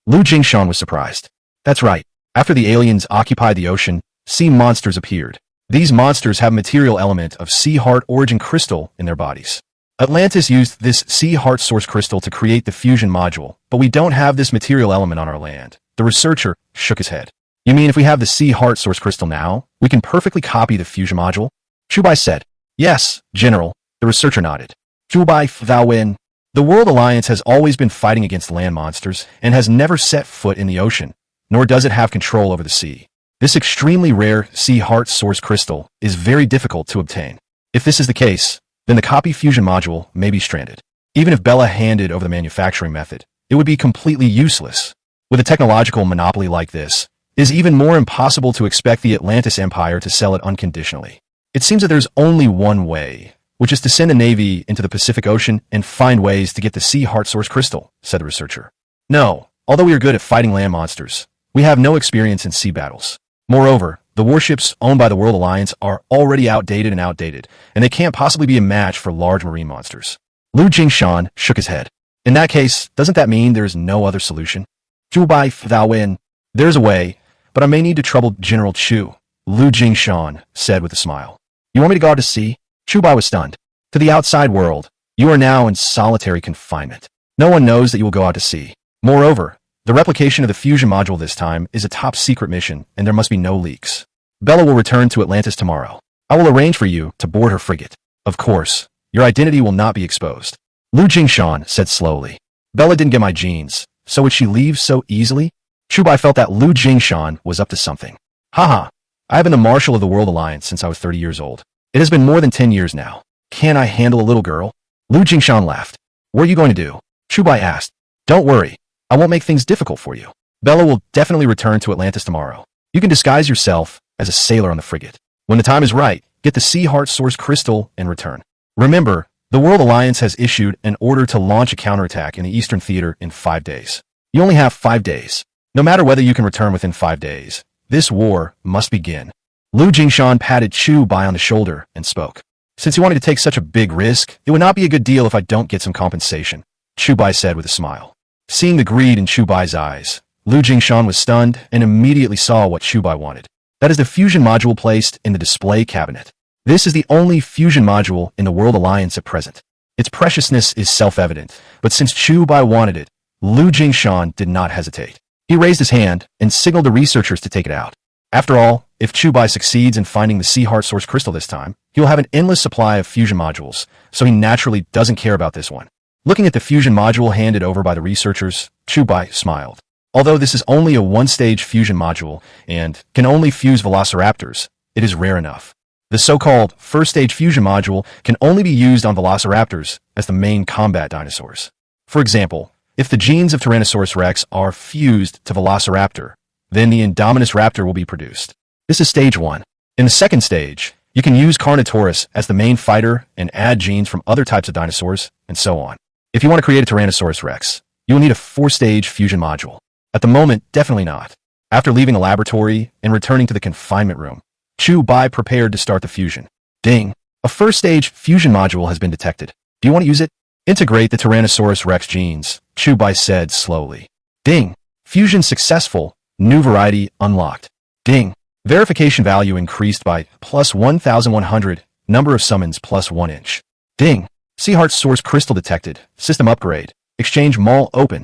Lu Jingshan was surprised. That's right. After the aliens occupied the ocean, sea monsters appeared. These monsters have a material element of sea heart origin crystal in their bodies. Atlantis used this sea heart source crystal to create the fusion module, but we don't have this material element on our land. The researcher shook his head. You mean if we have the sea heart source crystal now, we can perfectly copy the fusion module? Chu Bai said. Yes, General. The researcher nodded. Chu Bai, thou win. The World Alliance has always been fighting against land monsters and has never set foot in the ocean, nor does it have control over the sea. This extremely rare sea heart source crystal is very difficult to obtain. If this is the case, then the copy fusion module may be stranded. Even if Bella handed over the manufacturing method, it would be completely useless. With a technological monopoly like this, it is even more impossible to expect the Atlantis Empire to sell it unconditionally. It seems that there's only one way, which is to send a navy into the Pacific Ocean and find ways to get the sea heart source crystal, said the researcher. No, although we are good at fighting land monsters, we have no experience in sea battles. Moreover, the warships owned by the World Alliance are already outdated, and they can't possibly be a match for large marine monsters. Lu Jingshan shook his head. In that case, doesn't that mean there is no other solution? Chu Bai, thou win. There's a way, but I may need to trouble General Chu, Lu Jingshan said with a smile. You want me to go out to sea? Chu Bai was stunned. To the outside world, you are now in solitary confinement. No one knows that you will go out to sea. Moreover, the replication of the fusion module this time is a top-secret mission, and there must be no leaks. Bella will return to Atlantis tomorrow. I will arrange for you to board her frigate. Of course, your identity will not be exposed. Lu Jingshan said slowly. Bella didn't get my genes, so would she leave so easily? Chu Bai felt that Lu Jingshan was up to something. Haha, I have been the Marshal of the World Alliance since I was 30 years old. It has been more than 10 years now. Can I handle a little girl? Lu Jingshan laughed. What are you going to do? Chu Bai asked. Don't worry. I won't make things difficult for you. Bella will definitely return to Atlantis tomorrow. You can disguise yourself as a sailor on the frigate. When the time is right, get the Sea Heart Source Crystal and return. Remember, the World Alliance has issued an order to launch a counterattack in the Eastern Theater in 5 days. You only have 5 days. No matter whether you can return within 5 days, this war must begin. Lu Jingshan patted Chu Bai on the shoulder and spoke. Since you wanted to take such a big risk, it would not be a good deal if I don't get some compensation, Chu Bai said with a smile. Seeing the greed in Chu Bai's eyes, Lu Jingshan was stunned and immediately saw what Chu Bai wanted. That is the fusion module placed in the display cabinet. This is the only fusion module in the World Alliance at present. Its preciousness is self-evident, but since Chu Bai wanted it, Lu Jingshan did not hesitate. He raised his hand and signaled the researchers to take it out. After all, if Chu Bai succeeds in finding the Sea Heart Source Crystal this time, he will have an endless supply of fusion modules, so he naturally doesn't care about this one. Looking at the fusion module handed over by the researchers, Chu Bai smiled. Although this is only a one-stage fusion module and can only fuse velociraptors, it is rare enough. The so-called first-stage fusion module can only be used on velociraptors as the main combat dinosaurs. For example, if the genes of Tyrannosaurus rex are fused to Velociraptor, then the Indominus raptor will be produced. This is stage 1. In the second stage, you can use Carnotaurus as the main fighter and add genes from other types of dinosaurs, and so on. If you want to create a Tyrannosaurus rex, you will need a 4-stage fusion module. At the moment, definitely not. After leaving the laboratory and returning to the confinement room, Chu Bai prepared to start the fusion. Ding! A first-stage fusion module has been detected. Do you want to use it? Integrate the Tyrannosaurus rex genes, Chu Bai said slowly. Ding! Fusion successful. New variety unlocked. Ding! Verification value increased by plus 1,100. Number of summons plus 1 inch. Ding! Sea Heart Source Crystal detected. System upgrade. Exchange mall open.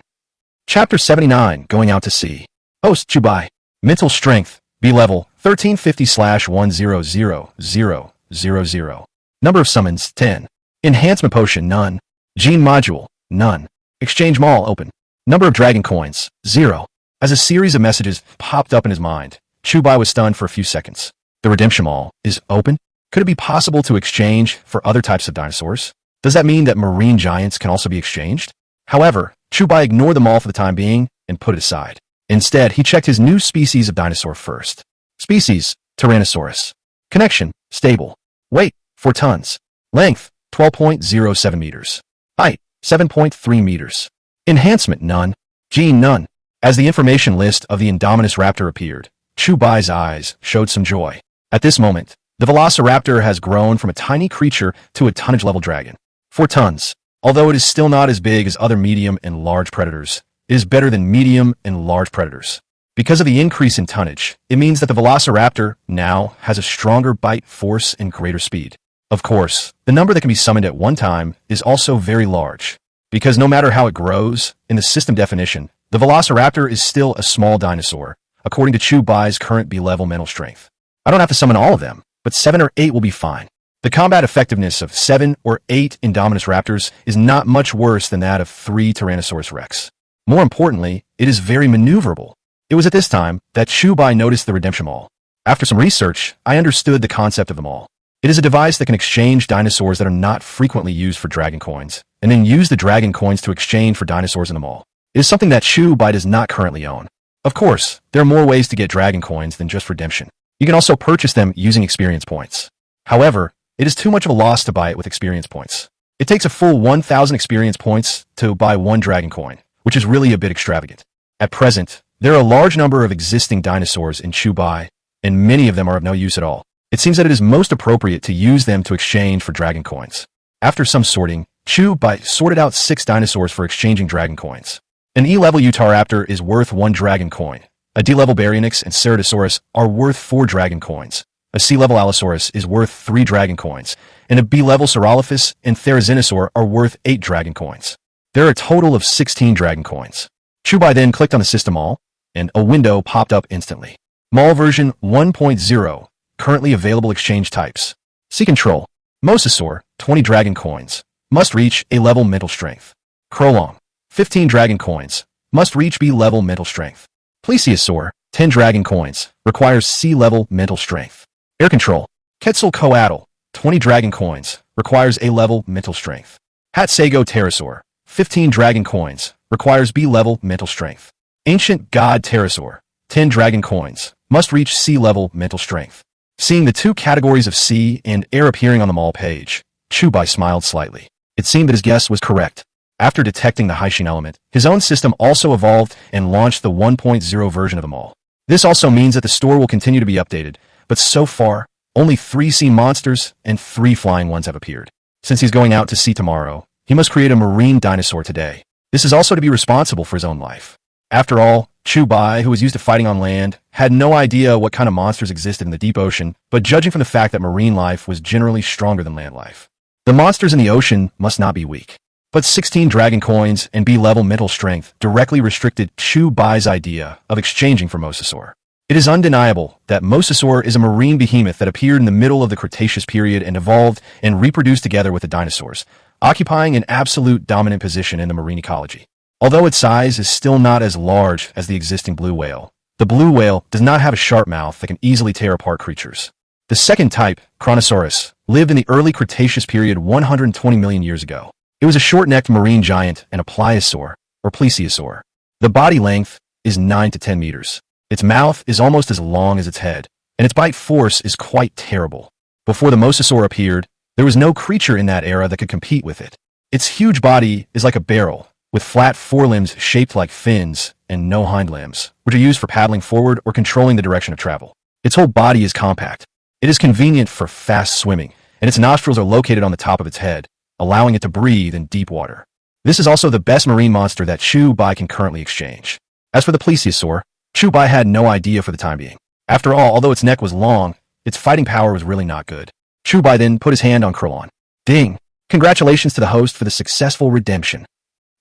Chapter 79, Going Out to Sea. Host Chu Bai. Mental strength. B level 1350/100000. Number of summons 10. Enhancement potion none. Gene module none. Exchange mall open. Number of dragon coins 0. As a series of messages popped up in his mind, Chu Bai was stunned for a few seconds. The redemption mall is open? Could it be possible to exchange for other types of dinosaurs? Does that mean that marine giants can also be exchanged? However, Chu Bai ignored the mall for the time being and put it aside. Instead, he checked his new species of dinosaur first. Species, Tyrannosaurus. Connection, stable. Weight, 4 tons. Length, 12.07 meters. Height, 7.3 meters. Enhancement, none. Gene, none. As the information list of the Indominus raptor appeared, Chu Bai's eyes showed some joy. At this moment, the Velociraptor has grown from a tiny creature to a tonnage-level dragon. 4 tons. Although it is still not as big as other medium and large predators, it is better than medium and large predators. Because of the increase in tonnage, it means that the Velociraptor now has a stronger bite force and greater speed. Of course, the number that can be summoned at one time is also very large, because no matter how it grows, in the system definition, the Velociraptor is still a small dinosaur, according to Chu Bai's current B-level mental strength. I don't have to summon all of them, but 7 or 8 will be fine. The combat effectiveness of 7 or 8 Indominus Raptors is not much worse than that of 3 Tyrannosaurus Rex. More importantly, it is very maneuverable. It was at this time that Chu Bai noticed the Redemption Maul. After some research, I understood the concept of the maul. It is a device that can exchange dinosaurs that are not frequently used for dragon coins, and then use the dragon coins to exchange for dinosaurs in the maul. It is something that Chu Bai does not currently own. Of course, there are more ways to get dragon coins than just redemption. You can also purchase them using experience points. However, it is too much of a loss to buy it with experience points. It takes a full 1,000 experience points to buy one dragon coin, which is really a bit extravagant. At present, there are a large number of existing dinosaurs in Chu Bai, and many of them are of no use at all. It seems that it is most appropriate to use them to exchange for dragon coins. After some sorting, Chu Bai sorted out 6 dinosaurs for exchanging dragon coins. An E-level Utahraptor is worth 1 dragon coin. A D-level Baryonyx and Ceratosaurus are worth 4 dragon coins. A C-level Allosaurus is worth 3 dragon coins, and a B-level Saurolophus and Therizinosaur are worth 8 dragon coins. There are a total of 16 dragon coins. Chu Bai then clicked on the system maul, and a window popped up instantly. Maul version 1.0, currently available exchange types. Sea Control, Mosasaur, 20 dragon coins, must reach A-level mental strength. Krolong, 15 dragon coins, must reach B-level mental strength. Plesiosaur, 10 dragon coins, requires C-level mental strength. Air Control, Quetzalcoatl, 20 dragon coins, requires A-level mental strength. Hatsago Pterosaur, 15 dragon coins, requires B-level mental strength. Ancient God Pterosaur, 10 dragon coins, must reach C-level mental strength. Seeing the 2 categories of sea and air appearing on the maul page, Chu Bai smiled slightly. It seemed that his guess was correct. After detecting the Haishin element, his own system also evolved and launched the 1.0 version of the maul. This also means that the store will continue to be updated, but so far, only 3 sea monsters and 3 flying ones have appeared. Since he's going out to sea tomorrow, he must create a marine dinosaur today. This is also to be responsible for his own life. After all, Chu Bai, who was used to fighting on land, had no idea what kind of monsters existed in the deep ocean, but judging from the fact that marine life was generally stronger than land life. The monsters in the ocean must not be weak. But 16 dragon coins and B-level mental strength directly restricted Chu Bai's idea of exchanging for Mosasaur. It is undeniable that Mosasaur is a marine behemoth that appeared in the middle of the Cretaceous period and evolved and reproduced together with the dinosaurs, occupying an absolute dominant position in the marine ecology. Although its size is still not as large as the existing blue whale, the blue whale does not have a sharp mouth that can easily tear apart creatures. The second type, Kronosaurus, lived in the early Cretaceous period 120 million years ago. It was a short-necked marine giant and a pliosaur, or plesiosaur. The body length is 9 to 10 meters. Its mouth is almost as long as its head, and its bite force is quite terrible. Before the Mosasaur appeared, there was no creature in that era that could compete with it. Its huge body is like a barrel, with flat forelimbs shaped like fins and no hind limbs, which are used for paddling forward or controlling the direction of travel. Its whole body is compact. It is convenient for fast swimming, and its nostrils are located on the top of its head, allowing it to breathe in deep water. This is also the best marine monster that Chu Bai can currently exchange. As for the plesiosaur, Chu Bai had no idea for the time being. After all, although its neck was long, its fighting power was really not good. Chu Bai then put his hand on Krolon. Ding! Congratulations to the host for the successful redemption.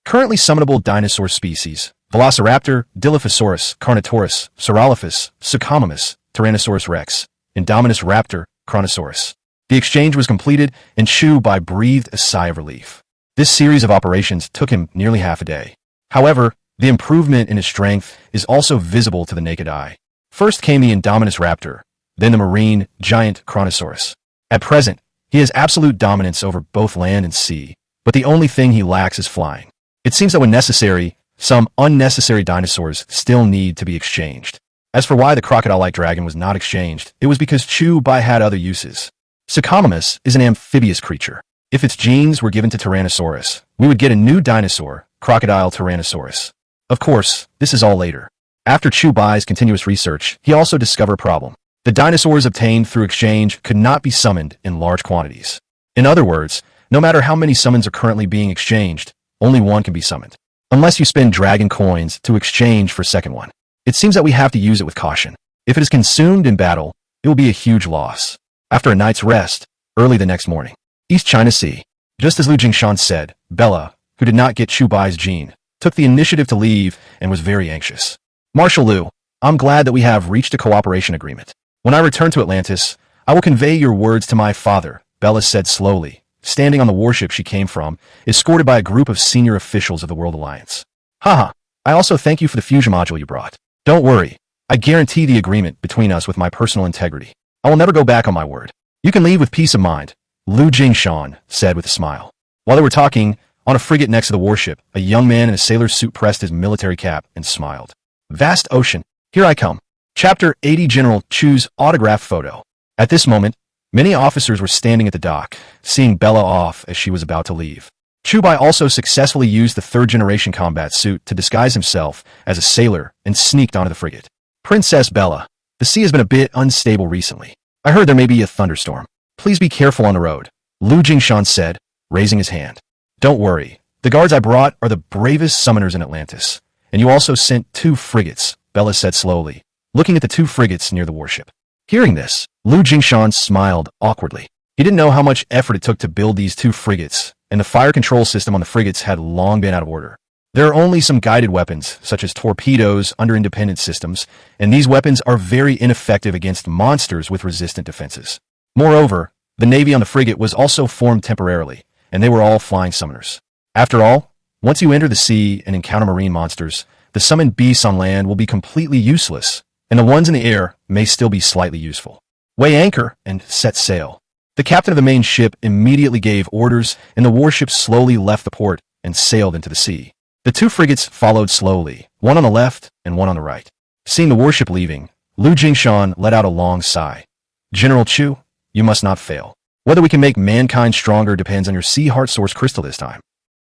Currently summonable dinosaur species: Velociraptor, Dilophosaurus, Carnotaurus, Saurolophus, Suchomimus, Tyrannosaurus rex, Indominus raptor, Kronosaurus. The exchange was completed, and Chu Bai breathed a sigh of relief. This series of operations took him nearly half a day. However, the improvement in his strength is also visible to the naked eye. First came the Indominus raptor, then the marine giant Kronosaurus. At present, he has absolute dominance over both land and sea, but the only thing he lacks is flying. It seems that when necessary, some unnecessary dinosaurs still need to be exchanged. As for why the crocodile-like dragon was not exchanged, it was because Chu Bai had other uses. Suchomimus is an amphibious creature. If its genes were given to Tyrannosaurus, we would get a new dinosaur, Crocodile Tyrannosaurus. Of course, this is all later. After Chu Bai's continuous research, he also discovered a problem. The dinosaurs obtained through exchange could not be summoned in large quantities. In other words, no matter how many summons are currently being exchanged, only one can be summoned, unless you spend dragon coins to exchange for a second one. It seems that we have to use it with caution. If it is consumed in battle, it will be a huge loss. After a night's rest, Early the next morning, East China Sea. Just as Lu Jingshan said, Bella, who did not get Chu Bai's gene, took the initiative to leave and was very anxious. Marshal Lu, I'm glad that we have reached a cooperation agreement. When I return to Atlantis, I will convey your words to my father, Bella said slowly, standing on the warship she came from, escorted by a group of senior officials of the World Alliance. Haha, I also thank you for the fusion module you brought. Don't worry, I guarantee the agreement between us with my personal integrity. I will never go back on my word. You can leave with peace of mind, Lu Jingshan said with a smile. While they were talking, on a frigate next to the warship, a young man in a sailor's suit pressed his military cap and smiled. Vast ocean, here I come. Chapter 80 General Chu's autograph photo. At this moment, many officers were standing at the dock, seeing Bella off as she was about to leave. Chu Bai also successfully used the third-generation combat suit to disguise himself as a sailor and sneaked onto the frigate. Princess Bella, the sea has been a bit unstable recently. I heard there may be a thunderstorm. Please be careful on the road, Lu Jingshan said, raising his hand. Don't worry, the guards I brought are the bravest summoners in Atlantis, and you also sent 2 frigates, Bella said slowly, looking at the 2 frigates near the warship. Hearing this, Lu Jingshan smiled awkwardly. He didn't know how much effort it took to build these 2 frigates, and the fire control system on the frigates had long been out of order. There are only some guided weapons, such as torpedoes, under independent systems, and these weapons are very ineffective against monsters with resistant defenses. Moreover, the navy on the frigate was also formed temporarily, and they were all flying summoners. After all, once you enter the sea and encounter marine monsters, the summoned beasts on land will be completely useless, and the ones in the air may still be slightly useful. Weigh anchor and set sail. The captain of the main ship immediately gave orders, and the warship slowly left the port and sailed into the sea. The 2 frigates followed slowly, one on the left and one on the right. Seeing the warship leaving, Lu Jingshan let out a long sigh. General Chu, you must not fail. Whether we can make mankind stronger depends on your sea heart source crystal this time.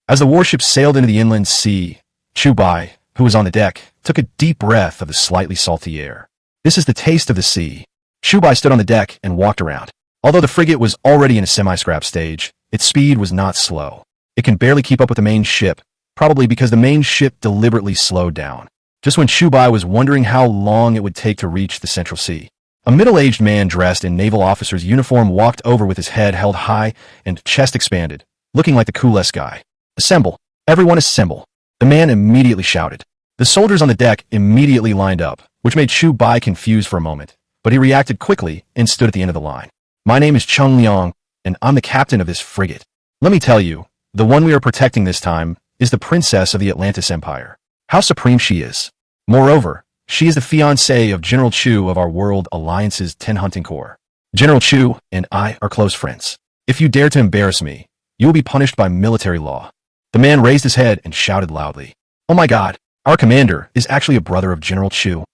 As the warship sailed into the inland sea, Chu Bai, who was on the deck, took a deep breath of the slightly salty air. This is the taste of the sea. Chu Bai stood on the deck and walked around. Although the frigate was already in a semi-scrap stage, its speed was not slow. It can barely keep up with the main ship, probably because the main ship deliberately slowed down. Just when Chu Bai was wondering how long it would take to reach the Central Sea, a middle-aged man dressed in naval officer's uniform walked over with his head held high and chest expanded, looking like the coolest guy. Assemble! Everyone assemble! The man immediately shouted. The soldiers on the deck immediately lined up, which made Chu Bai confused for a moment, but he reacted quickly and stood at the end of the line. My name is Chung Liang, and I'm the captain of this frigate. Let me tell you, the one we are protecting this time is the princess of the Atlantis Empire. How supreme she is. Moreover, she is the fiancée of General Chu of our World Alliance's 10 Hunting Corps. General Chu and I are close friends. If you dare to embarrass me, you will be punished by military law. The man raised his head and shouted loudly. Oh my god, our commander is actually a brother of General Chu.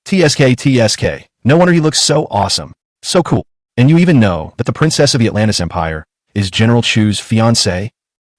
TSK, no wonder he looks so awesome, so cool. And you even know that the princess of the Atlantis Empire is General Chu's fiancée?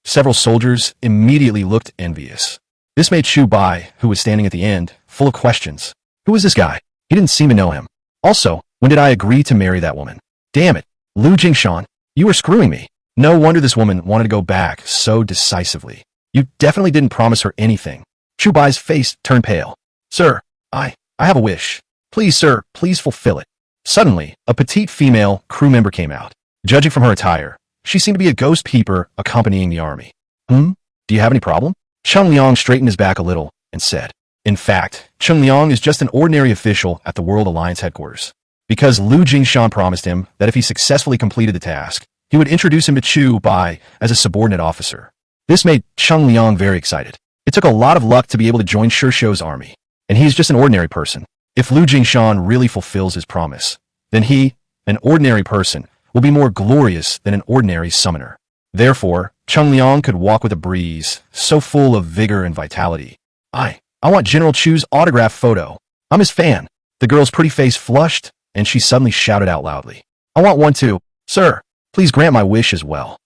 Several soldiers immediately looked envious. This made Chu Bai, who was standing at the end, full of questions. Who is this guy? He didn't seem to know him. Also, when did I agree to marry that woman? Damn it, Lu Jingshan, you were screwing me. No wonder this woman wanted to go back so decisively. You definitely didn't promise her anything. Chu Bai's face turned pale. Sir, I have a wish. Please, sir, please fulfill it. Suddenly, a petite female crew member came out. Judging from her attire, she seemed to be a ghost peeper accompanying the army. Do you have any problem? Chung Liang straightened his back a little and said, in fact, Chung Liang is just an ordinary official at the World Alliance headquarters. Because Lu Jingshan promised him that if he successfully completed the task, he would introduce him to Chu Bai as a subordinate officer. This made Chung Liang very excited. It took a lot of luck to be able to join Shishou's army, and he's just an ordinary person. If Lu Jingshan really fulfills his promise, then he, an ordinary person, will be more glorious than an ordinary summoner. Therefore, Chung Liang could walk with a breeze, so full of vigor and vitality. I want General Chu's autograph photo. I'm his fan. The girl's pretty face flushed, and she suddenly shouted out loudly. I want one too. Sir, please grant my wish as well.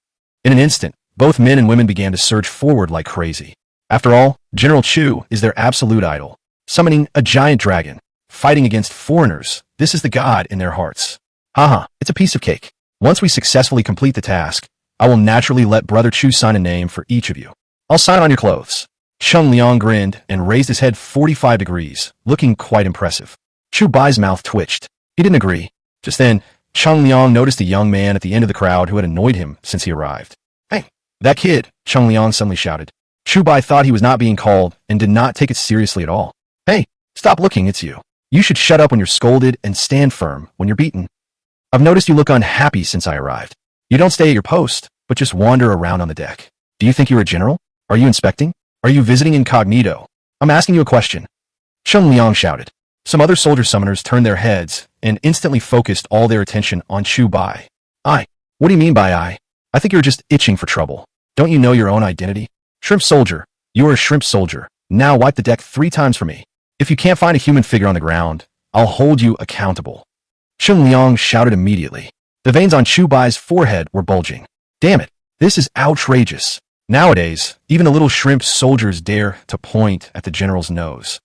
In an instant, both men and women began to surge forward like crazy. After all, General Chu is their absolute idol. Summoning a giant dragon, fighting against foreigners, this is the god in their hearts. Haha, it's a piece of cake. Once we successfully complete the task, I will naturally let Brother Chu sign a name for each of you. I'll sign on your clothes. Chung Liang grinned and raised his head 45 degrees, looking quite impressive. Chu Bai's mouth twitched. He didn't agree. Just then, Chung Liang noticed a young man at the end of the crowd who had annoyed him since he arrived. Hey, that kid, Chung Liang suddenly shouted. Chu Bai thought he was not being called and did not take it seriously at all. Hey, stop looking, it's you. You should shut up when you're scolded and stand firm when you're beaten. I've noticed you look unhappy since I arrived. You don't stay at your post, but just wander around on the deck. Do you think you're a general? Are you inspecting? Are you visiting incognito? I'm asking you a question. Chung Liang shouted. Some other soldier summoners turned their heads and instantly focused all their attention on Chu Bai. What do you mean by I? I think you're just itching for trouble. Don't you know your own identity? Shrimp soldier. You are a shrimp soldier. Now wipe the deck 3 times for me. If you can't find a human figure on the ground, I'll hold you accountable. Chung Liang shouted immediately. The veins on Chu Bai's forehead were bulging. Damn it, this is outrageous. Nowadays, even the little shrimp soldiers dare to point at the general's nose.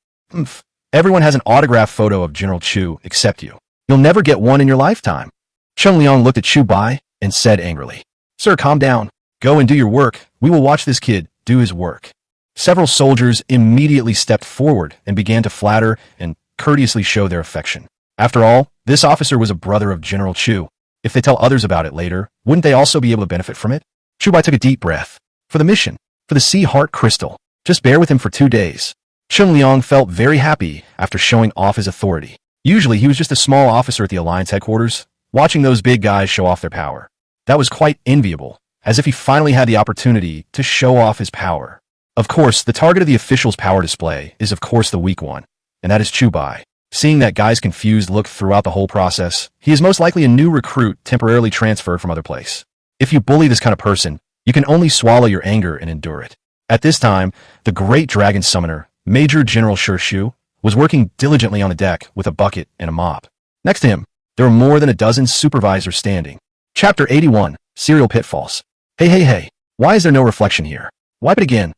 Everyone has an autographed photo of General Chu except you. You'll never get one in your lifetime. Chung Liang looked at Chu Bai and said angrily, Sir, calm down. Go and do your work. We will watch this kid do his work. Several soldiers immediately stepped forward and began to flatter and courteously show their affection. After all, this officer was a brother of General Chu. If they tell others about it later, wouldn't they also be able to benefit from it? Chu Bai took a deep breath. For the mission, for the sea heart crystal, just bear with him for 2 days. Chung Liang felt very happy after showing off his authority. Usually he was just a small officer at the Alliance headquarters, watching those big guys show off their power. That was quite enviable, as if he finally had the opportunity to show off his power. Of course, the target of the official's power display is of course the weak one, and that is Chu Bai. Seeing that guy's confused look throughout the whole process, he is most likely a new recruit temporarily transferred from other place. If you bully this kind of person, you can only swallow your anger and endure it. At this time, the great dragon summoner, Major General Shu, was working diligently on the deck with a bucket and a mop. Next to him, there were more than a dozen supervisors standing. Chapter 81, Serial Pitfalls. Hey, why is there no reflection here? Wipe it again.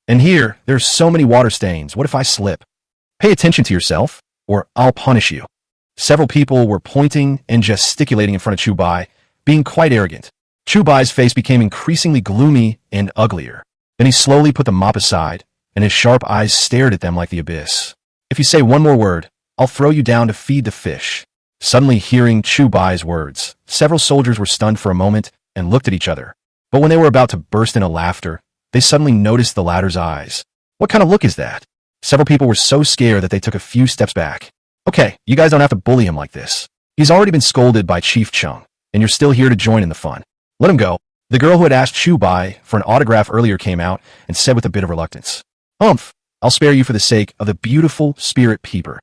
And here, there's so many water stains, what if I slip? Pay attention to yourself, or I'll punish you. Several people were pointing and gesticulating in front of Chu Bai, being quite arrogant. Chu Bai's face became increasingly gloomy and uglier. Then he slowly put the mop aside, and his sharp eyes stared at them like the abyss. If you say one more word, I'll throw you down to feed the fish. Suddenly hearing Chu Bai's words, several soldiers were stunned for a moment and looked at each other. But when they were about to burst into laughter, they suddenly noticed the latter's eyes. What kind of look is that? Several people were so scared that they took a few steps back. Okay, you guys don't have to bully him like this. He's already been scolded by Chief Chung, and you're still here to join in the fun. Let him go. The girl who had asked Chu Bai for an autograph earlier came out and said with a bit of reluctance, I'll spare you for the sake of the beautiful spirit peeper.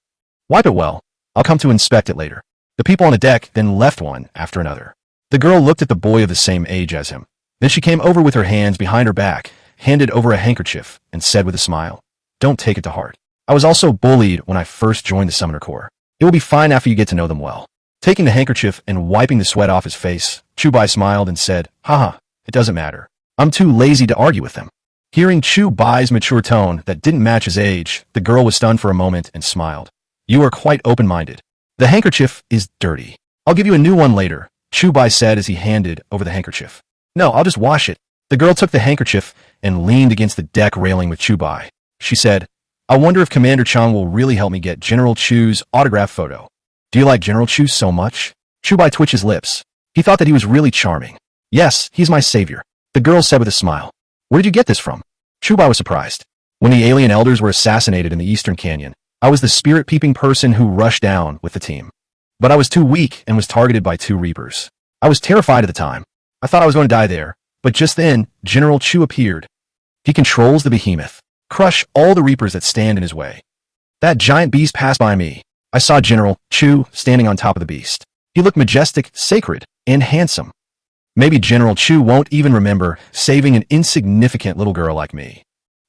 Wipe it well. I'll come to inspect it later. The people on the deck then left one after another. The girl looked at the boy of the same age as him. Then she came over with her hands behind her back, handed over a handkerchief, and said with a smile, Don't take it to heart. I was also bullied when I first joined the Summoner Corps. It will be fine after you get to know them well. Taking the handkerchief and wiping the sweat off his face, Chu Bai smiled and said, Haha, it doesn't matter. I'm too lazy to argue with them. Hearing Chu Bai's mature tone that didn't match his age, the girl was stunned for a moment and smiled. You are quite open-minded. The handkerchief is dirty. I'll give you a new one later, Chu Bai said as he handed over the handkerchief. No, I'll just wash it. The girl took the handkerchief and leaned against the deck railing with Chu Bai. She said, I wonder if Commander Chang will really help me get General Chu's autograph photo. Do you like General Chu so much? Chu Bai twitched his lips. He thought that he was really charming. Yes, he's my savior, the girl said with a smile. Where did you get this from? Chu Bai was surprised. When the alien elders were assassinated in the Eastern Canyon, I was the spirit-peeping person who rushed down with the team. But I was too weak and was targeted by 2 Reapers. I was terrified at the time. I thought I was going to die there, but just then, General Chu appeared. He controls the behemoth. Crush all the Reapers that stand in his way. That giant beast passed by me. I saw General Chu standing on top of the beast. He looked majestic, sacred, and handsome. Maybe General Chu won't even remember saving an insignificant little girl like me.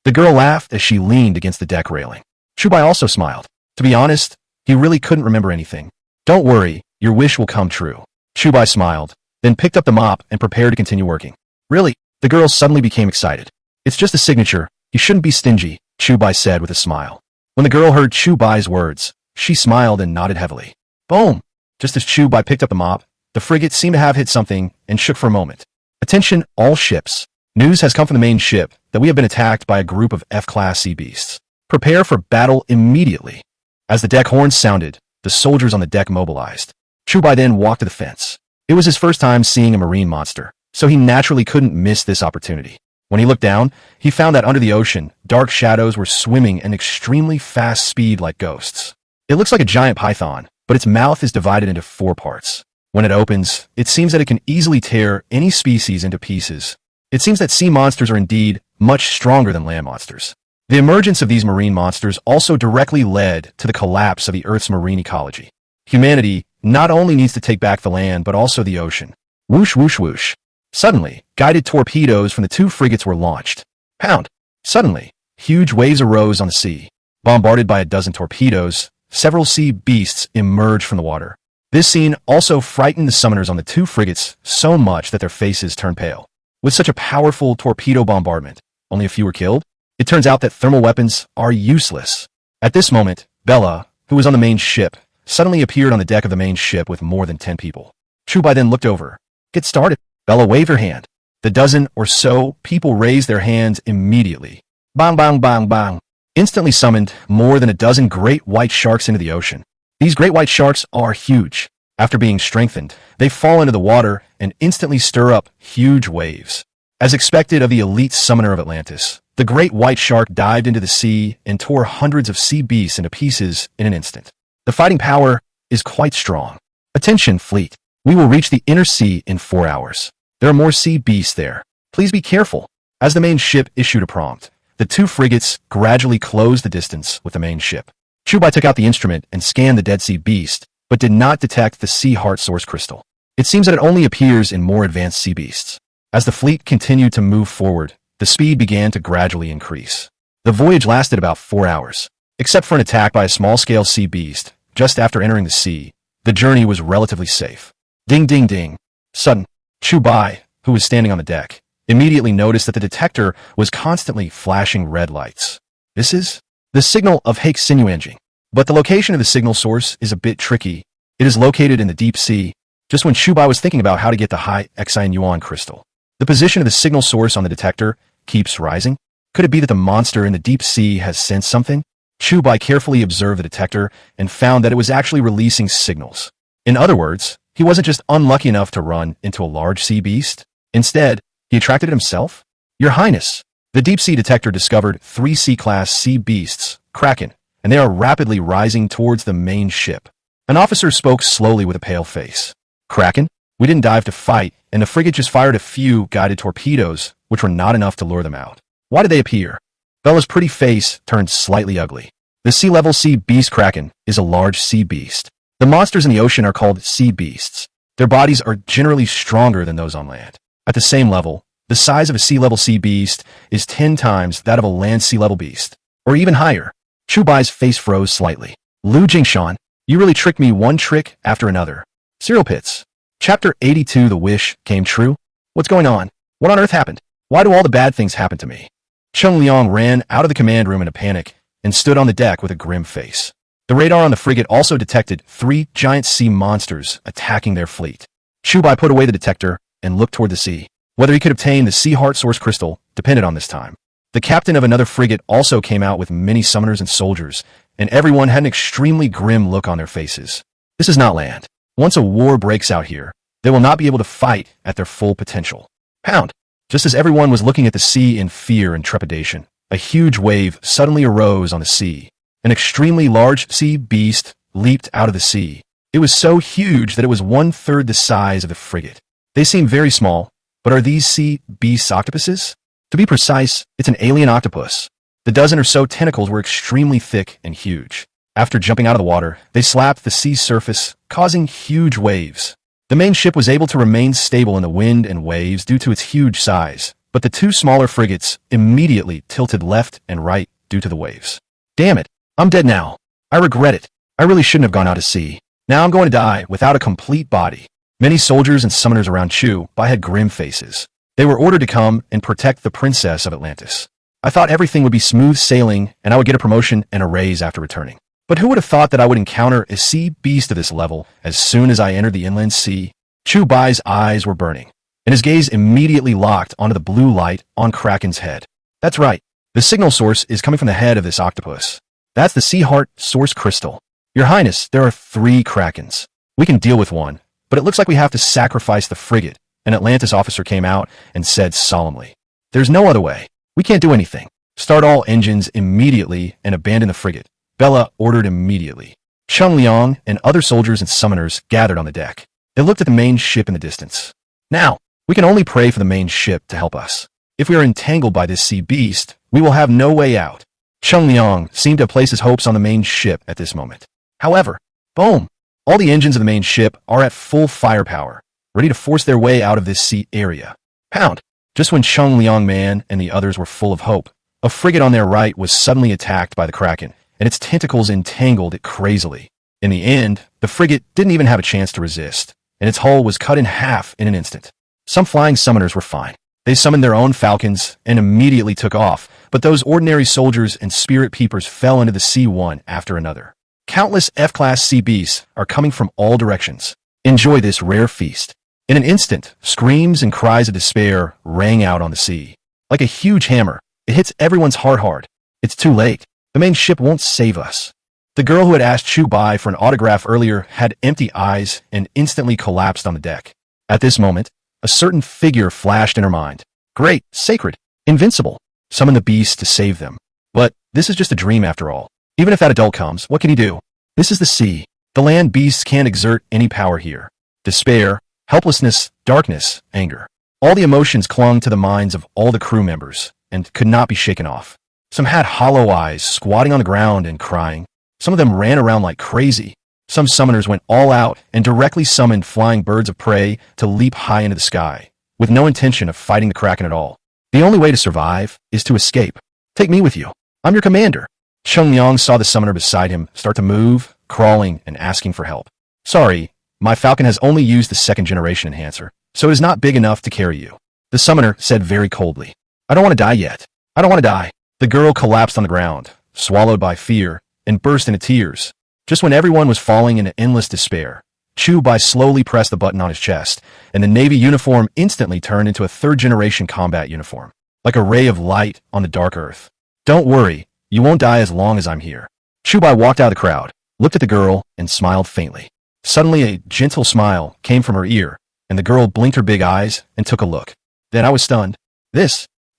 The girl laughed as she leaned against the deck railing. Chu Bai also smiled. To be honest, he really couldn't remember anything. Don't worry, your wish will come true. Chu Bai smiled, then picked up the mop and prepared to continue working. Really? The girl suddenly became excited. It's just a signature. You shouldn't be stingy, Chu Bai said with a smile. When the girl heard Chu Bai's words, she smiled and nodded heavily. Boom! Just as Chu Bai picked up the mop, the frigate seemed to have hit something and shook for a moment. Attention, all ships. News has come from the main ship that we have been attacked by a group of F-class sea beasts. Prepare for battle immediately. As the deck horns sounded, the soldiers on the deck mobilized. Chu Bai then walked to the fence. It was his first time seeing a marine monster, so he naturally couldn't miss this opportunity. When he looked down, he found that under the ocean, dark shadows were swimming at an extremely fast speed like ghosts. It looks like a giant python, but its mouth is divided into 4 parts. When it opens, it seems that it can easily tear any species into pieces. It seems that sea monsters are indeed much stronger than land monsters. The emergence of these marine monsters also directly led to the collapse of the Earth's marine ecology. Humanity not only needs to take back the land, but also the ocean. Whoosh, whoosh, whoosh. Suddenly, guided torpedoes from the 2 frigates were launched. Pound. Suddenly, huge waves arose on the sea. Bombarded by a dozen torpedoes, several sea beasts emerged from the water. This scene also frightened the summoners on the 2 frigates so much that their faces turned pale. With such a powerful torpedo bombardment, only a few were killed. It turns out that thermal weapons are useless. At this moment, Bella, who was on the main ship, suddenly appeared on the deck of the main ship with more than 10 people. Chu Bai then looked over. Get started. Bella waved her hand. The dozen or so people raised their hands immediately. Bang, bang, bang, bang. Instantly summoned more than a dozen great white sharks into the ocean. These great white sharks are huge. After being strengthened, they fall into the water and instantly stir up huge waves. As expected of the elite summoner of Atlantis, the great white shark dived into the sea and tore hundreds of sea beasts into pieces in an instant. The fighting power is quite strong. Attention, fleet. We will reach the inner sea in 4 hours. There are more sea beasts there. Please be careful. As the main ship issued a prompt, the 2 frigates gradually closed the distance with the main ship. Chu Bai took out the instrument and scanned the Dead Sea Beast, but did not detect the Sea Heart Source Crystal. It seems that it only appears in more advanced sea beasts. As the fleet continued to move forward, the speed began to gradually increase. The voyage lasted about 4 hours. Except for an attack by a small-scale sea beast, just after entering the sea, the journey was relatively safe. Ding, ding, ding. Sudden, Chu Bai, who was standing on the deck, immediately noticed that the detector was constantly flashing red lights. This is the signal of Hake Sinuanjing. But the location of the signal source is a bit tricky. It is located in the deep sea, just when Chu Bai was thinking about how to get the high Xine Yuan crystal. The position of the signal source on the detector keeps rising. Could it be that the monster in the deep sea has sensed something? Chu Bai carefully observed the detector and found that it was actually releasing signals. In other words, he wasn't just unlucky enough to run into a large sea beast. Instead, he attracted it himself. Your Highness, the deep sea detector discovered 3 C-class sea beasts, Kraken, and they are rapidly rising towards the main ship. An officer spoke slowly with a pale face. Kraken? We didn't dive to fight, and the frigate just fired a few guided torpedoes, which were not enough to lure them out. Why did they appear? Bella's pretty face turned slightly ugly. The sea-level sea beast Kraken is a large sea beast. The monsters in the ocean are called sea beasts. Their bodies are generally stronger than those on land. At the same level, the size of a sea-level sea beast is 10 times that of a land sea-level beast, or even higher. Chu Bai's face froze slightly. Lu Jingshan, you really tricked me one trick after another. Cereal Pits. Chapter 82 The Wish Came True? What's going on? What on earth happened? Why do all the bad things happen to me? Chung Liang ran out of the command room in a panic and stood on the deck with a grim face. The radar on the frigate also detected 3 giant sea monsters attacking their fleet. Chu Bai put away the detector and looked toward the sea. Whether he could obtain the Sea Heart Source Crystal depended on this time. The captain of another frigate also came out with many summoners and soldiers, and everyone had an extremely grim look on their faces. This is not land. Once a war breaks out here, they will not be able to fight at their full potential. Pound! Just as everyone was looking at the sea in fear and trepidation, a huge wave suddenly arose on the sea. An extremely large sea beast leaped out of the sea. It was so huge that it was 1/3 the size of the frigate. They seem very small, but are these sea beasts octopuses? To be precise, it's an alien octopus. The dozen or so tentacles were extremely thick and huge. After jumping out of the water, they slapped the sea surface, causing huge waves. The main ship was able to remain stable in the wind and waves due to its huge size, but the 2 smaller frigates immediately tilted left and right due to the waves. Damn it, I'm dead now. I regret it. I really shouldn't have gone out to sea. Now I'm going to die without a complete body. Many soldiers and summoners around Chu Bai had grim faces. They were ordered to come and protect the princess of Atlantis. I thought everything would be smooth sailing and I would get a promotion and a raise after returning. But who would have thought that I would encounter a sea beast of this level as soon as I entered the inland sea? Chu Bai's eyes were burning, and his gaze immediately locked onto the blue light on Kraken's head. That's right. The signal source is coming from the head of this octopus. That's the Sea Heart Source Crystal. Your Highness, there are 3 Krakens. We can deal with one, but it looks like we have to sacrifice the frigate. An Atlantis officer came out and said solemnly, "There's no other way. We can't do anything. Start all engines immediately and abandon the frigate." Bella ordered immediately. Chung Liang and other soldiers and summoners gathered on the deck. They looked at the main ship in the distance. "Now, we can only pray for the main ship to help us. If we are entangled by this sea beast, we will have no way out." Chung Liang seemed to place his hopes on the main ship at this moment. However, boom! All the engines of the main ship are at full firepower, ready to force their way out of this sea area. Pound! Just when Chung Liang Man and the others were full of hope, a frigate on their right was suddenly attacked by the Kraken, and its tentacles entangled it crazily. In the end, the frigate didn't even have a chance to resist, and its hull was cut in half in an instant. Some flying summoners were fine. They summoned their own falcons and immediately took off, but those ordinary soldiers and spirit peepers fell into the sea one after another. Countless F-class sea beasts are coming from all directions. Enjoy this rare feast. In an instant, screams and cries of despair rang out on the sea. Like a huge hammer, it hits everyone's heart hard. It's too late. The main ship won't save us. The girl who had asked Chu Bai for an autograph earlier had empty eyes and instantly collapsed on the deck. At this moment, a certain figure flashed in her mind. Great, sacred, invincible. Summon the beast to save them. But this is just a dream after all. Even if that adult comes, what can he do? This is the sea. The land beasts can't exert any power here. Despair, helplessness, darkness, anger. All the emotions clung to the minds of all the crew members and could not be shaken off. Some had hollow eyes, squatting on the ground and crying. Some of them ran around like crazy. Some summoners went all out and directly summoned flying birds of prey to leap high into the sky, with no intention of fighting the Kraken at all. The only way to survive is to escape. Take me with you. I'm your commander. Chung Liang saw the summoner beside him start to move, crawling, and asking for help. "Sorry, my falcon has only used the second-generation enhancer, so it is not big enough to carry you," the summoner said very coldly. "I don't want to die yet. I don't want to die." The girl collapsed on the ground, swallowed by fear, and burst into tears. Just when everyone was falling into endless despair, Chu Bai slowly pressed the button on his chest, and the Navy uniform instantly turned into a third-generation combat uniform, like a ray of light on the dark earth. "Don't worry, you won't die as long as I'm here." Chu Bai walked out of the crowd, looked at the girl, and smiled faintly. Suddenly a gentle smile came from her ear, and the girl blinked her big eyes and took a look. Then I was stunned.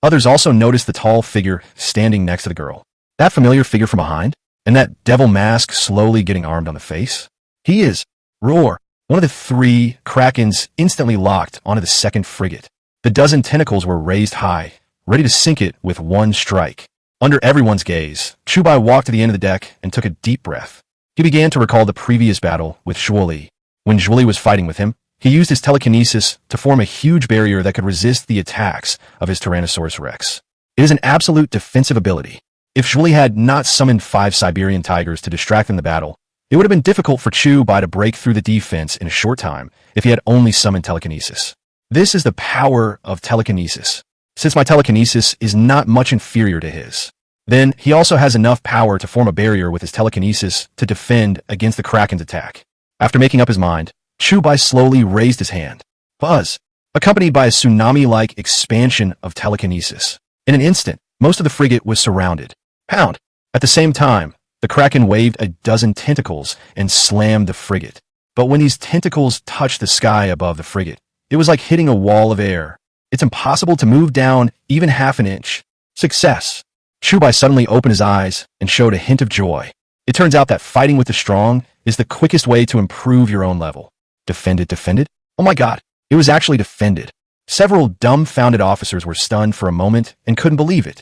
Others also noticed the tall figure standing next to the girl. That familiar figure from behind? And that devil mask slowly getting armed on the face? He is. Roar. One of the three Krakens instantly locked onto the second frigate. The dozen tentacles were raised high, ready to sink it with one strike. Under everyone's gaze, Chu Bai walked to the end of the deck and took a deep breath. He began to recall the previous battle with Zhuoli. When Zhuoli was fighting with him, he used his telekinesis to form a huge barrier that could resist the attacks of his Tyrannosaurus Rex. It is an absolute defensive ability. If Zhuoli had not summoned 5 Siberian tigers to distract in the battle, it would have been difficult for Chu Bai to break through the defense in a short time if he had only summoned telekinesis. This is the power of telekinesis. Since my telekinesis is not much inferior to his, then he also has enough power to form a barrier with his telekinesis to defend against the Kraken's attack. After making up his mind, Chu Bai slowly raised his hand. Buzz, accompanied by a tsunami-like expansion of telekinesis. In an instant, most of the frigate was surrounded. Pound! At the same time, the Kraken waved a dozen tentacles and slammed the frigate. But when these tentacles touched the sky above the frigate, it was like hitting a wall of air. It's impossible to move down even half an inch. Success! Chu Bai suddenly opened his eyes and showed a hint of joy. It turns out that fighting with the strong is the quickest way to improve your own level. Defended? Oh my god, it was actually defended. Several dumbfounded officers were stunned for a moment and couldn't believe it.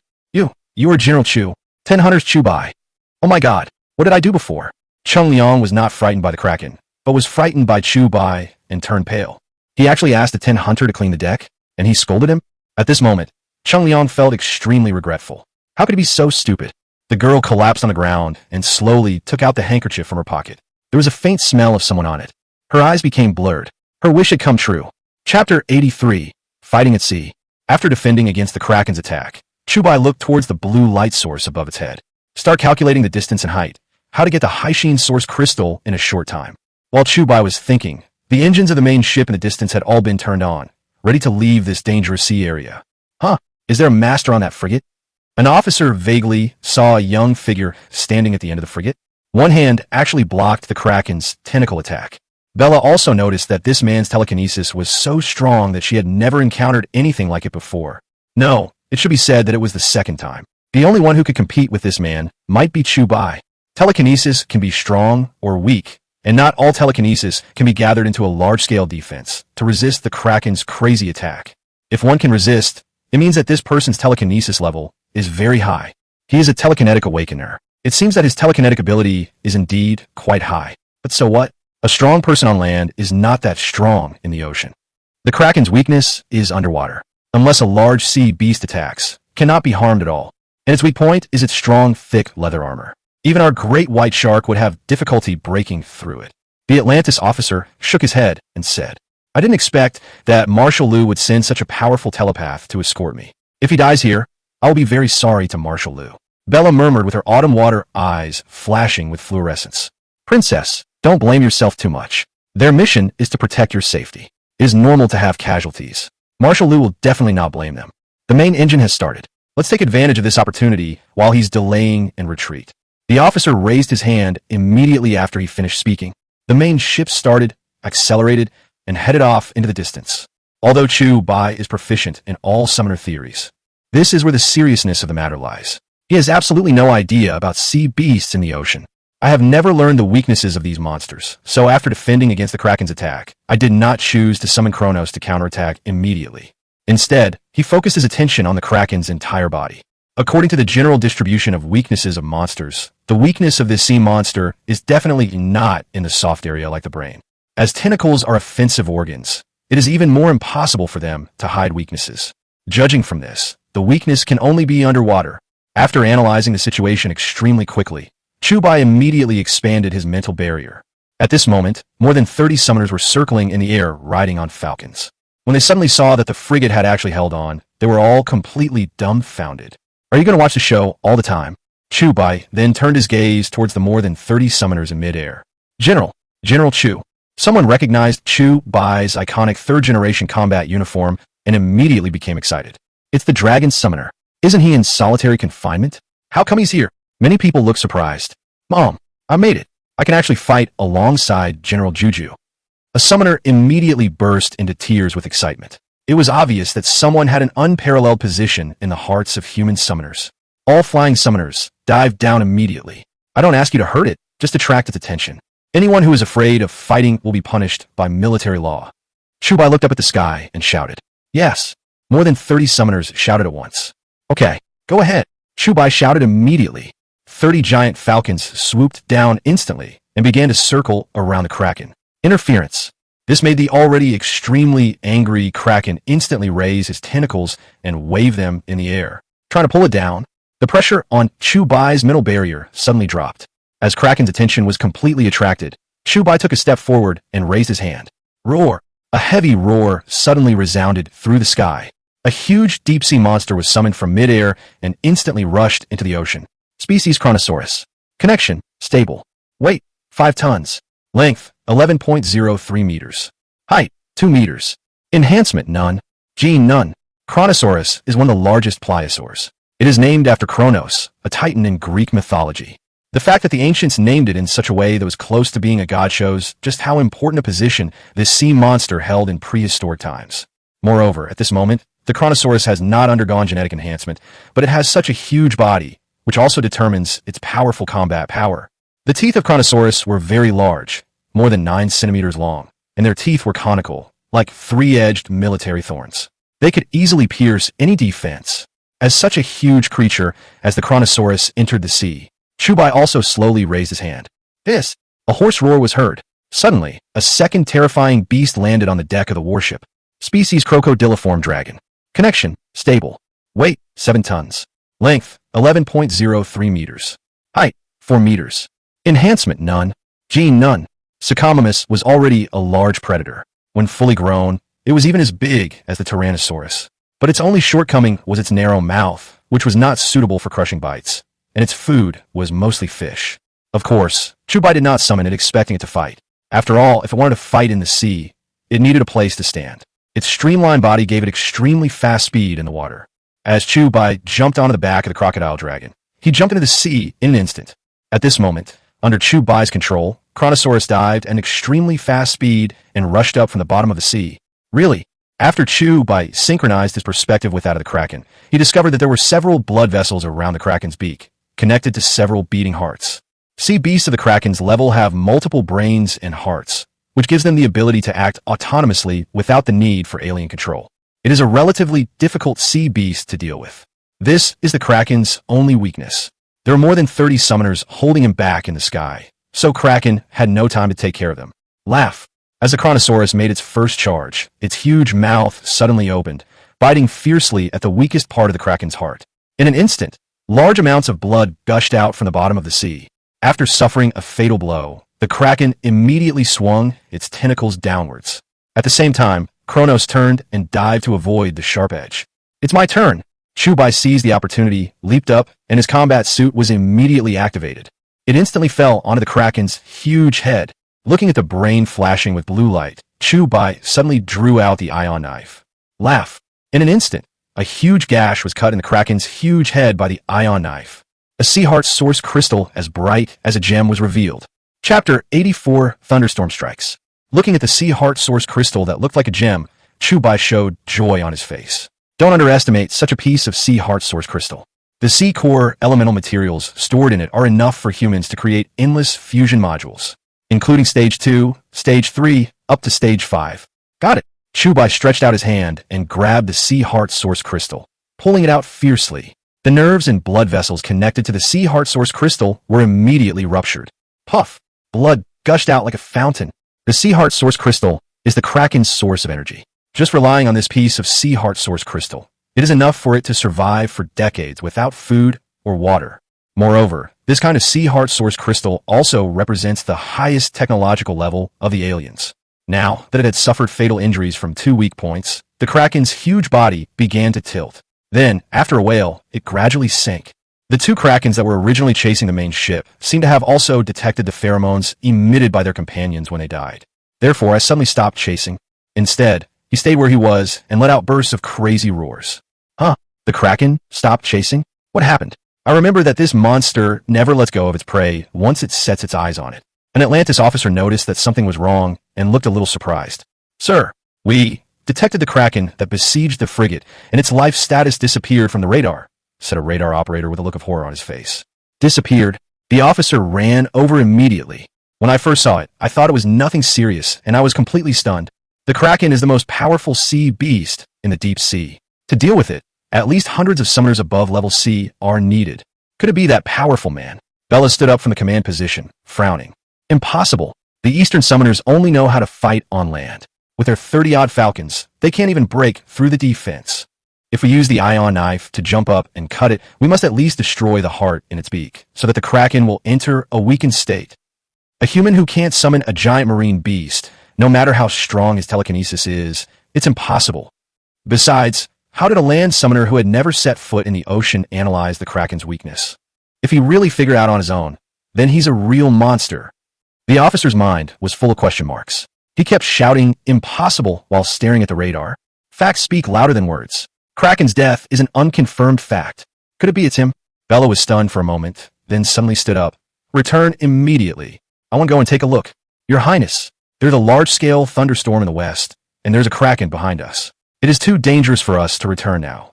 You are General Chu. 10 hunters Chu Bai. Oh my god, what did I do before? Chung Liang was not frightened by the Kraken, but was frightened by Chu Bai and turned pale. He actually asked the 10 hunter to clean the deck, and he scolded him? At this moment, Chung Liang felt extremely regretful. How could he be so stupid? The girl collapsed on the ground and slowly took out the handkerchief from her pocket. There was a faint smell of someone on it. Her eyes became blurred. Her wish had come true. Chapter 83, Fighting at Sea. After defending against the Kraken's attack, Chu Bai looked towards the blue light source above its head. Start calculating the distance and height, how to get the Haishin source crystal in a short time. While Chu Bai was thinking, the engines of the main ship in the distance had all been turned on, ready to leave this dangerous sea area. Is there a master on that frigate? An officer vaguely saw a young figure standing at the end of the frigate. One hand actually blocked the Kraken's tentacle attack. Bella also noticed that this man's telekinesis was so strong that she had never encountered anything like it before. No, it should be said that it was the second time. The only one who could compete with this man might be Chu Bai. Telekinesis can be strong or weak, and not all telekinesis can be gathered into a large-scale defense to resist the Kraken's crazy attack. If one can resist, it means that this person's telekinesis level is very high. He is a telekinetic awakener. It seems that his telekinetic ability is indeed quite high. But so what? A strong person on land is not that strong in the ocean. The Kraken's weakness is underwater. Unless a large sea beast attacks, cannot be harmed at all. And its weak point is its strong, thick leather armor. Even our great white shark would have difficulty breaking through it. The Atlantis officer shook his head and said, I didn't expect that Marshal Liu would send such a powerful telepath to escort me. If he dies here, I will be very sorry to Marshal Liu. Bella murmured with her autumn water eyes flashing with fluorescence. Princess, don't blame yourself too much. Their mission is to protect your safety. It is normal to have casualties. Marshal Liu will definitely not blame them. The main engine has started. Let's take advantage of this opportunity while he's delaying and retreat. The officer raised his hand immediately after he finished speaking. The main ship started, accelerated, and headed off into the distance. Although Chu Bai is proficient in all summoner theories, this is where the seriousness of the matter lies. He has absolutely no idea about sea beasts in the ocean. I have never learned the weaknesses of these monsters, so after defending against the Kraken's attack, I did not choose to summon Kronos to counterattack immediately. Instead, he focused his attention on the Kraken's entire body. According to the general distribution of weaknesses of monsters, the weakness of this sea monster is definitely not in the soft area like the brain. As tentacles are offensive organs, it is even more impossible for them to hide weaknesses. Judging from this, the weakness can only be underwater. After analyzing the situation extremely quickly, Chu Bai immediately expanded his mental barrier. At this moment, more than 30 summoners were circling in the air riding on falcons. When they suddenly saw that the frigate had actually held on, they were all completely dumbfounded. Are you going to watch the show all the time? Chu Bai then turned his gaze towards the more than 30 summoners in midair. General Chu. Someone recognized Chu Bai's iconic third-generation combat uniform and immediately became excited. It's the Dragon Summoner. Isn't he in solitary confinement? How come he's here? Many people look surprised. Mom, I made it. I can actually fight alongside General Juju. A summoner immediately burst into tears with excitement. It was obvious that someone had an unparalleled position in the hearts of human summoners. All flying summoners dived down immediately. I don't ask you to hurt it, just attract its attention. Anyone who is afraid of fighting will be punished by military law. Chu Bai looked up at the sky and shouted. Yes. More than 30 summoners shouted at once. Okay, go ahead. Chu Bai shouted immediately. 30 giant falcons swooped down instantly and began to circle around the Kraken. Interference. This made the already extremely angry Kraken instantly raise his tentacles and wave them in the air. Trying to pull it down, the pressure on Chu Bai's mental barrier suddenly dropped. As Kraken's attention was completely attracted, Chu Bai took a step forward and raised his hand. Roar! A heavy roar suddenly resounded through the sky. A huge deep-sea monster was summoned from midair and instantly rushed into the ocean. Species Chronosaurus. Connection, stable. Weight, 5 tons. Length, 11.03 meters. Height, 2 meters. Enhancement, none. Gene, none. Chronosaurus is one of the largest pliosaurs. It is named after Kronos, a titan in Greek mythology. The fact that the ancients named it in such a way that was close to being a god shows just how important a position this sea monster held in prehistoric times. Moreover, at this moment, the Chronosaurus has not undergone genetic enhancement, but it has such a huge body, which also determines its powerful combat power. The teeth of Chronosaurus were very large, more than 9 centimeters long, and their teeth were conical, like 3-edged military thorns. They could easily pierce any defense. As such a huge creature as the Chronosaurus entered the sea, Chu Bai also slowly raised his hand. This! A hoarse roar was heard. Suddenly, a second terrifying beast landed on the deck of the warship. Species Crocodiliform dragon. Connection, stable. Weight, 7 tons. Length, 11.03 meters. Height, 4 meters. Enhancement, none. Gene, none. Suchomimus was already a large predator. When fully grown, it was even as big as the Tyrannosaurus. But its only shortcoming was its narrow mouth, which was not suitable for crushing bites, and its food was mostly fish. Of course, Chu Bai did not summon it expecting it to fight. After all, if it wanted to fight in the sea, it needed a place to stand. Its streamlined body gave it extremely fast speed in the water. As Chu Bai jumped onto the back of the crocodile dragon, he jumped into the sea in an instant. At this moment, under Chu Bai's control, Chronosaurus dived at an extremely fast speed and rushed up from the bottom of the sea. Really? After Chu Bai synchronized his perspective with that of the Kraken, he discovered that there were several blood vessels around the Kraken's beak, connected to several beating hearts. Sea beasts of the Kraken's level have multiple brains and hearts, which gives them the ability to act autonomously without the need for alien control. It is a relatively difficult sea beast to deal with. This is the Kraken's only weakness. There are more than 30 summoners holding him back in the sky, so Kraken had no time to take care of them. Laugh. As the Chronosaurus made its first charge, its huge mouth suddenly opened, biting fiercely at the weakest part of the Kraken's heart. In an instant, large amounts of blood gushed out from the bottom of the sea. After suffering a fatal blow, the Kraken immediately swung its tentacles downwards. At the same time, Kronos turned and dived to avoid the sharp edge. It's my turn. Chu Bai seized the opportunity, leaped up, and his combat suit was immediately activated. It instantly fell onto the Kraken's huge head. Looking at the brain flashing with blue light, Chu Bai suddenly drew out the ion knife. Laugh. In an instant, a huge gash was cut in the Kraken's huge head by the ion knife. A sea heart source crystal as bright as a gem was revealed. Chapter 84 Thunderstorm Strikes. Looking at the sea heart source crystal that looked like a gem, Chu Bai showed joy on his face. Don't underestimate such a piece of sea heart source crystal. The sea core elemental materials stored in it are enough for humans to create endless fusion modules, including stage 2, stage 3, up to stage 5. Got it. Chu Bai stretched out his hand and grabbed the sea heart source crystal, pulling it out fiercely. The nerves and blood vessels connected to the sea heart source crystal were immediately ruptured. Puff! Blood gushed out like a fountain. The sea heart source crystal is the Kraken's source of energy. Just relying on this piece of sea heart source crystal, it is enough for it to survive for decades without food or water. Moreover, this kind of sea heart source crystal also represents the highest technological level of the aliens. Now that it had suffered fatal injuries from 2 weak points, the Kraken's huge body began to tilt. Then, after a whale, it gradually sank. The 2 Krakens that were originally chasing the main ship seemed to have also detected the pheromones emitted by their companions when they died. Therefore, I suddenly stopped chasing. Instead, he stayed where he was and let out bursts of crazy roars. Huh? The Kraken stopped chasing? What happened? I remember that this monster never lets go of its prey once it sets its eyes on it. An Atlantis officer noticed that something was wrong and looked a little surprised. Sir, we detected the Kraken that besieged the frigate, and its life status disappeared from the radar, said a radar operator with a look of horror on his face. Disappeared? The officer ran over immediately. When I first saw it, I thought it was nothing serious, and I was completely stunned. The Kraken is the most powerful sea beast in the deep sea. To deal with it, at least hundreds of summoners above level C are needed. Could it be that powerful, man? Bella stood up from the command position, frowning. Impossible. The Eastern summoners only know how to fight on land. With their 30-odd falcons, they can't even break through the defense. If we use the ion knife to jump up and cut it, we must at least destroy the heart in its beak, so that the Kraken will enter a weakened state. A human who can't summon a giant marine beast, no matter how strong his telekinesis is, it's impossible. Besides, how did a land summoner who had never set foot in the ocean analyze the Kraken's weakness? If he really figured out on his own, then he's a real monster. The officer's mind was full of question marks. He kept shouting, impossible, while staring at the radar. Facts speak louder than words. Kraken's death is an unconfirmed fact. Could it be it's him? Bella was stunned for a moment, then suddenly stood up. Return immediately. I want to go and take a look. Your Highness, there's a large-scale thunderstorm in the west, and there's a Kraken behind us. It is too dangerous for us to return now.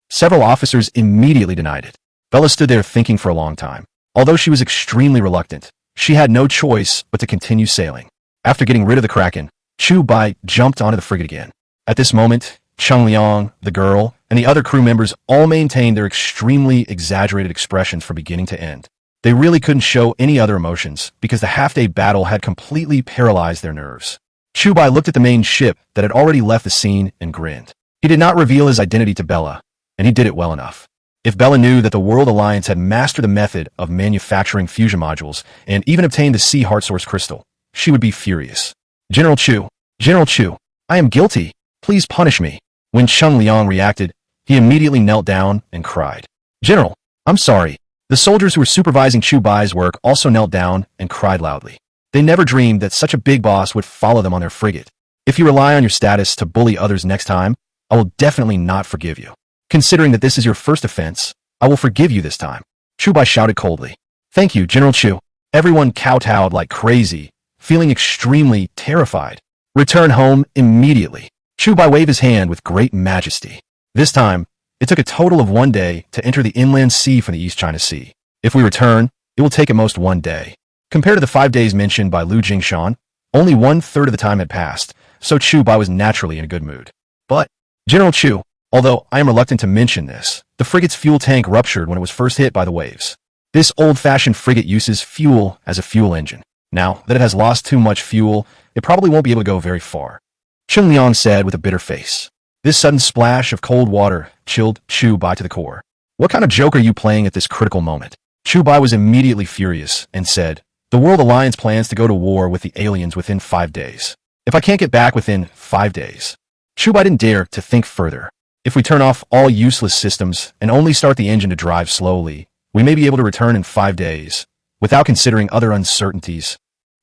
Several officers immediately denied it. Bella stood there thinking for a long time. Although she was extremely reluctant, she had no choice but to continue sailing. After getting rid of the Kraken, Chu Bai jumped onto the frigate again. At this moment, Cheng Liang, the girl, and the other crew members all maintained their extremely exaggerated expressions from beginning to end. They really couldn't show any other emotions because the half-day battle had completely paralyzed their nerves. Chu Bai looked at the main ship that had already left the scene and grinned. He did not reveal his identity to Bella, and he did it well enough. If Bella knew that the World Alliance had mastered the method of manufacturing fusion modules and even obtained the Sea Heart Source Crystal, she would be furious. General Chu, I am guilty. Please punish me. When Cheng Liang reacted, he immediately knelt down and cried. General, I'm sorry. The soldiers who were supervising Chu Bai's work also knelt down and cried loudly. They never dreamed that such a big boss would follow them on their frigate. If you rely on your status to bully others next time, I will definitely not forgive you. Considering that this is your first offense, I will forgive you this time. Chu Bai shouted coldly. Thank you, General Chu. Everyone kowtowed like crazy, feeling extremely terrified. Return home immediately. Chu Bai waved his hand with great majesty. This time, it took a total of 1 day to enter the inland sea from the East China Sea. If we return, it will take at most 1 day. Compared to the 5 days mentioned by Lu Jingshan, only 1/3 of the time had passed, so Chu Bai was naturally in a good mood. But, General Chu, although I am reluctant to mention this, the frigate's fuel tank ruptured when it was first hit by the waves. This old-fashioned frigate uses fuel as a fuel engine. Now that it has lost too much fuel, it probably won't be able to go very far. Chen Liang said with a bitter face. This sudden splash of cold water chilled Chu Bai to the core. What kind of joke are you playing at this critical moment? Chu Bai was immediately furious and said, the World Alliance plans to go to war with the aliens within 5 days. If I can't get back within 5 days. Chu Bai didn't dare to think further. If we turn off all useless systems and only start the engine to drive slowly, we may be able to return in 5 days, without considering other uncertainties.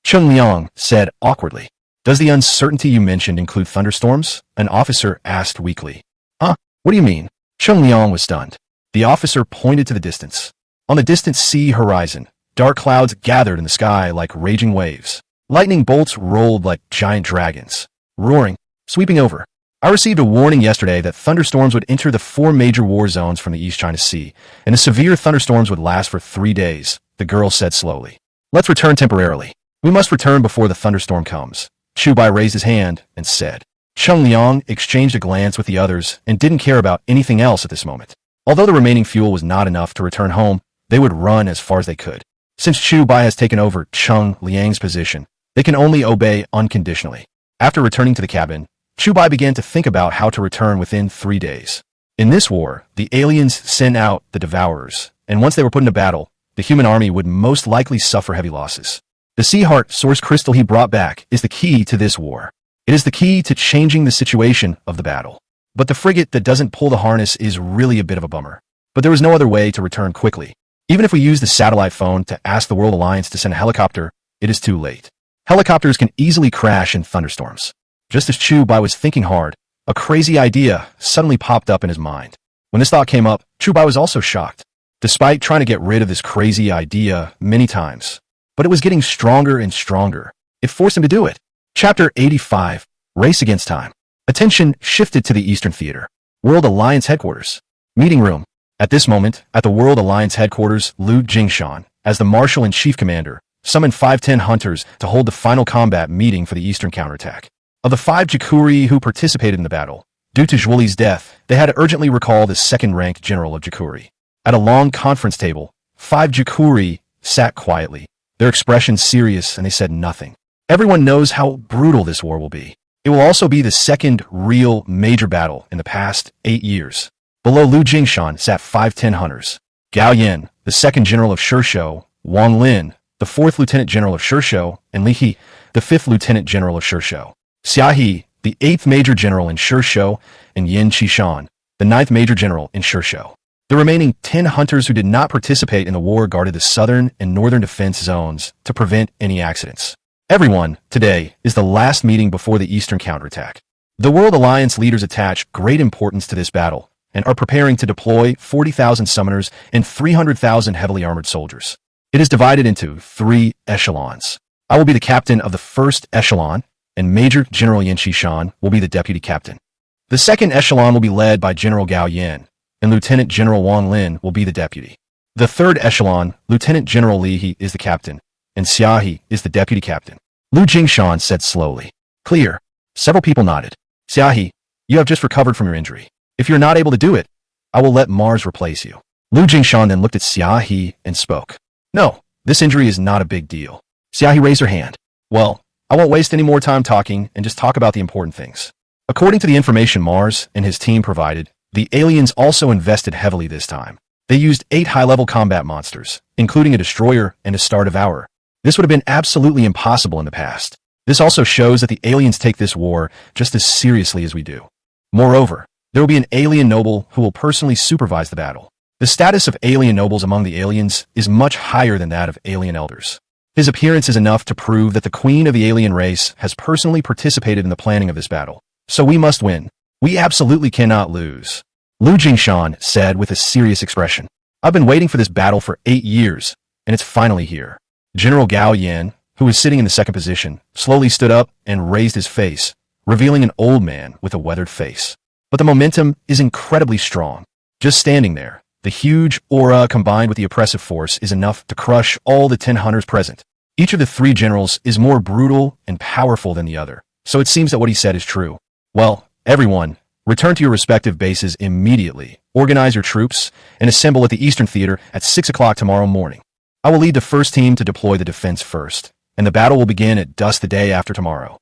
Chen Liang said awkwardly. Does the uncertainty you mentioned include thunderstorms? An officer asked weakly. Huh? What do you mean? Chen Liang was stunned. The officer pointed to the distance. On the distant sea horizon, dark clouds gathered in the sky like raging waves. Lightning bolts rolled like giant dragons, roaring, sweeping over. I received a warning yesterday that thunderstorms would enter the 4 major war zones from the East China Sea, and the severe thunderstorms would last for 3 days, the girl said slowly. Let's return temporarily. We must return before the thunderstorm comes. Chu Bai raised his hand and said. Chen Liang exchanged a glance with the others and didn't care about anything else at this moment. Although the remaining fuel was not enough to return home, they would run as far as they could. Since Chu Bai has taken over Chen Liang's position, they can only obey unconditionally. After returning to the cabin, Chu Bai began to think about how to return within 3 days. In this war, the aliens sent out the Devourers, and once they were put into battle, the human army would most likely suffer heavy losses. The Sea Heart source crystal he brought back is the key to this war. It is the key to changing the situation of the battle. But the frigate that doesn't pull the harness is really a bit of a bummer. But there was no other way to return quickly. Even if we use the satellite phone to ask the World Alliance to send a helicopter, it is too late. Helicopters can easily crash in thunderstorms. Just as Chu Bai was thinking hard, a crazy idea suddenly popped up in his mind. When this thought came up, Chu Bai was also shocked. Despite trying to get rid of this crazy idea many times, but it was getting stronger and stronger. It forced him to do it. Chapter 85, Race Against Time. Attention shifted to the Eastern Theater. World Alliance Headquarters. Meeting room. At this moment, at the World Alliance Headquarters, Lu Jingshan, as the Marshal and Chief Commander, summoned 510 hunters to hold the final combat meeting for the Eastern counterattack. Of the 5 Jikuri who participated in the battle, due to Zhuoli's death, they had to urgently recall the second-ranked general of Jikuri. At a long conference table, 5 Jikuri sat quietly, their expressions serious, and they said nothing. Everyone knows how brutal this war will be. It will also be the second real major battle in the past 8 years. Below Lu Jingshan sat 510 hunters. Gao Yin, the second general of Shishou, Wang Lin, the 4th lieutenant general of Shishou, and Li He, the 5th lieutenant general of Shishou. Xia He, the 8th major general in Shishou, and Yin Qishan, the 9th major general in Shishou. The remaining 10 hunters who did not participate in the war guarded the southern and northern defense zones to prevent any accidents. Everyone, today, is the last meeting before the Eastern counterattack. The World Alliance leaders attach great importance to this battle and are preparing to deploy 40,000 summoners and 300,000 heavily armored soldiers. It is divided into 3 echelons. I will be the captain of the 1st echelon, and Major General Yin Qishan will be the deputy captain. The 2nd echelon will be led by General Gao Yin, and Lieutenant General Wang Lin will be the deputy. The 3rd echelon, Lieutenant General Li He is the captain, and Xia He is the deputy captain. Lu Jingshan said slowly. Clear. Several people nodded. Xia He, you have just recovered from your injury. If you're not able to do it, I will let Mars replace you. Lu Jingshan then looked at Xia He and spoke. No, this injury is not a big deal. Xia He raised her hand. Well, I won't waste any more time talking and just talk about the important things. According to the information Mars and his team provided, the aliens also invested heavily this time. They used 8 high-level combat monsters, including a destroyer and a star devourer. This would have been absolutely impossible in the past. This also shows that the aliens take this war just as seriously as we do. Moreover, there will be an alien noble who will personally supervise the battle. The status of alien nobles among the aliens is much higher than that of alien elders. His appearance is enough to prove that the queen of the alien race has personally participated in the planning of this battle. So we must win. We absolutely cannot lose. Lu Jingshan said with a serious expression. I've been waiting for this battle for 8 years, and it's finally here. General Gao Yan, who was sitting in the second position, slowly stood up and raised his face, revealing an old man with a weathered face. But the momentum is incredibly strong. Just standing there, the huge aura combined with the oppressive force is enough to crush all the 10 hunters present. Each of the 3 generals is more brutal and powerful than the other, so it seems that what he said is true. Well, everyone, return to your respective bases immediately, organize your troops, and assemble at the Eastern Theater at 6 o'clock tomorrow morning. I will lead the first team to deploy the defense first, and the battle will begin at dusk the day after tomorrow.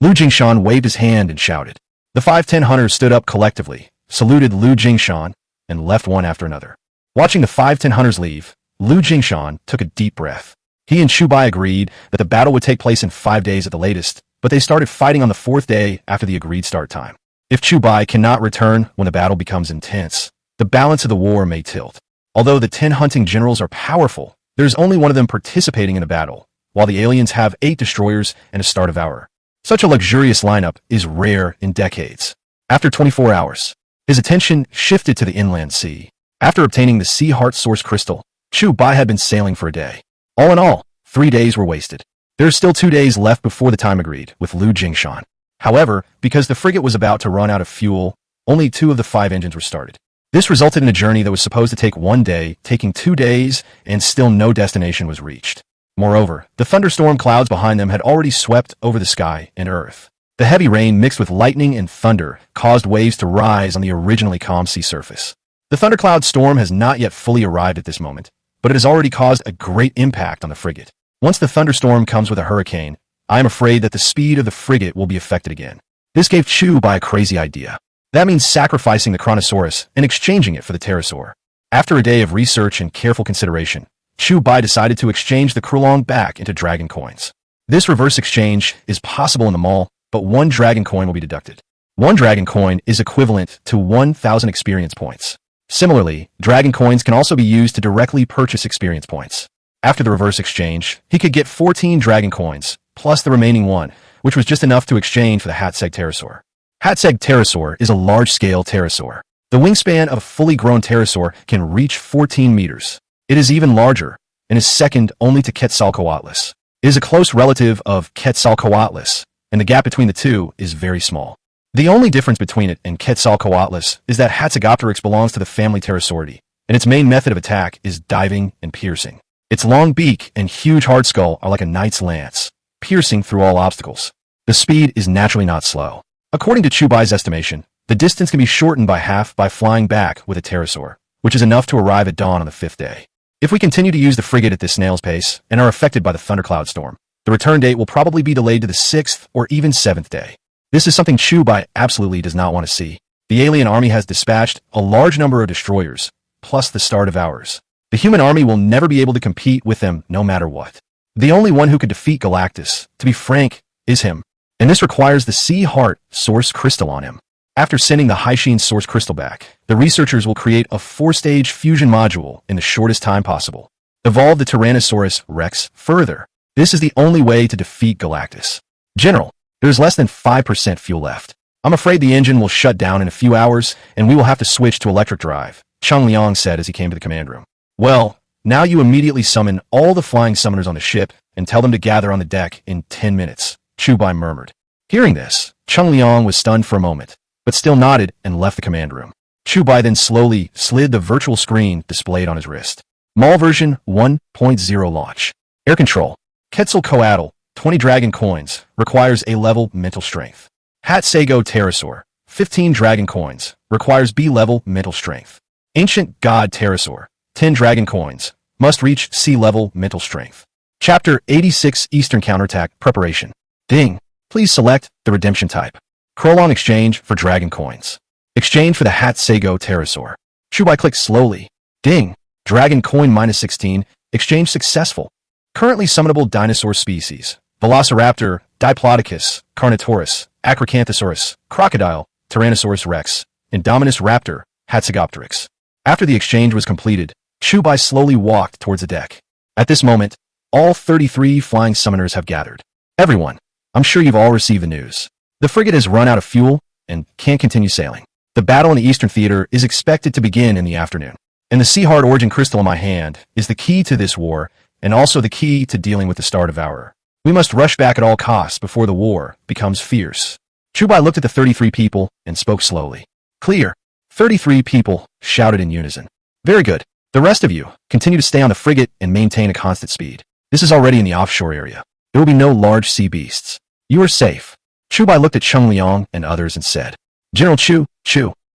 Lu Jingshan waved his hand and shouted. The 5-10 hunters stood up collectively, saluted Lu Jingshan, and left one after another. Watching the 5-10 hunters leave, Lu Jingshan took a deep breath. He and Chu Bai agreed that the battle would take place in 5 days at the latest, but they started fighting on the 4th day after the agreed start time. If Chu Bai cannot return when the battle becomes intense, the balance of the war may tilt. Although the 10 hunting generals are powerful, there's only one of them participating in a battle, while the aliens have 8 destroyers and a star devourer. Such a luxurious lineup is rare in decades. After 24 hours, his attention shifted to the inland sea. After obtaining the Sea Heart Source Crystal, Chu Bai had been sailing for a day. All in all, 3 days were wasted. There are still 2 days left before the time agreed with Lu Jingshan. However, because the frigate was about to run out of fuel, only 2 of the 5 engines were started. This resulted in a journey that was supposed to take 1 day, taking 2 days, and still no destination was reached. Moreover, the thunderstorm clouds behind them had already swept over the sky and earth. The heavy rain mixed with lightning and thunder caused waves to rise on the originally calm sea surface. The thundercloud storm has not yet fully arrived at this moment, but it has already caused a great impact on the frigate. Once the thunderstorm comes with a hurricane, I am afraid that the speed of the frigate will be affected again. This gave Chu Bai a crazy idea. That means sacrificing the Chronosaurus and exchanging it for the pterosaur. After a day of research and careful consideration, Chu Bai decided to exchange the Krulong back into dragon coins. This reverse exchange is possible in the mall, but 1 dragon coin will be deducted. 1 dragon coin is equivalent to 1,000 experience points. Similarly, dragon coins can also be used to directly purchase experience points. After the reverse exchange, he could get 14 dragon coins, plus the remaining 1, which was just enough to exchange for the Hatseg pterosaur. Hatseg pterosaur is a large-scale pterosaur. The wingspan of a fully grown pterosaur can reach 14 meters. It is even larger, and is second only to Quetzalcoatlus. It is a close relative of Quetzalcoatlus, and the gap between the two is very small. The only difference between it and Quetzalcoatlus is that Hatzegopteryx belongs to the family Pterosauridae, and its main method of attack is diving and piercing. Its long beak and huge hard skull are like a knight's lance, piercing through all obstacles. The speed is naturally not slow. According to Chu Bai's estimation, the distance can be shortened by half by flying back with a pterosaur, which is enough to arrive at dawn on the 5th day. If we continue to use the frigate at this snail's pace and are affected by the thundercloud storm, the return date will probably be delayed to the 6th or even 7th day. This is something Chu Bai absolutely does not want to see. The alien army has dispatched a large number of destroyers, plus the star devourers. The human army will never be able to compete with them no matter what. The only one who could defeat Galactus, to be frank, is him. And this requires the Sea Heart Source Crystal on him. After sending the Haishin Source Crystal back, the researchers will create a 4-stage fusion module in the shortest time possible. Evolve the Tyrannosaurus Rex further. This is the only way to defeat Galactus. General, there's less than 5% fuel left. I'm afraid the engine will shut down in a few hours, and we will have to switch to electric drive, Cheng Liang said as he came to the command room. Well, now you immediately summon all the flying summoners on the ship and tell them to gather on the deck in 10 minutes, Chu Bai murmured. Hearing this, Cheng Liang was stunned for a moment, but still nodded and left the command room. Chu Bai then slowly slid the virtual screen displayed on his wrist. Mall version 1.0 launch. Air control. Quetzalcoatl, 20 dragon coins, requires A-level mental strength. Hatsego pterosaur, 15 dragon coins, requires B-level mental strength. Ancient god pterosaur, 10 dragon coins, must reach C-level mental strength. Chapter 86 Eastern Counterattack Preparation. Ding. Please select the redemption type. Krolong exchange for dragon coins. Exchange for the Hatsego pterosaur. Chu Bai clicked slowly. Ding. Dragon coin -16. Exchange successful. Currently summonable dinosaur species. Velociraptor, Diplodocus, Carnotaurus, Acrocanthosaurus, Crocodile, Tyrannosaurus rex, Indominus raptor, Hatzegopteryx. After the exchange was completed, Chu Bai slowly walked towards the deck. At this moment, all 33 flying summoners have gathered. Everyone, I'm sure you've all received the news. The frigate has run out of fuel and can't continue sailing. The battle in the Eastern Theater is expected to begin in the afternoon. And the Sea Heart Origin Crystal in my hand is the key to this war and also the key to dealing with the Star Devourer. We must rush back at all costs before the war becomes fierce. Chu Bai looked at the 33 people and spoke slowly. Clear. 33 people shouted in unison. Very good. The rest of you, continue to stay on the frigate and maintain a constant speed. This is already in the offshore area. There will be no large sea beasts. You are safe. Chu Bai looked at Chung Liang and others and said, General Chu,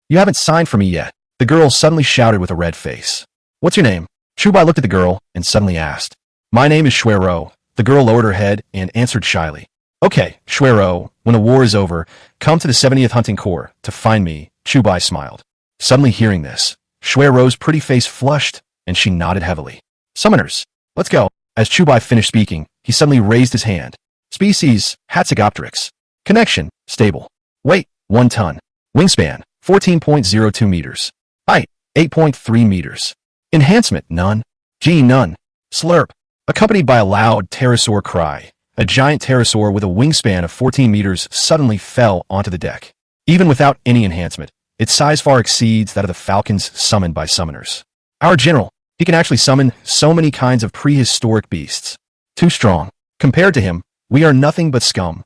you haven't signed for me yet. The girl suddenly shouted with a red face. What's your name? Chu Bai looked at the girl and suddenly asked. My name is Shuero. The girl lowered her head and answered shyly. Okay, Shuero, when the war is over, come to the 70th Hunting Corps to find me. Chu Bai smiled. Suddenly hearing this, Shuero's pretty face flushed and she nodded heavily. Summoners, let's go. As Chu Bai finished speaking, he suddenly raised his hand. Species, Hatzegopteryx. Connection, stable. Weight, 1 ton. Wingspan, 14.02 meters. Height, 8.3 meters. Enhancement, none. G, none. Slurp. Accompanied by a loud pterosaur cry, a giant pterosaur with a wingspan of 14 meters suddenly fell onto the deck. Even without any enhancement, its size far exceeds that of the falcons summoned by summoners. Our general, he can actually summon so many kinds of prehistoric beasts. Too strong. Compared to him, we are nothing but scum.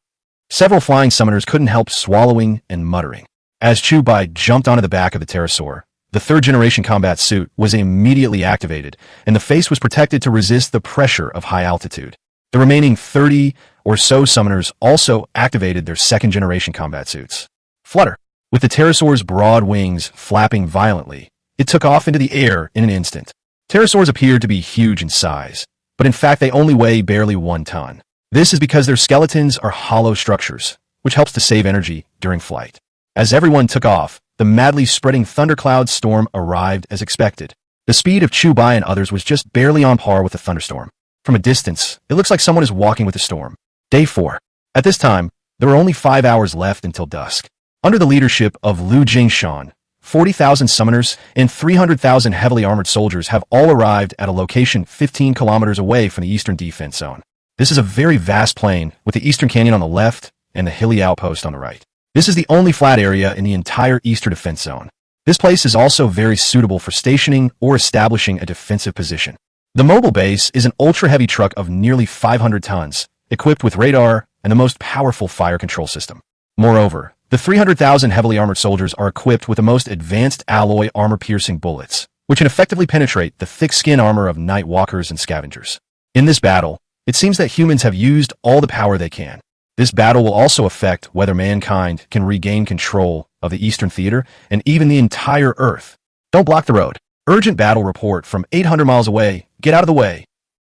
Several flying summoners couldn't help swallowing and muttering. As Chu Bai jumped onto the back of the pterosaur, the third-generation combat suit was immediately activated, and the face was protected to resist the pressure of high altitude. The remaining 30 or so summoners also activated their second-generation combat suits. Flutter. With the pterosaur's broad wings flapping violently, it took off into the air in an instant. Pterosaurs appeared to be huge in size, but in fact they only weigh barely 1 ton. This is because their skeletons are hollow structures, which helps to save energy during flight. As everyone took off, the madly spreading thundercloud storm arrived as expected. The speed of Chu Bai and others was just barely on par with the thunderstorm. From a distance, it looks like someone is walking with the storm. Day 4. At this time, there were only 5 hours left until dusk. Under the leadership of Lu Jingshan, 40,000 summoners and 300,000 heavily armored soldiers have all arrived at a location 15 kilometers away from the eastern defense zone. This is a very vast plain with the eastern canyon on the left and the hilly outpost on the right. This is the only flat area in the entire eastern defense zone. This place is also very suitable for stationing or establishing a defensive position. The mobile base is an ultra-heavy truck of nearly 500 tons, equipped with radar and the most powerful fire control system. Moreover, the 300,000 heavily armored soldiers are equipped with the most advanced alloy armor-piercing bullets, which can effectively penetrate the thick skin armor of night walkers and scavengers. In this battle, it seems that humans have used all the power they can. This battle will also affect whether mankind can regain control of the Eastern Theater and even the entire Earth. Don't block the road. Urgent battle report from 800 miles away. Get out of the way.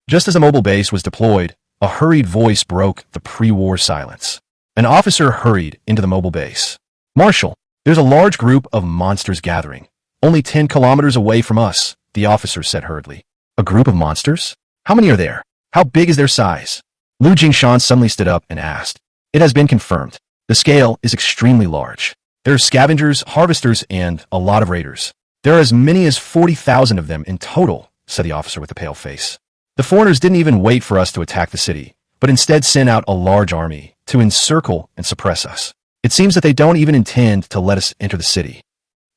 Just as a mobile base was deployed, a hurried voice broke the pre-war silence. An officer hurried into the mobile base. Marshal, there's a large group of monsters gathering. Only 10 kilometers away from us, the officer said hurriedly. A group of monsters? How many are there? How big is their size? Lu Jingshan suddenly stood up and asked. It has been confirmed. The scale is extremely large. There are scavengers, harvesters, and a lot of raiders. There are as many as 40,000 of them in total, said the officer with a pale face. The foreigners didn't even wait for us to attack the city, but instead sent out a large army to encircle and suppress us. It seems that they don't even intend to let us enter the city.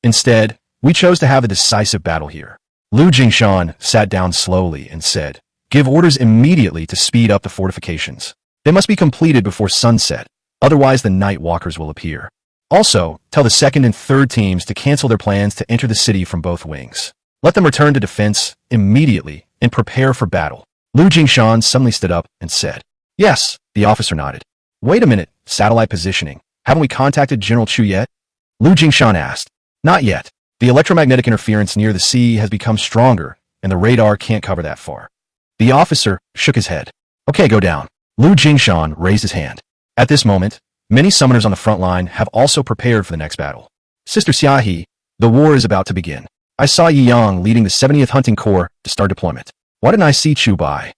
Instead, we chose to have a decisive battle here. Lu Jingshan sat down slowly and said, Give orders immediately to speed up the fortifications. They must be completed before sunset, otherwise the night walkers will appear. Also, tell the second and third teams to cancel their plans to enter the city from both wings. Let them return to defense immediately and prepare for battle. Lu Jingshan suddenly stood up and said, Yes, the officer nodded. Wait a minute, satellite positioning. Haven't we contacted General Chu yet? Lu Jingshan asked. Not yet. The electromagnetic interference near the sea has become stronger, and the radar can't cover that far. The officer shook his head. Okay, go down. Lu Jingshan raised his hand. At this moment, many summoners on the front line have also prepared for the next battle. Sister Xiaohe, the war is about to begin. I saw Yi Yang leading the 70th Hunting Corps to start deployment. Why didn't I see Chu Bai?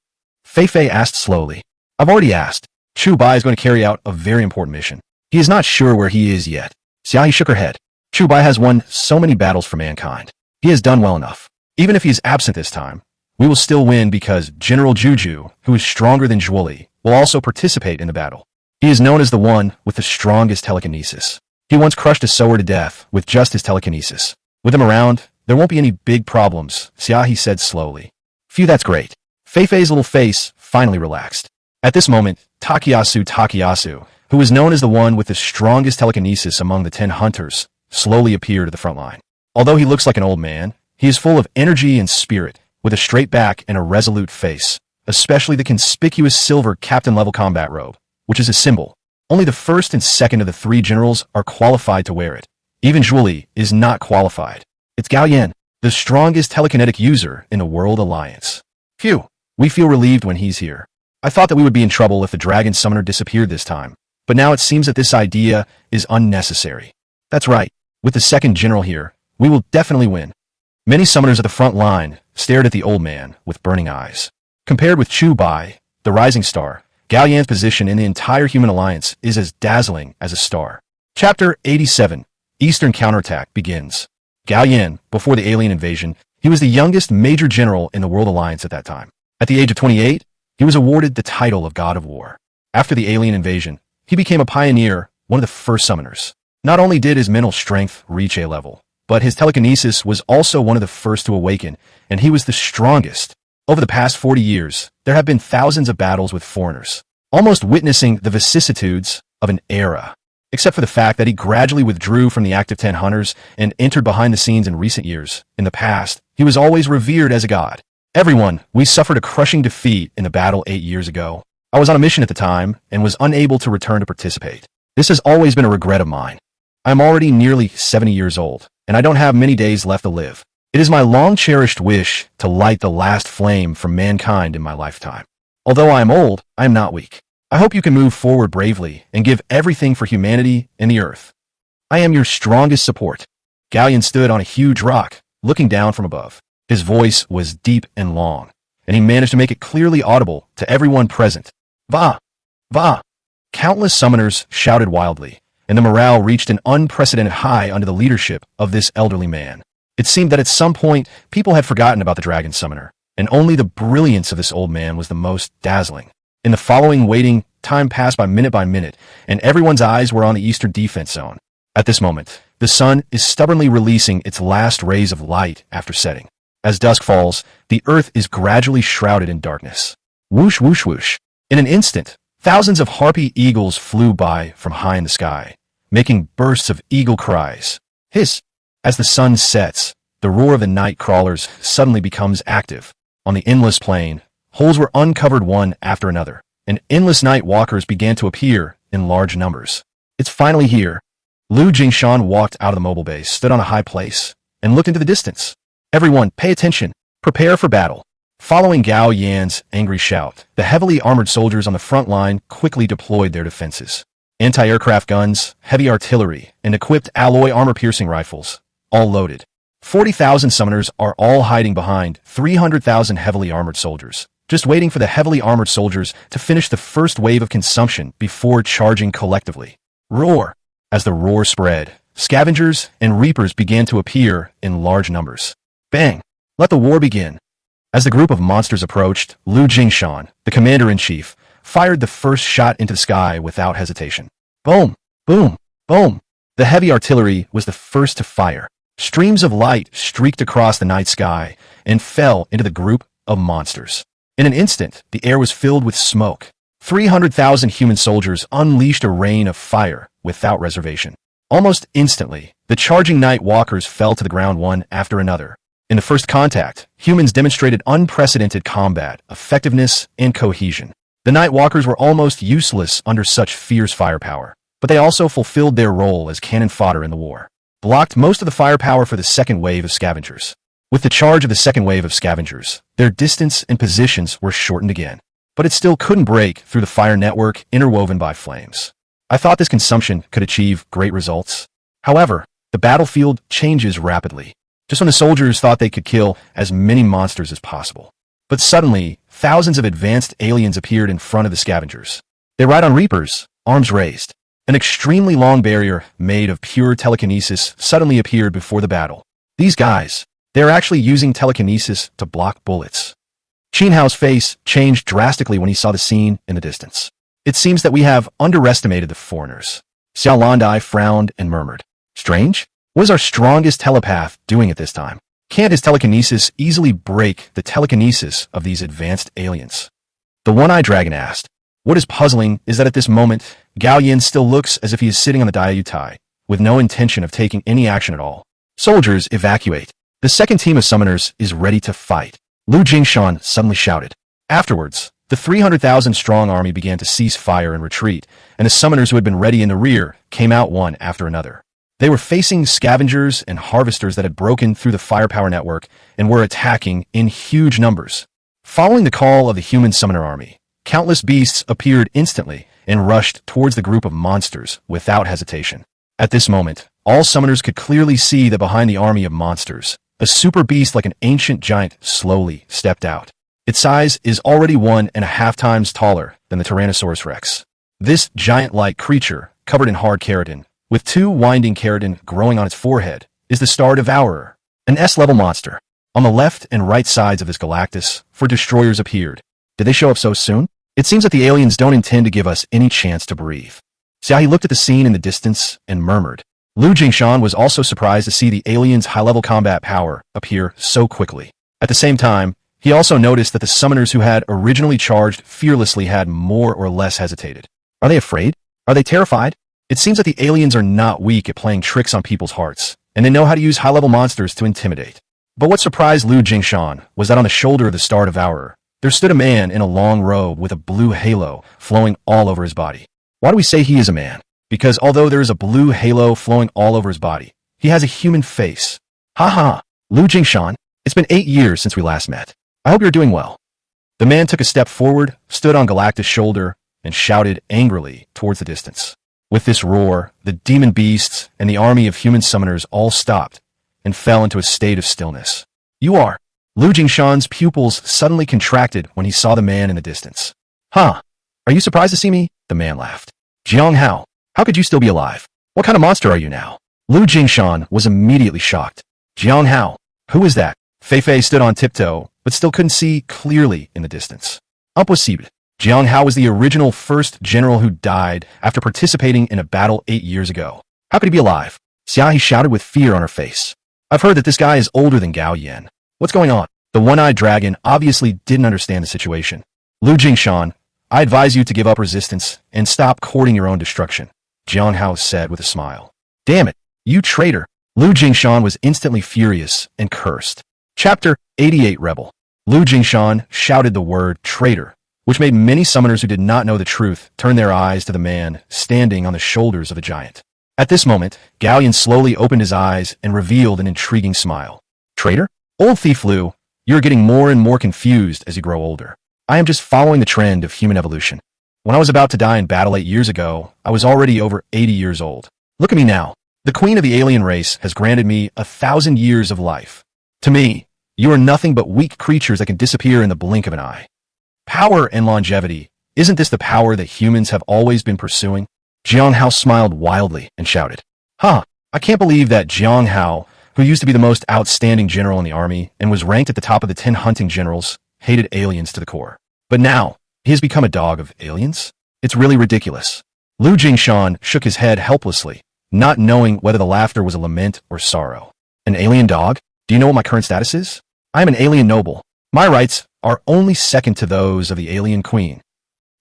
Fei Fei asked slowly. I've already asked. Chu Bai is going to carry out a very important mission. He is not sure where he is yet. Xiaohe shook her head. Chu Bai has won so many battles for mankind. He has done well enough. Even if he is absent this time, we will still win because General Juju, who is stronger than Zhuoli, will also participate in the battle. He is known as the one with the strongest telekinesis. He once crushed a sower to death with just his telekinesis. With him around, there won't be any big problems, Xiaohe said slowly. Phew, that's great. Feifei's little face finally relaxed. At this moment, Takayasu, who was known as the one with the strongest telekinesis among the 10 hunters, slowly appeared at the front line. Although he looks like an old man, he is full of energy and spirit, with a straight back and a resolute face, especially the conspicuous silver captain-level combat robe, which is a symbol. Only the first and second of the 3 generals are qualified to wear it. Even Zhuoli is not qualified. It's Gao Yan, the strongest telekinetic user in the World Alliance. Phew, we feel relieved when he's here. I thought that we would be in trouble if the dragon summoner disappeared this time, but now it seems that this idea is unnecessary. That's right, with the second general here, we will definitely win. Many summoners at the front line stared at the old man with burning eyes. Compared with Chu Bai, the rising star, Gao Yan's position in the entire human alliance is as dazzling as a star. Chapter 87, Eastern Counterattack begins. Gao Yan, before the alien invasion, he was the youngest major general in the World Alliance at that time. At the age of 28, he was awarded the title of God of War. After the alien invasion, he became a pioneer, one of the first summoners. Not only did his mental strength reach A level, but his telekinesis was also one of the first to awaken, and he was the strongest. Over the past 40 years, there have been thousands of battles with foreigners, almost witnessing the vicissitudes of an era. Except for the fact that he gradually withdrew from the active 10 hunters and entered behind the scenes in recent years. In the past, he was always revered as a god. Everyone, we suffered a crushing defeat in the battle 8 years ago. I was on a mission at the time and was unable to return to participate. This has always been a regret of mine. I am already nearly 70 years old, and I don't have many days left to live. It is my long-cherished wish to light the last flame for mankind in my lifetime. Although I am old, I am not weak. I hope you can move forward bravely and give everything for humanity and the earth. I am your strongest support. Gao Yan stood on a huge rock, looking down from above. His voice was deep and long, and he managed to make it clearly audible to everyone present. Va! Va! Countless summoners shouted wildly, and the morale reached an unprecedented high under the leadership of this elderly man. It seemed that at some point, people had forgotten about the dragon summoner, and only the brilliance of this old man was the most dazzling. In the following waiting, time passed by minute, and everyone's eyes were on the eastern defense zone. At this moment, the sun is stubbornly releasing its last rays of light after setting. As dusk falls, the earth is gradually shrouded in darkness. Whoosh, whoosh, whoosh. In an instant, thousands of harpy eagles flew by from high in the sky, making bursts of eagle cries. Hiss! As the sun sets, the roar of the night crawlers suddenly becomes active. On the endless plain, holes were uncovered one after another, and endless night walkers began to appear in large numbers. It's finally here. Lu Jingshan walked out of the mobile base, stood on a high place, and looked into the distance. Everyone, pay attention. Prepare for battle. Following Gao Yan's angry shout, the heavily armored soldiers on the front line quickly deployed their defenses. Anti-aircraft guns, heavy artillery, and equipped alloy armor-piercing rifles, all loaded. 40,000 summoners are all hiding behind 300,000 heavily armored soldiers, just waiting for the heavily armored soldiers to finish the first wave of consumption before charging collectively. Roar! As the roar spread, scavengers and reapers began to appear in large numbers. Bang! Let the war begin. As the group of monsters approached, Lu Jingshan, the commander-in-chief, fired the first shot into the sky without hesitation. Boom! Boom! Boom! The heavy artillery was the first to fire. Streams of light streaked across the night sky and fell into the group of monsters. In an instant, the air was filled with smoke. 300,000 human soldiers unleashed a rain of fire without reservation. Almost instantly, the charging night walkers fell to the ground one after another. In the first contact, humans demonstrated unprecedented combat, effectiveness, and cohesion. The night walkers were almost useless under such fierce firepower, but they also fulfilled their role as cannon fodder in the war. Blocked most of the firepower for the second wave of scavengers. With the charge of the second wave of scavengers, their distance and positions were shortened again, but it still couldn't break through the fire network interwoven by flames. I thought this consumption could achieve great results. However, the battlefield changes rapidly. Just when the soldiers thought they could kill as many monsters as possible. But suddenly, thousands of advanced aliens appeared in front of the scavengers. They ride on reapers, arms raised. An extremely long barrier made of pure telekinesis suddenly appeared before the battle. These guys, they're actually using telekinesis to block bullets. Qin Hao's face changed drastically when he saw the scene in the distance. It seems that we have underestimated the foreigners. Xiao Landai frowned and murmured. Strange? What is our strongest telepath doing at this time? Can't his telekinesis easily break the telekinesis of these advanced aliens? The one-eyed dragon asked. What is puzzling is that at this moment, Gao Yin still looks as if he is sitting on the Diayutai, with no intention of taking any action at all. Soldiers, evacuate. The second team of summoners is ready to fight. Lu Jingshan suddenly shouted. Afterwards, the 300,000-strong army began to cease fire and retreat, and the summoners who had been ready in the rear came out one after another. They were facing scavengers and harvesters that had broken through the firepower network and were attacking in huge numbers. Following the call of the human summoner army, countless beasts appeared instantly and rushed towards the group of monsters without hesitation. At this moment, all summoners could clearly see that behind the army of monsters, a super beast like an ancient giant slowly stepped out. Its size is already 1.5 times taller than the Tyrannosaurus rex. This giant-like creature, covered in hard keratin, with 2 winding keratin growing on its forehead, is the Star Devourer, an S-level monster. On the left and right sides of this Galactus, 4 destroyers appeared. Did they show up so soon? It seems that the aliens don't intend to give us any chance to breathe. Xiaohe looked at the scene in the distance and murmured. Lu Jingshan was also surprised to see the aliens' high-level combat power appear so quickly. At the same time, he also noticed that the summoners who had originally charged fearlessly had more or less hesitated. Are they afraid? Are they terrified? It seems that the aliens are not weak at playing tricks on people's hearts, and they know how to use high-level monsters to intimidate. But what surprised Lu Jingshan was that on the shoulder of the Star Devourer, there stood a man in a long robe with a blue halo flowing all over his body. Why do we say he is a man? Because although there is a blue halo flowing all over his body, he has a human face. Ha ha, Lu Jingshan, it's been 8 years since we last met. I hope you're doing well. The man took a step forward, stood on Galactus' shoulder, and shouted angrily towards the distance. With this roar, the demon beasts and the army of human summoners all stopped and fell into a state of stillness. You are. Lu Jingshan's pupils suddenly contracted when he saw the man in the distance. Huh? Are you surprised to see me? The man laughed. Jiang Hao, how could you still be alive? What kind of monster are you now? Lu Jingshan was immediately shocked. Jiang Hao, who is that? Fei Fei stood on tiptoe, but still couldn't see clearly in the distance. Impossible. Jiang Hao was the original first general who died after participating in a battle 8 years ago. How could he be alive? Xiaohe shouted with fear on her face. I've heard that this guy is older than Gao Yan. What's going on? The one-eyed dragon obviously didn't understand the situation. Lu Jingshan, I advise you to give up resistance and stop courting your own destruction, Jiang Hao said with a smile. Damn it, you traitor. Lu Jingshan was instantly furious and cursed. Chapter 88 Rebel. Lu Jingshan shouted the word traitor, which made many summoners who did not know the truth turn their eyes to the man standing on the shoulders of a giant. At this moment, Gao Yan slowly opened his eyes and revealed an intriguing smile. Traitor? Old thief Lu, you're getting more and more confused as you grow older. I am just following the trend of human evolution. When I was about to die in battle 8 years ago, I was already over 80 years old. Look at me now. The queen of the alien race has granted me 1,000 years of life. To me, you are nothing but weak creatures that can disappear in the blink of an eye. Power and longevity, isn't this the power that humans have always been pursuing? Jiang Hao smiled wildly and shouted. Huh, I can't believe that Jiang Hao, who used to be the most outstanding general in the army and was ranked at the top of the 10 hunting generals, hated aliens to the core. But now, he has become a dog of aliens? It's really ridiculous. Lu Jingshan shook his head helplessly, not knowing whether the laughter was a lament or sorrow. An alien dog? Do you know what my current status is? I am an alien noble. My rights are only second to those of the alien queen.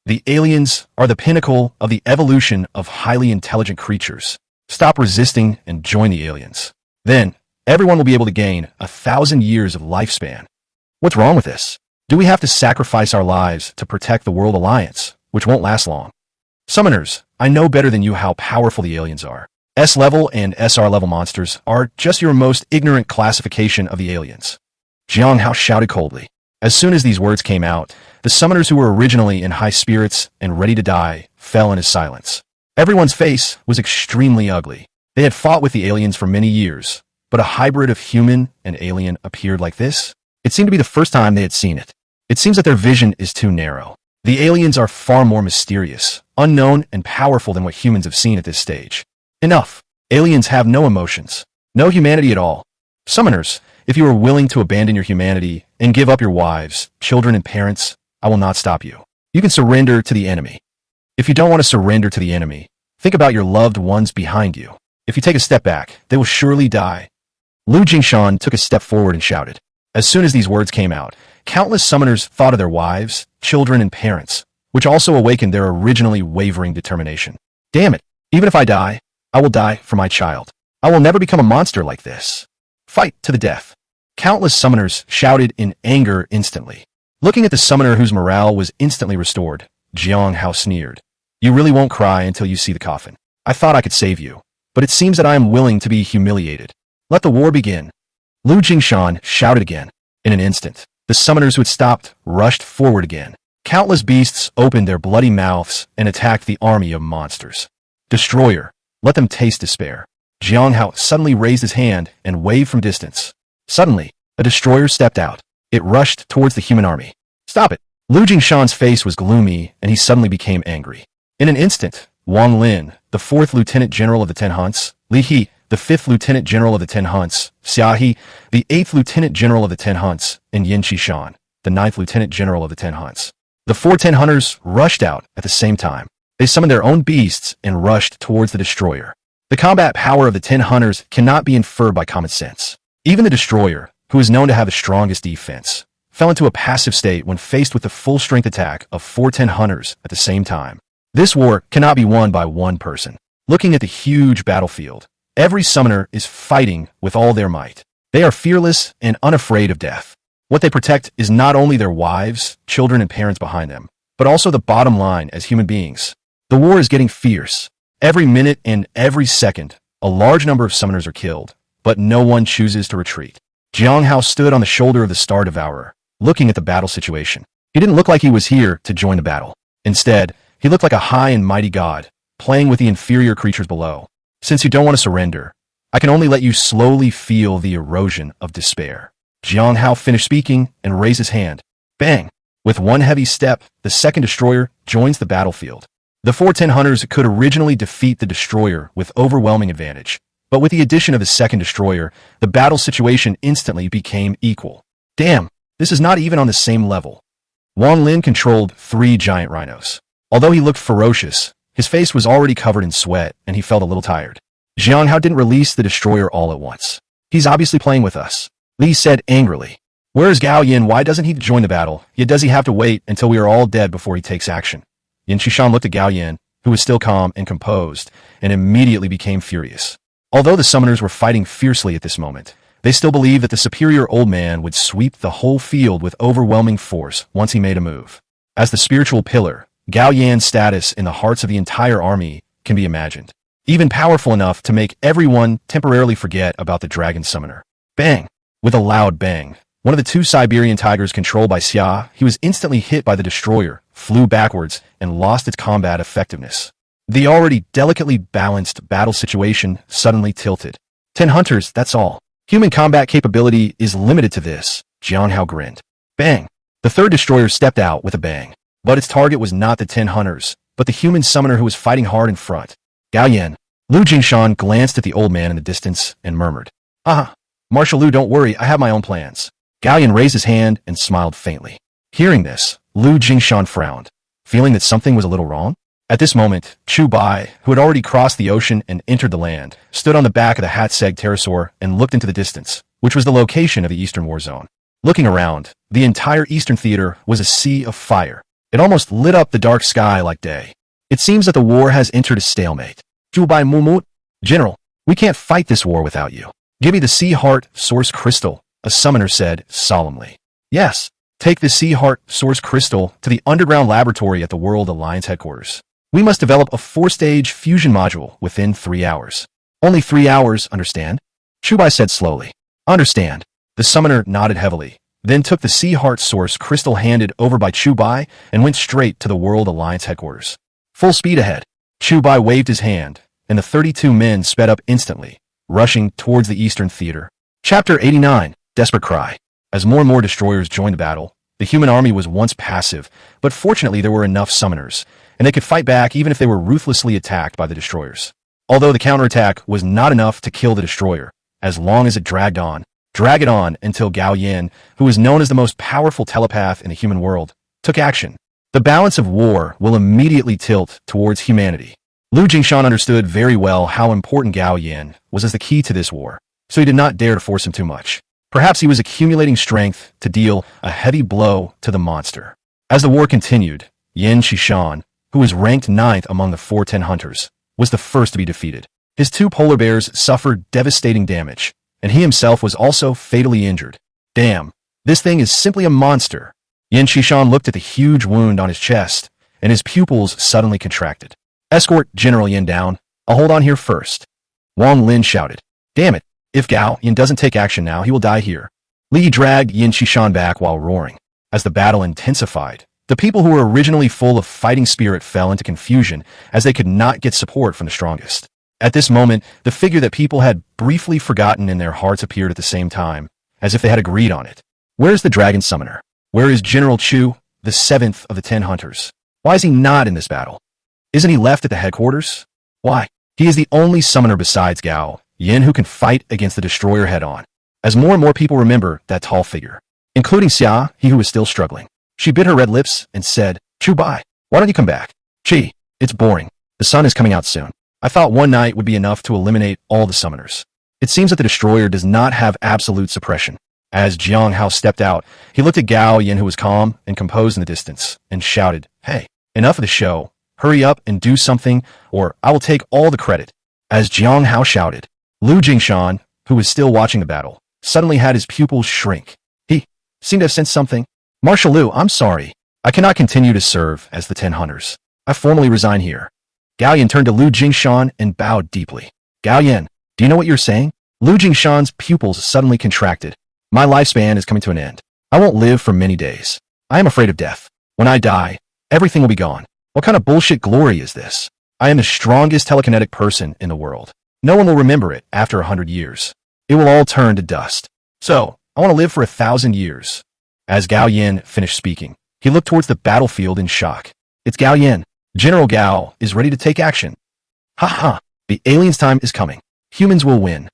The aliens are the pinnacle of the evolution of highly intelligent creatures. Stop resisting and join the aliens. Then, everyone will be able to gain 1,000 years of lifespan. What's wrong with this? Do we have to sacrifice our lives to protect the World Alliance, which won't last long? Summoners, I know better than you how powerful the aliens are. S-level and SR-level monsters are just your most ignorant classification of the aliens. Jiang Hao shouted coldly. As soon as these words came out, the summoners who were originally in high spirits and ready to die fell into silence. Everyone's face was extremely ugly. They had fought with the aliens for many years, but a hybrid of human and alien appeared like this? It seemed to be the first time they had seen it. It seems that their vision is too narrow. The aliens are far more mysterious, unknown, and powerful than what humans have seen at this stage. Enough. Aliens have no emotions, no humanity at all. Summoners, if you are willing to abandon your humanity and give up your wives, children, and parents, I will not stop you. You can surrender to the enemy. If you don't want to surrender to the enemy, think about your loved ones behind you. If you take a step back, they will surely die. Lu Jingshan took a step forward and shouted. As soon as these words came out, countless summoners thought of their wives, children, and parents, which also awakened their originally wavering determination. Damn it! Even if I die, I will die for my child. I will never become a monster like this. Fight to the death. Countless summoners shouted in anger instantly. Looking at the summoner whose morale was instantly restored, Jiang Hao sneered. You really won't cry until you see the coffin. I thought I could save you, but it seems that I am willing to be humiliated. Let the war begin. Lu Jingshan shouted again. In an instant, the summoners who had stopped rushed forward again. Countless beasts opened their bloody mouths and attacked the army of monsters. Destroyer, let them taste despair. Jiang Hao suddenly raised his hand and waved from distance. Suddenly, a destroyer stepped out. It rushed towards the human army. Stop it! Lu Jingshan's face was gloomy, and he suddenly became angry. In an instant, Wang Lin, the 4th Lieutenant General of the 10 Hunts, Li He, the 5th Lieutenant General of the 10 Hunts, Xia He, the 8th Lieutenant General of the 10 Hunts, and Yin Qishan, the 9th Lieutenant General of the 10 Hunts. The 4 10 Hunters rushed out at the same time. They summoned their own beasts and rushed towards the destroyer. The combat power of the 10 Hunters cannot be inferred by common sense. Even the destroyer, who is known to have the strongest defense, fell into a passive state when faced with the full-strength attack of 4 10 Hunters at the same time. This war cannot be won by one person. Looking at the huge battlefield, every summoner is fighting with all their might. They are fearless and unafraid of death. What they protect is not only their wives, children, and parents behind them, but also the bottom line as human beings. The war is getting fierce. Every minute and every second, a large number of summoners are killed, but no one chooses to retreat. Jiang Hao stood on the shoulder of the Star Devourer, looking at the battle situation. He didn't look like he was here to join the battle. Instead, he looked like a high and mighty god, playing with the inferior creatures below. Since you don't want to surrender, I can only let you slowly feel the erosion of despair. Jiang Hao finished speaking and raised his hand. Bang! With one heavy step, the second destroyer joins the battlefield. The 4 10 Hunters could originally defeat the destroyer with overwhelming advantage, but with the addition of the second destroyer, the battle situation instantly became equal. Damn, this is not even on the same level. Wang Lin controlled 3 giant rhinos. Although he looked ferocious, his face was already covered in sweat and he felt a little tired. Jiang Hao didn't release the destroyer all at once. He's obviously playing with us, Li said angrily. Where is Gao Yin? Why doesn't he join the battle? Yet does he have to wait until we are all dead before he takes action? Yin Qishan looked at Gao Yin, who was still calm and composed, and immediately became furious. Although the summoners were fighting fiercely at this moment, they still believed that the superior old man would sweep the whole field with overwhelming force once he made a move. As the spiritual pillar, Gao Yan's status in the hearts of the entire army can be imagined. Even powerful enough to make everyone temporarily forget about the dragon summoner. Bang! With a loud bang, one of the 2 Siberian tigers controlled by Xia, he was instantly hit by the destroyer, flew backwards, and lost its combat effectiveness. The already delicately balanced battle situation suddenly tilted. 10 Hunters, that's all. Human combat capability is limited to this, Jiang Hao grinned. Bang! The 3rd destroyer stepped out with a bang. But its target was not the 10 Hunters, but the human summoner who was fighting hard in front. Gao Yin. Lu Jingshan glanced at the old man in the distance and murmured. Marshal Lu, don't worry, I have my own plans. Gao Yin raised his hand and smiled faintly. Hearing this, Lu Jingshan frowned, feeling that something was a little wrong. At this moment, Chu Bai, who had already crossed the ocean and entered the land, stood on the back of the Hatseg pterosaur and looked into the distance, which was the location of the Eastern War Zone. Looking around, the entire Eastern Theater was a sea of fire. It almost lit up the dark sky like day. It seems that the war has entered a stalemate. Chu Bai Mumut, General, we can't fight this war without you. Give me the Sea Heart Source Crystal, a summoner said solemnly. Yes, take the Sea Heart Source Crystal to the underground laboratory at the World Alliance headquarters. We must develop a 4-stage fusion module within 3 hours. Only 3 hours, understand? Chu Bai said slowly. Understand. The summoner nodded heavily, then took the Sea Heart Source Crystal handed over by Chu Bai and went straight to the World Alliance headquarters. Full speed ahead. Chu Bai waved his hand, and the 32 men sped up instantly, rushing towards the Eastern Theater. Chapter 89, Desperate Cry. As more and more destroyers joined the battle, the human army was once passive, but fortunately there were enough summoners, and they could fight back even if they were ruthlessly attacked by the destroyers. Although the counterattack was not enough to kill the destroyer, as long as it drag it on until Gao Yin, who is known as the most powerful telepath in the human world, took action. The balance of war will immediately tilt towards humanity. Lu Jingshan understood very well how important Gao Yin was as the key to this war. so he did not dare to force him too much. Perhaps he was accumulating strength to deal a heavy blow to the monster. As the war continued, Yin Shishan, who was ranked 9th among the 410 hunters, was the first to be defeated. His 2 polar bears suffered devastating damage, and he himself was also fatally injured. Damn, this thing is simply a monster. Yin Shishan looked at the huge wound on his chest, and his pupils suddenly contracted. Escort General Yin down. I'll hold on here first. Wang Lin shouted. Damn it, if Gao Yin doesn't take action now, he will die here. Li dragged Yin Shishan back while roaring. As the battle intensified, the people who were originally full of fighting spirit fell into confusion as they could not get support from the strongest. At this moment, the figure that people had briefly forgotten in their hearts appeared at the same time, as if they had agreed on it. Where is the dragon summoner? Where is General Chu, the 7th of the 10 hunters? Why is he not in this battle? Isn't he left at the headquarters? Why? He is the only summoner besides Gao Yin who can fight against the destroyer head-on. As more and more people remember that tall figure, including Xia, he who was still struggling. She bit her red lips and said, Chu Bai, why don't you come back? Chi, it's boring. The sun is coming out soon. I thought one night would be enough to eliminate all the summoners. It seems that the destroyer does not have absolute suppression. As Jiang Hao stepped out, he looked at Gao Yin, who was calm and composed in the distance, and shouted, Hey, enough of the show. Hurry up and do something, or I will take all the credit. As Jiang Hao shouted, Lu Jingshan, who was still watching the battle, suddenly had his pupils shrink. He seemed to have sensed something. Marshal Lu, I'm sorry. I cannot continue to serve as the 10 hunters. I formally resign here. Gao Yin turned to Lu Jingshan and bowed deeply. Gao Yin, do you know what you're saying? Lu Jingshan's pupils suddenly contracted. My lifespan is coming to an end. I won't live for many days. I am afraid of death. When I die, everything will be gone. What kind of bullshit glory is this? I am the strongest telekinetic person in the world. No one will remember it after 100 years. It will all turn to dust. So, I want to live for 1,000 years. As Gao Yin finished speaking, he looked towards the battlefield in shock. It's Gao Yin. General Gao is ready to take action. Ha ha, the aliens' time is coming. Humans will win.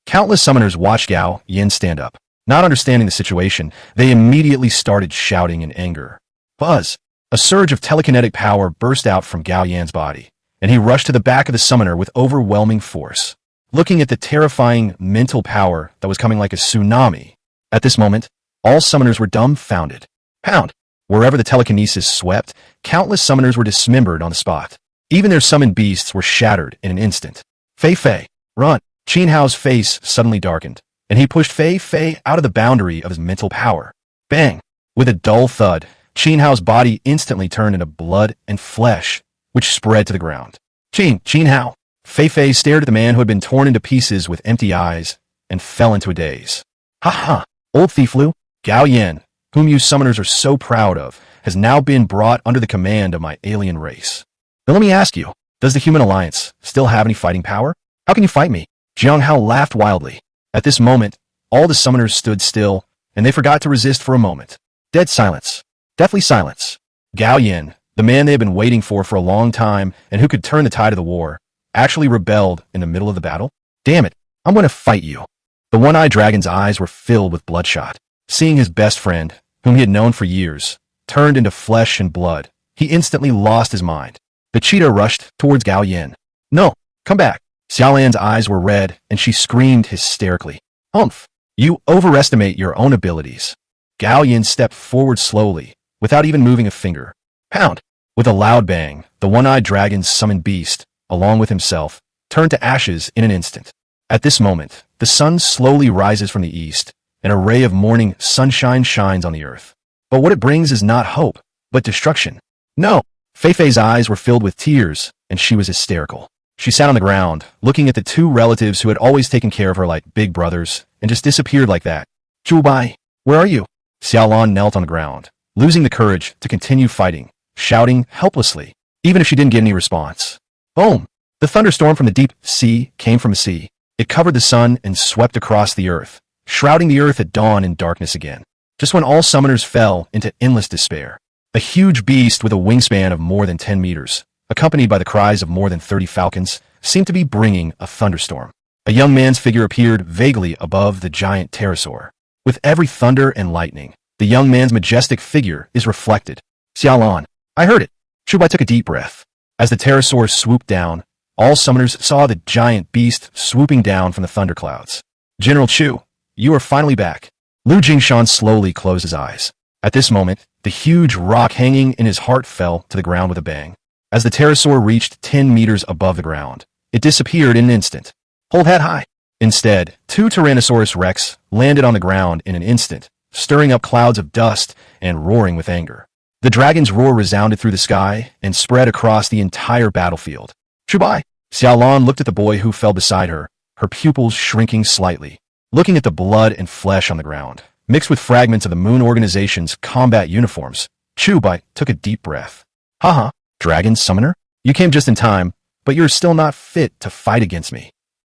Countless summoners watched Gao Yin stand up. Not understanding the situation, they immediately started shouting in anger. Buzz! A surge of telekinetic power burst out from Gao Yan's body, and he rushed to the back of the summoner with overwhelming force. Looking at the terrifying mental power that was coming like a tsunami. At this moment, all summoners were dumbfounded. Pound! Wherever the telekinesis swept, countless summoners were dismembered on the spot. Even their summoned beasts were shattered in an instant. Fei Fei, run! Qin Hao's face suddenly darkened, and he pushed Fei Fei out of the boundary of his mental power. Bang! With a dull thud, Qin Hao's body instantly turned into blood and flesh, which spread to the ground. Qin Hao! Fei Fei stared at the man who had been torn into pieces with empty eyes and fell into a daze. Ha ha! Old thief Lu, Gao Yin, whom you summoners are so proud of, has now been brought under the command of my alien race. Now let me ask you, does the Human Alliance still have any fighting power? How can you fight me? Jiang Hao laughed wildly. At this moment, all the summoners stood still, and they forgot to resist for a moment. Dead silence. Deathly silence. Gao Yin, the man they had been waiting for a long time and who could turn the tide of the war, actually rebelled in the middle of the battle? Damn it, I'm going to fight you. The one-eyed dragon's eyes were filled with bloodshot. Seeing his best friend, whom he had known for years, turned into flesh and blood, he instantly lost his mind. The cheetah rushed towards Gao Yin. No, come back. Xiaolan's eyes were red, and she screamed hysterically. Humph, you overestimate your own abilities. Gao Yin stepped forward slowly, without even moving a finger. Pound! With a loud bang, the one-eyed dragon's summoned beast, along with himself, turned to ashes in an instant. At this moment, the sun slowly rises from the east, and a ray of morning sunshine shines on the earth. But what it brings is not hope, but destruction. No! Fei Fei's eyes were filled with tears, and she was hysterical. She sat on the ground, looking at the 2 relatives who had always taken care of her like big brothers, and just disappeared like that. Chu Bai, where are you? Xiaolan knelt on the ground, losing the courage to continue fighting, shouting helplessly, even if she didn't get any response. Boom! The thunderstorm from the deep sea came from the sea. It covered the sun and swept across the earth, shrouding the earth at dawn in darkness again. Just when all summoners fell into endless despair. A huge beast with a wingspan of more than 10 meters, accompanied by the cries of more than 30 falcons, seemed to be bringing a thunderstorm. A young man's figure appeared vaguely above the giant pterosaur. With every thunder and lightning, the young man's majestic figure is reflected. Xiaolan, I heard it. Chu Bai took a deep breath. As the pterosaur swooped down, all summoners saw the giant beast swooping down from the thunderclouds. General Chu, you are finally back. Lu Jingshan slowly closed his eyes. At this moment, the huge rock hanging in his heart fell to the ground with a bang. As the pterosaur reached 10 meters above the ground, it disappeared in an instant. Hold head high. Instead, two Tyrannosaurus rex landed on the ground in an instant, stirring up clouds of dust and roaring with anger. The dragon's roar resounded through the sky and spread across the entire battlefield. Chu Bai. Xiaolan looked at the boy who fell beside her, her pupils shrinking slightly. Looking at the blood and flesh on the ground, mixed with fragments of the Moon Organization's combat uniforms, Chu Bai took a deep breath. Haha, dragon summoner? You came just in time, but you're still not fit to fight against me.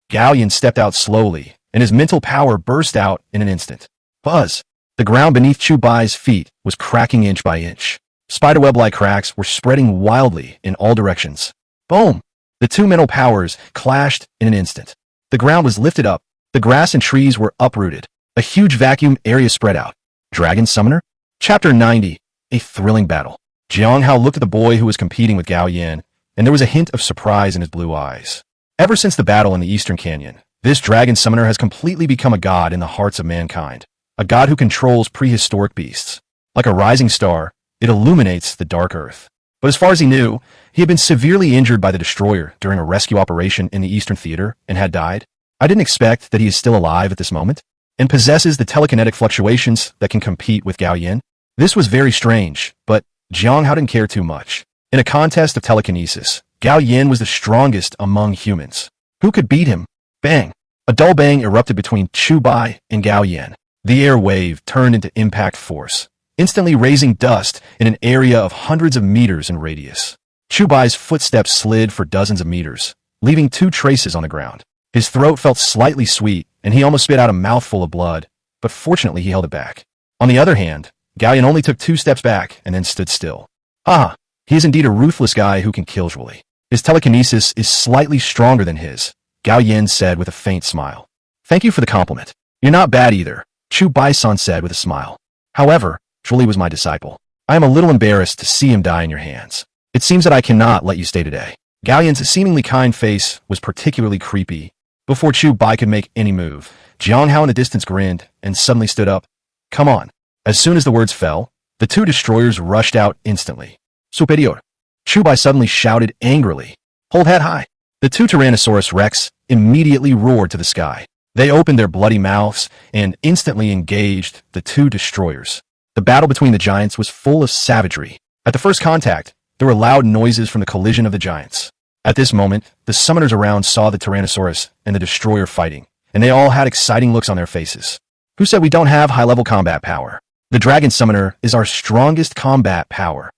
Gao Yan stepped out slowly, and his mental power burst out in an instant. Buzz! The ground beneath Chu Bai's feet was cracking inch by inch. Spiderweb-like cracks were spreading wildly in all directions. Boom! The two mental powers clashed in an instant. The ground was lifted up. The grass and trees were uprooted. A huge vacuum area spread out. Dragon Summoner? Chapter 90. A thrilling battle. Jiang Hao looked at the boy who was competing with Gao Yan, and there was a hint of surprise in his blue eyes. Ever since the battle in the Eastern Canyon, this Dragon Summoner has completely become a god in the hearts of mankind. A god who controls prehistoric beasts. Like a rising star, it illuminates the dark earth. But as far as he knew, he had been severely injured by the Destroyer during a rescue operation in the Eastern Theater and had died. I didn't expect that he is still alive at this moment, and possesses the telekinetic fluctuations that can compete with Gao Yan. This was very strange, but Jiang Hao didn't care too much. In a contest of telekinesis, Gao Yan was the strongest among humans. Who could beat him? Bang! A dull bang erupted between Chu Bai and Gao Yan. The air wave turned into impact force, instantly raising dust in an area of hundreds of meters in radius. Chu Bai's footsteps slid for dozens of meters, leaving two traces on the ground. His throat felt slightly sweet, and he almost spit out a mouthful of blood, but fortunately he held it back. On the other hand, Gao Yan only took 2 steps back and then stood still. Ah, he is indeed a ruthless guy who can kill Zhuoli. His telekinesis is slightly stronger than his, Gao Yan said with a faint smile. Thank you for the compliment. You're not bad either, Chu Bai-san said with a smile. However, Zhuoli was my disciple. I am a little embarrassed to see him die in your hands. It seems that I cannot let you stay today. Gao Yan's seemingly kind face was particularly creepy. Before Chu Bai could make any move, Jiang Hao in the distance grinned and suddenly stood up. Come on. As soon as the words fell, the two destroyers rushed out instantly. Superior. Chu Bai suddenly shouted angrily. Hold head high. The two Tyrannosaurus rex immediately roared to the sky. They opened their bloody mouths and instantly engaged the two destroyers. The battle between the giants was full of savagery. At the first contact, there were loud noises from the collision of the giants. At this moment, the summoners around saw the Tyrannosaurus and the destroyer fighting, and they all had exciting looks on their faces. Who said we don't have high-level combat power? The Dragon Summoner is our strongest combat power.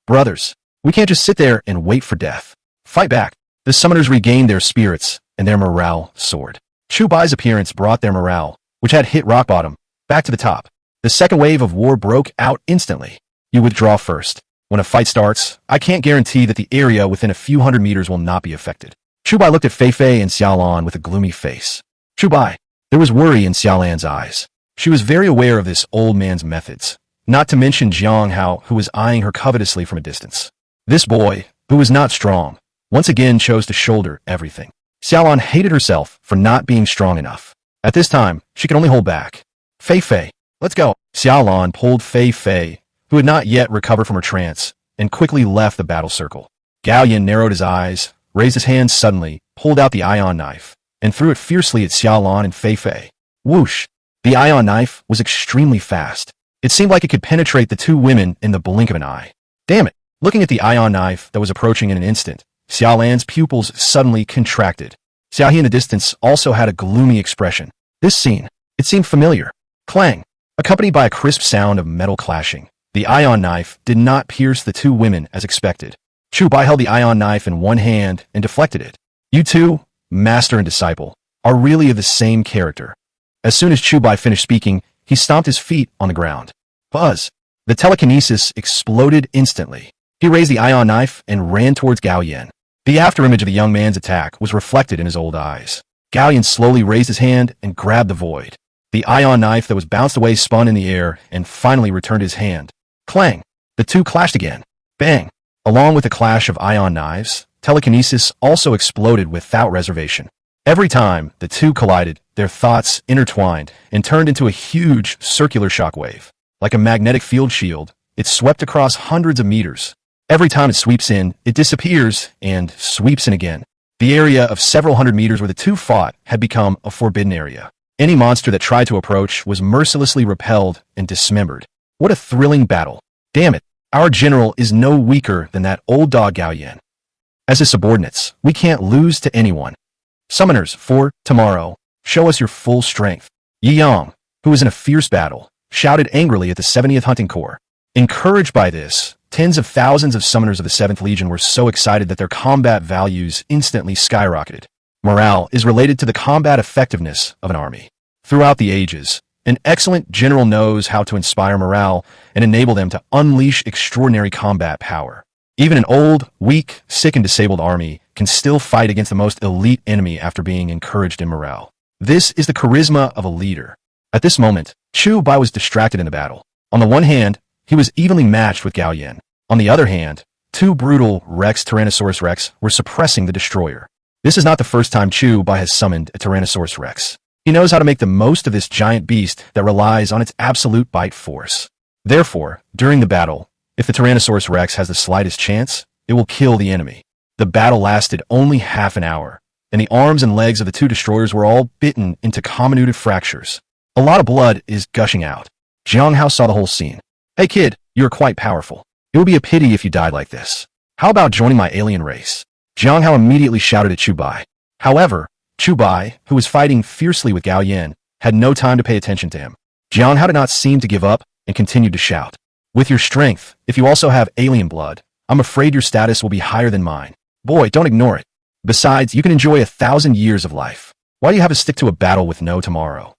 Brothers, we can't just sit there and wait for death. Fight back. The summoners regained their spirits, and their morale soared. Chu Bai's appearance brought their morale, which had hit rock bottom, back to the top. The second wave of war broke out instantly. You withdraw first. When a fight starts, I can't guarantee that the area within a few hundred meters will not be affected. Chu Bai looked at Fei Fei and Xiaolan with a gloomy face. Chu Bai. There was worry in Xiaolan's eyes. She was very aware of this old man's methods, not to mention Jiang Hao, who was eyeing her covetously from a distance. This boy, who was not strong, once again chose to shoulder everything. Xiaolan hated herself for not being strong enough. At this time, she could only hold back. Fei Fei, let's go. Xiaolan pulled Fei Fei, who had not yet recovered from her trance, and quickly left the battle circle. Gao Yan narrowed his eyes, raised his hand suddenly, pulled out the ion knife, and threw it fiercely at Xiaolan and Fei Fei. Whoosh! The ion knife was extremely fast. It seemed like it could penetrate the two women in the blink of an eye. Damn it! Looking at the ion knife that was approaching in an instant, Xiaolan's pupils suddenly contracted. Xiaohe in the distance also had a gloomy expression. This scene, it seemed familiar. Clang! Accompanied by a crisp sound of metal clashing. The ion knife did not pierce the two women as expected. Chu Bai held the ion knife in one hand and deflected it. You two, master and disciple, are really of the same character. As soon as Chu Bai finished speaking, he stomped his feet on the ground. Buzz! The telekinesis exploded instantly. He raised the ion knife and ran towards Gao Yan. The afterimage of the young man's attack was reflected in his old eyes. Gao Yan slowly raised his hand and grabbed the void. The ion knife that was bounced away spun in the air and finally returned his hand. Clang! The two clashed again. Bang! Along with the clash of ion knives, telekinesis also exploded without reservation. Every time the two collided, their thoughts intertwined and turned into a huge circular shockwave. Like a magnetic field shield, it swept across hundreds of meters. Every time it sweeps in, it disappears and sweeps in again. The area of several hundred meters where the two fought had become a forbidden area. Any monster that tried to approach was mercilessly repelled and dismembered. What a thrilling battle. Damn it, our general is no weaker than that old dog Gao Yan. As his subordinates, we can't lose to anyone. Summoners, for tomorrow, show us your full strength. Yi Yang, who was in a fierce battle, shouted angrily at the 70th Hunting Corps. Encouraged by this, tens of thousands of summoners of the 7th Legion were so excited that their combat values instantly skyrocketed. Morale is related to the combat effectiveness of an army. Throughout the ages, an excellent general knows how to inspire morale and enable them to unleash extraordinary combat power. Even an old, weak, sick, and disabled army can still fight against the most elite enemy after being encouraged in morale. This is the charisma of a leader. At this moment, Chu Bai was distracted in the battle. On the one hand, he was evenly matched with Gao Yan. On the other hand, two brutal Tyrannosaurus Rex were suppressing the destroyer. This is not the first time Chu Bai has summoned a Tyrannosaurus Rex. He knows how to make the most of this giant beast that relies on its absolute bite force. Therefore, during the battle, if the Tyrannosaurus Rex has the slightest chance, it will kill the enemy. The battle lasted only half an hour, and the arms and legs of the two destroyers were all bitten into comminuted fractures. A lot of blood is gushing out. Jiang Hao saw the whole scene. Hey kid, you are quite powerful. It would be a pity if you died like this. How about joining my alien race? Jiang Hao immediately shouted at Chu Bai. However, Chu Bai, who was fighting fiercely with Gao Yan, had no time to pay attention to him. Jiang Hao did not seem to give up and continued to shout. With your strength, if you also have alien blood, I'm afraid your status will be higher than mine. Boy, don't ignore it. Besides, you can enjoy 1,000 years of life. Why do you have to stick to a battle with no tomorrow?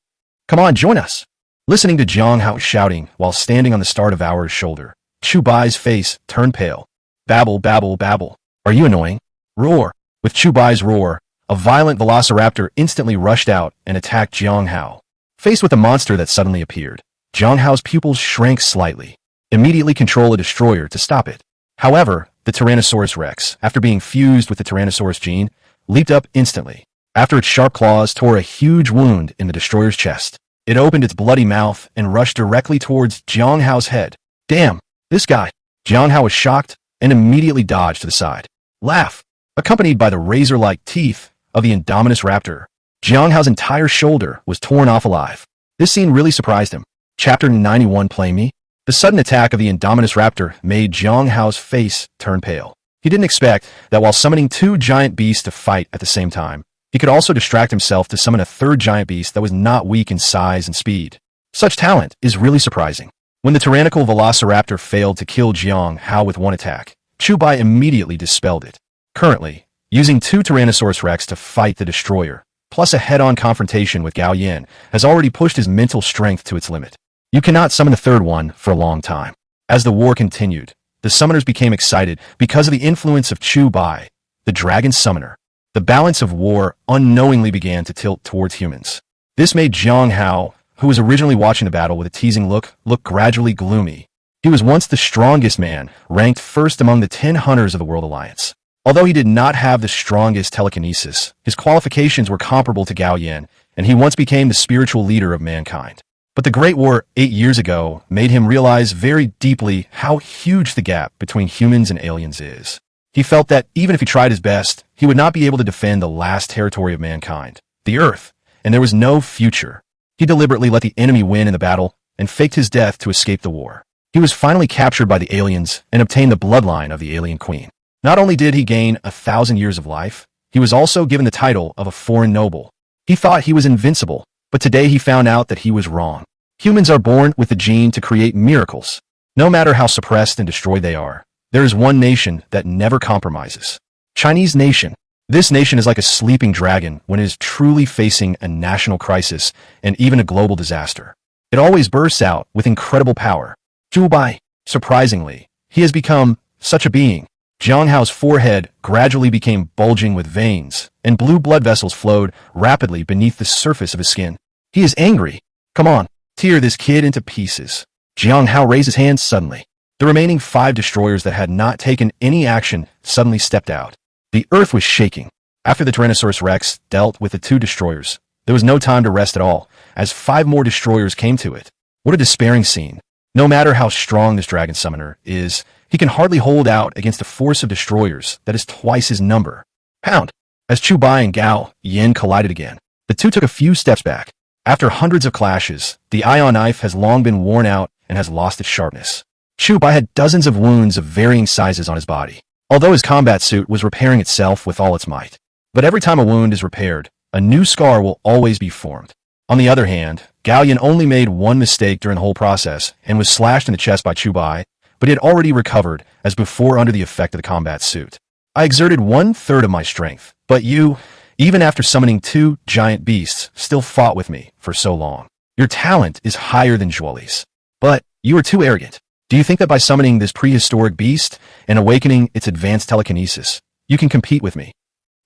Come on, join us. Listening to Jiang Hao shouting while standing on the Star Devourer's shoulder, Chu Bai's face turned pale. Babble, babble, babble. Are you annoying? Roar. With Chu Bai's roar, a violent Velociraptor instantly rushed out and attacked Jiang Hao. Faced with the monster that suddenly appeared, Jiang Hao's pupils shrank slightly. Immediately control a destroyer to stop it. However, the Tyrannosaurus Rex, after being fused with the Tyrannosaurus gene, leaped up instantly. After its sharp claws tore a huge wound in the destroyer's chest, it opened its bloody mouth and rushed directly towards Jiang Hao's head. Damn, this guy. Jiang Hao was shocked and immediately dodged to the side. Laugh. Accompanied by the razor-like teeth of the Indominus Raptor, Jiang Hao's entire shoulder was torn off alive. This scene really surprised him. Chapter 91 Play Me? The sudden attack of the Indominus Raptor made Jiang Hao's face turn pale. He didn't expect that while summoning two giant beasts to fight at the same time, he could also distract himself to summon a third giant beast that was not weak in size and speed. Such talent is really surprising. When the tyrannical Velociraptor failed to kill Jiang Hao with one attack, Chu Bai immediately dispelled it. Currently, using two Tyrannosaurus Rex to fight the destroyer, plus a head-on confrontation with Gao Yan, has already pushed his mental strength to its limit. You cannot summon a third one for a long time. As the war continued, the summoners became excited because of the influence of Chu Bai, the dragon summoner. The balance of war unknowingly began to tilt towards humans. This made Jiang Hao, who was originally watching the battle with a teasing look gradually gloomy. He was once the strongest man, ranked first among the 10 hunters of the World Alliance. Although he did not have the strongest telekinesis, his qualifications were comparable to Gao Yan, and he once became the spiritual leader of mankind. But the Great War 8 years ago made him realize very deeply how huge the gap between humans and aliens is. He felt that even if he tried his best, he would not be able to defend the last territory of mankind, the Earth, and there was no future. He deliberately let the enemy win in the battle and faked his death to escape the war. He was finally captured by the aliens and obtained the bloodline of the alien queen. Not only did he gain 1,000 years of life, he was also given the title of a foreign noble. He thought he was invincible, but today he found out that he was wrong. Humans are born with the gene to create miracles. No matter how suppressed and destroyed they are, there is one nation that never compromises. Chinese nation. This nation is like a sleeping dragon when it is truly facing a national crisis and even a global disaster. It always bursts out with incredible power. Chu Bai. Surprisingly, he has become such a being. Jiang Hao's forehead gradually became bulging with veins, and blue blood vessels flowed rapidly beneath the surface of his skin. He is angry. Come on, tear this kid into pieces. Jiang Hao raised his hands suddenly. The remaining 5 destroyers that had not taken any action suddenly stepped out. The earth was shaking. After the Tyrannosaurus Rex dealt with the 2 destroyers, There was no time to rest at all, as 5 more destroyers came to it. What a despairing scene. No matter how strong this dragon summoner is, he can hardly hold out against a force of destroyers that is twice his number. Pound! As Chu Bai and Gao Yin collided again, the two took a few steps back. After hundreds of clashes, the ion knife has long been worn out and has lost its sharpness. Chu Bai had dozens of wounds of varying sizes on his body, although his combat suit was repairing itself with all its might. But every time a wound is repaired, a new scar will always be formed. On the other hand, Gao Yin only made one mistake during the whole process and was slashed in the chest by Chu Bai, but he had already recovered as before under the effect of the combat suit. I exerted 1/3 of my strength, but you, even after summoning 2 giant beasts, still fought with me for so long. Your talent is higher than Zhuoli's, but you are too arrogant. Do you think that by summoning this prehistoric beast and awakening its advanced telekinesis, you can compete with me?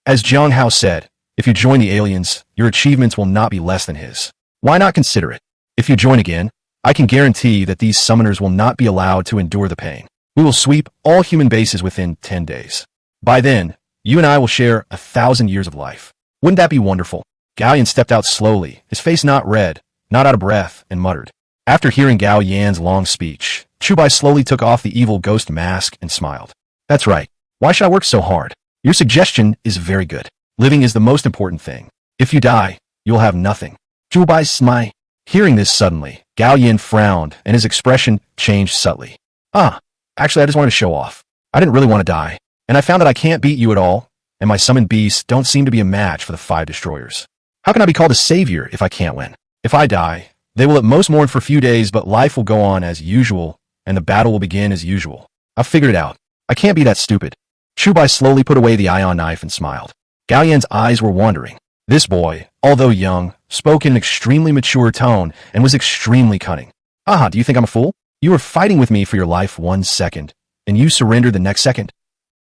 As Jiang Hao said, if you join the aliens, your achievements will not be less than his. Why not consider it? If you join again, I can guarantee that these summoners will not be allowed to endure the pain. We will sweep all human bases within 10 days. By then, you and I will share 1,000 years of life. Wouldn't that be wonderful? Gao Yin stepped out slowly, his face not red, not out of breath, and muttered. After hearing Gao Yan's long speech, Chu Bai slowly took off the evil ghost mask and smiled. That's right. Why should I work so hard? Your suggestion is very good. Living is the most important thing. If you die, you'll have nothing. Chu Bai smiled. Hearing this suddenly, Gao Yin frowned, and his expression changed subtly. Actually, I just wanted to show off. I didn't really want to die, and I found that I can't beat you at all, and my summoned beasts don't seem to be a match for the 5 destroyers. How can I be called a savior if I can't win? If I die, they will at most mourn for a few days, but life will go on as usual, and the battle will begin as usual. I've figured it out. I can't be that stupid. Chu Bai slowly put away the ion knife and smiled. Gao Yan's eyes were wandering. This boy, although young, spoke in an extremely mature tone and was extremely cunning. Do you think I'm a fool? You were fighting with me for your life 1 second, and you surrendered the next second.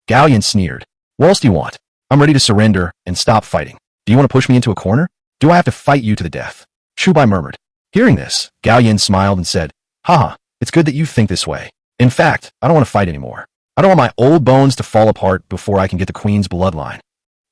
Gao Yin sneered. What else do you want? I'm ready to surrender and stop fighting. Do you want to push me into a corner? Do I have to fight you to the death? Chu Bai murmured. Hearing this, Gao Yin smiled and said, it's good that you think this way. In fact, I don't want to fight anymore. I don't want my old bones to fall apart before I can get the Queen's bloodline.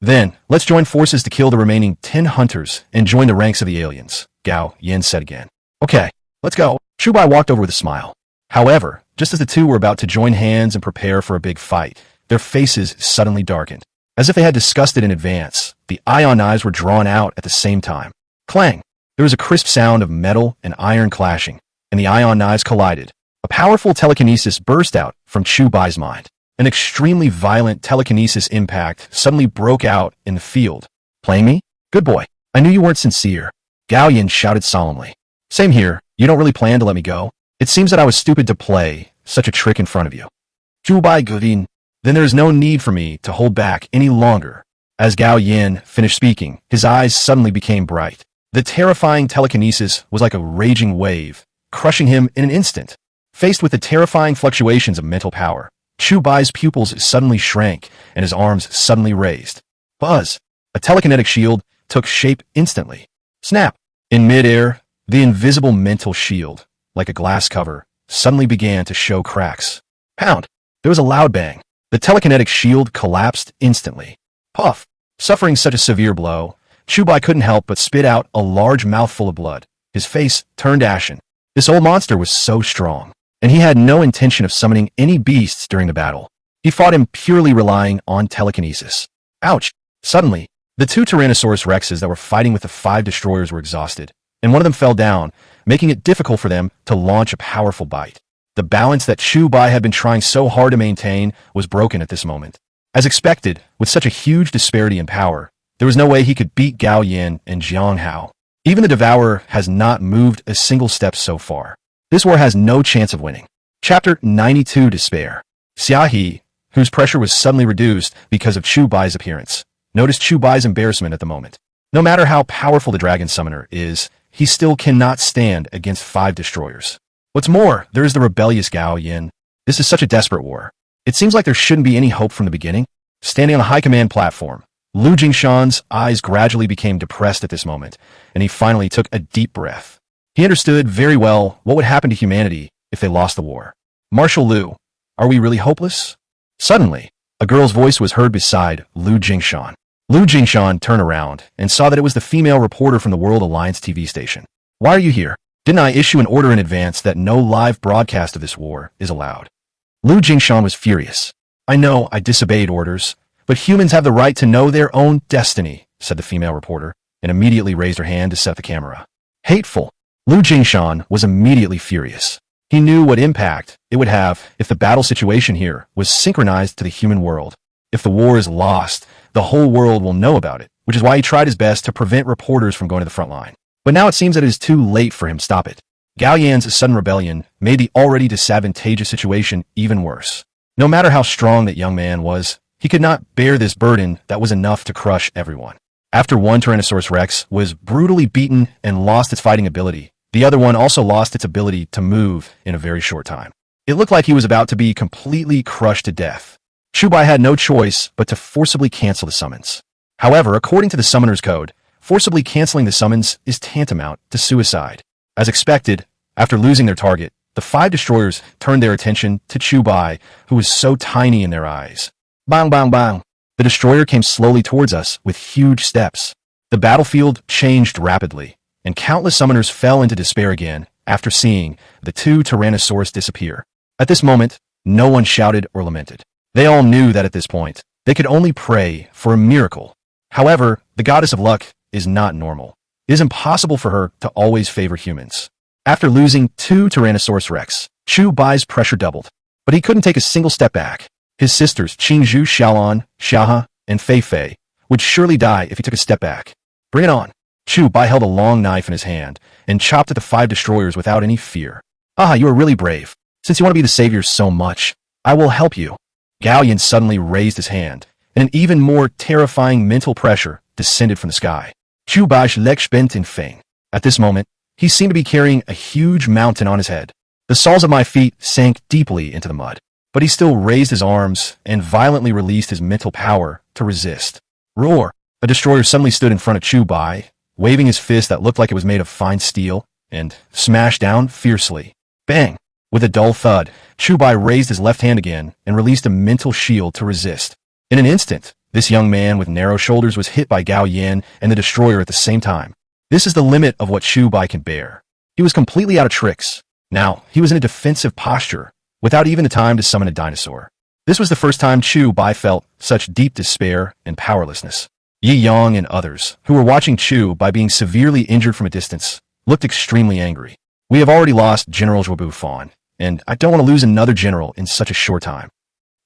Then, let's join forces to kill the remaining 10 hunters and join the ranks of the aliens, Gao Yin said again. Okay, let's go. Chu Bai walked over with a smile. However, just as the two were about to join hands and prepare for a big fight, their faces suddenly darkened. As if they had discussed it in advance, the ion knives were drawn out at the same time. Clang! There was a crisp sound of metal and iron clashing, and the ion knives collided. A powerful telekinesis burst out from Chu Bai's mind. An extremely violent telekinesis impact suddenly broke out in the field. Playing me? Good boy. I knew you weren't sincere. Gao Yin shouted solemnly. Same here. You don't really plan to let me go? It seems that I was stupid to play such a trick in front of you. Chu Bai Gudin. Then there is no need for me to hold back any longer. As Gao Yin finished speaking, his eyes suddenly became bright. The terrifying telekinesis was like a raging wave, crushing him in an instant. Faced with the terrifying fluctuations of mental power, Chu Bai's pupils suddenly shrank and his arms suddenly raised. Buzz! A telekinetic shield took shape instantly. Snap! In midair, the invisible mental shield, like a glass cover, suddenly began to show cracks. Pound! There was a loud bang. The telekinetic shield collapsed instantly. Puff! Suffering such a severe blow, Chu Bai couldn't help but spit out a large mouthful of blood. His face turned ashen. This old monster was so strong, and he had no intention of summoning any beasts during the battle. He fought him purely relying on telekinesis. Ouch! Suddenly, the 2 Tyrannosaurus Rexes that were fighting with the 5 destroyers were exhausted, and one of them fell down, making it difficult for them to launch a powerful bite. The balance that Chu Bai had been trying so hard to maintain was broken at this moment. As expected, with such a huge disparity in power, there was no way he could beat Gao Yin and Jiang Hao. Even the Devourer has not moved a single step so far. This war has no chance of winning. Chapter 92 Despair. Xia He, whose pressure was suddenly reduced because of Chu Bai's appearance, noticed Chu Bai's embarrassment at the moment. No matter how powerful the Dragon Summoner is, he still cannot stand against 5 destroyers. What's more, there is the rebellious Gao Yin. This is such a desperate war. It seems like there shouldn't be any hope from the beginning. Standing on a high command platform, Lu Jingshan's eyes gradually became depressed at this moment, and he finally took a deep breath. He understood very well what would happen to humanity if they lost the war. Marshal Lu, are we really hopeless? Suddenly, a girl's voice was heard beside Lu Jingshan. Lu Jingshan turned around and saw that it was the female reporter from the World Alliance TV station. Why are you here? Didn't I issue an order in advance that no live broadcast of this war is allowed? Lu Jingshan was furious. I know I disobeyed orders, but humans have the right to know their own destiny, said the female reporter, and immediately raised her hand to set the camera. Hateful. Lu Jingshan was immediately furious. He knew what impact it would have if the battle situation here was synchronized to the human world. If the war is lost, the whole world will know about it, which is why he tried his best to prevent reporters from going to the front line. But now it seems that it is too late for him to stop it. Gao Yan's sudden rebellion made the already disadvantageous situation even worse. No matter how strong that young man was, he could not bear this burden that was enough to crush everyone. After one Tyrannosaurus Rex was brutally beaten and lost its fighting ability, the other one also lost its ability to move in a very short time. It looked like he was about to be completely crushed to death. Chu Bai had no choice but to forcibly cancel the summons. However, according to the Summoner's Code, forcibly canceling the summons is tantamount to suicide. As expected, after losing their target, the 5 destroyers turned their attention to Chu Bai, who was so tiny in their eyes. Bang, bang, bang. The destroyer came slowly towards us with huge steps. The battlefield changed rapidly, and countless summoners fell into despair again after seeing the 2 Tyrannosaurus disappear. At this moment, no one shouted or lamented. They all knew that at this point, they could only pray for a miracle. However, the goddess of luck is not normal. It is impossible for her to always favor humans. After losing 2 Tyrannosaurus Rex, Chu Bai's pressure doubled, but he couldn't take a single step back. His sisters Qingzhu Xiaolan, Xiaohe, and Fei Fei would surely die if he took a step back. Bring it on. Chu Bai held a long knife in his hand and chopped at the 5 destroyers without any fear. Ah, you are really brave. Since you want to be the savior so much, I will help you. Gao Yan suddenly raised his hand, and an even more terrifying mental pressure descended from the sky. Chu Bai's Lech bent in Feng. At this moment, he seemed to be carrying a huge mountain on his head. The soles of my feet sank deeply into the mud, but he still raised his arms and violently released his mental power to resist. Roar! A destroyer suddenly stood in front of Chu Bai, waving his fist that looked like it was made of fine steel, and smashed down fiercely. Bang! With a dull thud, Chu Bai raised his left hand again and released a mental shield to resist. In an instant, this young man with narrow shoulders was hit by Gao Yan and the destroyer at the same time. This is the limit of what Chu Bai can bear. He was completely out of tricks. Now, he was in a defensive posture, without even the time to summon a dinosaur. This was the first time Chu Bai felt such deep despair and powerlessness. Yi Yang and others, who were watching Chu Bai being severely injured from a distance, looked extremely angry. We have already lost General Zhuobu Fan, and I don't want to lose another general in such a short time.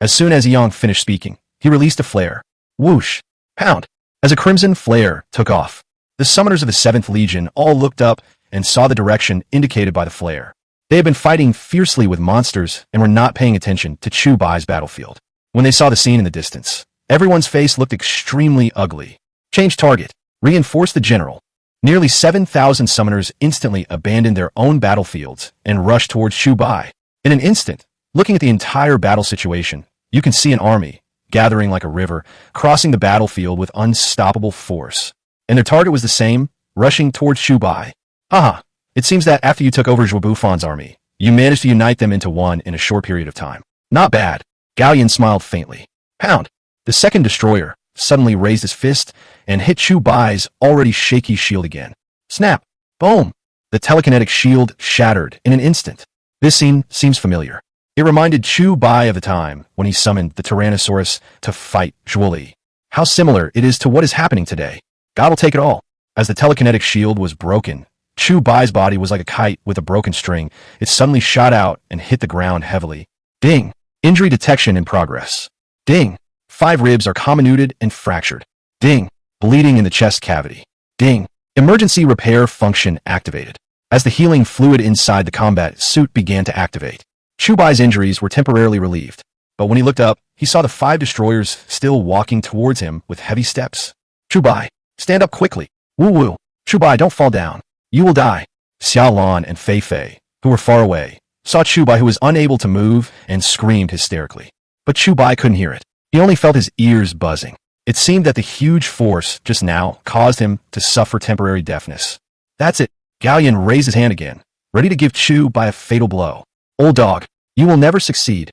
As soon as Yi Yang finished speaking, he released a flare. Whoosh! Pound! As a crimson flare took off, the summoners of the 7th Legion all looked up and saw the direction indicated by the flare. They had been fighting fiercely with monsters and were not paying attention to Chu Bai's battlefield. When they saw the scene in the distance, everyone's face looked extremely ugly. Change target. Reinforce the general. Nearly 7,000 summoners instantly abandoned their own battlefields and rushed towards Chu Bai. In an instant, looking at the entire battle situation, you can see an army, gathering like a river, crossing the battlefield with unstoppable force. And their target was the same, rushing towards Chu Bai. Haha, it seems that after you took over Zhuobu Fan's army, you managed to unite them into one in a short period of time. Not bad. Gao Yan smiled faintly. Pound! The 2nd destroyer suddenly raised his fist and hit Chu Bai's already shaky shield again. Snap! Boom! The telekinetic shield shattered in an instant. This scene seems familiar. It reminded Chu Bai of the time when he summoned the Tyrannosaurus to fight Zhuoli. How similar it is to what is happening today. God will take it all. As the telekinetic shield was broken, Chu Bai's body was like a kite with a broken string. It suddenly shot out and hit the ground heavily. Ding! Injury detection in progress. Ding! 5 ribs are comminuted and fractured. Ding! Bleeding in the chest cavity. Ding! Emergency repair function activated. As the healing fluid inside the combat suit began to activate, Chu Bai's injuries were temporarily relieved. But when he looked up, he saw the 5 destroyers still walking towards him with heavy steps. Chu Bai, stand up quickly. Woo woo. Chu Bai, don't fall down. You will die. Xiao Lan and Fei Fei, who were far away, saw Chu Bai, who was unable to move, and screamed hysterically. But Chu Bai couldn't hear it. He only felt his ears buzzing. It seemed that the huge force just now caused him to suffer temporary deafness. That's it. Gao Yan raised his hand again, ready to give Chu Bai a fatal blow. Old dog, you will never succeed.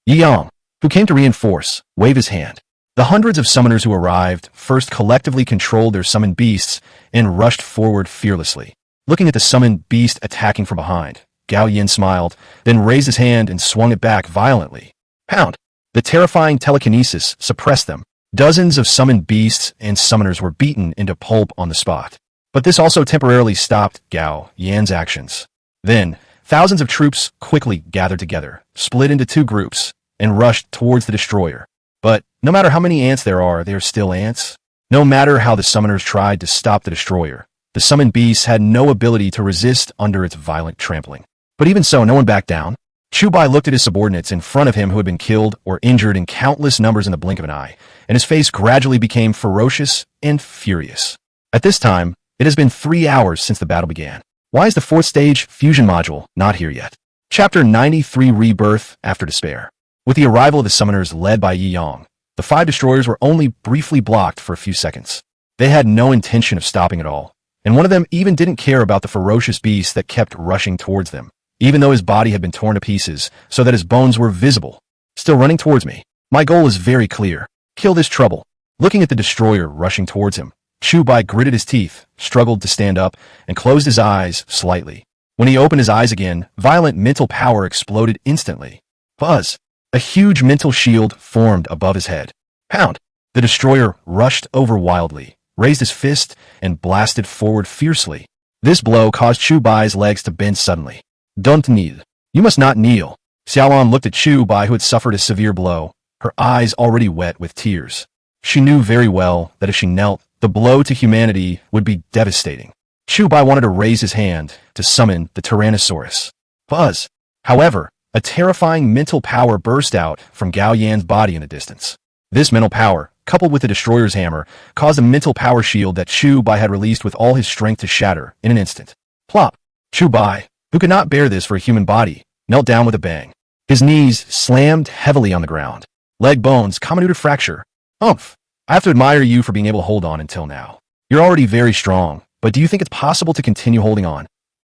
Yi Yang, who came to reinforce, waved his hand. The hundreds of summoners who arrived first collectively controlled their summoned beasts and rushed forward fearlessly. Looking at the summoned beast attacking from behind, Gao Yin smiled, then raised his hand and swung it back violently. Pound! The terrifying telekinesis suppressed them. Dozens of summoned beasts and summoners were beaten into pulp on the spot. But this also temporarily stopped Gao Yan's actions. Then, thousands of troops quickly gathered together, split into two groups, and rushed towards the destroyer. But no matter how many ants there are still ants. No matter how the summoners tried to stop the destroyer, the summoned beasts had no ability to resist under its violent trampling. But even so, no one backed down. Chu Bai looked at his subordinates in front of him who had been killed or injured in countless numbers in the blink of an eye, and his face gradually became ferocious and furious. At this time, it has been 3 hours since the battle began. Why is the 4th stage fusion module not here yet? Chapter 93 Rebirth After Despair. With the arrival of the summoners led by Yi Yang, the 5 destroyers were only briefly blocked for a few seconds. They had no intention of stopping at all, and one of them even didn't care about the ferocious beast that kept rushing towards them, even though his body had been torn to pieces so that his bones were visible. Still running towards me. My goal is very clear. Kill this trouble. Looking at the destroyer rushing towards him, Chu Bai gritted his teeth, struggled to stand up, and closed his eyes slightly. When he opened his eyes again, violent mental power exploded instantly. Buzz! A huge mental shield formed above his head. Pound! The destroyer rushed over wildly, raised his fist, and blasted forward fiercely. This blow caused Chu Bai's legs to bend suddenly. Don't kneel. You must not kneel. Xiaolan looked at Chu Bai, who had suffered a severe blow, her eyes already wet with tears. She knew very well that if she knelt, the blow to humanity would be devastating. Chu Bai wanted to raise his hand to summon the Tyrannosaurus. Buzz! However, a terrifying mental power burst out from Gao Yan's body in the distance. This mental power, coupled with the destroyer's hammer, caused a mental power shield that Chu Bai had released with all his strength to shatter in an instant. Plop! Chu Bai, who could not bear this for a human body, knelt down with a bang. His knees slammed heavily on the ground. Leg bones comminuted fracture. Umph! I have to admire you for being able to hold on until now. You're already very strong, but do you think it's possible to continue holding on?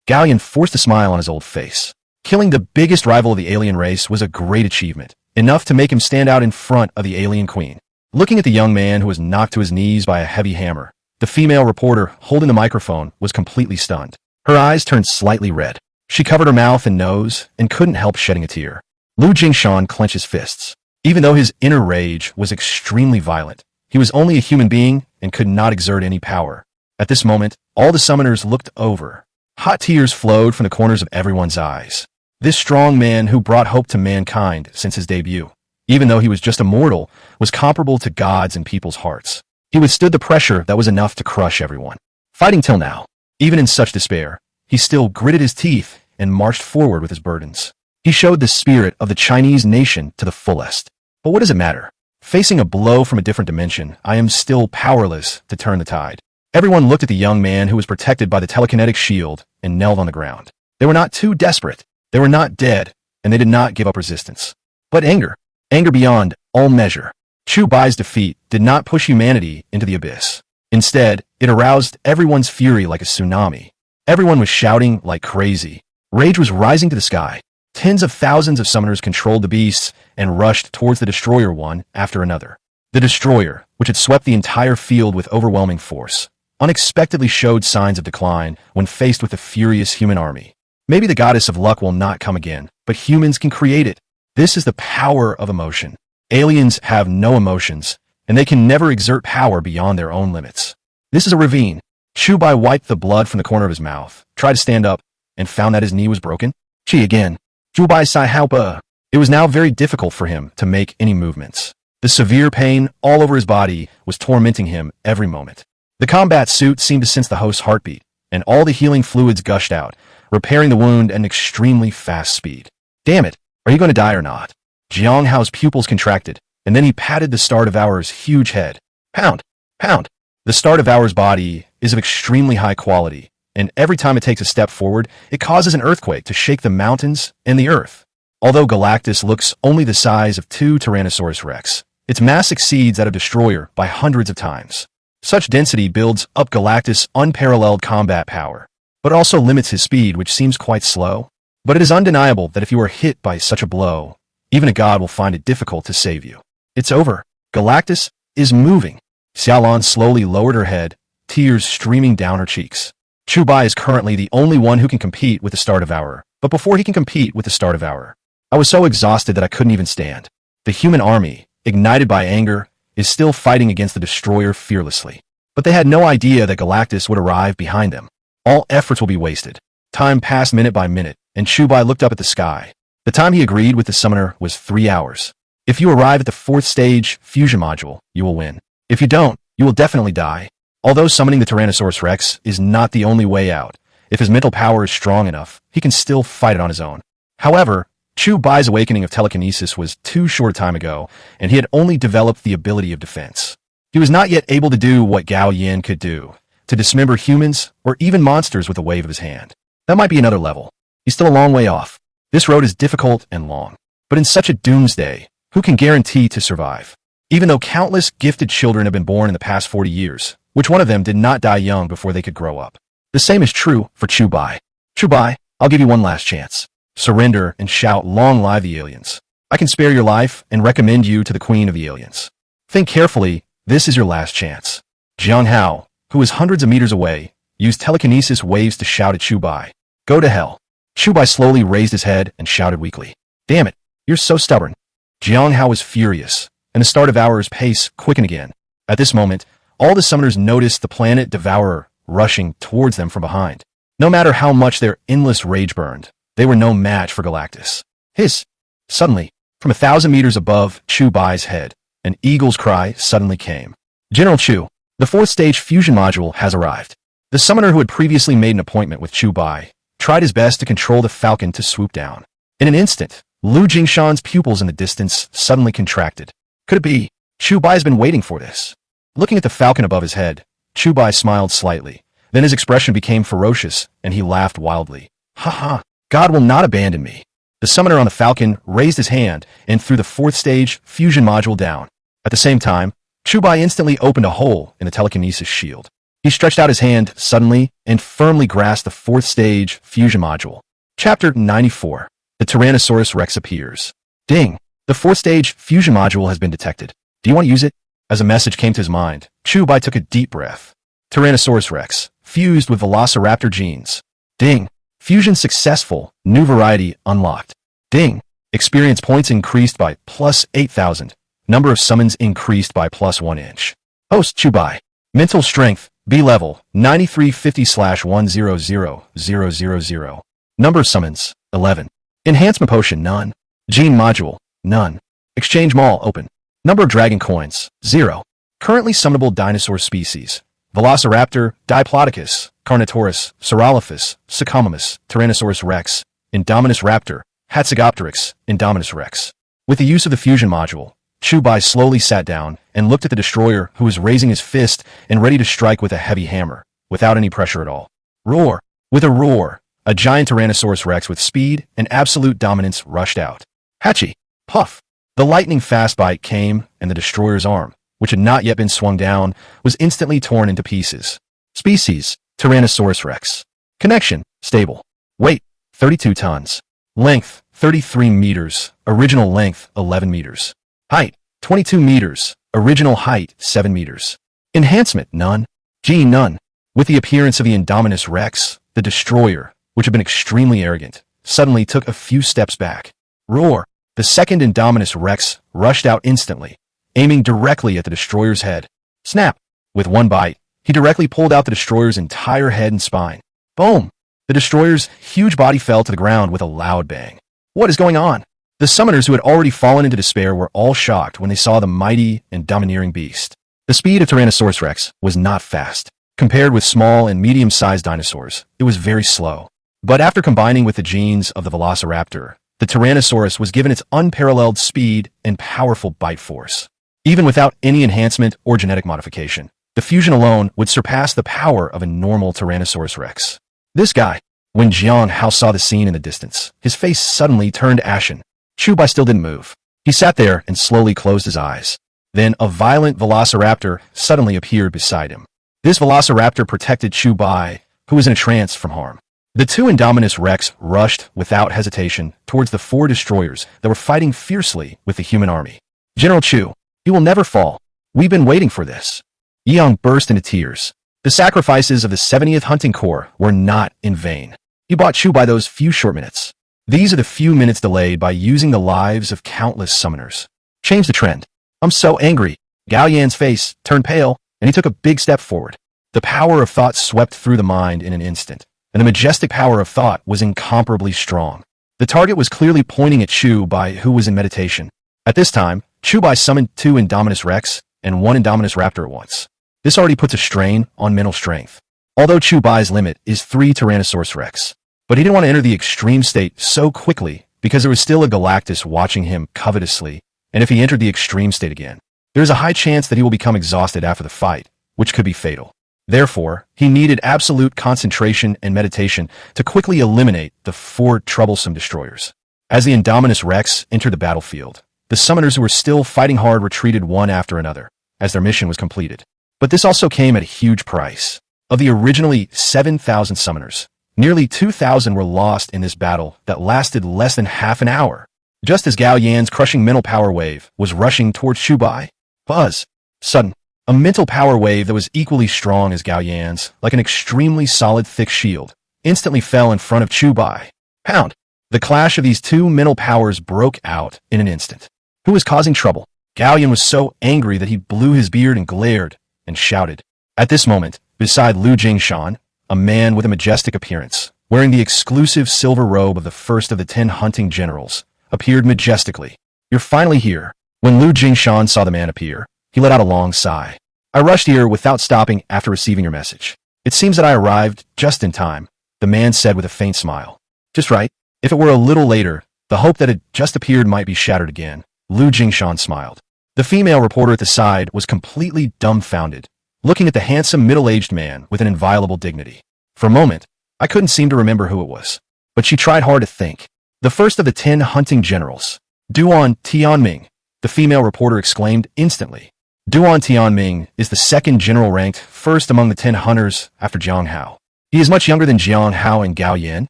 Gao Yan forced a smile on his old face. Killing the biggest rival of the alien race was a great achievement, enough to make him stand out in front of the alien queen. Looking at the young man who was knocked to his knees by a heavy hammer, the female reporter holding the microphone was completely stunned. Her eyes turned slightly red. She covered her mouth and nose and couldn't help shedding a tear. Lu Jingshan clenched his fists. Even though his inner rage was extremely violent, he was only a human being and could not exert any power. At this moment, all the summoners looked over. Hot tears flowed from the corners of everyone's eyes. This strong man who brought hope to mankind since his debut, even though he was just a mortal, was comparable to gods in people's hearts. He withstood the pressure that was enough to crush everyone. Fighting till now, even in such despair, he still gritted his teeth and marched forward with his burdens. He showed the spirit of the Chinese nation to the fullest. But what does it matter? Facing a blow from a different dimension, I am still powerless to turn the tide. Everyone looked at the young man who was protected by the telekinetic shield and knelt on the ground. They were not too desperate. They were not dead, and they did not give up resistance. But anger beyond all measure. Chu Bai's defeat did not push humanity into the abyss. Instead, it aroused everyone's fury like a tsunami. Everyone was shouting like crazy. Rage was rising to the sky. Tens of thousands of summoners controlled the beasts and rushed towards the destroyer one after another. The destroyer, which had swept the entire field with overwhelming force, unexpectedly showed signs of decline when faced with a furious human army. Maybe the goddess of luck will not come again, but humans can create it. This is the power of emotion. Aliens have no emotions, and they can never exert power beyond their own limits. This is a ravine. Chu Bai wiped the blood from the corner of his mouth, tried to stand up, and found that his knee was broken. Chi again. Chu Bai sai haupa. It was now very difficult for him to make any movements. The severe pain all over his body was tormenting him every moment. The combat suit seemed to sense the host's heartbeat, and all the healing fluids gushed out, repairing the wound at an extremely fast speed. Damn it, are you going to die or not? Jiang Hao's pupils contracted, and then he patted the Star Devourer's huge head. Pound, pound. The Star Devourer's body is of extremely high quality, and every time it takes a step forward, it causes an earthquake to shake the mountains and the earth. Although Galactus looks only the size of 2 Tyrannosaurus Rex, its mass exceeds that of Destroyer by hundreds of times. Such density builds up Galactus' unparalleled combat power, but also limits his speed, which seems quite slow. But it is undeniable that if you are hit by such a blow, even a god will find it difficult to save you. It's over. Galactus is moving. Xiaolan slowly lowered her head, tears streaming down her cheeks. Chu Bai is currently the only one who can compete with the Star Devourer, but before he can compete with the Star Devourer, I was so exhausted that I couldn't even stand. The human army, ignited by anger, is still fighting against the destroyer fearlessly. But they had no idea that Galactus would arrive behind them. All efforts will be wasted. Time passed minute by minute, and Chu Bai looked up at the sky. The time he agreed with the summoner was 3 hours. If you arrive at the 4th stage fusion module, you will win. If you don't, you will definitely die. Although summoning the Tyrannosaurus Rex is not the only way out, if his mental power is strong enough, he can still fight it on his own. However, Chu Bai's awakening of telekinesis was too short a time ago, and he had only developed the ability of defense. He was not yet able to do what Gao Yin could do, to dismember humans or even monsters with a wave of his hand. That might be another level. He's still a long way off. This road is difficult and long. But in such a doomsday, who can guarantee to survive? Even though countless gifted children have been born in the past 40 years, which one of them did not die young before they could grow up? The same is true for Chu Bai. Chu Bai, I'll give you one last chance. Surrender and shout long live the aliens. I can spare your life and recommend you to the Queen of the Aliens. Think carefully, this is your last chance. Jiang Hao, who is hundreds of meters away, used telekinesis waves to shout at Chu Bai. Go to hell. Chu Bai slowly raised his head and shouted weakly. Damn it, you're so stubborn. Jiang Hao was furious, and the Star Devourer's pace quickened again. At this moment, all the summoners noticed the planet Devourer rushing towards them from behind. No matter how much their endless rage burned, they were no match for Galactus. Hiss! Suddenly, from 1,000 meters above Chu Bai's head, an eagle's cry suddenly came. General Chu, the 4th stage fusion module has arrived. The summoner who had previously made an appointment with Chu Bai tried his best to control the falcon to swoop down. In an instant, Lu Jingshan's pupils in the distance suddenly contracted. Could it be? Chu Bai has been waiting for this. Looking at the falcon above his head, Chu Bai smiled slightly. Then his expression became ferocious, and he laughed wildly. Ha ha! God will not abandon me. The summoner on the falcon raised his hand and threw the 4th stage fusion module down. At the same time, Chu Bai instantly opened a hole in the telekinesis shield. He stretched out his hand suddenly and firmly grasped the 4th stage fusion module. Chapter 94. The Tyrannosaurus Rex appears. Ding! The 4th stage fusion module has been detected. Do you want to use it? As a message came to his mind, Chu Bai took a deep breath. Tyrannosaurus Rex, fused with Velociraptor genes. Ding! Fusion successful, new variety unlocked. Ding! Experience points increased by plus 8,000. Number of summons increased by plus 1 inch. Host Chu Bai. Mental strength, B level, 9350/100,000. Number of summons, 11. Enhancement potion, none. Gene module, none. Exchange mall, open. Number of dragon coins, 0. Currently summonable dinosaur species. Velociraptor, Diplodocus, Carnotaurus, Saurolophus, Suchomimus, Tyrannosaurus rex, Indominus raptor, Hatzegopteryx, Indominus rex. With the use of the fusion module, Chu Bai slowly sat down and looked at the destroyer who was raising his fist and ready to strike with a heavy hammer, without any pressure at all. Roar! With a roar, a giant Tyrannosaurus rex with speed and absolute dominance rushed out. Hatchy! Puff! The lightning-fast bite came, and the destroyer's arm, which had not yet been swung down, was instantly torn into pieces. Species, Tyrannosaurus rex. Connection, stable. Weight, 32 tons. Length, 33 meters. Original length, 11 meters. Height, 22 meters. Original height, 7 meters. Enhancement, none. Gene, none. With the appearance of the Indominus rex, the destroyer, which had been extremely arrogant, suddenly took a few steps back. Roar! The second Indominus rex rushed out instantly, aiming directly at the destroyer's head. Snap! With one bite, he directly pulled out the destroyer's entire head and spine. Boom! The destroyer's huge body fell to the ground with a loud bang. What is going on? The summoners who had already fallen into despair were all shocked when they saw the mighty and domineering beast. The speed of Tyrannosaurus rex was not fast. Compared with small and medium-sized dinosaurs, it was very slow. But after combining with the genes of the Velociraptor, the Tyrannosaurus was given its unparalleled speed and powerful bite force. Even without any enhancement or genetic modification, the fusion alone would surpass the power of a normal Tyrannosaurus rex. This guy, when Jiang Hao saw the scene in the distance, his face suddenly turned ashen. Chu Bai still didn't move. He sat there and slowly closed his eyes. Then a violent Velociraptor suddenly appeared beside him. This Velociraptor protected Chu Bai, who was in a trance, from harm. The two Indominus rex rushed without hesitation towards the 4 destroyers that were fighting fiercely with the human army. General Chu, You will never fall. We've been waiting for this. Yeong burst into tears. The sacrifices of the 70th Hunting Corps were not in vain. He bought Chu Bai those few short minutes. These are the few minutes delayed by using the lives of countless summoners. Change the trend. I'm so angry. Gao Yan's face turned pale, and he took a big step forward. The power of thought swept through the mind in an instant, and the majestic power of thought was incomparably strong. The target was clearly pointing at Chu Bai, who was in meditation. At this time, Chu Bai summoned 2 Indominus Rex and 1 Indominus Raptor at once. This already puts a strain on mental strength. Although Chu Bai's limit is 3 Tyrannosaurus Rex. But he didn't want to enter the extreme state so quickly because there was still a Galactus watching him covetously, and if he entered the extreme state again, there is a high chance that he will become exhausted after the fight, which could be fatal. Therefore, he needed absolute concentration and meditation to quickly eliminate the 4 troublesome destroyers. As the Indominus Rex entered the battlefield, the summoners who were still fighting hard retreated one after another, as their mission was completed. But this also came at a huge price. Of the originally 7,000 summoners, nearly 2,000 were lost in this battle that lasted less than half an hour, just as Gao Yan's crushing mental power wave was rushing towards Chu Bai. Buzz. Sudden. A mental power wave that was equally strong as Gao Yan's, like an extremely solid thick shield, instantly fell in front of Chu Bai. Pound. The clash of these 2 mental powers broke out in an instant. Who was causing trouble? Gao Yan was so angry that he blew his beard and glared and shouted. At this moment, beside Lu Jingshan, a man with a majestic appearance, wearing the exclusive silver robe of the first of the 10 hunting generals, appeared majestically. You're finally here. When Lu Jingshan saw the man appear, he let out a long sigh. I rushed here without stopping after receiving your message. It seems that I arrived just in time, the man said with a faint smile. Just right. If it were a little later, the hope that had just appeared might be shattered again. Lu Jingshan smiled. The female reporter at the side was completely dumbfounded, looking at the handsome middle-aged man with an inviolable dignity. For a moment, I couldn't seem to remember who it was, but she tried hard to think. The first of the 10 hunting generals. Duan Tianming, the female reporter exclaimed instantly. Duan Tianming is the second general ranked first among the 10 hunters after Jiang Hao. He is much younger than Jiang Hao and Gao Yan,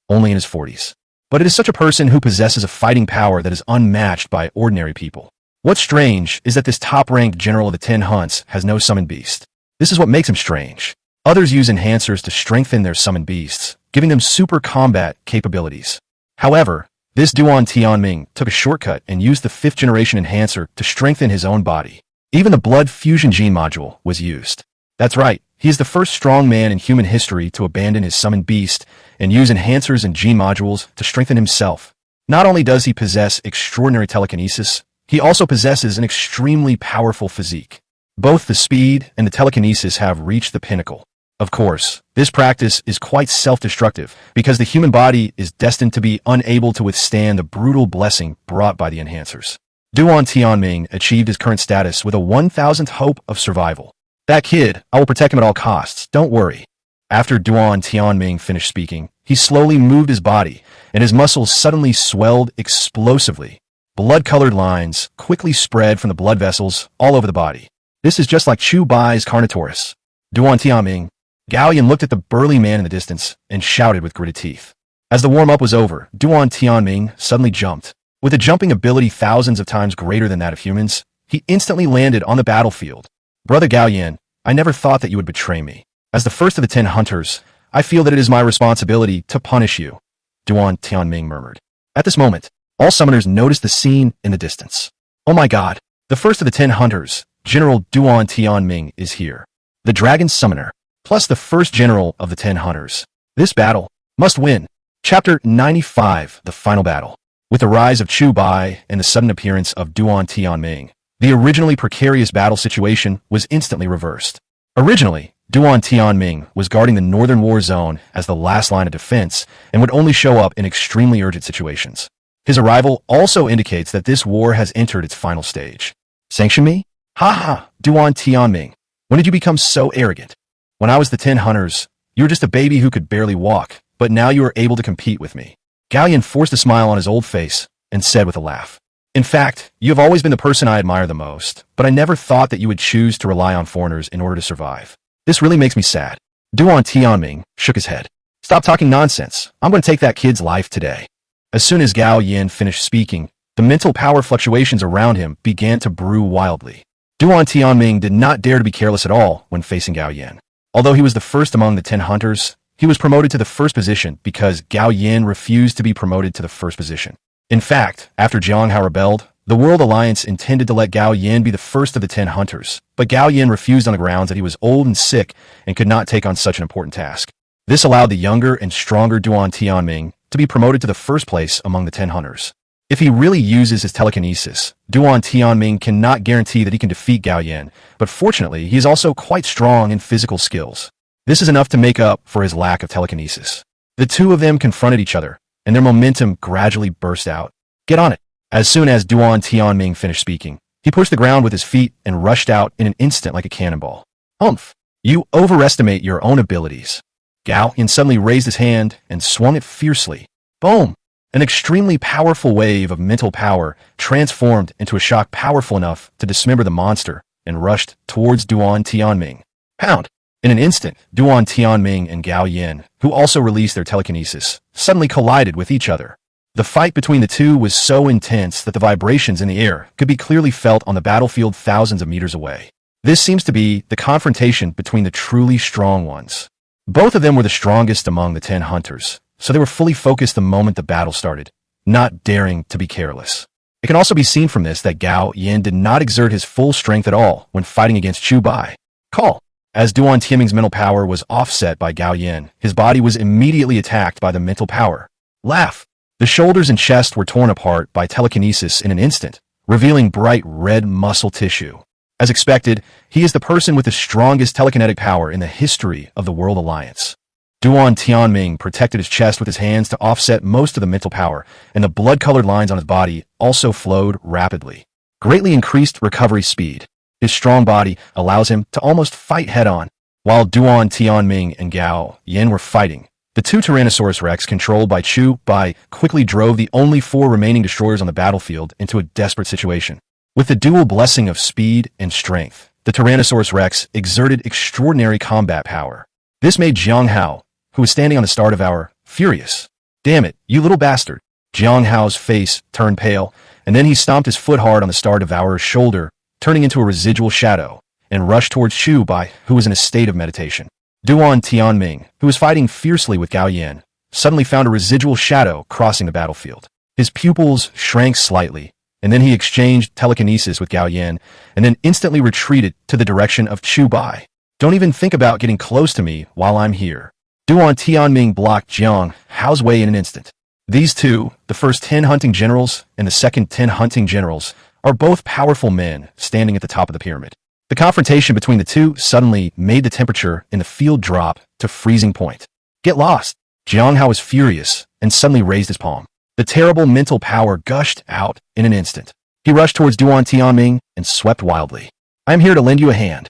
only in his 40s. But it is such a person who possesses a fighting power that is unmatched by ordinary people. What's strange is that this top-ranked general of the 10 hunts has no summoned beast. This is what makes him strange. Others use enhancers to strengthen their summoned beasts, giving them super combat capabilities. However, this Duan Tianming took a shortcut and used the 5th generation enhancer to strengthen his own body. Even the blood fusion gene module was used. That's right, he is the first strong man in human history to abandon his summoned beast and use enhancers and gene modules to strengthen himself. Not only does he possess extraordinary telekinesis, he also possesses an extremely powerful physique. Both the speed and the telekinesis have reached the pinnacle. Of course, this practice is quite self-destructive because the human body is destined to be unable to withstand the brutal blessing brought by the enhancers. Duan Tianming achieved his current status with a 1,000th hope of survival. That kid, I will protect him at all costs, don't worry. After Duan Tianming finished speaking, he slowly moved his body, and his muscles suddenly swelled explosively. Blood-colored lines quickly spread from the blood vessels all over the body. This is just like Chu Bai's Carnotaurus. Duan Tianming. Gao Yan looked at the burly man in the distance and shouted with gritted teeth. As the warm-up was over, Duan Tianming suddenly jumped. With a jumping ability thousands of times greater than that of humans, he instantly landed on the battlefield. Brother Gao Yan, I never thought that you would betray me. As the first of the 10 hunters, I feel that it is my responsibility to punish you, Duan Tianming murmured. At this moment, all summoners noticed the scene in the distance. Oh my god, the first of the 10 hunters, General Duan Tianming, is here. The Dragon Summoner, plus the first general of the 10 hunters. This battle must win. Chapter 95, The Final Battle. With the rise of Chu Bai and the sudden appearance of Duan Tianming, the originally precarious battle situation was instantly reversed. Originally, Duan Tianming was guarding the northern war zone as the last line of defense and would only show up in extremely urgent situations. His arrival also indicates that this war has entered its final stage. Sanction me? Ha, Duan Tianming. When did you become so arrogant? When I was the 10 hunters, you were just a baby who could barely walk, but now you are able to compete with me. Gao Yan forced a smile on his old face and said with a laugh. In fact, you have always been the person I admire the most, but I never thought that you would choose to rely on foreigners in order to survive. This really makes me sad. Duan Tianming shook his head. Stop talking nonsense. I'm going to take that kid's life today. As soon as Gao Yan finished speaking, The mental power fluctuations around him began to brew wildly. Duan Tianming did not dare to be careless at all when facing Gao Yin. Although he was the first among the 10 hunters, he was promoted to the first position because Gao Yin refused to be promoted to the first position. In fact, after Jiang Hao rebelled, the World Alliance intended to let Gao Yin be the first of the 10 hunters, but Gao Yin refused on the grounds that he was old and sick and could not take on such an important task. This allowed the younger and stronger Duan Tianming to be promoted to the first place among the 10 hunters. If he really uses his telekinesis, Duan Tianming cannot guarantee that he can defeat Gao Yin, but fortunately, he is also quite strong in physical skills. This is enough to make up for his lack of telekinesis. The two of them confronted each other, and their momentum gradually burst out. Get on it. As soon as Duan Tianming finished speaking, he pushed the ground with his feet and rushed out in an instant like a cannonball. Humph! You overestimate your own abilities. Gao Yin suddenly raised his hand and swung it fiercely. Boom! An extremely powerful wave of mental power transformed into a shock powerful enough to dismember the monster and rushed towards Duan Tianming. Pound! In an instant, Duan Tianming and Gao Yin, who also released their telekinesis, suddenly collided with each other. The fight between the two was so intense that the vibrations in the air could be clearly felt on the battlefield thousands of meters away. This seems to be the confrontation between the truly strong ones. Both of them were the strongest among the 10 hunters, so they were fully focused the moment the battle started, not daring to be careless. It can also be seen from this that Gao Yin did not exert his full strength at all when fighting against Chu Bai. Call! As Duan Tianming's mental power was offset by Gao Yin, his body was immediately attacked by the mental power. Laugh! The shoulders and chest were torn apart by telekinesis in an instant, revealing bright red muscle tissue. As expected, he is the person with the strongest telekinetic power in the history of the World Alliance. Duan Tianming protected his chest with his hands to offset most of the mental power, and the blood-colored lines on his body also flowed rapidly. Greatly increased recovery speed. His strong body allows him to almost fight head-on. While Duan Tianming and Gao Yin were fighting, the two Tyrannosaurus Rex controlled by Chu Bai quickly drove the only 4 remaining destroyers on the battlefield into a desperate situation. With the dual blessing of speed and strength, the Tyrannosaurus Rex exerted extraordinary combat power. This made Jiang Hao, who was standing on the start of our, furious. Damn it, you little bastard. Jiang Hao's face turned pale, and then he stomped his foot hard on the star devourer's shoulder, turning into a residual shadow, and rushed towards Chu Bai, who was in a state of meditation. Duan Tianming, who was fighting fiercely with Gao Yin, suddenly found a residual shadow crossing the battlefield. His pupils shrank slightly, and then he exchanged telekinesis with Gao Yin, and then instantly retreated to the direction of Chu Bai. Don't even think about getting close to me while I'm here. Duan Tianming blocked Jiang Hao's way in an instant. These two, the first 10 hunting generals and the second 10 hunting generals, are both powerful men standing at the top of the pyramid. The confrontation between the two suddenly made the temperature in the field drop to freezing point. Get lost! Jiang Hao was furious and suddenly raised his palm. The terrible mental power gushed out in an instant. He rushed towards Duan Tianming and swept wildly. I am here to lend you a hand.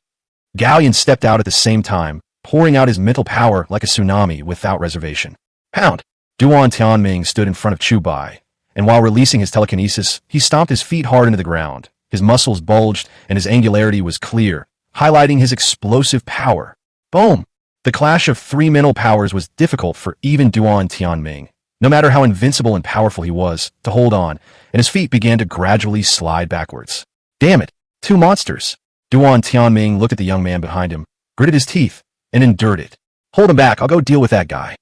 Gao Yin stepped out at the same time, pouring out his mental power like a tsunami without reservation. Pound! Duan Tianming stood in front of Chu Bai, and while releasing his telekinesis, he stomped his feet hard into the ground. His muscles bulged, and his angularity was clear, highlighting his explosive power. Boom! The clash of 3 mental powers was difficult for even Duan Tianming, no matter how invincible and powerful he was, to hold on, and his feet began to gradually slide backwards. Damn it! 2 monsters! Duan Tianming looked at the young man behind him, gritted his teeth, and endured it. Hold him back, I'll go deal with that guy.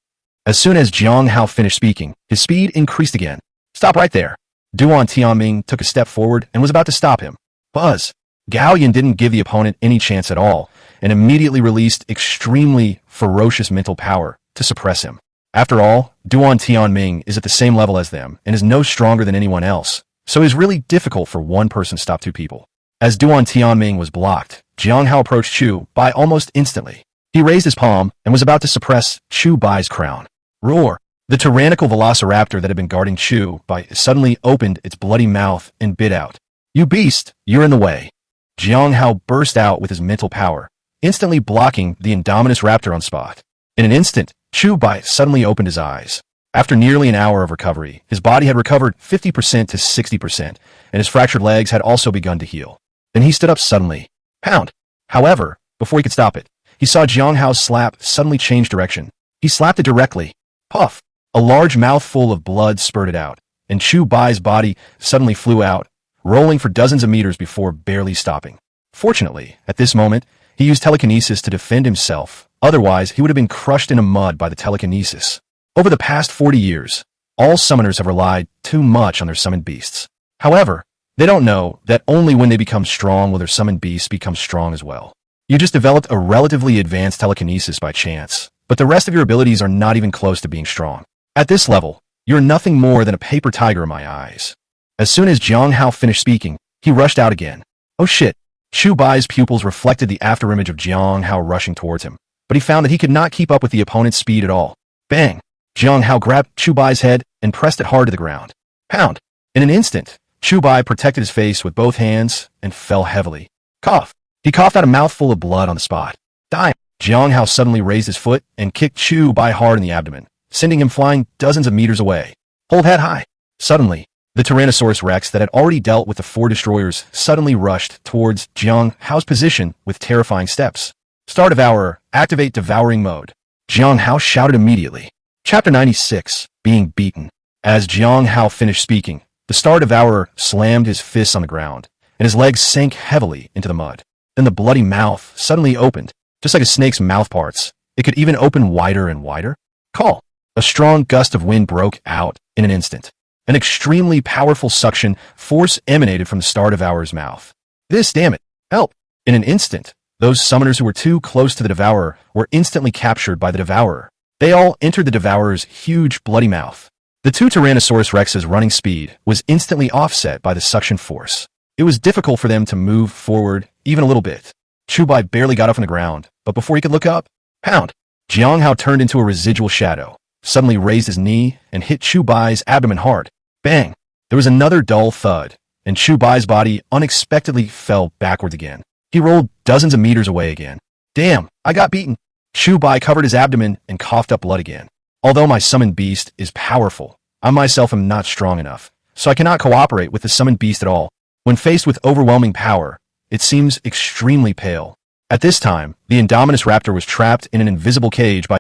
As soon as Jiang Hao finished speaking, his speed increased again. Stop right there. Duan Tianming took a step forward and was about to stop him. Buzz! Gao Yin didn't give the opponent any chance at all, and immediately released extremely ferocious mental power to suppress him. After all, Duan Tianming is at the same level as them and is no stronger than anyone else, so it is really difficult for one person to stop 2 people. As Duan Tianming was blocked, Jiang Hao approached Chu Bai almost instantly. He raised his palm and was about to suppress Chu Bai's crown. Roar! The tyrannical Velociraptor that had been guarding Chu Bai suddenly opened its bloody mouth and bit out. You beast, you're in the way. Jiang Hao burst out with his mental power, instantly blocking the Indominus Raptor on spot. In an instant, Chu Bai suddenly opened his eyes. After nearly an hour of recovery, his body had recovered 50% to 60%, and his fractured legs had also begun to heal. Then he stood up suddenly. Pound! However, before he could stop it, he saw Jiang Hao's slap suddenly change direction. He slapped it directly. Puff! A large mouthful of blood spurted out, and Chu Bai's body suddenly flew out, rolling for dozens of meters before barely stopping. Fortunately, at this moment, he used telekinesis to defend himself. Otherwise, he would have been crushed into mud by the telekinesis. Over the past 40 years, all summoners have relied too much on their summoned beasts. However, they don't know that only when they become strong will their summoned beasts become strong as well. You just developed a relatively advanced telekinesis by chance, but the rest of your abilities are not even close to being strong. At this level, you're nothing more than a paper tiger in my eyes. As soon as Jiang Hao finished speaking, he rushed out again. Oh shit. Chu Bai's pupils reflected the afterimage of Jiang Hao rushing towards him, but he found that he could not keep up with the opponent's speed at all. Bang! Jiang Hao grabbed Chu Bai's head and pressed it hard to the ground. Pound! In an instant, Chu Bai protected his face with both hands and fell heavily. Cough! He coughed out a mouthful of blood on the spot. Die! Jiang Hao suddenly raised his foot and kicked Chu Bai hard in the abdomen, sending him flying dozens of meters away. Hold head high! Suddenly, the Tyrannosaurus Rex that had already dealt with the 4 destroyers suddenly rushed towards Jiang Hao's position with terrifying steps. Star Devourer, activate devouring mode. Jiang Hao shouted immediately. Chapter 96, Being Beaten. As Jiang Hao finished speaking, the Star Devourer slammed his fists on the ground, and his legs sank heavily into the mud. Then the bloody mouth suddenly opened, just like a snake's mouth parts. It could even open wider and wider. Call! A strong gust of wind broke out in an instant. An extremely powerful suction force emanated from the Star Devourer's mouth. Damn it, help! In an instant, those summoners who were too close to the Devourer were instantly captured by the Devourer. They all entered the Devourer's huge bloody mouth. The 2 Tyrannosaurus Rex's running speed was instantly offset by the suction force. It was difficult for them to move forward even a little bit. Chu Bai barely got up from the ground, but before he could look up, pound! Jiang Hao turned into a residual shadow, suddenly raised his knee and hit Chu Bai's abdomen hard. Bang! There was another dull thud, and Chu Bai's body unexpectedly fell backwards again. He rolled dozens of meters away again. Damn, I got beaten. Chu Bai covered his abdomen and coughed up blood again. Although my summoned beast is powerful, I myself am not strong enough, so I cannot cooperate with the summoned beast at all. When faced with overwhelming power, it seems extremely pale. At this time, the Indominus Raptor was trapped in an invisible cage by